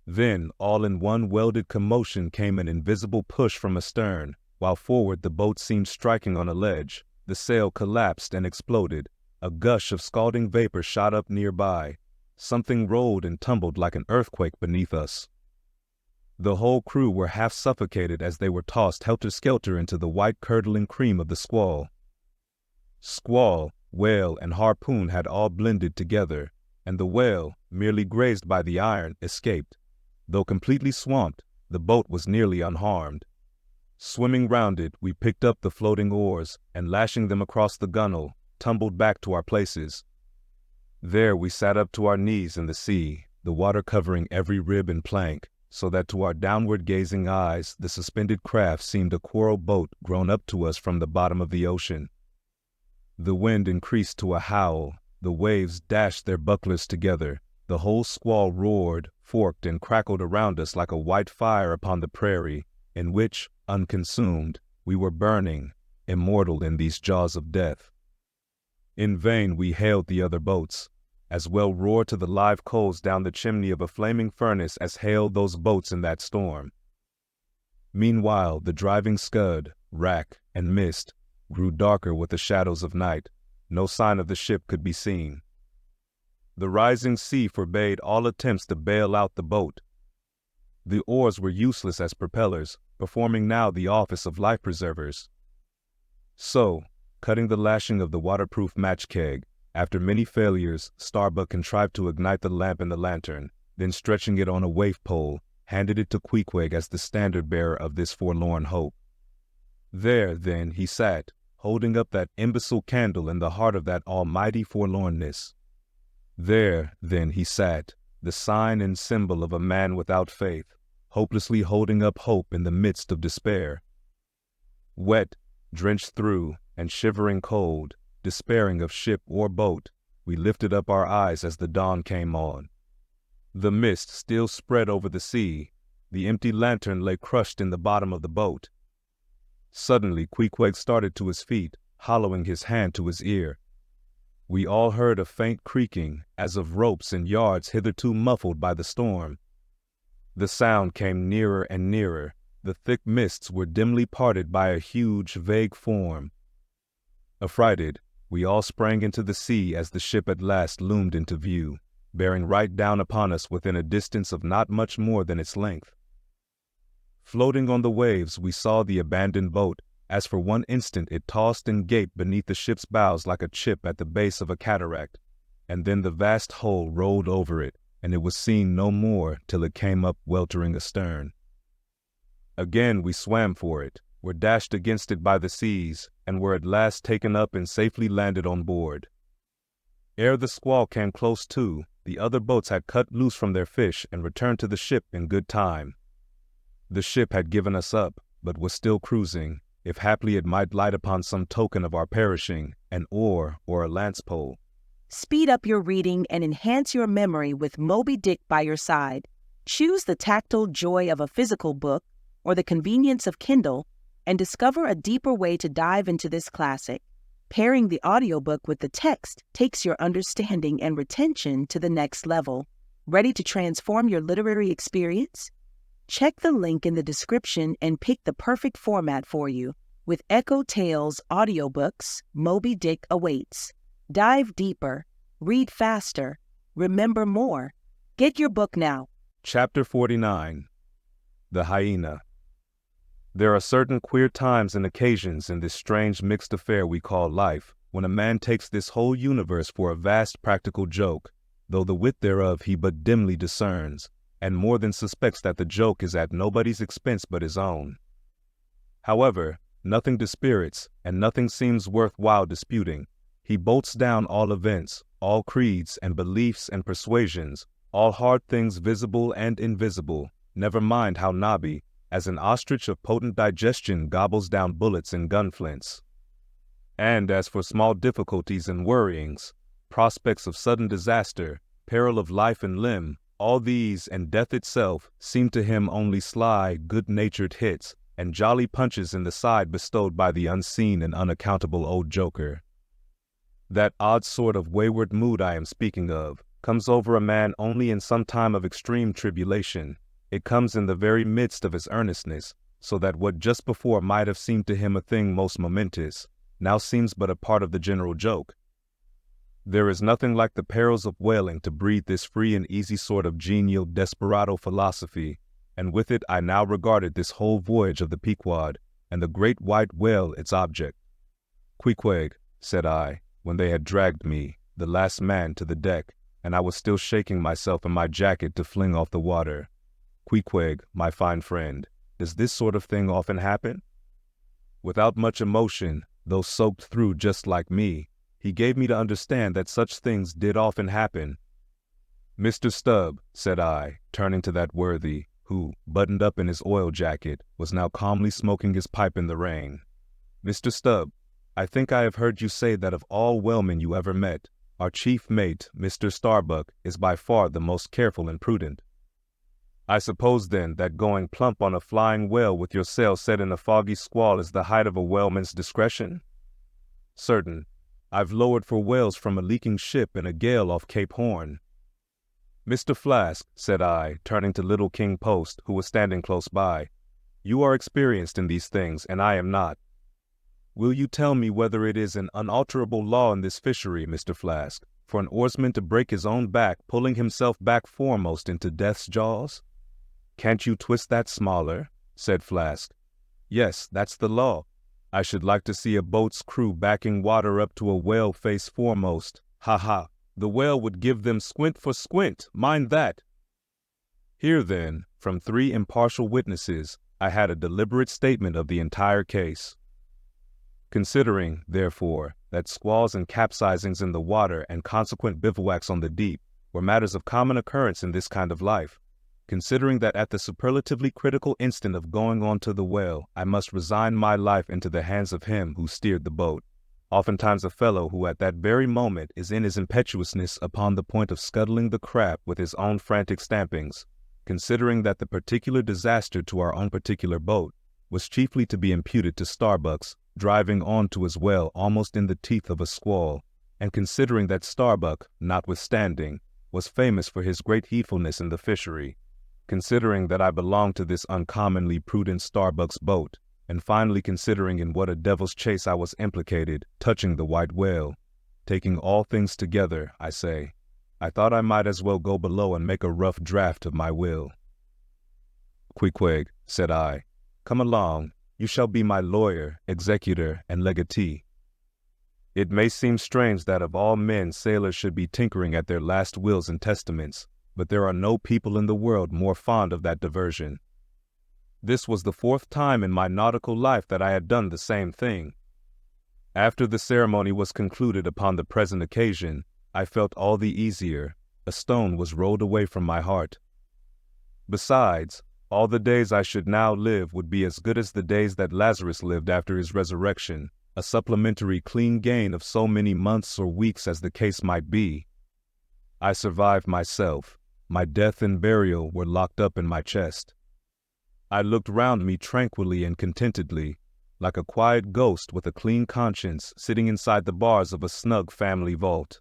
Then, all in one welded commotion came an invisible push from astern, while forward the boat seemed striking on a ledge. The sail collapsed and exploded. A gush of scalding vapor shot up nearby. Something rolled and tumbled like an earthquake beneath us. The whole crew were half suffocated as they were tossed helter-skelter into the white curdling cream of the squall. Squall, whale, and harpoon had all blended together, and the whale, merely grazed by the iron, escaped. Though completely swamped, the boat was nearly unharmed. Swimming round it, we picked up the floating oars, and lashing them across the gunwale, tumbled back to our places. There we sat up to our knees in the sea, the water covering every rib and plank, so that to our downward-gazing eyes the suspended craft seemed a coral boat grown up to us from the bottom of the ocean. The wind increased to a howl, the waves dashed their bucklers together, the whole squall roared, forked, and crackled around us like a white fire upon the prairie, in which, unconsumed, we were burning, immortal in these jaws of death. In vain we hailed the other boats, as well roar to the live coals down the chimney of a flaming furnace as hailed those boats in that storm. Meanwhile the driving scud, rack, and mist grew darker with the shadows of night. No sign of the ship could be seen. The rising sea forbade all attempts to bail out the boat. The oars were useless as propellers, performing now the office of life preservers. So, cutting the lashing of the waterproof match keg, after many failures, Starbuck contrived to ignite the lamp in the lantern, then stretching it on a waif pole, handed it to Queequeg as the standard-bearer of this forlorn hope. There, then, he sat, holding up that imbecile candle in the heart of that almighty forlornness. There, then, he sat, the sign and symbol of a man without faith, hopelessly holding up hope in the midst of despair. Wet, drenched through, and shivering cold, despairing of ship or boat, we lifted up our eyes as the dawn came on. The mist still spread over the sea. The empty lantern lay crushed in the bottom of the boat. Suddenly Queequeg started to his feet, hollowing his hand to his ear. We all heard a faint creaking, as of ropes in yards hitherto muffled by the storm. The sound came nearer and nearer. The thick mists were dimly parted by a huge, vague form. Affrighted, we all sprang into the sea as the ship at last loomed into view, bearing right down upon us within a distance of not much more than its length. Floating on the waves, we saw the abandoned boat, as for one instant it tossed and gaped beneath the ship's bows like a chip at the base of a cataract, and then the vast hull rolled over it, and it was seen no more till it came up weltering astern. Again we swam for it, were dashed against it by the seas, and were at last taken up and safely landed on board. Ere the squall came close to, the other boats had cut loose from their fish and returned to the ship in good time. The ship had given us up, but was still cruising, if haply it might light upon some token of our perishing, an oar or a lance-pole. Speed up your reading and enhance your memory with Moby Dick by your side. Choose the tactile joy of a physical book or the convenience of Kindle, and discover a deeper way to dive into this classic. Pairing the audiobook with the text takes your understanding and retention to the next level. Ready to transform your literary experience? Check the link in the description and pick the perfect format for you. With EchoTales Audiobooks, Moby Dick awaits. Dive deeper, read faster, remember more. Get your book now. Chapter 49. The Hyena. There are certain queer times and occasions in this strange mixed affair we call life, when a man takes this whole universe for a vast practical joke, though the wit thereof he but dimly discerns, and more than suspects that the joke is at nobody's expense but his own. However, nothing dispirits, and nothing seems worth while disputing. He bolts down all events, all creeds and beliefs and persuasions, all hard things visible and invisible, never mind how knobby, as an ostrich of potent digestion gobbles down bullets and gunflints. And as for small difficulties and worryings, prospects of sudden disaster, peril of life and limb, all these and death itself seem to him only sly, good-natured hits and jolly punches in the side bestowed by the unseen and unaccountable old joker. That odd sort of wayward mood I am speaking of comes over a man only in some time of extreme tribulation. It comes in the very midst of his earnestness, so that what just before might have seemed to him a thing most momentous, now seems but a part of the general joke. There is nothing like the perils of whaling to breed this free and easy sort of genial desperado philosophy, and with it I now regarded this whole voyage of the Pequod, and the great white whale its object. "Queequeg," said I, when they had dragged me, the last man, to the deck, and I was still shaking myself in my jacket to fling off the water. Pequod, my fine friend, does this sort of thing often happen? Without much emotion, though soaked through just like me, he gave me to understand that such things did often happen. Mr. Stubb, said I, turning to that worthy, who, buttoned up in his oil jacket, was now calmly smoking his pipe in the rain. Mr. Stubb, I think I have heard you say that of all whalemen you ever met, our chief mate, Mr. Starbuck, is by far the most careful and prudent. I suppose, then, that going plump on a flying whale with your sail set in a foggy squall is the height of a whaleman's discretion? Certain. I've lowered for whales from a leaking ship in a gale off Cape Horn. Mr. Flask, said I, turning to little King Post, who was standing close by, you are experienced in these things, and I am not. Will you tell me whether it is an unalterable law in this fishery, Mr. Flask, for an oarsman to break his own back, pulling himself back foremost into death's jaws? Can't you twist that smaller? Said Flask. Yes, that's the law. I should like to see a boat's crew backing water up to a whale face foremost. Ha ha! The whale would give them squint for squint, mind that. Here then, from 3 impartial witnesses, I had a deliberate statement of the entire case. Considering, therefore, that squalls and capsizings in the water and consequent bivouacs on the deep were matters of common occurrence in this kind of life, considering that at the superlatively critical instant of going on to the whale, I must resign my life into the hands of him who steered the boat, oftentimes a fellow who at that very moment is in his impetuousness upon the point of scuttling the craft with his own frantic stampings, considering that the particular disaster to our own particular boat was chiefly to be imputed to Starbuck's driving on to his well almost in the teeth of a squall, and considering that Starbuck, notwithstanding, was famous for his great heedfulness in the fishery, considering that I belonged to this uncommonly prudent Starbuck's boat, and finally considering in what a devil's chase I was implicated, touching the white whale, taking all things together, I say, I thought I might as well go below and make a rough draft of my will. Pequod, said I, come along. You shall be my lawyer, executor, and legatee. It may seem strange that of all men sailors should be tinkering at their last wills and testaments, but there are no people in the world more fond of that diversion. This was the 4th time in my nautical life that I had done the same thing. After the ceremony was concluded upon the present occasion, I felt all the easier. A stone was rolled away from my heart. Besides, all the days I should now live would be as good as the days that Lazarus lived after his resurrection, a supplementary clean gain of so many months or weeks as the case might be. I survived myself. My death and burial were locked up in my chest. I looked round me tranquilly and contentedly, like a quiet ghost with a clean conscience sitting inside the bars of a snug family vault.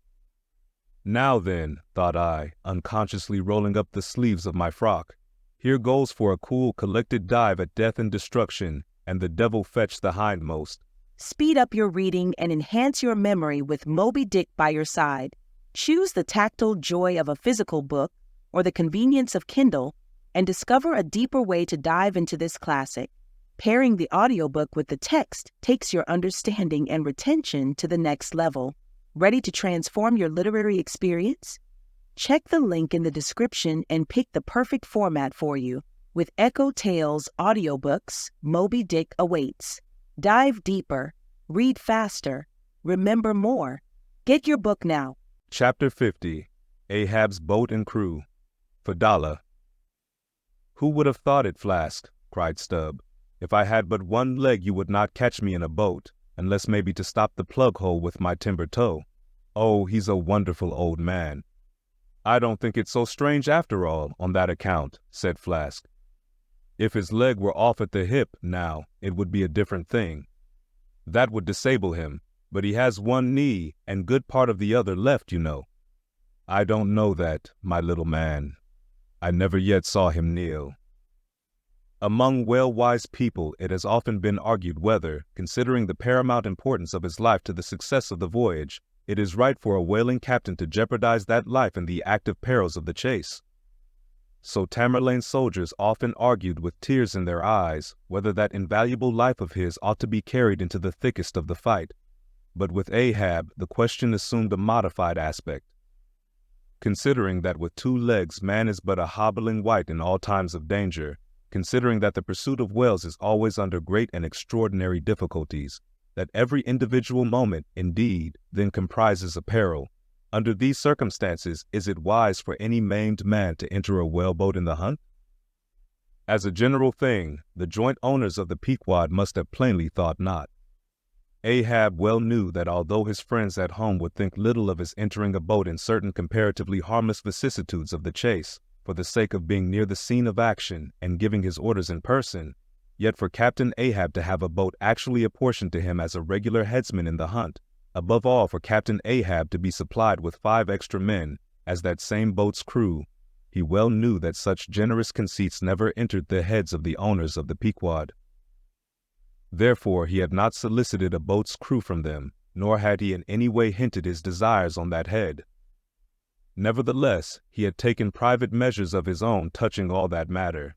Now then, thought I, unconsciously rolling up the sleeves of my frock, here goes for a cool, collected dive at death and destruction, and the devil fetch the hindmost. Speed up your reading and enhance your memory with Moby Dick by your side. Choose the tactile joy of a physical book or the convenience of Kindle and discover a deeper way to dive into this classic. Pairing the audiobook with the text takes your understanding and retention to the next level. Ready to transform your literary experience? Check the link in the description and pick the perfect format for you. With EchoTales Audiobooks, Moby Dick awaits. Dive deeper, read faster, remember more. Get your book now. Chapter 50, Ahab's Boat and Crew. Fadala. Who would have thought it, Flask? Cried Stubb. If I had but one leg you would not catch me in a boat, unless maybe to stop the plug hole with my timber toe. Oh, he's a wonderful old man. I don't think it's so strange after all, on that account, said Flask. If his leg were off at the hip, now, it would be a different thing. That would disable him, but he has one knee and good part of the other left, you know. I don't know that, my little man. I never yet saw him kneel. Among well-wise people it has often been argued whether, considering the paramount importance of his life to the success of the voyage, it is right for a whaling captain to jeopardize that life in the active perils of the chase. So Tamerlane's soldiers often argued with tears in their eyes whether that invaluable life of his ought to be carried into the thickest of the fight. But with Ahab, the question assumed a modified aspect. considering that with 2 legs man is but a hobbling wight in all times of danger, considering that the pursuit of whales is always under great and extraordinary difficulties, that every individual moment, indeed, then comprises a peril. Under these circumstances, is it wise for any maimed man to enter a whaleboat in the hunt? As a general thing, the joint owners of the Pequod must have plainly thought not. Ahab well knew that although his friends at home would think little of his entering a boat in certain comparatively harmless vicissitudes of the chase, for the sake of being near the scene of action and giving his orders in person, yet for Captain Ahab to have a boat actually apportioned to him as a regular headsman in the hunt, above all for Captain Ahab to be supplied with 5 extra men as that same boat's crew, he well knew that such generous conceits never entered the heads of the owners of the Pequod. Therefore he had not solicited a boat's crew from them, nor had he in any way hinted his desires on that head. Nevertheless, he had taken private measures of his own touching all that matter.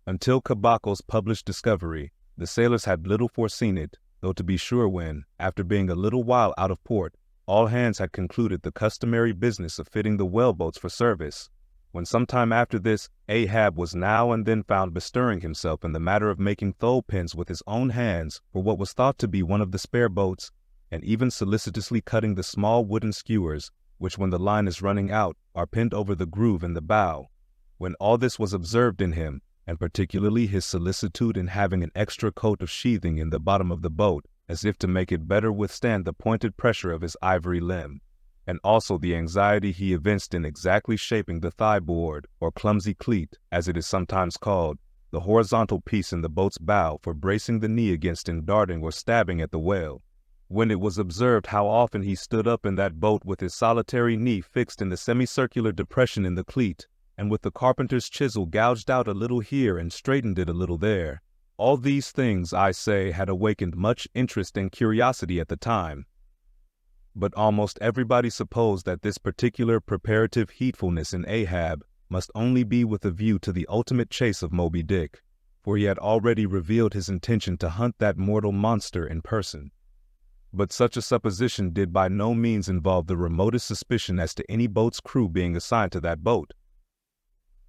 Until Kabaka's published discovery, the sailors had little foreseen it, though to be sure when, after being a little while out of port, all hands had concluded the customary business of fitting the whaleboats for service, when some time after this Ahab was now and then found bestirring himself in the matter of making thole pins with his own hands for what was thought to be one of the spare boats, and even solicitously cutting the small wooden skewers, which when the line is running out are pinned over the groove in the bow. When all this was observed in him, and particularly his solicitude in having an extra coat of sheathing in the bottom of the boat, as if to make it better withstand the pointed pressure of his ivory limb, and also the anxiety he evinced in exactly shaping the thigh-board, or clumsy cleat, as it is sometimes called, the horizontal piece in the boat's bow for bracing the knee against in darting or stabbing at the whale. When it was observed how often he stood up in that boat with his solitary knee fixed in the semicircular depression in the cleat, and with the carpenter's chisel gouged out a little here and straightened it a little there, all these things, I say, had awakened much interest and curiosity at the time. But almost everybody supposed that this particular preparative heedfulness in Ahab must only be with a view to the ultimate chase of Moby Dick, for he had already revealed his intention to hunt that mortal monster in person. But such a supposition did by no means involve the remotest suspicion as to any boat's crew being assigned to that boat.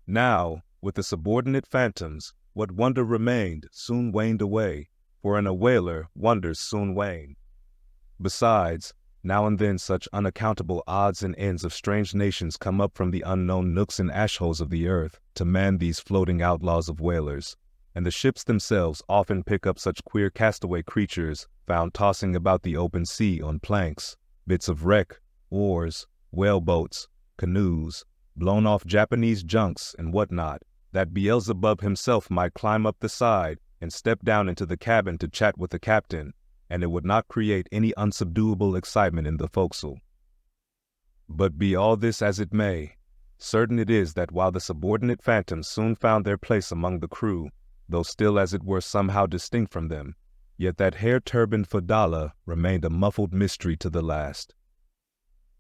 Now, with the subordinate phantoms, what wonder remained soon waned away, for in a whaler wonders soon wane. Besides, now and then such unaccountable odds and ends of strange nations come up from the unknown nooks and ashholes of the earth to man these floating outlaws of whalers, and the ships themselves often pick up such queer castaway creatures found tossing about the open sea on planks, bits of wreck, oars, whaleboats, canoes, blown-off Japanese junks and what-not, that Beelzebub himself might climb up the side and step down into the cabin to chat with the captain, and it would not create any unsubduable excitement in the forecastle. But be all this as it may, certain it is that while the subordinate phantoms soon found their place among the crew, though still as it were somehow distinct from them, yet that hair-turbaned Fadalla remained a muffled mystery to the last.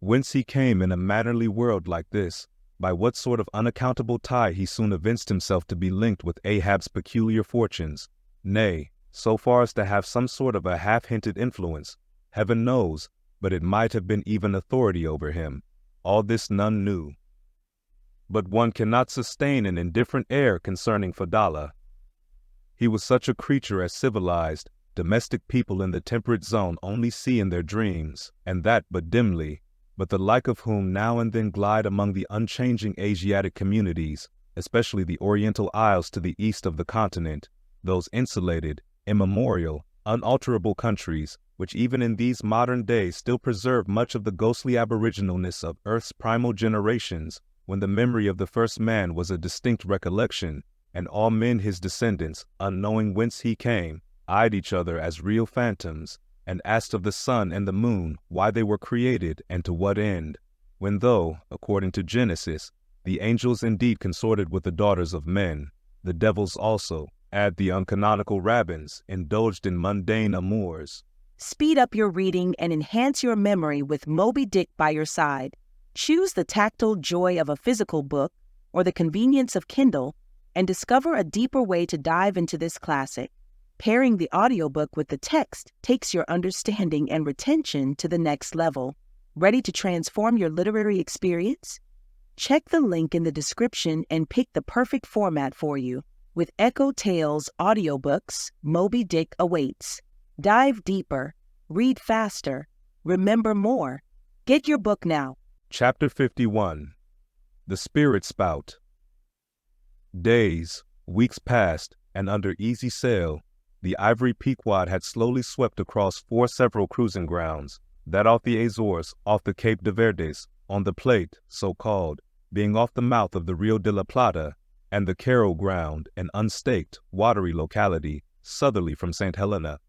Whence he came in a mannerly world like this, by what sort of unaccountable tie he soon evinced himself to be linked with Ahab's peculiar fortunes, nay, so far as to have some sort of a half-hinted influence, heaven knows, but it might have been even authority over him. All this none knew. But one cannot sustain an indifferent air concerning Fadalla. He was such a creature as civilized, domestic people in the temperate zone only see in their dreams, and that but dimly, but the like of whom now and then glide among the unchanging Asiatic communities, especially the Oriental Isles to the east of the continent, those insulated, immemorial, unalterable countries, which even in these modern days still preserve much of the ghostly aboriginalness of Earth's primal generations, when the memory of the first man was a distinct recollection, and all men his descendants, unknowing whence he came, eyed each other as real phantoms, and asked of the sun and the moon why they were created and to what end, when though, according to Genesis, the angels indeed consorted with the daughters of men, the devils also, add the uncanonical rabbins, indulged in mundane amours. Speed up your reading and enhance your memory with Moby Dick by your side. Choose the tactile joy of a physical book or the convenience of Kindle and discover a deeper way to dive into this classic. Pairing the audiobook with the text takes your understanding and retention to the next level. Ready to transform your literary experience? Check the link in the description and pick the perfect format for you. With EchoTales Audiobooks, Moby Dick awaits. Dive deeper, read faster, remember more. Get your book now. Chapter 51. The Spirit Spout. Days, weeks passed, and under easy sail, the ivory Pequod had slowly swept across 4 several cruising grounds, that off the Azores, off the Cape de Verdes, on the Plate, so-called, being off the mouth of the Rio de la Plata, and the Caro ground, an unstaked, watery locality, southerly from St. Helena.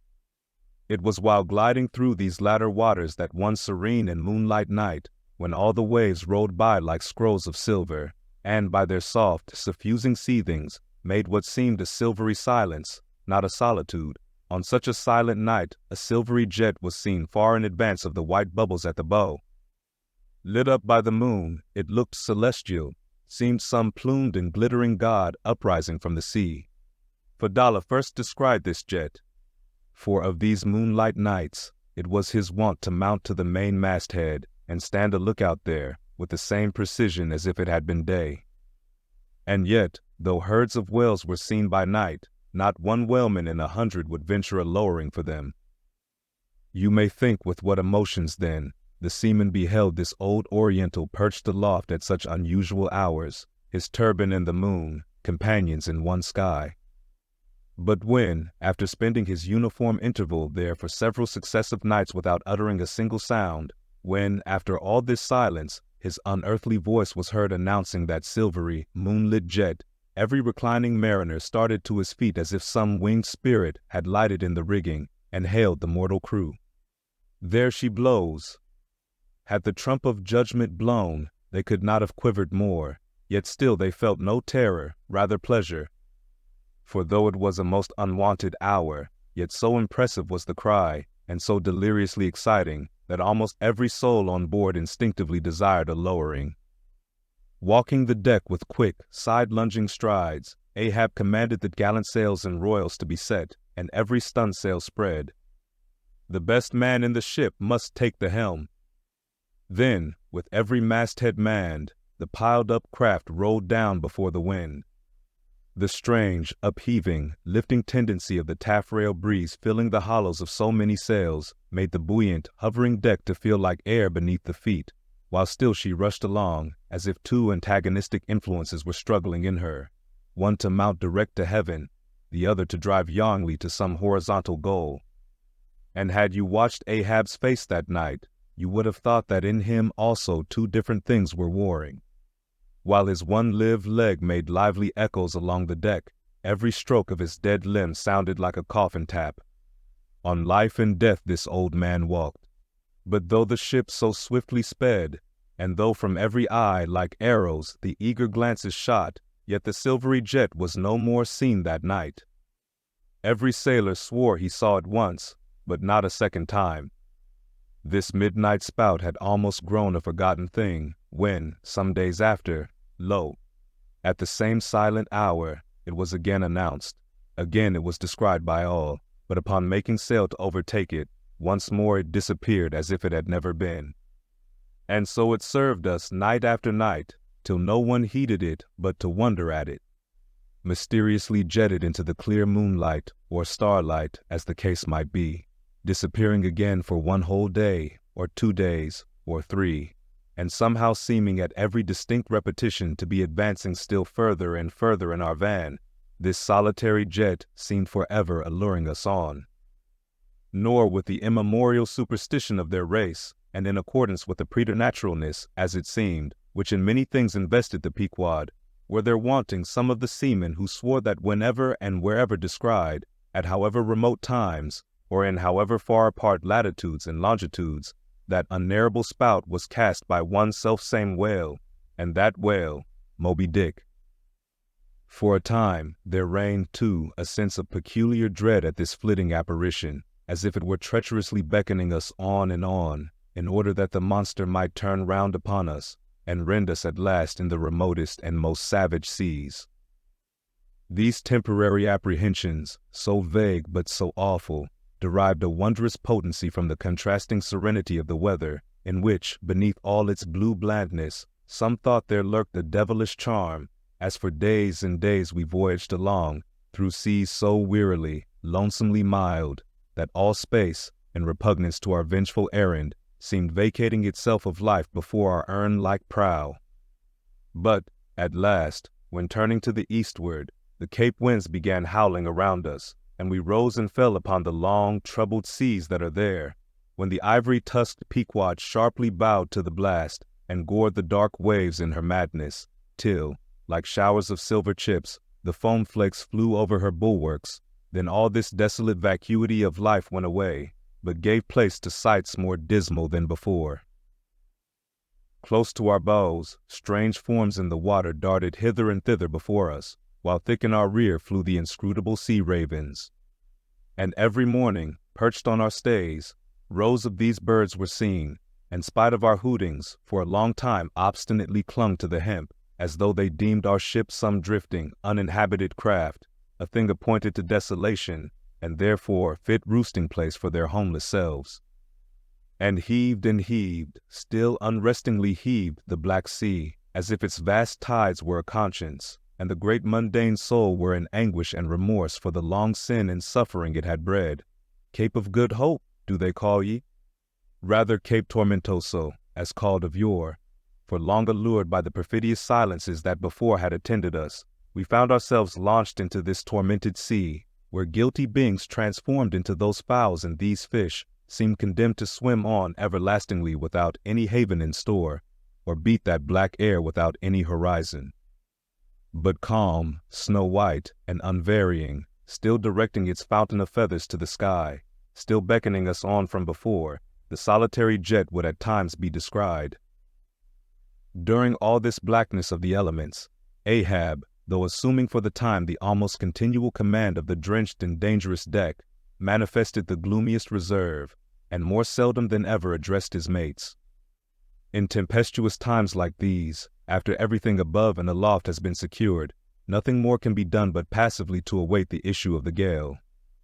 It was while gliding through these latter waters that one serene and moonlight night, when all the waves rolled by like scrolls of silver, and by their soft, suffusing seethings, made what seemed a silvery silence, not a solitude. On such a silent night, a silvery jet was seen far in advance of the white bubbles at the bow. Lit up by the moon, it looked celestial, seemed some plumed and glittering god uprising from the sea. Fadala first described this jet, for of these moonlight nights it was his wont to mount to the main masthead and stand a lookout there with the same precision as if it had been day. And yet, though herds of whales were seen by night, not one whaleman in 100 would venture a lowering for them. You may think with what emotions, then, the seaman beheld this old Oriental perched aloft at such unusual hours, his turban and the moon, companions in one sky. But when, after spending his uniform interval there for several successive nights without uttering a single sound, when, after all this silence, his unearthly voice was heard announcing that silvery, moonlit jet, every reclining mariner started to his feet as if some winged spirit had lighted in the rigging and hailed the mortal crew. There she blows. Had the trump of judgment blown, they could not have quivered more, yet still they felt no terror, rather pleasure. For though it was a most unwonted hour, yet so impressive was the cry, and so deliriously exciting, that almost every soul on board instinctively desired a lowering. Walking the deck with quick, side-lunging strides, Ahab commanded the gallant sails and royals to be set, and every stunsail spread. The best man in the ship must take the helm. Then, with every masthead manned, the piled-up craft rolled down before the wind. The strange, upheaving, lifting tendency of the taffrail breeze filling the hollows of so many sails made the buoyant, hovering deck to feel like air beneath the feet, while still she rushed along, as if 2 antagonistic influences were struggling in her, one to mount direct to heaven, the other to drive youngly to some horizontal goal. And had you watched Ahab's face that night, you would have thought that in him also 2 different things were warring. While his one-lived leg made lively echoes along the deck, every stroke of his dead limb sounded like a coffin tap. On life and death this old man walked. But though the ship so swiftly sped, and though from every eye, like arrows, the eager glances shot, yet the silvery jet was no more seen that night. Every sailor swore he saw it once, but not a second time. This midnight spout had almost grown a forgotten thing, when, some days after, lo, at the same silent hour, it was again announced. Again it was descried by all, but upon making sail to overtake it, once more it disappeared as if it had never been. And so it served us night after night, till no one heeded it but to wonder at it. Mysteriously jetted into the clear moonlight, or starlight, as the case might be, disappearing again for one whole day, or 2 days, or 3, and somehow seeming at every distinct repetition to be advancing still further and further in our van, this solitary jet seemed forever alluring us on. Nor with the immemorial superstition of their race, and in accordance with the preternaturalness, as it seemed, which in many things invested the Pequod, were there wanting some of the seamen who swore that whenever and wherever descried, at however remote times, or in however far apart latitudes and longitudes, that unerrable spout was cast by one self-same whale, and that whale, Moby Dick. For a time, there reigned, too, a sense of peculiar dread at this flitting apparition, as if it were treacherously beckoning us on, in order that the monster might turn round upon us, and rend us at last in the remotest and most savage seas. These temporary apprehensions, so vague but so awful, derived a wondrous potency from the contrasting serenity of the weather, in which, beneath all its blue blandness, some thought there lurked a devilish charm, as for days and days we voyaged along, through seas so wearily, lonesomely mild, that all space, in repugnance to our vengeful errand, seemed vacating itself of life before our urn-like prow. But, at last, when turning to the eastward, the Cape winds began howling around us, and we rose and fell upon the long, troubled seas that are there, when the ivory-tusked Pequod sharply bowed to the blast, and gored the dark waves in her madness, till, like showers of silver chips, the foam flakes flew over her bulwarks. Then all this desolate vacuity of life went away, but gave place to sights more dismal than before. Close to our bows, strange forms in the water darted hither and thither before us, while thick in our rear flew the inscrutable sea ravens. And every morning, perched on our stays, rows of these birds were seen, and spite of our hootings, for a long time obstinately clung to the hemp, as though they deemed our ship some drifting, uninhabited craft, a thing appointed to desolation, and therefore fit roosting place for their homeless selves. And heaved, still unrestingly heaved the black sea, as if its vast tides were a conscience, and the great mundane soul were in anguish and remorse for the long sin and suffering it had bred. Cape of Good Hope, do they call ye? Rather Cape Tormentoso, as called of yore, for long allured by the perfidious silences that before had attended us, we found ourselves launched into this tormented sea, where guilty beings transformed into those fowls and these fish seemed condemned to swim on everlastingly without any haven in store, or beat that black air without any horizon. But calm, snow-white, and unvarying, still directing its fountain of feathers to the sky, still beckoning us on from before, the solitary jet would at times be descried. During all this blackness of the elements, Ahab, though assuming for the time the almost continual command of the drenched and dangerous deck, manifested the gloomiest reserve, and more seldom than ever addressed his mates. In tempestuous times like these, after everything above and aloft has been secured, nothing more can be done but passively to await the issue of the gale.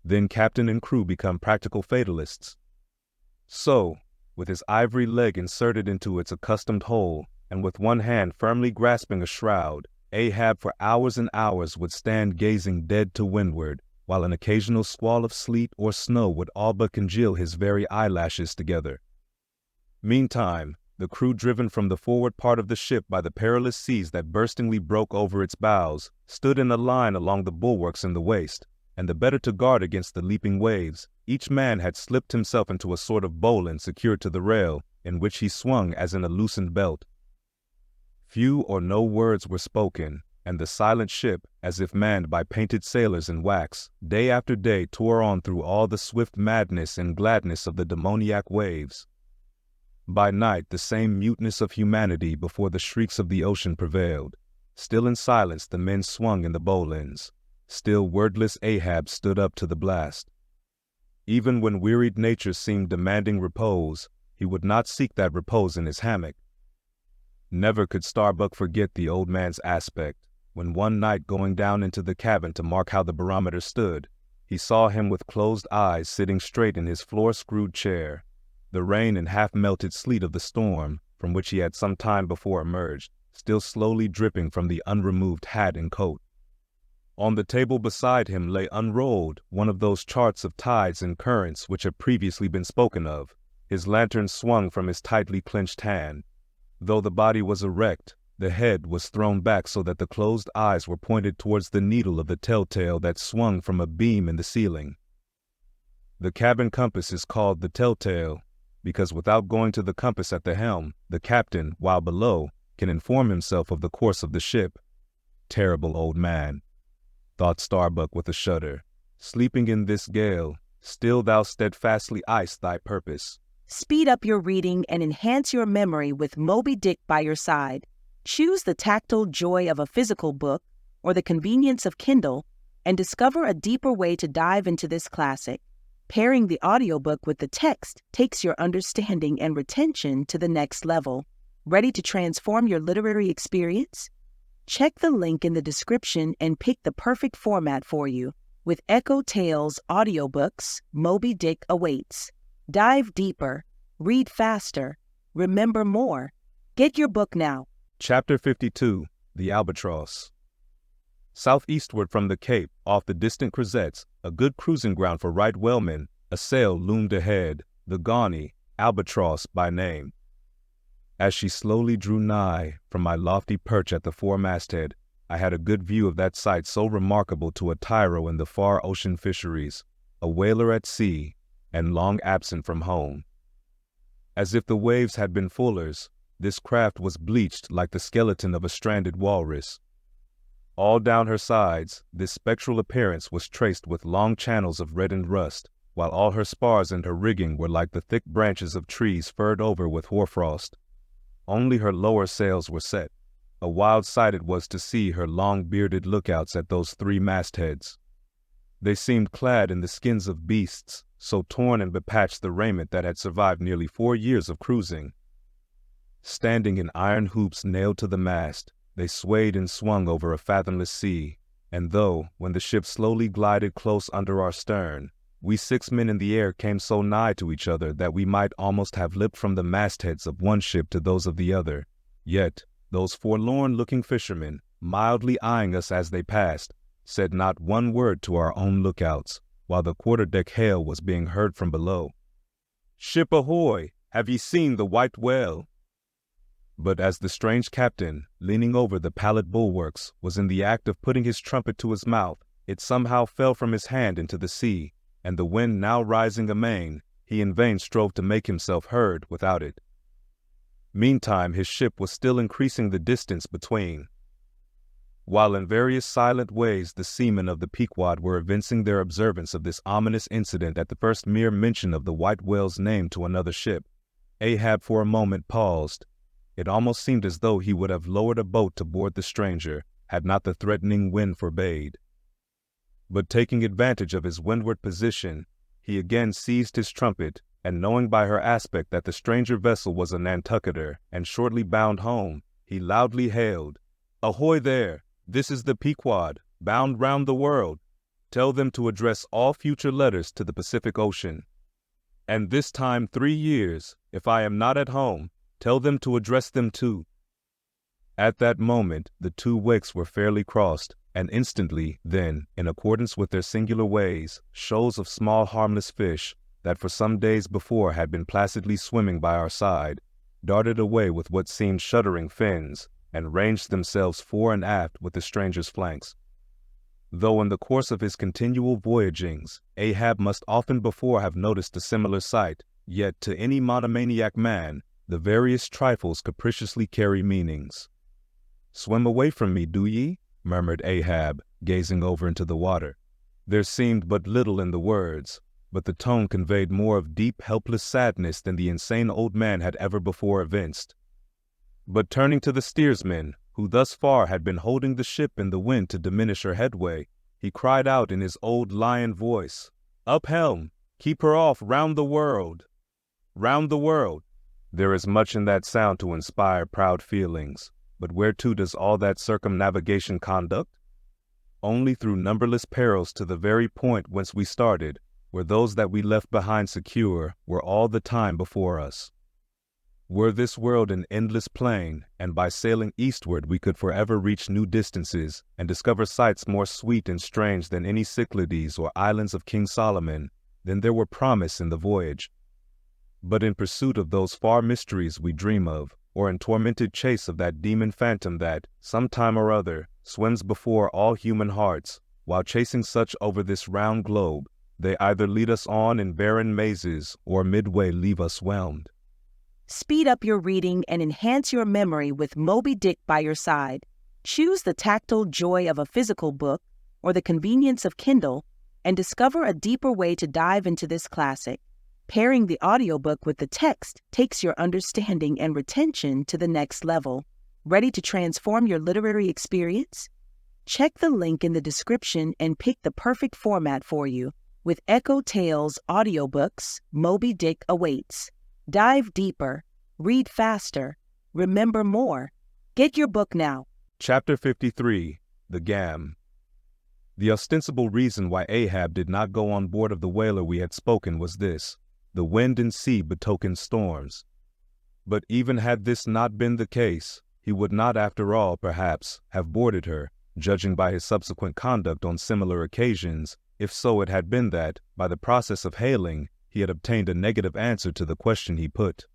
Then captain and crew become practical fatalists. So, with his ivory leg inserted into its accustomed hole, and with one hand firmly grasping a shroud, Ahab for hours and hours would stand gazing dead to windward, while an occasional squall of sleet or snow would all but congeal his very eyelashes together. Meantime, the crew, driven from the forward part of the ship by the perilous seas that burstingly broke over its bows, stood in a line along the bulwarks in the waist, and the better to guard against the leaping waves, each man had slipped himself into a sort of bowline secured to the rail, in which he swung as in a loosened belt. Few or no words were spoken, and the silent ship, as if manned by painted sailors in wax, day after day tore on through all the swift madness and gladness of the demoniac waves. By night the same muteness of humanity before the shrieks of the ocean prevailed. Still in silence the men swung in the bowlines. Still wordless Ahab stood up to the blast. Even when wearied nature seemed demanding repose, he would not seek that repose in his hammock. Never could Starbuck forget the old man's aspect, when one night going down into the cabin to mark how the barometer stood, he saw him with closed eyes sitting straight in his floor-screwed chair, the rain and half-melted sleet of the storm, from which he had some time before emerged, still slowly dripping from the unremoved hat and coat. On the table beside him lay unrolled one of those charts of tides and currents which have previously been spoken of. His lantern swung from his tightly clenched hand. Though the body was erect, the head was thrown back so that the closed eyes were pointed towards the needle of the telltale that swung from a beam in the ceiling. The cabin compass is called the telltale, because without going to the compass at the helm, the captain, while below, can inform himself of the course of the ship. Terrible old man, thought Starbuck with a shudder, sleeping in this gale, still thou steadfastly eyest thy purpose. Speed up your reading and enhance your memory with Moby Dick by your side. Choose the tactile joy of a physical book or the convenience of Kindle and discover a deeper way to dive into this classic. Pairing the audiobook with the text takes your understanding and retention to the next level. Ready to transform your literary experience? Check the link in the description and pick the perfect format for you. With EchoTales Audiobooks, Moby Dick awaits. Dive deeper, read faster, remember more. Get your book now. Chapter 52, The Albatross. Southeastward from the Cape, off the distant Crozettes, a good cruising ground for right whalemen, a sail loomed ahead, the Gawney, Albatross by name. As she slowly drew nigh from my lofty perch at the fore-masthead, I had a good view of that sight so remarkable to a tyro in the far ocean fisheries, a whaler at sea, and long absent from home. As if the waves had been fullers, this craft was bleached like the skeleton of a stranded walrus. All down her sides, this spectral appearance was traced with long channels of reddened rust, while all her spars and her rigging were like the thick branches of trees furred over with hoarfrost. Only her lower sails were set. A wild sight it was to see her long-bearded lookouts at those three mastheads. They seemed clad in the skins of beasts, so torn and bepatched the raiment that had survived nearly 4 years of cruising. Standing in iron hoops nailed to the mast, they swayed and swung over a fathomless sea, and though, when the ship slowly glided close under our stern, we 6 men in the air came so nigh to each other that we might almost have leapt from the mastheads of one ship to those of the other, yet those forlorn-looking fishermen, mildly eyeing us as they passed, said not one word to our own lookouts, while the quarter-deck hail was being heard from below. "Ship ahoy! Have ye seen the white whale?" But as the strange captain, leaning over the pallid bulwarks, was in the act of putting his trumpet to his mouth, it somehow fell from his hand into the sea, and the wind now rising amain, he in vain strove to make himself heard without it. Meantime his ship was still increasing the distance between, while in various silent ways the seamen of the Pequod were evincing their observance of this ominous incident at the first mere mention of the white whale's name to another ship. Ahab for a moment paused. It almost seemed as though he would have lowered a boat to board the stranger, had not the threatening wind forbade. But taking advantage of his windward position, he again seized his trumpet, and knowing by her aspect that the stranger vessel was a Nantucketer, and shortly bound home, he loudly hailed, "Ahoy there! This is the Pequod, bound round the world. Tell them to address all future letters to the Pacific Ocean. And this time 3 years, if I am not at home, tell them to address them too." At that moment the 2 wakes were fairly crossed, and instantly then, in accordance with their singular ways, shoals of small harmless fish, that for some days before had been placidly swimming by our side, darted away with what seemed shuddering fins, and ranged themselves fore and aft with the stranger's flanks. Though in the course of his continual voyagings, Ahab must often before have noticed a similar sight, yet to any monomaniac man, the veriest trifles capriciously carry meanings. "Swim away from me, do ye?" murmured Ahab, gazing over into the water. There seemed but little in the words, but the tone conveyed more of deep, helpless sadness than the insane old man had ever before evinced. But turning to the steersman, who thus far had been holding the ship in the wind to diminish her headway, he cried out in his old lion voice, "Up helm! Keep her off round the world! Round the world!" There is much in that sound to inspire proud feelings, but whereto does all that circumnavigation conduct? Only through numberless perils to the very point whence we started, where those that we left behind secure were all the time before us. Were this world an endless plain, and by sailing eastward we could forever reach new distances, and discover sights more sweet and strange than any Cyclades or islands of King Solomon, then there were promise in the voyage. But in pursuit of those far mysteries we dream of, or in tormented chase of that demon phantom that, some time or other, swims before all human hearts, while chasing such over this round globe, they either lead us on in barren mazes, or midway leave us whelmed. Speed up your reading and enhance your memory with Moby Dick by your side. Choose the tactile joy of a physical book or the convenience of Kindle, and discover a deeper way to dive into this classic. Pairing the audiobook with the text takes your understanding and retention to the next level. Ready to transform your literary experience? Check the link in the description and pick the perfect format for you. With EchoTales Audiobooks, Moby Dick awaits. Dive deeper, read faster, remember more. Get your book now. Chapter 53, The Gam. The ostensible reason why Ahab did not go on board of the whaler we had spoken was this: the wind and sea betokened storms. But even had this not been the case, he would not after all, perhaps, have boarded her, judging by his subsequent conduct on similar occasions, if so it had been that, by the process of hailing, he had obtained a negative answer to the question he put.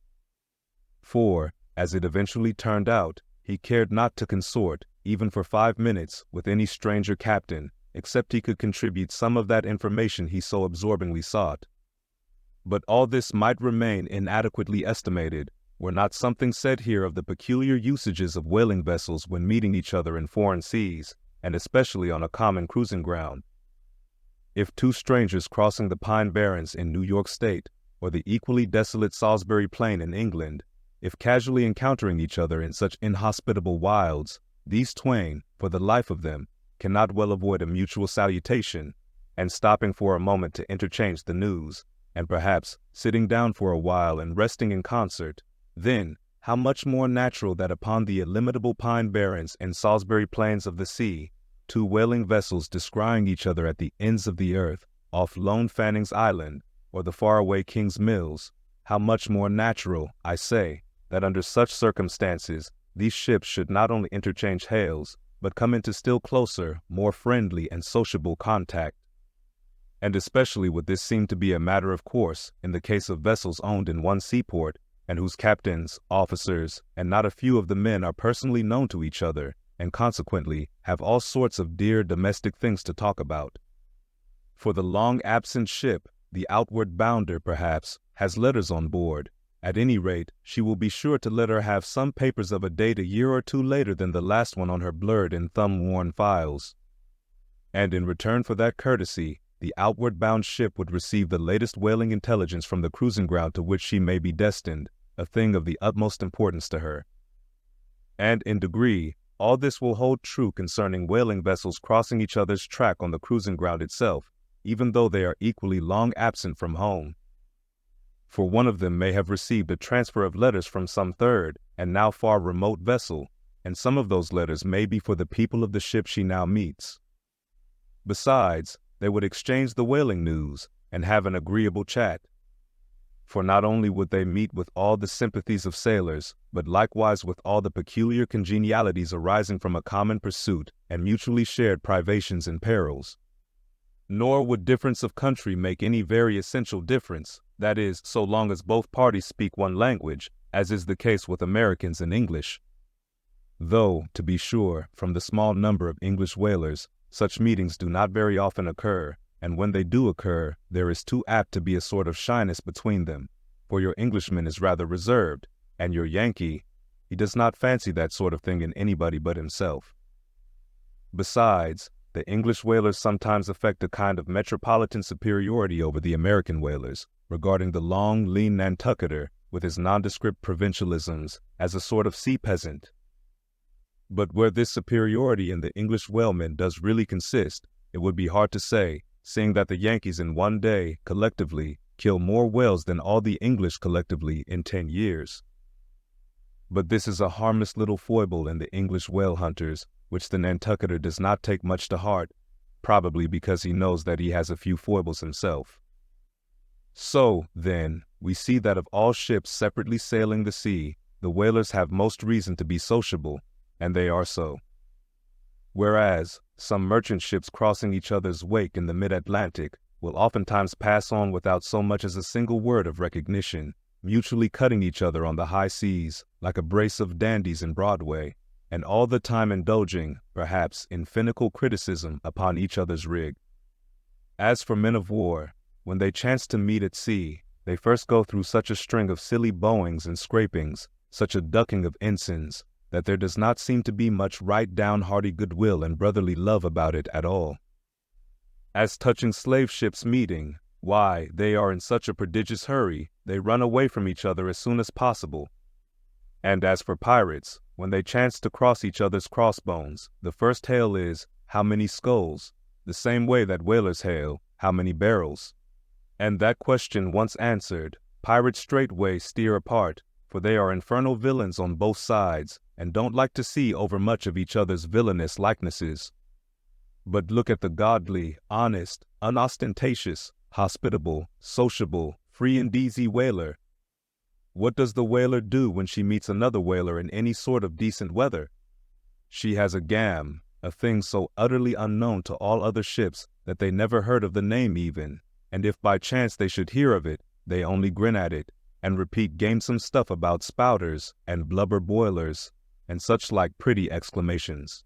For, as it eventually turned out, he cared not to consort, even for 5 minutes, with any stranger captain, except he could contribute some of that information he so absorbingly sought. But all this might remain inadequately estimated, were not something said here of the peculiar usages of whaling vessels when meeting each other in foreign seas, and especially on a common cruising ground. If two strangers crossing the Pine Barrens in New York State, or the equally desolate Salisbury Plain in England, if casually encountering each other in such inhospitable wilds, these twain, for the life of them, cannot well avoid a mutual salutation, and stopping for a moment to interchange the news, and perhaps sitting down for a while and resting in concert, then how much more natural that upon the illimitable Pine Barrens and Salisbury Plains of the sea, two whaling vessels descrying each other at the ends of the earth, off lone Fanning's Island, or the faraway King's Mills, how much more natural, I say, that under such circumstances, these ships should not only interchange hails, but come into still closer, more friendly and sociable contact. And especially would this seem to be a matter of course in the case of vessels owned in one seaport, and whose captains, officers, and not a few of the men are personally known to each other, and consequently have all sorts of dear domestic things to talk about. For the long-absent ship, the outward bounder, perhaps, has letters on board. At any rate, she will be sure to let her have some papers of a date a year or two later than the last one on her blurred and thumb-worn files. And in return for that courtesy, the outward-bound ship would receive the latest whaling intelligence from the cruising ground to which she may be destined, a thing of the utmost importance to her. And in degree, all this will hold true concerning whaling vessels crossing each other's track on the cruising ground itself, even though they are equally long absent from home. For one of them may have received a transfer of letters from some third, and now far remote vessel, and some of those letters may be for the people of the ship she now meets. Besides, they would exchange the whaling news, and have an agreeable chat. For not only would they meet with all the sympathies of sailors, but likewise with all the peculiar congenialities arising from a common pursuit and mutually shared privations and perils. Nor would difference of country make any very essential difference, that is, so long as both parties speak one language, as is the case with Americans and English. Though, to be sure, from the small number of English whalers, such meetings do not very often occur, and when they do occur, there is too apt to be a sort of shyness between them, for your Englishman is rather reserved, and your Yankee, he does not fancy that sort of thing in anybody but himself. Besides, the English whalers sometimes affect a kind of metropolitan superiority over the American whalers, regarding the long, lean Nantucketer, with his nondescript provincialisms, as a sort of sea peasant. But where this superiority in the English whalemen does really consist, it would be hard to say, seeing that the Yankees in one day, collectively, kill more whales than all the English collectively in 10 years. But this is a harmless little foible in the English whale hunters, which the Nantucketer does not take much to heart, probably because he knows that he has a few foibles himself. So, then, we see that of all ships separately sailing the sea, the whalers have most reason to be sociable, and they are so. Whereas, some merchant ships crossing each other's wake in the mid-Atlantic will oftentimes pass on without so much as a single word of recognition, mutually cutting each other on the high seas, like a brace of dandies in Broadway, and all the time indulging, perhaps, in finical criticism upon each other's rig. As for men of war, when they chance to meet at sea, they first go through such a string of silly bowings and scrapings, such a ducking of ensigns, that there does not seem to be much right down hearty goodwill and brotherly love about it at all. As touching slave ships meeting, why, they are in such a prodigious hurry, they run away from each other as soon as possible. And as for pirates, when they chance to cross each other's crossbones, the first hail is, "How many skulls?" the same way that whalers hail, "How many barrels?" And that question once answered, pirates straightway steer apart, for they are infernal villains on both sides, and don't like to see overmuch of each other's villainous likenesses. But look at the godly, honest, unostentatious, hospitable, sociable, free and easy whaler. What does the whaler do when she meets another whaler in any sort of decent weather? She has a gam, a thing so utterly unknown to all other ships that they never heard of the name even, and if by chance they should hear of it, they only grin at it, and repeat gamesome stuff about spouters and blubber boilers, and such like pretty exclamations.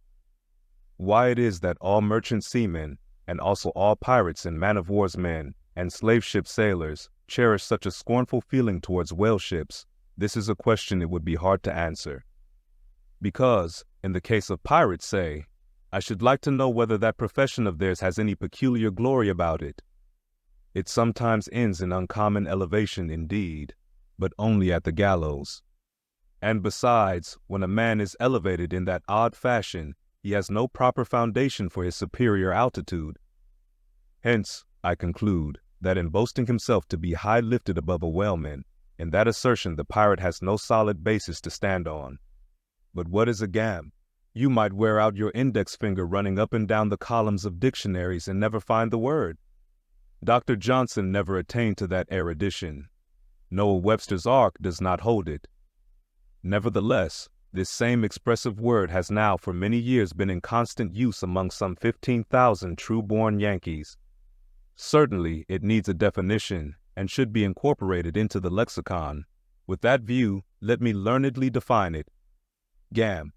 Why it is that all merchant seamen, and also all pirates and man-of-war's men, and slave ship sailors, cherish such a scornful feeling towards whale ships, this is a question it would be hard to answer. Because, in the case of pirates, say, I should like to know whether that profession of theirs has any peculiar glory about it. It sometimes ends in uncommon elevation indeed, but only at the gallows. And besides, when a man is elevated in that odd fashion, he has no proper foundation for his superior altitude. Hence, I conclude, that in boasting himself to be high lifted above a whaleman, in that assertion the pirate has no solid basis to stand on. But what is a gam? You might wear out your index finger running up and down the columns of dictionaries and never find the word. Dr. Johnson never attained to that erudition. Noah Webster's Ark does not hold it. Nevertheless, this same expressive word has now for many years been in constant use among some 15,000 true-born Yankees. Certainly, it needs a definition and should be incorporated into the lexicon. With that view, let me learnedly define it. Gam.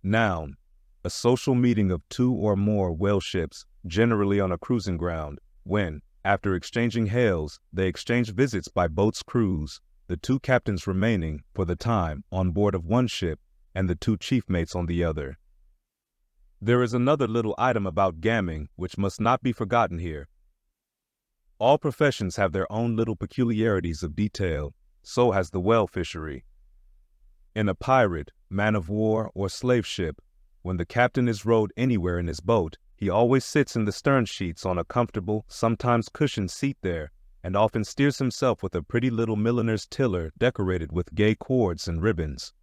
Noun. A social meeting of two or more whale ships, generally on a cruising ground, when, after exchanging hails, they exchange visits by boat's crews, the two captains remaining, for the time, on board of one ship, and the two chief mates on the other. There is another little item about gamming which must not be forgotten here. All professions have their own little peculiarities of detail, so has the whale fishery. In a pirate, man-of-war, or slave ship, when the captain is rowed anywhere in his boat, he always sits in the stern sheets on a comfortable, sometimes cushioned seat there, and often steers himself with a pretty little milliner's tiller decorated with gay cords and ribbons.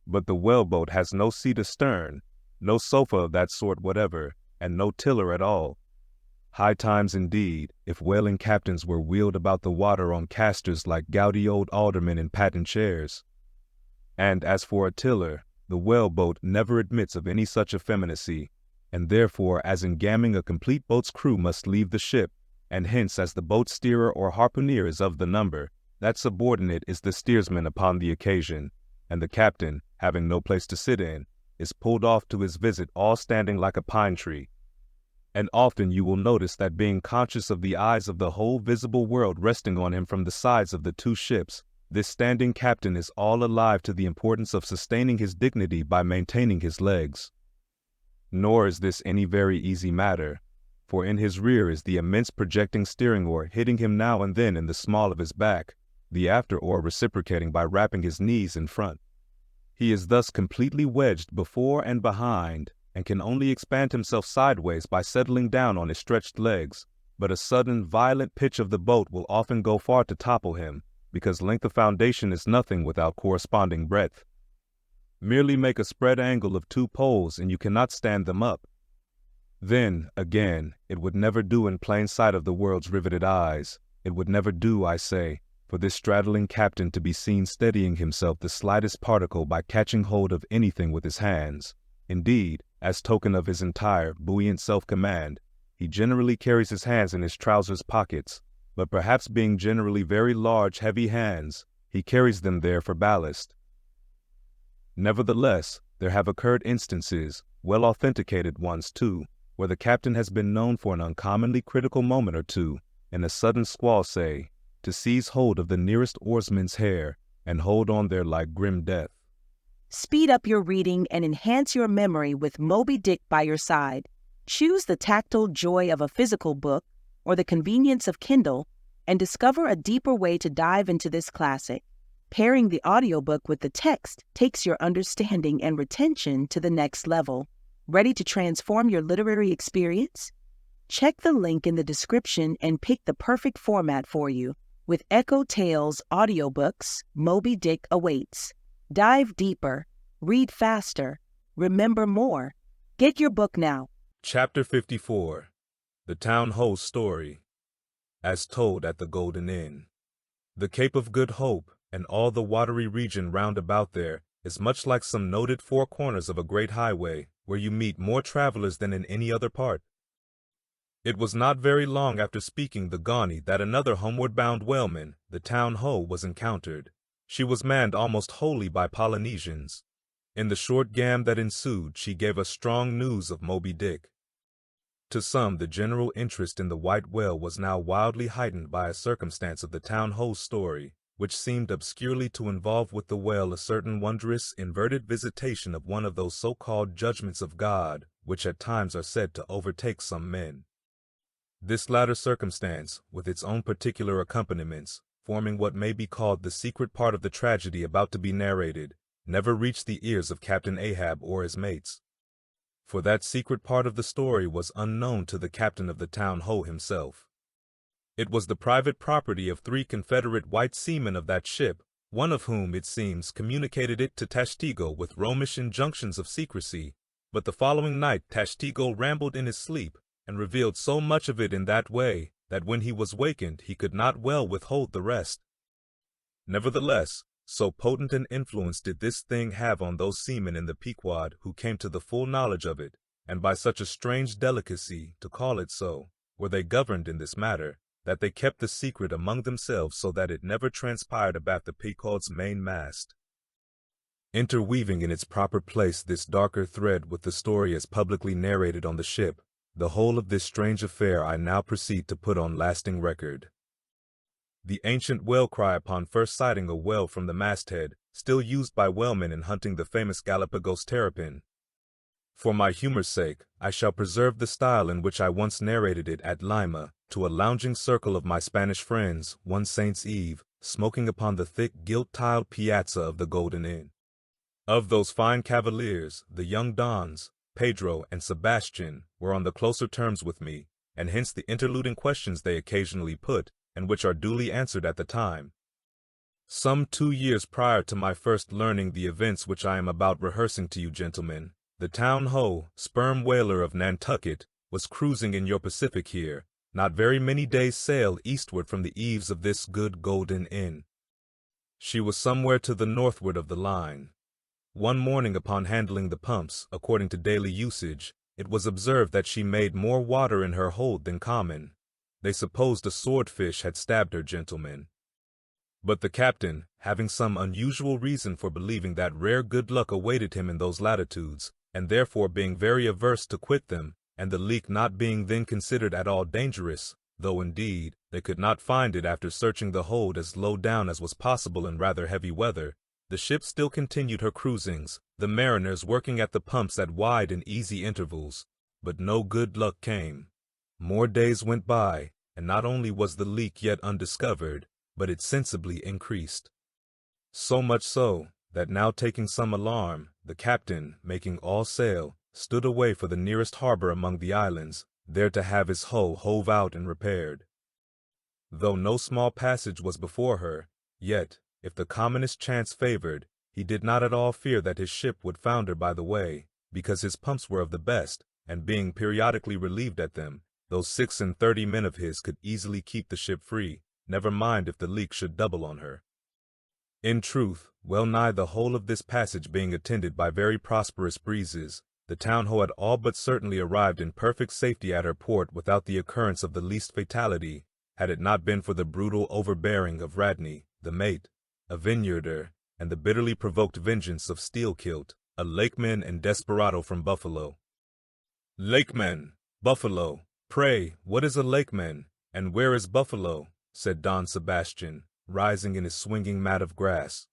But the whaleboat has no seat astern, no sofa of that sort whatever, and no tiller at all. High times indeed, if whaling captains were wheeled about the water on casters like gouty old aldermen in patent chairs. And as for a tiller, the whaleboat never admits of any such effeminacy, and therefore as in gamming a complete boat's crew must leave the ship, and hence as the boat steerer or harpooner is of the number, that subordinate is the steersman upon the occasion, and the captain, having no place to sit in, is pulled off to his visit all standing like a pine tree. And often you will notice that being conscious of the eyes of the whole visible world resting on him from the sides of the two ships, this standing captain is all alive to the importance of sustaining his dignity by maintaining his legs. Nor is this any very easy matter, for in his rear is the immense projecting steering oar hitting him now and then in the small of his back, the after oar reciprocating by rapping his knees in front. He is thus completely wedged before and behind, and can only expand himself sideways by settling down on his stretched legs, but a sudden, violent pitch of the boat will often go far to topple him, because length of foundation is nothing without corresponding breadth. Merely make a spread angle of 2 poles and you cannot stand them up. Then, again, it would never do in plain sight of the world's riveted eyes. It would never do, I say, for this straddling captain to be seen steadying himself the slightest particle by catching hold of anything with his hands. Indeed, as token of his entire, buoyant self-command, he generally carries his hands in his trousers pockets, but perhaps being generally very large, heavy hands, he carries them there for ballast. Nevertheless, there have occurred instances, well authenticated ones too, where the captain has been known for an uncommonly critical moment or two, in a sudden squall say, to seize hold of the nearest oarsman's hair and hold on there like grim death. Speed up your reading and enhance your memory with Moby Dick by your side. Choose the tactile joy of a physical book or the convenience of Kindle and discover a deeper way to dive into this classic. Pairing the audiobook with the text takes your understanding and retention to the next level. Ready to transform your literary experience? Check the link in the description and pick the perfect format for you. With EchoTales Audiobooks, Moby Dick awaits. Dive deeper, read faster, remember more. Get your book now. Chapter 54. The Town Host's Story, as told at the Golden Inn. The Cape of Good Hope and all the watery region round about there is much like some noted four corners of a great highway, where you meet more travelers than in any other part. It was not very long after speaking the Gawney that another homeward-bound whaleman, the Town Ho, was encountered. She was manned almost wholly by Polynesians. In the short gam that ensued, she gave us strong news of Moby Dick. To some, the general interest in the white whale was now wildly heightened by a circumstance of the Town Ho's story, which seemed obscurely to involve with the whale a certain wondrous, inverted visitation of one of those so-called judgments of God, which at times are said to overtake some men. This latter circumstance, with its own particular accompaniments, forming what may be called the secret part of the tragedy about to be narrated, never reached the ears of Captain Ahab or his mates. For that secret part of the story was unknown to the captain of the Town Ho himself. It was the private property of 3 Confederate white seamen of that ship, one of whom, it seems, communicated it to Tashtigo with Romish injunctions of secrecy, but the following night Tashtigo rambled in his sleep, and revealed so much of it in that way, that when he was wakened he could not well withhold the rest. Nevertheless, so potent an influence did this thing have on those seamen in the Pequod who came to the full knowledge of it, and by such a strange delicacy, to call it so, were they governed in this matter, that they kept the secret among themselves so that it never transpired abaft the Pequod's main mast. Interweaving in its proper place this darker thread with the story as publicly narrated on the ship, the whole of this strange affair I now proceed to put on lasting record. The ancient whale cry upon first sighting a whale from the masthead, still used by whalemen in hunting the famous Galapagos terrapin. For my humor's sake, I shall preserve the style in which I once narrated it at Lima, to a lounging circle of my Spanish friends, one Saint's Eve, smoking upon the thick gilt-tiled piazza of the Golden Inn. Of those fine cavaliers, the young Dons, Pedro and Sebastian, were on the closer terms with me, and hence the interluding questions they occasionally put, and which are duly answered at the time. Some 2 years prior to my first learning the events which I am about rehearsing to you, gentlemen, the Town Ho, sperm whaler of Nantucket, was cruising in your Pacific here, not very many days' sail eastward from the eaves of this good Golden Inn. She was somewhere to the northward of the line. One morning upon handling the pumps, according to daily usage, it was observed that she made more water in her hold than common. They supposed a swordfish had stabbed her, gentlemen. But the captain, having some unusual reason for believing that rare good luck awaited him in those latitudes, and therefore being very averse to quit them, and the leak not being then considered at all dangerous, though indeed they could not find it after searching the hold as low down as was possible in rather heavy weather, the ship still continued her cruisings, the mariners working at the pumps at wide and easy intervals, but no good luck came. More days went by, and not only was the leak yet undiscovered, but it sensibly increased. So much so, that now taking some alarm, the captain, making all sail, stood away for the nearest harbor among the islands, there to have his hull hove out and repaired. Though no small passage was before her, yet, if the commonest chance favored, he did not at all fear that his ship would founder by the way, because his pumps were of the best, and being periodically relieved at them, those 36 men of his could easily keep the ship free, never mind if the leak should double on her. In truth, well nigh the whole of this passage being attended by very prosperous breezes, the Town Ho had all but certainly arrived in perfect safety at her port without the occurrence of the least fatality, had it not been for the brutal overbearing of Radney, the mate, a vineyarder, and the bitterly provoked vengeance of Steelkilt, a lakeman and desperado from Buffalo. Lakeman, Buffalo, pray, what is a lakeman, and where is Buffalo? Said Don Sebastian, rising in his swinging mat of grass.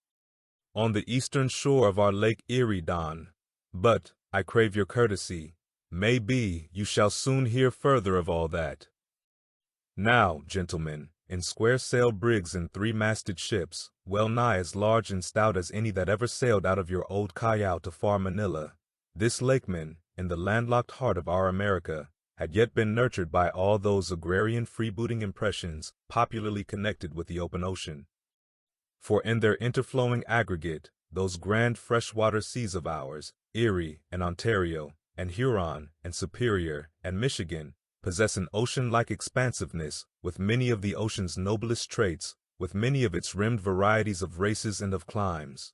On the eastern shore of our Lake Erie, Don. But, I crave your courtesy. May be, you shall soon hear further of all that. Now, gentlemen, in square-sail brigs and 3-masted ships, well nigh as large and stout as any that ever sailed out of your old Callao to far Manila, this lakeman, in the landlocked heart of our America, had yet been nurtured by all those agrarian freebooting impressions popularly connected with the open ocean. For in their interflowing aggregate, those grand freshwater seas of ours, Erie and Ontario, and Huron and Superior and Michigan, possess an ocean-like expansiveness, with many of the ocean's noblest traits, with many of its rimmed varieties of races and of climes.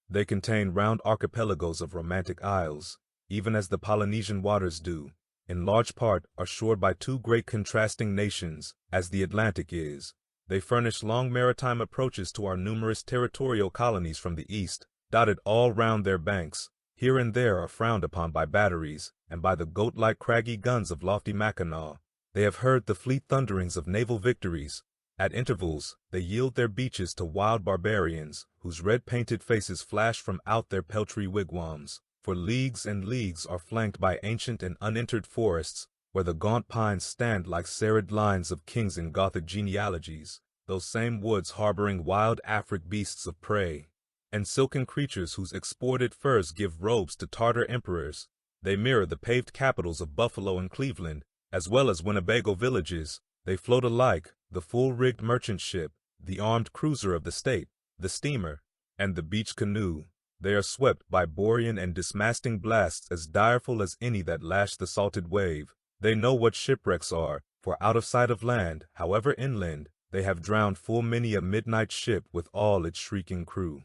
They contain round archipelagos of romantic isles, even as the Polynesian waters do, in large part are shored by two great contrasting nations, as the Atlantic is. They furnish long maritime approaches to our numerous territorial colonies from the east, dotted all round their banks, here and there are frowned upon by batteries, and by the goat-like craggy guns of lofty Mackinaw. They have heard the fleet thunderings of naval victories. At intervals, they yield their beaches to wild barbarians, whose red-painted faces flash from out their peltry wigwams. For leagues and leagues are flanked by ancient and unentered forests, where the gaunt pines stand like serried lines of kings in Gothic genealogies, those same woods harboring wild Afric beasts of prey, and silken creatures whose exported furs give robes to Tartar emperors. They mirror the paved capitals of Buffalo and Cleveland, as well as Winnebago villages. They float alike, the full-rigged merchant ship, the armed cruiser of the state, the steamer, and the beach canoe. They are swept by borean and dismasting blasts as direful as any that lash the salted wave. They know what shipwrecks are, for out of sight of land, however inland, they have drowned full many a midnight ship with all its shrieking crew.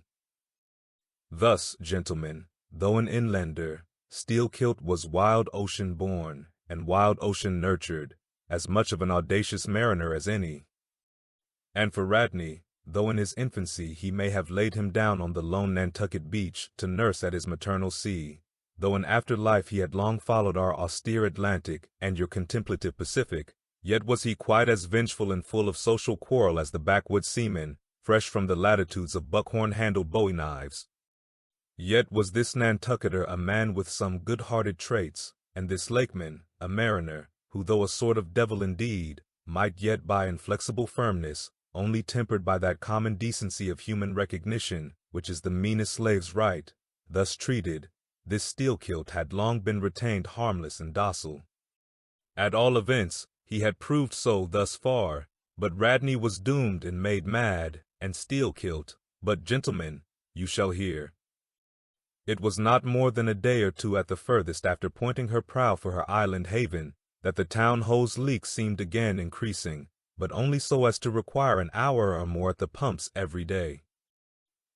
Thus, gentlemen, though an inlander, Steelkilt was wild ocean born, and wild ocean nurtured, as much of an audacious mariner as any. And for Radney, though in his infancy he may have laid him down on the lone Nantucket beach to nurse at his maternal sea, though in after life he had long followed our austere Atlantic and your contemplative Pacific, yet was he quite as vengeful and full of social quarrel as the backwoods seaman, fresh from the latitudes of buckhorn-handled bowie knives. Yet was this Nantucketer a man with some good-hearted traits, and this Lakeman a mariner, who though a sort of devil indeed, might yet by inflexible firmness, only tempered by that common decency of human recognition, which is the meanest slave's right. Thus treated, this Steelkilt had long been retained harmless and docile. At all events, he had proved so thus far, but Radney was doomed and made mad, and Steelkilt, but gentlemen, you shall hear. It was not more than a day or two at the furthest after pointing her prow for her island haven, that the town-ho's leaks seemed again increasing, but only so as to require an hour or more at the pumps every day.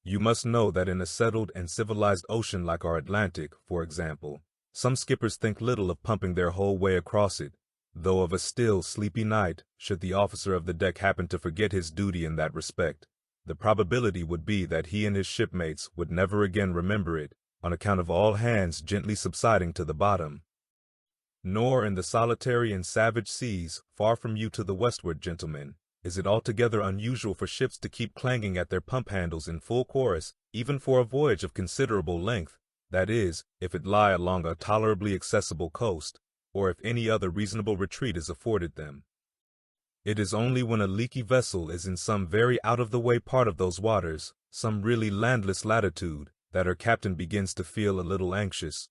You must know that in a settled and civilized ocean like our Atlantic, for example, some skippers think little of pumping their whole way across it, though of a still, sleepy night, should the officer of the deck happen to forget his duty in that respect, the probability would be that he and his shipmates would never again remember it, on account of all hands gently subsiding to the bottom. Nor in the solitary and savage seas, far from you to the westward, gentlemen, is it altogether unusual for ships to keep clanging at their pump handles in full chorus, even for a voyage of considerable length, that is, if it lie along a tolerably accessible coast, or if any other reasonable retreat is afforded them. It is only when a leaky vessel is in some very out-of-the-way part of those waters, some really landless latitude, that her captain begins to feel a little anxious.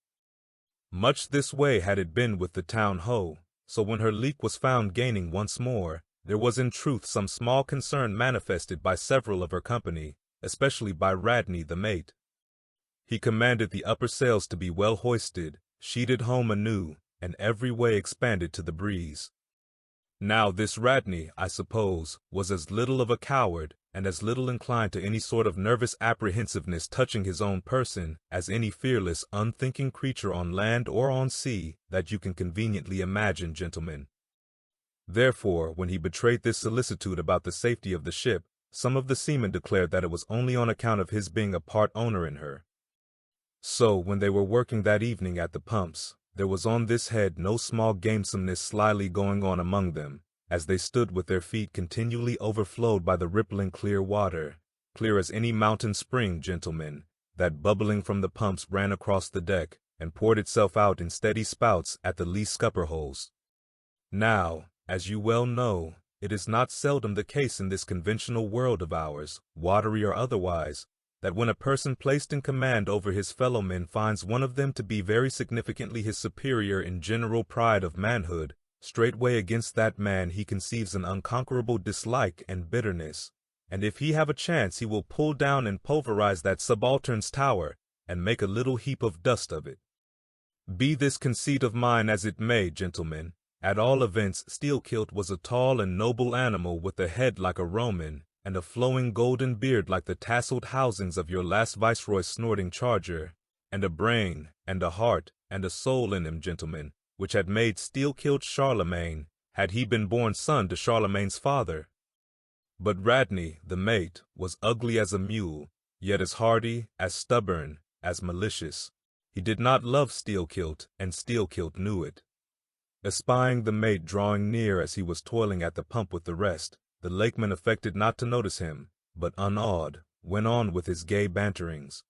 Much this way had it been with the town-ho, so when her leak was found gaining once more, there was in truth some small concern manifested by several of her company, especially by Radney the mate. He commanded the upper sails to be well hoisted, sheeted home anew, and every way expanded to the breeze. Now this Radney, I suppose, was as little of a coward, and as little inclined to any sort of nervous apprehensiveness touching his own person, as any fearless, unthinking creature on land or on sea, that you can conveniently imagine, gentlemen. Therefore, when he betrayed this solicitude about the safety of the ship, some of the seamen declared that it was only on account of his being a part owner in her. So, when they were working that evening at the pumps, there was on this head no small gamesomeness slyly going on among them, as they stood with their feet continually overflowed by the rippling clear water, clear as any mountain spring, gentlemen, that bubbling from the pumps ran across the deck, and poured itself out in steady spouts at the lee scupper holes. Now, as you well know, it is not seldom the case in this conventional world of ours, watery or otherwise, that when a person placed in command over his fellow men finds one of them to be very significantly his superior in general pride of manhood, straightway against that man he conceives an unconquerable dislike and bitterness, and if he have a chance he will pull down and pulverize that subaltern's tower, and make a little heap of dust of it. Be this conceit of mine as it may, gentlemen, at all events Steelkilt was a tall and noble animal with a head like a Roman, and a flowing golden beard like the tasseled housings of your last viceroy's snorting charger, and a brain, and a heart, and a soul in him, gentlemen, which had made steel-killed Charlemagne, had he been born son to Charlemagne's father. But Radney, the mate, was ugly as a mule, yet as hardy, as stubborn, as malicious. He did not love Steelkilt, and Steelkilt knew it. Espying the mate drawing near as he was toiling at the pump with the rest, the lakeman affected not to notice him, but unawed, went on with his gay banterings.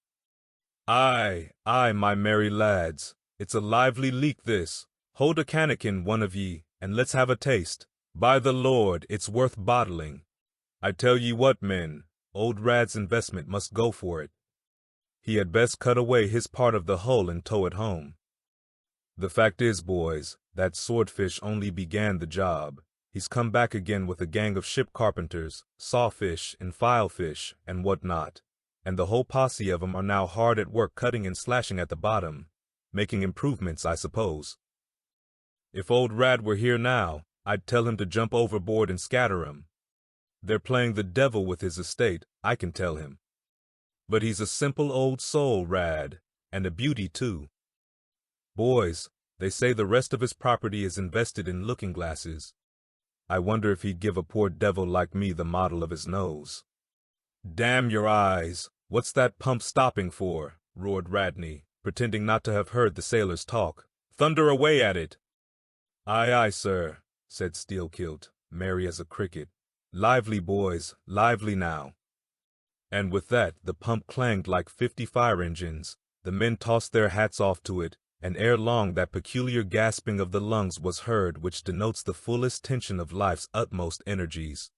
"Aye, aye, my merry lads, it's a lively leak this. Hold a cannikin, one of ye, and let's have a taste. By the Lord, it's worth bottling. I tell ye what, men, old Rad's investment must go for it. He had best cut away his part of the hull and tow it home. The fact is, boys, that swordfish only began the job. He's come back again with a gang of ship carpenters, sawfish and filefish and what not, and the whole posse of 'em are now hard at work cutting and slashing at the bottom, making improvements, I suppose. If old Rad were here now, I'd tell him to jump overboard and scatter 'em. They're playing the devil with his estate, I can tell him. But he's a simple old soul, Rad, and a beauty too. Boys, they say the rest of his property is invested in looking-glasses. I wonder if he'd give a poor devil like me the model of his nose." "Damn your eyes! What's that pump stopping for?" roared Radney, pretending not to have heard the sailors talk. "Thunder away at it!" "Aye, aye, sir," said Steelkilt, merry as a cricket. "Lively, boys, lively now." And with that the pump clanged like 50 fire engines. The men tossed their hats off to it, and ere long that peculiar gasping of the lungs was heard which denotes the fullest tension of life's utmost energies.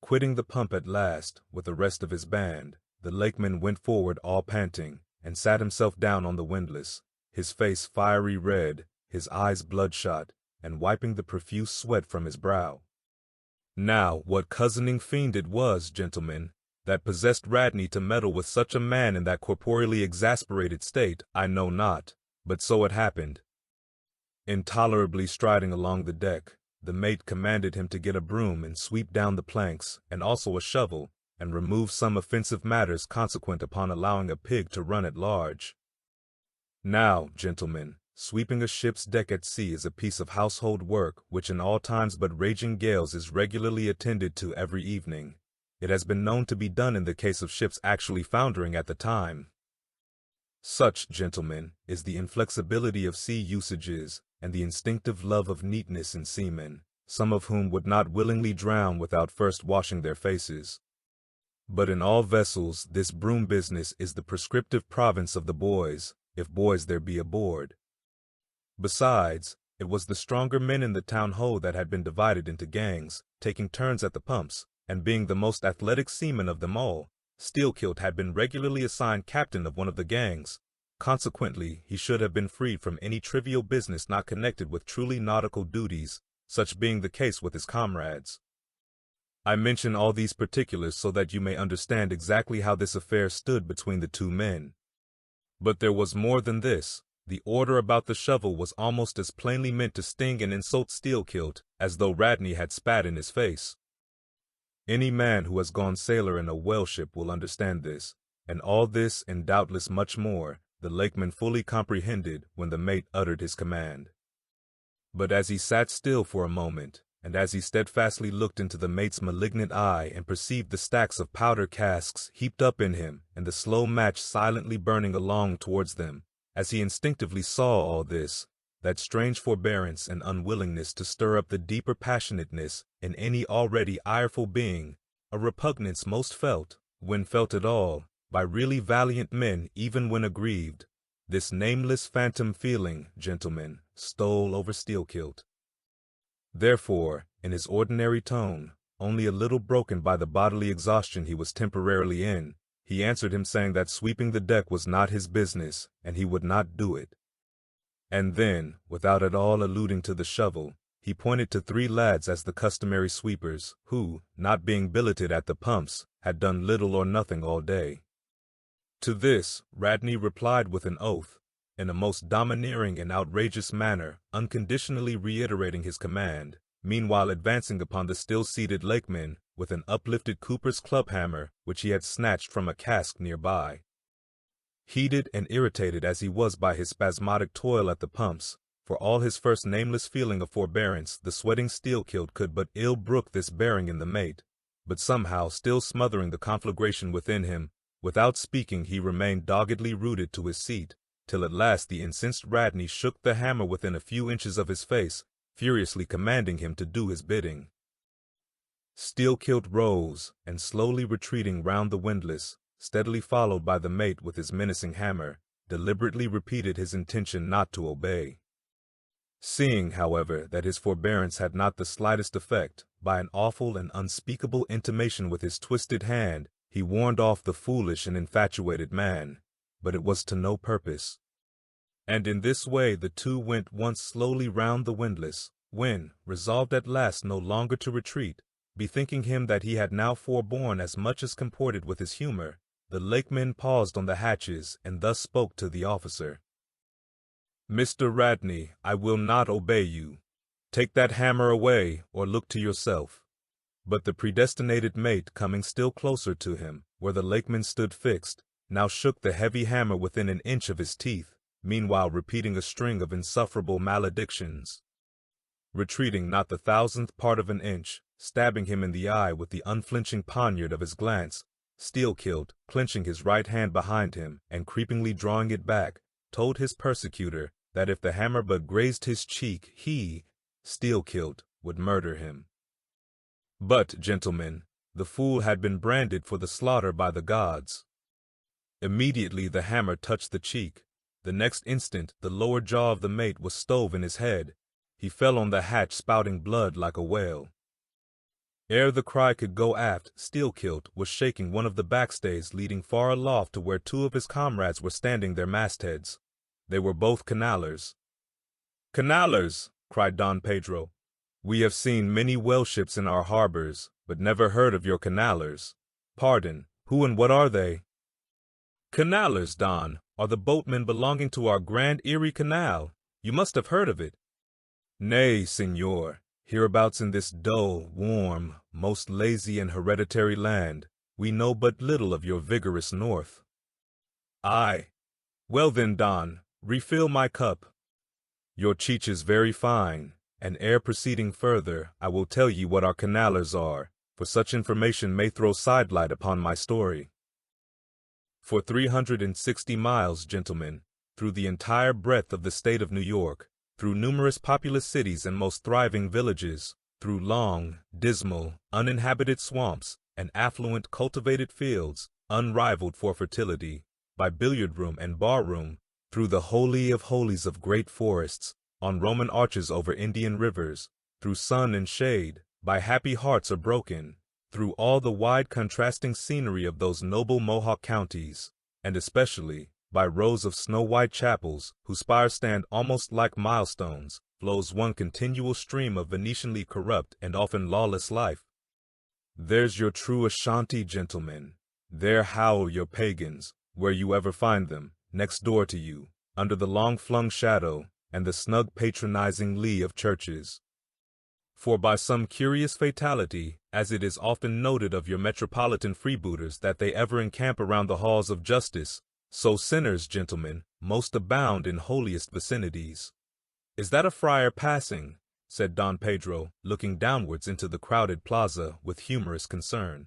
Quitting the pump at last, with the rest of his band, the lakeman went forward all panting, and sat himself down on the windlass, his face fiery red, his eyes bloodshot, and wiping the profuse sweat from his brow. Now, what cozening fiend it was, gentlemen, that possessed Radney to meddle with such a man in that corporeally exasperated state, I know not, but so it happened. Intolerably striding along the deck, the mate commanded him to get a broom and sweep down the planks, and also a shovel, and remove some offensive matters consequent upon allowing a pig to run at large. Now, gentlemen, sweeping a ship's deck at sea is a piece of household work which in all times but raging gales is regularly attended to every evening. It has been known to be done in the case of ships actually foundering at the time. Such, gentlemen, is the inflexibility of sea usages, and the instinctive love of neatness in seamen, some of whom would not willingly drown without first washing their faces. But in all vessels this broom business is the prescriptive province of the boys, if boys there be aboard. Besides, it was the stronger men in the town ho that had been divided into gangs, taking turns at the pumps, and being the most athletic seaman of them all, Steelkilt had been regularly assigned captain of one of the gangs. Consequently, he should have been freed from any trivial business not connected with truly nautical duties, such being the case with his comrades. I mention all these particulars so that you may understand exactly how this affair stood between the two men. But there was more than this. The order about the shovel was almost as plainly meant to sting and insult Steelkilt as though Radney had spat in his face. Any man who has gone sailor in a whale ship will understand this, and all this and doubtless much more, the lakeman fully comprehended when the mate uttered his command. But as he sat still for a moment, and as he steadfastly looked into the mate's malignant eye and perceived the stacks of powder casks heaped up in him and the slow match silently burning along towards them, as he instinctively saw all this, that strange forbearance and unwillingness to stir up the deeper passionateness in any already ireful being, a repugnance most felt, when felt at all, by really valiant men even when aggrieved, this nameless phantom feeling, gentlemen, stole over Steelkilt. Therefore, in his ordinary tone, only a little broken by the bodily exhaustion he was temporarily in, he answered him saying that sweeping the deck was not his business, and he would not do it. And then, without at all alluding to the shovel, he pointed to 3 lads as the customary sweepers, who, not being billeted at the pumps, had done little or nothing all day. To this, Radney replied with an oath, in a most domineering and outrageous manner, unconditionally reiterating his command, meanwhile advancing upon the still-seated lakemen, with an uplifted cooper's club hammer which he had snatched from a cask nearby. Heated and irritated as he was by his spasmodic toil at the pumps, for all his first nameless feeling of forbearance, the sweating Steelkilt could but ill brook this bearing in the mate, but somehow, still smothering the conflagration within him, without speaking he remained doggedly rooted to his seat, till at last the incensed Radney shook the hammer within a few inches of his face, furiously commanding him to do his bidding. Steelkilt rose, and slowly retreating round the windlass, steadily followed by the mate with his menacing hammer, deliberately repeated his intention not to obey. Seeing, however, that his forbearance had not the slightest effect, by an awful and unspeakable intimation with his twisted hand, he warned off the foolish and infatuated man, but it was to no purpose. And in this way the two went once slowly round the windlass, when, resolved at last no longer to retreat, bethinking him that he had now forborne as much as comported with his humor, the lakeman paused on the hatches, and thus spoke to the officer. "Mr. Radney, I will not obey you. Take that hammer away, or look to yourself." But the predestinated mate, coming still closer to him, where the lakeman stood fixed, now shook the heavy hammer within an inch of his teeth, meanwhile repeating a string of insufferable maledictions. Retreating not the 1,000th part of an inch, stabbing him in the eye with the unflinching poniard of his glance, Steelkilt, clenching his right hand behind him, and creepingly drawing it back, told his persecutor that if the hammer but grazed his cheek, he, Steelkilt, would murder him. But, gentlemen, the fool had been branded for the slaughter by the gods. Immediately the hammer touched the cheek. The next instant the lower jaw of the mate was stove in his head. He fell on the hatch spouting blood like a whale. Ere the cry could go aft, Steelkilt was shaking one of the backstays leading far aloft to where two of his comrades were standing their mastheads. They were both canallers. "Canallers!" cried Don Pedro. "We have seen many whale ships in our harbors, but never heard of your canallers. Pardon, who and what are they?" "Canallers, Don, are the boatmen belonging to our Grand Erie Canal. You must have heard of it." "Nay, senor. Hereabouts in this dull, warm, most lazy and hereditary land, we know but little of your vigorous north." "Aye. Well then, Don, refill my cup. Your cheech is very fine, and ere proceeding further, I will tell ye what our canallers are, for such information may throw sidelight upon my story. For 360 miles, gentlemen, through the entire breadth of the state of New York, through numerous populous cities and most thriving villages, through long, dismal, uninhabited swamps, and affluent cultivated fields, unrivaled for fertility, by billiard room and bar room, through the holy of holies of great forests, on Roman arches over Indian rivers, through sun and shade, by happy hearts are broken, through all the wide contrasting scenery of those noble Mohawk counties, and especially by rows of snow-white chapels, whose spires stand almost like milestones, flows one continual stream of Venetianly corrupt and often lawless life. There's your true Ashanti, gentlemen. There howl your pagans, where you ever find them, next door to you, under the long-flung shadow and the snug patronizing lee of churches. For by some curious fatality, as it is often noted of your metropolitan freebooters that they ever encamp around the halls of justice, so sinners, gentlemen, most abound in holiest vicinities. "Is that a friar passing?" said Don Pedro, looking downwards into the crowded plaza with humorous concern.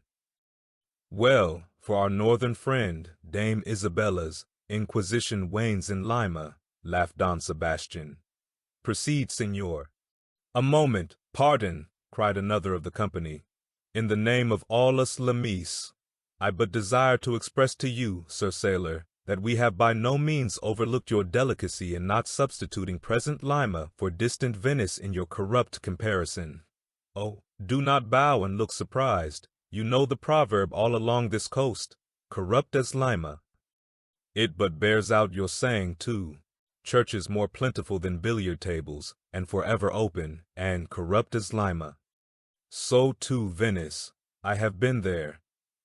"Well, for our northern friend, Dame Isabella's Inquisition wanes in Lima," laughed Don Sebastian. "Proceed, senor." "A moment, pardon," cried another of the company. "In the name of all us Lamise, I but desire to express to you, Sir Sailor, that we have by no means overlooked your delicacy in not substituting present Lima for distant Venice in your corrupt comparison. Oh, do not bow and look surprised. You know the proverb all along this coast, corrupt as Lima. It but bears out your saying, too. Churches more plentiful than billiard tables, and forever open, and corrupt as Lima. So, too, Venice. I have been there.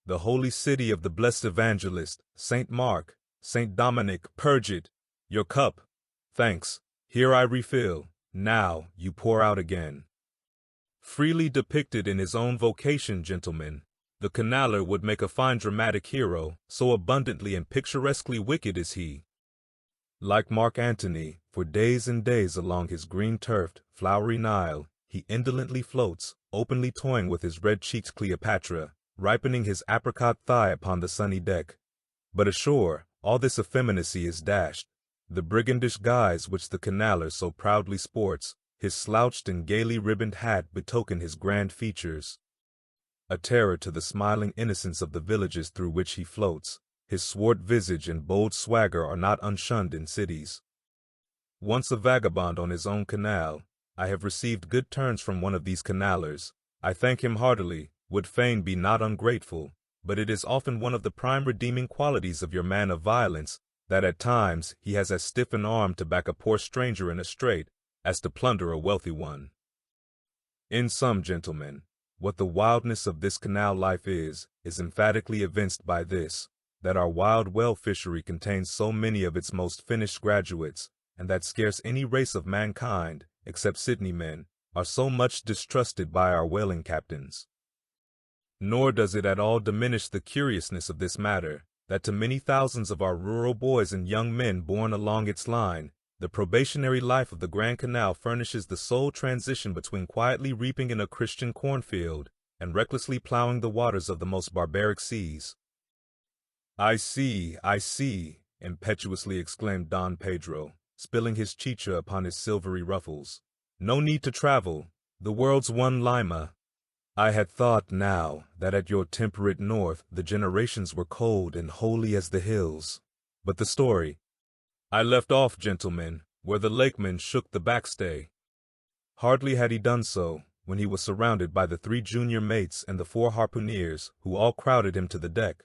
The holy city of the blessed evangelist, Saint Mark, Saint Dominic, purge it. Your cup. Thanks. Here I refill. Now you pour out again." Freely depicted in his own vocation, gentlemen, the canaler would make a fine dramatic hero, so abundantly and picturesquely wicked is he. Like Mark Antony, for days and days along his green-turfed, flowery Nile, he indolently floats, openly toying with his red-cheeked Cleopatra, ripening his apricot thigh upon the sunny deck. But ashore, all this effeminacy is dashed. The brigandish guise which the canaler so proudly sports, his slouched and gaily ribboned hat betoken his grand features. A terror to the smiling innocence of the villages through which he floats, his swart visage and bold swagger are not unshunned in cities. Once a vagabond on his own canal, I have received good turns from one of these canalers. I thank him heartily, would fain be not ungrateful, but it is often one of the prime redeeming qualities of your man of violence, that at times he has as stiff an arm to back a poor stranger in a strait as to plunder a wealthy one. In sum, gentlemen, what the wildness of this canal life is emphatically evinced by this, that our wild whale fishery contains so many of its most finished graduates, and that scarce any race of mankind, except Sydney men, are so much distrusted by our whaling captains. Nor does it at all diminish the curiousness of this matter, that to many thousands of our rural boys and young men born along its line, the probationary life of the Grand Canal furnishes the sole transition between quietly reaping in a Christian cornfield and recklessly plowing the waters of the most barbaric seas. I see, impetuously exclaimed Don Pedro, spilling his chicha upon his silvery ruffles. No need to travel, the world's one Lima. I had thought now that at your temperate north the generations were cold and holy as the hills. But the story. I left off, gentlemen, where the lakeman shook the backstay. Hardly had he done so, when he was surrounded by the 3 junior mates and the 4 harpooneers, who all crowded him to the deck.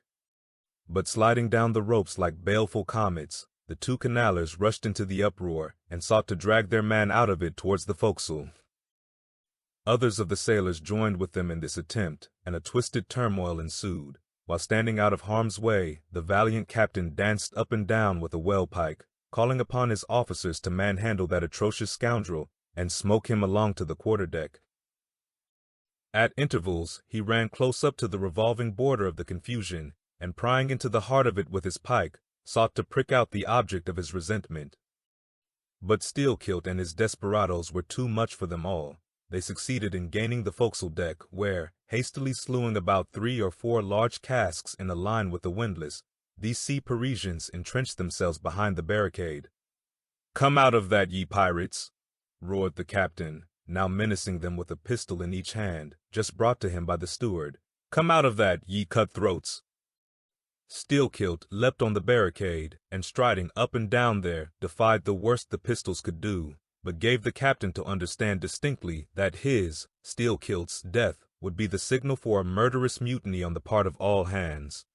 But sliding down the ropes like baleful comets, the 2 canalers rushed into the uproar and sought to drag their man out of it towards the forecastle. Others of the sailors joined with them in this attempt, and a twisted turmoil ensued. While standing out of harm's way, the valiant captain danced up and down with a well pike, calling upon his officers to manhandle that atrocious scoundrel and smoke him along to the quarterdeck. At intervals, he ran close up to the revolving border of the confusion, and prying into the heart of it with his pike, sought to prick out the object of his resentment. But Steelkilt and his desperadoes were too much for them all. They succeeded in gaining the forecastle deck, where, hastily slewing about 3 or 4 large casks in a line with the windlass, these sea Parisians entrenched themselves behind the barricade. "Come out of that, ye pirates!" roared the captain, now menacing them with a pistol in each hand, just brought to him by the steward. "Come out of that, ye cutthroats!" Steelkilt leapt on the barricade, and striding up and down there, defied the worst the pistols could do, but gave the captain to understand distinctly that his, Steelkilt's, death would be the signal for a murderous mutiny on the part of all hands.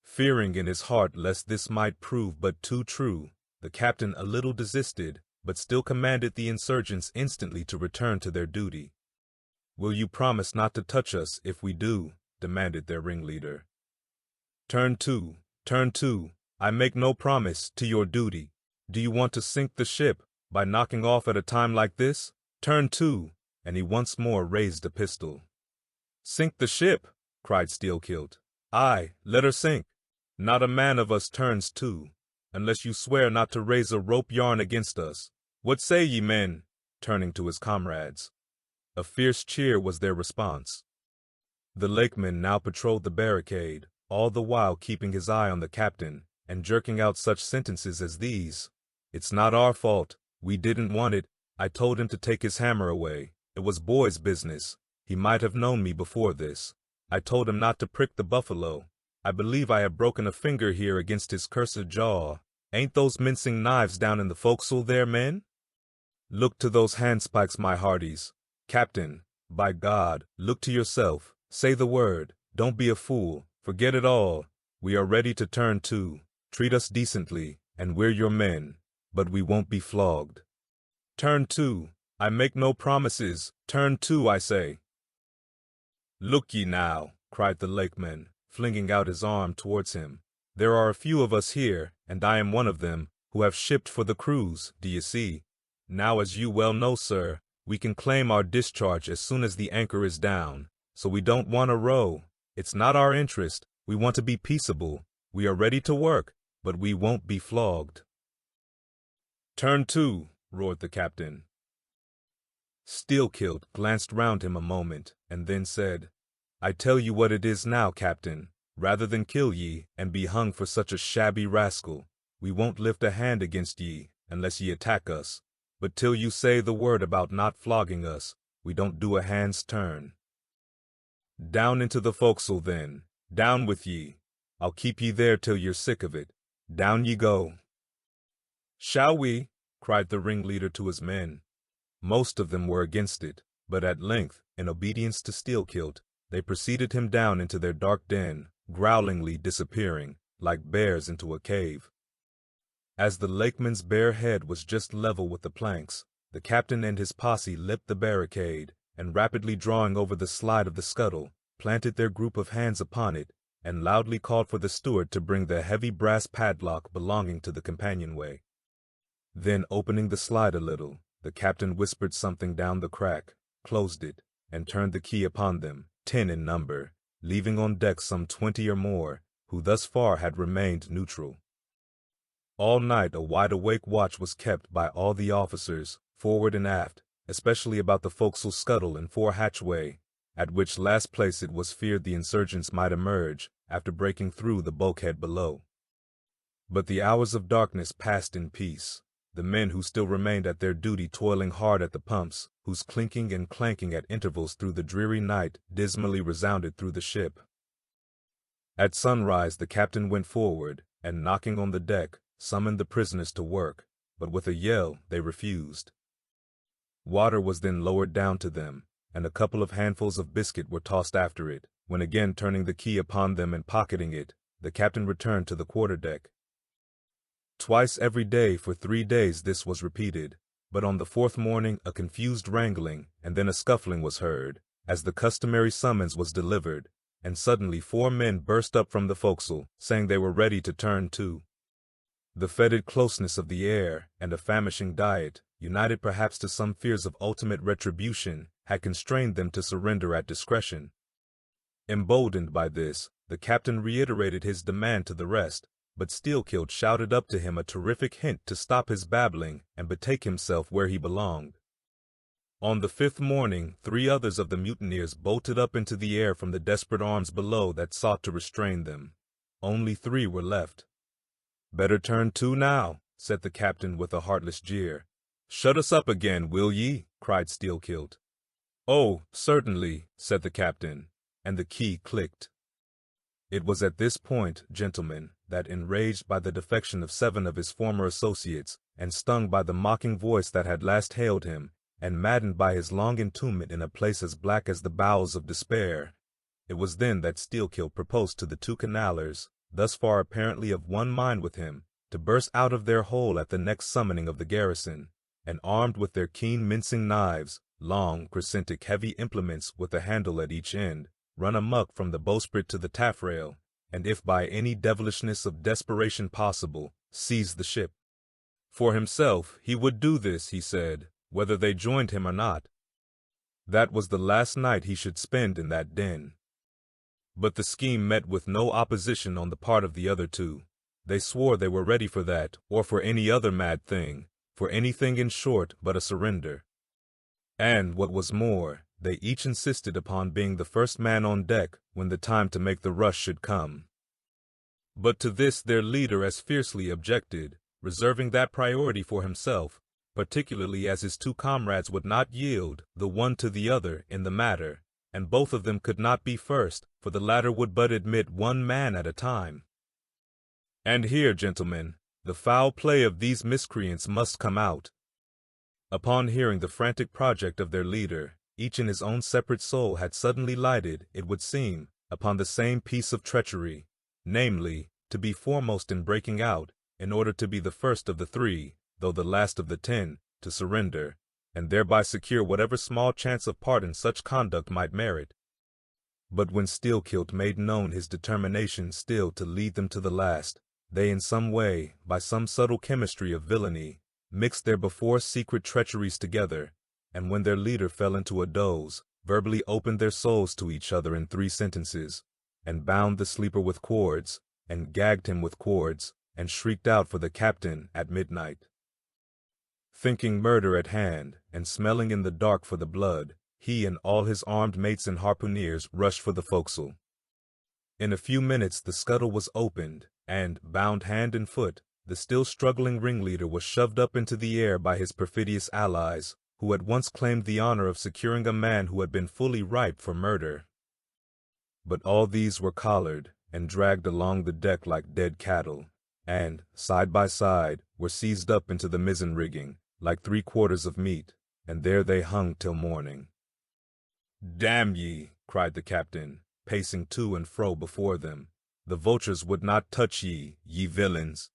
Fearing in his heart lest this might prove but too true, the captain a little desisted, but still commanded the insurgents instantly to return to their duty. "Will you promise not to touch us if we do?" demanded their ringleader. Turn to, I make no promise to your duty. Do you want to sink the ship by knocking off at a time like this? Turn to," and he once more raised a pistol. "Sink the ship," cried Steelkilt. "Aye, let her sink. Not a man of us turns to, unless you swear not to raise a rope yarn against us. What say ye, men?" turning to his comrades. A fierce cheer was their response. The lakeman now patrolled the barricade, all the while keeping his eye on the captain, and jerking out such sentences as these. "It's not our fault. We didn't want it. I told him to take his hammer away. It was boy's business. He might have known me before this. I told him not to prick the buffalo. I believe I have broken a finger here against his cursed jaw. Ain't those mincing knives down in the forecastle there, men? Look to those handspikes, my hearties. Captain, by God, look to yourself. Say the word. Don't be a fool. Forget it all. We are ready to turn to. Treat us decently, and we're your men, but we won't be flogged. Turn to. I make no promises. Turn to, I say." "Look ye now," cried the lakeman, flinging out his arm towards him. "There are a few of us here, and I am one of them, who have shipped for the cruise, d'ye see. Now, as you well know, sir, We can claim our discharge as soon as the anchor is down, so we don't want to row. It's not our interest. We want to be peaceable. We are ready to work, but we won't be flogged." "Turn to," roared the captain. Steelkilt glanced round him a moment, and then said, "I tell you what it is now, Captain. Rather than kill ye, and be hung for such a shabby rascal, we won't lift a hand against ye, unless ye attack us. But till you say the word about not flogging us, we don't do a hand's turn. Down into the forecastle, then. Down with ye. I'll keep ye there till you're sick of it. Down ye go." "Shall we?" cried the ringleader to his men. Most of them were against it, but at length, in obedience to Steelkilt, they preceded him down into their dark den, growlingly disappearing, like bears into a cave. As the lakeman's bare head was just level with the planks, the captain and his posse leapt the barricade, and rapidly drawing over the slide of the scuttle, planted their group of hands upon it, and loudly called for the steward to bring the heavy brass padlock belonging to the companionway. Then, opening the slide a little, the captain whispered something down the crack, closed it, and turned the key upon them, 10 in number, leaving on deck some 20 or more, who thus far had remained neutral. All night a wide-awake watch was kept by all the officers, forward and aft, especially about the forecastle scuttle and fore hatchway, at which last place it was feared the insurgents might emerge, after breaking through the bulkhead below. But the hours of darkness passed in peace, the men who still remained at their duty toiling hard at the pumps, whose clinking and clanking at intervals through the dreary night dismally resounded through the ship. At sunrise the captain went forward, and knocking on the deck, summoned the prisoners to work, but with a yell they refused. Water was then lowered down to them, and a couple of handfuls of biscuit were tossed after it, when again turning the key upon them and pocketing it, the captain returned to the quarterdeck. Twice every day for 3 days this was repeated, but on the 4th morning a confused wrangling and then a scuffling was heard, as the customary summons was delivered, and suddenly 4 men burst up from the forecastle, saying they were ready to turn to. The fetid closeness of the air and a famishing diet, united perhaps to some fears of ultimate retribution, had constrained them to surrender at discretion. Emboldened by this, the captain reiterated his demand to the rest, but Steelkilt shouted up to him a terrific hint to stop his babbling and betake himself where he belonged. On the 5th morning 3 others of the mutineers bolted up into the air from the desperate arms below that sought to restrain them. Only 3 were left. "Better turn to now," said the captain with a heartless jeer. "Shut us up again, will ye?" cried Steelkilt. "Oh, certainly," said the captain, and the key clicked. It was at this point, gentlemen, that enraged by the defection of 7 of his former associates, and stung by the mocking voice that had last hailed him, and maddened by his long entombment in a place as black as the bowels of despair, it was then that Steelkilt proposed to the 2 canallers, thus far apparently of one mind with him, to burst out of their hole at the next summoning of the garrison, and armed with their keen mincing knives, long, crescentic, heavy implements with a handle at each end, run amuck from the bowsprit to the taffrail, and if by any devilishness of desperation possible, seize the ship. For himself, he would do this, he said, whether they joined him or not. That was the last night he should spend in that den. But the scheme met with no opposition on the part of the other 2. They swore they were ready for that, or for any other mad thing, for anything in short but a surrender. And, what was more, they each insisted upon being the first man on deck when the time to make the rush should come. But to this their leader as fiercely objected, reserving that priority for himself, particularly as his 2 comrades would not yield the one to the other in the matter, and both of them could not be first, for the latter would but admit 1 man at a time. And here, gentlemen, the foul play of these miscreants must come out. Upon hearing the frantic project of their leader, each in his own separate soul had suddenly lighted, it would seem, upon the same piece of treachery, namely, to be foremost in breaking out, in order to be the first of the 3, though the last of the 10, to surrender, and thereby secure whatever small chance of part in such conduct might merit. But when Steelkilt made known his determination still to lead them to the last, they in some way, by some subtle chemistry of villainy, mixed their before secret treacheries together, and when their leader fell into a doze, verbally opened their souls to each other in 3 sentences, and bound the sleeper with cords, and gagged him with cords, and shrieked out for the captain at midnight. Thinking murder at hand, and smelling in the dark for the blood, he and all his armed mates and harpooneers rushed for the forecastle. In a few minutes the scuttle was opened, and, bound hand and foot, the still struggling ringleader was shoved up into the air by his perfidious allies, who had once claimed the honor of securing a man who had been fully ripe for murder. But all these were collared, and dragged along the deck like dead cattle, and, side by side, were seized up into the mizzen rigging, like 3 quarters of meat, and there they hung till morning. "Damn ye!" cried the captain, pacing to and fro before them. "The vultures would not touch ye, ye villains."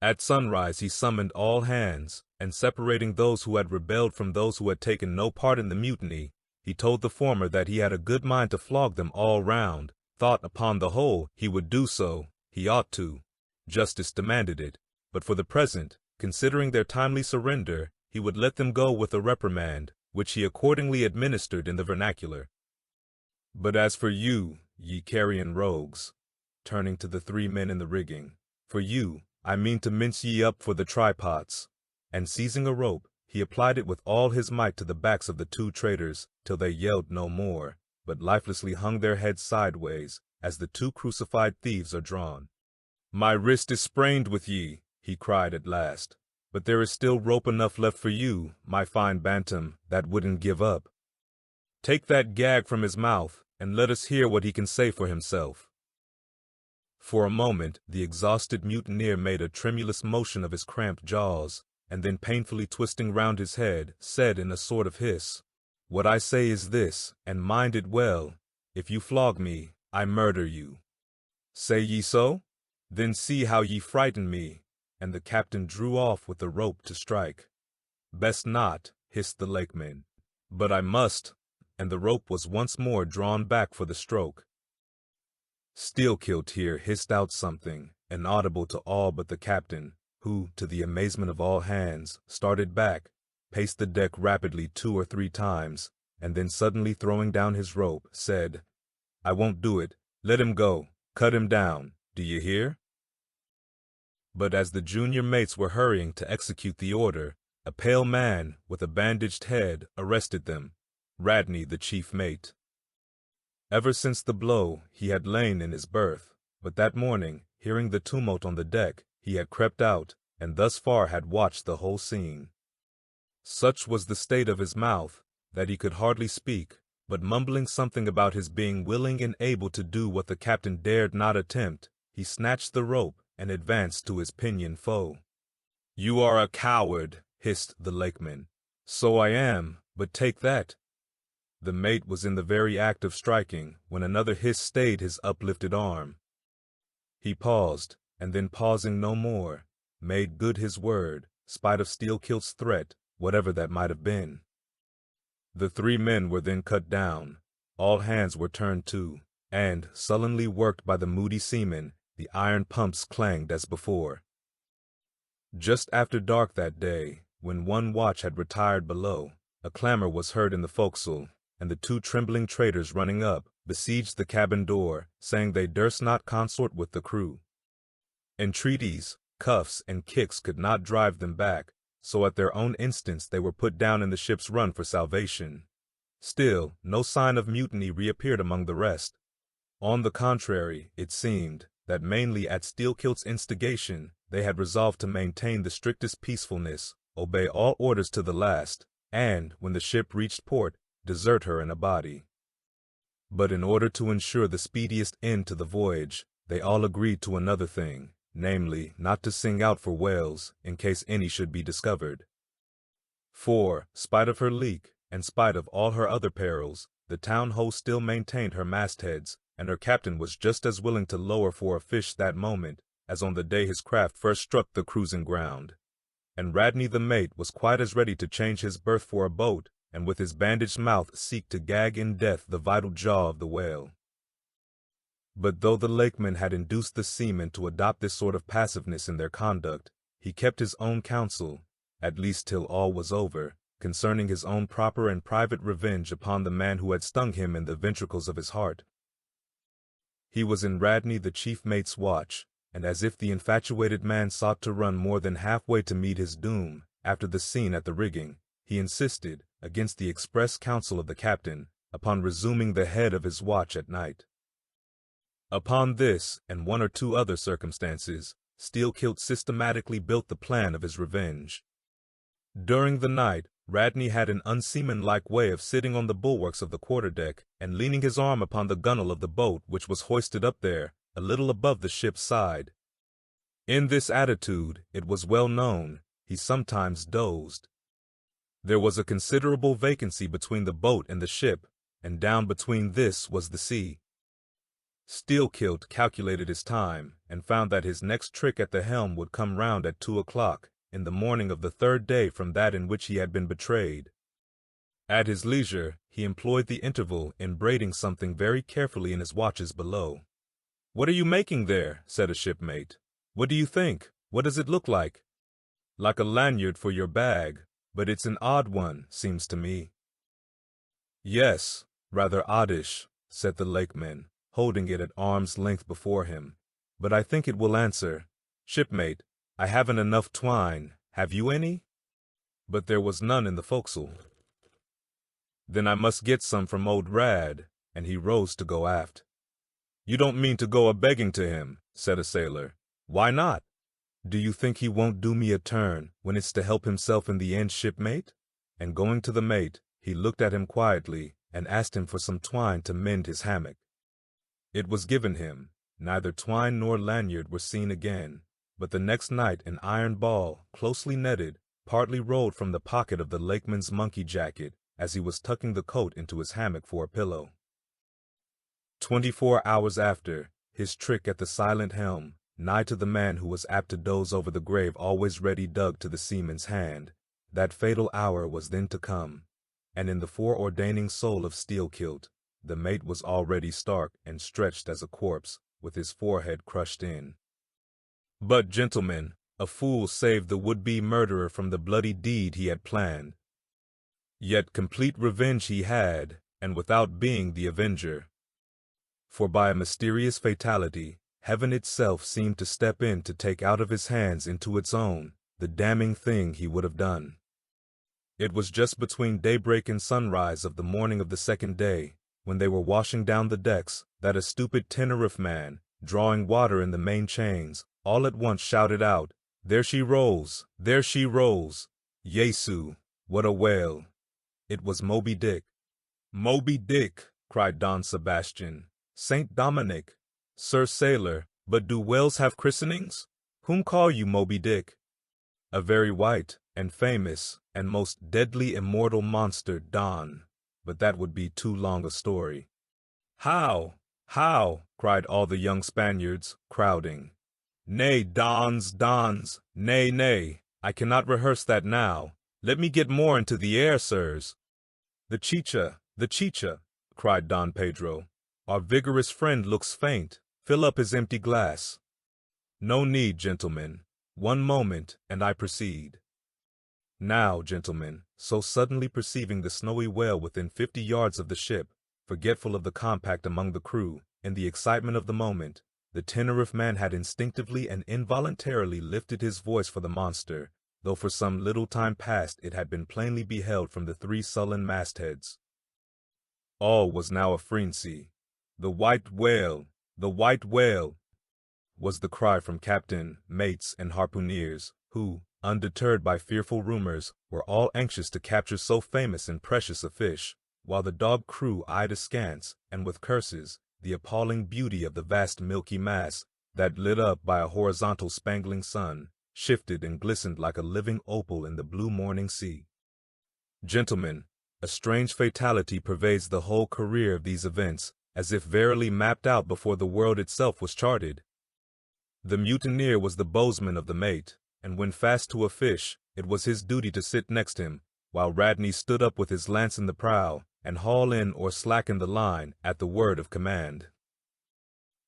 At sunrise he summoned all hands, and separating those who had rebelled from those who had taken no part in the mutiny, he told the former that he had a good mind to flog them all round, thought upon the whole he would do so, he ought to. Justice demanded it, but for the present, considering their timely surrender, he would let them go with a reprimand, which he accordingly administered in the vernacular. "But as for you, ye carrion rogues," turning to the 3 men in the rigging, "for you, I mean to mince ye up for the trypots." And seizing a rope, he applied it with all his might to the backs of the 2 traitors, till they yelled no more, but lifelessly hung their heads sideways, as the 2 crucified thieves are drawn. "My wrist is sprained with ye," he cried at last, "but there is still rope enough left for you, my fine bantam, that wouldn't give up. Take that gag from his mouth, and let us hear what he can say for himself." For a moment the exhausted mutineer made a tremulous motion of his cramped jaws, and then painfully twisting round his head, said in a sort of hiss, "What I say is this, and mind it well, if you flog me, I murder you. Say ye so? Then see how ye frighten me." And the captain drew off with the rope to strike. "Best not," hissed the lakeman. "But I must," and the rope was once more drawn back for the stroke. Steelkilt here hissed out something, inaudible to all but the captain, who, to the amazement of all hands, started back, paced the deck rapidly 2 or 3 times, and then suddenly throwing down his rope, said, "I won't do it. Let him go. Cut him down. Do you hear?" But as the junior mates were hurrying to execute the order, a pale man, with a bandaged head, arrested them, Radney the chief mate. Ever since the blow, he had lain in his berth, but that morning, hearing the tumult on the deck, he had crept out, and thus far had watched the whole scene. Such was the state of his mouth, that he could hardly speak, but mumbling something about his being willing and able to do what the captain dared not attempt, he snatched the rope and advanced to his pinioned foe. "You are a coward," hissed the lakeman. "So I am, but take that." The mate was in the very act of striking, when another hiss stayed his uplifted arm. He paused, and then pausing no more, made good his word, spite of Steelkilt's threat, whatever that might have been. The 3 men were then cut down, all hands were turned to, and, sullenly worked by the moody seamen, the iron pumps clanged as before. Just after dark that day, when one watch had retired below, a clamor was heard in the forecastle, and the 2 trembling traitors running up, besieged the cabin door, saying they durst not consort with the crew. Entreaties, cuffs, and kicks could not drive them back, so at their own instance they were put down in the ship's run for salvation. Still, no sign of mutiny reappeared among the rest. On the contrary, it seemed that mainly at Steelkilt's instigation, they had resolved to maintain the strictest peacefulness, obey all orders to the last, and, when the ship reached port, desert her in a body. But in order to ensure the speediest end to the voyage, they all agreed to another thing, namely, not to sing out for whales, in case any should be discovered. For, spite of her leak, and spite of all her other perils, the town-ho still maintained her mastheads, and her captain was just as willing to lower for a fish that moment, as on the day his craft first struck the cruising ground. And Radney the mate was quite as ready to change his berth for a boat, and with his bandaged mouth seek to gag in death the vital jaw of the whale. But though the lakeman had induced the seamen to adopt this sort of passiveness in their conduct, he kept his own counsel, at least till all was over, concerning his own proper and private revenge upon the man who had stung him in the ventricles of his heart. He was in Radney the chief mate's watch, and as if the infatuated man sought to run more than halfway to meet his doom, after the scene at the rigging, he insisted, against the express counsel of the captain, upon resuming the head of his watch at night. Upon this, and one or two other circumstances, Steelkilt systematically built the plan of his revenge. During the night, Radney had an unseamanlike way of sitting on the bulwarks of the quarterdeck and leaning his arm upon the gunwale of the boat which was hoisted up there, a little above the ship's side. In this attitude, it was well known, he sometimes dozed. There was a considerable vacancy between the boat and the ship, and down between this was the sea. Steelkilt calculated his time, and found that his next trick at the helm would come round at 2 o'clock, in the morning of the third day from that in which he had been betrayed. At his leisure, he employed the interval in braiding something very carefully in his watches below. "What are you making there?" said a shipmate. "What do you think? What does it look like?" "Like a lanyard for your bag, but it's an odd one, seems to me." "Yes, rather oddish," said the lakeman, holding it at arm's length before him. "But I think it will answer. Shipmate, I haven't enough twine. Have you any?" But there was none in the forecastle. "Then I must get some from old Rad," and he rose to go aft. "You don't mean to go a-begging to him," said a sailor. "Why not?" "Do you think he won't do me a turn when it's to help himself in the end, shipmate?" And going to the mate, he looked at him quietly and asked him for some twine to mend his hammock. It was given him. Neither twine nor lanyard were seen again, but the next night an iron ball, closely netted, partly rolled from the pocket of the lakeman's monkey jacket as he was tucking the coat into his hammock for a pillow. 24 hours after, his trick at the silent helm, nigh to the man who was apt to doze over the grave always ready dug to the seaman's hand, that fatal hour was then to come, and in the foreordaining soul of Steelkilt, the mate was already stark and stretched as a corpse, with his forehead crushed in. But, gentlemen, a fool saved the would-be murderer from the bloody deed he had planned. Yet complete revenge he had, and without being the avenger. For by a mysterious fatality, heaven itself seemed to step in to take out of his hands into its own the damning thing he would have done. It was just between daybreak and sunrise of the morning of the second day, when they were washing down the decks, that a stupid Tenerife man, drawing water in the main chains, all at once shouted out, "There she rolls! There she rolls! Jesu, what a whale!" It was Moby Dick. "Moby Dick!" cried Don Sebastian. "Saint Dominic! Sir Sailor, but do whales have christenings? Whom call you Moby Dick?" "A very white, and famous, and most deadly immortal monster, Don. But that would be too long a story." "How? How?" cried all the young Spaniards, crowding. "Nay, Dons, nay, nay, I cannot rehearse that now. Let me get more into the air, sirs." The chicha," cried Don Pedro. "Our vigorous friend looks faint. Fill up his empty glass." "No need, gentlemen. One moment, and I proceed. Now, gentlemen," so suddenly perceiving the snowy whale within 50 yards of the ship, forgetful of the compact among the crew, in the excitement of the moment, the Tenerife man had instinctively and involuntarily lifted his voice for the monster, though for some little time past it had been plainly beheld from the 3 sullen mastheads. All was now a frenzy. "The white whale! The white whale!" was the cry from captain, mates, and harpooneers, who, undeterred by fearful rumors, were all anxious to capture so famous and precious a fish, while the dog crew eyed askance, and with curses, the appalling beauty of the vast milky mass, that, lit up by a horizontal spangling sun, shifted and glistened like a living opal in the blue morning sea. Gentlemen, a strange fatality pervades the whole career of these events, as if verily mapped out before the world itself was charted. The mutineer was the bowsman of the mate, and when fast to a fish, it was his duty to sit next him, while Radney stood up with his lance in the prow, and haul in or slacken the line at the word of command.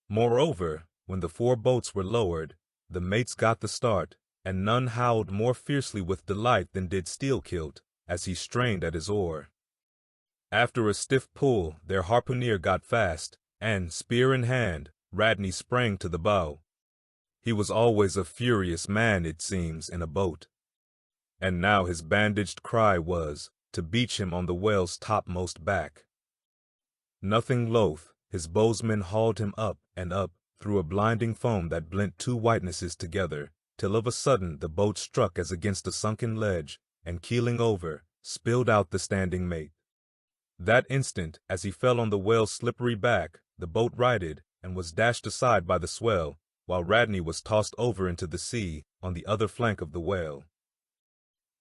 Moreover, when the 4 boats were lowered, the mates got the start, and none howled more fiercely with delight than did Steelkilt, as he strained at his oar. After a stiff pull, their harpooner got fast, and, spear in hand, Radney sprang to the bow. He was always a furious man, it seems, in a boat. And now his bandaged cry was, to beach him on the whale's topmost back. Nothing loath, his bowsmen hauled him up and up, through a blinding foam that blent two whitenesses together, till of a sudden the boat struck as against a sunken ledge, and keeling over, spilled out the standing mate. That instant, as he fell on the whale's slippery back, the boat righted, and was dashed aside by the swell, while Radney was tossed over into the sea, on the other flank of the whale.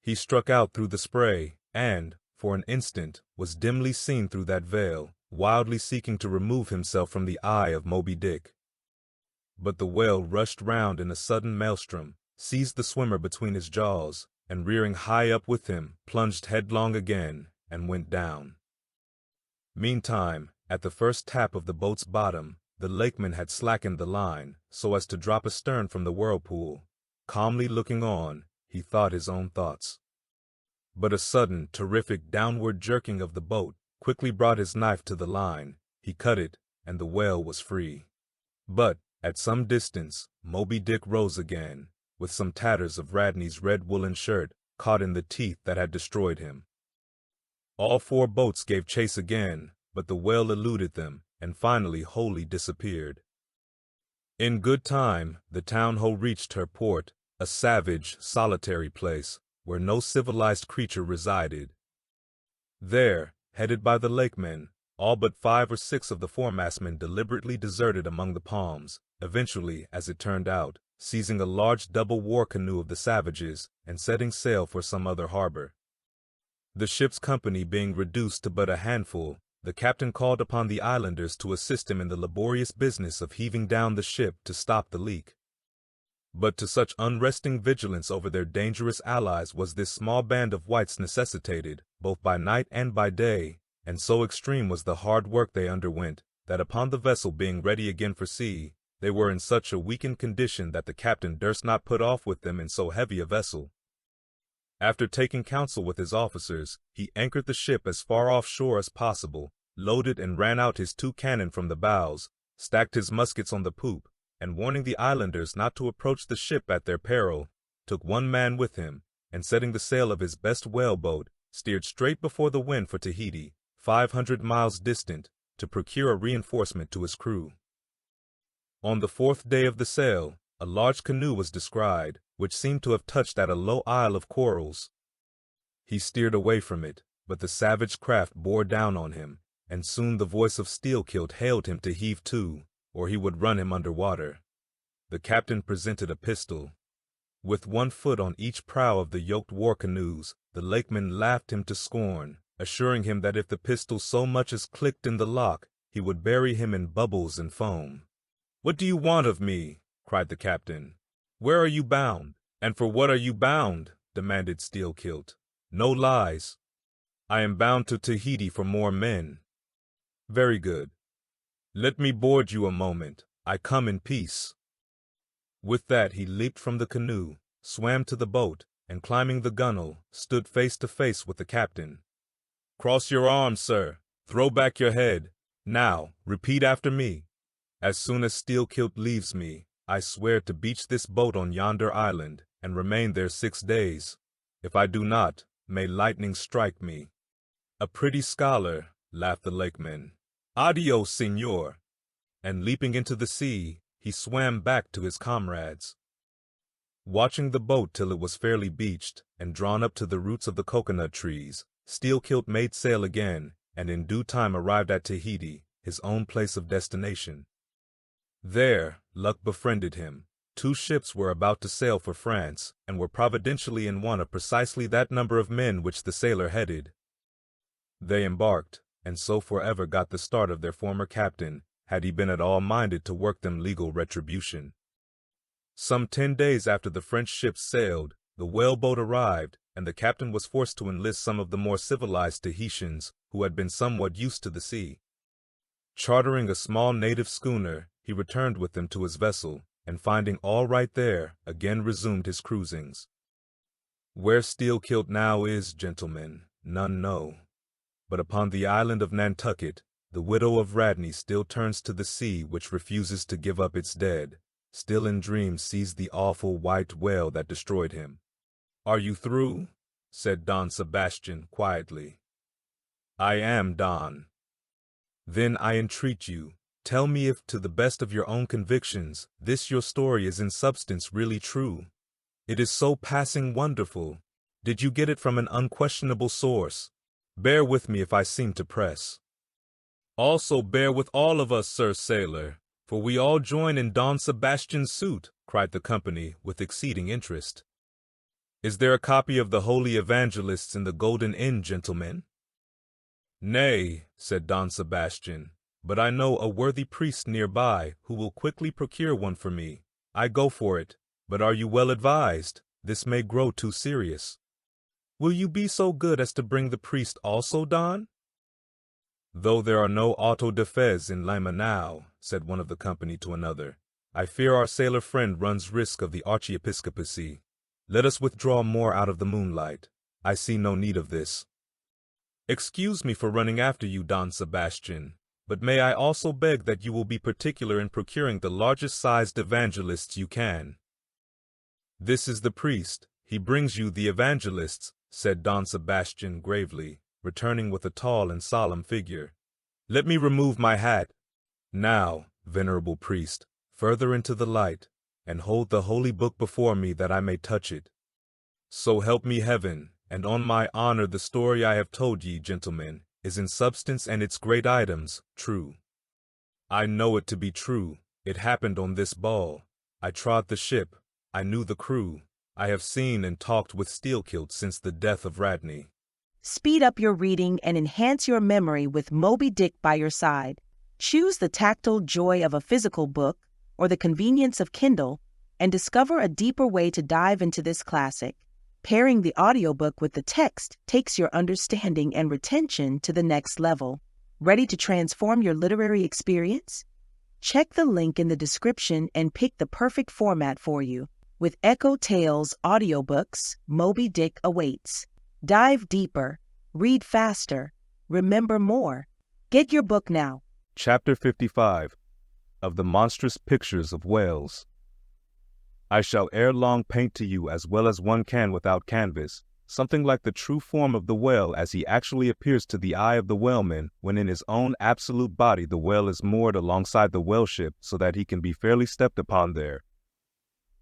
He struck out through the spray, and, for an instant, was dimly seen through that veil, wildly seeking to remove himself from the eye of Moby Dick. But the whale rushed round in a sudden maelstrom, seized the swimmer between his jaws, and rearing high up with him, plunged headlong again, and went down. Meantime, at the first tap of the boat's bottom, the lakeman had slackened the line, so as to drop astern from the whirlpool. Calmly looking on, he thought his own thoughts. But a sudden, terrific downward jerking of the boat quickly brought his knife to the line. He cut it, and the whale was free. But, at some distance, Moby Dick rose again, with some tatters of Radney's red woolen shirt caught in the teeth that had destroyed him. All four boats gave chase again, but the whale eluded them, and finally wholly disappeared. In good time, the town-ho reached her port, a savage, solitary place, where no civilized creature resided. There, headed by the lakemen, all but 5 or 6 of the foremastmen deliberately deserted among the palms, eventually, as it turned out, seizing a large double war canoe of the savages, and setting sail for some other harbor. The ship's company being reduced to but a handful, the captain called upon the islanders to assist him in the laborious business of heaving down the ship to stop the leak. But to such unresting vigilance over their dangerous allies was this small band of whites necessitated, both by night and by day, and so extreme was the hard work they underwent, that upon the vessel being ready again for sea, they were in such a weakened condition that the captain durst not put off with them in so heavy a vessel. After taking counsel with his officers, he anchored the ship as far offshore as possible, loaded and ran out his 2 cannon from the bows, stacked his muskets on the poop, and warning the islanders not to approach the ship at their peril, took 1 man with him, and setting the sail of his best whaleboat, steered straight before the wind for Tahiti, 500 miles distant, to procure a reinforcement to his crew. On the 4th day of the sail, a large canoe was descried, which seemed to have touched at a low isle of corals. He steered away from it, but the savage craft bore down on him, and soon the voice of Steelkilt hailed him to heave to, or he would run him under water. The captain presented a pistol. With 1 foot on each prow of the yoked war canoes, the lakeman laughed him to scorn, assuring him that if the pistol so much as clicked in the lock, he would bury him in bubbles and foam. "What do you want of me?" cried the captain. "Where are you bound? And for what are you bound?" demanded Steelkilt. "No lies." "I am bound to Tahiti for more men." "Very good. Let me board you a moment. I come in peace." With that he leaped from the canoe, swam to the boat, and climbing the gunwale, stood face to face with the captain. "Cross your arms, sir. Throw back your head. Now, repeat after me. As soon as Steelkilt leaves me, I swear to beach this boat on yonder island, and remain there 6 days. If I do not, may lightning strike me." "A pretty scholar," laughed the lakeman. "Adios, senor." And leaping into the sea, he swam back to his comrades. Watching the boat till it was fairly beached, and drawn up to the roots of the coconut trees, Steelkilt made sail again, and in due time arrived at Tahiti, his own place of destination. There, luck befriended him. 2 ships were about to sail for France, and were providentially in want of precisely that number of men which the sailor headed. They embarked, and so forever got the start of their former captain, had he been at all minded to work them legal retribution. Some 10 days after the French ships sailed, the whaleboat arrived, and the captain was forced to enlist some of the more civilized Tahitians, who had been somewhat used to the sea. Chartering a small native schooner, he returned with them to his vessel, and finding all right there, again resumed his cruisings. Where Steelkilt now is, gentlemen, none know. But upon the island of Nantucket, the widow of Radney still turns to the sea which refuses to give up its dead, still in dreams sees the awful white whale that destroyed him. "Are you through?" said Don Sebastian quietly. "I am, Don." "Then I entreat you, tell me if, to the best of your own convictions, this your story is in substance really true. It is so passing wonderful. Did you get it from an unquestionable source? Bear with me if I seem to press." "Also bear with all of us, Sir Sailor, for we all join in Don Sebastian's suit," cried the company with exceeding interest. "Is there a copy of the Holy Evangelists in the Golden Inn, gentlemen?" "Nay," said Don Sebastian, "but I know a worthy priest nearby who will quickly procure one for me. I go for it, but are you well advised? This may grow too serious." "Will you be so good as to bring the priest also, Don?" "Though there are no auto-da-fés in Lima now," said one of the company to another, "I fear our sailor friend runs risk of the archiepiscopacy. Let us withdraw more out of the moonlight. I see no need of this." "Excuse me for running after you, Don Sebastian, but may I also beg that you will be particular in procuring the largest-sized evangelists you can?" "This is the priest. He brings you the evangelists," said Don Sebastian gravely, returning with a tall and solemn figure. "Let me remove my hat. Now, venerable priest, further into the light, and hold the holy book before me that I may touch it. So help me heaven, and on my honor the story I have told ye, gentlemen, is in substance and its great items true. I know it to be true. It happened on this ball. I trod the ship. I knew the crew. I have seen and talked with Steelkilt since the death of Radney." Speed up your reading and enhance your memory with Moby Dick by your side. Choose the tactile joy of a physical book or the convenience of Kindle and discover a deeper way to dive into this classic. Pairing the audiobook with the text takes your understanding and retention to the next level. Ready to transform your literary experience? Check the link in the description and pick the perfect format for you. With EchoTales Audiobooks, Moby Dick awaits. Dive deeper, read faster, remember more. Get your book now. Chapter 55 of the Monstrous Pictures of Whales. "I shall ere long paint to you as well as one can without canvas, something like the true form of the whale as he actually appears to the eye of the whaleman when in his own absolute body the whale is moored alongside the whaleship so that he can be fairly stepped upon there.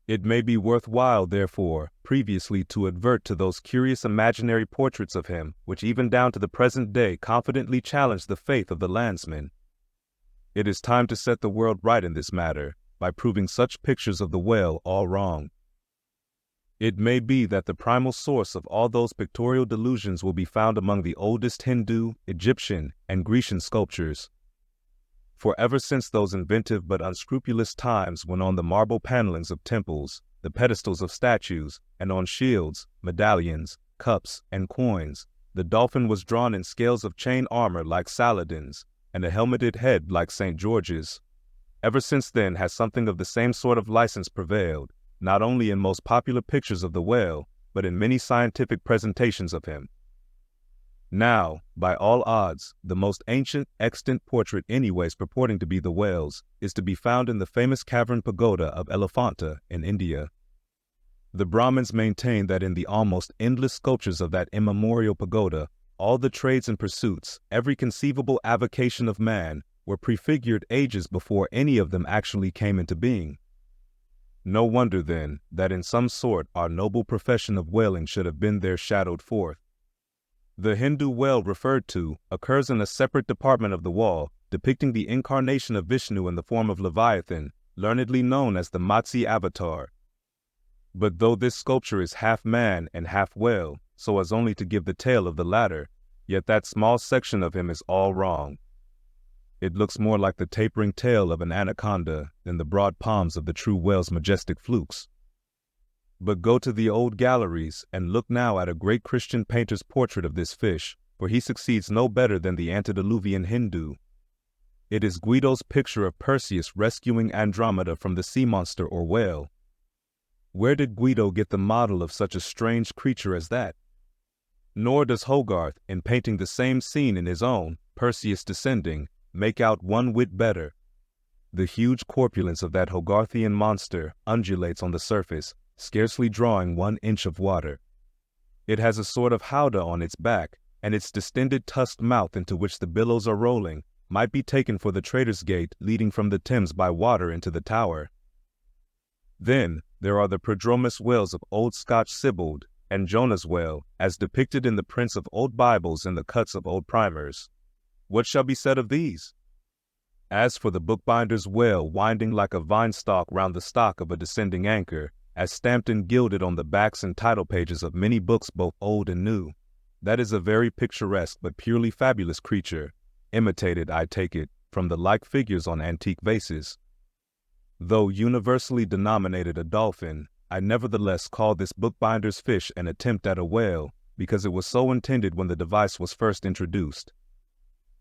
It may be worthwhile, therefore, previously to advert to those curious imaginary portraits of him which even down to the present day confidently challenge the faith of the landsman. It is time to set the world right in this matter, by proving such pictures of the whale all wrong. It may be that the primal source of all those pictorial delusions will be found among the oldest Hindu, Egyptian, and Grecian sculptures. For ever since those inventive but unscrupulous times when on the marble panelings of temples, the pedestals of statues, and on shields, medallions, cups, and coins, the dolphin was drawn in scales of chain armor like Saladin's, and a helmeted head like St. George's. Ever since then has something of the same sort of license prevailed, not only in most popular pictures of the whale, but in many scientific presentations of him. Now, by all odds, the most ancient extant portrait anyways purporting to be the whale's is to be found in the famous cavern pagoda of Elephanta in India. The Brahmins maintain that in the almost endless sculptures of that immemorial pagoda, all the trades and pursuits, every conceivable avocation of man, were prefigured ages before any of them actually came into being. No wonder, then, that in some sort our noble profession of whaling should have been there shadowed forth. The Hindu whale referred to occurs in a separate department of the wall, depicting the incarnation of Vishnu in the form of Leviathan, learnedly known as the Matsi avatar. But though this sculpture is half man and half whale, so as only to give the tail of the latter, yet that small section of him is all wrong. It looks more like the tapering tail of an anaconda than the broad palms of the true whale's majestic flukes. But go to the old galleries and look now at a great Christian painter's portrait of this fish, for he succeeds no better than the antediluvian Hindu. It is Guido's picture of Perseus rescuing Andromeda from the sea monster or whale. Where did Guido get the model of such a strange creature as that? Nor does Hogarth, in painting the same scene in his own, Perseus Descending, make out one whit better. The huge corpulence of that Hogarthian monster undulates on the surface, scarcely drawing 1 inch of water. It has a sort of howdah on its back, and its distended tusked mouth into which the billows are rolling might be taken for the Traitor's Gate leading from the Thames by water into the Tower. Then there are the prodromus whales of old Scotch Sibbald and Jonah's whale, as depicted in the prints of old Bibles and the cuts of old primers. What shall be said of these? As for the bookbinder's whale winding like a vine stalk round the stock of a descending anchor, as stamped and gilded on the backs and title pages of many books both old and new, that is a very picturesque but purely fabulous creature, imitated, I take it, from the like figures on antique vases. Though universally denominated a dolphin, I nevertheless call this bookbinder's fish an attempt at a whale, because it was so intended when the device was first introduced.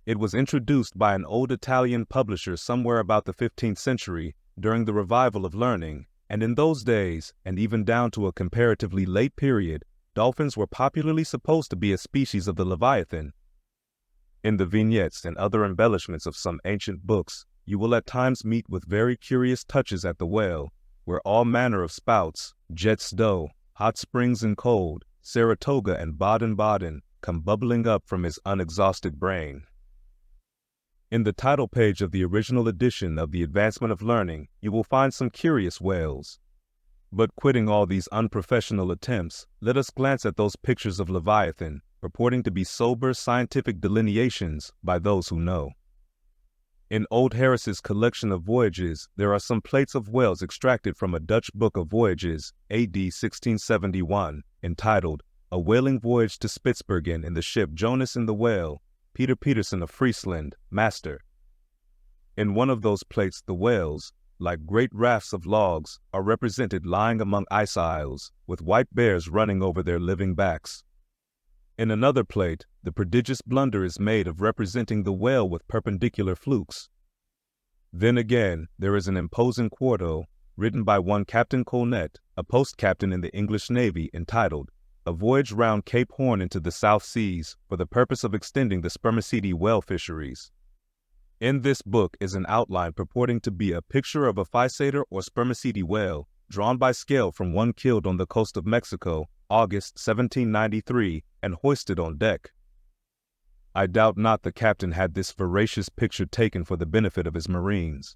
It was introduced by an old Italian publisher somewhere about the 15th century, during the revival of learning, and in those days, and even down to a comparatively late period, dolphins were popularly supposed to be a species of the Leviathan. In the vignettes and other embellishments of some ancient books, you will at times meet with very curious touches at the whale, where all manner of spouts, jet stow, hot springs and cold, Saratoga and Baden-Baden, come bubbling up from his unexhausted brain. In the title page of the original edition of The Advancement of Learning, you will find some curious whales. But quitting all these unprofessional attempts, let us glance at those pictures of Leviathan, purporting to be sober scientific delineations by those who know. In Old Harris's collection of voyages, there are some plates of whales extracted from a Dutch book of voyages, A.D. 1671, entitled A Whaling Voyage to Spitzbergen in the ship Jonas in the Whale, Peter Peterson of Friesland, master. In one of those plates the whales, like great rafts of logs, are represented lying among ice isles, with white bears running over their living backs. In another plate, the prodigious blunder is made of representing the whale with perpendicular flukes. Then again, there is an imposing quarto, written by one Captain Colnett, a post-captain in the English Navy, entitled A Voyage Round Cape Horn into the South Seas for the purpose of extending the spermaceti whale fisheries. In this book is an outline purporting to be a picture of a physator or spermaceti whale, drawn by scale from one killed on the coast of Mexico, August 1793, and hoisted on deck. I doubt not the captain had this veracious picture taken for the benefit of his marines.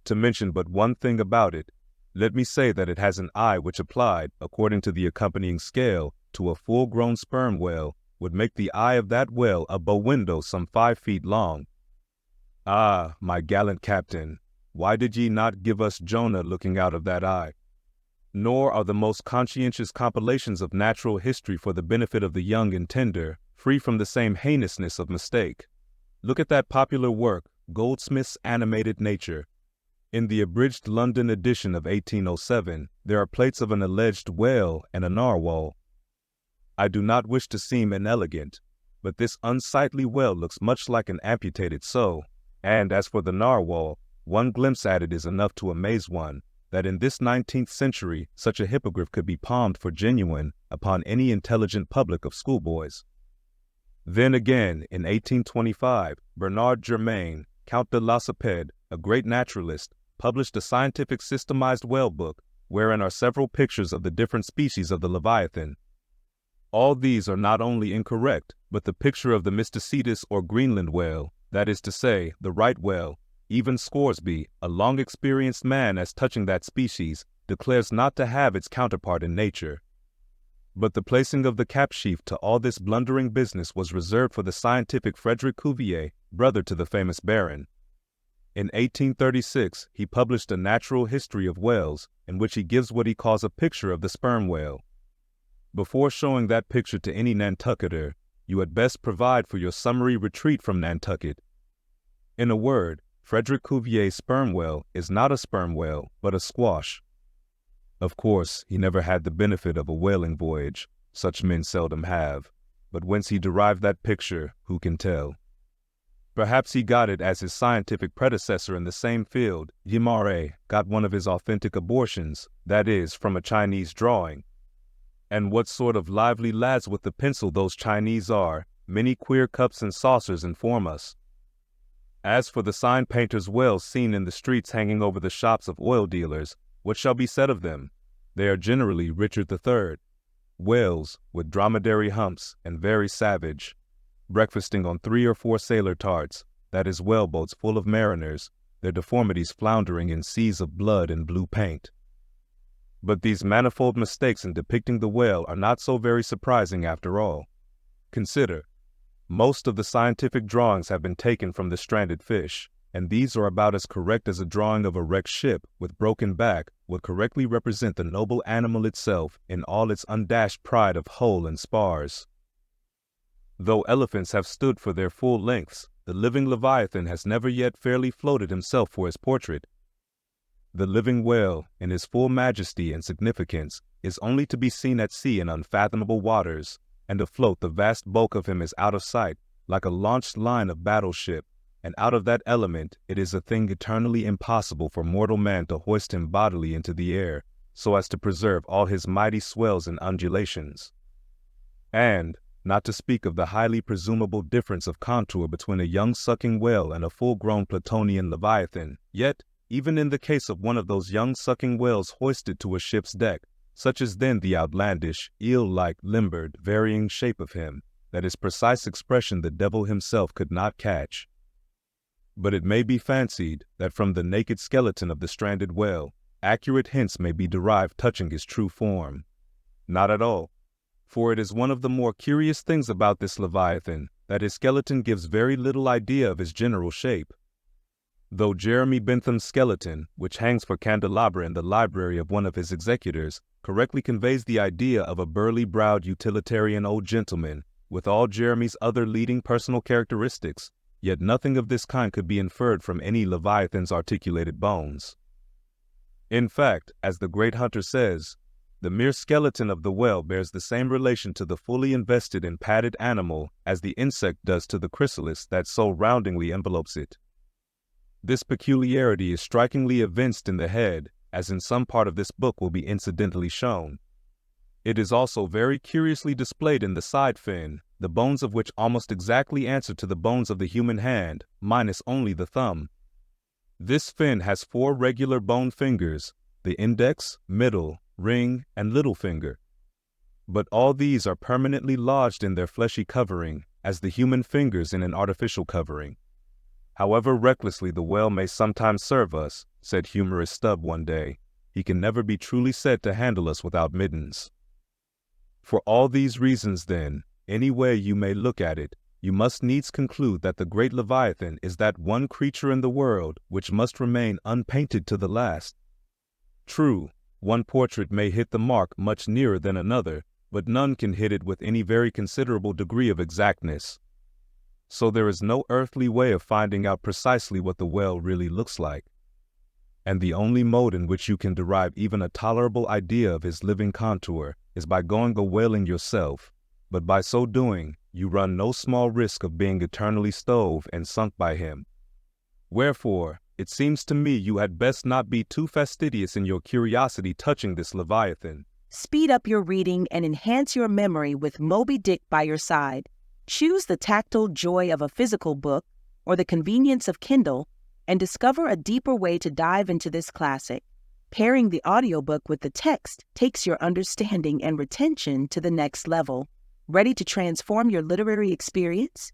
To mention but one thing about it, let me say that it has an eye which applied, according to the accompanying scale, to a full-grown sperm whale, would make the eye of that whale a bow window some 5 feet long. Ah, my gallant captain, why did ye not give us Jonah looking out of that eye? Nor are the most conscientious compilations of natural history for the benefit of the young and tender, free from the same heinousness of mistake. Look at that popular work, Goldsmith's Animated Nature. In the abridged London edition of 1807, there are plates of an alleged whale and a narwhal. I do not wish to seem inelegant, but this unsightly whale looks much like an amputated sow, and as for the narwhal, one glimpse at it is enough to amaze one, that in this 19th century such a hippogriff could be palmed for genuine upon any intelligent public of schoolboys. Then again, in 1825, Bernard Germain, Count de Lacépède, a great naturalist, published a scientific systemized whale book, wherein are several pictures of the different species of the Leviathan. All these are not only incorrect, but the picture of the Mysticetus or Greenland whale, that is to say, the right whale, even Scoresby, a long-experienced man as touching that species, declares not to have its counterpart in nature. But the placing of the capsheaf to all this blundering business was reserved for the scientific Frederick Cuvier, brother to the famous Baron. In 1836, he published a natural history of whales, in which he gives what he calls a picture of the sperm whale. Before showing that picture to any Nantucketer, you had best provide for your summary retreat from Nantucket. In a word, Frederick Cuvier's sperm whale is not a sperm whale, but a squash. Of course, he never had the benefit of a whaling voyage. Such men seldom have. But whence he derived that picture, who can tell? Perhaps he got it as his scientific predecessor in the same field, Immerse, got one of his authentic abortions, that is, from a Chinese drawing. And what sort of lively lads with the pencil those Chinese are, many queer cups and saucers inform us. As for the sign painters' whales seen in the streets hanging over the shops of oil dealers, what shall be said of them? They are generally Richard III. Whales with dromedary humps and very savage, breakfasting on 3 or 4 sailor tarts, that is whaleboats full of mariners, their deformities floundering in seas of blood and blue paint. But these manifold mistakes in depicting the whale are not so very surprising after all. Consider, most of the scientific drawings have been taken from the stranded fish, and these are about as correct as a drawing of a wrecked ship with broken back would correctly represent the noble animal itself in all its undashed pride of hull and spars. Though elephants have stood for their full lengths, the living Leviathan has never yet fairly floated himself for his portrait. The living whale, in his full majesty and significance, is only to be seen at sea in unfathomable waters, and afloat the vast bulk of him is out of sight, like a launched line of battleship, and out of that element it is a thing eternally impossible for mortal man to hoist him bodily into the air, so as to preserve all his mighty swells and undulations. And, not to speak of the highly presumable difference of contour between a young sucking whale and a full-grown Platonian Leviathan, yet, even in the case of one of those young sucking whales hoisted to a ship's deck, such is then the outlandish, eel-like, limbered, varying shape of him, that his precise expression the devil himself could not catch. But it may be fancied that from the naked skeleton of the stranded whale, accurate hints may be derived touching his true form. Not at all, for it is one of the more curious things about this Leviathan that his skeleton gives very little idea of his general shape. Though Jeremy Bentham's skeleton, which hangs for candelabra in the library of one of his executors, correctly conveys the idea of a burly-browed utilitarian old gentleman, with all Jeremy's other leading personal characteristics, yet nothing of this kind could be inferred from any Leviathan's articulated bones. In fact, as the great Hunter says, the mere skeleton of the whale bears the same relation to the fully invested and padded animal as the insect does to the chrysalis that so roundingly envelopes it. This peculiarity is strikingly evinced in the head, as in some part of this book will be incidentally shown. It is also very curiously displayed in the side fin, the bones of which almost exactly answer to the bones of the human hand, minus only the thumb. This fin has 4 regular bone fingers, the index, middle, ring, and little finger. But all these are permanently lodged in their fleshy covering, as the human fingers in an artificial covering. However recklessly the whale may sometimes serve us, said humorous Stubb one day, he can never be truly said to handle us without mittens. For all these reasons, then, any way you may look at it, you must needs conclude that the great Leviathan is that one creature in the world which must remain unpainted to the last. True, one portrait may hit the mark much nearer than another, but none can hit it with any very considerable degree of exactness. So there is no earthly way of finding out precisely what the whale really looks like. And the only mode in which you can derive even a tolerable idea of his living contour is by going a whaling yourself, but by so doing, you run no small risk of being eternally stove and sunk by him. Wherefore, it seems to me you had best not be too fastidious in your curiosity touching this Leviathan. Speed up your reading and enhance your memory with Moby Dick by your side. Choose the tactile joy of a physical book or the convenience of Kindle and discover a deeper way to dive into this classic. Pairing the audiobook with the text takes your understanding and retention to the next level. Ready to transform your literary experience?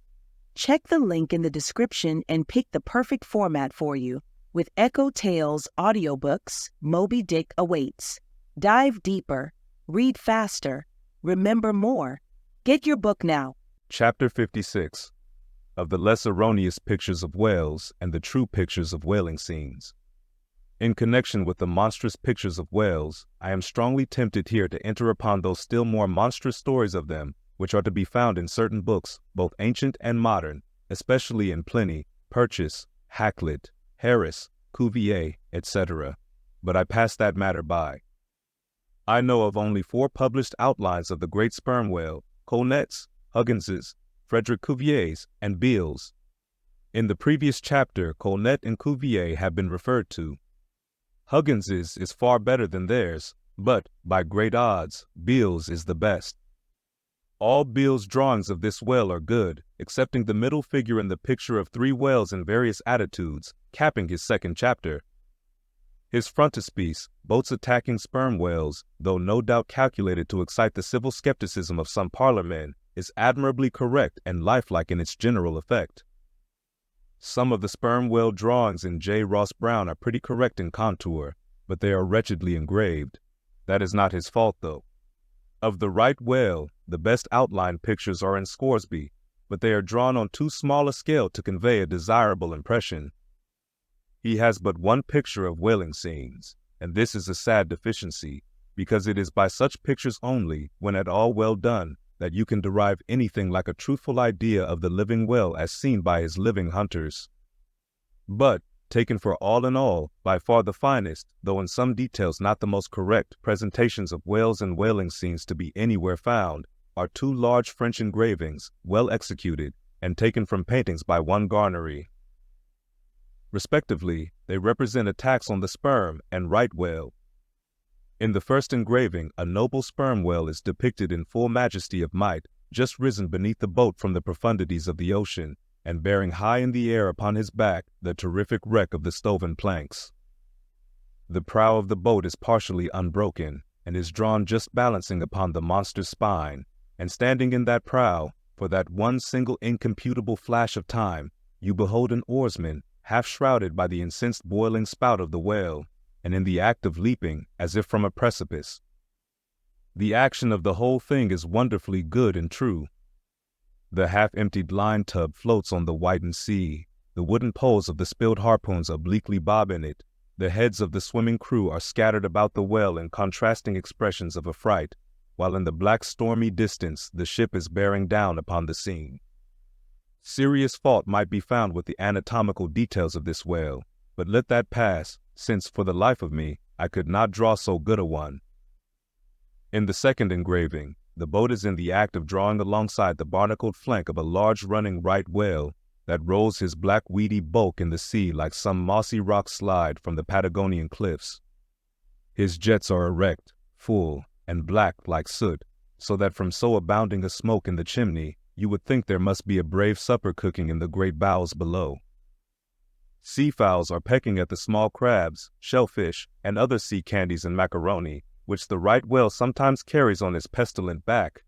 Check the link in the description and pick the perfect format for you. With EchoTales Audiobooks, Moby Dick awaits. Dive deeper, read faster, remember more. Get your book now. Chapter 56 of the less erroneous pictures of whales and the true pictures of whaling scenes. In connection with the monstrous pictures of whales, I am strongly tempted here to enter upon those still more monstrous stories of them which are to be found in certain books, both ancient and modern, especially in Pliny, Purchas, Hakluyt, Harris, Cuvier, etc. But I pass that matter by. I know of only 4 published outlines of the great sperm whale, Colnett's, Huggins's, Frederick Cuvier's, and Beale's. In the previous chapter, Colnet and Cuvier have been referred to. Huggins's is far better than theirs, but, by great odds, Beale's is the best. All Beale's drawings of this whale are good, excepting the middle figure in the picture of 3 whales in various attitudes, capping his second chapter. His frontispiece, boats attacking sperm whales, though no doubt calculated to excite the civil skepticism of some parlourmen, is admirably correct and lifelike in its general effect. Some of the sperm whale drawings in J. Ross Brown are pretty correct in contour, but they are wretchedly engraved. That is not his fault, though. Of the right whale, the best outline pictures are in Scoresby, but they are drawn on too small a scale to convey a desirable impression. He has but one picture of whaling scenes, and this is a sad deficiency, because it is by such pictures only, when at all well done, that you can derive anything like a truthful idea of the living whale as seen by his living hunters. But, taken for all in all, by far the finest, though in some details not the most correct, presentations of whales and whaling scenes to be anywhere found, are 2 large French engravings, well executed, and taken from paintings by one Garnery. Respectively, they represent attacks on the sperm and right whale. In the first engraving, a noble sperm whale is depicted in full majesty of might, just risen beneath the boat from the profundities of the ocean, and bearing high in the air upon his back the terrific wreck of the stoven planks. The prow of the boat is partially unbroken, and is drawn just balancing upon the monster's spine, and standing in that prow, for that one single incomputable flash of time, you behold an oarsman, half shrouded by the incensed boiling spout of the whale, and in the act of leaping, as if from a precipice. The action of the whole thing is wonderfully good and true. The half-emptied line tub floats on the whitened sea, the wooden poles of the spilled harpoons obliquely bob in it, the heads of the swimming crew are scattered about the whale in contrasting expressions of affright, while in the black stormy distance the ship is bearing down upon the scene. Serious fault might be found with the anatomical details of this whale, but let that pass, since for the life of me I could not draw so good a one. In the second engraving, the boat is in the act of drawing alongside the barnacled flank of a large running right whale that rolls his black weedy bulk in the sea like some mossy rock slide from the Patagonian cliffs. His jets are erect, full, and black like soot, so that from so abounding a smoke in the chimney, you would think there must be a brave supper cooking in the great bowels below. Seafowls are pecking at the small crabs, shellfish, and other sea candies and macaroni, which the right whale sometimes carries on his pestilent back.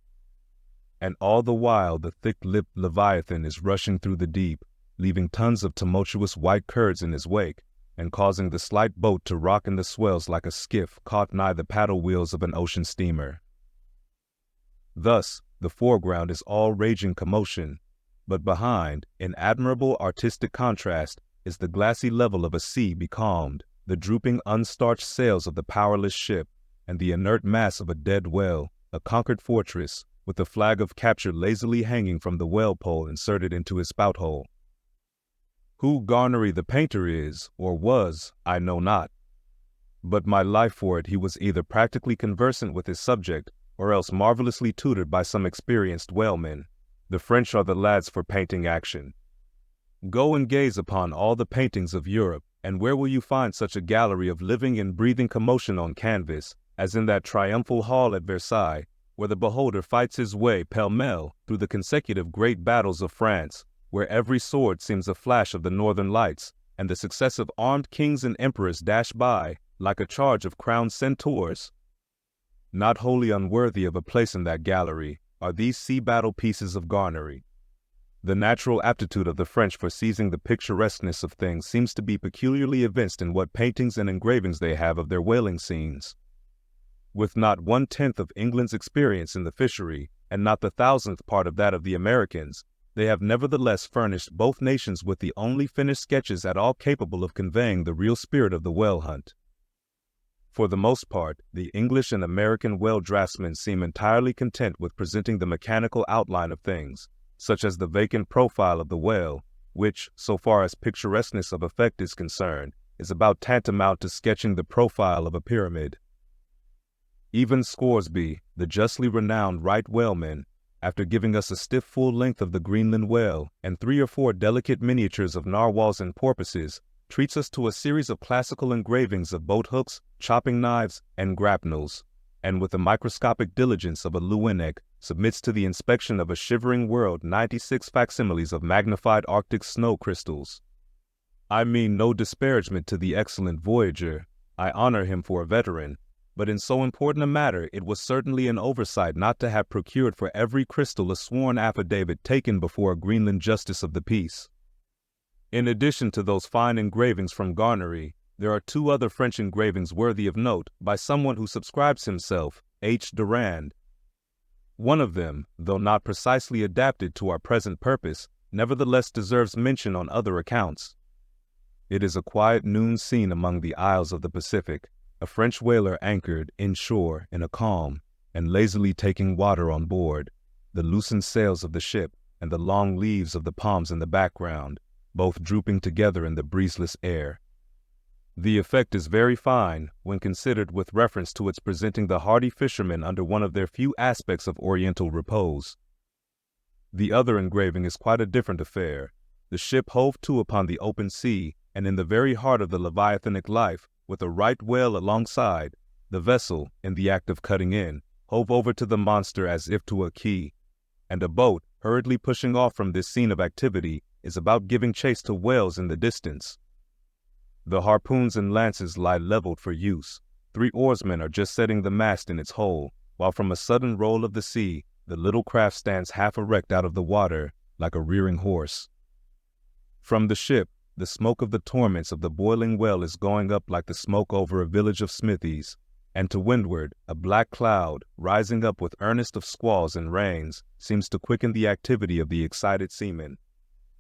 And all the while the thick-lipped Leviathan is rushing through the deep, leaving tons of tumultuous white curds in his wake, and causing the slight boat to rock in the swells like a skiff caught nigh the paddle wheels of an ocean steamer. Thus, the foreground is all raging commotion, but behind, in admirable artistic contrast, is the glassy level of a sea becalmed, the drooping unstarched sails of the powerless ship, and the inert mass of a dead whale, a conquered fortress, with the flag of capture lazily hanging from the whale pole inserted into his spout hole. Who Garnery the painter is, or was, I know not. But my life for it he was either practically conversant with his subject, or else marvelously tutored by some experienced whaleman. The French are the lads for painting action. Go and gaze upon all the paintings of Europe, and where will you find such a gallery of living and breathing commotion on canvas, as in that triumphal hall at Versailles, where the beholder fights his way pell-mell through the consecutive great battles of France, where every sword seems a flash of the northern lights, and the successive armed kings and emperors dash by, like a charge of crowned centaurs? Not wholly unworthy of a place in that gallery are these sea battle pieces of Garnery. The natural aptitude of the French for seizing the picturesqueness of things seems to be peculiarly evinced in what paintings and engravings they have of their whaling scenes. With not 1/10 of England's experience in the fishery, and not the 1,000th part of that of the Americans, they have nevertheless furnished both nations with the only finished sketches at all capable of conveying the real spirit of the whale hunt. For the most part, the English and American whale draftsmen seem entirely content with presenting the mechanical outline of things, such as the vacant profile of the whale, which, so far as picturesqueness of effect is concerned, is about tantamount to sketching the profile of a pyramid. Even Scoresby, the justly renowned right whaleman, after giving us a stiff full length of the Greenland whale and 3 or 4 delicate miniatures of narwhals and porpoises, treats us to a series of classical engravings of boat hooks, chopping knives, and grapnels, and with the microscopic diligence of a Luenek, submits to the inspection of a shivering world 96 facsimiles of magnified Arctic snow crystals. I mean no disparagement to the excellent voyager. I honor him for a veteran, but in so important a matter it was certainly an oversight not to have procured for every crystal a sworn affidavit taken before a Greenland justice of the peace. In addition to those fine engravings from Garnery, there are 2 other French engravings worthy of note by someone who subscribes himself H. Durand. One of them, though not precisely adapted to our present purpose, nevertheless deserves mention on other accounts. It is a quiet noon scene among the isles of the Pacific, a French whaler anchored inshore in a calm, and lazily taking water on board, the loosened sails of the ship and the long leaves of the palms in the background, both drooping together in the breezeless air. The effect is very fine when considered with reference to its presenting the hardy fishermen under one of their few aspects of oriental repose. The other engraving is quite a different affair. The ship hove to upon the open sea, and in the very heart of the leviathanic life, with a right whale alongside, the vessel, in the act of cutting in, hove over to the monster as if to a quay, and a boat, hurriedly pushing off from this scene of activity, is about giving chase to whales in the distance. The harpoons and lances lie leveled for use. 3 oarsmen are just setting the mast in its hole, while from a sudden roll of the sea, the little craft stands half erect out of the water, like a rearing horse. From the ship, the smoke of the torments of the boiling well is going up like the smoke over a village of smithies, and to windward, a black cloud, rising up with earnest of squalls and rains, seems to quicken the activity of the excited seamen.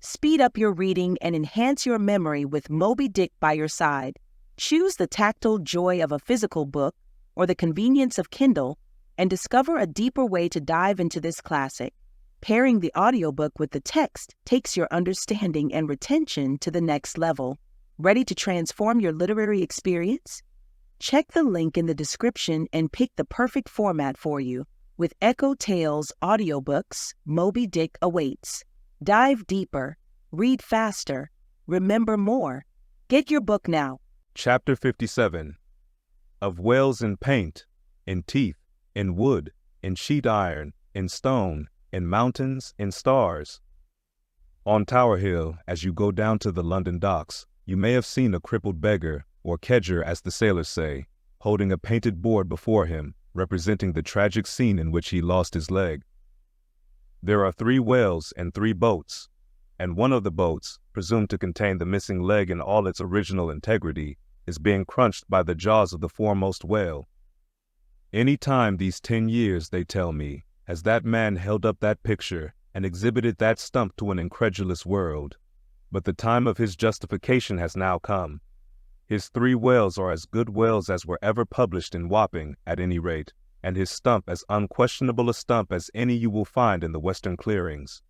Speed up your reading and enhance your memory with Moby Dick by your side. Choose the tactile joy of a physical book or the convenience of Kindle and discover a deeper way to dive into this classic. Pairing the audiobook with the text takes your understanding and retention to the next level. Ready to transform your literary experience? Check the link in the description and pick the perfect format for you. With EchoTales Audiobooks, Moby Dick awaits. Dive deeper, read faster, remember more. Get your book now. Chapter 57. Of whales in paint, in teeth, in wood, in sheet iron, in stone, in mountains, in stars. On Tower Hill, as you go down to the London docks, you may have seen a crippled beggar, or kedger as the sailors say, holding a painted board before him, representing the tragic scene in which he lost his leg. There are 3 whales and 3 boats, and one of the boats, presumed to contain the missing leg in all its original integrity, is being crunched by the jaws of the foremost whale. Any time these 10 years, they tell me, has that man held up that picture and exhibited that stump to an incredulous world. But the time of his justification has now come. His 3 whales are as good whales as were ever published in Wapping, at any rate, and his stump as unquestionable a stump as any you will find in the western clearings.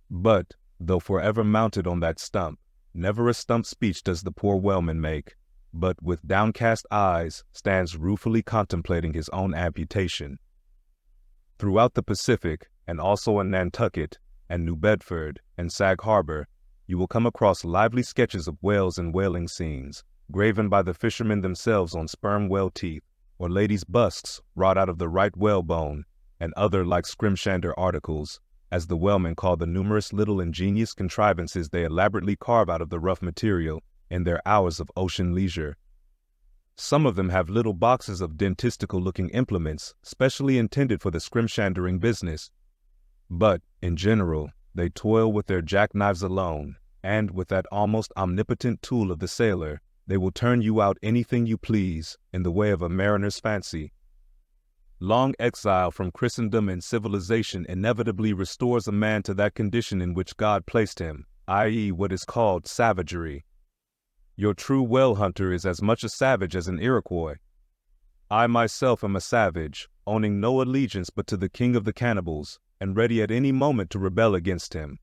But, though forever mounted on that stump, never a stump speech does the poor whaleman make, but with downcast eyes stands ruefully contemplating his own amputation. Throughout the Pacific, and also in Nantucket, and New Bedford, and Sag Harbor, you will come across lively sketches of whales and whaling scenes, graven by the fishermen themselves on sperm whale teeth, or ladies' busks wrought out of the right whalebone, and other like scrimshander articles, as the whalemen call the numerous little ingenious contrivances they elaborately carve out of the rough material in their hours of ocean leisure. Some of them have little boxes of dentistical-looking implements specially intended for the scrimshandering business. But, in general, they toil with their jackknives alone, and with that almost omnipotent tool of the sailor, they will turn you out anything you please in the way of a mariner's fancy. Long exile from Christendom and civilization inevitably restores a man to that condition in which God placed him, i.e., what is called savagery. Your true whale hunter is as much a savage as an Iroquois. I myself am a savage, owning no allegiance but to the king of the cannibals, and ready at any moment to rebel against him.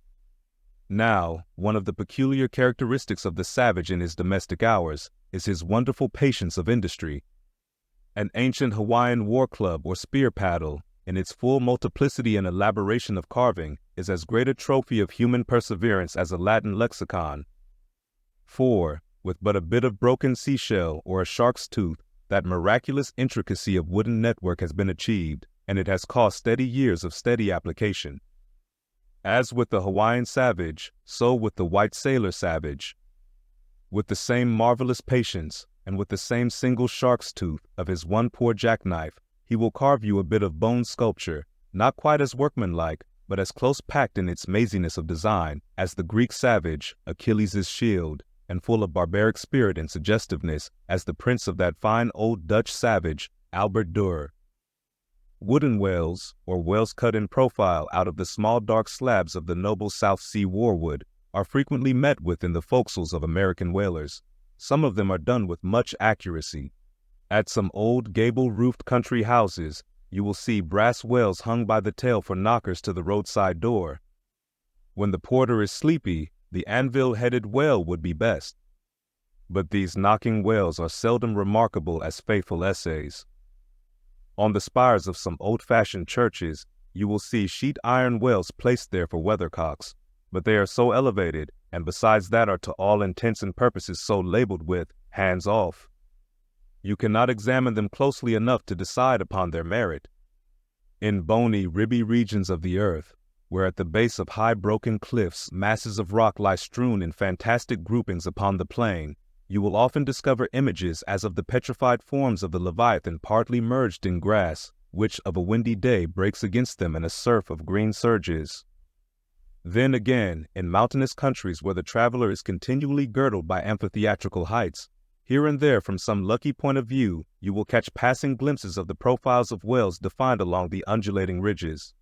Now, one of the peculiar characteristics of the savage in his domestic hours is his wonderful patience of industry. An ancient Hawaiian war club or spear paddle, in its full multiplicity and elaboration of carving, is as great a trophy of human perseverance as a Latin lexicon. For, with but a bit of broken seashell or a shark's tooth, that miraculous intricacy of wooden network has been achieved, and it has cost steady years of steady application. As with the Hawaiian savage, so with the white sailor savage. With the same marvelous patience, and with the same single shark's tooth of his one poor jackknife, he will carve you a bit of bone sculpture, not quite as workmanlike, but as close packed in its maziness of design as the Greek savage, Achilles' shield, and full of barbaric spirit and suggestiveness as the prince of that fine old Dutch savage, Albert Dürer. Wooden whales, or whales cut in profile out of the small dark slabs of the noble South Sea warwood, are frequently met with in the forecastles of American whalers. Some of them are done with much accuracy. At some old gable-roofed country houses, you will see brass whales hung by the tail for knockers to the roadside door. When the porter is sleepy, the anvil-headed whale would be best. But these knocking whales are seldom remarkable as faithful essays. On the spires of some old-fashioned churches, you will see sheet-iron whales placed there for weathercocks, but they are so elevated, and besides that are to all intents and purposes so labeled with "hands off." You cannot examine them closely enough to decide upon their merit. In bony, ribby regions of the earth, where at the base of high broken cliffs masses of rock lie strewn in fantastic groupings upon the plain, you will often discover images as of the petrified forms of the Leviathan partly merged in grass, which of a windy day breaks against them in a surf of green surges. Then again, in mountainous countries where the traveler is continually girdled by amphitheatrical heights, here and there from some lucky point of view, you will catch passing glimpses of the profiles of whales defined along the undulating ridges.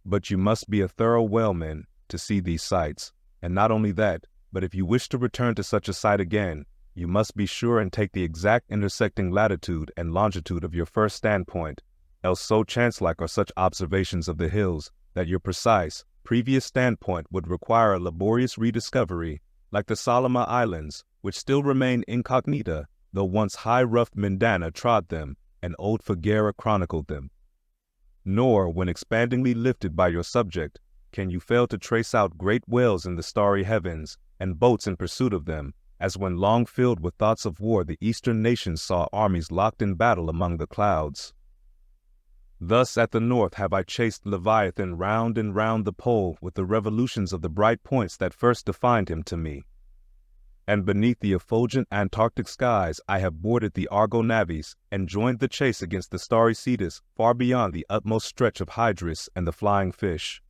But you must be a thorough whaleman to see these sights, and not only that, but if you wish to return to such a sight again, you must be sure and take the exact intersecting latitude and longitude of your first standpoint, else so chance-like are such observations of the hills that your precise, previous standpoint would require a laborious rediscovery, like the Solomon Islands, which still remain incognita, though once high-roughed Mendana trod them and old Figuera chronicled them. Nor, when expandingly lifted by your subject, can you fail to trace out great whales in the starry heavens, and boats in pursuit of them, as when long filled with thoughts of war the eastern nations saw armies locked in battle among the clouds. Thus at the north have I chased Leviathan round and round the pole with the revolutions of the bright points that first defined him to me. And beneath the effulgent Antarctic skies I have boarded the Argo navies and joined the chase against the starry Cetus far beyond the utmost stretch of Hydrus and the flying fish.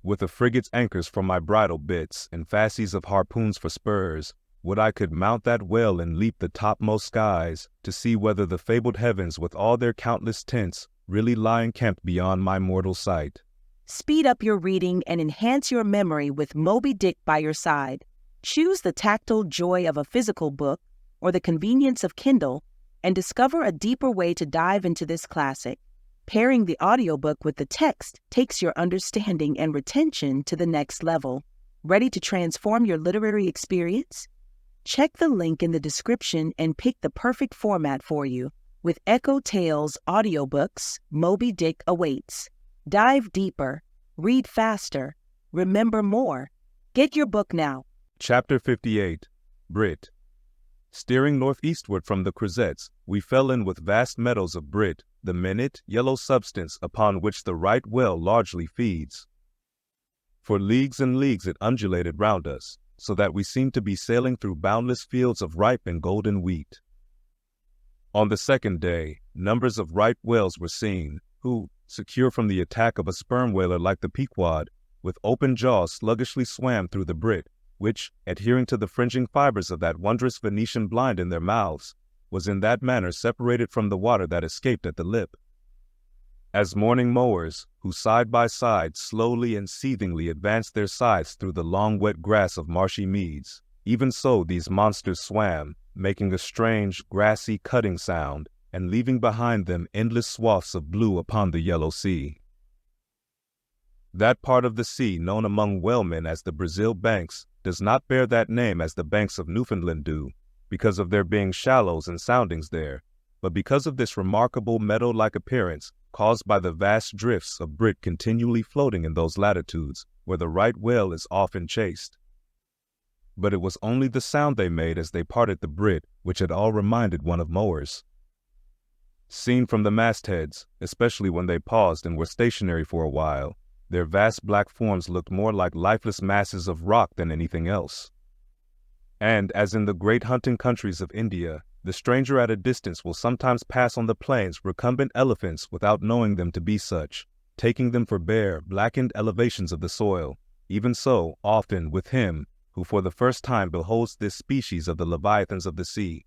With a frigate's anchors for my bridle bits and fasces of harpoons for spurs, would I could mount that whale and leap the topmost skies to see whether the fabled heavens with all their countless tints really lie encamped beyond my mortal sight. Speed up your reading and enhance your memory with Moby Dick by your side. Choose the tactile joy of a physical book or the convenience of Kindle and discover a deeper way to dive into this classic. Pairing the audiobook with the text takes your understanding and retention to the next level. Ready to transform your literary experience? Check the link in the description and pick the perfect format for you. With EchoTales Audiobooks, Moby Dick awaits. Dive deeper, read faster, remember more. Get your book now. Chapter 58. Brit. Steering northeastward from the Crozettes, we fell in with vast meadows of brit, the minute, yellow substance upon which the right whale largely feeds. For leagues and leagues it undulated round us, so that we seemed to be sailing through boundless fields of ripe and golden wheat. On the second day, numbers of right whales were seen, who, secure from the attack of a sperm whaler like the Pequod, with open jaws sluggishly swam through the brit, which, adhering to the fringing fibers of that wondrous Venetian blind in their mouths, was in that manner separated from the water that escaped at the lip. As morning mowers, who side by side slowly and seethingly advanced their scythes through the long wet grass of marshy meads, even so these monsters swam, making a strange, grassy cutting sound, and leaving behind them endless swaths of blue upon the yellow sea. That part of the sea known among whalemen as the Brazil Banks does not bear that name as the banks of Newfoundland do, because of there being shallows and soundings there, but because of this remarkable meadow-like appearance, caused by the vast drifts of brit continually floating in those latitudes where the right whale is often chased. But it was only the sound they made as they parted the brit which at all reminded one of mowers. Seen from the mastheads, especially when they paused and were stationary for a while, their vast black forms looked more like lifeless masses of rock than anything else. And, as in the great hunting countries of India, the stranger at a distance will sometimes pass on the plains recumbent elephants without knowing them to be such, taking them for bare, blackened elevations of the soil. Even so, often, with him, who for the first time beholds this species of the leviathans of the sea.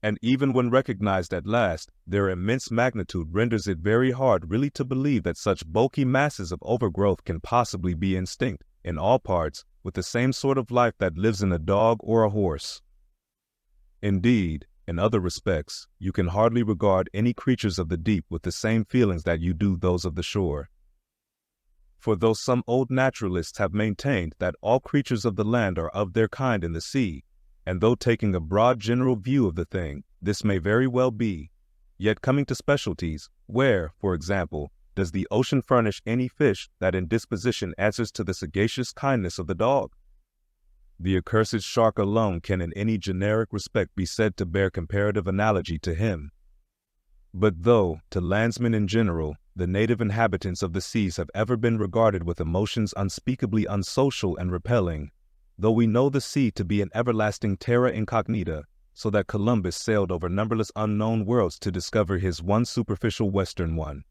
And even when recognized at last, their immense magnitude renders it very hard really to believe that such bulky masses of overgrowth can possibly be instinct, in all parts, with the same sort of life that lives in a dog or a horse. Indeed, in other respects, you can hardly regard any creatures of the deep with the same feelings that you do those of the shore. For though some old naturalists have maintained that all creatures of the land are of their kind in the sea, and though taking a broad general view of the thing, this may very well be, yet coming to specialties, where, for example, does the ocean furnish any fish that in disposition answers to the sagacious kindness of the dog? The accursed shark alone can in any generic respect be said to bear comparative analogy to him. But though, to landsmen in general, the native inhabitants of the seas have ever been regarded with emotions unspeakably unsocial and repelling, though we know the sea to be an everlasting terra incognita, so that Columbus sailed over numberless unknown worlds to discover his one superficial western one,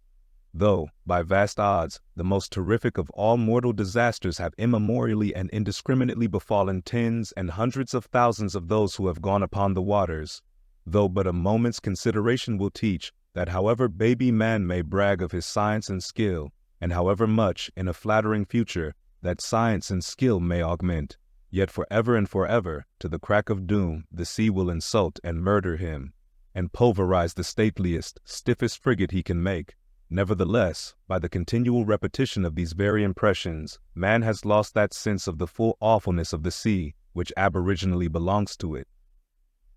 though, by vast odds, the most terrific of all mortal disasters have immemorially and indiscriminately befallen tens and hundreds of thousands of those who have gone upon the waters, though but a moment's consideration will teach that however baby man may brag of his science and skill, and however much, in a flattering future, that science and skill may augment, yet forever and forever, to the crack of doom, the sea will insult and murder him, and pulverize the stateliest, stiffest frigate he can make. Nevertheless, by the continual repetition of these very impressions, man has lost that sense of the full awfulness of the sea, which aboriginally belongs to it.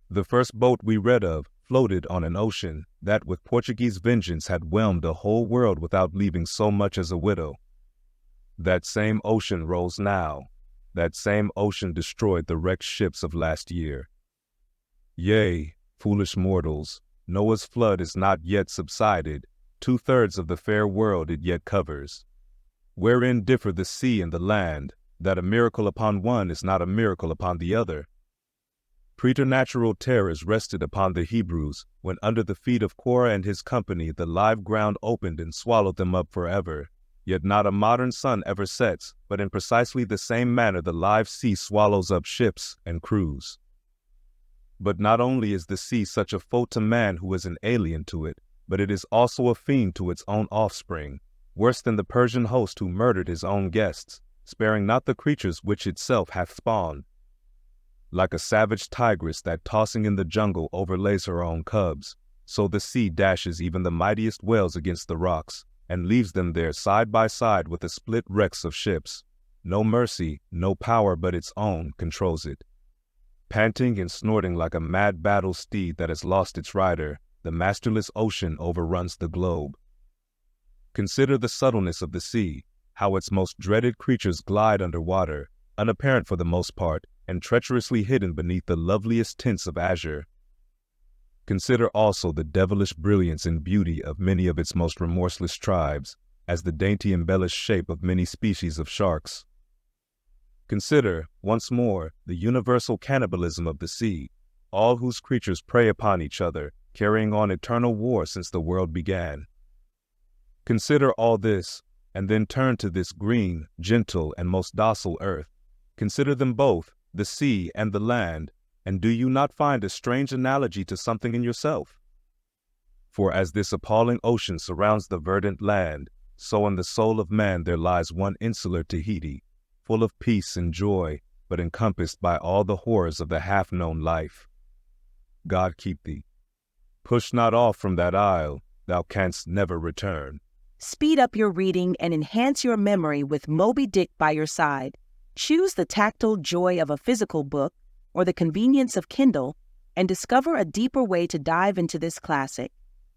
The first boat we read of floated on an ocean that with Portuguese vengeance had whelmed a whole world without leaving so much as a widow. That same ocean rolls now. That same ocean destroyed the wrecked ships of last year. Yea, foolish mortals, Noah's flood is not yet subsided. 2/3 of the fair world it yet covers. Wherein differ the sea and the land, that a miracle upon one is not a miracle upon the other? Preternatural terrors rested upon the Hebrews when under the feet of Korah and his company the live ground opened and swallowed them up forever. Yet not a modern sun ever sets, but in precisely the same manner the live sea swallows up ships and crews. But not only is the sea such a foe to man who is an alien to it, but it is also a fiend to its own offspring, worse than the Persian host who murdered his own guests, sparing not the creatures which itself hath spawned. Like a savage tigress that tossing in the jungle overlays her own cubs, so the sea dashes even the mightiest whales against the rocks, and leaves them there side by side with the split wrecks of ships. No mercy, no power but its own controls it. Panting and snorting like a mad battle steed that has lost its rider, the masterless ocean overruns the globe. Consider the subtleness of the sea, how its most dreaded creatures glide under water, unapparent for the most part, and treacherously hidden beneath the loveliest tints of azure. Consider also the devilish brilliance and beauty of many of its most remorseless tribes, as the dainty embellished shape of many species of sharks. Consider, once more, the universal cannibalism of the sea, all whose creatures prey upon each other, carrying on eternal war since the world began. Consider all this, and then turn to this green, gentle, and most docile earth. Consider them both, the sea and the land, and do you not find a strange analogy to something in yourself? For as this appalling ocean surrounds the verdant land, so in the soul of man there lies one insular Tahiti, full of peace and joy, but encompassed by all the horrors of the half-known life. God keep thee. Push not off from that isle, thou canst never return. Speed up your reading and enhance your memory with Moby Dick by your side. Choose the tactile joy of a physical book or the convenience of Kindle and discover a deeper way to dive into this classic.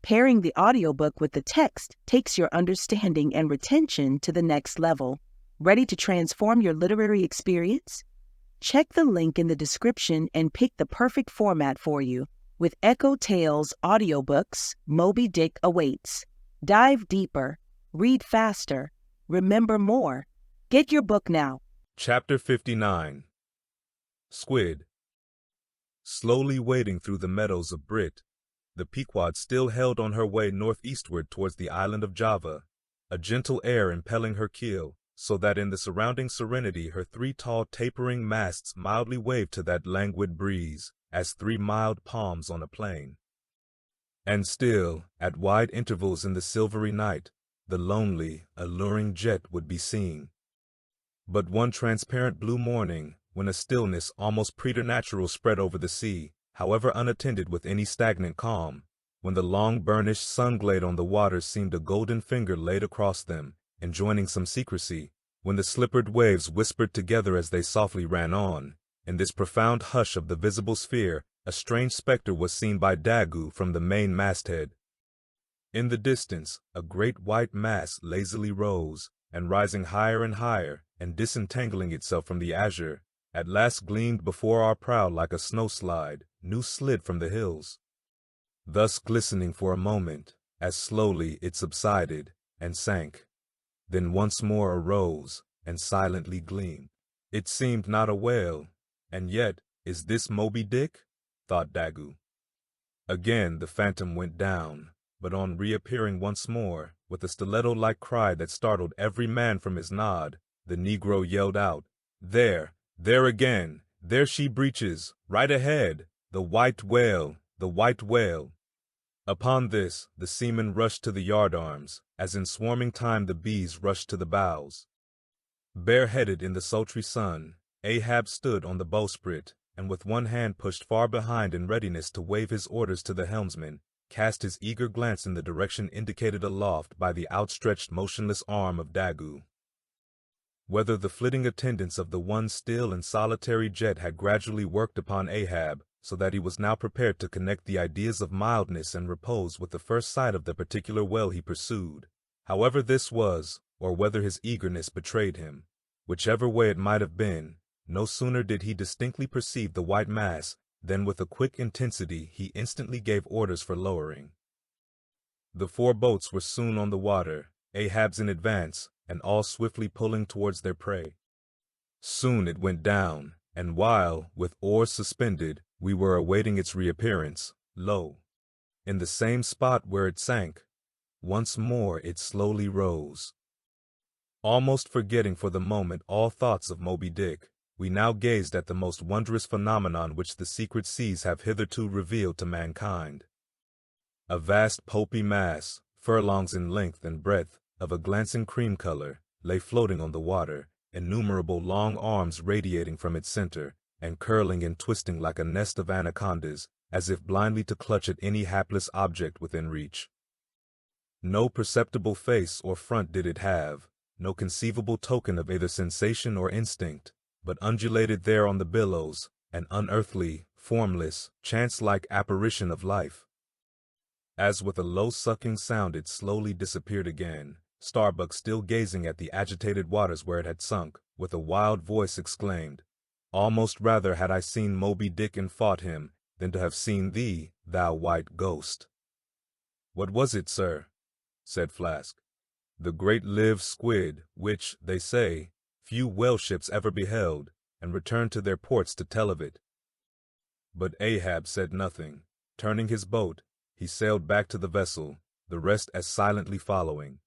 Pairing the audiobook with the text takes your understanding and retention to the next level. Ready to transform your literary experience? Check the link in the description and pick the perfect format for you. With EchoTales Audiobooks, Moby Dick awaits. Dive deeper, read faster, remember more. Get your book now. Chapter 59. Squid. Slowly wading through the meadows of Brit, the Pequod still held on her way northeastward towards the island of Java, a gentle air impelling her keel, so that in the surrounding serenity her three tall tapering masts mildly waved to that languid breeze, as three mild palms on a plain. And still, at wide intervals in the silvery night, the lonely, alluring jet would be seen. But one transparent blue morning, when a stillness almost preternatural spread over the sea, however unattended with any stagnant calm, when the long burnished sun-glade on the waters seemed a golden finger laid across them, enjoining some secrecy, when the slippered waves whispered together as they softly ran on, in this profound hush of the visible sphere, a strange spectre was seen by Daggoo from the main masthead. In the distance, a great white mass lazily rose, and rising higher and higher, and disentangling itself from the azure, at last gleamed before our prow like a snowslide, new slid from the hills. Thus glistening for a moment, as slowly it subsided, and sank, then once more arose, and silently gleamed. It seemed not a whale, and yet, is this Moby Dick? Thought Daggoo. Again the phantom went down, but on reappearing once more, with a stiletto-like cry that startled every man from his nod, the Negro yelled out, "There! There again! There she breaches! Right ahead! The white whale! The white whale!" Upon this, the seamen rushed to the yardarms, as in swarming time the bees rushed to the bows. Bareheaded in the sultry sun, Ahab stood on the bowsprit, and with one hand pushed far behind in readiness to wave his orders to the helmsman, cast his eager glance in the direction indicated aloft by the outstretched motionless arm of Daggoo. Whether the flitting attendance of the one still and solitary jet had gradually worked upon Ahab, so that he was now prepared to connect the ideas of mildness and repose with the first sight of the particular whale he pursued, however this was, or whether his eagerness betrayed him, whichever way it might have been, no sooner did he distinctly perceive the white mass than with a quick intensity he instantly gave orders for lowering. The 4 boats were soon on the water, Ahab's in advance, and all swiftly pulling towards their prey. Soon it went down, and while, with oars suspended, we were awaiting its reappearance, lo! In the same spot where it sank, once more it slowly rose. Almost forgetting for the moment all thoughts of Moby Dick, we now gazed at the most wondrous phenomenon which the secret seas have hitherto revealed to mankind. A vast pulpy mass, furlongs in length and breadth, of a glancing cream color, lay floating on the water, innumerable long arms radiating from its center, and curling and twisting like a nest of anacondas, as if blindly to clutch at any hapless object within reach. No perceptible face or front did it have, no conceivable token of either sensation or instinct, but undulated there on the billows, an unearthly, formless, chance-like apparition of life. As with a low sucking sound it slowly disappeared again, Starbuck, still gazing at the agitated waters where it had sunk, with a wild voice exclaimed, "Almost rather had I seen Moby Dick and fought him, than to have seen thee, thou white ghost." "What was it, sir?" said Flask. "The great live squid, which, they say, few whale ships ever beheld, and returned to their ports to tell of it." But Ahab said nothing. Turning his boat, he sailed back to the vessel, the rest as silently following.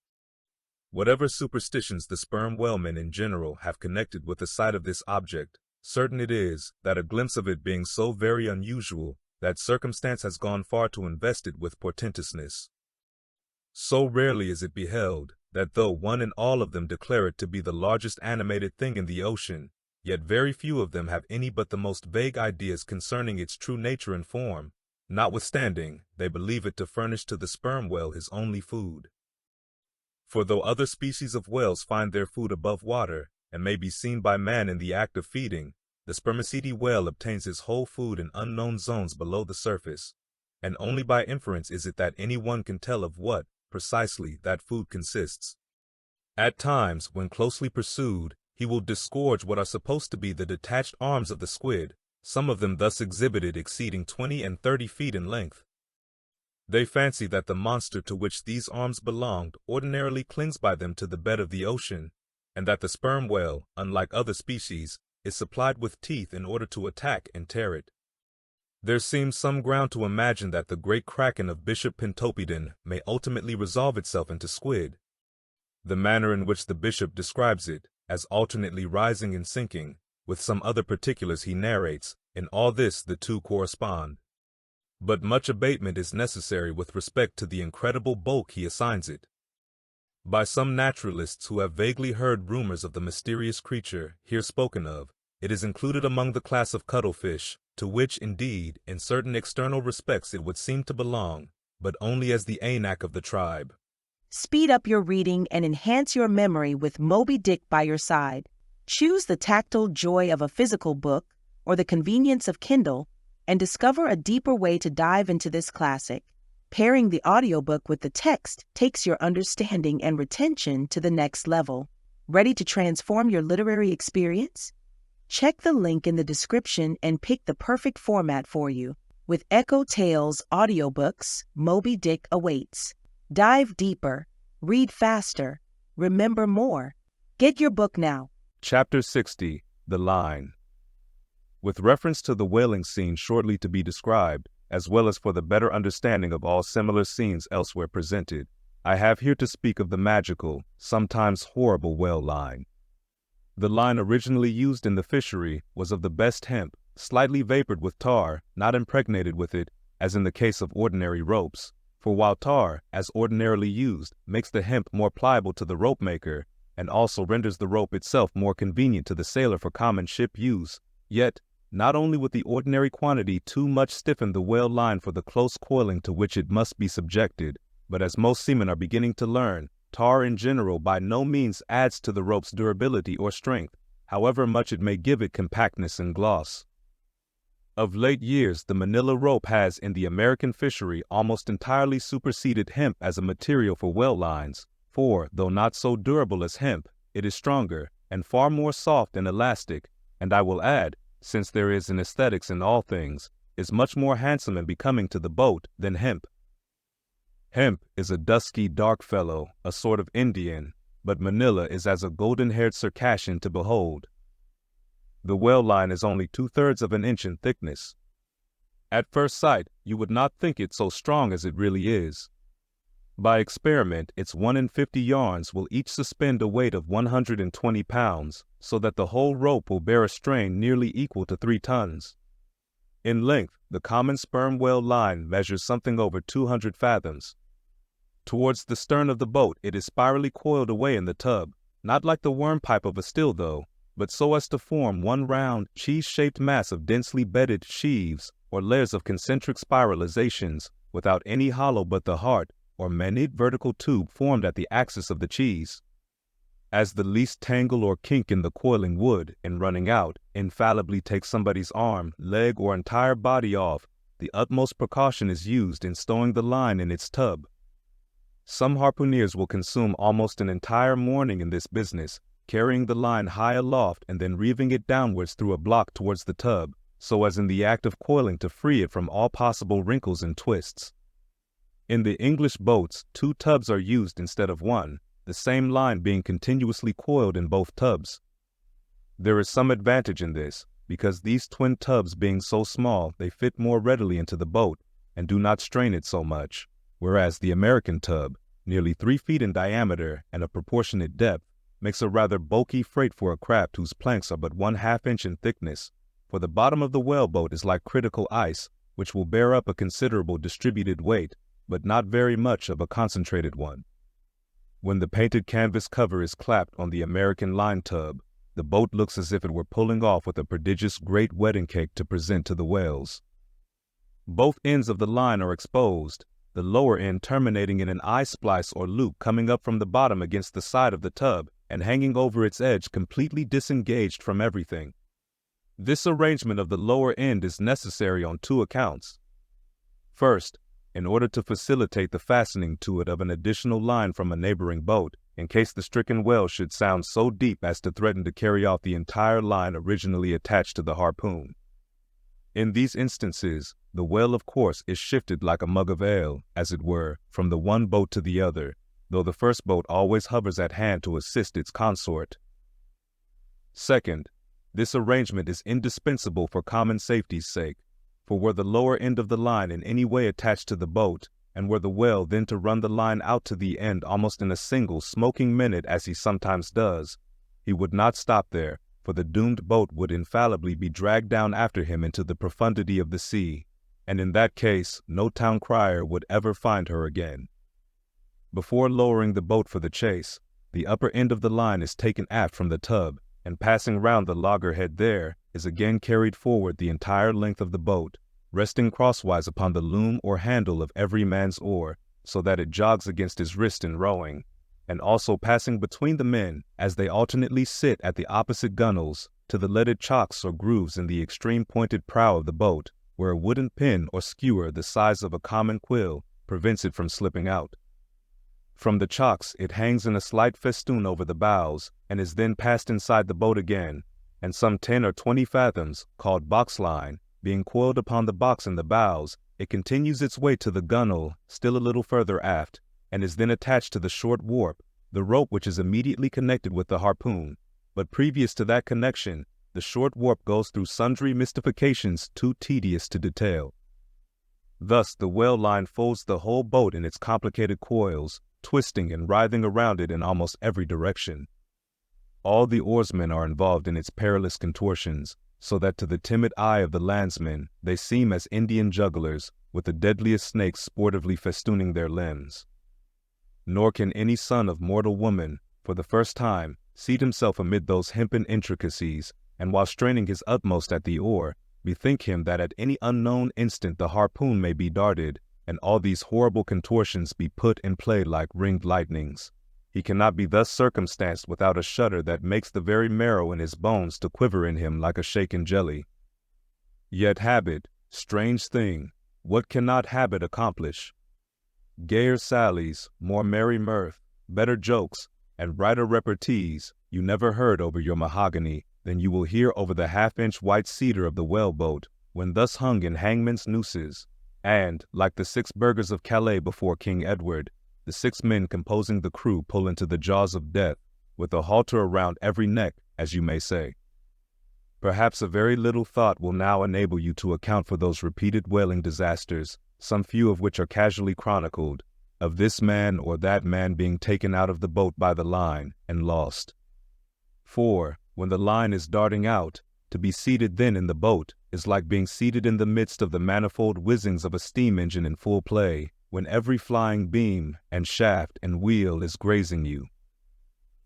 Whatever superstitions the sperm whalemen in general have connected with the sight of this object, certain it is that a glimpse of it being so very unusual, that circumstance has gone far to invest it with portentousness. So rarely is it beheld, that though one and all of them declare it to be the largest animated thing in the ocean, yet very few of them have any but the most vague ideas concerning its true nature and form. Notwithstanding, they believe it to furnish to the sperm whale his only food. For though other species of whales find their food above water, and may be seen by man in the act of feeding, the spermaceti whale obtains his whole food in unknown zones below the surface. and only by inference is it that any one can tell of what, precisely, that food consists. At times, when closely pursued, he will disgorge what are supposed to be the detached arms of the squid, some of them thus exhibited exceeding 20 and 30 feet in length. They fancy that the monster to which these arms belonged ordinarily clings by them to the bed of the ocean, and that the sperm whale, unlike other species, is supplied with teeth in order to attack and tear it. There seems some ground to imagine that the great kraken of Bishop Pentopedon may ultimately resolve itself into squid. The manner in which the bishop describes it, as alternately rising and sinking, with some other particulars he narrates, in all this the two correspond. But much abatement is necessary with respect to the incredible bulk he assigns it. By some naturalists who have vaguely heard rumors of the mysterious creature here spoken of, it is included among the class of cuttlefish, to which, indeed, in certain external respects it would seem to belong, but only as the anak of the tribe. Speed up your reading and enhance your memory with Moby Dick by your side. Choose the tactile joy of a physical book or the convenience of Kindle and discover a deeper way to dive into this classic. Pairing the audiobook with the text takes your understanding and retention to the next level. Ready to transform your literary experience? Check the link in the description and pick the perfect format for you. With EchoTales Audiobooks, Moby Dick awaits. Dive deeper, read faster, remember more. Get your book now. Chapter 60, The Line. With reference to the whaling scene shortly to be described, as well as for the better understanding of all similar scenes elsewhere presented, I have here to speak of the magical, sometimes horrible whale line. The line originally used in the fishery was of the best hemp, slightly vapored with tar, not impregnated with it, as in the case of ordinary ropes. For while tar, as ordinarily used, makes the hemp more pliable to the rope maker, and also renders the rope itself more convenient to the sailor for common ship use, yet, not only would the ordinary quantity too much stiffen the whale line for the close coiling to which it must be subjected, but as most seamen are beginning to learn, tar in general by no means adds to the rope's durability or strength, however much it may give it compactness and gloss. Of late years, the manila rope has in the American fishery almost entirely superseded hemp as a material for whale lines, for, though not so durable as hemp, it is stronger and far more soft and elastic, and I will add, since there is an aesthetics in all things, is much more handsome and becoming to the boat than hemp. Hemp is a dusky, dark fellow, a sort of Indian, but manila is as a golden-haired Circassian to behold. The whale line is only 2/3 of an inch in thickness. At first sight, you would not think it so strong as it really is. By experiment, its 1 in 50 yarns will each suspend a weight of 120 pounds, so that the whole rope will bear a strain nearly equal to 3 tons. In length, the common sperm whale line measures something over 200 fathoms. Towards the stern of the boat, it is spirally coiled away in the tub, not like the worm pipe of a still though, but so as to form one round, cheese-shaped mass of densely bedded sheaves or layers of concentric spiralizations, without any hollow but the heart or minute vertical tube formed at the axis of the cheese. As the least tangle or kink in the coiling would, in running out, infallibly take somebody's arm, leg, or entire body off, the utmost precaution is used in stowing the line in its tub. Some harpooneers will consume almost an entire morning in this business, carrying the line high aloft and then reeving it downwards through a block towards the tub, so as in the act of coiling to free it from all possible wrinkles and twists. In the English boats, 2 tubs are used instead of 1, the same line being continuously coiled in both tubs. There is some advantage in this, because these twin tubs being so small, they fit more readily into the boat and do not strain it so much, whereas the American tub, nearly 3 feet in diameter and a proportionate depth, makes a rather bulky freight for a craft whose planks are but 1/2 inch in thickness, for the bottom of the whaleboat is like critical ice, which will bear up a considerable distributed weight, but not very much of a concentrated one. When the painted canvas cover is clapped on the American line tub, the boat looks as if it were pulling off with a prodigious great wedding cake to present to the whales. Both ends of the line are exposed, the lower end terminating in an eye splice or loop coming up from the bottom against the side of the tub and hanging over its edge completely disengaged from everything. This arrangement of the lower end is necessary on 2 accounts. First, in order to facilitate the fastening to it of an additional line from a neighboring boat, in case the stricken whale should sound so deep as to threaten to carry off the entire line originally attached to the harpoon. In these instances, the whale, of course, is shifted like a mug of ale, as it were, from the one boat to the other, though the first boat always hovers at hand to assist its consort. Second, this arrangement is indispensable for common safety's sake, for were the lower end of the line in any way attached to the boat, and were the whale then to run the line out to the end almost in a single smoking minute as he sometimes does, he would not stop there, for the doomed boat would infallibly be dragged down after him into the profundity of the sea, and in that case no town crier would ever find her again. Before lowering the boat for the chase, the upper end of the line is taken aft from the tub, and passing round the loggerhead there, is again carried forward the entire length of the boat, resting crosswise upon the loom or handle of every man's oar, so that it jogs against his wrist in rowing, and also passing between the men as they alternately sit at the opposite gunwales to the leaded chocks or grooves in the extreme pointed prow of the boat, where a wooden pin or skewer the size of a common quill prevents it from slipping out. From the chocks it hangs in a slight festoon over the bows, and is then passed inside the boat again, and some 10 or 20 fathoms, called box line, being coiled upon the box in the bows, it continues its way to the gunwale, still a little further aft, and is then attached to the short warp, the rope which is immediately connected with the harpoon. But previous to that connection, the short warp goes through sundry mystifications too tedious to detail. Thus the whale line folds the whole boat in its complicated coils, twisting and writhing around it in almost every direction. All the oarsmen are involved in its perilous contortions, so that to the timid eye of the landsmen they seem as Indian jugglers, with the deadliest snakes sportively festooning their limbs. Nor can any son of mortal woman, for the first time, seat himself amid those hempen intricacies, and while straining his utmost at the oar, bethink him that at any unknown instant the harpoon may be darted, and all these horrible contortions be put in play like ringed lightnings. He cannot be thus circumstanced without a shudder that makes the very marrow in his bones to quiver in him like a shaken jelly. Yet habit, strange thing, what cannot habit accomplish? Gayer sallies, more merry mirth, better jokes, and brighter repartees you never heard over your mahogany than you will hear over the half-inch white cedar of the whale-boat, when thus hung in hangman's nooses, and, like the 6 burghers of Calais before King Edward, the 6 men composing the crew pull into the jaws of death, with a halter around every neck, as you may say. Perhaps a very little thought will now enable you to account for those repeated whaling disasters, some few of which are casually chronicled, of this man or that man being taken out of the boat by the line and lost. For, when the line is darting out, to be seated then in the boat is like being seated in the midst of the manifold whizzings of a steam engine in full play, when every flying beam and shaft and wheel is grazing you.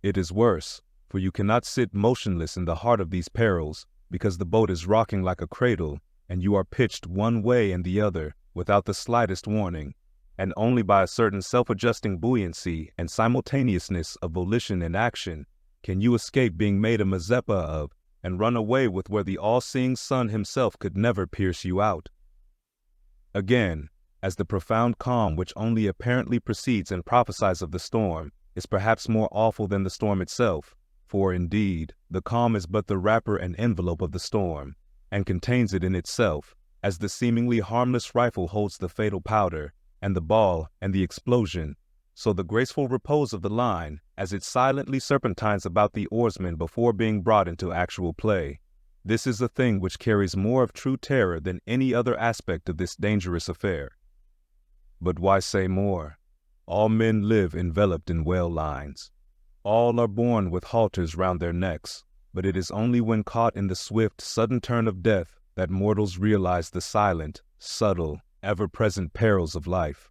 It is worse, for you cannot sit motionless in the heart of these perils, because the boat is rocking like a cradle, and you are pitched one way and the other, without the slightest warning, and only by a certain self-adjusting buoyancy and simultaneousness of volition and action can you escape being made a Mazeppa of, and run away with where the all-seeing sun himself could never pierce you out. Again, as the profound calm which only apparently precedes and prophesies of the storm is perhaps more awful than the storm itself, for indeed the calm is but the wrapper and envelope of the storm, and contains it in itself, as the seemingly harmless rifle holds the fatal powder, and the ball and the explosion, so the graceful repose of the line, as it silently serpentines about the oarsmen before being brought into actual play, this is a thing which carries more of true terror than any other aspect of this dangerous affair. But why say more? All men live enveloped in whale lines. All are born with halters round their necks, but it is only when caught in the swift, sudden turn of death that mortals realize the silent, subtle, ever-present perils of life.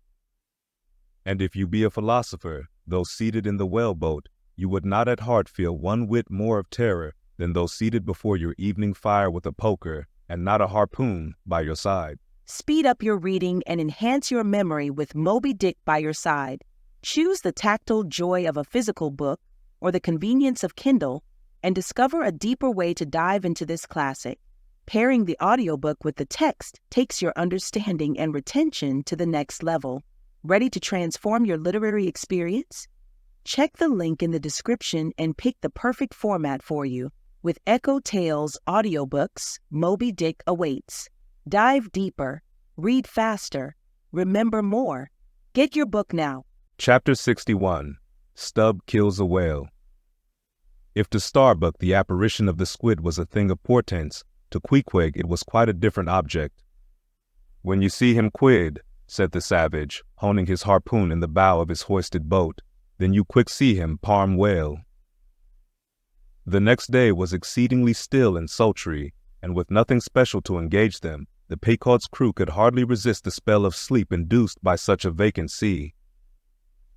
And if you be a philosopher, though seated in the whale-boat, you would not at heart feel one whit more of terror than though seated before your evening fire with a poker and not a harpoon by your side. Speed up your reading and enhance your memory with Moby Dick by your side. Choose the tactile joy of a physical book or the convenience of Kindle and discover a deeper way to dive into this classic. Pairing the audiobook with the text takes your understanding and retention to the next level. Ready to transform your literary experience? Check the link in the description and pick the perfect format for you. With EchoTales Audiobooks, Moby Dick awaits. Dive deeper, read faster, remember more. Get your book now. Chapter 61. Stubb Kills a Whale. If to Starbuck the apparition of the squid was a thing of portents, to Queequeg it was quite a different object. "When you see him quid," said the savage, honing his harpoon in the bow of his hoisted boat, "then you quick see him parm whale." The next day was exceedingly still and sultry, and with nothing special to engage them, the Pequod's crew could hardly resist the spell of sleep induced by such a vacant sea.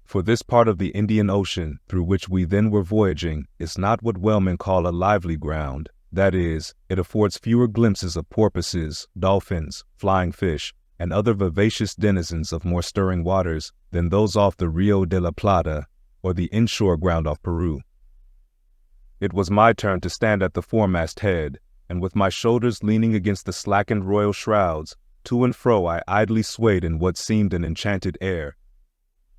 For this part of the Indian Ocean, through which we then were voyaging, is not what whalemen call a lively ground. That is, it affords fewer glimpses of porpoises, dolphins, flying fish, and other vivacious denizens of more stirring waters than those off the Rio de la Plata or the inshore ground off Peru. It was my turn to stand at the foremast head, and with my shoulders leaning against the slackened royal shrouds, to and fro I idly swayed in what seemed an enchanted air.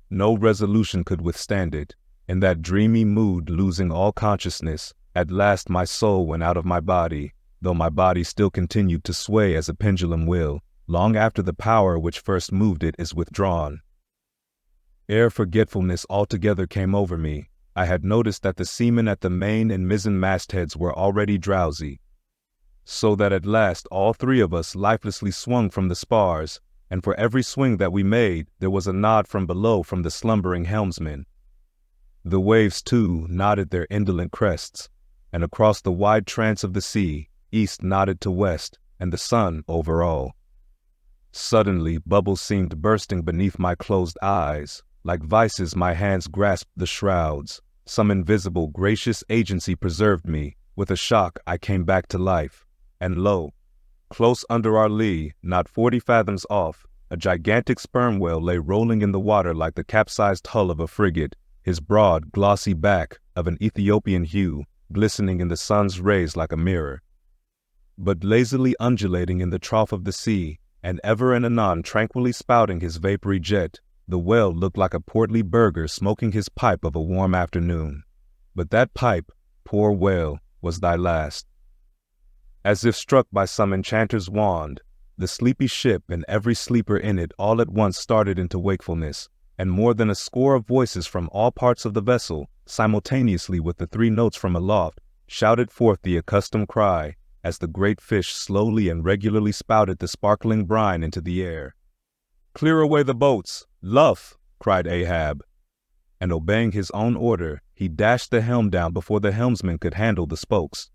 No resolution could withstand it. In that dreamy mood, losing all consciousness, at last my soul went out of my body, though my body still continued to sway as a pendulum will, long after the power which first moved it is withdrawn. Ere forgetfulness altogether came over me, I had noticed that the seamen at the main and mizzen mastheads were already drowsy, so that at last all three of us lifelessly swung from the spars, and for every swing that we made there was a nod from below from the slumbering helmsman. The waves, too, nodded their indolent crests, and across the wide trance of the sea, east nodded to west, and the sun over all. Suddenly bubbles seemed bursting beneath my closed eyes. Like vices my hands grasped the shrouds. Some invisible, gracious agency preserved me. With a shock I came back to life. And lo, close under our lee, not 40 fathoms off, a gigantic sperm whale lay rolling in the water like the capsized hull of a frigate, his broad, glossy back, of an Ethiopian hue, glistening in the sun's rays like a mirror. But lazily undulating in the trough of the sea, and ever and anon tranquilly spouting his vapory jet, the whale looked like a portly burgher smoking his pipe of a warm afternoon. But that pipe, poor whale, was thy last. As if struck by some enchanter's wand, the sleepy ship and every sleeper in it all at once started into wakefulness, and more than a score of voices from all parts of the vessel, simultaneously with the 3 notes from aloft, shouted forth the accustomed cry, as the great fish slowly and regularly spouted the sparkling brine into the air. "Clear away the boats! Luff!" cried Ahab. And obeying his own order, he dashed the helm down before the helmsman could handle the spokes.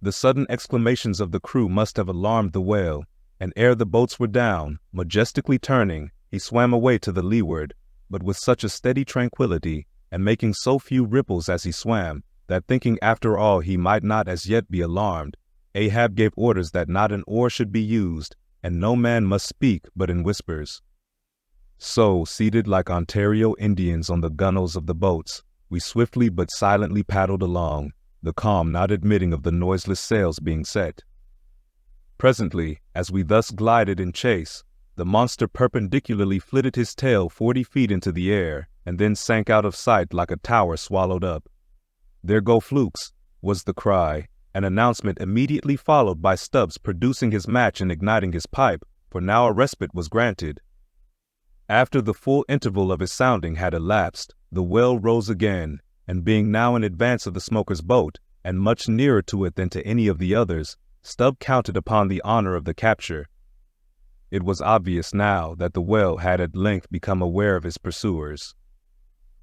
The sudden exclamations of the crew must have alarmed the whale, and ere the boats were down, majestically turning, he swam away to the leeward, but with such a steady tranquillity, and making so few ripples as he swam, that thinking after all he might not as yet be alarmed, Ahab gave orders that not an oar should be used, and no man must speak but in whispers. So, seated like Ontario Indians on the gunwales of the boats, we swiftly but silently paddled along, the calm not admitting of the noiseless sails being set. Presently, as we thus glided in chase, the monster perpendicularly flitted his tail 40 feet into the air, and then sank out of sight like a tower swallowed up. "There go flukes," was the cry, an announcement immediately followed by Stubbs producing his match and igniting his pipe, for now a respite was granted. After the full interval of his sounding had elapsed, the whale rose again, and being now in advance of the smoker's boat, and much nearer to it than to any of the others, Stubb counted upon the honor of the capture. It was obvious now that the whale had at length become aware of his pursuers.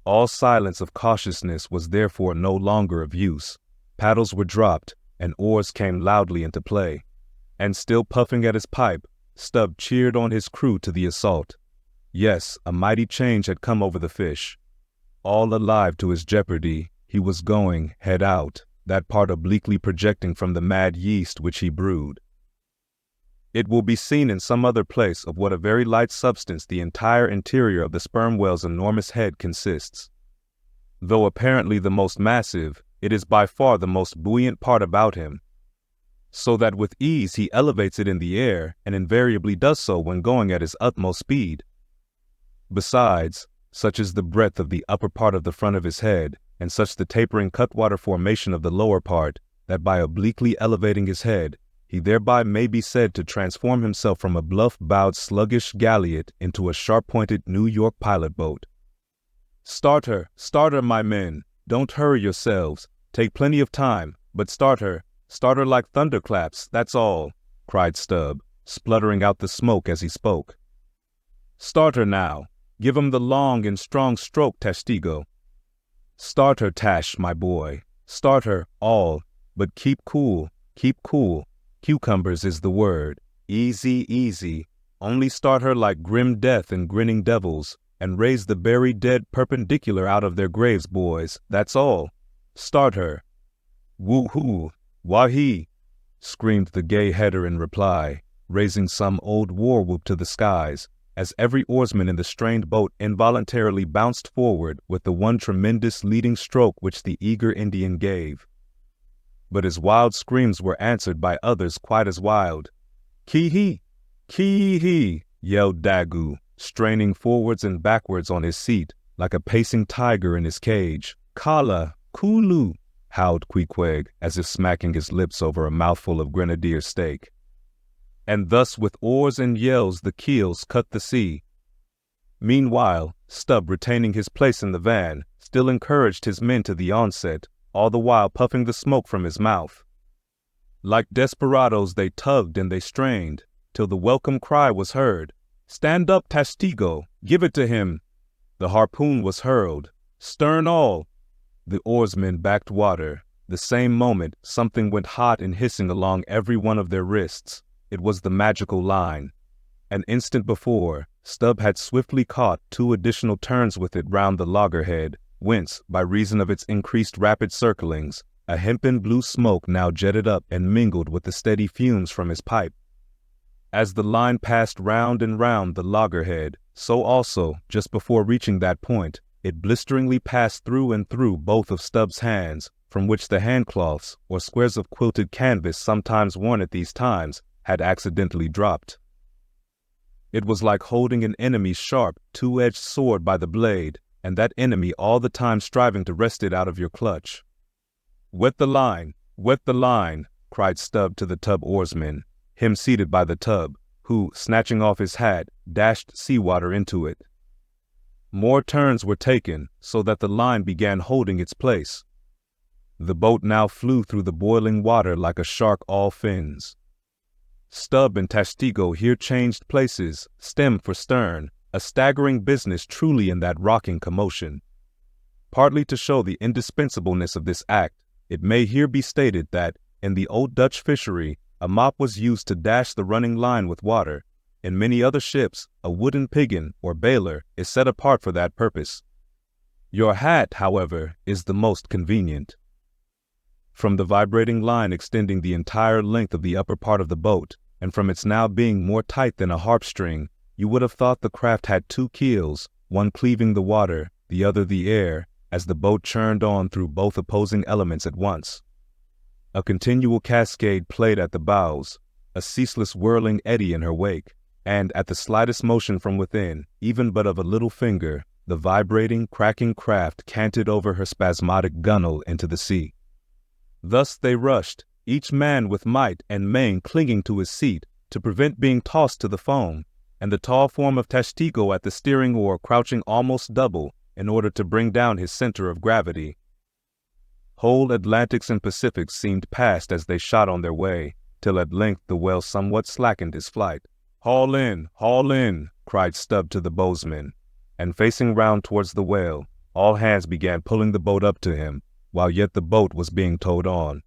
All silence of cautiousness was therefore no longer of use. Paddles were dropped, and oars came loudly into play. And still puffing at his pipe, Stubb cheered on his crew to the assault. Yes, a mighty change had come over the fish. All alive to his jeopardy, he was going, head out, that part obliquely projecting from the mad yeast which he brewed. It will be seen in some other place of what a very light substance the entire interior of the sperm whale's enormous head consists. Though apparently the most massive, it is by far the most buoyant part about him. so that with ease he elevates it in the air and invariably does so when going at his utmost speed. Besides, such is the breadth of the upper part of the front of his head, and such the tapering cutwater formation of the lower part, that by obliquely elevating his head, he thereby may be said to transform himself from a bluff-bowed sluggish galliot into a sharp-pointed New York pilot boat. Start her, my men. Don't hurry yourselves. Take plenty of time, but start her like thunderclaps, that's all, cried Stubb, spluttering out the smoke as he spoke. Start her now. Give 'em the long and strong stroke, Testigo. Start her, Tash, my boy. Start her, all, but keep cool. Cucumbers is the word. Easy. Only start her like grim death and grinning devils, and raise the buried dead perpendicular out of their graves, boys, that's all. Start her. Woo-hoo, wah-hee, screamed the gay header in reply, raising some old war whoop to the skies, as every oarsman in the strained boat involuntarily bounced forward with the one tremendous leading stroke which the eager Indian gave. But his wild screams were answered by others quite as wild. Kee-hee, kee-hee, yelled Daggoo, straining forwards and backwards on his seat, like a pacing tiger in his cage. Kala, Kulu, howled Queequeg, as if smacking his lips over a mouthful of grenadier steak. And thus with oars and yells the keels cut the sea. Meanwhile, Stubb, retaining his place in the van, still encouraged his men to the onset, all the while puffing the smoke from his mouth. Like desperadoes they tugged and they strained, till the welcome cry was heard. Stand up, Testigo, give it to him. The harpoon was hurled. Stern all. The oarsmen backed water. The same moment something went hot and hissing along every one of their wrists. It was the magical line. An instant before, Stubb had swiftly caught 2 additional turns with it round the loggerhead, whence, by reason of its increased rapid circlings, a hempen blue smoke now jetted up and mingled with the steady fumes from his pipe. As the line passed round and round the loggerhead, so also, just before reaching that point, it blisteringly passed through and through both of Stubb's hands, from which the handcloths, or squares of quilted canvas sometimes worn at these times, had accidentally dropped. It was like holding an enemy's sharp, 2-edged sword by the blade, and that enemy all the time striving to wrest it out of your clutch. Wet the line, cried Stubb to the tub oarsman, him seated by the tub, who, snatching off his hat, dashed sea-water into it. More turns were taken, so that the line began holding its place. The boat now flew through the boiling water like a shark all fins. Stubb and Testigo here changed places, stem for stern, a staggering business truly in that rocking commotion. Partly to show the indispensableness of this act, it may here be stated that, in the old Dutch fishery, a mop was used to dash the running line with water. In many other ships, a wooden piggin, or bailer, is set apart for that purpose. Your hat, however, is the most convenient. From the vibrating line extending the entire length of the upper part of the boat, and from its now being more tight than a harp string, you would have thought the craft had 2 keels, one cleaving the water, the other the air, as the boat churned on through both opposing elements at once. A continual cascade played at the bows, a ceaseless whirling eddy in her wake, and at the slightest motion from within, even but of a little finger, the vibrating, cracking craft canted over her spasmodic gunwale into the sea. Thus they rushed, each man with might and main clinging to his seat to prevent being tossed to the foam, and the tall form of Testigo at the steering oar crouching almost double in order to bring down his center of gravity. Whole Atlantics and Pacifics seemed past as they shot on their way, till at length the whale somewhat slackened his flight. Haul in, cried Stubb to the bowsman, and facing round towards the whale, all hands began pulling the boat up to him, while yet the boat was being towed on.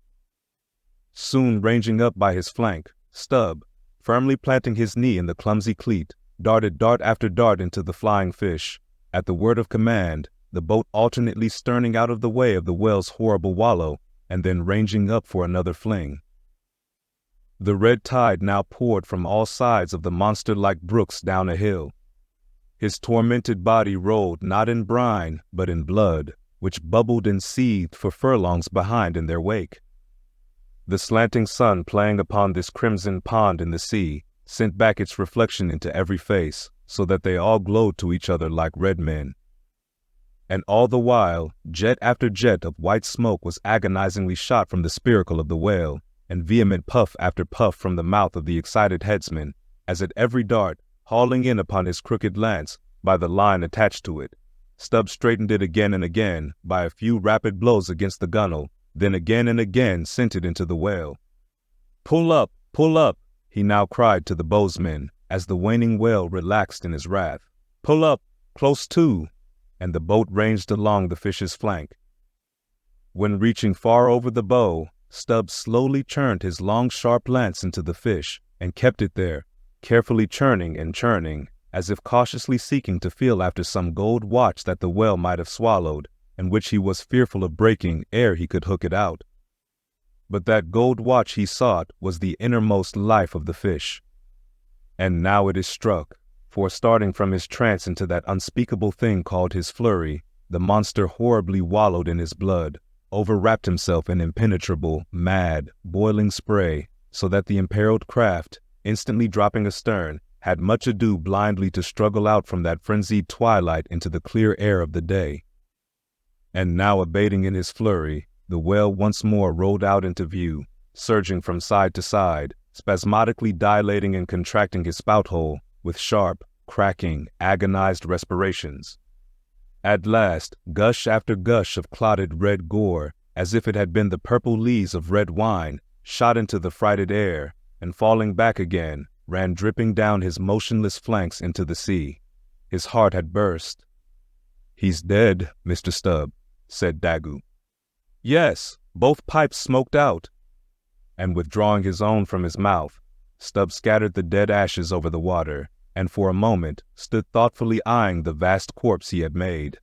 Soon ranging up by his flank, Stubb, firmly planting his knee in the clumsy cleat, darted dart after dart into the flying fish. At the word of command, the boat alternately sterning out of the way of the whale's horrible wallow, and then ranging up for another fling. The red tide now poured from all sides of the monster-like brooks down a hill. His tormented body rolled not in brine, but in blood, which bubbled and seethed for furlongs behind in their wake. The slanting sun playing upon this crimson pond in the sea sent back its reflection into every face, so that they all glowed to each other like red men. And all the while, jet after jet of white smoke was agonizingly shot from the spiracle of the whale, and vehement puff after puff from the mouth of the excited headsman, as at every dart, hauling in upon his crooked lance by the line attached to it, Stubbs straightened it again and again by a few rapid blows against the gunwale, then again and again sent it into the whale. Pull up, he now cried to the bowsmen, as the waning whale relaxed in his wrath. Pull up, close to, and the boat ranged along the fish's flank. When reaching far over the bow, Stubbs slowly churned his long sharp lance into the fish, and kept it there, carefully churning and churning, as if cautiously seeking to feel after some gold watch that the whale might have swallowed, and which he was fearful of breaking ere he could hook it out. But that gold watch he sought was the innermost life of the fish. And now it is struck, for starting from his trance into that unspeakable thing called his flurry, the monster horribly wallowed in his blood, overwrapped himself in impenetrable, mad, boiling spray, so that the imperiled craft, instantly dropping astern, had much ado blindly to struggle out from that frenzied twilight into the clear air of the day. And now abating in his flurry, the whale once more rolled out into view, surging from side to side, spasmodically dilating and contracting his spout hole with sharp, cracking, agonized respirations. At last, gush after gush of clotted red gore, as if it had been the purple lees of red wine, shot into the frighted air, and falling back again, ran dripping down his motionless flanks into the sea. His heart had burst. "He's dead, Mr. Stubb," said Daggoo. "Yes, both pipes smoked out." And withdrawing his own from his mouth, Stubb scattered the dead ashes over the water, and for a moment stood thoughtfully eyeing the vast corpse he had made.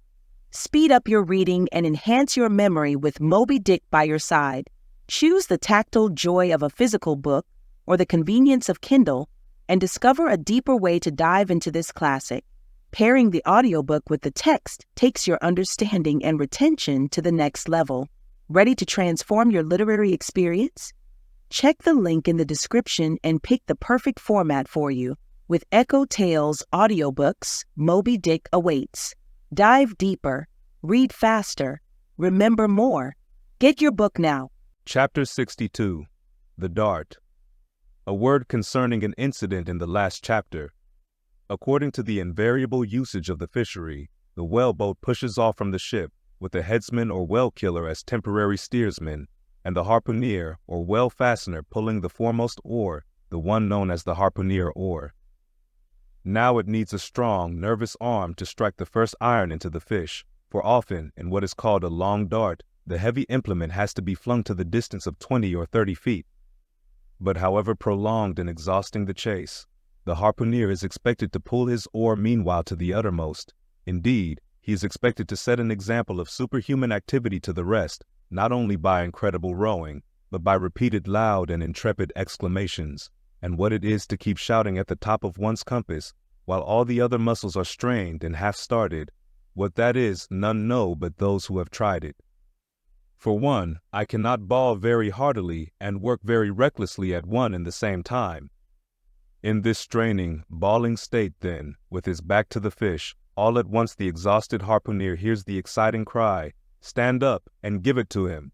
Speed up your reading and enhance your memory with Moby Dick by your side. Choose the tactile joy of a physical book or the convenience of Kindle, and discover a deeper way to dive into this classic. Pairing the audiobook with the text takes your understanding and retention to the next level. Ready to transform your literary experience? Check the link in the description and pick the perfect format for you. With EchoTales Audiobooks, Moby Dick awaits. Dive deeper, read faster, remember more. Get your book now. Chapter 62. The Dart. A word concerning an incident in the last chapter. According to the invariable usage of the fishery, the whaleboat pushes off from the ship with the headsman or whale killer as temporary steersman, and the harpooner or whale fastener pulling the foremost oar, the one known as the harpooner oar. Now it needs a strong, nervous arm to strike the first iron into the fish, for often, in what is called a long dart, the heavy implement has to be flung to the distance of 20 or 30 feet. But however prolonged and exhausting the chase, the harpooner is expected to pull his oar meanwhile to the uttermost. Indeed, he is expected to set an example of superhuman activity to the rest, not only by incredible rowing, but by repeated loud and intrepid exclamations, and what it is to keep shouting at the top of one's compass, while all the other muscles are strained and half-started. What that is, none know but those who have tried it. For one, I cannot bawl very heartily and work very recklessly at one and the same time. In this straining, bawling state, then, with his back to the fish, all at once the exhausted harpooner hears the exciting cry, "Stand up and give it to him."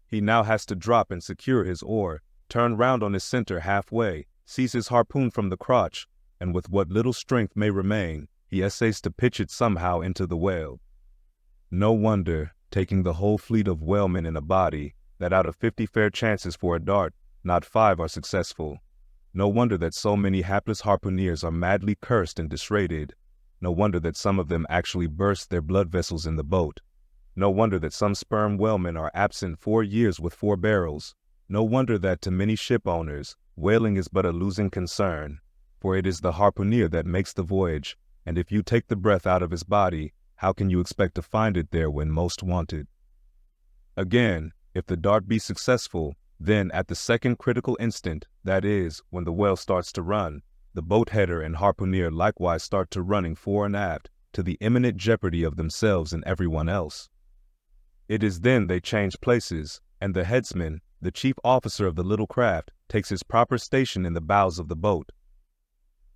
He now has to drop and secure his oar, turn round on his center halfway, seize his harpoon from the crotch, and with what little strength may remain, he essays to pitch it somehow into the whale. No wonder, taking the whole fleet of whalemen in a body, that out of 50 fair chances for a dart, not 5 are successful. No wonder that so many hapless harpooneers are madly cursed and disrated. No wonder that some of them actually burst their blood vessels in the boat. No wonder that some sperm whalemen are absent 4 years with 4 barrels. No wonder that to many ship owners, whaling is but a losing concern. For it is the harpooner that makes the voyage, and if you take the breath out of his body, how can you expect to find it there when most wanted? Again, if the dart be successful, then at the second critical instant, that is, when the whale starts to run, the boat header and harpooner likewise start to running fore and aft, to the imminent jeopardy of themselves and everyone else. It is then they change places, and the headsman, the chief officer of the little craft takes his proper station in the bows of the boat.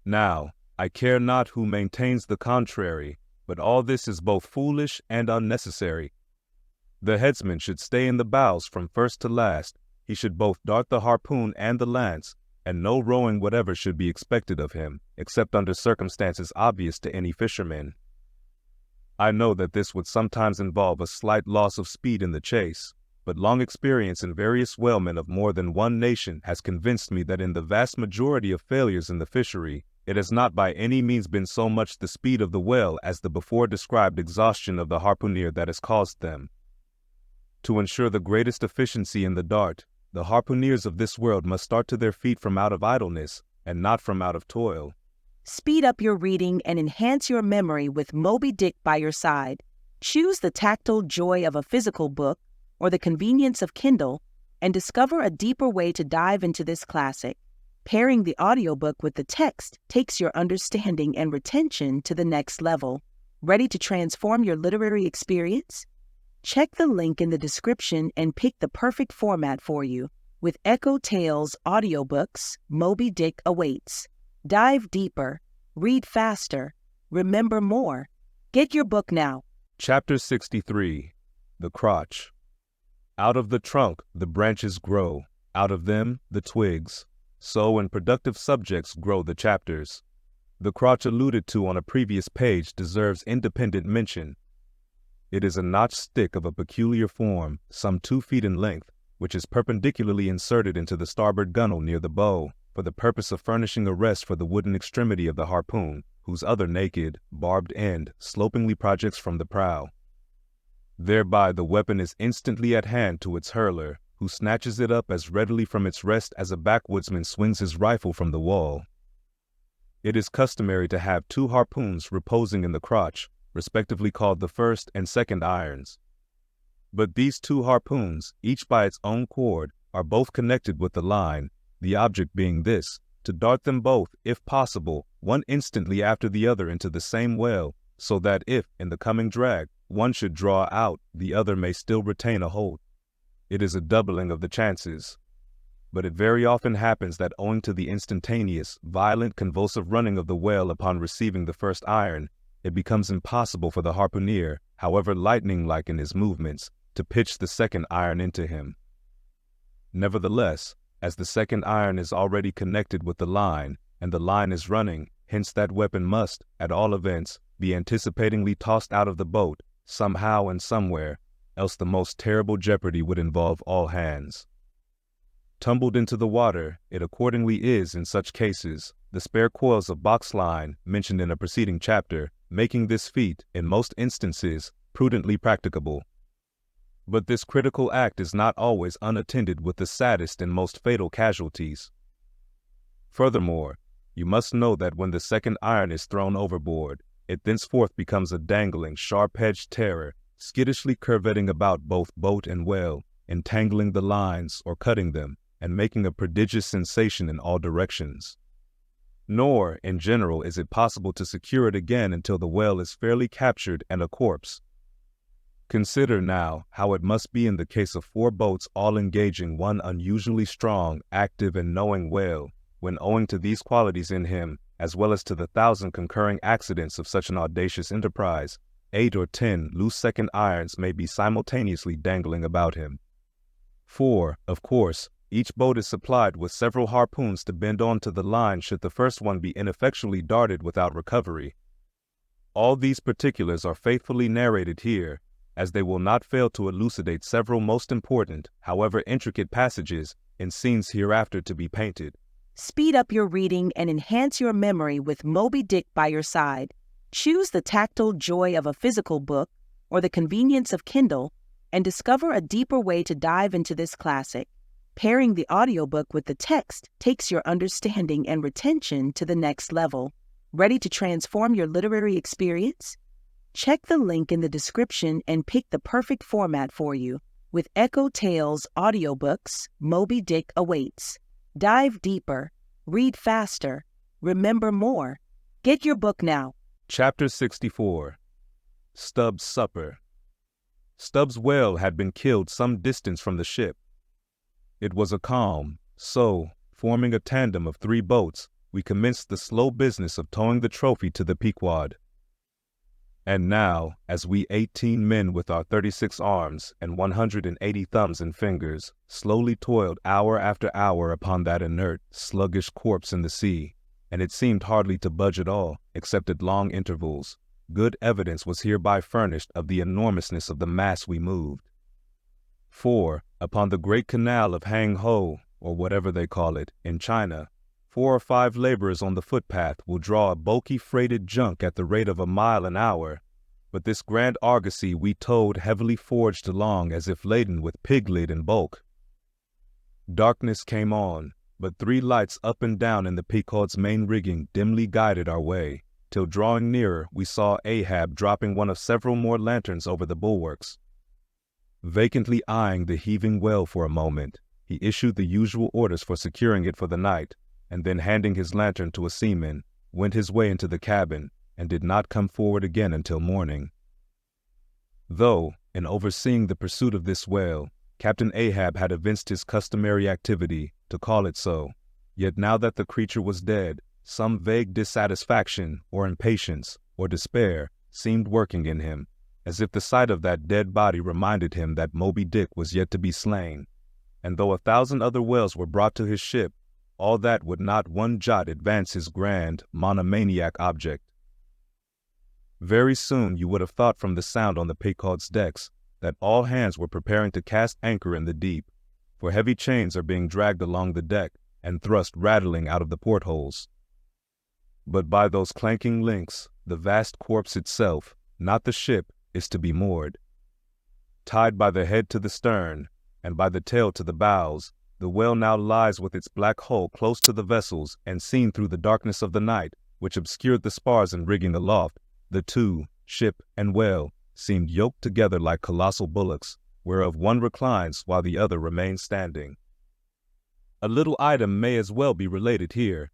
Now, I care not who maintains the contrary, but all this is both foolish and unnecessary. The headsman should stay in the bows from first to last. He should both dart the harpoon and the lance, and no rowing whatever should be expected of him, except under circumstances obvious to any fisherman. I know that this would sometimes involve a slight loss of speed in the chase, but long experience in various whalemen of more than one nation has convinced me that in the vast majority of failures in the fishery, it has not by any means been so much the speed of the whale as the before described exhaustion of the harpooner that has caused them. To ensure the greatest efficiency in the dart, the harpooneers of this world must start to their feet from out of idleness, and not from out of toil. Speed up your reading and enhance your memory with Moby Dick by your side. Choose the tactile joy of a physical book or the convenience of Kindle, and discover a deeper way to dive into this classic. Pairing the audiobook with the text takes your understanding and retention to the next level. Ready to transform your literary experience? Check the link in the description and pick the perfect format for you. With EchoTales Audiobooks, Moby Dick awaits. Dive deeper, read faster, remember more. Get your book now. Chapter 63. The Crotch. Out of the trunk the branches grow, out of them the twigs. So in productive subjects grow the chapters. The crotch alluded to on a previous page deserves independent mention. It is a notched stick of a peculiar form, some 2 feet in length, which is perpendicularly inserted into the starboard gunwale near the bow, for the purpose of furnishing a rest for the wooden extremity of the harpoon, whose other naked, barbed end slopingly projects from the prow. Thereby the weapon is instantly at hand to its hurler, who snatches it up as readily from its rest as a backwoodsman swings his rifle from the wall. It is customary to have 2 harpoons reposing in the crotch, respectively called the first and second irons. But these 2 harpoons, each by its own cord, are both connected with the line, the object being this, to dart them both, if possible, one instantly after the other into the same whale, so that if, in the coming drag, one should draw out, the other may still retain a hold. It is a doubling of the chances. But it very often happens that owing to the instantaneous, violent, convulsive running of the whale upon receiving the first iron, it becomes impossible for the harpooner, however lightning-like in his movements, to pitch the second iron into him. Nevertheless, as the second iron is already connected with the line, and the line is running, hence that weapon must, at all events, be anticipatingly tossed out of the boat, somehow and somewhere, else the most terrible jeopardy would involve all hands. Tumbled into the water, it accordingly is, in such cases, the spare coils of box line, mentioned in a preceding chapter, making this feat, in most instances, prudently practicable. But this critical act is not always unattended with the saddest and most fatal casualties. Furthermore, you must know that when the second iron is thrown overboard, it thenceforth becomes a dangling, sharp-edged terror, skittishly curvetting about both boat and whale, entangling the lines or cutting them, and making a prodigious sensation in all directions. Nor, in general, is it possible to secure it again until the whale is fairly captured and a corpse. Consider now how it must be in the case of 4 boats all engaging one unusually strong, active, and knowing whale, when owing to these qualities in him, as well as to the 1,000 concurring accidents of such an audacious enterprise, 8 or 10 loose second irons may be simultaneously dangling about him. For, of course, each boat is supplied with several harpoons to bend on to the line should the first one be ineffectually darted without recovery. All these particulars are faithfully narrated here, as they will not fail to elucidate several most important, however intricate passages, in scenes hereafter to be painted. Speed up your reading and enhance your memory with Moby Dick by your side. Choose the tactile joy of a physical book or the convenience of Kindle, and discover a deeper way to dive into this classic. Pairing the audiobook with the text takes your understanding and retention to the next level. Ready to transform your literary experience? Check the link in the description and pick the perfect format for you. With EchoTales Audiobooks, Moby Dick awaits. Dive deeper, read faster, remember more. Get your book now. Chapter 64. Stubb's Supper. Stubb's whale had been killed some distance from the ship. It was a calm, so, forming a tandem of 3 boats, we commenced the slow business of towing the trophy to the Pequod. And now, as we 18 men with our 36 arms and 180 thumbs and fingers slowly toiled hour after hour upon that inert, sluggish corpse in the sea, and it seemed hardly to budge at all, except at long intervals, good evidence was hereby furnished of the enormousness of the mass we moved. For, upon the great canal of Hang Ho, or whatever they call it, in China, 4 or 5 laborers on the footpath will draw a bulky freighted junk at the rate of a mile an hour, but this grand argosy we towed heavily forged along as if laden with pig-lead in bulk. Darkness came on, but 3 lights up and down in the Pequod's main rigging dimly guided our way, till drawing nearer we saw Ahab dropping one of several more lanterns over the bulwarks. Vacantly eyeing the heaving whale for a moment, he issued the usual orders for securing it for the night, and then handing his lantern to a seaman, went his way into the cabin, and did not come forward again until morning. Though, in overseeing the pursuit of this whale, Captain Ahab had evinced his customary activity, to call it so, yet now that the creature was dead, some vague dissatisfaction, or impatience, or despair seemed working in him, as if the sight of that dead body reminded him that Moby Dick was yet to be slain, and though 1,000 other whales were brought to his ship, all that would not one jot advance his grand, monomaniac object. Very soon you would have thought from the sound on the Pequod's decks that all hands were preparing to cast anchor in the deep, for heavy chains are being dragged along the deck and thrust rattling out of the portholes. But by those clanking links, the vast corpse itself, not the ship, is to be moored. Tied by the head to the stern, and by the tail to the bows, the whale now lies with its black hull close to the vessels, and seen through the darkness of the night, which obscured the spars and rigging aloft, the 2, ship and whale, seemed yoked together like colossal bullocks, whereof one reclines while the other remains standing. A little item may as well be related here.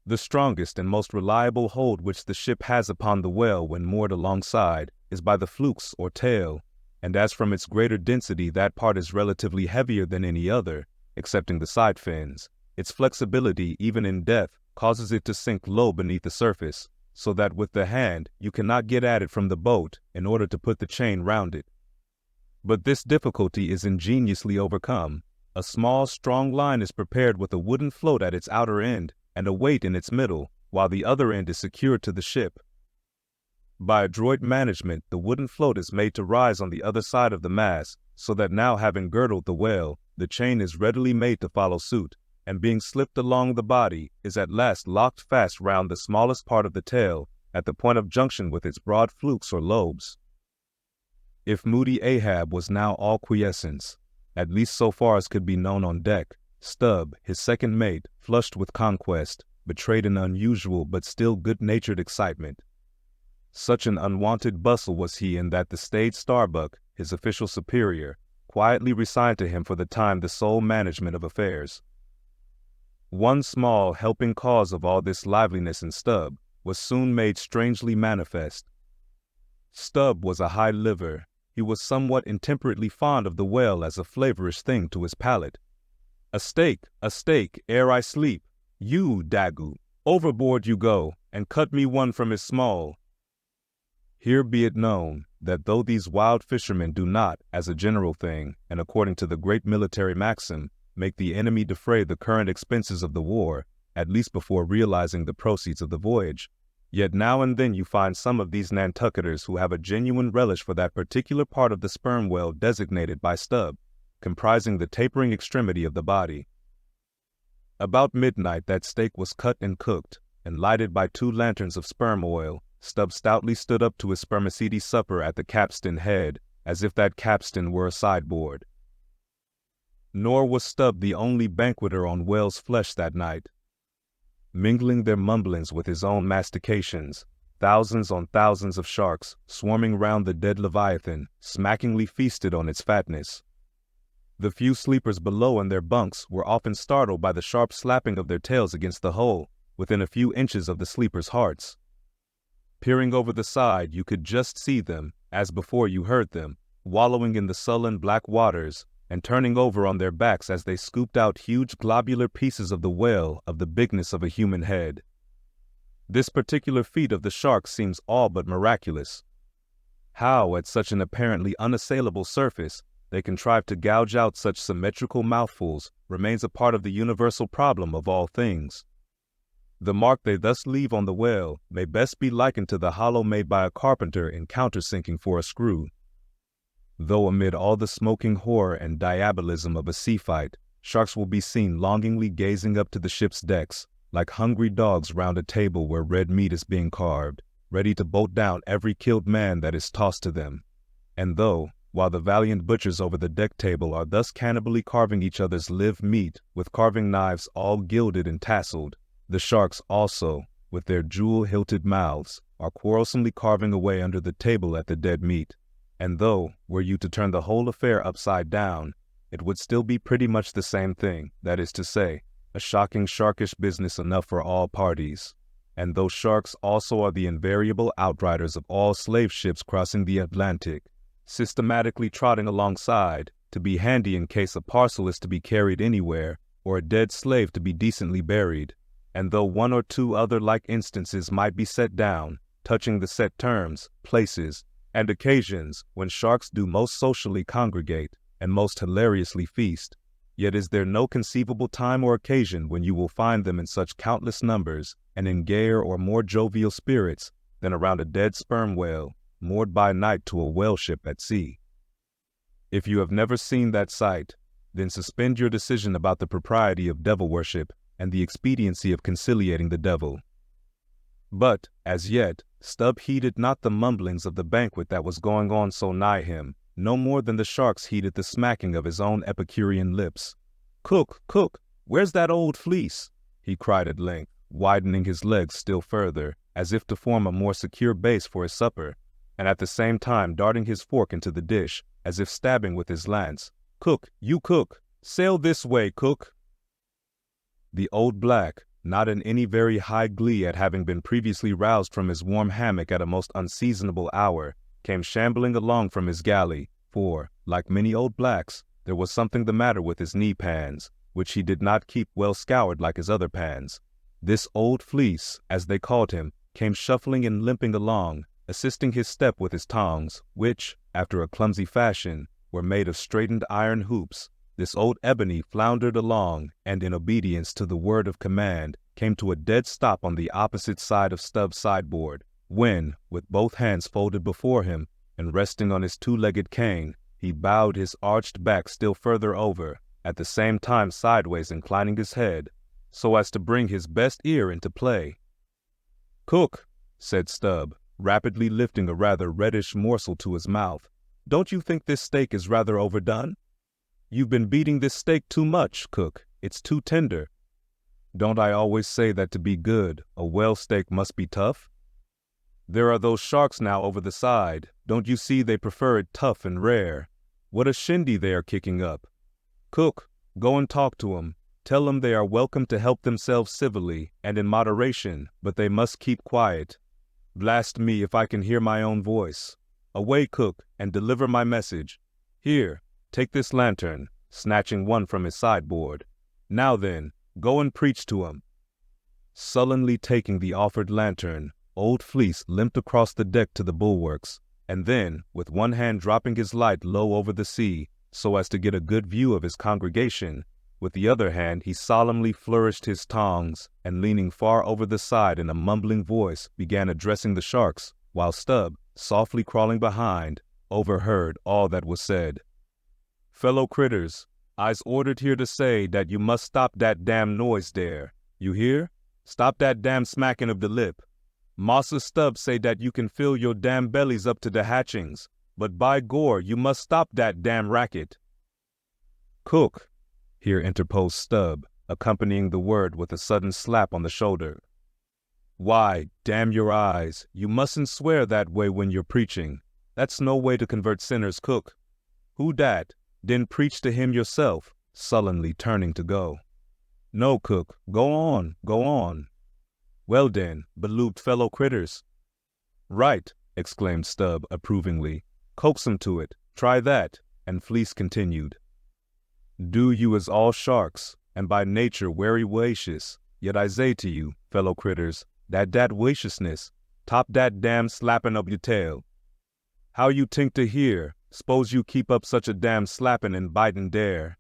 The strongest and most reliable hold which the ship has upon the whale when moored alongside is by the flukes or tail, and as from its greater density that part is relatively heavier than any other, excepting the side fins, its flexibility even in death causes it to sink low beneath the surface, so that with the hand you cannot get at it from the boat in order to put the chain round it. But this difficulty is ingeniously overcome. A small, strong line is prepared with a wooden float at its outer end and a weight in its middle, while the other end is secured to the ship. By adroit management, the wooden float is made to rise on the other side of the mast, so that now having girdled the whale, the chain is readily made to follow suit, and being slipped along the body, is at last locked fast round the smallest part of the tail, at the point of junction with its broad flukes or lobes. If moody Ahab was now all quiescence, at least so far as could be known on deck, Stubb, his second mate, flushed with conquest, betrayed an unusual but still good-natured excitement. Such an unwonted bustle was he in that the staid Starbuck, his official superior, quietly resigned to him for the time the sole management of affairs. One small helping cause of all this liveliness in Stubb was soon made strangely manifest. Stubb was a high liver. He was somewhat intemperately fond of the whale as a flavorish thing to his palate. A steak, ere I sleep. You, Daggoo, overboard you go, and cut me one from his small. Here be it known, that though these wild fishermen do not, as a general thing, and according to the great military maxim, make the enemy defray the current expenses of the war, at least before realizing the proceeds of the voyage, yet now and then you find some of these Nantucketers who have a genuine relish for that particular part of the sperm whale designated by Stubb, comprising the tapering extremity of the body. About midnight that steak was cut and cooked, and lighted by 2 lanterns of sperm oil, Stubb stoutly stood up to his spermaceti supper at the capstan head, as if that capstan were a sideboard. Nor was Stubb the only banqueter on whale's flesh that night. Mingling their mumblings with his own mastications, thousands on thousands of sharks, swarming round the dead leviathan, smackingly feasted on its fatness. The few sleepers below in their bunks were often startled by the sharp slapping of their tails against the hull, within a few inches of the sleepers' hearts. Peering over the side, you could just see them, as before you heard them, wallowing in the sullen black waters, and turning over on their backs as they scooped out huge globular pieces of the whale of the bigness of a human head. This particular feat of the sharks seems all but miraculous. How, at such an apparently unassailable surface, they contrive to gouge out such symmetrical mouthfuls remains a part of the universal problem of all things. The mark they thus leave on the whale may best be likened to the hollow made by a carpenter in countersinking for a screw. Though amid all the smoking horror and diabolism of a sea fight, sharks will be seen longingly gazing up to the ship's decks, like hungry dogs round a table where red meat is being carved, ready to bolt down every killed man that is tossed to them. And though, while the valiant butchers over the deck table are thus cannibally carving each other's live meat with carving knives all gilded and tasseled, the sharks also, with their jewel-hilted mouths, are quarrelsomely carving away under the table at the dead meat. And though, were you to turn the whole affair upside down, it would still be pretty much the same thing, that is to say, a shocking sharkish business enough for all parties. And though sharks also are the invariable outriders of all slave ships crossing the Atlantic, systematically trotting alongside, to be handy in case a parcel is to be carried anywhere, or a dead slave to be decently buried, and though one or two other like instances might be set down, touching the set terms, places, and occasions when sharks do most socially congregate and most hilariously feast, yet is there no conceivable time or occasion when you will find them in such countless numbers and in gayer or more jovial spirits than around a dead sperm whale, moored by night to a whale ship at sea. If you have never seen that sight, then suspend your decision about the propriety of devil worship and the expediency of conciliating the devil. But, as yet, Stubb heeded not the mumblings of the banquet that was going on so nigh him, no more than the sharks heeded the smacking of his own Epicurean lips. "Cook, cook, where's that old fleece?" he cried at length, widening his legs still further, as if to form a more secure base for his supper, and at the same time darting his fork into the dish, as if stabbing with his lance. "Cook, you cook! Sail this way, cook!" The old black, not in any very high glee at having been previously roused from his warm hammock at a most unseasonable hour, came shambling along from his galley, for, like many old blacks, there was something the matter with his knee pans, which he did not keep well scoured like his other pans. This old fleece, as they called him, came shuffling and limping along, assisting his step with his tongs, which, after a clumsy fashion, were made of straightened iron hoops. This old ebony floundered along, and in obedience to the word of command, came to a dead stop on the opposite side of Stubb's sideboard, when, with both hands folded before him, and resting on his two-legged cane, he bowed his arched back still further over, at the same time sideways inclining his head, so as to bring his best ear into play. "Cook," said Stubb, rapidly lifting a rather reddish morsel to his mouth, "don't you think this steak is rather overdone? You've been beating this steak too much, cook. It's too tender. Don't I always say that to be good, a whale steak must be tough? There are those sharks now over the side. Don't you see they prefer it tough and rare? What a shindy they are kicking up. Cook, go and talk to 'em. Tell 'em they are welcome to help themselves civilly and in moderation, but they must keep quiet. Blast me if I can hear my own voice. Away, cook, and deliver my message. Here, take this lantern," snatching one from his sideboard. "Now then, go and preach to 'em." Sullenly taking the offered lantern, Old Fleece limped across the deck to the bulwarks, and then, with one hand dropping his light low over the sea, so as to get a good view of his congregation, with the other hand he solemnly flourished his tongs, and leaning far over the side in a mumbling voice began addressing the sharks, while Stubb, softly crawling behind, overheard all that was said. "Fellow critters, I's ordered here to say dat you must stop dat damn noise dere. You hear? Stop dat damn smacking of de lip. Massa Stubb say dat you can fill your damn bellies up to de hatchings, but by gore, you must stop dat damn racket." "Cook," here interposed Stubb, accompanying the word with a sudden slap on the shoulder. "Why, damn your eyes, you mustn't swear that way when you're preaching. That's no way to convert sinners, cook. Who dat? Then preach to him yourself," sullenly turning to go. "No, cook, go on, go on." "Well den, belooved fellow critters." "Right," exclaimed Stubb approvingly. "Coax 'em to it. Try that," and Fleece continued. Do you as all sharks, and by nature wery wacious, yet I say to you, fellow critters, that waciousness, top dat damn slappin' of your tail. How you tink to hear, s'pose you keep up such a damn slappin' and bitin' dare?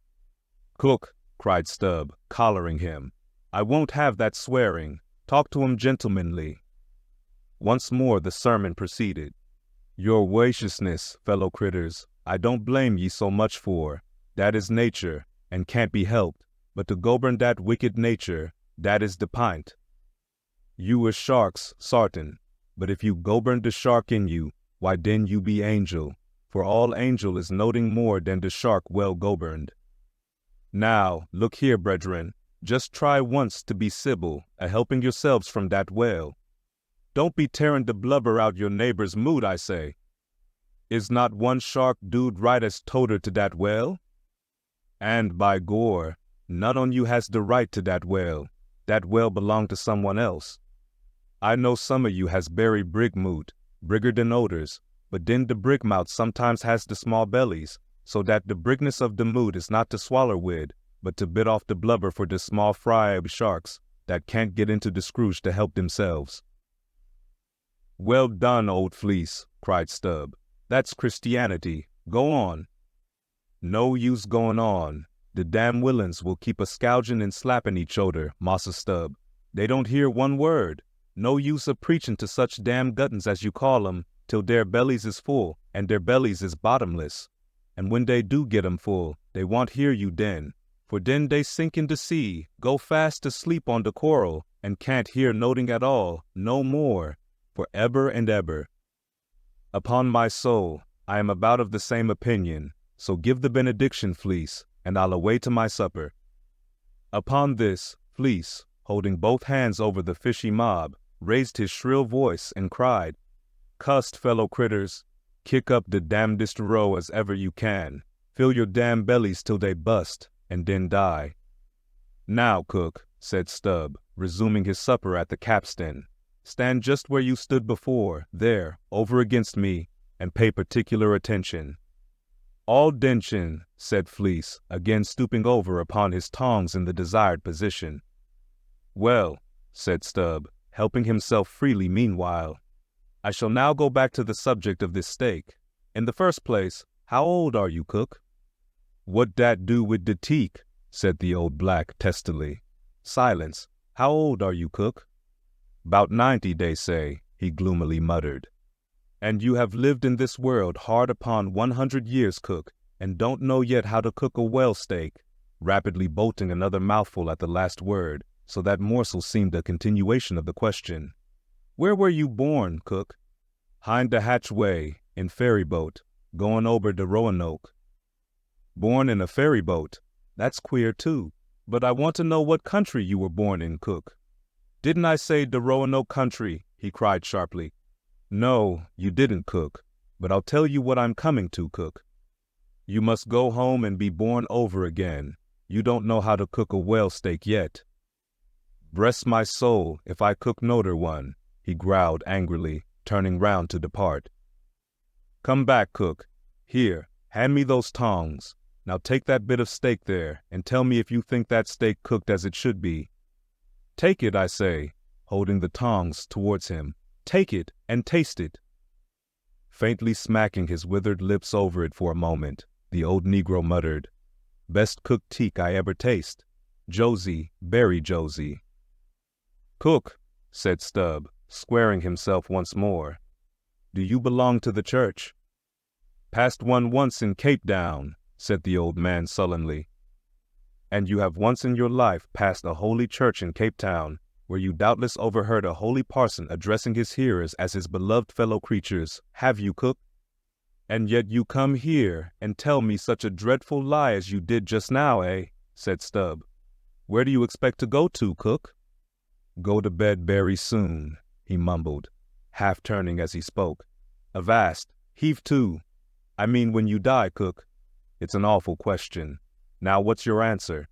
Cook, cried Stubb, collaring him, I won't have that swearing. Talk to him gentlemanly. Once more the sermon proceeded. Your waciousness, fellow critters, I don't blame ye so much for. That is nature, and can't be helped, but to govern that wicked nature, that is the pint. You is sharks, sartin, but if you govern the shark in you, why then you be angel, for all angel is noting more than the shark well governed. Now, look here, brethren, just try once to be civil, a-helping yourselves from that whale. Don't be tearing the blubber out your neighbor's mood, I say. Is not one shark dude right as toter to that whale? And by gore, none on you has the right to that whale. That whale belong to someone else. I know some of you has berry brig moot, brigger than odors, but then the brig mouth sometimes has the small bellies, so that the brigness of the mood is not to swaller wid, but to bit off the blubber for the small fry of sharks that can't get into the scrooge to help themselves. Well done, old fleece, cried Stubb. That's Christianity. Go on. No use going on. The damn willains will keep a scourging and slapping each other, Massa Stubb. They don't hear one word. No use of preaching to such damn guttons as you call 'em, till their bellies is full, and their bellies is bottomless. And when they do get 'em full, they won't hear you then, for then they sink in the sea, go fast to sleep on the coral, and can't hear noting at all, no more, for ever and ever. Upon my soul, I am about of the same opinion, so give the benediction, Fleece, and I'll away to my supper. Upon this, Fleece, holding both hands over the fishy mob, raised his shrill voice and cried, Cussed fellow critters, kick up the damnedest row as ever you can, fill your damn bellies till they bust, and then die. Now, cook, said Stubb, resuming his supper at the capstan, stand just where you stood before, there, over against me, and pay particular attention. All dention, said Fleece, again stooping over upon his tongs in the desired position. Well, said Stubb, helping himself freely meanwhile, I shall now go back to the subject of this steak. In the first place, how old are you, cook? What dat do with de teak? Said the old black testily. Silence. How old are you, cook? 'Bout 90, they say, he gloomily muttered. And you have lived in this world hard upon 100 years, cook, and don't know yet how to cook a whale steak, rapidly bolting another mouthful at the last word, so that morsel seemed a continuation of the question. Where were you born, cook? Hind the hatchway, in ferry boat, going over the Roanoke. Born in a ferry boat? That's queer, too. But I want to know what country you were born in, cook. Didn't I say the Roanoke country? He cried sharply. No, you didn't, cook. But I'll tell you what I'm coming to, cook. You must go home and be born over again. You don't know how to cook a whale steak yet. Bless my soul, if I cook noter one, he growled angrily, turning round to depart. Come back, cook. Here, hand me those tongs. Now take that bit of steak there, and tell me if you think that steak cooked as it should be. Take it, I say, holding the tongs towards him. Take it, and taste it. Faintly smacking his withered lips over it for a moment, the old negro muttered, Best cooked teak I ever taste. Josie, berry Josie. Cook, said Stubb, squaring himself once more. Do you belong to the church? Passed one once in Cape Town, said the old man sullenly. And you have once in your life passed a holy church in Cape Town, where you doubtless overheard a holy parson addressing his hearers as his beloved fellow creatures, have you, cook? And yet you come here and tell me such a dreadful lie as you did just now, eh? Said Stubb. Where do you expect to go to, cook? Go to bed very soon, he mumbled, half turning as he spoke. Avast, heave to. I mean when you die, cook. It's an awful question. Now what's your answer?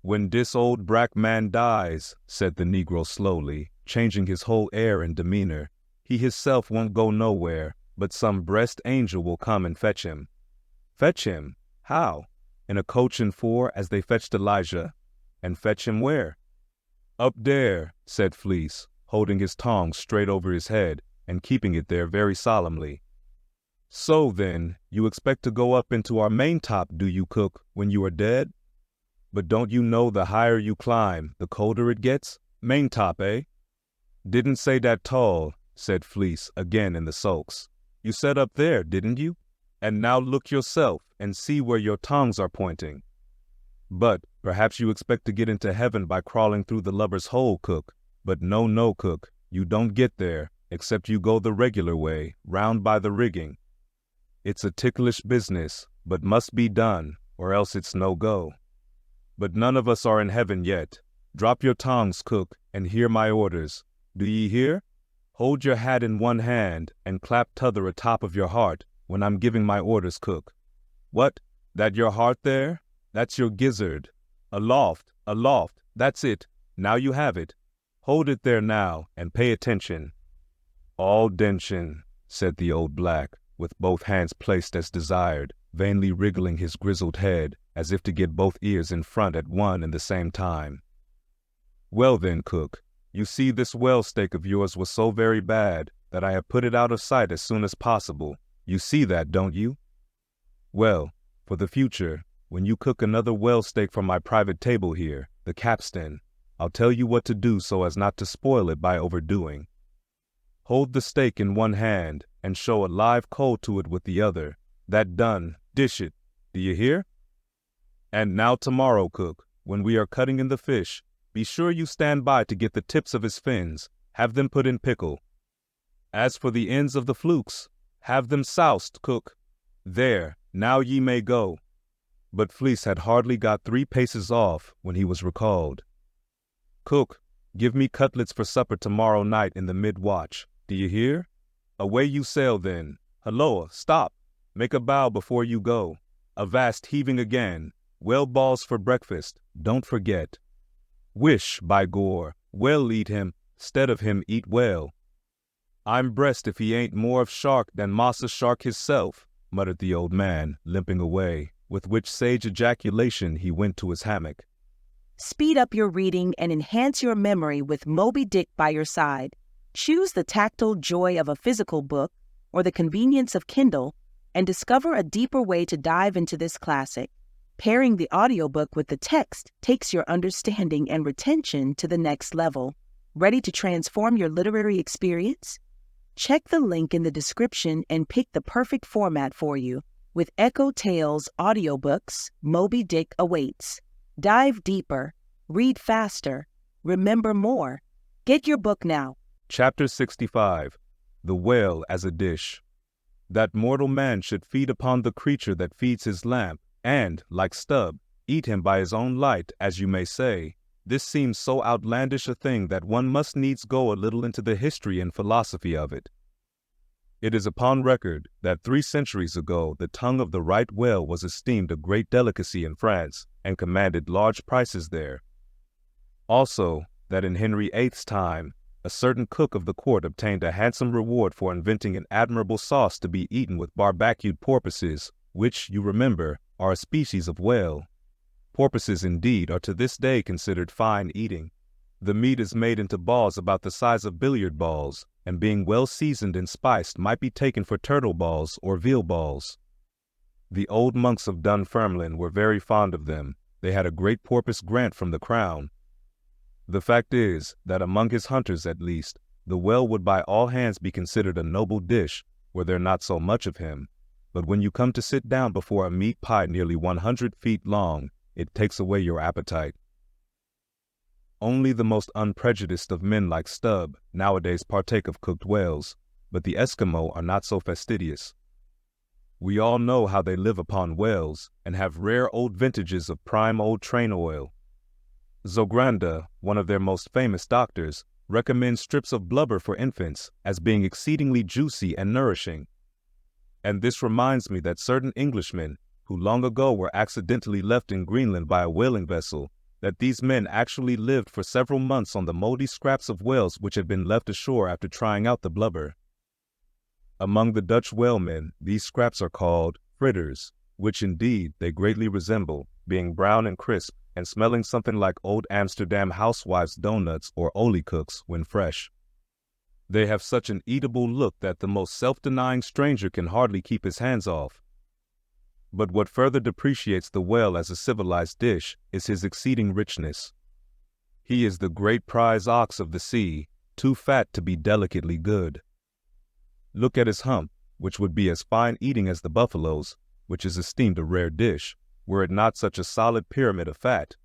When this old brack man dies, said the negro slowly, changing his whole air and demeanor, he hisself won't go nowhere, but some breast angel will come and fetch him. Fetch him? How? in a coach and four as they fetched Elijah. And fetch him where? Up there, said Fleece, holding his tongs straight over his head and keeping it there very solemnly. So then, you expect to go up into our main top, do you, Cook, when you are dead? But don't you know the higher you climb, the colder it gets? Main top, eh? Didn't say that tall, said Fleece, again in the sulks. You said up there, didn't you? And now look yourself and see where your tongues are pointing. But perhaps you expect to get into heaven by crawling through the lubber's hole, Cook. But no, Cook, you don't get there, except you go the regular way, round by the rigging. It's a ticklish business, but must be done, or else it's no go. But none of us are in heaven yet. Drop your tongues, Cook, and hear my orders. Do ye hear? Hold your hat in one hand, and clap t'other atop of your heart, when I'm giving my orders, Cook. What? That your heart there? That's your gizzard. Aloft, that's it. Now you have it. Hold it there now, and pay attention. All dention, said the old black, with both hands placed as desired, vainly wriggling his grizzled head, as if to get both ears in front at one and the same time. Well then, Cook, you see this well steak of yours was so very bad that I have put it out of sight as soon as possible. You see that, don't you? Well, for the future, when you cook another well steak from my private table here, the capstan, I'll tell you what to do so as not to spoil it by overdoing. Hold the steak in one hand, and show a live coal to it with the other. That done, dish it. Do you hear? And now tomorrow, Cook, when we are cutting in the fish, be sure you stand by to get the tips of his fins. Have them put in pickle. As for the ends of the flukes, have them soused, Cook. There, now ye may go. But Fleece had hardly got 3 paces off when he was recalled. Cook, give me cutlets for supper tomorrow night in the mid-watch. Do you hear? Away you sail then. Halloa, stop. Make a bow before you go. Avast heaving again. Well balls for breakfast. Don't forget. Wish, by gore, well eat him, 'stead of him eat well. I'm brest if he ain't more of shark than Massa Shark hisself, muttered the old man, limping away, with which sage ejaculation he went to his hammock. Speed up your reading and enhance your memory with Moby Dick by your side. Choose the tactile joy of a physical book or the convenience of Kindle and discover a deeper way to dive into this classic. Pairing the audiobook with the text takes your understanding and retention to the next level. Ready to transform your literary experience? Check the link in the description and pick the perfect format for you. With EchoTales Audiobooks, Moby Dick awaits. Dive deeper, read faster, remember more. Get your book now. Chapter 65. The Whale as a Dish. That mortal man should feed upon the creature that feeds his lamp, and, like Stubb, eat him by his own light, as you may say. This seems so outlandish a thing that one must needs go a little into the history and philosophy of it. It is upon record that 3 centuries ago the tongue of the right whale was esteemed a great delicacy in France, and commanded large prices there. Also, that in Henry VIII's time, a certain cook of the court obtained a handsome reward for inventing an admirable sauce to be eaten with barbacued porpoises, which, you remember, are a species of whale. Porpoises, indeed, are to this day considered fine eating. The meat is made into balls about the size of billiard balls, and being well seasoned and spiced might be taken for turtle balls or veal balls. The old monks of Dunfermline were very fond of them. They had a great porpoise grant from the crown. The fact is, that among his hunters at least, the whale would by all hands be considered a noble dish, were there not so much of him. But when you come to sit down before a meat pie nearly 100 feet long, it takes away your appetite. Only the most unprejudiced of men like Stubb nowadays partake of cooked whales, but the Eskimo are not so fastidious. We all know how they live upon whales, and have rare old vintages of prime old train oil. Zogranda, one of their most famous doctors, recommends strips of blubber for infants as being exceedingly juicy and nourishing. And this reminds me that certain Englishmen, who long ago were accidentally left in Greenland by a whaling vessel, that these men actually lived for several months on the moldy scraps of whales which had been left ashore after trying out the blubber. Among the Dutch whalemen, these scraps are called fritters, which indeed they greatly resemble, being brown and crisp and smelling something like old Amsterdam housewives' donuts or olykoeks when fresh. They have such an eatable look that the most self-denying stranger can hardly keep his hands off. But what further depreciates the whale as a civilized dish is his exceeding richness. He is the great prize ox of the sea, too fat to be delicately good. Look at his hump, which would be as fine eating as the buffalo's, which is esteemed a rare dish, were it not such a solid pyramid of fat.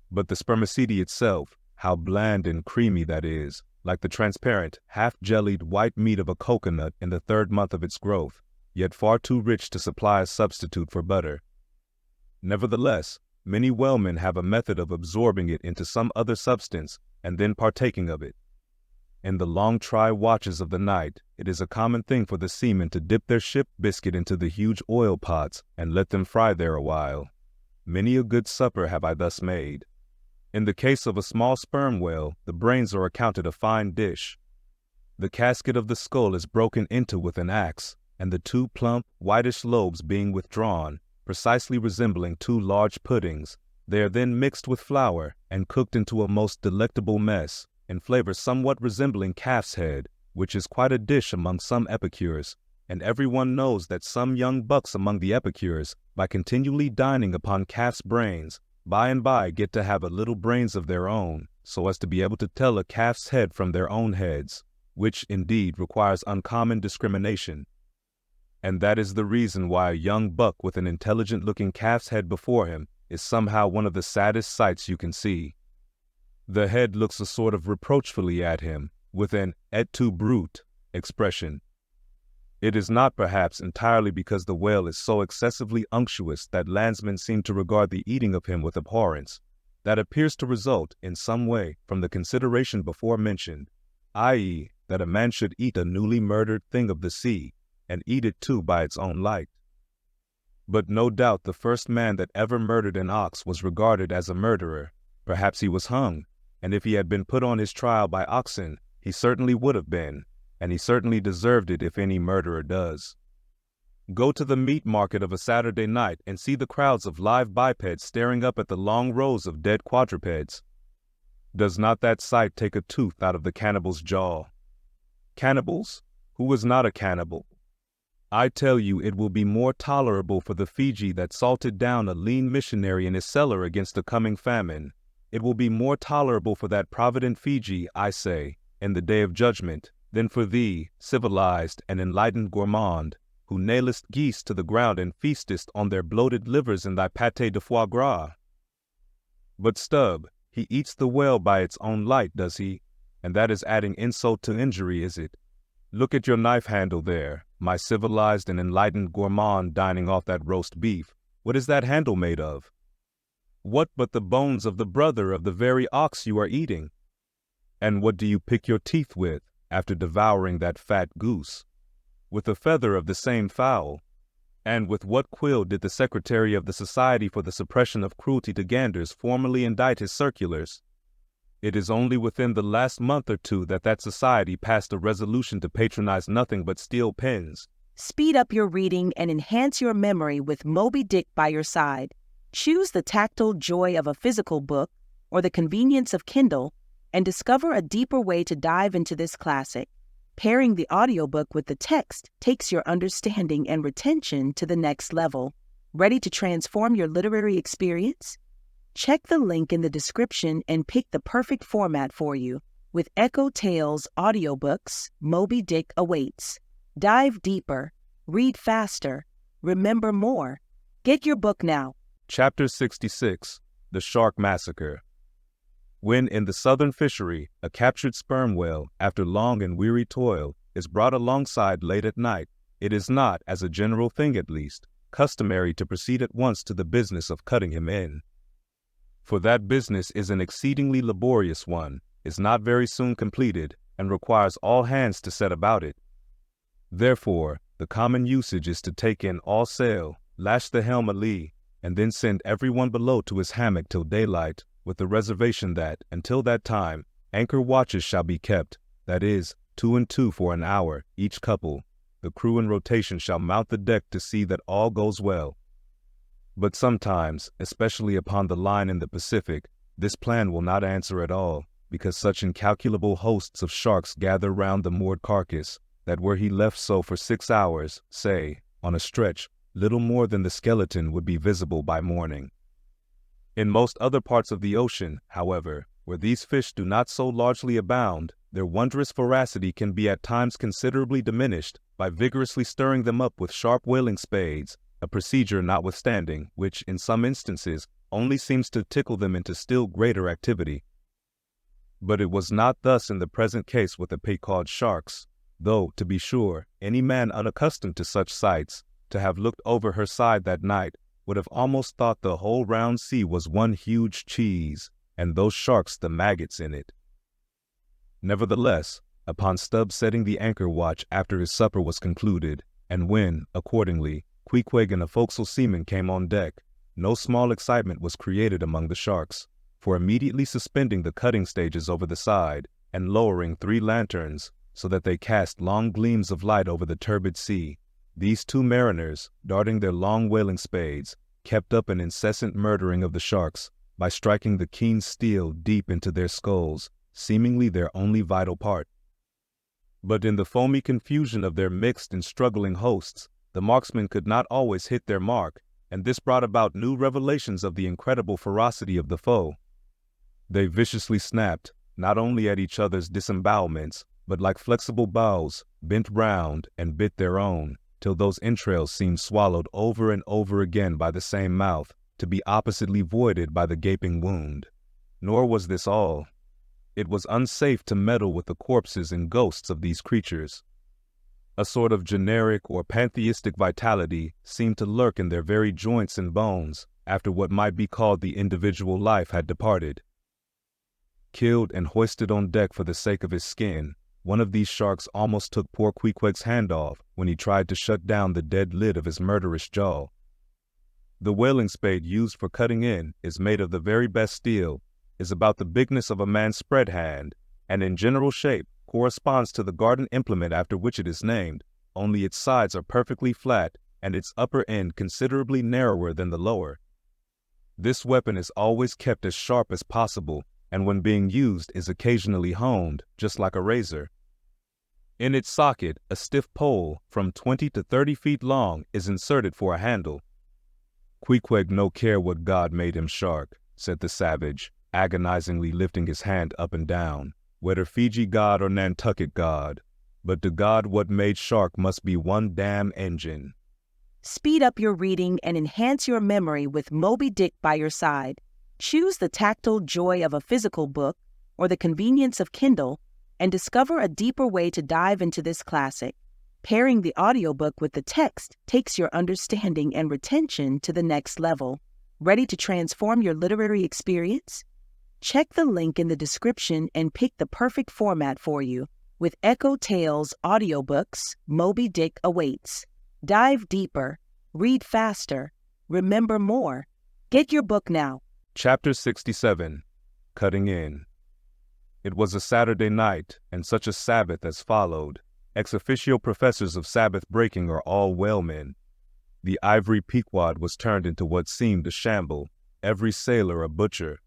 But the spermaceti itself, how bland and creamy that is, like the transparent, half-jellied white meat of a coconut in the 3rd month of its growth, yet far too rich to supply a substitute for butter. Nevertheless, many whalemen have a method of absorbing it into some other substance and then partaking of it. In the long try watches of the night, it is a common thing for the seamen to dip their ship biscuit into the huge oil pots and let them fry there a while. Many a good supper have I thus made. In the case of a small sperm whale, the brains are accounted a fine dish. The casket of the skull is broken into with an axe, and the 2 plump, whitish lobes being withdrawn, precisely resembling 2 large puddings, they are then mixed with flour and cooked into a most delectable mess, in flavor somewhat resembling calf's head, which is quite a dish among some epicures, and everyone knows that some young bucks among the epicures, by continually dining upon calf's brains, by and by get to have a little brains of their own, so as to be able to tell a calf's head from their own heads, which indeed requires uncommon discrimination. And that is the reason why a young buck with an intelligent-looking calf's head before him is somehow one of the saddest sights you can see. The head looks a sort of reproachfully at him, with an et tu brute expression. It is not perhaps entirely because the whale is so excessively unctuous that landsmen seem to regard the eating of him with abhorrence. That appears to result, in some way, from the consideration before mentioned, i.e., that a man should eat a newly murdered thing of the sea, and eat it too by its own light. But no doubt the first man that ever murdered an ox was regarded as a murderer. Perhaps he was hung, and if he had been put on his trial by oxen, he certainly would have been, and he certainly deserved it if any murderer does. Go to the meat market of a Saturday night and see the crowds of live bipeds staring up at the long rows of dead quadrupeds. Does not that sight take a tooth out of the cannibal's jaw? Cannibals? Who is not a cannibal? I tell you it will be more tolerable for the Fiji that salted down a lean missionary in his cellar against a coming famine. It will be more tolerable for that provident Fiji, I say, in the day of judgment, than for thee, civilized and enlightened gourmand, who nailest geese to the ground and feastest on their bloated livers in thy pâté de foie gras. But Stubb, he eats the whale by its own light, does he? And that is adding insult to injury, is it? Look at your knife handle there, my civilized and enlightened gourmand dining off that roast beef. What is that handle made of? What but the bones of the brother of the very ox you are eating? And what do you pick your teeth with, after devouring that fat goose? With a feather of the same fowl. And with what quill did the Secretary of the Society for the Suppression of Cruelty to Ganders formally indict his circulars? It is only within the last month or two that society passed a resolution to patronize nothing but steel pens. Speed up your reading and enhance your memory with Moby Dick by your side. Choose the tactile joy of a physical book or the convenience of Kindle and discover a deeper way to dive into this classic. Pairing the audiobook with the text takes your understanding and retention to the next level. Ready to transform your literary experience? Check the link in the description and pick the perfect format for you. With EchoTales Audiobooks, Moby Dick awaits. Dive deeper, read faster, remember more. Get your book now. Chapter 66, The Shark Massacre. When in the southern fishery, a captured sperm whale, after long and weary toil, is brought alongside late at night, it is not, as a general thing at least, customary to proceed at once to the business of cutting him in. For that business is an exceedingly laborious one, is not very soon completed, and requires all hands to set about it. Therefore, the common usage is to take in all sail, lash the helm a-lee, and then send everyone below to his hammock till daylight, with the reservation that, until that time, anchor watches shall be kept, that is, 2 and 2 for an hour, each couple, the crew in rotation shall mount the deck to see that all goes well. But sometimes, especially upon the line in the Pacific, this plan will not answer at all, because such incalculable hosts of sharks gather round the moored carcass, that were he left so for 6 hours, say, on a stretch, little more than the skeleton would be visible by morning. In most other parts of the ocean, however, where these fish do not so largely abound, their wondrous voracity can be at times considerably diminished by vigorously stirring them up with sharp whaling spades, a procedure notwithstanding which, in some instances, only seems to tickle them into still greater activity. But it was not thus in the present case with the Pequod sharks, though, to be sure, any man unaccustomed to such sights, to have looked over her side that night, would have almost thought the whole round sea was one huge cheese, and those sharks the maggots in it. Nevertheless, upon Stubb setting the anchor watch after his supper was concluded, and when, accordingly, Queequeg and a forecastle seaman came on deck, no small excitement was created among the sharks, for immediately suspending the cutting stages over the side, and lowering 3 lanterns, so that they cast long gleams of light over the turbid sea, these 2 mariners, darting their long whaling spades, kept up an incessant murdering of the sharks, by striking the keen steel deep into their skulls, seemingly their only vital part. But in the foamy confusion of their mixed and struggling hosts, the marksmen could not always hit their mark, and this brought about new revelations of the incredible ferocity of the foe. They viciously snapped, not only at each other's disembowelments, but like flexible bows, bent round and bit their own, till those entrails seemed swallowed over and over again by the same mouth, to be oppositely voided by the gaping wound. Nor was this all. It was unsafe to meddle with the corpses and ghosts of these creatures. A sort of generic or pantheistic vitality seemed to lurk in their very joints and bones, after what might be called the individual life had departed. Killed and hoisted on deck for the sake of his skin, one of these sharks almost took poor Queequeg's hand off when he tried to shut down the dead lid of his murderous jaw. The whaling spade used for cutting in is made of the very best steel, is about the bigness of a man's spread hand, and in general shape corresponds to the garden implement after which it is named, only its sides are perfectly flat and its upper end considerably narrower than the lower. This weapon is always kept as sharp as possible, and when being used is occasionally honed, just like a razor. In its socket, a stiff pole from 20 to 30 feet long is inserted for a handle. Queequeg no care what god made him shark, said the savage, agonizingly lifting his hand up and down, whether Fiji god or Nantucket god, but to God what made shark must be one damn engine. Speed up your reading and enhance your memory with Moby Dick by your side. Choose the tactile joy of a physical book or the convenience of Kindle and discover a deeper way to dive into this classic. Pairing the audiobook with the text takes your understanding and retention to the next level. Ready to transform your literary experience? Check the link in the description and pick the perfect format for you. With EchoTales Audiobooks, Moby Dick awaits. Dive deeper, read faster, remember more. Get your book now. Chapter 67. Cutting In. It was a Saturday night, and such a Sabbath as followed. Ex officio professors of Sabbath breaking are all whalemen. The ivory Pequod was turned into what seemed a shamble, every sailor a butcher.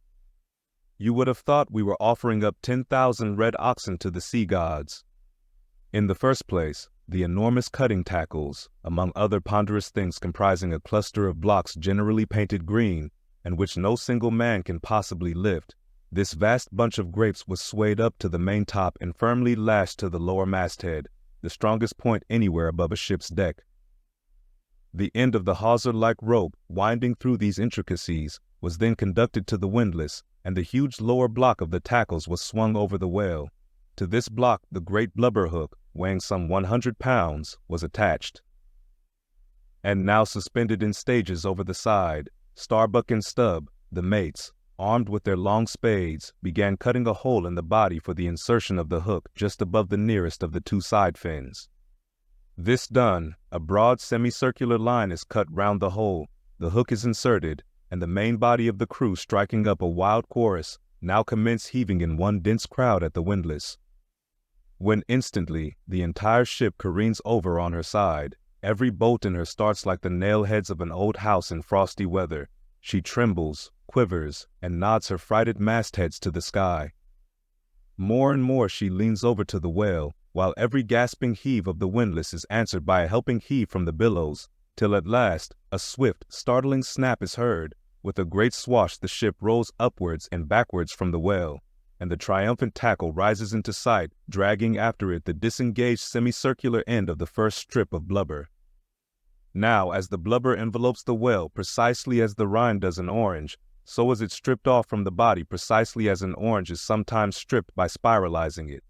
You would have thought we were offering up 10,000 red oxen to the sea gods. In the first place, the enormous cutting tackles, among other ponderous things comprising a cluster of blocks generally painted green, and which no single man can possibly lift, this vast bunch of grapes was swayed up to the maintop and firmly lashed to the lower masthead, the strongest point anywhere above a ship's deck. The end of the hawser-like rope winding through these intricacies was then conducted to the windlass, and the huge lower block of the tackles was swung over the whale. To this block the great blubber hook, weighing some 100 pounds, was attached. And now suspended in stages over the side, Starbuck and Stubb, the mates, armed with their long spades, began cutting a hole in the body for the insertion of the hook just above the nearest of the 2 side fins. This done, a broad semicircular line is cut round the hole, the hook is inserted, and the main body of the crew, striking up a wild chorus, now commence heaving in one dense crowd at the windlass. when instantly the entire ship careens over on her side. Every bolt in her starts like the nail heads of an old house in frosty weather. She trembles, quivers, and nods her frighted mastheads to the sky. More and more she leans over to the whale, while every gasping heave of the windlass is answered by a helping heave from the billows, till at last a swift, startling snap is heard. With a great swash the ship rolls upwards and backwards from the whale, and the triumphant tackle rises into sight, dragging after it the disengaged semicircular end of the first strip of blubber. Now, as the blubber envelopes the whale precisely as the rind does an orange, so is it stripped off from the body precisely as an orange is sometimes stripped by spiralizing it.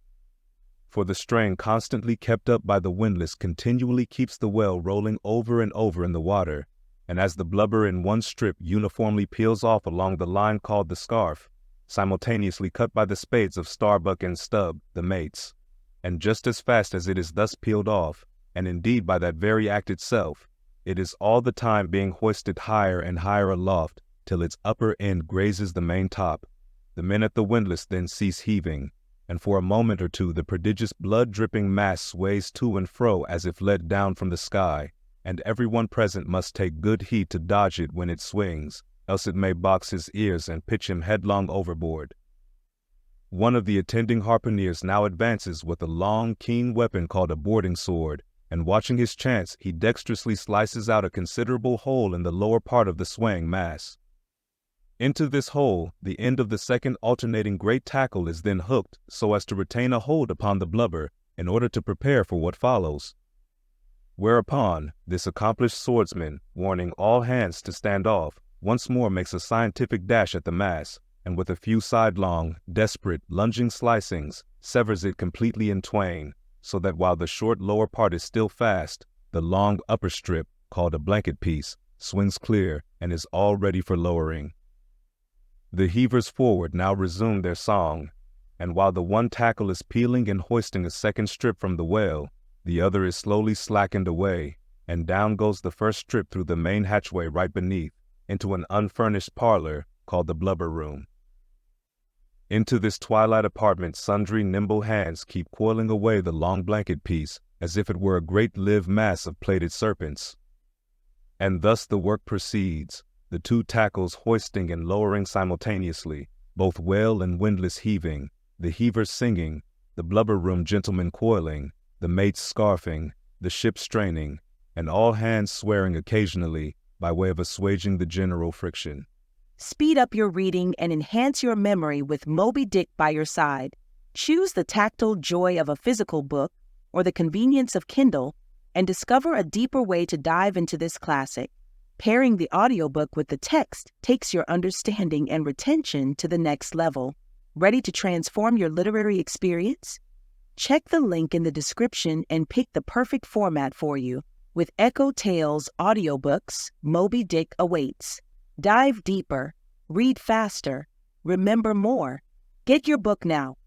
For the strain constantly kept up by the windlass continually keeps the whale rolling over and over in the water, and as the blubber in one strip uniformly peels off along the line called the scarf, simultaneously cut by the spades of Starbuck and Stubb, the mates, and just as fast as it is thus peeled off, and indeed by that very act itself, it is all the time being hoisted higher and higher aloft, till its upper end grazes the main top. The men at the windlass then cease heaving, and for a moment or two the prodigious blood-dripping mass sways to and fro as if let down from the sky, and everyone present must take good heed to dodge it when it swings, else it may box his ears and pitch him headlong overboard. One of the attending harpooneers now advances with a long, keen weapon called a boarding sword, and watching his chance, he dexterously slices out a considerable hole in the lower part of the swaying mass. Into this hole, the end of the second alternating great tackle is then hooked so as to retain a hold upon the blubber in order to prepare for what follows. Whereupon, this accomplished swordsman, warning all hands to stand off, once more makes a scientific dash at the mass, and with a few sidelong, desperate, lunging slicings, severs it completely in twain, so that while the short lower part is still fast, the long upper strip, called a blanket piece, swings clear and is all ready for lowering. The heavers forward now resume their song, and while the one tackle is peeling and hoisting a second strip from the whale, the other is slowly slackened away, and down goes the first strip through the main hatchway right beneath, into an unfurnished parlor called the blubber room. Into this twilight apartment sundry nimble hands keep coiling away the long blanket piece as if it were a great live mass of plaited serpents. And thus the work proceeds, the two tackles hoisting and lowering simultaneously, both whale and windlass heaving, the heavers singing, the blubber room gentlemen coiling, the mates scarfing, the ship straining, and all hands swearing occasionally by way of assuaging the general friction. Speed up your reading and enhance your memory with Moby Dick by your side. Choose the tactile joy of a physical book or the convenience of Kindle and discover a deeper way to dive into this classic. Pairing the audiobook with the text takes your understanding and retention to the next level. Ready to transform your literary experience? Check the link in the description and pick the perfect format for you. With EchoTales Audiobooks, Moby Dick awaits. Dive deeper, read faster, remember more. Get your book now.